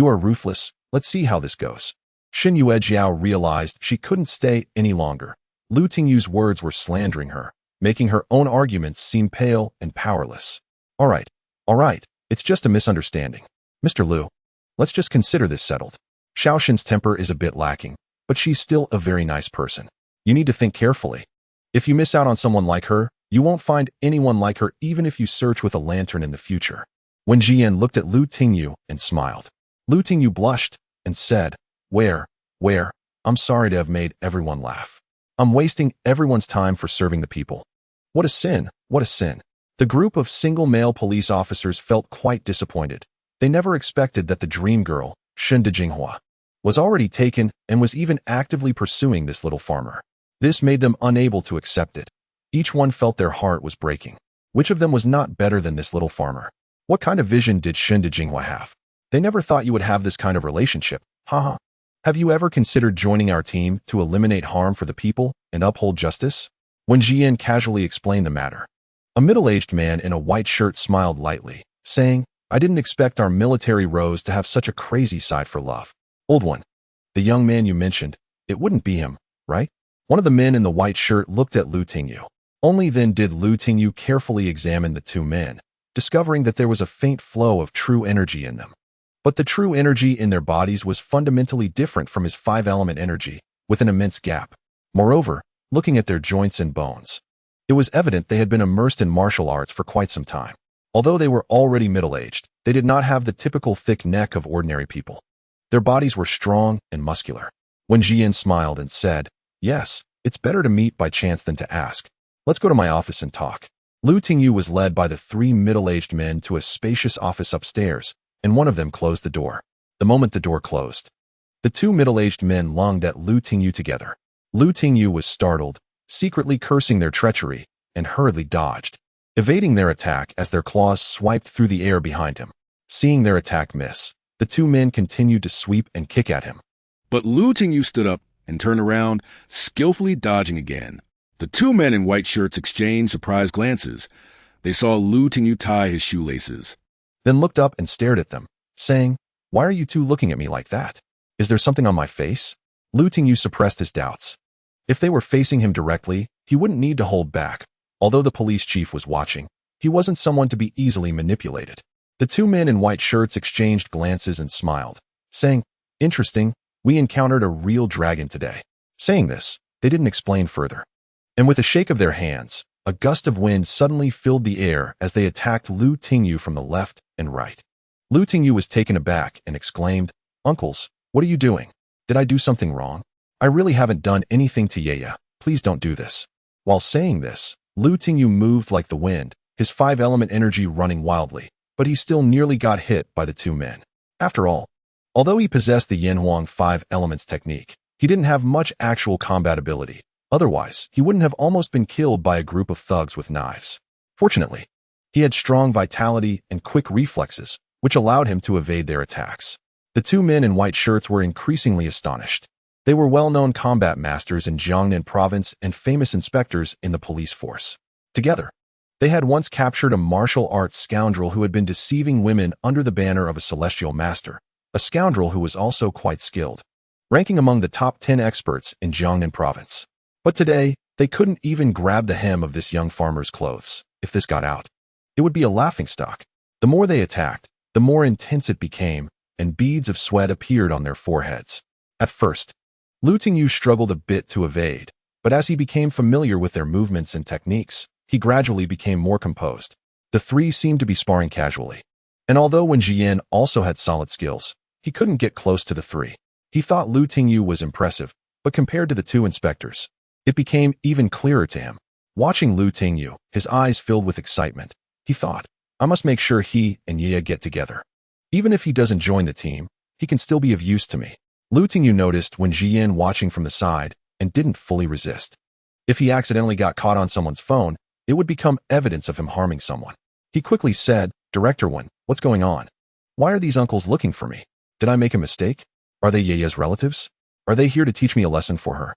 are ruthless. Let's see how this goes." Shun Yuejiao realized she couldn't stay any longer. Lu Tingyu's words were slandering her, making her own arguments seem pale and powerless. All right, it's just a misunderstanding. Mr. Lu, let's just consider this settled. Xiaoxin's temper is a bit lacking, but she's still a very nice person. You need to think carefully. If you miss out on someone like her, you won't find anyone like her even if you search with a lantern in the future. Wen Jian looked at Lu Tingyu and smiled. Lu Tingyu blushed and said, Where? I'm sorry to have made everyone laugh. I'm wasting everyone's time for serving the people. What a sin. The group of single male police officers felt quite disappointed. They never expected that the dream girl, Shen de Jinghua, was already taken and was even actively pursuing this little farmer. This made them unable to accept it. Each one felt their heart was breaking. Which of them was not better than this little farmer? What kind of vision did Shen de Jinghua have? They never thought you would have this kind of relationship. Haha. Have you ever considered joining our team to eliminate harm for the people and uphold justice? Wen Jian casually explained the matter. A middle-aged man in a white shirt smiled lightly, saying, I didn't expect our military rose to have such a crazy side for love. Old one. The young man you mentioned, it wouldn't be him, right? One of the men in the white shirt looked at Lu Tingyu. Only then did Lu Tingyu carefully examine the two men, discovering that there was a faint flow of true energy in them. But the true energy in their bodies was fundamentally different from his five-element energy, with an immense gap. Moreover, looking at their joints and bones, it was evident they had been immersed in martial arts for quite some time. Although they were already middle-aged, they did not have the typical thick neck of ordinary people. Their bodies were strong and muscular. Wen Jian smiled and said, Yes, it's better to meet by chance than to ask. Let's go to my office and talk. Lu Tingyu was led by the three middle-aged men to a spacious office upstairs, and one of them closed the door. The moment the door closed, the two middle-aged men lunged at Lu Tingyu together. Lu Tingyu was startled, secretly cursing their treachery, and hurriedly dodged, evading their attack as their claws swiped through the air behind him. Seeing their attack miss, the two men continued to sweep and kick at him. But Lu Tingyu stood up and turned around, skillfully dodging again. The two men in white shirts exchanged surprised glances. They saw Lu Tingyu tie his shoelaces, Then looked up and stared at them, saying, Why are you two looking at me like that? Is there something on my face? Lu Tingyu suppressed his doubts. If they were facing him directly, he wouldn't need to hold back. Although the police chief was watching, he wasn't someone to be easily manipulated. The two men in white shirts exchanged glances and smiled, saying, Interesting, we encountered a real dragon today. Saying this, they didn't explain further. And with a shake of their hands, a gust of wind suddenly filled the air as they attacked Lu Tingyu from the left and right. Lu Tingyu was taken aback and exclaimed, Uncles, what are you doing? Did I do something wrong? I really haven't done anything to Yaya. Please don't do this. While saying this, Lu Tingyu moved like the wind, his five-element energy running wildly, but he still nearly got hit by the two men. After all, although he possessed the Yanhuang 5 elements technique, he didn't have much actual combat ability. Otherwise, he wouldn't have almost been killed by a group of thugs with knives. Fortunately, he had strong vitality and quick reflexes, which allowed him to evade their attacks. The two men in white shirts were increasingly astonished. They were well-known combat masters in Jiangnan province and famous inspectors in the police force. Together, they had once captured a martial arts scoundrel who had been deceiving women under the banner of a celestial master, a scoundrel who was also quite skilled, ranking among the top 10 experts in Jiangnan province. But today, they couldn't even grab the hem of this young farmer's clothes. If this got out, it would be a laughingstock. The more they attacked, the more intense it became, and beads of sweat appeared on their foreheads. At first, Lu Tingyu struggled a bit to evade, But as he became familiar with their movements and techniques, he gradually became more composed. The three seemed to be sparring casually. And although Wen Jian also had solid skills, he couldn't get close to the three. He thought Lu Tingyu was impressive, but compared to the two inspectors, it became even clearer to him. Watching Lu Tingyu, his eyes filled with excitement, he thought, I must make sure he and Ye get together. Even if he doesn't join the team, he can still be of use to me. Lu Tingyu noticed Wen Jian watching from the side and didn't fully resist. If he accidentally got caught on someone's phone, it would become evidence of him harming someone. He quickly said, Director Wen, what's going on? Why are these uncles looking for me? Did I make a mistake? Are they Ye's relatives? Are they here to teach me a lesson for her?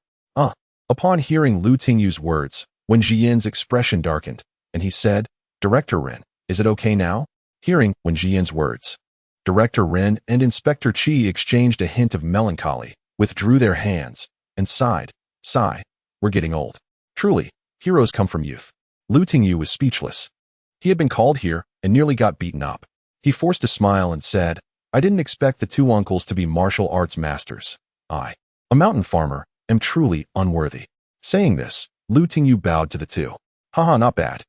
Upon hearing Lu Tingyu's words, Wen Jian's expression darkened, and he said, Director Ren, is it okay now? Hearing Wen Jian's words, Director Ren and Inspector Qi exchanged a hint of melancholy, withdrew their hands, and sighed. Sigh, we're getting old. Truly, heroes come from youth. Lu Tingyu was speechless. He had been called here and nearly got beaten up. He forced a smile and said, I didn't expect the two uncles to be martial arts masters. I, a mountain farmer, am truly unworthy. Saying this, Lu Tingyu bowed to the two. Haha, not bad.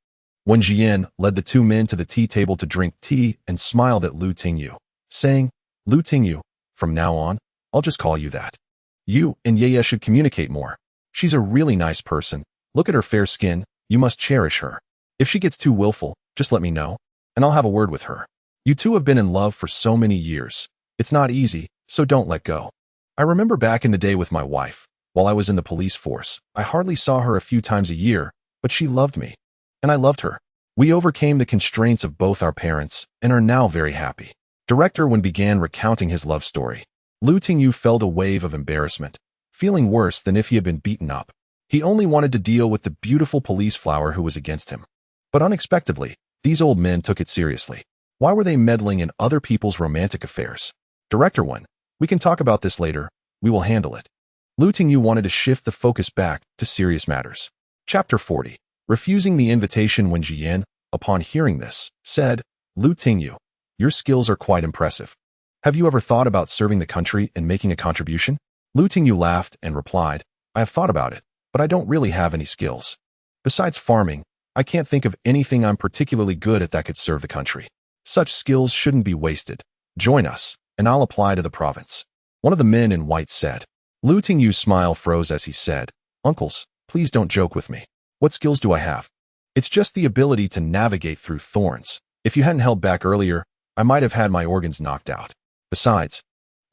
Wen Jian led the two men to the tea table to drink tea and smiled at Lu Tingyu, saying, Lu Tingyu, from now on, I'll just call you that. You and Ye should communicate more. She's a really nice person. Look at her fair skin, you must cherish her. If she gets too willful, just let me know, and I'll have a word with her. You two have been in love for so many years. It's not easy, so don't let go. I remember back in the day with my wife, while I was in the police force, I hardly saw her a few times a year, but she loved me. And I loved her. We overcame the constraints of both our parents and are now very happy. Director Wen began recounting his love story. Lu Tingyu felt a wave of embarrassment, feeling worse than if he had been beaten up. He only wanted to deal with the beautiful police flower who was against him. But unexpectedly, these old men took it seriously. Why were they meddling in other people's romantic affairs? Director Wen, we can talk about this later. We will handle it. Lu Tingyu wanted to shift the focus back to serious matters. Chapter 40. Refusing the invitation. Wen Jian, upon hearing this, said, Lu Tingyu, your skills are quite impressive. Have you ever thought about serving the country and making a contribution? Lu Tingyu laughed and replied, I have thought about it, but I don't really have any skills. Besides farming, I can't think of anything I'm particularly good at that could serve the country. Such skills shouldn't be wasted. Join us, and I'll apply to the province. One of the men in white said. Lu Tingyu's smile froze as he said, Uncles, please don't joke with me. What skills do I have? It's just the ability to navigate through thorns. If you hadn't held back earlier, I might have had my organs knocked out. Besides,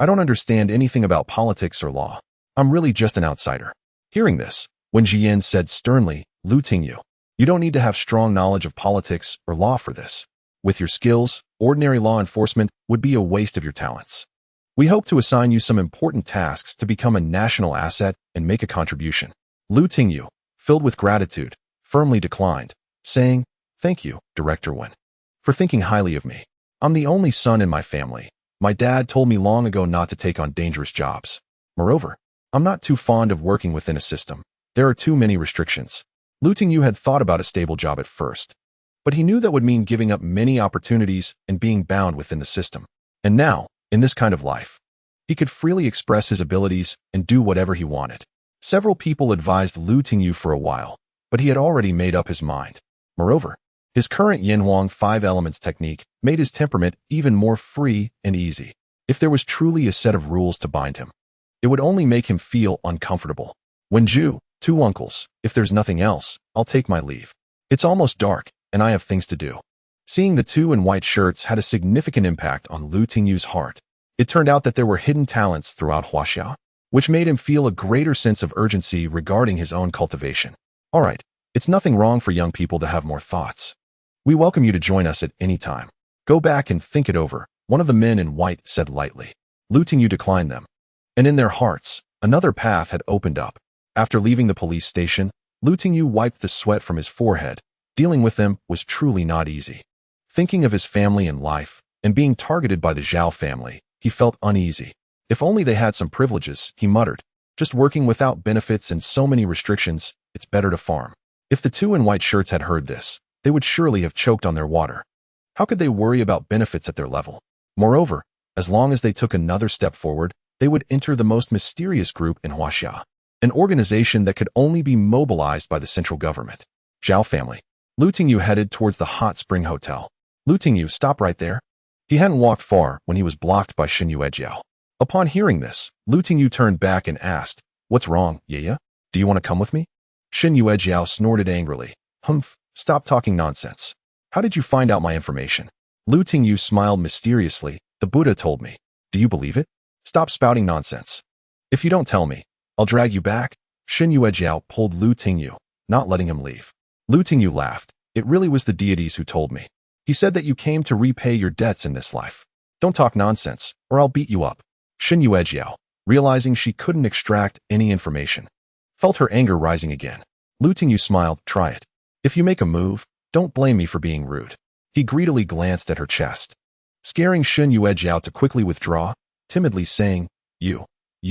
I don't understand anything about politics or law. I'm really just an outsider. Hearing this, Wen Jian said sternly, Lu Tingyu, you don't need to have strong knowledge of politics or law for this. With your skills, ordinary law enforcement would be a waste of your talents. We hope to assign you some important tasks to become a national asset and make a contribution. Lu Tingyu, filled with gratitude, firmly declined, saying, Thank you, Director Wen, for thinking highly of me. I'm the only son in my family. My dad told me long ago not to take on dangerous jobs. Moreover, I'm not too fond of working within a system. There are too many restrictions. Lu Tingyu had thought about a stable job at first, but he knew that would mean giving up many opportunities and being bound within the system. And now, in this kind of life, he could freely express his abilities and do whatever he wanted. Several people advised Lu Tingyu for a while, but he had already made up his mind. Moreover, his current Yanhuang 5 elements technique made his temperament even more free and easy. If there was truly a set of rules to bind him, it would only make him feel uncomfortable. Wenju, two uncles, if there's nothing else, I'll take my leave. It's almost dark, and I have things to do. Seeing the two in white shirts had a significant impact on Lu Tingyu's heart. It turned out that there were hidden talents throughout Huaxia, which made him feel a greater sense of urgency regarding his own cultivation. All right, it's nothing wrong for young people to have more thoughts. We welcome you to join us at any time. Go back and think it over, one of the men in white said lightly. Lu Tingyu declined them. And in their hearts, another path had opened up. After leaving the police station, Lu Tingyu wiped the sweat from his forehead. Dealing with them was truly not easy. Thinking of his family and life, and being targeted by the Zhao family, he felt uneasy. If only they had some privileges, he muttered. Just working without benefits and so many restrictions, it's better to farm. If the two in white shirts had heard this, they would surely have choked on their water. How could they worry about benefits at their level? Moreover, as long as they took another step forward, they would enter the most mysterious group in Huaxia. an organization that could only be mobilized by the central government. Zhao family. Lu Tingyu headed towards the hot spring hotel. Lu Tingyu, stop right there. He hadn't walked far when he was blocked by Shen Yuejiao. Upon hearing this, Lu Tingyu turned back and asked, "What's wrong, Yaya? Do you want to come with me?" Shen Yuejiao snorted angrily. "Humph, stop talking nonsense. How did you find out my information?" Lu Tingyu smiled mysteriously. "The Buddha told me. Do you believe it? Stop spouting nonsense. If you don't tell me, I'll drag you back." Shen Yuejiao pulled Lu Tingyu, not letting him leave. Lu Tingyu laughed. "It really was the deities who told me. He said that you came to repay your debts in this life. Don't talk nonsense, or I'll beat you up." Shen Yuejiao, realizing she couldn't extract any information, felt her anger rising again. Lu Tingyu smiled. "Try it. If you make a move, don't blame me for being rude." He greedily glanced at her chest, scaring Shen Yuejiao to quickly withdraw, timidly saying, You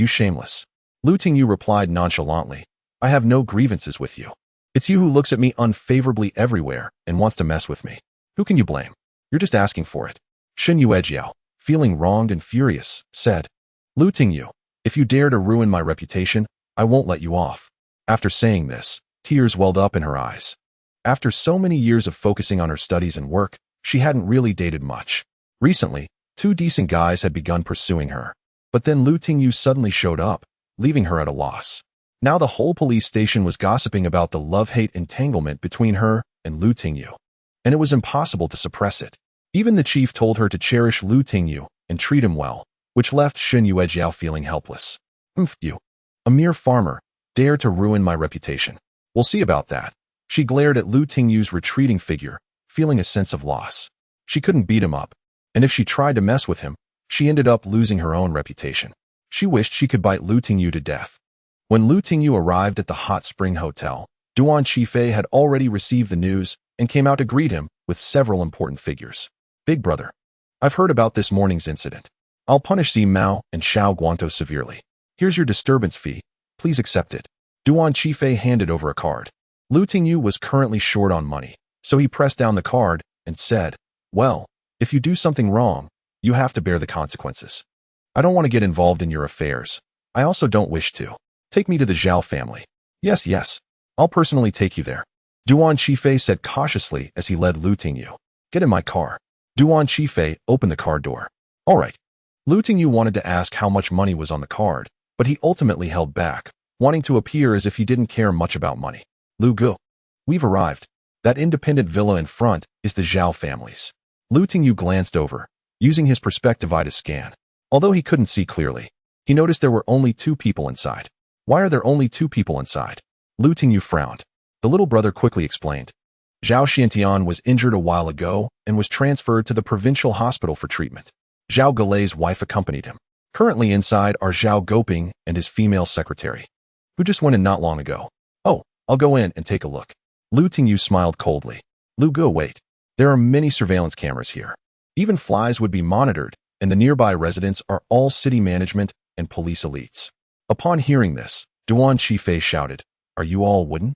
shameless." Lu Tingyu replied nonchalantly, "I have no grievances with you. It's you who looks at me unfavorably everywhere and wants to mess with me. Who can you blame? You're just asking for it." Shen Yuejiao, feeling wronged and furious, said, "Lu Tingyu, if you dare to ruin my reputation, I won't let you off." After saying this, tears welled up in her eyes. After so many years of focusing on her studies and work, she hadn't really dated much. Recently, 2 decent guys had begun pursuing her. But then Lu Tingyu suddenly showed up, leaving her at a loss. Now the whole police station was gossiping about the love-hate entanglement between her and Lu Tingyu, and it was impossible to suppress it. Even the chief told her to cherish Lu Tingyu and treat him well, which left Shen Yuejiao feeling helpless. You, a mere farmer, dare to ruin my reputation. We'll see about that." She glared at Lu Tingyu's retreating figure, feeling a sense of loss. She couldn't beat him up, and if she tried to mess with him, she ended up losing her own reputation. She wished she could bite Lu Tingyu to death. When Lu Tingyu arrived at the hot spring hotel, Duan Qifei had already received the news and came out to greet him with several important figures. "Big brother, I've heard about this morning's incident. I'll punish Zi Mao and Xiao Guantou severely. Here's your disturbance fee. Please accept it." Duan Qifei handed over a card. Lu Tingyu was currently short on money, so he pressed down the card and said, "Well, if you do something wrong, you have to bear the consequences. I don't want to get involved in your affairs. I also don't wish to. Take me to the Zhao family." Yes, I'll personally take you there," Duan Qifei said cautiously as he led Lu Tingyu. "Get in my car." Duan Qifei opened the car door. "All right." Lu Tingyu wanted to ask how much money was on the card, but he ultimately held back, wanting to appear as if he didn't care much about money. "Lu Gu, we've arrived. That independent villa in front is the Zhao family's." Lu Tingyu glanced over, using his perspective eye to scan. Although he couldn't see clearly, he noticed there were only 2 people inside. "Why are there only 2 people inside?" Lu Tingyu frowned. The little brother quickly explained. Zhao Xiantian was injured a while ago and was transferred to the provincial hospital for treatment. Zhao Galei's wife accompanied him. Currently inside are Zhao Goping and his female secretary, who just went in not long ago. "Oh, I'll go in and take a look." Lu Tingyu smiled coldly. "Lu Gu, wait. There are many surveillance cameras here. Even flies would be monitored, and the nearby residents are all city management and police elites." Upon hearing this, Duan Qifei shouted, "Are you all wooden?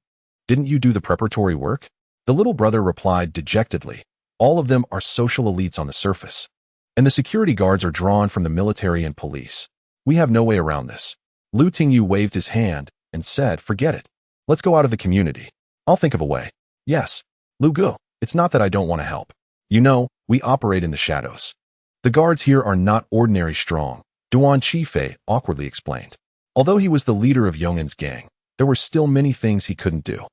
Didn't you do the preparatory work?" The little brother replied dejectedly, "All of them are social elites on the surface, and the security guards are drawn from the military and police. We have no way around this." Lu Tingyu waved his hand and said, "Forget it. Let's go out of the community. I'll think of a way." "Yes, Lu Gu, it's not that I don't want to help. You know, we operate in the shadows. The guards here are not ordinary strong," Duan Qifei awkwardly explained. Although he was the leader of Yong'an's gang, there were still many things he couldn't do.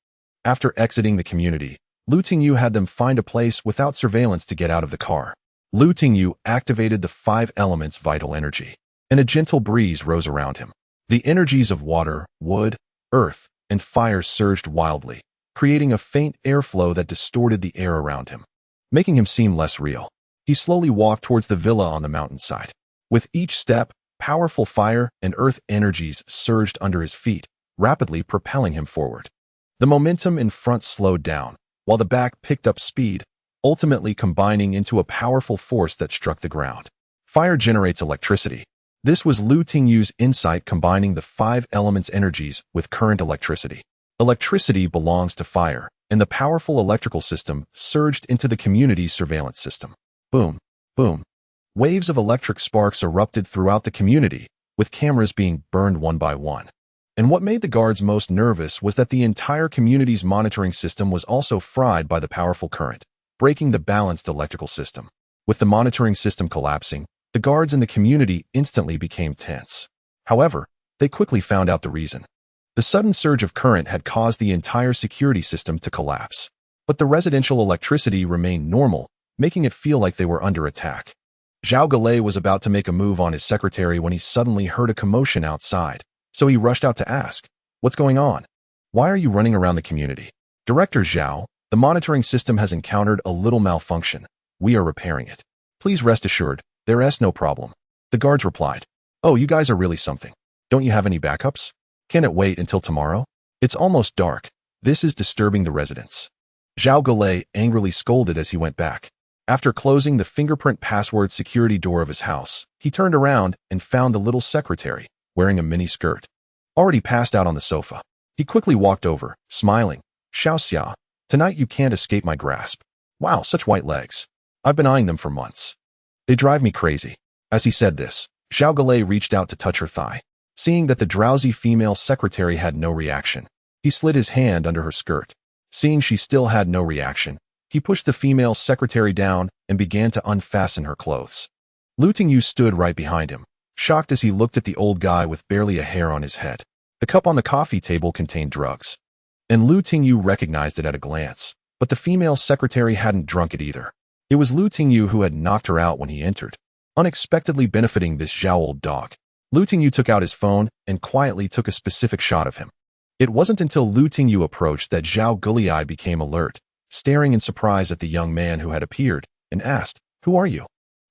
After exiting the community, Lu Tingyu had them find a place without surveillance to get out of the car. Lu Tingyu activated the 5 elements' vital energy, and a gentle breeze rose around him. The energies of water, wood, earth, and fire surged wildly, creating a faint airflow that distorted the air around him, making him seem less real. He slowly walked towards the villa on the mountainside. With each step, powerful fire and earth energies surged under his feet, rapidly propelling him forward. The momentum in front slowed down, while the back picked up speed, ultimately combining into a powerful force that struck the ground. Fire generates electricity. This was Lu Tingyu's insight, combining the 5 elements' energies with current electricity. Electricity belongs to fire, and the powerful electrical system surged into the community's surveillance system. Boom, boom. Waves of electric sparks erupted throughout the community, with cameras being burned one by one. And what made the guards most nervous was that the entire community's monitoring system was also fried by the powerful current, breaking the balanced electrical system. With the monitoring system collapsing, the guards in the community instantly became tense. However, they quickly found out the reason. The sudden surge of current had caused the entire security system to collapse. But the residential electricity remained normal, making it feel like they were under attack. Zhao Galei was about to make a move on his secretary when he suddenly heard a commotion outside, so he rushed out to ask, "What's going on? Why are you running around the community?" "Director Zhao, the monitoring system has encountered a little malfunction. We are repairing it. Please rest assured, there's no problem." The guards replied, "Oh, you guys are really something. Don't you have any backups? Can it wait until tomorrow? It's almost dark. This is disturbing the residents." Zhao Galei angrily scolded as he went back. After closing the fingerprint password security door of his house, he turned around and found the little secretary, wearing a mini skirt, already passed out on the sofa. He quickly walked over, smiling. "Xiaoxia, tonight you can't escape my grasp. Wow, such white legs. I've been eyeing them for months. They drive me crazy." As he said this, Zhao Galei reached out to touch her thigh. Seeing that the drowsy female secretary had no reaction, he slid his hand under her skirt. Seeing she still had no reaction, he pushed the female secretary down and began to unfasten her clothes. Lu Tingyu stood right behind him, shocked as he looked at the old guy with barely a hair on his head. The cup on the coffee table contained drugs, and Lu Tingyu recognized it at a glance, but the female secretary hadn't drunk it either. It was Lu Tingyu who had knocked her out when he entered, unexpectedly benefiting this Zhao old dog. Lu Tingyu took out his phone and quietly took a specific shot of him. It wasn't until Lu Tingyu approached that Zhao Galei became alert, staring in surprise at the young man who had appeared, and asked, "Who are you?"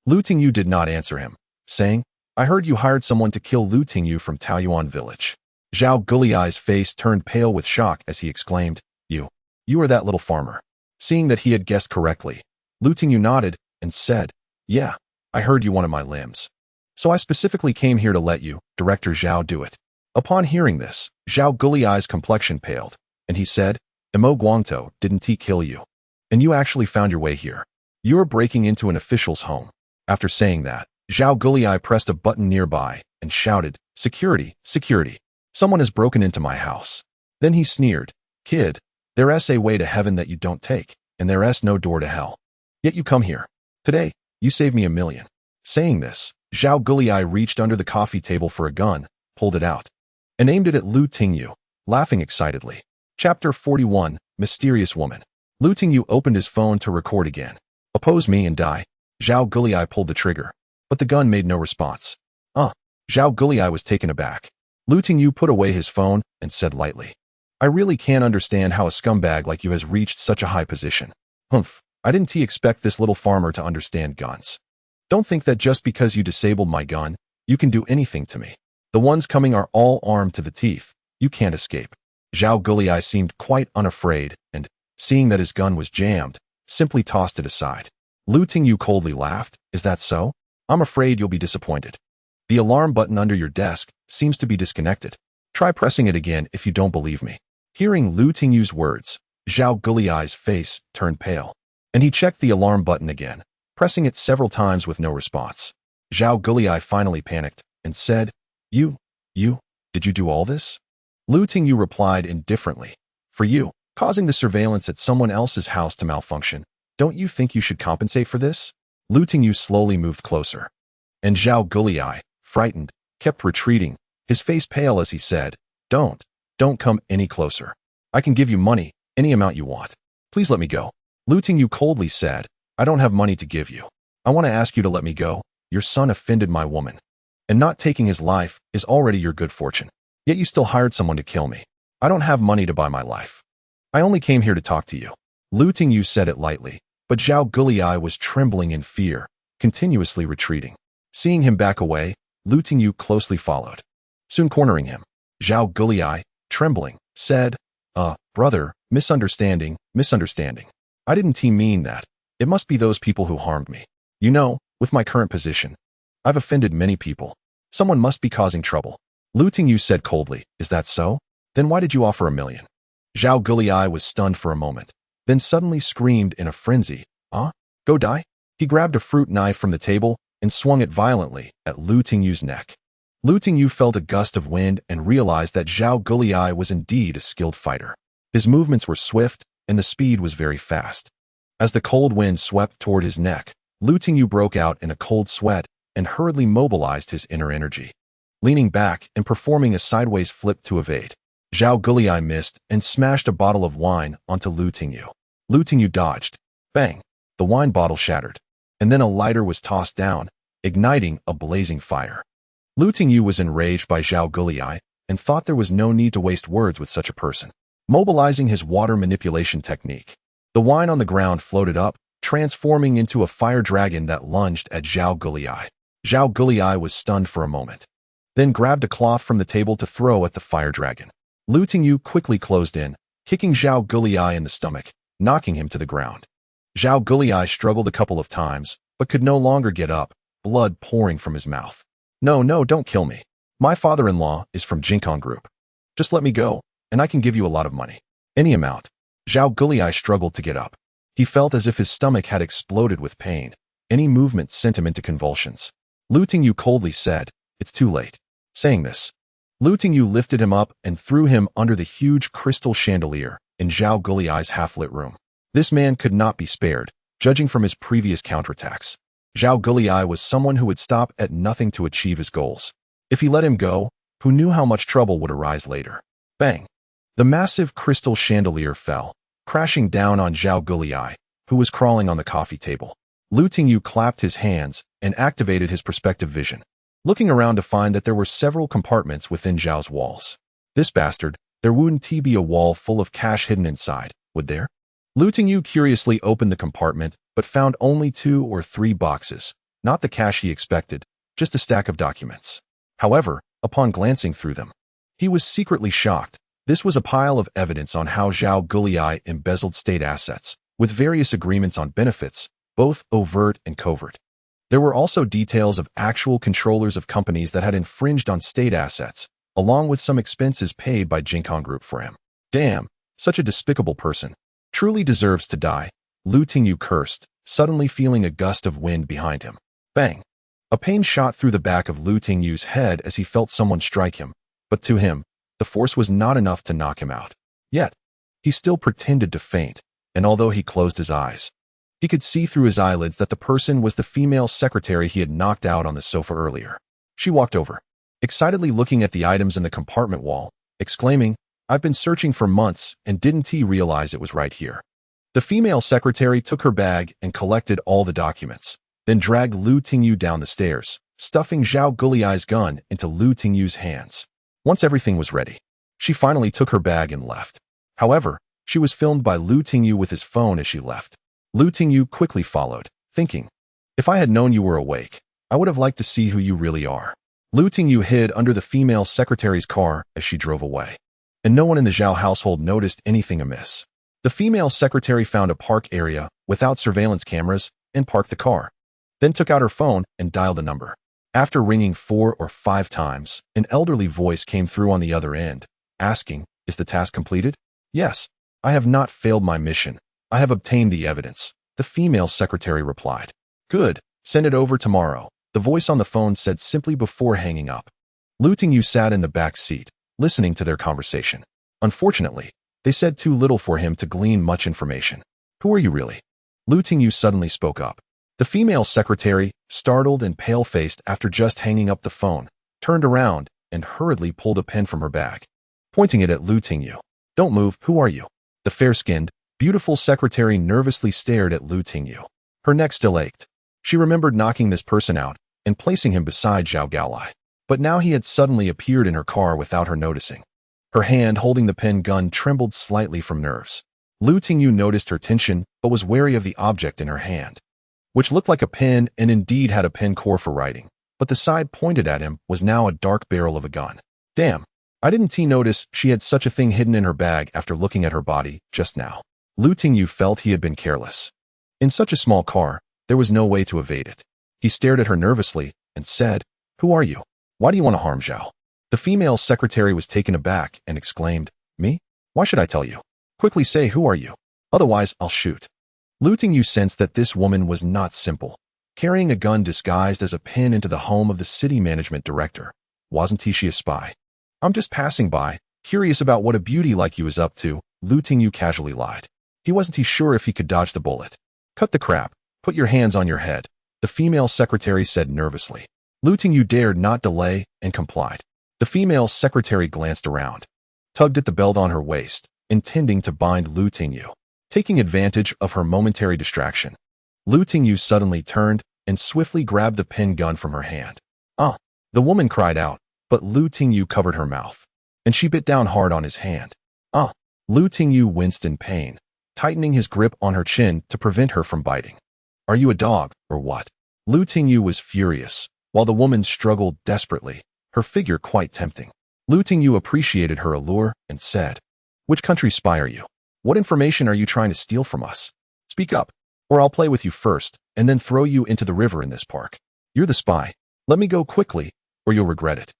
Lu Tingyu did not answer him, saying, "I heard you hired someone to kill Lu Tingyu from Taoyuan village." Zhao Guliai's face turned pale with shock as he exclaimed, You are that little farmer." Seeing that he had guessed correctly, Lu Tingyu nodded and said, "Yeah, I heard you wanted my limbs. So I specifically came here to let you, Director Zhao, do it." Upon hearing this, Zhao Guliai's complexion paled, and he said, "Emo Guangtou, didn't he kill you? And you actually found your way here. You're breaking into an official's home." After saying that, Zhao Guliai pressed a button nearby and shouted, "Security, security. Someone has broken into my house." Then he sneered, "Kid, there's a way to heaven that you don't take, and there's no door to hell. Yet you come here. Today, you saved me $1 million. Saying this, Zhao Guliai reached under the coffee table for a gun, pulled it out, and aimed it at Lu Tingyu, laughing excitedly. Chapter 41, Mysterious Woman. Lu Tingyu opened his phone to record again. "Oppose me and die." Zhao Guliai pulled the trigger, but the gun made no response. Zhao Guliai was taken aback. Lu Tingyu put away his phone and said lightly, "I really can't understand how a scumbag like you has reached such a high position. Humph, I didn't expect this little farmer to understand guns. Don't think that just because you disabled my gun, you can do anything to me. The ones coming are all armed to the teeth. You can't escape." Zhao Guliai seemed quite unafraid and, seeing that his gun was jammed, simply tossed it aside. Lu Tingyu coldly laughed, "Is that so? I'm afraid you'll be disappointed. The alarm button under your desk seems to be disconnected. Try pressing it again if you don't believe me." Hearing Lu Tingyu's words, Zhao Guliai's face turned pale, and he checked the alarm button again, pressing it several times with no response. Zhao Guliai finally panicked and said, You, did you do all this?" Lu Tingyu replied indifferently, "For you, causing the surveillance at someone else's house to malfunction. Don't you think you should compensate for this?" Lu Tingyu slowly moved closer, and Zhao Guliai, frightened, kept retreating, his face pale as he said, Don't come any closer. I can give you money, any amount you want. Please let me go." Lu Tingyu coldly said, "I don't have money to give you. I want to ask you to let me go. Your son offended my woman, and not taking his life is already your good fortune. Yet you still hired someone to kill me. I don't have money to buy my life. I only came here to talk to you." Lu Tingyu said it lightly, but Zhao Guliai was trembling in fear, continuously retreating. Seeing him back away, Lu Tingyu closely followed. Soon cornering him, Zhao Guliai, trembling, said, Brother, misunderstanding. I didn't mean that. It must be those people who harmed me. You know, with my current position, I've offended many people. Someone must be causing trouble." Lu Tingyu said coldly, "Is that so? Then why did you offer $1 million?" Zhao Guliai was stunned for a moment, then suddenly screamed in a frenzy, Go die?" He grabbed a fruit knife from the table and swung it violently at Lu Tingyu's neck. Lu Tingyu felt a gust of wind and realized that Zhao Guliai was indeed a skilled fighter. His movements were swift, and the speed was very fast. As the cold wind swept toward his neck, Lu Tingyu broke out in a cold sweat and hurriedly mobilized his inner energy. Leaning back and performing a sideways flip to evade, Zhao Guliai missed and smashed a bottle of wine onto Lu Tingyu. Lu Tingyu dodged. Bang! The wine bottle shattered, and then a lighter was tossed down, igniting a blazing fire. Lu Tingyu was enraged by Zhao Guliai and thought there was no need to waste words with such a person. Mobilizing his water manipulation technique, the wine on the ground floated up, transforming into a fire dragon that lunged at Zhao Guliai. Zhao Guliai was stunned for a moment, then grabbed a cloth from the table to throw at the fire dragon. Lu Tingyu quickly closed in, kicking Zhao Guliai in the stomach, knocking him to the ground. Zhao Guliai struggled a couple of times, but could no longer get up, blood pouring from his mouth. No, don't kill me. My father-in-law is from Yanhuang Group. Just let me go, and I can give you a lot of money. Any amount. Zhao Guliai struggled to get up. He felt as if his stomach had exploded with pain. Any movement sent him into convulsions. Lu Tingyu coldly said, "It's too late." Saying this, Lu Tingyu lifted him up and threw him under the huge crystal chandelier in Zhao Guliai's half-lit room. This man could not be spared, judging from his previous counterattacks. Zhao Guliai was someone who would stop at nothing to achieve his goals. If he let him go, who knew how much trouble would arise later? Bang! The massive crystal chandelier fell, crashing down on Zhao Guliai, who was crawling on the coffee table. Lu Tingyu clapped his hands and activated his perspective vision, looking around to find that there were several compartments within Zhao's walls. This bastard, there wouldn't be a wall full of cash hidden inside, would there? Lu Tingyu curiously opened the compartment, but found only 2 or 3 boxes, not the cash he expected, just a stack of documents. However, upon glancing through them, he was secretly shocked. This was a pile of evidence on how Zhao Guliai embezzled state assets, with various agreements on benefits, both overt and covert. There were also details of actual controllers of companies that had infringed on state assets, along with some expenses paid by Yanhuang Group for him. Damn, such a despicable person. Truly deserves to die, Lu Tingyu cursed, suddenly feeling a gust of wind behind him. Bang! A pain shot through the back of Lu Tingyu's head as he felt someone strike him, but to him, the force was not enough to knock him out. Yet, he still pretended to faint, and although he closed his eyes, he could see through his eyelids that the person was the female secretary he had knocked out on the sofa earlier. She walked over, excitedly looking at the items in the compartment wall, exclaiming, "I've been searching for months and didn't realize it was right here." The female secretary took her bag and collected all the documents, then dragged Lu Tingyu down the stairs, stuffing Zhao Guliai's gun into Lu Tingyu's hands. Once everything was ready, she finally took her bag and left. However, she was filmed by Lu Tingyu with his phone as she left. Lu Tingyu quickly followed, thinking, "If I had known you were awake, I would have liked to see who you really are." Lu Tingyu hid under the female secretary's car as she drove away, and no one in the Zhao household noticed anything amiss. The female secretary found a park area without surveillance cameras and parked the car, then took out her phone and dialed a number. After ringing 4 or 5 times, an elderly voice came through on the other end, asking, "Is the task completed?" "Yes, I have not failed my mission. I have obtained the evidence," the female secretary replied. "Good, send it over tomorrow," the voice on the phone said simply before hanging up. Lu Tingyu sat in the back seat, listening to their conversation. Unfortunately, they said too little for him to glean much information. "Who are you really?" Lu Tingyu suddenly spoke up. The female secretary, startled and pale-faced after just hanging up the phone, turned around and hurriedly pulled a pen from her bag, pointing it at Lu Tingyu. "Don't move, who are you?" The fair-skinned, beautiful secretary nervously stared at Lu Tingyu. Her neck still ached. She remembered knocking this person out and placing him beside Zhao Guliai, but now he had suddenly appeared in her car without her noticing. Her hand holding the pen gun trembled slightly from nerves. Lu Tingyu noticed her tension but was wary of the object in her hand, which looked like a pen and indeed had a pen core for writing, but the side pointed at him was now a dark barrel of a gun. Damn, I didn't notice she had such a thing hidden in her bag after looking at her body just now. Lu Tingyu felt he had been careless. In such a small car, there was no way to evade it. He stared at her nervously and said, "Who are you? Why do you want to harm Zhao?" The female secretary was taken aback and exclaimed, "Me? Why should I tell you? Quickly say, who are you? Otherwise, I'll shoot." Lu Tingyu sensed that this woman was not simple. Carrying a gun disguised as a pin into the home of the city management director Wasn't he a spy? I'm just passing by, curious about what a beauty like you is up to, Lu Tingyu casually lied. He wasn't sure if he could dodge the bullet. Cut the crap. Put your hands on your head, the female secretary said nervously. Lu Tingyu dared not delay and complied. The female secretary glanced around, tugged at the belt on her waist, intending to bind Lu Tingyu. Taking advantage of her momentary distraction, Lu Tingyu suddenly turned and swiftly grabbed the pin gun from her hand. The woman cried out, but Lu Tingyu covered her mouth, and she bit down hard on his hand. Lu Tingyu winced in pain, tightening his grip on her chin to prevent her from biting. Are you a dog, or what? Lu Tingyu was furious, while the woman struggled desperately, her figure quite tempting. Lu Tingyu appreciated her allure and said, Which country's spy are you? What information are you trying to steal from us? Speak up, or I'll play with you first, and then throw you into the river in this park. You're the spy. Let me go quickly, or you'll regret it.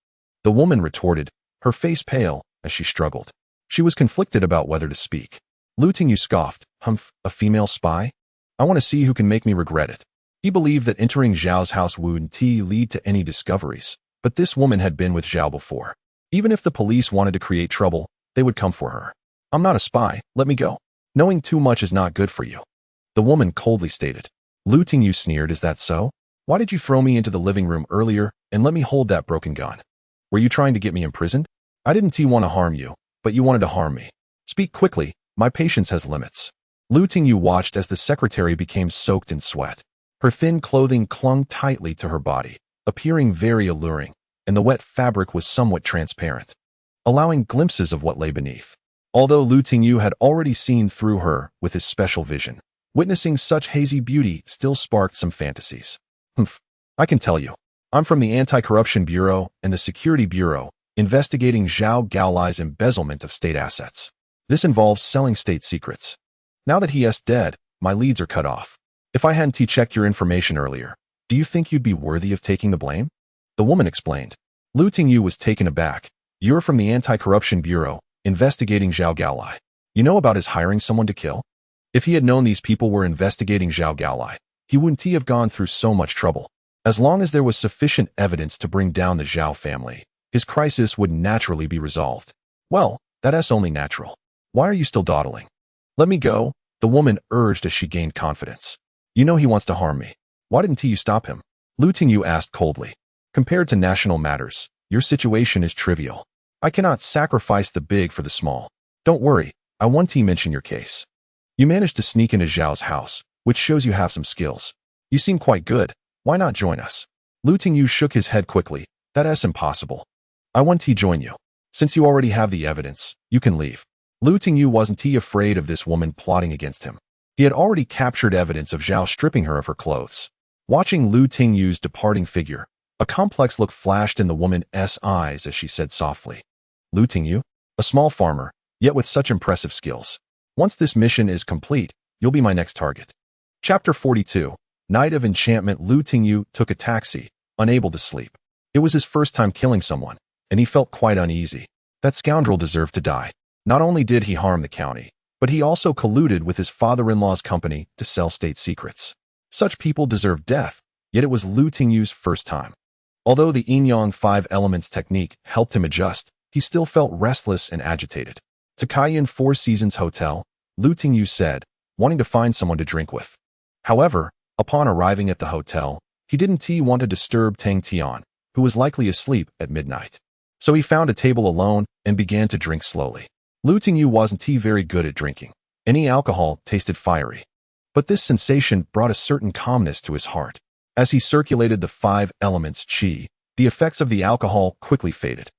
The woman retorted, her face pale, as she struggled. She was conflicted about whether to speak. Lu Tingyu scoffed, Humph, a female spy? I want to see who can make me regret it. He believed that entering Zhao's house wouldn't lead to any discoveries, but this woman had been with Zhao before. Even if the police wanted to create trouble, they would come for her. I'm not a spy, let me go. Knowing too much is not good for you. The woman coldly stated. Lu Tingyu sneered, Is that so? Why did you throw me into the living room earlier and let me hold that broken gun? Were you trying to get me imprisoned? I didn't want to harm you, but you wanted to harm me. Speak quickly, my patience has limits. Lu Tingyu watched as the secretary became soaked in sweat. Her thin clothing clung tightly to her body, appearing very alluring, and the wet fabric was somewhat transparent, allowing glimpses of what lay beneath. Although Lu Tingyu had already seen through her with his special vision, witnessing such hazy beauty still sparked some fantasies. I can tell you. I'm from the Anti-Corruption Bureau and the Security Bureau, investigating Zhao Gaolai's embezzlement of state assets. This involves selling state secrets. Now that he is dead, my leads are cut off. If I hadn't checked your information earlier, do you think you'd be worthy of taking the blame? The woman explained. Lu Tingyu was taken aback. You're from the Anti-Corruption Bureau, investigating Zhao Gaolai. You know about his hiring someone to kill? If he had known these people were investigating Zhao Gaolai, he wouldn't have gone through so much trouble. As long as there was sufficient evidence to bring down the Zhao family, his crisis would naturally be resolved. Well, that's only natural. Why are you still dawdling? Let me go, the woman urged as she gained confidence. You know he wants to harm me. Why didn't you stop him? Lu Tingyu asked coldly. Compared to national matters, your situation is trivial. I cannot sacrifice the big for the small. Don't worry, I won't mention your case. You managed to sneak into Zhao's house, which shows you have some skills. You seem quite good. Why not join us? Lu Tingyu shook his head quickly. That's impossible. I won't join you. Since you already have the evidence, you can leave. Lu Tingyu wasn't afraid of this woman plotting against him. He had already captured evidence of Zhao stripping her of her clothes. Watching Lu Tingyu's departing figure, a complex look flashed in the woman's eyes as she said softly, Lu Tingyu, a small farmer, yet with such impressive skills. Once this mission is complete, you'll be my next target. Chapter 42, Night of Enchantment. Lu Tingyu took a taxi, unable to sleep. It was his first time killing someone, and he felt quite uneasy. That scoundrel deserved to die. Not only did he harm the county, but he also colluded with his father-in-law's company to sell state secrets. Such people deserve death, yet it was Lu Tingyu's first time. Although the Yin-Yang 5 Elements technique helped him adjust, he still felt restless and agitated. To Cayenne Four Seasons Hotel, Lu Tingyu said, wanting to find someone to drink with. However, upon arriving at the hotel, he didn't want to disturb Tang Tian, who was likely asleep at midnight. So he found a table alone and began to drink slowly. Lu Tingyu wasn't very good at drinking. Any alcohol tasted fiery. But this sensation brought a certain calmness to his heart. As he circulated the 5 elements qi, the effects of the alcohol quickly faded.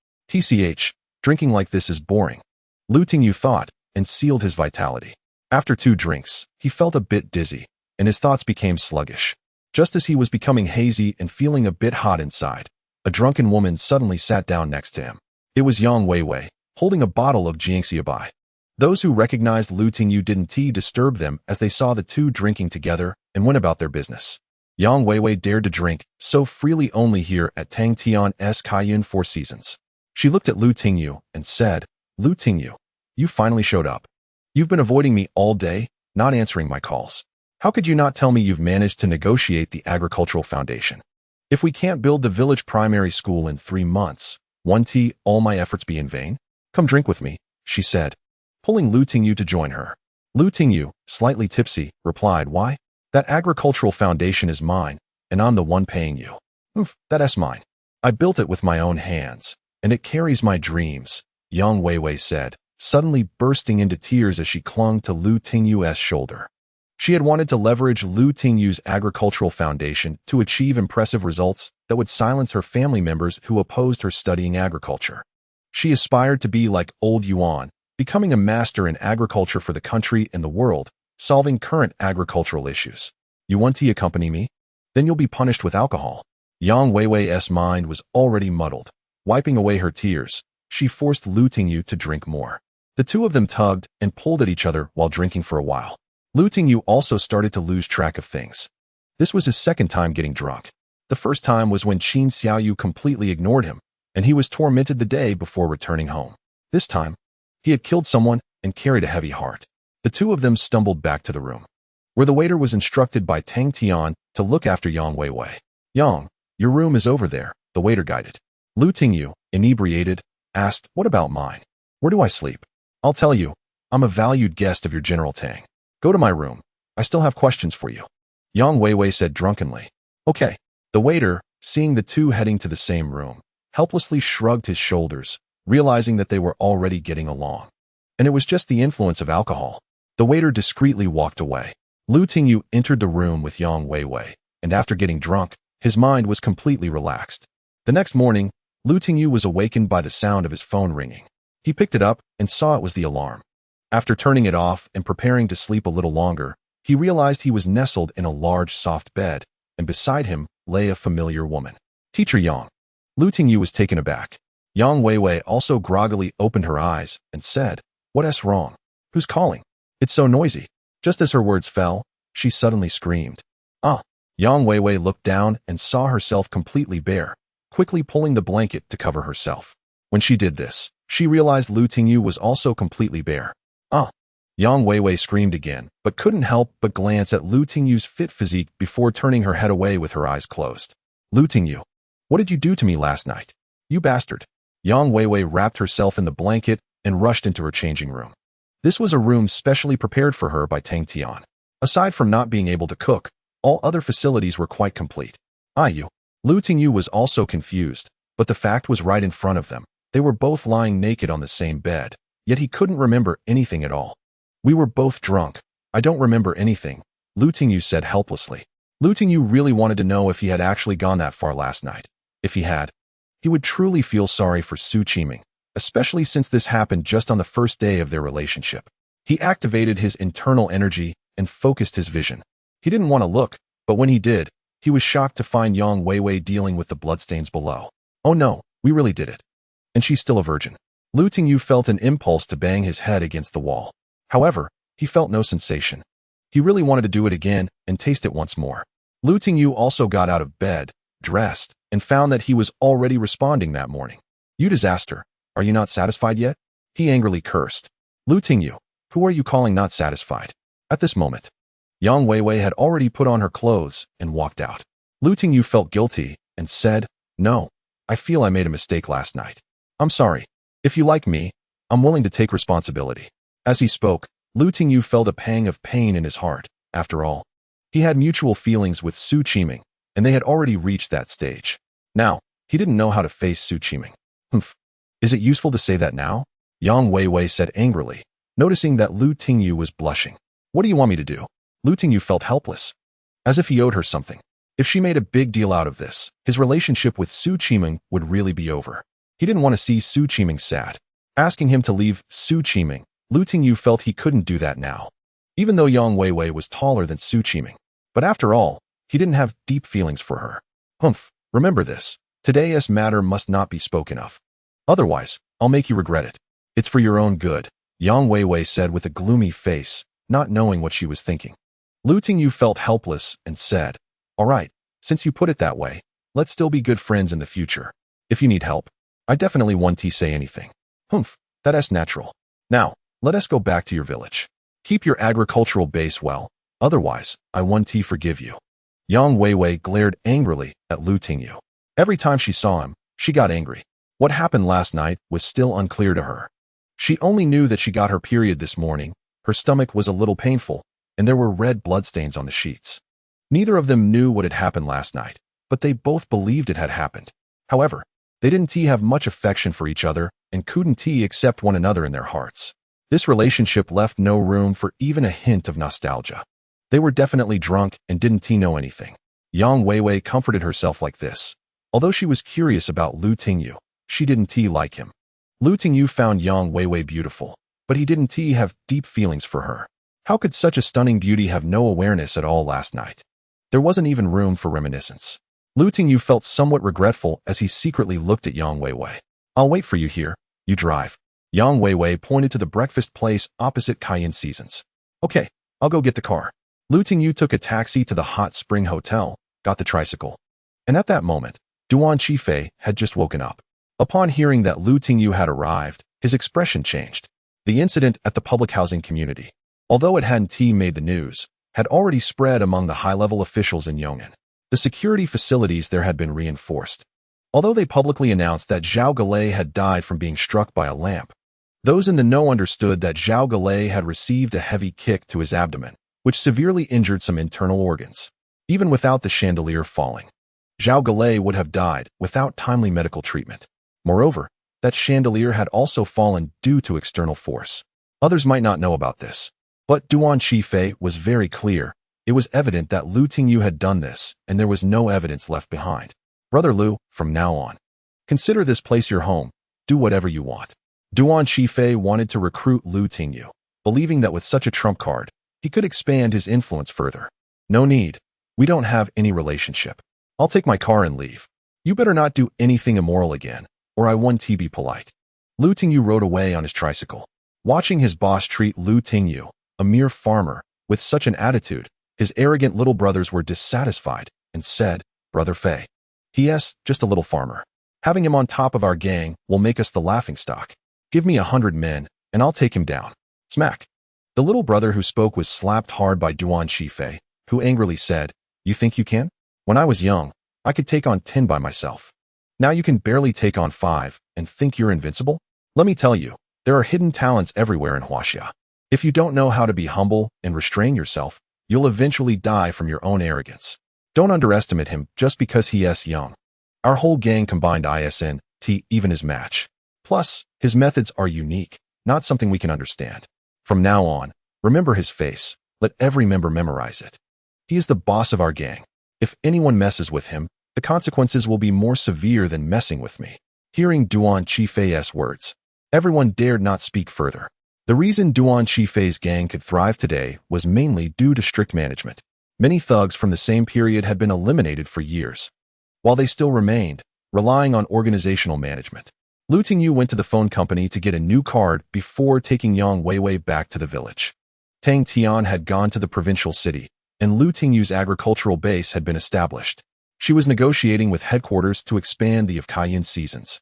Drinking like this is boring. Lu Tingyu thought, and sealed his vitality. After 2 drinks, he felt a bit dizzy, and his thoughts became sluggish. Just as he was becoming hazy and feeling a bit hot inside, a drunken woman suddenly sat down next to him. It was Yang Weiwei, holding a bottle of Jiangxiabai. Those who recognized Lu Tingyu didn't disturb them as they saw the two drinking together and went about their business. Yang Weiwei dared to drink so freely only here at Tang Tian's Cayenne Four Seasons. She looked at Lu Tingyu and said, Lu Tingyu, you finally showed up. You've been avoiding me all day, not answering my calls. How could you not tell me you've managed to negotiate the Agricultural Foundation? If we can't build the village primary school in 3 months, won't all my efforts be in vain? Come drink with me, she said, pulling Lu Tingyu to join her. Lu Tingyu, slightly tipsy, replied, why? That agricultural foundation is mine, and I'm the one paying you. That's mine. I built it with my own hands, and it carries my dreams, Yang Weiwei said, suddenly bursting into tears as she clung to Lu Tingyu's shoulder. She had wanted to leverage Lu Tingyu's agricultural foundation to achieve impressive results that would silence her family members who opposed her studying agriculture. She aspired to be like old Yuan, becoming a master in agriculture for the country and the world, solving current agricultural issues. You want to accompany me? Then you'll be punished with alcohol. Yang Weiwei's mind was already muddled. Wiping away her tears, she forced Lu Tingyu to drink more. The two of them tugged and pulled at each other while drinking for a while. Lu Tingyu also started to lose track of things. This was his second time getting drunk. The first time was when Qin Xiaoyu completely ignored him, and he was tormented the day before returning home. This time, he had killed someone and carried a heavy heart. The two of them stumbled back to the room, where the waiter was instructed by Tang Tian to look after Yang Weiwei. Yang, your room is over there, the waiter guided. Lu Tingyu, inebriated, asked, what about mine? Where do I sleep? I'll tell you, I'm a valued guest of your General Tang. Go to my room. I still have questions for you. Yang Weiwei said drunkenly. Okay. The waiter, seeing the two heading to the same room, helplessly shrugged his shoulders, realizing that they were already getting along. And it was just the influence of alcohol. The waiter discreetly walked away. Lu Tingyu entered the room with Yang Weiwei, and after getting drunk, his mind was completely relaxed. The next morning, Lu Tingyu was awakened by the sound of his phone ringing. He picked it up and saw it was the alarm. After turning it off and preparing to sleep a little longer, he realized he was nestled in a large, soft bed, and beside him lay a familiar woman. Teacher Yang. Lu Tingyu was taken aback. Yang Weiwei also groggily opened her eyes and said, what's wrong? Who's calling? It's so noisy. Just as her words fell, she suddenly screamed. Ah! Yang Weiwei looked down and saw herself completely bare, quickly pulling the blanket to cover herself. When she did this, she realized Lu Tingyu was also completely bare. Ah! Yang Weiwei screamed again, but couldn't help but glance at Lu Tingyu's fit physique before turning her head away with her eyes closed. Lu Tingyu, what did you do to me last night? You bastard. Yang Weiwei wrapped herself in the blanket and rushed into her changing room. This was a room specially prepared for her by Tang Tian. Aside from not being able to cook, all other facilities were quite complete. Lu Tingyu was also confused, but the fact was right in front of them. They were both lying naked on the same bed. Yet he couldn't remember anything at all. We were both drunk. I don't remember anything, Lu Tingyu said helplessly. Lu Tingyu really wanted to know if he had actually gone that far last night. If he had, he would truly feel sorry for Su Qiming, especially since this happened just on the first day of their relationship. He activated his internal energy and focused his vision. He didn't want to look, but when he did, he was shocked to find Yang Weiwei dealing with the bloodstains below. Oh no, we really did it. And she's still a virgin. Lu Tingyu felt an impulse to bang his head against the wall. However, he felt no sensation. He really wanted to do it again and taste it once more. Lu Tingyu also got out of bed, dressed, and found that he was already responding that morning. You disaster. Are you not satisfied yet? He angrily cursed. Lu Tingyu, who are you calling not satisfied? At this moment, Yang Weiwei had already put on her clothes and walked out. Lu Tingyu felt guilty and said, no, I feel I made a mistake last night. I'm sorry. If you like me, I'm willing to take responsibility. As he spoke, Lu Tingyu felt a pang of pain in his heart. After all, he had mutual feelings with Su Qiming, and they had already reached that stage. Now, he didn't know how to face Su Qiming. Is it useful to say that now? Yang Weiwei said angrily, noticing that Lu Tingyu was blushing. What do you want me to do? Lu Tingyu felt helpless, as if he owed her something. If she made a big deal out of this, his relationship with Su Qiming would really be over. He didn't want to see Su Qiming sad. Asking him to leave Su Qiming, Lu Tingyu felt he couldn't do that now, even though Yang Weiwei was taller than Su Qiming. But after all, he didn't have deep feelings for her. Remember this. Today's matter must not be spoken of. Otherwise, I'll make you regret it. It's for your own good, Yang Weiwei said with a gloomy face, not knowing what she was thinking. Lu Tingyu felt helpless and said, all right, since you put it that way, let's still be good friends in the future. If you need help, I definitely won't say anything. That's natural. Now, let us go back to your village. Keep your agricultural base well, otherwise, I won't forgive you. Yang Weiwei glared angrily at Lu Tingyu. Every time she saw him, she got angry. What happened last night was still unclear to her. She only knew that she got her period this morning, her stomach was a little painful, and there were red bloodstains on the sheets. Neither of them knew what had happened last night, but they both believed it had happened. However, they didn't have much affection for each other and couldn't accept one another in their hearts. This relationship left no room for even a hint of nostalgia. They were definitely drunk and didn't know anything. Yang Weiwei comforted herself like this. Although she was curious about Lu Tingyu, she didn't like him. Lu Tingyu found Yang Weiwei beautiful, but he didn't have deep feelings for her. How could such a stunning beauty have no awareness at all last night? There wasn't even room for reminiscence. Lu Tingyu felt somewhat regretful as he secretly looked at Yang Weiwei. I'll wait for you here, you drive. Yang Weiwei pointed to the breakfast place opposite Cayenne Seasons. Okay, I'll go get the car. Lu Tingyu took a taxi to the Hot Spring Hotel, got the tricycle. And at that moment, Duan Qifei had just woken up. Upon hearing that Lu Tingyu had arrived, his expression changed. The incident at the public housing community, although it hadn't made the news, had already spread among the high-level officials in Yong'an. The security facilities there had been reinforced. Although they publicly announced that Zhao Galei had died from being struck by a lamp, those in the know understood that Zhao Galei had received a heavy kick to his abdomen, which severely injured some internal organs. Even without the chandelier falling, Zhao Galei would have died without timely medical treatment. Moreover, that chandelier had also fallen due to external force. Others might not know about this, but Duan Qifei was very clear. It was evident that Lu Tingyu had done this, and there was no evidence left behind. Brother Lu, from now on, consider this place your home. Do whatever you want. Duan Qifei wanted to recruit Lu Tingyu, believing that with such a trump card, he could expand his influence further. No need. We don't have any relationship. I'll take my car and leave. You better not do anything immoral again, or I won't be polite. Lu Tingyu rode away on his tricycle. Watching his boss treat Lu Tingyu, a mere farmer, with such an attitude, his arrogant little brothers were dissatisfied and said, Brother Fei. P.S. Just a little farmer. Having him on top of our gang will make us the laughingstock. Give me 100 men, and I'll take him down. Smack. The little brother who spoke was slapped hard by Duan Qifei, who angrily said, You think you can? When I was young, I could take on 10 by myself. Now you can barely take on 5 and think you're invincible? Let me tell you, there are hidden talents everywhere in Huaxia. If you don't know how to be humble and restrain yourself, you'll eventually die from your own arrogance. Don't underestimate him just because he is young. Our whole gang combined ISNT, even his match. Plus, his methods are unique, not something we can understand. From now on, remember his face. Let every member memorize it. He is the boss of our gang. If anyone messes with him, the consequences will be more severe than messing with me. Hearing Duan Qifei's words, everyone dared not speak further. The reason Duan Qifei's gang could thrive today was mainly due to strict management. Many thugs from the same period had been eliminated for years, while they still remained, relying on organizational management. Lu Tingyu went to the phone company to get a new card before taking Yang Weiwei back to the village. Tang Tian had gone to the provincial city, and Lu Tingyu's agricultural base had been established. She was negotiating with headquarters to expand the of Cayenne Seasons.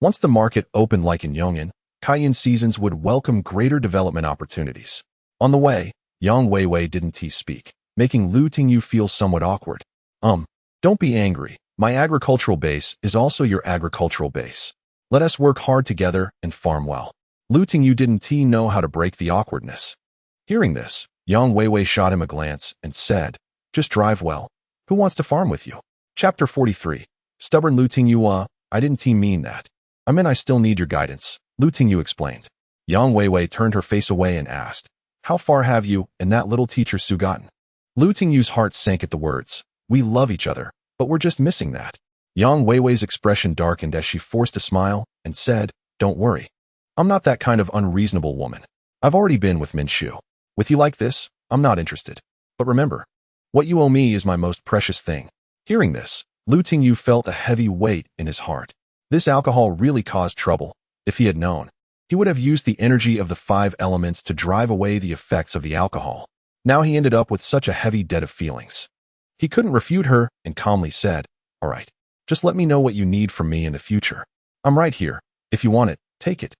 Once the market opened like in Yong'an, Cayenne Seasons would welcome greater development opportunities. On the way, Yang Weiwei didn't speak, making Lu Tingyu feel somewhat awkward. Don't be angry. My agricultural base is also your agricultural base. Let us work hard together and farm well. Lu Tingyu didn't know how to break the awkwardness. Hearing this, Yang Weiwei shot him a glance and said, Just drive well. Who wants to farm with you? Chapter 43. Stubborn Lu Tingyu. I didn't mean that. I meant I still need your guidance, Lu Tingyu explained. Yang Weiwei turned her face away and asked, How far have you and that little teacher Su gotten? Lu Tingyu's heart sank at the words. We love each other, but we're just missing that. Yang Weiwei's expression darkened as she forced a smile and said, Don't worry. I'm not that kind of unreasonable woman. I've already been with Min Shu. With you like this, I'm not interested. But remember, what you owe me is my most precious thing. Hearing this, Lu Tingyu felt a heavy weight in his heart. This alcohol really caused trouble. If he had known, he would have used the energy of the 5 elements to drive away the effects of the alcohol. Now he ended up with such a heavy debt of feelings. He couldn't refute her and calmly said, All right, just let me know what you need from me in the future. I'm right here. If you want it, take it.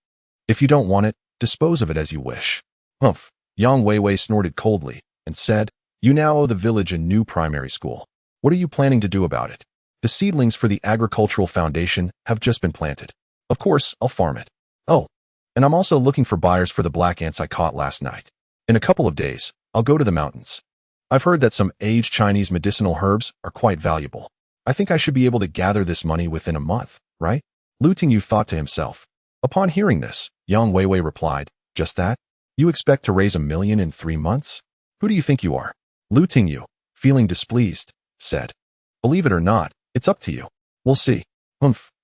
If you don't want it, dispose of it as you wish. Humph. Yang Weiwei snorted coldly and said, You now owe the village a new primary school. What are you planning to do about it? The seedlings for the Agricultural Foundation have just been planted. Of course, I'll farm it. Oh, and I'm also looking for buyers for the black ants I caught last night. In a couple of days, I'll go to the mountains. I've heard that some aged Chinese medicinal herbs are quite valuable. I think I should be able to gather this money within a month, right? Lu Tingyu thought to himself. Upon hearing this, Yang Weiwei replied, just that? You expect to raise 1 million in 3 months? Who do you think you are? Lu Tingyu, feeling displeased, said. Believe it or not, it's up to you. We'll see.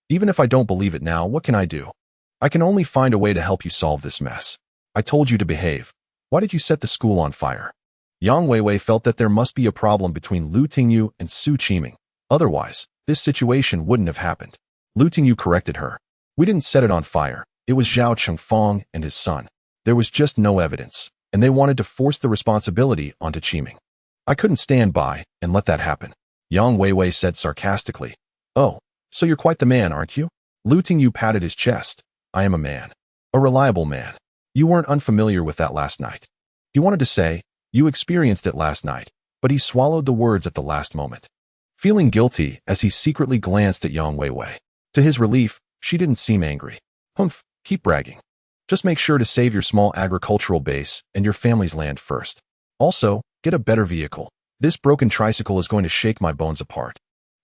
Even if I don't believe it now, what can I do? I can only find a way to help you solve this mess. I told you to behave. Why did you set the school on fire? Yang Weiwei felt that there must be a problem between Lu Tingyu and Su Qiming. Otherwise, this situation wouldn't have happened. Lu Tingyu corrected her. We didn't set it on fire. It was Zhao Chengfang and his son. There was just no evidence, and they wanted to force the responsibility onto Qiming. I couldn't stand by and let that happen. Yang Weiwei said sarcastically. Oh, so you're quite the man, aren't you? Lu Tingyu patted his chest. I am a man. A reliable man. You weren't unfamiliar with that last night. He wanted to say, you experienced it last night, but he swallowed the words at the last moment. Feeling guilty as he secretly glanced at Yang Weiwei. To his relief, she didn't seem angry. Keep bragging. Just make sure to save your small agricultural base and your family's land first. Also, get a better vehicle. This broken tricycle is going to shake my bones apart.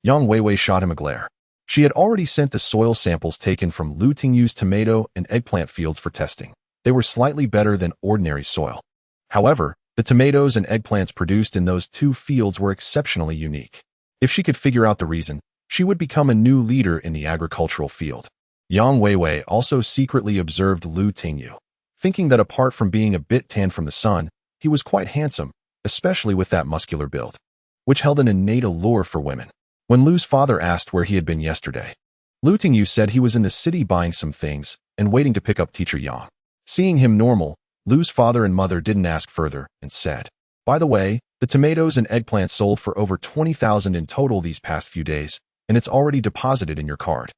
Yang Weiwei shot him a glare. She had already sent the soil samples taken from Lu Tingyu's tomato and eggplant fields for testing. They were slightly better than ordinary soil. However, the tomatoes and eggplants produced in those 2 fields were exceptionally unique. If she could figure out the reason, she would become a new leader in the agricultural field. Yang Weiwei also secretly observed Lu Tingyu, thinking that apart from being a bit tanned from the sun, he was quite handsome, especially with that muscular build, which held an innate allure for women. When Lu's father asked where he had been yesterday, Lu Tingyu said he was in the city buying some things and waiting to pick up teacher Yang. Seeing him normal, Lu's father and mother didn't ask further and said, by the way, the tomatoes and eggplants sold for over 20,000 in total these past few days, and it's already deposited in your card.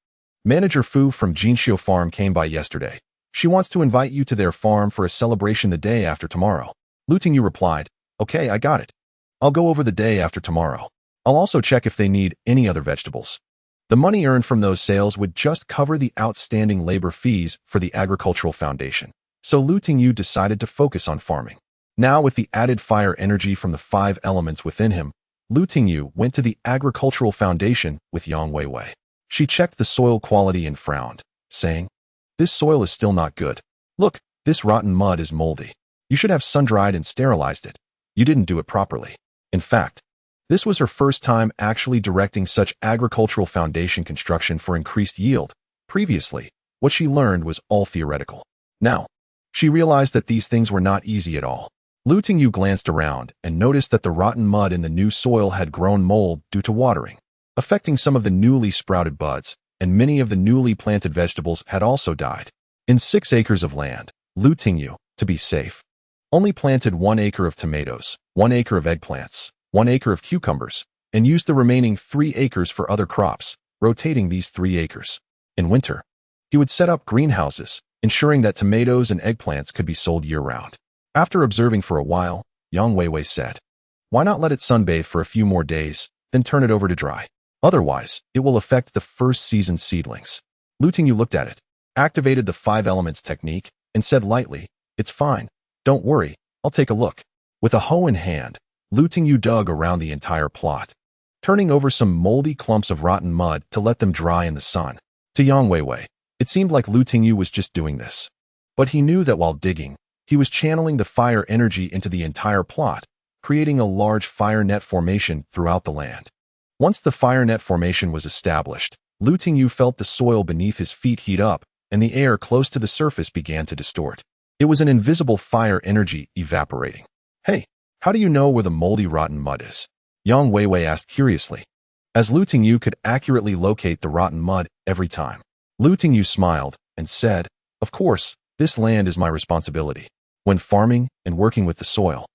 Manager Fu from Jinxiu Farm came by yesterday. She wants to invite you to their farm for a celebration the day after tomorrow. Lu Tingyu replied, okay, I got it. I'll go over the day after tomorrow. I'll also check if they need any other vegetables. The money earned from those sales would just cover the outstanding labor fees for the Agricultural Foundation. So Lu Tingyu decided to focus on farming. Now with the added fire energy from the 5 elements within him, Lu Tingyu went to the Agricultural Foundation with Yang Weiwei. She checked the soil quality and frowned, saying, this soil is still not good. Look, this rotten mud is moldy. You should have sun-dried and sterilized it. You didn't do it properly. In fact, this was her first time actually directing such Agricultural Foundation construction for increased yield. Previously, what she learned was all theoretical. Now, she realized that these things were not easy at all. Lu Tingyu glanced around and noticed that the rotten mud in the new soil had grown mold due to watering, affecting some of the newly sprouted buds, and many of the newly planted vegetables had also died. In 6 acres of land, Lu Tingyu, to be safe, only planted 1 acre of tomatoes, 1 acre of eggplants, 1 acre of cucumbers, and used the remaining 3 acres for other crops, rotating these 3 acres. In winter, he would set up greenhouses, ensuring that tomatoes and eggplants could be sold year-round. After observing for a while, Yang Weiwei said, why not let it sunbathe for a few more days, then turn it over to dry? Otherwise, it will affect the first season seedlings. Lu Tingyu looked at it, activated the 5 elements technique, and said lightly, it's fine. Don't worry, I'll take a look. With a hoe in hand, Lu Tingyu dug around the entire plot, turning over some moldy clumps of rotten mud to let them dry in the sun. To Yang Weiwei, it seemed like Lu Tingyu was just doing this. But he knew that while digging, he was channeling the fire energy into the entire plot, creating a large fire net formation throughout the land. Once the fire net formation was established, Lu Tingyu felt the soil beneath his feet heat up, and the air close to the surface began to distort. It was an invisible fire energy evaporating. Hey, how do you know where the moldy rotten mud is? Yang Weiwei asked curiously. As Lu Tingyu could accurately locate the rotten mud every time. Lu Tingyu smiled and said, of course, this land is my responsibility. When farming and working with the soil,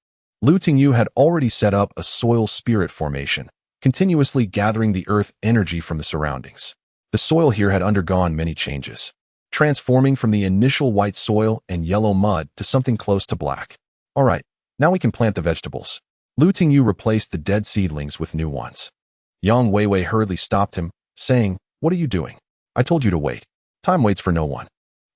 Lu Tingyu had already set up a soil spirit formation, continuously gathering the earth energy from the surroundings. The soil here had undergone many changes, transforming from the initial white soil and yellow mud to something close to black. All right, now we can plant the vegetables. Lu Tingyu replaced the dead seedlings with new ones. Yang Weiwei hurriedly stopped him, saying, "What are you doing? I told you to wait. Time waits for no one.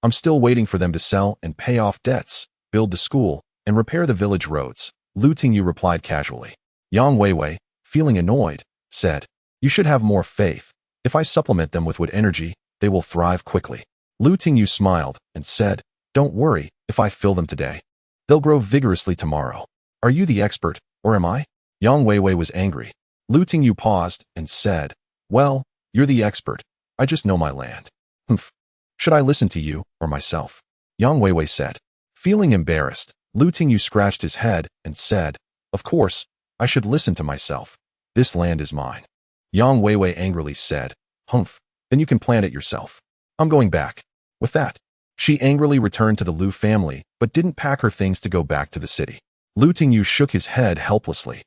I'm still waiting for them to sell and pay off debts, build the school, and repair the village roads." Lu Tingyu replied casually. Yang Weiwei, feeling annoyed, said, "You should have more faith. If I supplement them with wood energy, they will thrive quickly." Lu Tingyu smiled and said, "Don't worry if I fill them today. They'll grow vigorously tomorrow. Are you the expert, or am I?" Yang Weiwei was angry. Lu Tingyu paused and said, "Well, you're the expert. I just know my land." "Humph. Should I listen to you or myself?" Yang Weiwei said. Feeling embarrassed, Lu Tingyu scratched his head and said, "Of course, I should listen to myself. This land is mine." Yang Weiwei angrily said, "Humph, then you can plant it yourself. I'm going back." With that, she angrily returned to the Lu family, but didn't pack her things to go back to the city. Lu Tingyu shook his head helplessly.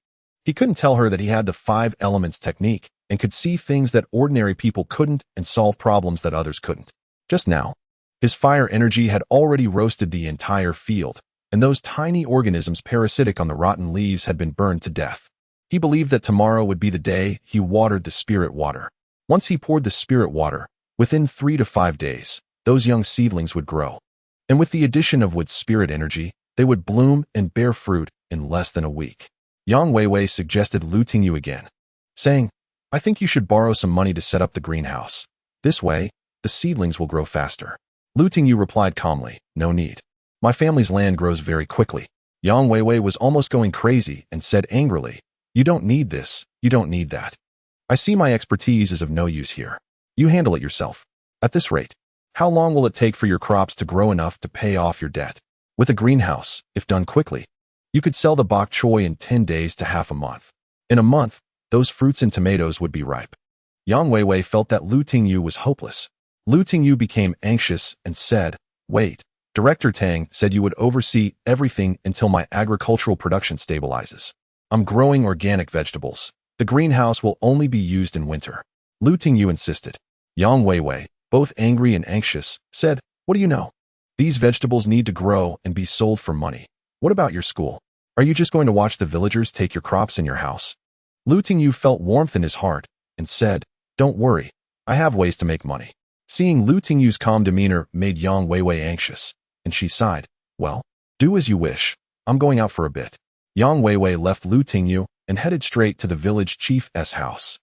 He couldn't tell her that he had the 5 elements technique and could see things that ordinary people couldn't and solve problems that others couldn't. Just now, his fire energy had already roasted the entire field, and those tiny organisms parasitic on the rotten leaves had been burned to death. He believed that tomorrow would be the day he watered the spirit water. Once he poured the spirit water, within 3 to 5 days, those young seedlings would grow. And with the addition of wood spirit energy, they would bloom and bear fruit in less than a week. Yang Weiwei suggested Lu Tingyu again, saying, "I think you should borrow some money to set up the greenhouse. This way, the seedlings will grow faster." Lu Tingyu replied calmly, "No need. My family's land grows very quickly." Yang Weiwei was almost going crazy and said angrily, "You don't need this, you don't need that. I see my expertise is of no use here. You handle it yourself. At this rate, how long will it take for your crops to grow enough to pay off your debt? With a greenhouse, if done quickly, you could sell the bok choy in 10 days to half a month. In a month, those fruits and tomatoes would be ripe." Yang Weiwei felt that Lu Tingyu was hopeless. Lu Tingyu became anxious and said, "Wait, Director Tang said you would oversee everything until my agricultural production stabilizes. I'm growing organic vegetables. The greenhouse will only be used in winter." Lu Tingyu insisted. Yang Weiwei, both angry and anxious, said, "What do you know? These vegetables need to grow and be sold for money. What about your school? Are you just going to watch the villagers take your crops in your house?" Lu Tingyu felt warmth in his heart and said, "Don't worry, I have ways to make money." Seeing Lu Tingyu's calm demeanor made Yang Weiwei anxious, and she sighed, "Well, do as you wish. I'm going out for a bit." Yang Weiwei left Lu Tingyu and headed straight to the village chief's house.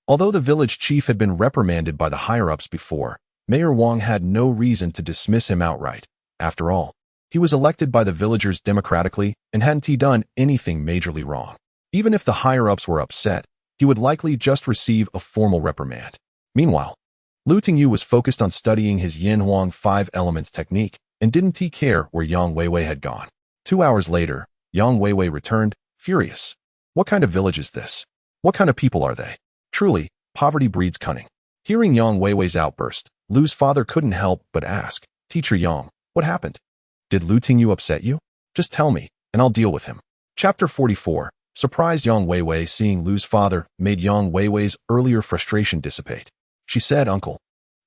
Although the village chief had been reprimanded by the higher-ups before, Mayor Wang had no reason to dismiss him outright. After all, he was elected by the villagers democratically and hadn't he done anything majorly wrong. Even if the higher-ups were upset, he would likely just receive a formal reprimand. Meanwhile, Lu Tingyu was focused on studying his Yanhuang 5 elements technique and didn't he care where Yang Weiwei had gone. 2 hours later, Yang Weiwei returned, furious. "What kind of village is this? What kind of people are they? Truly, poverty breeds cunning." Hearing Yang Weiwei's outburst, Lu's father couldn't help but ask, "Teacher Yang, what happened? Did Lu Tingyu upset you? Just tell me, and I'll deal with him." Chapter 44. Surprised Yang Weiwei seeing Lu's father made Yang Weiwei's earlier frustration dissipate. She said, "Uncle,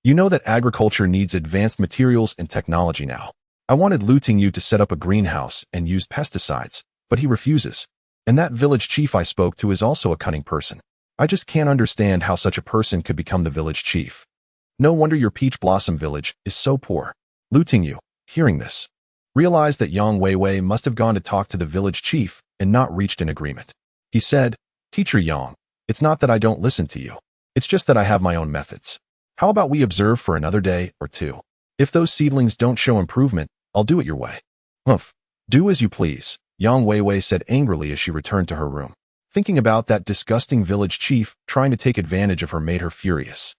you know that agriculture needs advanced materials and technology now. I wanted Lu Tingyu to set up a greenhouse and use pesticides, but he refuses. And that village chief I spoke to is also a cunning person. I just can't understand how such a person could become the village chief. No wonder your peach blossom village is so poor." Lu Tingyu, hearing this, realized that Yang Weiwei must have gone to talk to the village chief and not reached an agreement. He said, "Teacher Yang, it's not that I don't listen to you. It's just that I have my own methods. How about we observe for another day or two? If those seedlings don't show improvement, I'll do it your way." "Humph, do as you please," Yang Weiwei said angrily as she returned to her room. Thinking about that disgusting village chief trying to take advantage of her made her furious.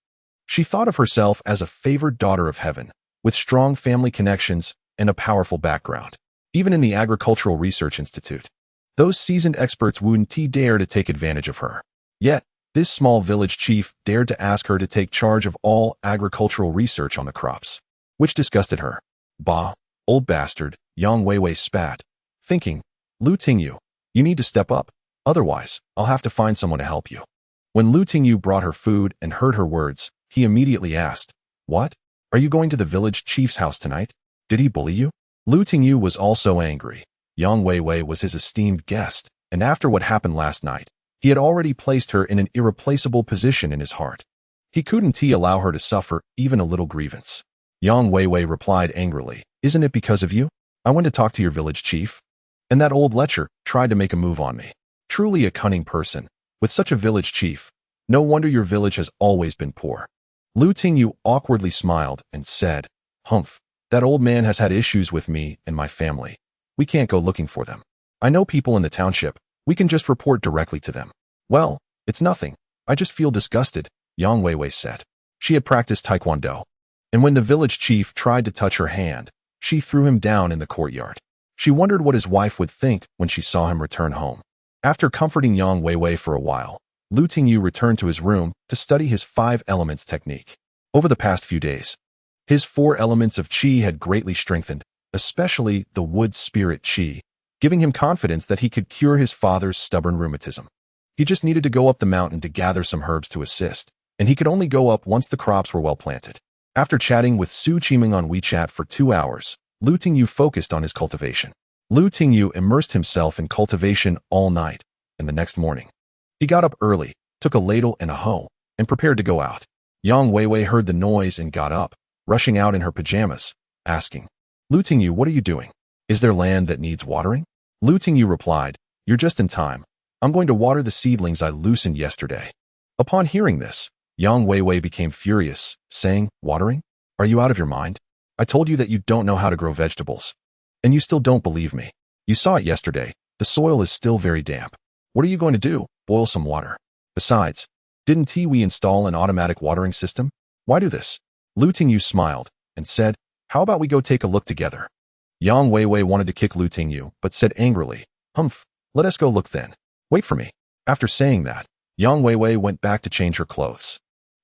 She thought of herself as a favored daughter of heaven, with strong family connections and a powerful background. Even in the Agricultural Research Institute, those seasoned experts wouldn't dare to take advantage of her. Yet, this small village chief dared to ask her to take charge of all agricultural research on the crops, which disgusted her. "Bah, old bastard," Yang Weiwei spat, thinking, "Lu Tingyu, you need to step up, otherwise I'll have to find someone to help you." When Lu Tingyu brought her food and heard her words, he immediately asked, "What? Are you going to the village chief's house tonight? Did he bully you?" Lu Tingyu was also angry. Yang Weiwei was his esteemed guest, and after what happened last night, He had already placed her in an irreplaceable position in his heart. He couldn't allow her to suffer even a little grievance. Yang Weiwei replied angrily, "Isn't it because of you? I went to talk to your village chief, and that old lecher tried to make a move on me. Truly a cunning person. With such a village chief, no wonder your village has always been poor." Lu Tingyu awkwardly smiled and said, "Humph, that old man has had issues with me and my family. We can't go looking for them. I know people in the township. We can just report directly to them." "Well, it's nothing. I just feel disgusted," Yang Weiwei said. She had practiced taekwondo, and when the village chief tried to touch her hand, she threw him down in the courtyard. She wondered what his wife would think when she saw him return home. After comforting Yang Weiwei for a while, Lu Tingyu returned to his room to study his 5 elements technique. Over the past few days, his 4 elements of qi had greatly strengthened, especially the wood spirit qi, giving him confidence that he could cure his father's stubborn rheumatism. He just needed to go up the mountain to gather some herbs to assist, and he could only go up once the crops were well planted. After chatting with Su Qiming on WeChat for 2 hours, Lu Tingyu focused on his cultivation. Lu Tingyu immersed himself in cultivation all night, and the next morning, he got up early, took a ladle and a hoe, and prepared to go out. Yang Weiwei heard the noise and got up, rushing out in her pajamas, asking, "Lu Tingyu, what are you doing? Is there land that needs watering?" Lu Tingyu replied, "You're just in time. I'm going to water the seedlings I loosened yesterday." Upon hearing this, Yang Weiwei became furious, saying, "Watering? Are you out of your mind? I told you that you don't know how to grow vegetables. And you still don't believe me. You saw it yesterday. The soil is still very damp. What are you going to do? Boil some water. Besides, didn't we install an automatic watering system? Why do this?" Lu Tingyu smiled and said, "How about we go take a look together?" Yang Weiwei wanted to kick Lu Tingyu, but said angrily, "Humph, let us go look then. Wait for me." After saying that, Yang Weiwei went back to change her clothes.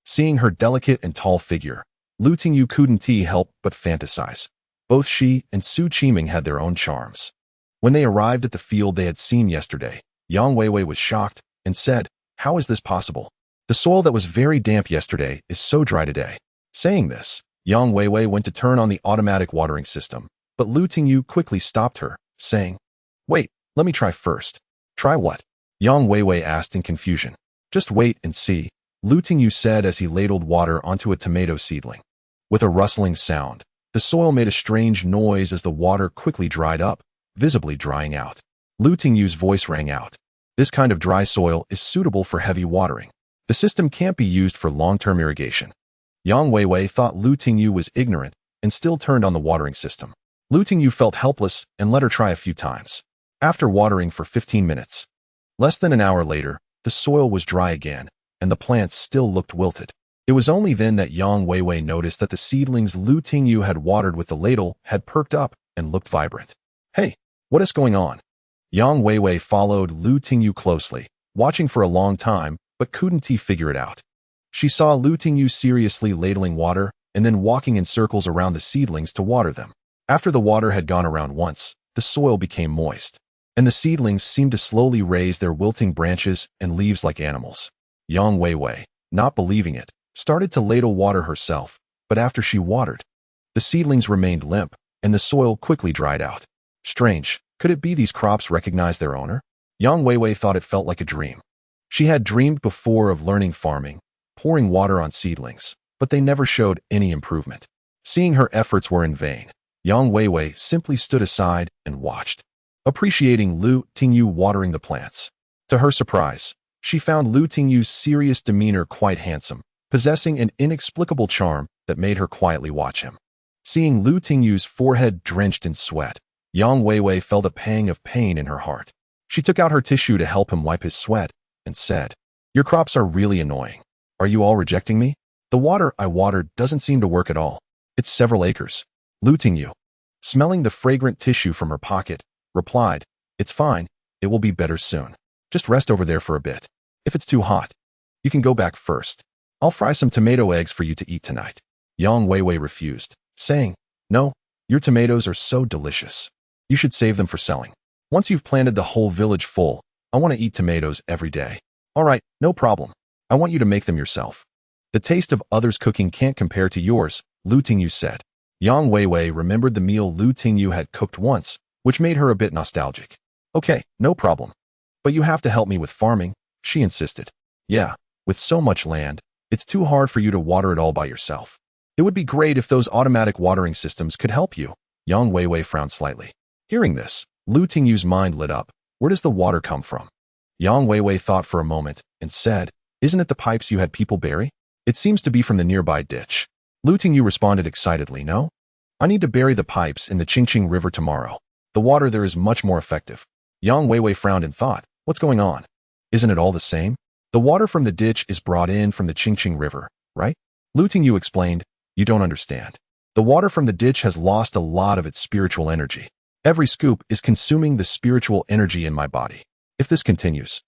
Seeing her delicate and tall figure, Lu Tingyu couldn't help but fantasize. Both she and Su Qiming had their own charms. When they arrived at the field they had seen yesterday, Yang Weiwei was shocked and said, "How is this possible? The soil that was very damp yesterday is so dry today." Saying this, Yang Weiwei went to turn on the automatic watering system, but Lu Tingyu quickly stopped her, saying, "Wait, let me try first." "Try what?" Yang Weiwei asked in confusion. "Just wait and see," Lu Tingyu said as he ladled water onto a tomato seedling. With a rustling sound, the soil made a strange noise as the water quickly dried up, visibly drying out. Lu Tingyu's voice rang out. "This kind of dry soil is suitable for heavy watering. The system can't be used for long-term irrigation." Yang Weiwei thought Lu Tingyu was ignorant and still turned on the watering system. Lu Tingyu felt helpless and let her try a few times. After watering for 15 minutes, less than an hour later, the soil was dry again, and the plants still looked wilted. It was only then that Yang Weiwei noticed that the seedlings Lu Tingyu had watered with the ladle had perked up and looked vibrant. "Hey, what is going on?" Yang Weiwei followed Lu Tingyu closely, watching for a long time, but couldn't figure it out. She saw Lu Tingyu seriously ladling water and then walking in circles around the seedlings to water them. After the water had gone around once, the soil became moist, and the seedlings seemed to slowly raise their wilting branches and leaves like animals. Yang Weiwei, not believing it, started to ladle water herself, but after she watered, the seedlings remained limp, and the soil quickly dried out. Strange, could it be these crops recognized their owner? Yang Weiwei thought it felt like a dream. She had dreamed before of learning farming, pouring water on seedlings, but they never showed any improvement. Seeing her efforts were in vain, Yang Weiwei simply stood aside and watched, appreciating Lu Tingyu watering the plants. To her surprise, she found Lu Tingyu's serious demeanor quite handsome, possessing an inexplicable charm that made her quietly watch him. Seeing Lu Tingyu's forehead drenched in sweat, Yang Weiwei felt a pang of pain in her heart. She took out her tissue to help him wipe his sweat and said, "Your crops are really annoying. Are you all rejecting me? The water I watered doesn't seem to work at all. It's several acres." Lu Tingyu, smelling the fragrant tissue from her pocket, replied, "It's fine. It will be better soon. Just rest over there for a bit. If it's too hot, you can go back first. I'll fry some tomato eggs for you to eat tonight." Yang Weiwei refused, saying, "No, your tomatoes are so delicious. You should save them for selling. Once you've planted the whole village full, I want to eat tomatoes every day." "All right, no problem. I want you to make them yourself. The taste of others' cooking can't compare to yours," Lu Tingyu said. Yang Weiwei remembered the meal Lu Tingyu had cooked once, which made her a bit nostalgic. "Okay, no problem. But you have to help me with farming," she insisted. Yeah, with so much land, it's too hard for you to water it all by yourself. It would be great if those automatic watering systems could help you. Yang Weiwei frowned slightly. Hearing this, Lu Tingyu's mind lit up. Where does the water come from? Yang Weiwei thought for a moment and said, Isn't it the pipes you had people bury? It seems to be from the nearby ditch. Lu Tingyu responded excitedly, No? I need to bury the pipes in the Qingqing River tomorrow. The water there is much more effective. Yang Weiwei frowned and thought, What's going on? Isn't it all the same? The water from the ditch is brought in from the Qingqing River, right? Lu Tingyu explained, You don't understand. The water from the ditch has lost a lot of its spiritual energy. Every scoop is consuming the spiritual energy in my body. If this continues,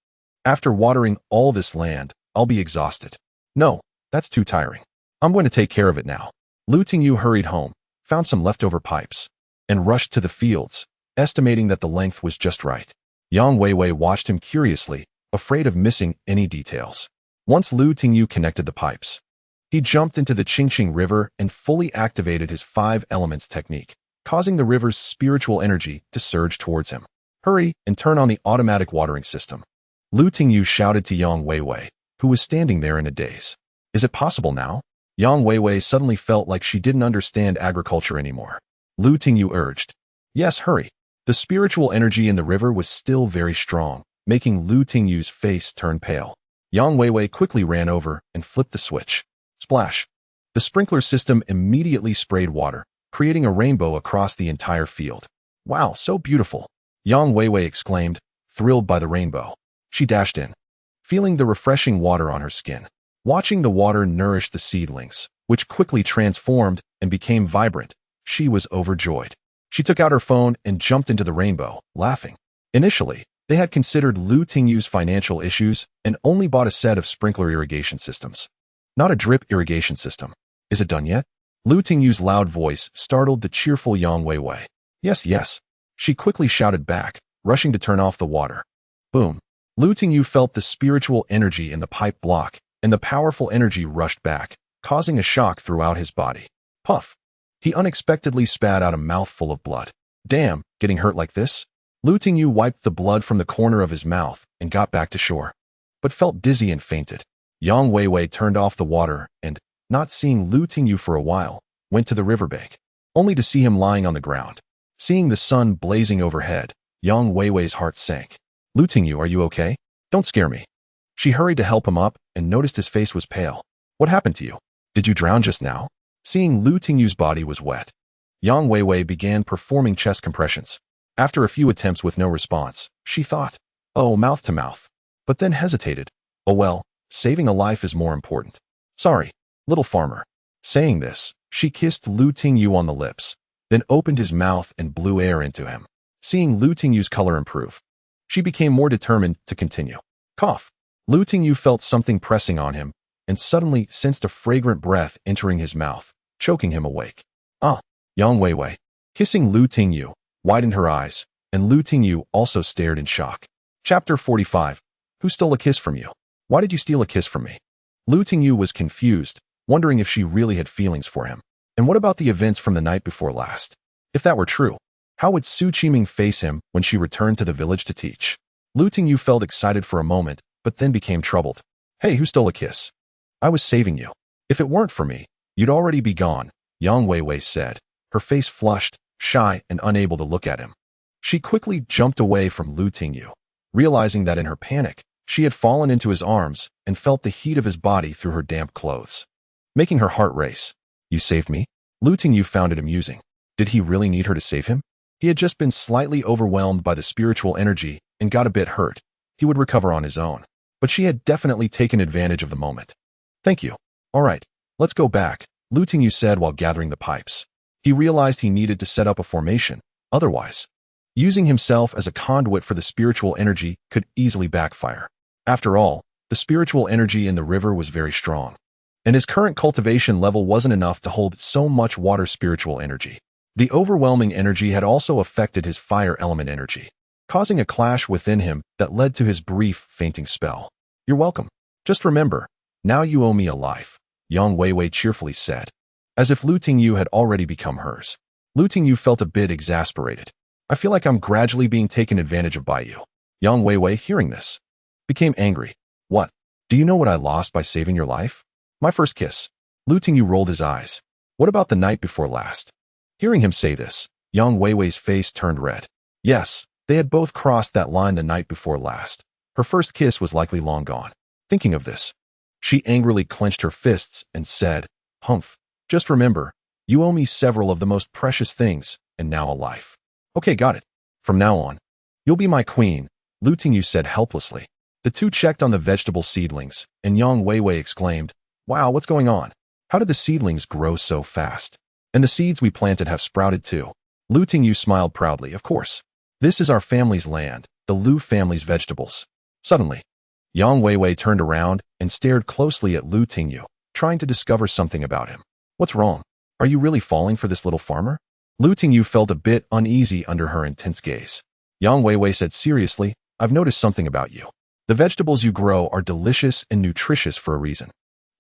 after watering all this land, I'll be exhausted. No, that's too tiring. I'm going to take care of it now. Lu Tingyu hurried home, found some leftover pipes, and rushed to the fields, estimating that the length was just right. Yang Weiwei watched him curiously, afraid of missing any details. Once Lu Tingyu connected the pipes, he jumped into the Qingqing River and fully activated his 5 elements technique, causing the river's spiritual energy to surge towards him. Hurry and turn on the automatic watering system. Lu Tingyu shouted to Yang Weiwei, who was standing there in a daze. Is it possible now? Yang Weiwei suddenly felt like she didn't understand agriculture anymore. Lu Tingyu urged. Yes, hurry. The spiritual energy in the river was still very strong, making Lu Tingyu's face turn pale. Yang Weiwei quickly ran over and flipped the switch. Splash. The sprinkler system immediately sprayed water, creating a rainbow across the entire field. Wow, so beautiful. Yang Weiwei exclaimed, thrilled by the rainbow. She dashed in, feeling the refreshing water on her skin. Watching the water nourish the seedlings, which quickly transformed and became vibrant, she was overjoyed. She took out her phone and jumped into the rainbow, laughing. Initially, they had considered Lu Tingyu's financial issues and only bought a set of sprinkler irrigation systems. Not a drip irrigation system. Is it done yet? Lu Tingyu's loud voice startled the cheerful Yang Weiwei. Yes, yes. She quickly shouted back, rushing to turn off the water. Boom. Lu Tingyu felt the spiritual energy in the pipe block, and the powerful energy rushed back, causing a shock throughout his body. Puff. He unexpectedly spat out a mouthful of blood. Damn, getting hurt like this? Lu Tingyu wiped the blood from the corner of his mouth and got back to shore, but felt dizzy and fainted. Yang Weiwei turned off the water and, not seeing Lu Tingyu for a while, went to the riverbank, only to see him lying on the ground. Seeing the sun blazing overhead, Yang Weiwei's heart sank. Lu Tingyu, are you okay? Don't scare me. She hurried to help him up and noticed his face was pale. What happened to you? Did you drown just now? Seeing Lu Tingyu's body was wet, Yang Weiwei began performing chest compressions. After a few attempts with no response, she thought, oh, mouth to mouth, but then hesitated. Oh well, saving a life is more important. Sorry, little farmer. Saying this, she kissed Lu Tingyu on the lips, then opened his mouth and blew air into him. Seeing Lu Tingyu's color improve, she became more determined to continue. Cough. Lu Tingyu felt something pressing on him, and suddenly sensed a fragrant breath entering his mouth, choking him awake. Ah, Yang Weiwei. Kissing Lu Tingyu, widened her eyes, and Lu Tingyu also stared in shock. Chapter 45. Who stole a kiss from you? Why did you steal a kiss from me? Lu Tingyu was confused, wondering if she really had feelings for him. And what about the events from the night before last? If that were true, how would Su Qiming face him when she returned to the village to teach? Lu Tingyu felt excited for a moment, but then became troubled. Hey, who stole a kiss? I was saving you. If it weren't for me, you'd already be gone, Yang Weiwei said, her face flushed, shy and unable to look at him. She quickly jumped away from Lu Tingyu, realizing that in her panic, she had fallen into his arms and felt the heat of his body through her damp clothes, making her heart race. You saved me? Lu Tingyu found it amusing. Did he really need her to save him? He had just been slightly overwhelmed by the spiritual energy and got a bit hurt. He would recover on his own. But she had definitely taken advantage of the moment. Thank you. All right, let's go back, Lu Tingyu said while gathering the pipes. He realized he needed to set up a formation. Otherwise, using himself as a conduit for the spiritual energy could easily backfire. After all, the spiritual energy in the river was very strong, and his current cultivation level wasn't enough to hold so much water spiritual energy. The overwhelming energy had also affected his fire element energy, causing a clash within him that led to his brief fainting spell. You're welcome. Just remember, now you owe me a life, Yang Weiwei cheerfully said, as if Lu Tingyu had already become hers. Lu Tingyu felt a bit exasperated. I feel like I'm gradually being taken advantage of by you. Yang Weiwei, hearing this, became angry. What? Do you know what I lost by saving your life? My first kiss. Lu Tingyu rolled his eyes. What about the night before last? Hearing him say this, Yang Weiwei's face turned red. Yes, they had both crossed that line the night before last. Her first kiss was likely long gone. Thinking of this, she angrily clenched her fists and said, Humph, just remember, you owe me several of the most precious things, and now a life. Okay, got it. From now on, you'll be my queen, Lu Tingyu said helplessly. The two checked on the vegetable seedlings, and Yang Weiwei exclaimed, Wow, what's going on? How did the seedlings grow so fast? And the seeds we planted have sprouted too. Lu Tingyu smiled proudly, of course. This is our family's land, the Lu family's vegetables. Suddenly, Yang Weiwei turned around and stared closely at Lu Tingyu, trying to discover something about him. What's wrong? Are you really falling for this little farmer? Lu Tingyu felt a bit uneasy under her intense gaze. Yang Weiwei said seriously, I've noticed something about you. The vegetables you grow are delicious and nutritious for a reason.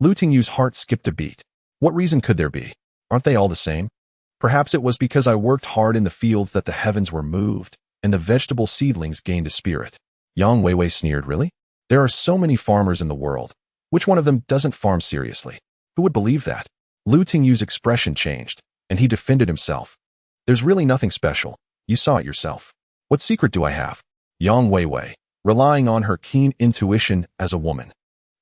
Lu Tingyu's heart skipped a beat. What reason could there be? Aren't they all the same? Perhaps it was because I worked hard in the fields that the heavens were moved, and the vegetable seedlings gained a spirit. Yang Weiwei sneered, really? There are so many farmers in the world. Which one of them doesn't farm seriously? Who would believe that? Lu Tingyu's expression changed, and he defended himself. There's really nothing special. You saw it yourself. What secret do I have? Yang Weiwei, relying on her keen intuition as a woman,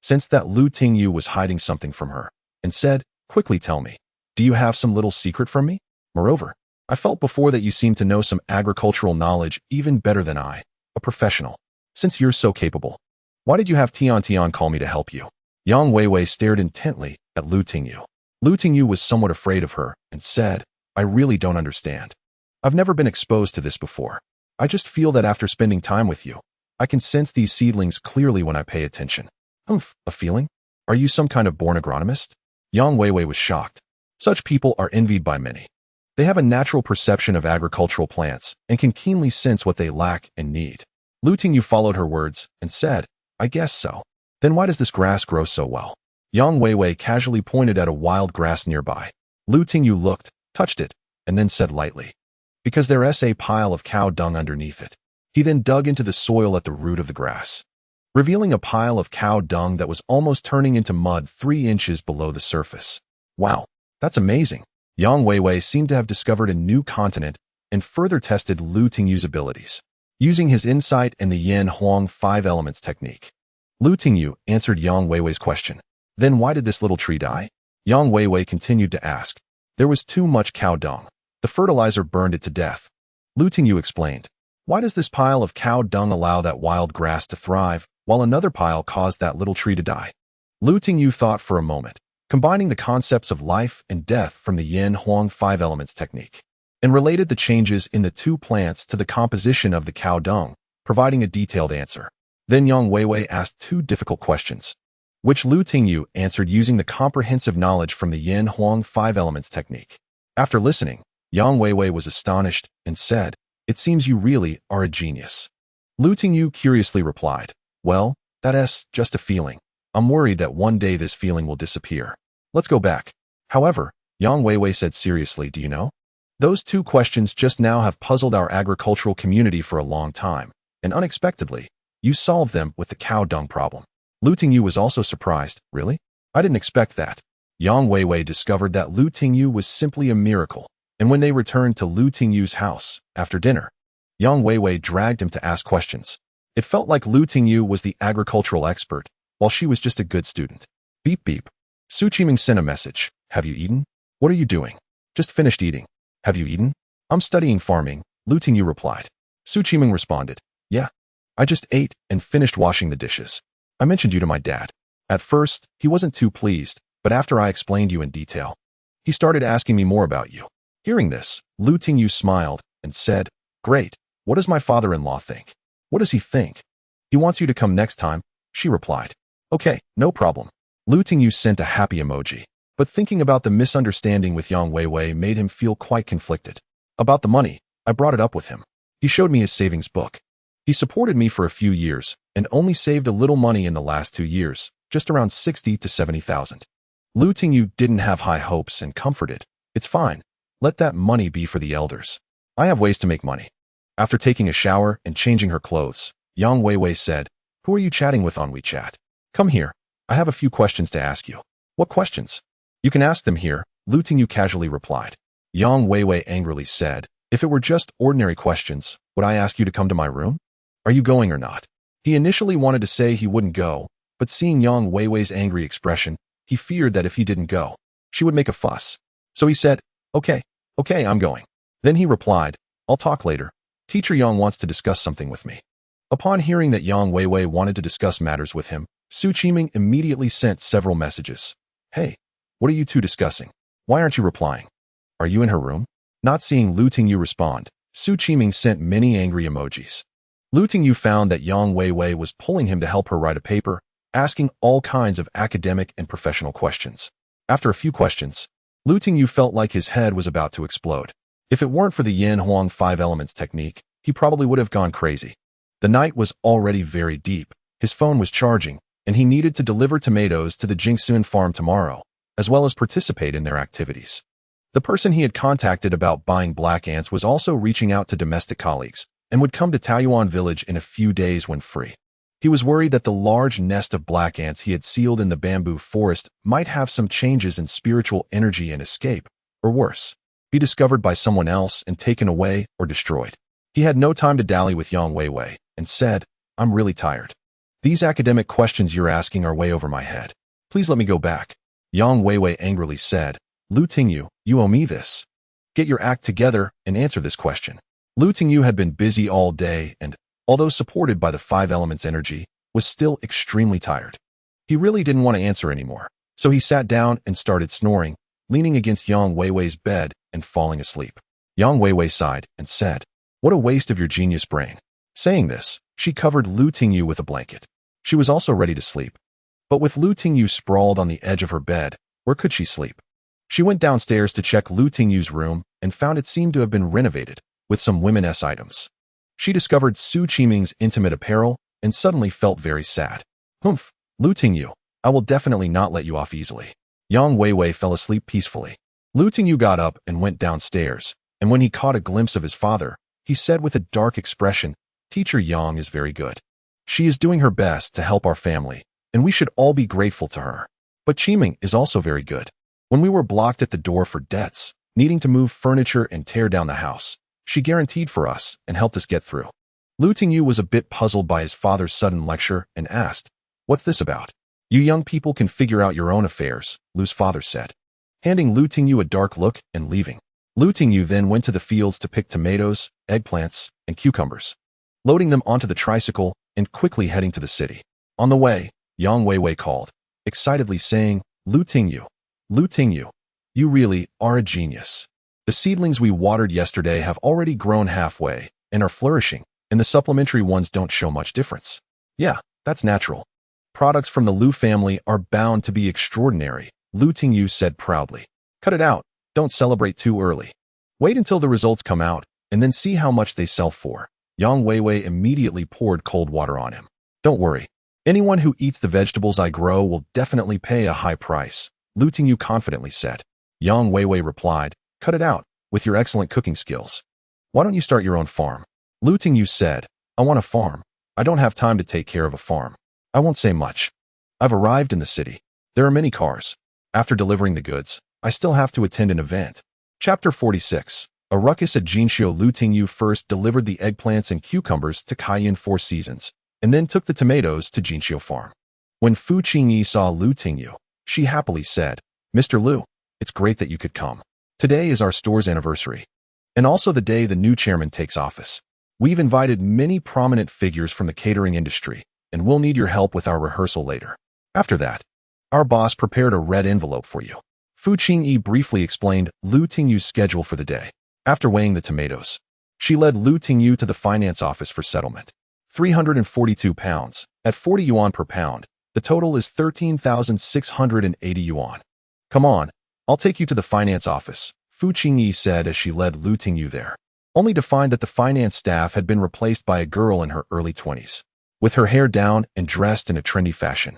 sensed that Lu Tingyu was hiding something from her, and said, Quickly tell me, do you have some little secret from me? Moreover, I felt before that you seemed to know some agricultural knowledge even better than I, a professional. Since you're so capable, why did you have Tian call me to help you? Yang Weiwei stared intently at Lu Tingyu. Lu Tingyu was somewhat afraid of her and said, I really don't understand. I've never been exposed to this before. I just feel that after spending time with you, I can sense these seedlings clearly when I pay attention. Humph, a feeling? Are you some kind of born agronomist? Yang Weiwei was shocked. Such people are envied by many. They have a natural perception of agricultural plants and can keenly sense what they lack and need. Lu Tingyu followed her words and said, I guess so. Then why does this grass grow so well? Yang Weiwei casually pointed at a wild grass nearby. Lu Tingyu looked, touched it, and then said lightly, Because there's a pile of cow dung underneath it. He then dug into the soil at the root of the grass, revealing a pile of cow dung that was almost turning into mud 3 inches below the surface. Wow, that's amazing. Yang Weiwei seemed to have discovered a new continent and further tested Lu Tingyu's abilities, using his insight and the Yanhuang 5 elements technique. Lu Tingyu answered Yang Weiwei's question. Then why did this little tree die? Yang Weiwei continued to ask. There was too much cow dung. The fertilizer burned it to death. Lu Tingyu explained. Why does this pile of cow dung allow that wild grass to thrive, while another pile caused that little tree to die? Lu Tingyu thought for a moment, combining the concepts of life and death from the Yanhuang 5 elements technique, and related the changes in the two plants to the composition of the cow dung, providing a detailed answer. Then Yang Weiwei asked 2 difficult questions, which Lu Tingyu answered using the comprehensive knowledge from the Yanhuang 5 elements technique. After listening, Yang Weiwei was astonished and said, It seems you really are a genius. Lu Tingyu curiously replied, Well, that's just a feeling. I'm worried that one day this feeling will disappear. Let's go back. However, Yang Weiwei said seriously, do you know? Those 2 questions just now have puzzled our agricultural community for a long time, and unexpectedly, you solved them with the cow dung problem. Lu Tingyu was also surprised. Really? I didn't expect that. Yang Weiwei discovered that Lu Tingyu was simply a miracle, and when they returned to Lu Tingyu's house after dinner, Yang Weiwei dragged him to ask questions. It felt like Lu Tingyu was the agricultural expert, while she was just a good student. Beep beep. Su Qiming sent a message. Have you eaten? What are you doing? Just finished eating. Have you eaten? I'm studying farming, Lu Tingyu replied. Su Qiming responded. Yeah. I just ate and finished washing the dishes. I mentioned you to my dad. At first, he wasn't too pleased, but after I explained you in detail, he started asking me more about you. Hearing this, Lu Tingyu smiled and said, Great. What does my father-in-law think? What does he think? He wants you to come next time, she replied. Okay, no problem. Lu Tingyu sent a happy emoji, but thinking about the misunderstanding with Yang Weiwei made him feel quite conflicted. About the money, I brought it up with him. He showed me his savings book. He supported me for a few years and only saved a little money in the last 2 years, just around 60 to 70,000. Lu Tingyu didn't have high hopes and comforted. It's fine. Let that money be for the elders. I have ways to make money. After taking a shower and changing her clothes, Yang Weiwei said, Who are you chatting with on WeChat? Come here. I have a few questions to ask you. What questions? You can ask them here, Lu Tingyu casually replied. Yang Weiwei angrily said, if it were just ordinary questions, would I ask you to come to my room? Are you going or not? He initially wanted to say he wouldn't go, but seeing Yang Weiwei's angry expression, he feared that if he didn't go, she would make a fuss. So he said, okay, I'm going. Then he replied, I'll talk later. Teacher Yang wants to discuss something with me. Upon hearing that Yang Weiwei wanted to discuss matters with him, Su Qiming immediately sent several messages. Hey, what are you two discussing? Why aren't you replying? Are you in her room? Not seeing Lu Tingyu respond, Su Qiming sent many angry emojis. Lu Tingyu found that Yang Weiwei was pulling him to help her write a paper, asking all kinds of academic and professional questions. After a few questions, Lu Tingyu felt like his head was about to explode. If it weren't for the Yanhuang 5 elements technique, he probably would have gone crazy. The night was already very deep, his phone was charging, and he needed to deliver tomatoes to the Jingsun farm tomorrow, as well as participate in their activities. The person he had contacted about buying black ants was also reaching out to domestic colleagues, and would come to Taoyuan village in a few days when free. He was worried that the large nest of black ants he had sealed in the bamboo forest might have some changes in spiritual energy and escape, or worse, be discovered by someone else and taken away or destroyed. He had no time to dally with Yang Weiwei, and said, I'm really tired. These academic questions you're asking are way over my head. Please let me go back. Yang Weiwei angrily said, Lu Tingyu, you owe me this. Get your act together and answer this question. Lu Tingyu had been busy all day and, although supported by the 5 elements energy, was still extremely tired. He really didn't want to answer anymore, so he sat down and started snoring, leaning against Yang Weiwei's bed and falling asleep. Yang Weiwei sighed and said, what a waste of your genius brain. Saying this, she covered Lu Tingyu with a blanket. She was also ready to sleep. But with Lu Tingyu sprawled on the edge of her bed, where could she sleep? She went downstairs to check Lu Tingyu's room and found it seemed to have been renovated, with some women's items. She discovered Su Qiming's intimate apparel and suddenly felt very sad. Humph, Lu Tingyu, I will definitely not let you off easily. Yang Weiwei fell asleep peacefully. Lu Tingyu got up and went downstairs, and when he caught a glimpse of his father, he said with a dark expression, Teacher Yang is very good. She is doing her best to help our family, and we should all be grateful to her. But Qiming is also very good. When we were blocked at the door for debts, needing to move furniture and tear down the house, she guaranteed for us and helped us get through. Lu Tingyu was a bit puzzled by his father's sudden lecture and asked, what's this about? You young people can figure out your own affairs, Lu's father said, handing Lu Tingyu a dark look and leaving. Lu Tingyu then went to the fields to pick tomatoes, eggplants, and cucumbers, loading them onto the tricycle and quickly heading to the city. On the way, Yang Weiwei called, excitedly saying, Lu Tingyu, you really are a genius. The seedlings we watered yesterday have already grown halfway and are flourishing, and the supplementary ones don't show much difference. Yeah, that's natural. Products from the Lu family are bound to be extraordinary, Lu Tingyu said proudly. Cut it out, don't celebrate too early. Wait until the results come out, and then see how much they sell for. Yang Weiwei immediately poured cold water on him. Don't worry. Anyone who eats the vegetables I grow will definitely pay a high price, Lu Tingyu confidently said. Yang Weiwei replied, cut it out, with your excellent cooking skills. Why don't you start your own farm? Lu Tingyu said, I want a farm. I don't have time to take care of a farm. I won't say much. I've arrived in the city. There are many cars. After delivering the goods, I still have to attend an event. Chapter 46. A ruckus at Jinxiu. Lu Tingyu first delivered the eggplants and cucumbers to Cayenne Four Seasons, and then took the tomatoes to Jinxiu farm. When Fu Qingyi saw Lu Tingyu, she happily said, Mr. Lu, it's great that you could come. Today is our store's anniversary, and also the day the new chairman takes office. We've invited many prominent figures from the catering industry, and we'll need your help with our rehearsal later. After that, our boss prepared a red envelope for you. Fu Qingyi briefly explained Lu Tingyu's schedule for the day. After weighing the tomatoes, she led Lu Tingyu to the finance office for settlement. 342 pounds, at 40 yuan per pound, the total is 13,680 yuan. Come on, I'll take you to the finance office, Fu Qingyi said as she led Lu Tingyu there, only to find that the finance staff had been replaced by a girl in her early 20s, with her hair down and dressed in a trendy fashion.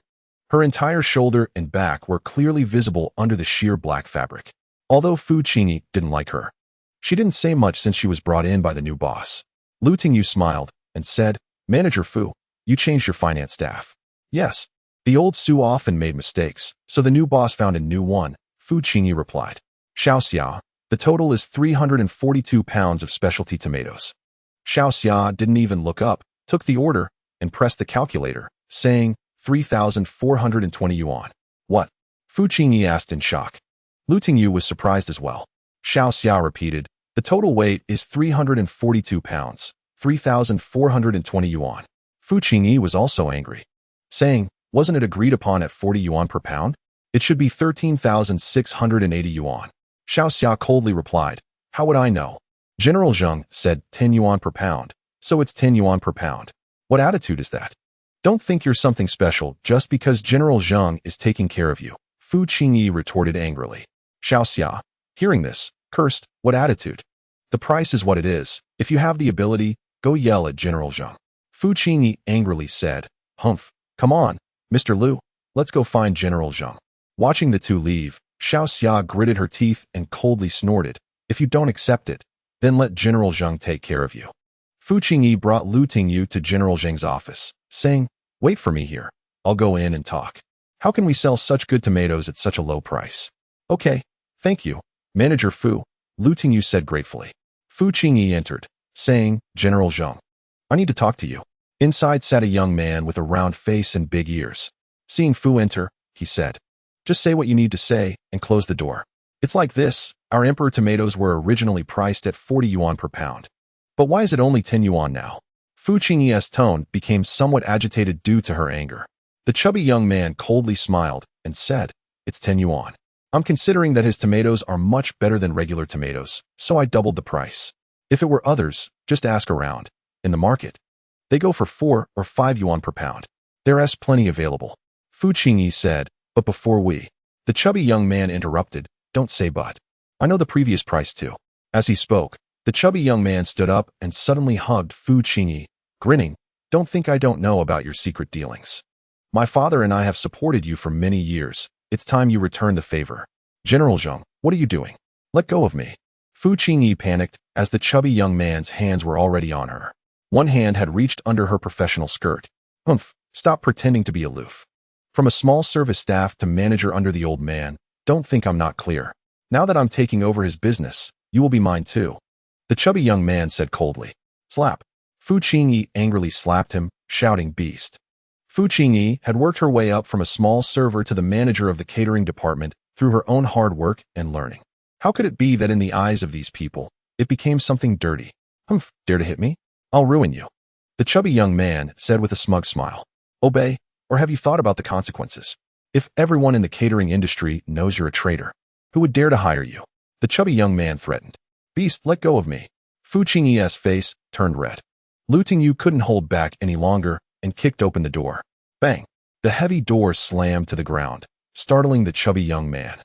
Her entire shoulder and back were clearly visible under the sheer black fabric. Although Fu Qingyi didn't like her, she didn't say much since she was brought in by the new boss. Lu Tingyu smiled and said, Manager Fu, you changed your finance staff. Yes, The old Su often made mistakes, so the new boss found a new one, Fu Qingyi replied. Xiao Xia, the total is 342 pounds of specialty tomatoes. Xiao Xia didn't even look up, took the order, and pressed the calculator, saying, 3,420 yuan. What? Fu Qingyi asked in shock. Lu Tingyu was surprised as well. Xiao Xia repeated, the total weight is 342 pounds, 3,420 yuan. Fu Qingyi was also angry, saying, wasn't it agreed upon at 40 yuan per pound? It should be 13,680 yuan. Xiao Xia coldly replied, how would I know? General Zheng said 10 yuan per pound, so it's 10 yuan per pound. What attitude is that? Don't think you're something special just because General Zheng is taking care of you, Fu Qingyi retorted angrily. Xiao Xia, hearing this, cursed, what attitude? The price is what it is. If you have the ability, go yell at General Zheng. Fu Qingyi angrily said, humph, come on, Mr. Lu, let's go find General Zheng. Watching the two leave, Xiao Xia gritted her teeth and coldly snorted, if you don't accept it, then let General Zheng take care of you. Fu Qingyi brought Lu Tingyu to General Zheng's office, saying, wait for me here. I'll go in and talk. How can we sell such good tomatoes at such a low price? Okay, thank you, Manager Fu, Lu Tingyu said gratefully. Fu Qingyi entered, saying, General Zheng, I need to talk to you. Inside sat a young man with a round face and big ears. Seeing Fu enter, he said, just say what you need to say and close the door. It's like this, our emperor tomatoes were originally priced at 40 yuan per pound. But why is it only 10 yuan now? Fu Qingyi's tone became somewhat agitated due to her anger. The chubby young man coldly smiled and said, it's 10 yuan. I'm considering that his tomatoes are much better than regular tomatoes, so I doubled the price. If it were others, just ask around. In the market, they go for 4 or 5 yuan per pound. There's plenty available. Fu Qingyi said, but before the chubby young man interrupted, don't say but. I know the previous price too. As he spoke, the chubby young man stood up and suddenly hugged Fu Qingyi, grinning, don't think I don't know about your secret dealings. My father and I have supported you for many years. It's time you return the favor. General Zheng, what are you doing? Let go of me. Fu Qingyi panicked as the chubby young man's hands were already on her. One hand had reached under her professional skirt. Humph, stop pretending to be aloof. From a small service staff to manager under the old man, don't think I'm not clear. Now that I'm taking over his business, you will be mine too. The chubby young man said coldly. Slap. Fu Qingyi angrily slapped him, shouting beast. Fu Qingyi had worked her way up from a small server to the manager of the catering department through her own hard work and learning. How could it be that in the eyes of these people, it became something dirty? Humph, dare to hit me? I'll ruin you. The chubby young man said with a smug smile. Obey, or have you thought about the consequences? If everyone in the catering industry knows you're a traitor, who would dare to hire you? The chubby young man threatened. Beast, let go of me. Fu Qingyi's face turned red. Lu Tingyu couldn't hold back any longer and kicked open the door. Bang! The heavy door slammed to the ground, startling the chubby young man,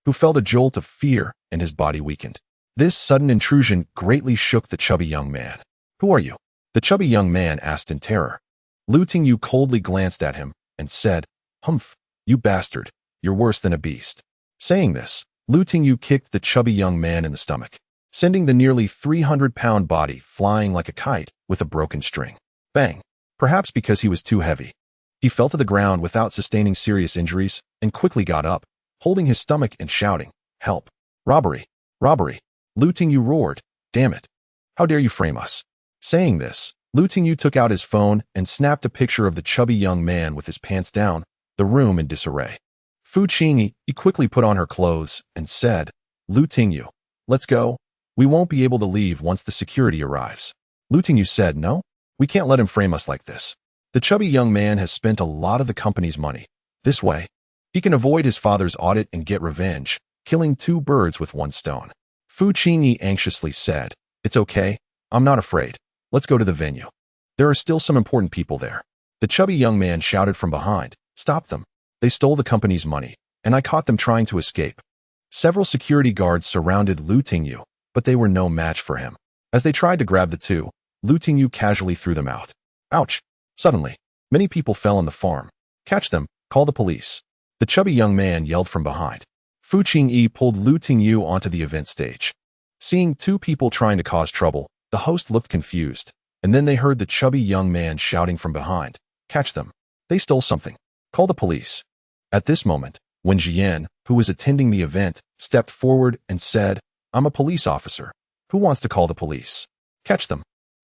who felt a jolt of fear and his body weakened. This sudden intrusion greatly shook the chubby young man. Who are you? The chubby young man asked in terror. Lu Tingyu coldly glanced at him and said, Humph, you bastard, you're worse than a beast. Saying this, Lu Tingyu kicked the chubby young man in the stomach, sending the nearly 300-pound body flying like a kite with a broken string. Bang! Perhaps because he was too heavy. He fell to the ground without sustaining serious injuries and quickly got up, holding his stomach and shouting, Help! Robbery! Robbery! Lu Tingyu roared, Damn it! How dare you frame us? Saying this, Lu Tingyu took out his phone and snapped a picture of the chubby young man with his pants down, the room in disarray. Fu Qingyi quickly put on her clothes and said, Lu Tingyu, let's go. We won't be able to leave once the security arrives. Lu Tingyu said, No, we can't let him frame us like this. The chubby young man has spent a lot of the company's money. This way, he can avoid his father's audit and get revenge, killing 2 birds with 1 stone. Fu Qingyi anxiously said, It's okay, I'm not afraid. Let's go to the venue. There are still some important people there. The chubby young man shouted from behind, Stop them. They stole the company's money, and I caught them trying to escape. Several security guards surrounded Lu Tingyu, but they were no match for him. As they tried to grab the two, Lu Tingyu casually threw them out. Ouch! Suddenly, many people fell on the farm. Catch them, call the police. The chubby young man yelled from behind. Fu Qingyi pulled Lu Tingyu onto the event stage. Seeing 2 people trying to cause trouble, the host looked confused, and then they heard the chubby young man shouting from behind, Catch them. They stole something. Call the police. At this moment, Wen Jian, who was attending the event, stepped forward and said, I'm a police officer. Who wants to call the police? Catch them.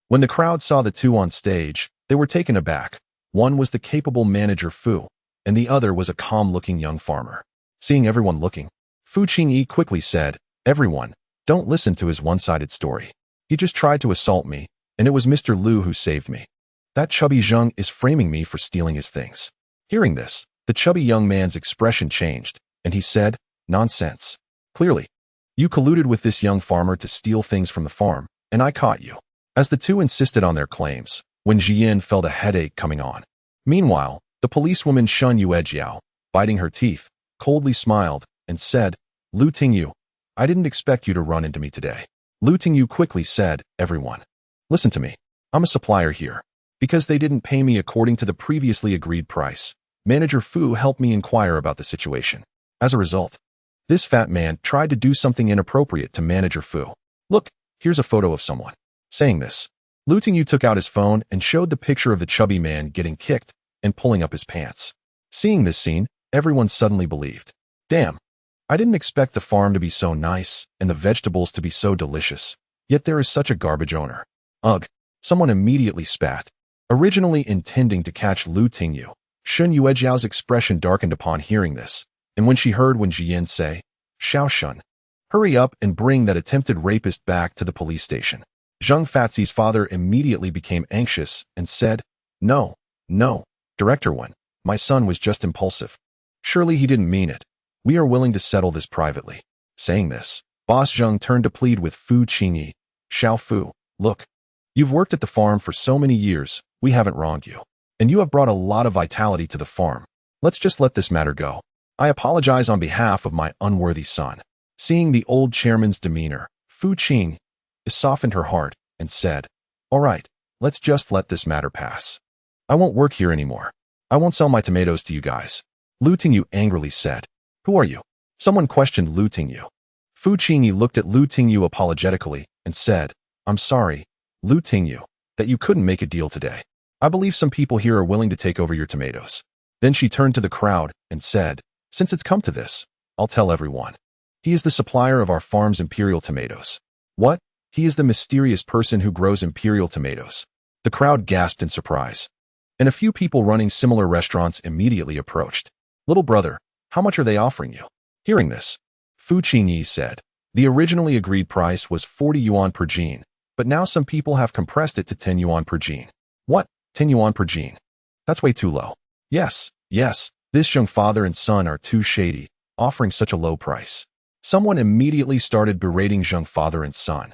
When the crowd saw the two on stage, they were taken aback. One was the capable manager Fu, and the other was a calm-looking young farmer. Seeing everyone looking, Fu Qingyi quickly said, Everyone, don't listen to his one-sided story. He just tried to assault me, and it was Mr. Liu who saved me. That chubby Zheng is framing me for stealing his things. Hearing this, the chubby young man's expression changed, and he said, Nonsense. Clearly, you colluded with this young farmer to steal things from the farm, and I caught you. As the two insisted on their claims, Wen Jian felt a headache coming on. Meanwhile, the policewoman Shun Yuejiao, biting her teeth, coldly smiled and said, Lu Tingyu, I didn't expect you to run into me today. Lu Tingyu quickly said, Everyone, listen to me. I'm a supplier here. Because they didn't pay me according to the previously agreed price, Manager Fu helped me inquire about the situation. As a result, this fat man tried to do something inappropriate to Manager Fu. Look, here's a photo of someone. Saying this, Lu Tingyu took out his phone and showed the picture of the chubby man getting kicked and pulling up his pants. Seeing this scene, everyone suddenly believed. Damn, I didn't expect the farm to be so nice and the vegetables to be so delicious, yet there is such a garbage owner. Ugh, someone immediately spat. Originally intending to catch Lu Tingyu, Shun Yuejiao's expression darkened upon hearing this, and when she heard Wen Jian say, Xiao Shun, hurry up and bring that attempted rapist back to the police station. Zheng Fatzi's father immediately became anxious and said, No, Director Wen, my son was just impulsive. Surely he didn't mean it. We are willing to settle this privately. Saying this, Boss Zheng turned to plead with Fu Qingyi. Xiao Fu, look, you've worked at the farm for so many years, we haven't wronged you. And you have brought a lot of vitality to the farm. Let's just let this matter go. I apologize on behalf of my unworthy son. Seeing the old chairman's demeanor, Fu Qing softened her heart and said, All right, let's just let this matter pass. I won't work here anymore. I won't sell my tomatoes to you guys. Lu Tingyu angrily said, Who are you? Someone questioned Lu Tingyu. Fu Qingyi looked at Lu Tingyu apologetically and said, I'm sorry, Lu Tingyu, that you couldn't make a deal today. I believe some people here are willing to take over your tomatoes. Then she turned to the crowd and said, Since it's come to this, I'll tell everyone. He is the supplier of our farm's imperial tomatoes. What? He is the mysterious person who grows imperial tomatoes. The crowd gasped in surprise. And a few people running similar restaurants immediately approached. Little brother, how much are they offering you? Hearing this, Fu Qingyi said, the originally agreed price was 40 yuan per jean, but now some people have compressed it to 10 yuan per jean. What? 10 yuan per jean? That's way too low. Yes, this young father and son are too shady, offering such a low price. Someone immediately started berating Zheng father and son.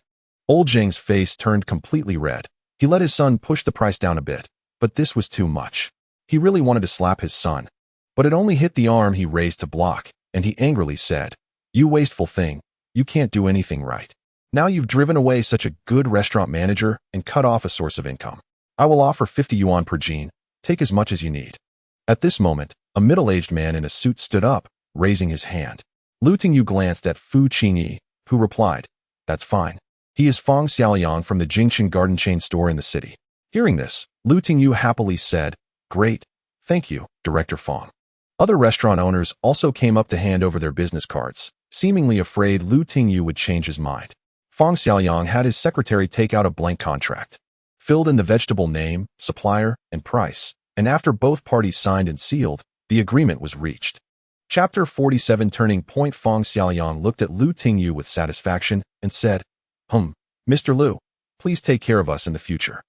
Old Zheng's face turned completely red. He let his son push the price down a bit, but this was too much. He really wanted to slap his son, but it only hit the arm he raised to block, and he angrily said, You wasteful thing, you can't do anything right. Now you've driven away such a good restaurant manager and cut off a source of income. I will offer 50 yuan per jean, take as much as you need. At this moment, a middle-aged man in a suit stood up, raising his hand. Lu Tingyu glanced at Fu Qingyi, who replied, That's fine. He is Fang Xiaoliang from the Jingxin garden chain store in the city. Hearing this, Lu Tingyu happily said, Great, thank you, Director Fang. Other restaurant owners also came up to hand over their business cards, seemingly afraid Lu Tingyu would change his mind. Fang Xiaoliang had his secretary take out a blank contract, filled in the vegetable name, supplier, and price, and after both parties signed and sealed, the agreement was reached. Chapter 47 Turning Point. Fang Xiaoliang looked at Lu Tingyu with satisfaction and said, Mr. Lu, please take care of us in the future.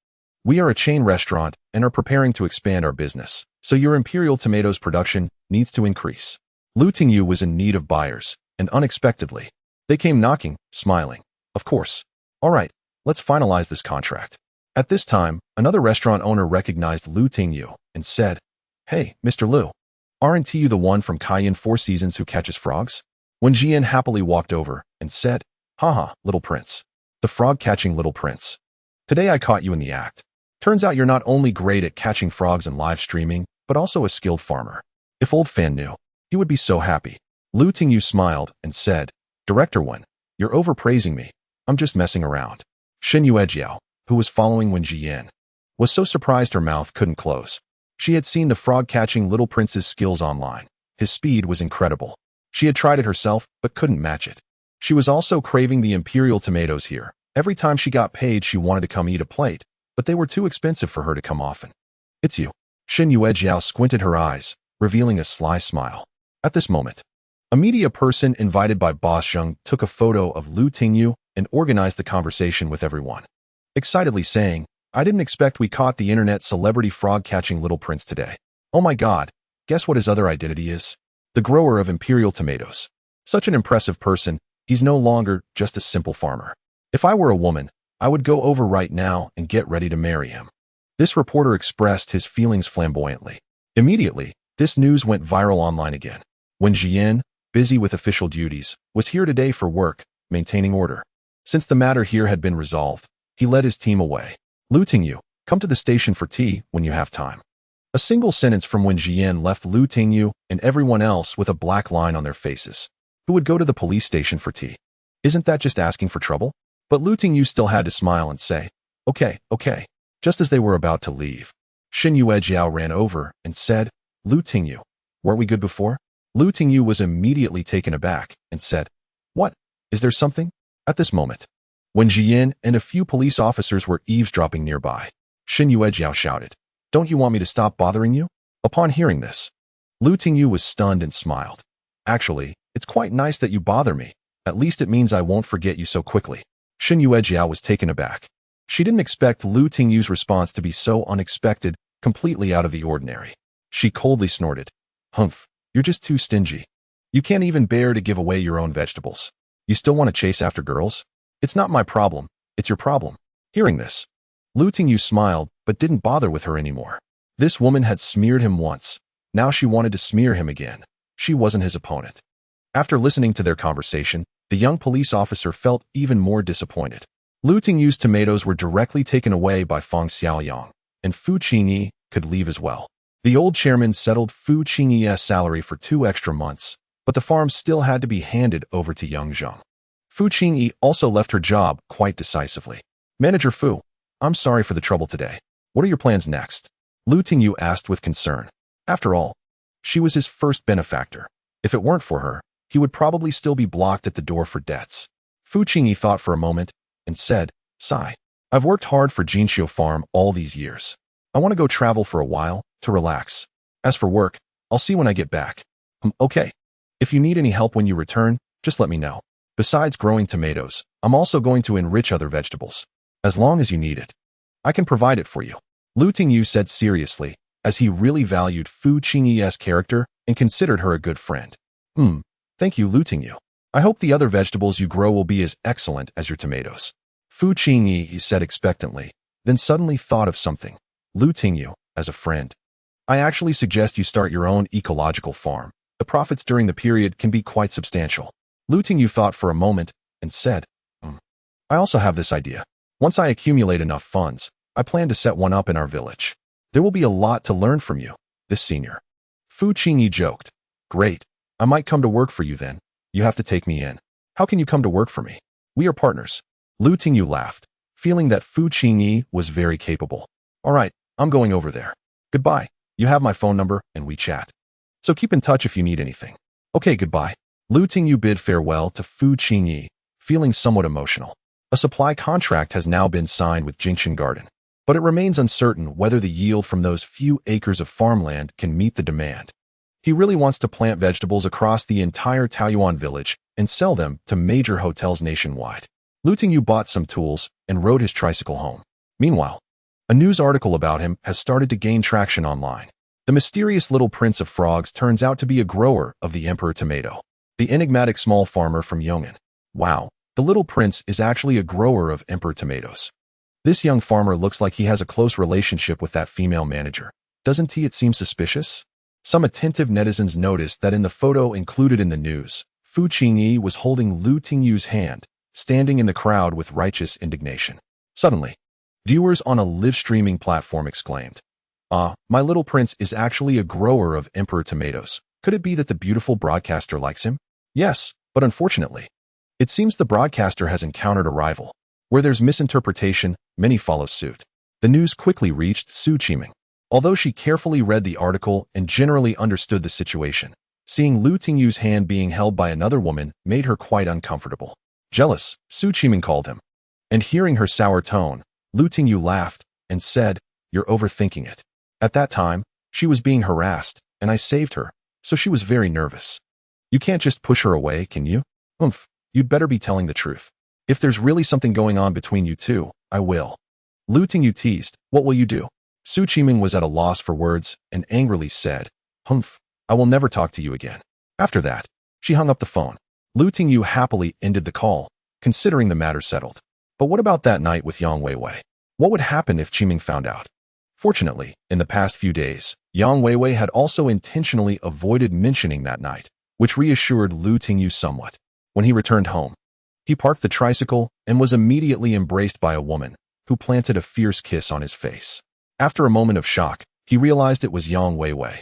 We are a chain restaurant and are preparing to expand our business, so your imperial tomatoes production needs to increase. Lu Tingyu was in need of buyers, and unexpectedly, they came knocking, smiling. Of course. All right, let's finalize this contract. At this time, another restaurant owner recognized Lu Tingyu and said, Hey, Mr. Lu, aren't you the one from Cayenne Four Seasons who catches frogs? Wen Jian happily walked over and said, Haha, little prince. The frog-catching little prince. Today I caught you in the act. Turns out you're not only great at catching frogs and live streaming, but also a skilled farmer. If old Fan knew, he would be so happy. Lu Tingyu smiled and said, Director Wen, you're overpraising me. I'm just messing around. Shen Yuejiao, who was following Wen Jian, was so surprised her mouth couldn't close. She had seen the frog-catching little prince's skills online. His speed was incredible. She had tried it herself, but couldn't match it. She was also craving the imperial tomatoes here. Every time she got paid, she wanted to come eat a plate, but they were too expensive for her to come often. It's you. Xin Yuejiao squinted her eyes, revealing a sly smile. At this moment, a media person invited by Boss Zheng took a photo of Lu Tingyu and organized the conversation with everyone, excitedly saying, "I didn't expect we caught the internet celebrity frog-catching little prince today. Oh my god, guess what his other identity is? The grower of imperial tomatoes. Such an impressive person, he's no longer just a simple farmer. If I were a woman, I would go over right now and get ready to marry him." This reporter expressed his feelings flamboyantly. Immediately, this news went viral online again. When Jian, busy with official duties, was here today for work, maintaining order. Since the matter here had been resolved, he led his team away. "Lu Tingyu, come to the station for tea when you have time." A single sentence from Wen Jian left Lu Tingyu and everyone else with a black line on their faces. Who would go to the police station for tea? Isn't that just asking for trouble? But Lu Tingyu still had to smile and say, okay. Just as they were about to leave, Xin Yuejiao ran over and said, "Lu Tingyu, weren't we good before?" Lu Tingyu was immediately taken aback and said, "What? Is there something?" At this moment, when Jian and a few police officers were eavesdropping nearby, Xin Yuejiao shouted, "Don't you want me to stop bothering you?" Upon hearing this, Lu Tingyu was stunned and smiled. "Actually, it's quite nice that you bother me. At least it means I won't forget you so quickly." Xin Yuejiao was taken aback. She didn't expect Lu Tingyu's response to be so unexpected, completely out of the ordinary. She coldly snorted, "Humph, you're just too stingy. You can't even bear to give away your own vegetables. You still want to chase after girls? It's not my problem, it's your problem." Hearing this, Lu Tingyu smiled but didn't bother with her anymore. This woman had smeared him once. Now she wanted to smear him again. She wasn't his opponent. After listening to their conversation, the young police officer felt even more disappointed. Lu Tingyu's tomatoes were directly taken away by Feng Xiaoyang, and Fu Qingyi could leave as well. The old chairman settled Fu Qingyi's salary for 2 extra months, but the farm still had to be handed over to young Zheng. Fu Qingyi also left her job quite decisively. "Manager Fu, I'm sorry for the trouble today. What are your plans next?" Lu Tingyu asked with concern. After all, she was his first benefactor. If it weren't for her, he would probably still be blocked at the door for debts. Fu Qingyi thought for a moment and said, "Sigh. I've worked hard for Jinxiu Farm all these years. I want to go travel for a while, to relax. As for work, I'll see when I get back." "Okay. If you need any help when you return, just let me know. Besides growing tomatoes, I'm also going to enrich other vegetables. As long as you need it, I can provide it for you," Lu Tingyu said seriously, as he really valued Fu Qingyi's character and considered her a good friend. Thank you, Lu Tingyu. I hope the other vegetables you grow will be as excellent as your tomatoes." Fu Qingyi said expectantly, then suddenly thought of something. "Lu Tingyu, as a friend, I actually suggest you start your own ecological farm. The profits during the period can be quite substantial." Lu Tingyu thought for a moment and said, "I also have this idea. Once I accumulate enough funds, I plan to set one up in our village. There will be a lot to learn from you, this senior." Fu Qingyi joked, "Great. I might come to work for you then. You have to take me in." "How can you come to work for me? We are partners." Lu Tingyu laughed, feeling that Fu Qingyi was very capable. "All right, I'm going over there. Goodbye. You have my phone number and we chat. So keep in touch if you need anything." "Okay, goodbye." Lu Tingyu bid farewell to Fu Qingyi, feeling somewhat emotional. A supply contract has now been signed with Jingshan Garden, but it remains uncertain whether the yield from those few acres of farmland can meet the demand. He really wants to plant vegetables across the entire Taoyuan village and sell them to major hotels nationwide. Lu Tingyu bought some tools and rode his tricycle home. Meanwhile, a news article about him has started to gain traction online. The mysterious little prince of frogs turns out to be a grower of the emperor tomato, the enigmatic small farmer from Yong'an. Wow, the little prince is actually a grower of emperor tomatoes. This young farmer looks like he has a close relationship with that female manager. Doesn't he? It seems suspicious. Some attentive netizens noticed that in the photo included in the news, Fu Qingyi was holding Lu Tingyu's hand, standing in the crowd with righteous indignation. Suddenly, viewers on a live streaming platform exclaimed, "My little prince is actually a grower of emperor tomatoes. Could it be that the beautiful broadcaster likes him?" Yes, but unfortunately, it seems the broadcaster has encountered a rival. Where there's misinterpretation, many follow suit. The news quickly reached Su Qiming. Although she carefully read the article and generally understood the situation, seeing Lu Tingyu's hand being held by another woman made her quite uncomfortable. Jealous, Su Qiming called him. And hearing her sour tone, Lu Tingyu laughed and said, "You're overthinking it. At that time, she was being harassed, and I saved her, so she was very nervous. You can't just push her away, can you? You'd better be telling the truth. If there's really something going on between you two, I will." Lu Tingyu teased, "What will you do?" Su Qiming was at a loss for words and angrily said, "I will never talk to you again." After that, she hung up the phone. Lu Tingyu happily ended the call, considering the matter settled. But what about that night with Yang Weiwei? What would happen if Qiming found out? Fortunately, in the past few days, Yang Weiwei had also intentionally avoided mentioning that night, which reassured Lu Tingyu somewhat. When he returned home, he parked the tricycle and was immediately embraced by a woman who planted a fierce kiss on his face. After a moment of shock, he realized it was Yang Weiwei,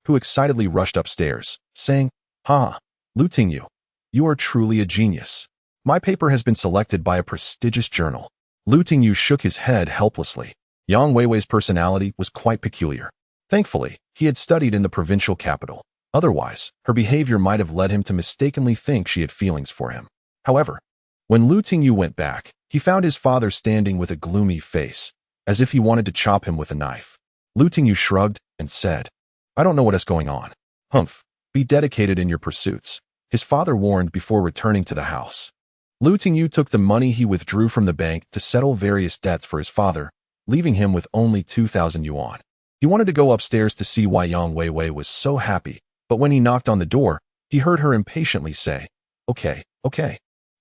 who excitedly rushed upstairs, saying, Lu Tingyu, you are truly a genius. My paper has been selected by a prestigious journal." Lu Tingyu shook his head helplessly. Yang Weiwei's personality was quite peculiar. Thankfully, he had studied in the provincial capital. Otherwise, her behavior might have led him to mistakenly think she had feelings for him. However, when Lu Tingyu went back, he found his father standing with a gloomy face, as if he wanted to chop him with a knife. Lu Tingyu shrugged and said, "I don't know what is going on." Be dedicated in your pursuits," his father warned before returning to the house. Lu Tingyu took the money he withdrew from the bank to settle various debts for his father, leaving him with only 2,000 yuan. He wanted to go upstairs to see why Yang Weiwei was so happy, but when he knocked on the door, he heard her impatiently say, Okay.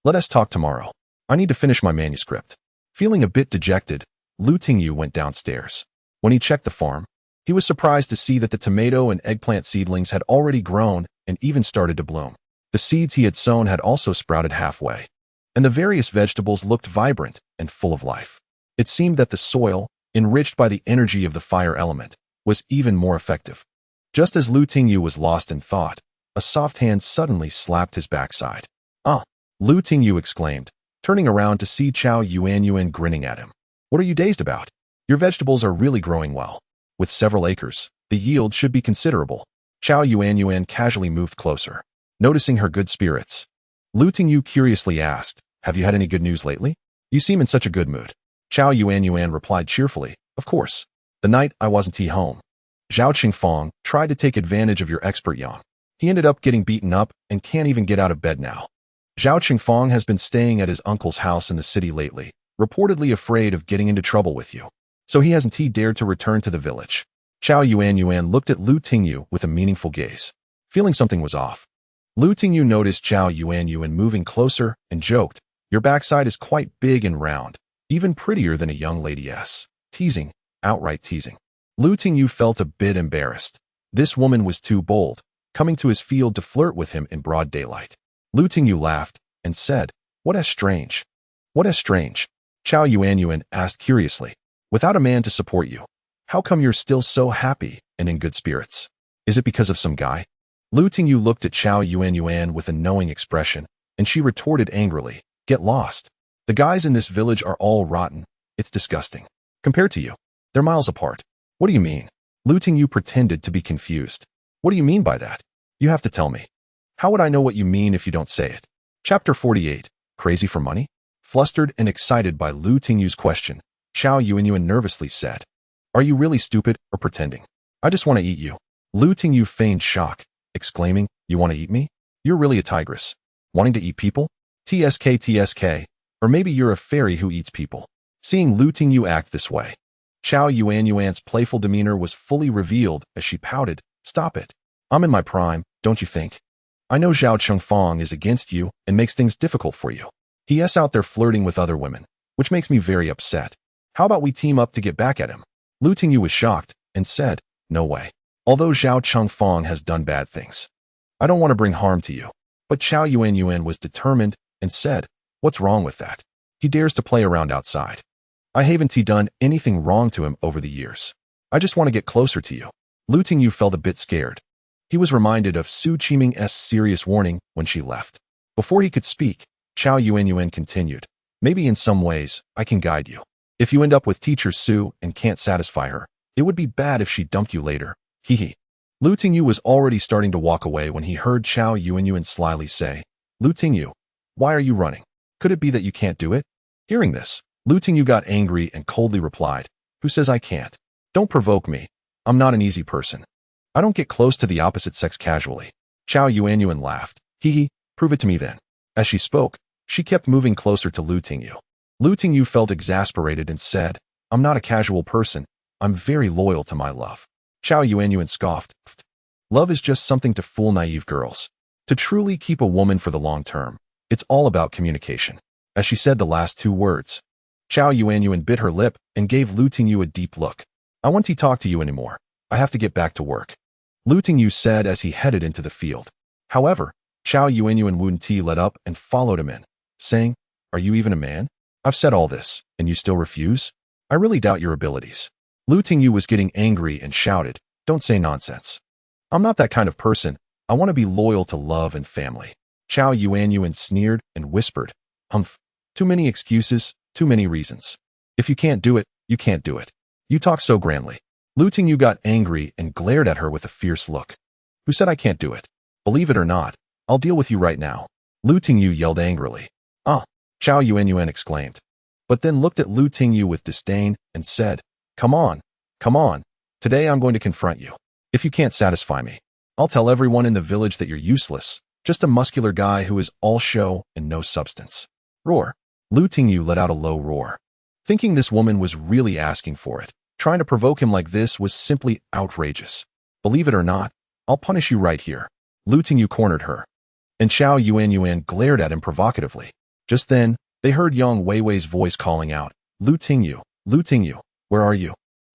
Let us talk tomorrow. I need to finish my manuscript." Feeling a bit dejected, Lu Tingyu went downstairs. When he checked the farm, he was surprised to see that the tomato and eggplant seedlings had already grown and even started to bloom. The seeds he had sown had also sprouted halfway, and the various vegetables looked vibrant and full of life. It seemed that the soil, enriched by the energy of the fire element, was even more effective. Just as Lu Tingyu was lost in thought, a soft hand suddenly slapped his backside. Lu Tingyu exclaimed, turning around to see Chao Yuanyuan grinning at him. "What are you dazed about? Your vegetables are really growing well. With several acres, the yield should be considerable." Chao Yuanyuan casually moved closer. Noticing her good spirits, Lu Tingyu curiously asked, "Have you had any good news lately? You seem in such a good mood." Chao Yuanyuan replied cheerfully, "Of course. The night I wasn't home, Zhao Qingfang tried to take advantage of your expert Yang. He ended up getting beaten up and can't even get out of bed now. Zhao Qingfang has been staying at his uncle's house in the city lately, reportedly afraid of getting into trouble with you. So he hasn't dared to return to the village." Chao Yuanyuan looked at Lu Tingyu with a meaningful gaze. Feeling something was off, Lu Tingyu noticed Chao Yuanyuan moving closer and joked, "Your backside is quite big and round, even prettier than a young lady's." Teasing, outright teasing. Lu Tingyu felt a bit embarrassed. This woman was too bold, coming to his field to flirt with him in broad daylight. Lu Tingyu laughed and said, What is strange?" Chao Yuanyuan asked curiously. "Without a man to support you, how come you're still so happy and in good spirits? Is it because of some guy?" Lu Tingyu looked at Chao Yuanyuan with a knowing expression, and she retorted angrily, "Get lost. The guys in this village are all rotten. It's disgusting. Compared to you, they're miles apart." "What do you mean?" Lu Tingyu pretended to be confused. "What do you mean by that? You have to tell me. How would I know what you mean if you don't say it?" Chapter 48. Crazy for money? Flustered and excited by Lu Tingyu's question, Chao Yuanyuan nervously said, "Are you really stupid or pretending? I just want to eat you." Lu Tingyu feigned shock, exclaiming, "You want to eat me? You're really a tigress. Wanting to eat people? TSK. Or maybe you're a fairy who eats people." Seeing Lu Tingyu act this way, Chao Yuanyuan's playful demeanor was fully revealed as she pouted, "Stop it. I'm in my prime, don't you think? I know Zhao Qingfang is against you and makes things difficult for you. He's out there flirting with other women, which makes me very upset. How about we team up to get back at him?" Lu Tingyu was shocked and said, "No way. Although Zhao Qingfang has done bad things, I don't want to bring harm to you." But Chao Yuanyuan was determined and said, "What's wrong with that? He dares to play around outside. I haven't done anything wrong to him over the years. I just want to get closer to you." Lu Tingyu felt a bit scared. He was reminded of Su Qiming's serious warning when she left. Before he could speak, Chao Yuanyuan continued, "Maybe in some ways, I can guide you. If you end up with teacher Su and can't satisfy her, It would be bad if she dumped you later. Hee. Lu Tingyu was already starting to walk away when he heard Chao Yuanyuan slyly say, Lu Tingyu, why are you running? Could it be that you can't do it? Hearing this, Lu Tingyu got angry and coldly replied, Who says I can't? Don't provoke me. I'm not an easy person. I don't get close to the opposite sex casually. Chao Yuanyuan laughed. Hee, prove it to me then. As she spoke, she kept moving closer to Lu Tingyu. Lu Tingyu felt exasperated and said, I'm not a casual person. I'm very loyal to my love. Chao Yuanyuan scoffed. Love is just something to fool naive girls. To truly keep a woman for the long term, it's all about communication. As she said the last two words, Chao Yuanyuan bit her lip and gave Lu Tingyu a deep look. I won't talk to you anymore. I have to get back to work. Lu Tingyu said as he headed into the field. However, Chao Yuanyuan wouldn't let up and followed him in, saying, Are you even a man? I've said all this, and you still refuse? I really doubt your abilities. Lu Tingyu was getting angry and shouted, Don't say nonsense. I'm not that kind of person. I want to be loyal to love and family. Chao Yuanyuan sneered and whispered, Humph. Too many excuses, too many reasons. If you can't do it, you can't do it. You talk so grandly. Lu Tingyu got angry and glared at her with a fierce look. Who said I can't do it? Believe it or not, I'll deal with you right now. Lu Tingyu yelled angrily. Ah, Chao Yuanyuan exclaimed. But then looked at Lu Tingyu with disdain and said, Come on. Today I'm going to confront you. If you can't satisfy me, I'll tell everyone in the village that you're useless, just a muscular guy who is all show and no substance. Roar. Lu Tingyu let out a low roar. Thinking this woman was really asking for it, trying to provoke him like this was simply outrageous. Believe it or not, I'll punish you right here. Lu Tingyu cornered her. And Chao Yuanyuan glared at him provocatively. Just then, they heard Yang Weiwei's voice calling out, Lu Tingyu, where are you?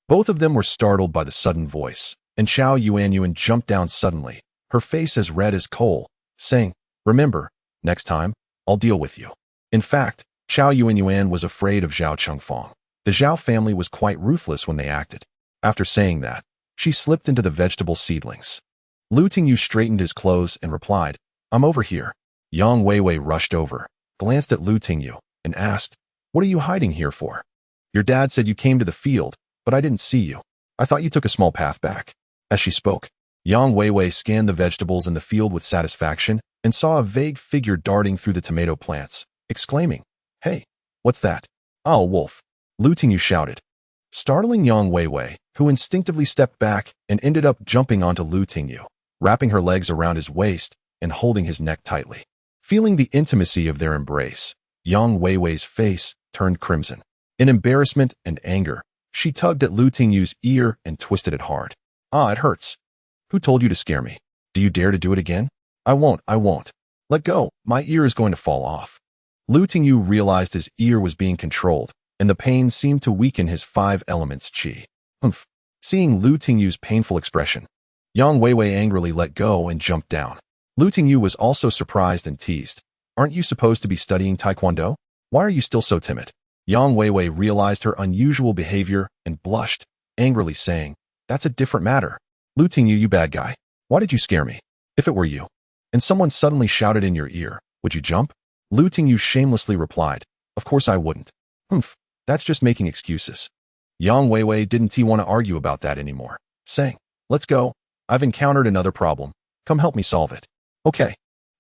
Both of them were startled by the sudden voice, and Chao Yuanyuan jumped down suddenly, her face as red as coal, saying, Remember, next time, I'll deal with you. In fact, Chao Yuanyuan was afraid of Zhao Chengfang. The Zhao family was quite ruthless when they acted. After saying that, she slipped into the vegetable seedlings. Lu Tingyu straightened his clothes and replied, I'm over here. Yang Weiwei rushed over, glanced at Lu Tingyu, and asked, What are you hiding here for? Your dad said you came to the field, but I didn't see you. I thought you took a small path back. As she spoke, Yang Weiwei scanned the vegetables in the field with satisfaction and saw a vague figure darting through the tomato plants, exclaiming, Hey, what's that? Oh, a wolf. Lu Tingyu shouted, startling Yang Weiwei, who instinctively stepped back and ended up jumping onto Lu Tingyu, wrapping her legs around his waist and holding his neck tightly. Feeling the intimacy of their embrace, Yang Weiwei's face turned crimson. In embarrassment and anger, she tugged at Lu Tingyu's ear and twisted it hard. Ah, it hurts. Who told you to scare me? Do you dare to do it again? I won't. Let go, my ear is going to fall off. Lu Tingyu realized his ear was being controlled, and the pain seemed to weaken his 5 elements chi. Humph. Seeing Lu Tingyu's painful expression, Yang Weiwei angrily let go and jumped down. Lu Tingyu was also surprised and teased. Aren't you supposed to be studying Taekwondo? Why are you still so timid? Yang Weiwei realized her unusual behavior and blushed, angrily saying, That's a different matter. Lu Tingyu, you bad guy. Why did you scare me? If it were you, and someone suddenly shouted in your ear, would you jump? Lu Tingyu shamelessly replied, Of course I wouldn't. Humph, that's just making excuses. Yang Weiwei didn't want to argue about that anymore, saying, Let's go. I've encountered another problem. Come help me solve it. Okay.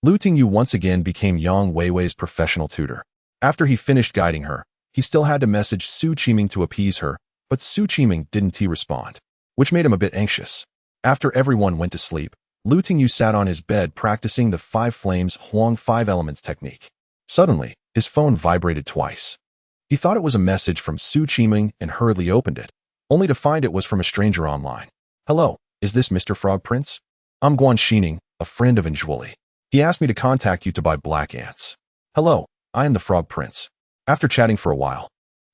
Lu Tingyu once again became Yang Weiwei's professional tutor. After he finished guiding her, he still had to message Su Qiming to appease her, but Su Qiming didn't respond, which made him a bit anxious. After everyone went to sleep, Lu Tingyu sat on his bed practicing the 5 flames Huang 5 elements technique. Suddenly, his phone vibrated twice. He thought it was a message from Su Qiming and hurriedly opened it, only to find it was from a stranger online. Hello, is this Mr. Frog Prince? I'm Guan Xining, a friend of Anjuali. He asked me to contact you to buy black ants. Hello, I am the Frog Prince. After chatting for a while,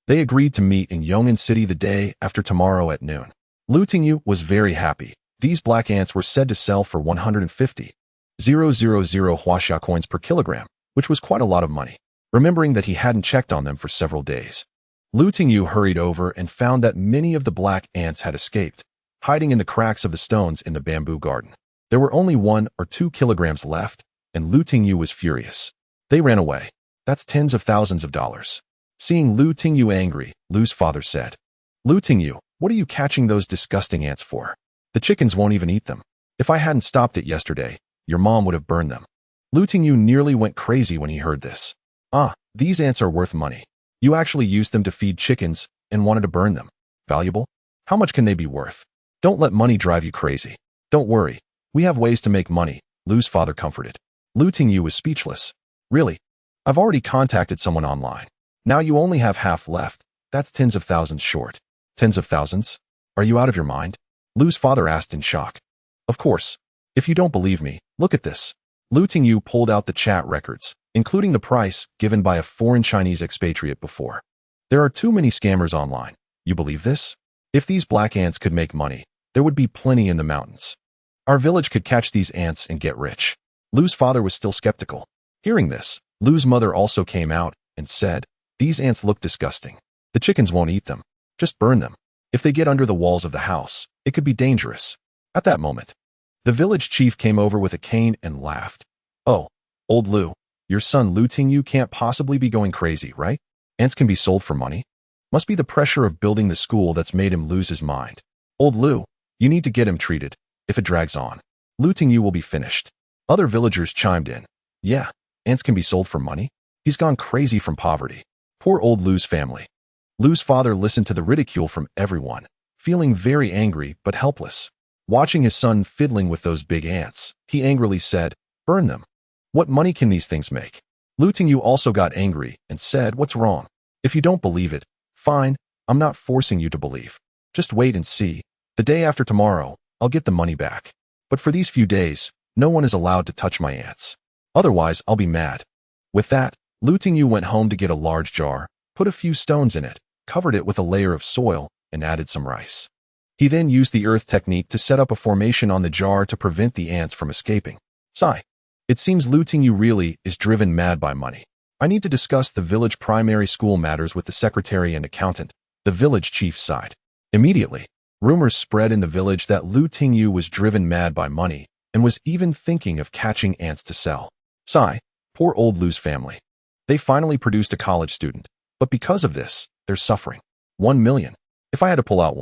they agreed to meet in Yong'an City the day after tomorrow at noon. Lu Tingyu was very happy. These black ants were said to sell for 150,000 Huaxia coins per kilogram, which was quite a lot of money. Remembering that he hadn't checked on them for several days, Lu Tingyu hurried over and found that many of the black ants had escaped, hiding in the cracks of the stones in the bamboo garden. There were only 1 or 2 kilograms left, and Lu Tingyu was furious. They ran away. That's tens of thousands of dollars. Seeing Lu Tingyu angry, Lu's father said, Lu Tingyu, What are you catching those disgusting ants for? The chickens won't even eat them. If I hadn't stopped it yesterday, your mom would have burned them. Tingyu nearly went crazy when he heard this. Ah, these ants are worth money. You actually used them to feed chickens and wanted to burn them. Valuable? How much can they be worth? Don't let money drive you crazy. Don't worry. We have ways to make money, Lu's father comforted. Tingyu was speechless. Really? I've already contacted someone online. Now you only have half left. That's tens of thousands short. Tens of thousands? Are you out of your mind? Lu's father asked in shock. Of course. If you don't believe me, look at this. Tingyu pulled out the chat records, including the price given by a foreign Chinese expatriate before. There are too many scammers online. You believe this? If these black ants could make money, there would be plenty in the mountains. Our village could catch these ants and get rich. Lu's father was still skeptical. Hearing this, Lu's mother also came out and said, these ants look disgusting. The chickens won't eat them. Just burn them. If they get under the walls of the house, it could be dangerous. At that moment, the village chief came over with a cane and laughed. Oh, old Lu, your son Tingyu can't possibly be going crazy, right? Ants can be sold for money? Must be the pressure of building the school that's made him lose his mind. Old Lu, you need to get him treated. If it drags on, Tingyu will be finished. Other villagers chimed in. Yeah, ants can be sold for money? He's gone crazy from poverty. Poor old Lu's family. Lu's father listened to the ridicule from everyone, feeling very angry but helpless. Watching his son fiddling with those big ants, he angrily said, burn them. What money can these things make? Tingyu also got angry and said, what's wrong? If you don't believe it, fine, I'm not forcing you to believe. Just wait and see. The day after tomorrow, I'll get the money back. But for these few days, no one is allowed to touch my ants. Otherwise, I'll be mad. With that, Tingyu went home to get a large jar, put a few stones in it, covered it with a layer of soil, and added some rice. He then used the earth technique to set up a formation on the jar to prevent the ants from escaping. Sigh. It seems Tingyu really is driven mad by money. I need to discuss the village primary school matters with the secretary and accountant, the village chief sighed. Immediately, rumors spread in the village that Tingyu was driven mad by money and was even thinking of catching ants to sell. Sigh. Poor old Lu's family. They finally produced a college student, but because of this, they're suffering. 1 million. If I had to pull out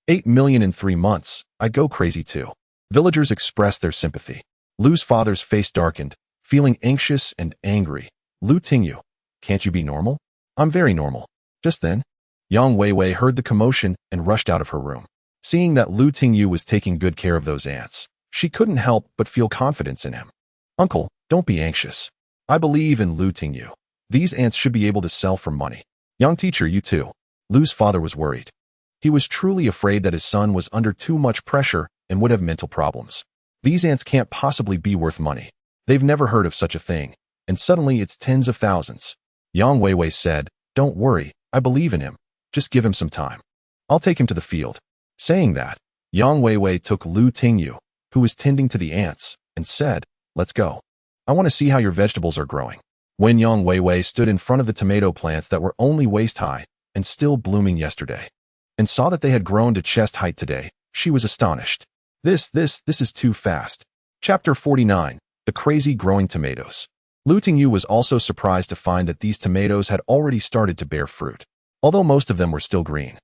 8 million in 3 months, I'd go crazy too. Villagers expressed their sympathy. Lu's father's face darkened, feeling anxious and angry. Tingyu, can't you be normal? I'm very normal. Just then, Yang Weiwei heard the commotion and rushed out of her room. Seeing that Tingyu was taking good care of those ants, she couldn't help but feel confidence in him. Uncle, don't be anxious. I believe in Tingyu. These ants should be able to sell for money. Young teacher, you too. Lu's father was worried. He was truly afraid that his son was under too much pressure and would have mental problems. These ants can't possibly be worth money. They've never heard of such a thing, and suddenly it's tens of thousands. Yang Weiwei said, don't worry, I believe in him. Just give him some time. I'll take him to the field. Saying that, Yang Weiwei took Tingyu, who was tending to the ants, and said, let's go. I want to see how your vegetables are growing. When Yang Weiwei stood in front of the tomato plants that were only waist-high and still blooming yesterday, and saw that they had grown to chest height today, she was astonished. This is too fast. Chapter 49, The Crazy Growing Tomatoes. Tingyu was also surprised to find that these tomatoes had already started to bear fruit, although most of them were still green.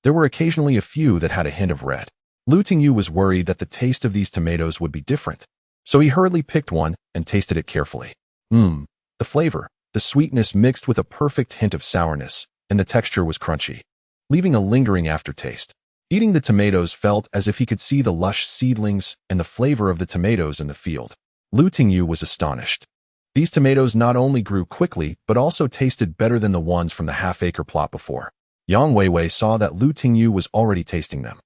There were occasionally a few that had a hint of red. Tingyu was worried that the taste of these tomatoes would be different, so he hurriedly picked one and tasted it carefully. The flavor, the sweetness mixed with a perfect hint of sourness, and the texture was crunchy, leaving a lingering aftertaste. Eating the tomatoes felt as if he could see the lush seedlings and the flavor of the tomatoes in the field. Tingyu was astonished. These tomatoes not only grew quickly, but also tasted better than the ones from the half-acre plot before. Yang Weiwei saw that Tingyu was already tasting them,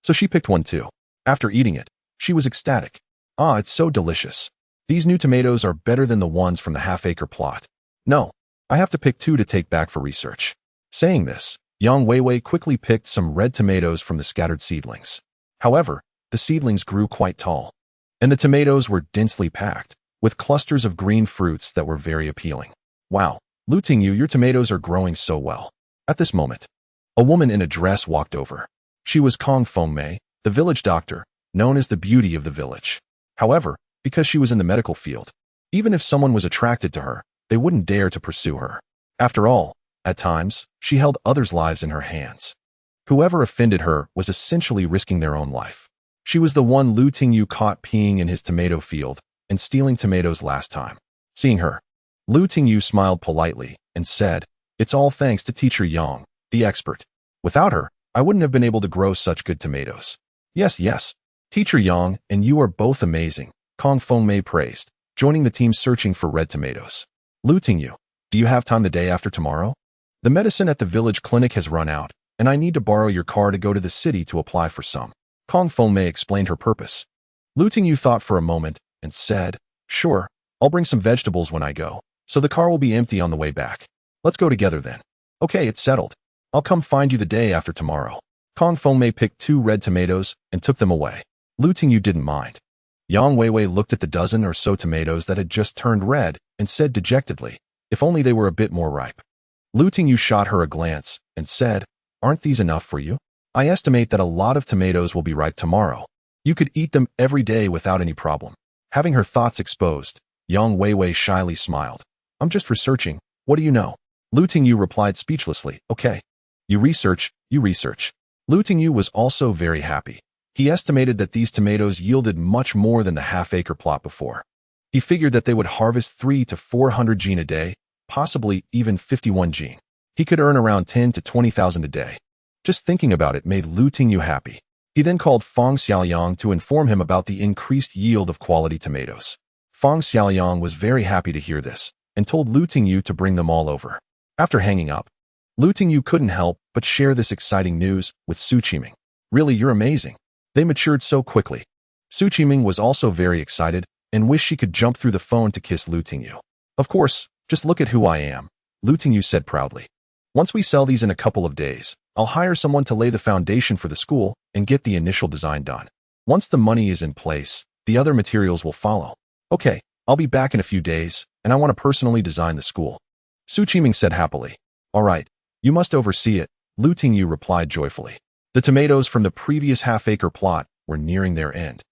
so she picked one too. After eating it, she was ecstatic. Ah, it's so delicious. These new tomatoes are better than the ones from the half-acre plot. No, I have to pick 2 to take back for research. Saying this, Yang Weiwei quickly picked some red tomatoes from the scattered seedlings. However, the seedlings grew quite tall, and the tomatoes were densely packed, with clusters of green fruits that were very appealing. Wow, Tingyu, your tomatoes are growing so well. At this moment, a woman in a dress walked over. She was Kong Fengmei, the village doctor, known as the beauty of the village. However, because she was in the medical field, even if someone was attracted to her, they wouldn't dare to pursue her. After all, at times, she held others' lives in her hands. Whoever offended her was essentially risking their own life. She was the one Lu Tingyu caught peeing in his tomato field and stealing tomatoes last time. Seeing her, Lu Tingyu smiled politely and said, "It's all thanks to Teacher Yang, the expert. Without her, I wouldn't have been able to grow such good tomatoes." Yes, Teacher Yang and you are both amazing," Kong Fengmei praised, joining the team searching for red tomatoes. "Lu Tingyu, do you have time the day after tomorrow? The medicine at the village clinic has run out, and I need to borrow your car to go to the city to apply for some." Kong Fengmei explained her purpose. Lu Tingyu thought for a moment and said, "Sure, I'll bring some vegetables when I go, so the car will be empty on the way back. Let's go together then." "Okay, it's settled. I'll come find you the day after tomorrow." Kong Fengmei picked 2 red tomatoes and took them away. Lu Tingyu didn't mind. Yang Weiwei looked at the dozen or so tomatoes that had just turned red and said dejectedly, "If only they were a bit more ripe." Lu Tingyu shot her a glance and said, "Aren't these enough for you? I estimate that a lot of tomatoes will be ripe tomorrow. You could eat them every day without any problem." Having her thoughts exposed, Yang Weiwei shyly smiled. "I'm just researching. What do you know?" Lu Tingyu replied speechlessly, "Okay. You research. Lu Tingyu was also very happy. He estimated that these tomatoes yielded much more than the half-acre plot before. He figured that they would harvest 300 to 400 jin a day, possibly even 51 jin. He could earn around 10 to 20,000 a day. Just thinking about it made Lu Tingyu happy. He then called Fang Xiaoyang to inform him about the increased yield of quality tomatoes. Fang Xiaoyang was very happy to hear this and told Lu Tingyu to bring them all over. After hanging up, Lu Tingyu couldn't help but share this exciting news with Su Qiming. "Really, you're amazing. They matured so quickly." Su Qiming was also very excited and wished she could jump through the phone to kiss Lu Tingyu. "Of course, just look at who I am," Lu Tingyu said proudly. "Once we sell these in a couple of days, I'll hire someone to lay the foundation for the school and get the initial design done. Once the money is in place, the other materials will follow." "Okay, I'll be back in a few days, and I want to personally design the school," Su Qiming said happily. "All right, you must oversee it," Lu Tingyu replied joyfully. The tomatoes from the previous half-acre plot were nearing their end,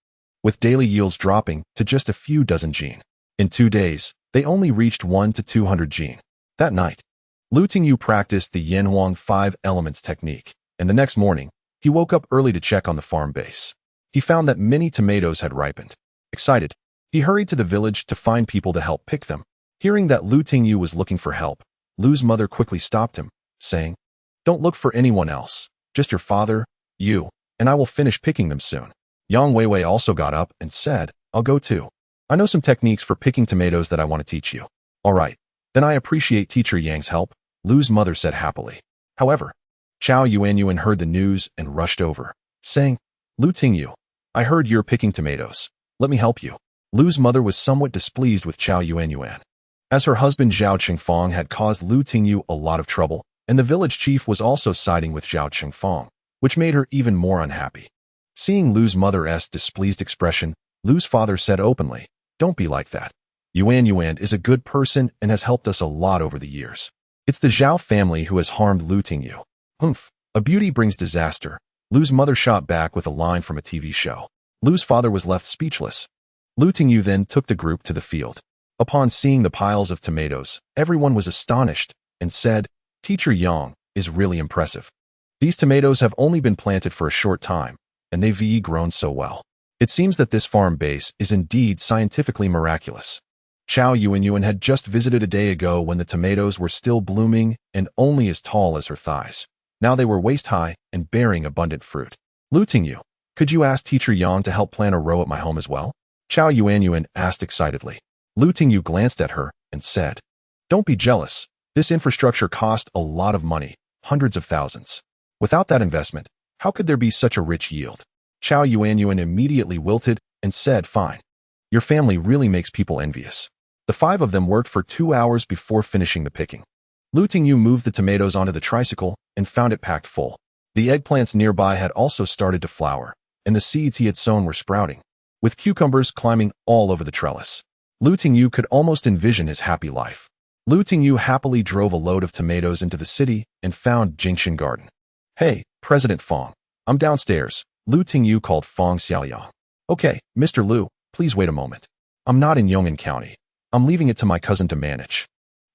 with daily yields dropping to just a few dozen jin. In 2 days, they only reached 100 to 200 jin. That night, Lu Tingyu practiced the Yanhuang 5 elements technique, and the next morning, he woke up early to check on the farm base. He found that many tomatoes had ripened. Excited, he hurried to the village to find people to help pick them. Hearing that Lu Tingyu was looking for help, Lu's mother quickly stopped him, saying, "Don't look for anyone else, just your father, you, and I will finish picking them soon." Yang Weiwei also got up and said, "I'll go too. I know some techniques for picking tomatoes that I want to teach you." "All right, then I appreciate Teacher Yang's help," Lu's mother said happily. However, Chao Yuanyuan heard the news and rushed over, saying, "Lu Tingyu, I heard you're picking tomatoes. Let me help you." Lu's mother was somewhat displeased with Chao Yuanyuan, as her husband Zhao Qingfang had caused Lu Tingyu a lot of trouble, and the village chief was also siding with Zhao Qingfang, which made her even more unhappy. Seeing Lu's mother's displeased expression, Lu's father said openly, "Don't be like that. Yuan is a good person and has helped us a lot over the years. It's the Zhao family who has harmed Lu Tingyu." "Humph, a beauty brings disaster," Lu's mother shot back with a line from a TV show. Lu's father was left speechless. Lu Tingyu then took the group to the field. Upon seeing the piles of tomatoes, everyone was astonished and said, "Teacher Yang is really impressive. These tomatoes have only been planted for a short time, and they've grown so well. It seems that this farm base is indeed scientifically miraculous." Chao Yuanyuan had just visited a day ago when the tomatoes were still blooming and only as tall as her thighs. Now they were waist-high and bearing abundant fruit. "Lu Tingyu, could you ask Teacher Yang to help plant a row at my home as well?" Chao Yuanyuan asked excitedly. Lu Tingyu glanced at her and said, "Don't be jealous. This infrastructure cost a lot of money, hundreds of thousands. Without that investment, how could there be such a rich yield?" Chao Yuanyuan immediately wilted and said, "Fine. Your family really makes people envious." The 5 of them worked for 2 hours before finishing the picking. Lu Tingyu moved the tomatoes onto the tricycle and found it packed full. The eggplants nearby had also started to flower, and the seeds he had sown were sprouting, with cucumbers climbing all over the trellis. Lu Tingyu could almost envision his happy life. Lu Tingyu happily drove a load of tomatoes into the city and found Jingshan Garden. "Hey, President Fang, I'm downstairs," Lu Tingyu called Fang Xiaoyang. "Okay, Mr. Lu, please wait a moment. I'm not in Yong'an County. I'm leaving it to my cousin to manage.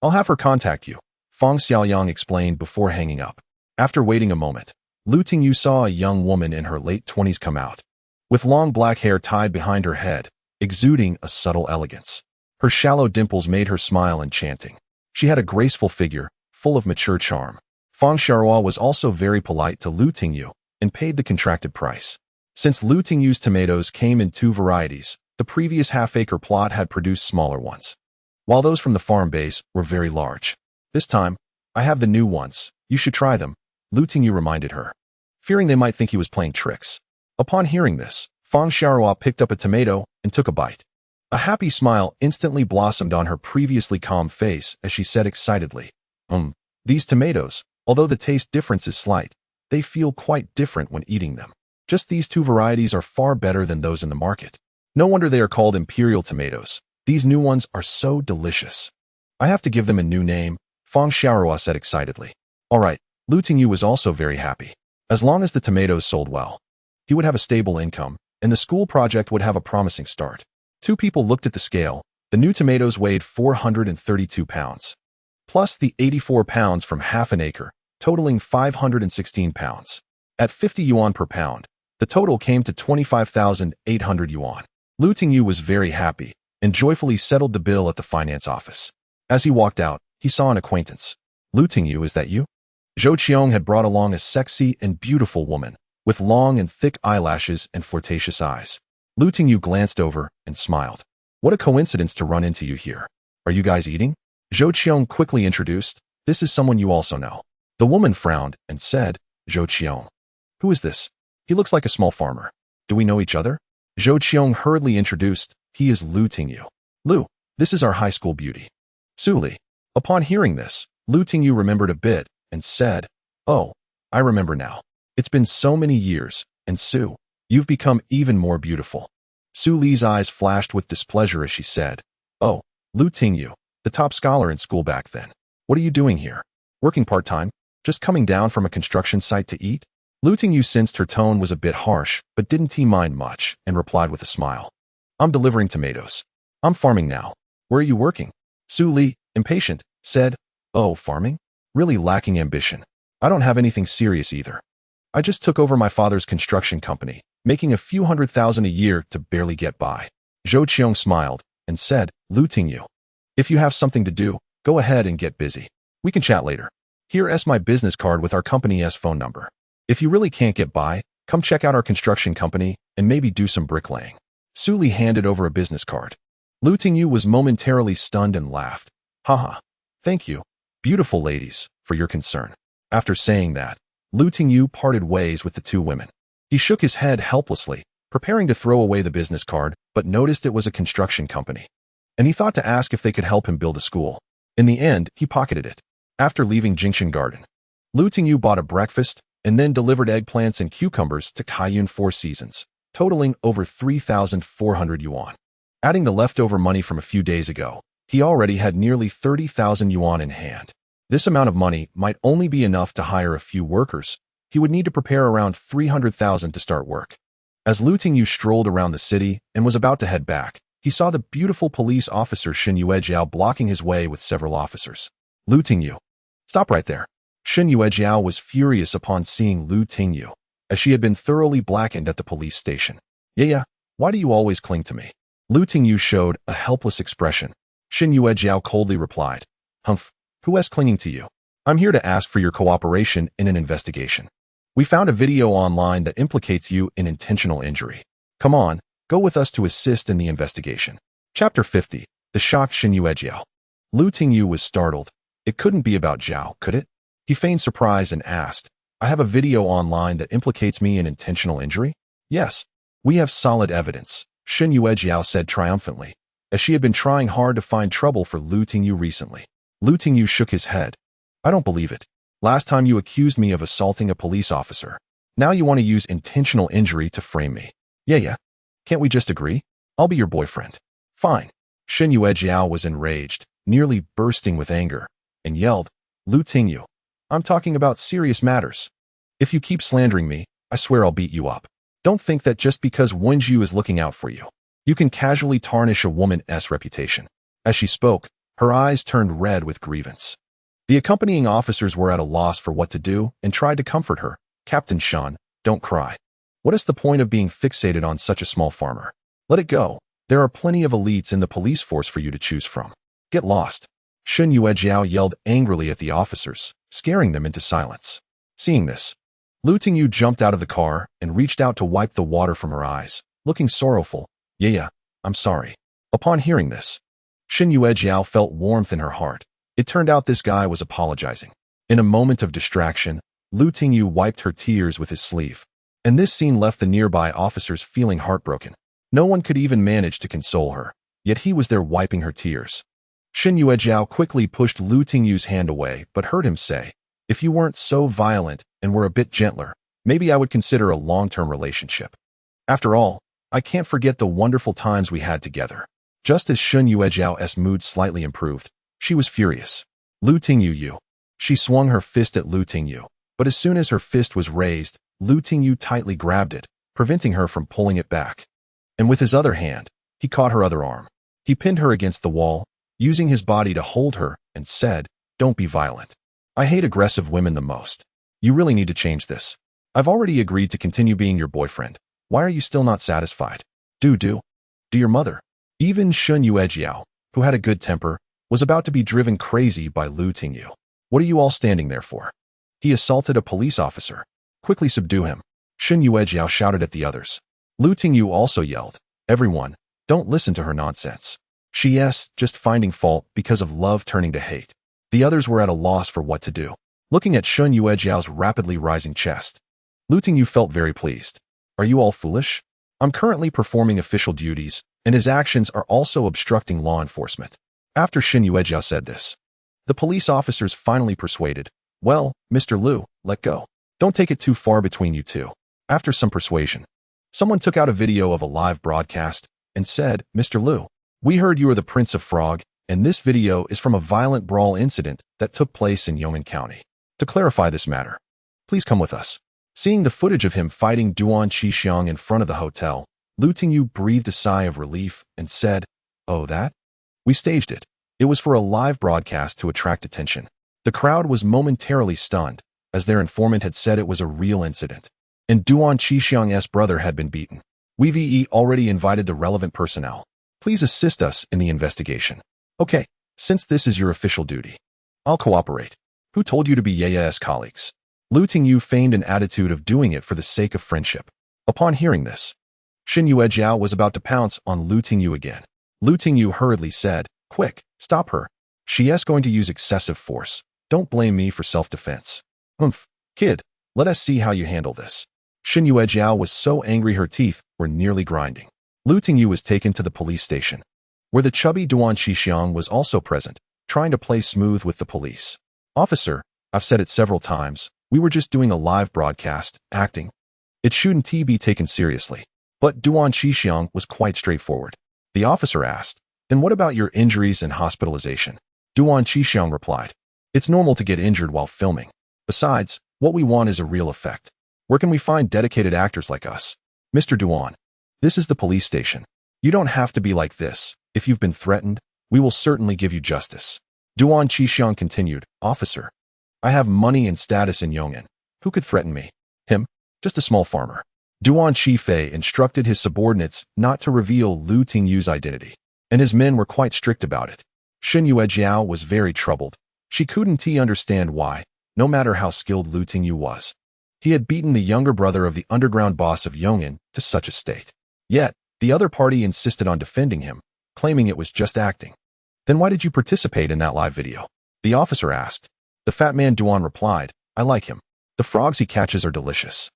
I'll have her contact you," Fang Xiaoyang explained before hanging up. After waiting a moment, Lu Tingyu saw a young woman in her late 20s come out, with long black hair tied behind her head, exuding a subtle elegance. Her shallow dimples made her smile enchanting. She had a graceful figure, full of mature charm. Fang Xiaohua was also very polite to Lu Tingyu and paid the contracted price. Since Lu Tingyu's tomatoes came in 2 varieties, the previous half-acre plot had produced smaller ones, while those from the farm base were very large. This time, I have the new ones. You should try them, Lu Tingyu reminded her, fearing they might think he was playing tricks. Upon hearing this, Fang Xiaohua picked up a tomato and took a bite. A happy smile instantly blossomed on her previously calm face as she said excitedly, These tomatoes, although the taste difference is slight, they feel quite different when eating them. Just these 2 varieties are far better than those in the market. No wonder they are called imperial tomatoes. These new ones are so delicious. I have to give them a new name, Fang Xiaohua said excitedly. All right, Lu Tingyu was also very happy. As long as the tomatoes sold well, he would have a stable income, and the school project would have a promising start. 2 people looked at the scale. The new tomatoes weighed 432 pounds, plus the 84 pounds from half an acre, totaling 516 pounds. At 50 yuan per pound, the total came to 25,800 yuan. Lu Tingyu was very happy and joyfully settled the bill at the finance office. As he walked out, he saw an acquaintance. Lu Tingyu, is that you? Zhou Qiong had brought along a sexy and beautiful woman, with long and thick eyelashes and flirtatious eyes. Lu Tingyu glanced over and smiled. What a coincidence to run into you here. Are you guys eating? Zhou Qiong quickly introduced. This is someone you also know. The woman frowned and said, Zhou Qiong. Who is this? He looks like a small farmer. Do we know each other? Zhou Qiong hurriedly introduced. He is Lu Tingyu. Lu, this is our high school beauty, Su Li. Upon hearing this, Lu Tingyu remembered a bit and said, Oh, I remember now. It's been so many years, and Su, you've become even more beautiful. Su Li's eyes flashed with displeasure as she said, Oh, Lu Tingyu, the top scholar in school back then. What are you doing here? Working part-time? Just coming down from a construction site to eat? Lu Tingyu sensed her tone was a bit harsh, but didn't he mind much, and replied with a smile. I'm delivering tomatoes. I'm farming now. Where are you working? Su Li, impatient, said, Oh, farming? Really lacking ambition. I don't have anything serious either. I just took over my father's construction company, making a few $100,000 a year to barely get by. Zhou Qiong smiled and said, Lu Tingyu, if you have something to do, go ahead and get busy. We can chat later. Here's my business card with our company's phone number. If you really can't get by, come check out our construction company and maybe do some bricklaying. Su Li handed over a business card. Lu Tingyu was momentarily stunned and laughed. Haha. Thank you, beautiful ladies, for your concern. After saying that, Lu Tingyu parted ways with the 2 women. He shook his head helplessly, preparing to throw away the business card, but noticed it was a construction company, and he thought to ask if they could help him build a school. In the end, he pocketed it. After leaving Jingxin Garden, Lu Tingyu bought a breakfast and then delivered eggplants and cucumbers to Kaiyun 4 Seasons, totaling over 3,400 yuan. Adding the leftover money from a few days ago, he already had nearly 30,000 yuan in hand. This amount of money might only be enough to hire a few workers. He would need to prepare around 300,000 to start work. As Lu Tingyu strolled around the city and was about to head back, he saw the beautiful police officer Shen Yuejiao blocking his way with several officers. Lu Tingyu. Stop right there. Shen Yuejiao was furious upon seeing Lu Tingyu, as she had been thoroughly blackened at the police station. Yeah, why do you always cling to me? Lu Tingyu showed a helpless expression. Shen Yuejiao coldly replied, Humph, who is clinging to you? I'm here to ask for your cooperation in an investigation. We found a video online that implicates you in intentional injury. Come on, go with us to assist in the investigation. Chapter 50. The shocked Shen Yuejiao. Lu Tingyu was startled. It couldn't be about Zhao, could it? He feigned surprise and asked, I have a video online that implicates me in intentional injury? Yes, we have solid evidence, Shen Yuejiao said triumphantly, as she had been trying hard to find trouble for Lu Tingyu recently. Lu Tingyu shook his head. I don't believe it. Last time you accused me of assaulting a police officer. Now you want to use intentional injury to frame me. Yeah. Can't we just agree? I'll be your boyfriend. Fine. Shen Yuejiao was enraged, nearly bursting with anger, and yelled, Lu Tingyu, I'm talking about serious matters. If you keep slandering me, I swear I'll beat you up. Don't think that just because Wenju is looking out for you, you can casually tarnish a woman's reputation. As she spoke, her eyes turned red with grievance. The accompanying officers were at a loss for what to do and tried to comfort her, Captain Shan, don't cry. What is the point of being fixated on such a small farmer? Let it go. There are plenty of elites in the police force for you to choose from. Get lost. Shun Yuejiao yelled angrily at the officers, scaring them into silence. Seeing this, Lu Tingyu jumped out of the car and reached out to wipe the water from her eyes, looking sorrowful. Yeah, I'm sorry. Upon hearing this, Shin Yuejiao felt warmth in her heart. It turned out this guy was apologizing. In a moment of distraction, Lu Tingyu wiped her tears with his sleeve. And this scene left the nearby officers feeling heartbroken. No one could even manage to console her, yet he was there wiping her tears. Shin Yuejiao quickly pushed Lu Tingyu's hand away but heard him say, if you weren't so violent and were a bit gentler, maybe I would consider a long-term relationship. After all, I can't forget the wonderful times we had together. Just as Shun Yuejiao's mood slightly improved, she was furious. Lu Tingyu. She swung her fist at Lu Tingyu, but as soon as her fist was raised, Lu Tingyu tightly grabbed it, preventing her from pulling it back. And with his other hand, he caught her other arm. He pinned her against the wall, using his body to hold her, and said, don't be violent. I hate aggressive women the most. You really need to change this. I've already agreed to continue being your boyfriend. Why are you still not satisfied? Do your mother. Even Shun Yuejiao, who had a good temper, was about to be driven crazy by Lu Tingyu. What are you all standing there for? He assaulted a police officer. Quickly subdue him. Shun Yuejiao shouted at the others. Lu Tingyu also yelled, everyone, don't listen to her nonsense. She's just finding fault because of love turning to hate. The others were at a loss for what to do. Looking at Shun Yuejiao's rapidly rising chest, Lu Tingyu felt very pleased. Are you all foolish? I'm currently performing official duties, and his actions are also obstructing law enforcement. After Shin Yuejiao said this, the police officers finally persuaded, well, Mr. Lu, let go. Don't take it too far between you two. After some persuasion, someone took out a video of a live broadcast and said, Mr. Lu, we heard you are the Prince of Frog, and this video is from a violent brawl incident that took place in Yong'an County. To clarify this matter, please come with us. Seeing the footage of him fighting Duan Qixiang in front of the hotel, Lu Tingyu breathed a sigh of relief and said, oh that? We staged it. It was for a live broadcast to attract attention. The crowd was momentarily stunned, as their informant had said it was a real incident. And Duan Qixiang's brother had been beaten. We've already invited the relevant personnel. Please assist us in the investigation. Okay, since this is your official duty, I'll cooperate. Who told you to be Yaya's colleagues? Lu Tingyu feigned an attitude of doing it for the sake of friendship. Upon hearing this, Shin Yuejiao was about to pounce on Lu Tingyu again. Lu Tingyu hurriedly said, quick, stop her. She's going to use excessive force. Don't blame me for self-defense. Kid, let us see how you handle this. Shin Yuejiao was so angry her teeth were nearly grinding. Lu Tingyu was taken to the police station, where the chubby Duan Qixiang was also present, trying to play smooth with the police. Officer, I've said it several times, we were just doing a live broadcast, acting. It shouldn't be taken seriously. But Duan Qixiang was quite straightforward. The officer asked, then what about your injuries and hospitalization? Duan Qixiang replied, it's normal to get injured while filming. Besides, what we want is a real effect. Where can we find dedicated actors like us? Mr. Duan, this is the police station. You don't have to be like this. If you've been threatened, we will certainly give you justice. Duan Qixiang continued, officer, I have money and status in Yong'an. Who could threaten me? Him? Just a small farmer. Duan Qifei instructed his subordinates not to reveal Lu Tingyu's identity, and his men were quite strict about it. Shin Yuejiao was very troubled. She couldn't understand why, no matter how skilled Lu Tingyu was. He had beaten the younger brother of the underground boss of Yong'an to such a state. Yet, the other party insisted on defending him, claiming it was just acting. Then why did you participate in that live video? The officer asked. The fat man Duan replied, I like him. The frogs he catches are delicious.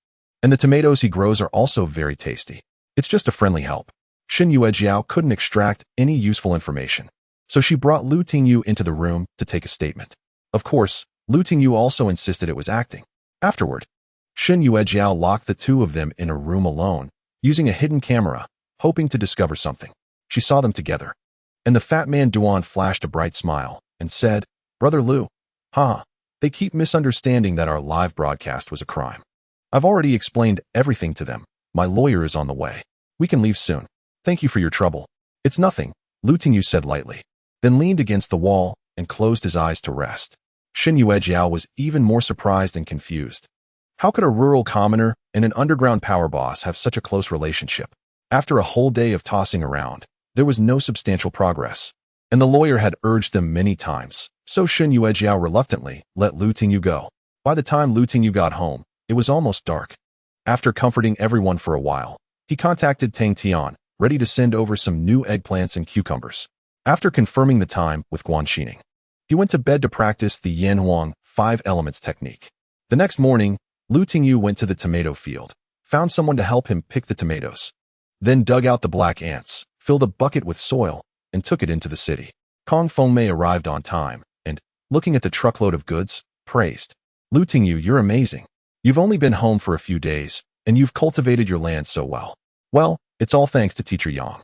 And the tomatoes he grows are also very tasty. It's just a friendly help. Shin Yuejiao couldn't extract any useful information, so she brought Lu Tingyu into the room to take a statement. Of course, Lu Tingyu also insisted it was acting. Afterward, Shin Yuejiao locked the two of them in a room alone, using a hidden camera, hoping to discover something. She saw them together, and the fat man Duan flashed a bright smile and said, Brother Lu, they keep misunderstanding that our live broadcast was a crime. I've already explained everything to them. My lawyer is on the way. We can leave soon. Thank you for your trouble. It's nothing, Lu Tingyu said lightly, then leaned against the wall and closed his eyes to rest. Shin Yuejiao was even more surprised and confused. How could a rural commoner and an underground power boss have such a close relationship? After a whole day of tossing around, there was no substantial progress, and the lawyer had urged them many times, so Shen Yuejiao reluctantly let Lu Tingyu go. By the time Lu Tingyu got home, it was almost dark. After comforting everyone for a while, he contacted Tang Tian, ready to send over some new eggplants and cucumbers. After confirming the time with Guan Xining, he went to bed to practice the Yanhuang 5 elements technique. The next morning, Lu Tingyu went to the tomato field, found someone to help him pick the tomatoes, then dug out the black ants, filled a bucket with soil, and took it into the city. Kong Fengmei arrived on time, and, looking at the truckload of goods, praised. Lu Tingyu, you're amazing. You've only been home for a few days, and you've cultivated your land so well. Well, it's all thanks to Teacher Yang.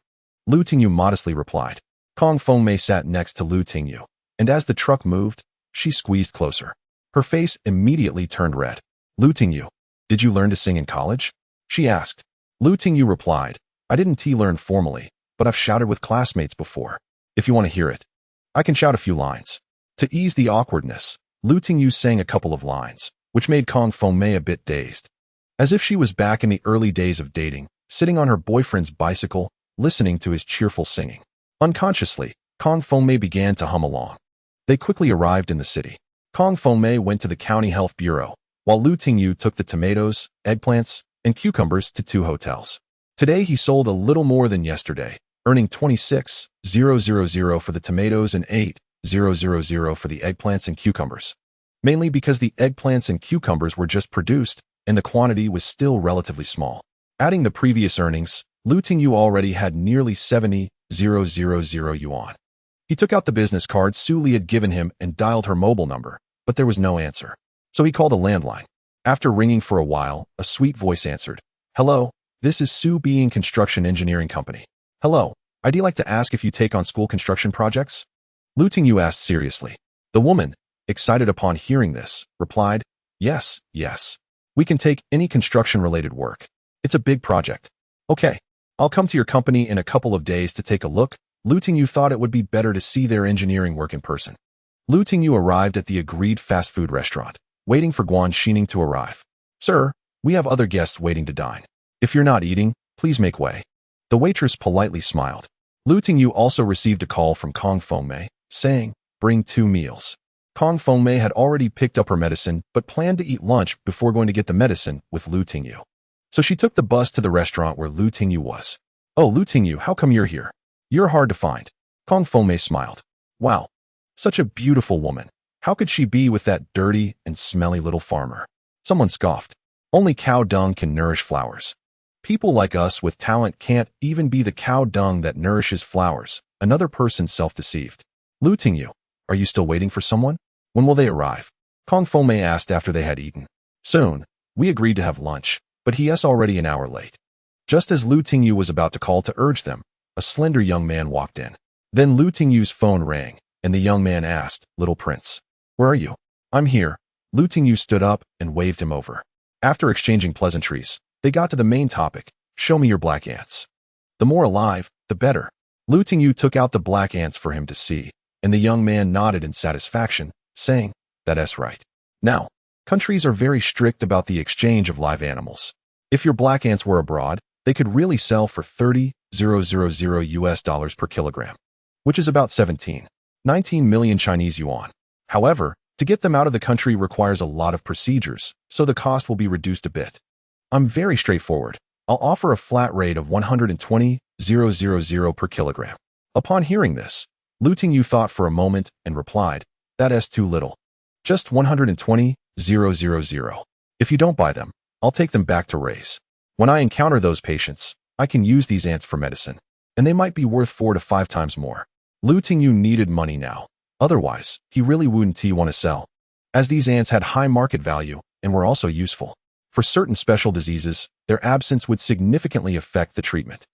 Lu Tingyu modestly replied. Kong Fengmei sat next to Lu Tingyu, and as the truck moved, she squeezed closer. Her face immediately turned red. Lu Tingyu, did you learn to sing in college? She asked. Lu Tingyu replied, I didn't learn formally, but I've shouted with classmates before. If you want to hear it, I can shout a few lines. To ease the awkwardness, Lu Tingyu sang a couple of lines, which made Kong Fengmei a bit dazed. As if she was back in the early days of dating, sitting on her boyfriend's bicycle, listening to his cheerful singing. Unconsciously, Kong Fengmei began to hum along. They quickly arrived in the city. Kong Fengmei went to the county health bureau, while Lu Tingyu took the tomatoes, eggplants, and cucumbers to 2 hotels. Today he sold a little more than yesterday, earning 26,000 for the tomatoes and 8,000 for the eggplants and cucumbers. Mainly because the eggplants and cucumbers were just produced, and the quantity was still relatively small. Adding the previous earnings, Lu Tingyu already had nearly 70,000 yuan. He took out the business card Su Li had given him and dialed her mobile number, but there was no answer. So he called a landline. After ringing for a while, a sweet voice answered. Hello, this is Su Being Construction Engineering Company. Hello, I'd like to ask if you take on school construction projects? Lu Tingyu asked seriously. The woman, excited upon hearing this, replied, Yes. We can take any construction-related work. It's a big project. Okay, I'll come to your company in a couple of days to take a look. Lu Tingyu thought it would be better to see their engineering work in person. Lu Tingyu arrived at the agreed fast food restaurant, waiting for Guan Xining to arrive. Sir, we have other guests waiting to dine. If you're not eating, please make way. The waitress politely smiled. Lu Tingyu also received a call from Kong Fengmei, saying, Bring 2 meals. Kong Fengmei had already picked up her medicine but planned to eat lunch before going to get the medicine with Lu Tingyu. So she took the bus to the restaurant where Lu Tingyu was. Oh, Lu Tingyu, how come you're here? You're hard to find. Kong Fengmei smiled. Wow, such a beautiful woman. How could she be with that dirty and smelly little farmer? Someone scoffed. Only cow dung can nourish flowers. People like us with talent can't even be the cow dung that nourishes flowers. Another person self-deceived. Lu Tingyu, are you still waiting for someone? When will they arrive? Kong Fengmei asked after they had eaten. Soon. We agreed to have lunch, but he is already an hour late. Just as Lu Tingyu was about to call to urge them, a slender young man walked in. Then Lu Tingyu's phone rang, and the young man asked, Little Prince, where are you? I'm here. Lu Tingyu stood up and waved him over. After exchanging pleasantries, they got to the main topic, show me your black ants. The more alive, the better. Lu Tingyu took out the black ants for him to see, and the young man nodded in satisfaction, saying, That's right. Now, countries are very strict about the exchange of live animals. If your black ants were abroad, they could really sell for $30,000 US per kilogram, which is about 19 million Chinese yuan. However, to get them out of the country requires a lot of procedures, so the cost will be reduced a bit. I'm very straightforward. I'll offer a flat rate of 120,000 per kilogram. Upon hearing this, Lu Tingyu thought for a moment and replied, That's too little. Just 120,000. If you don't buy them, I'll take them back to raise. When I encounter those patients, I can use these ants for medicine, and they might be worth 4 to 5 times more. Lu Tingyu needed money now. Otherwise, he really wouldn't want to sell, as these ants had high market value and were also useful. For certain special diseases, their absence would significantly affect the treatment.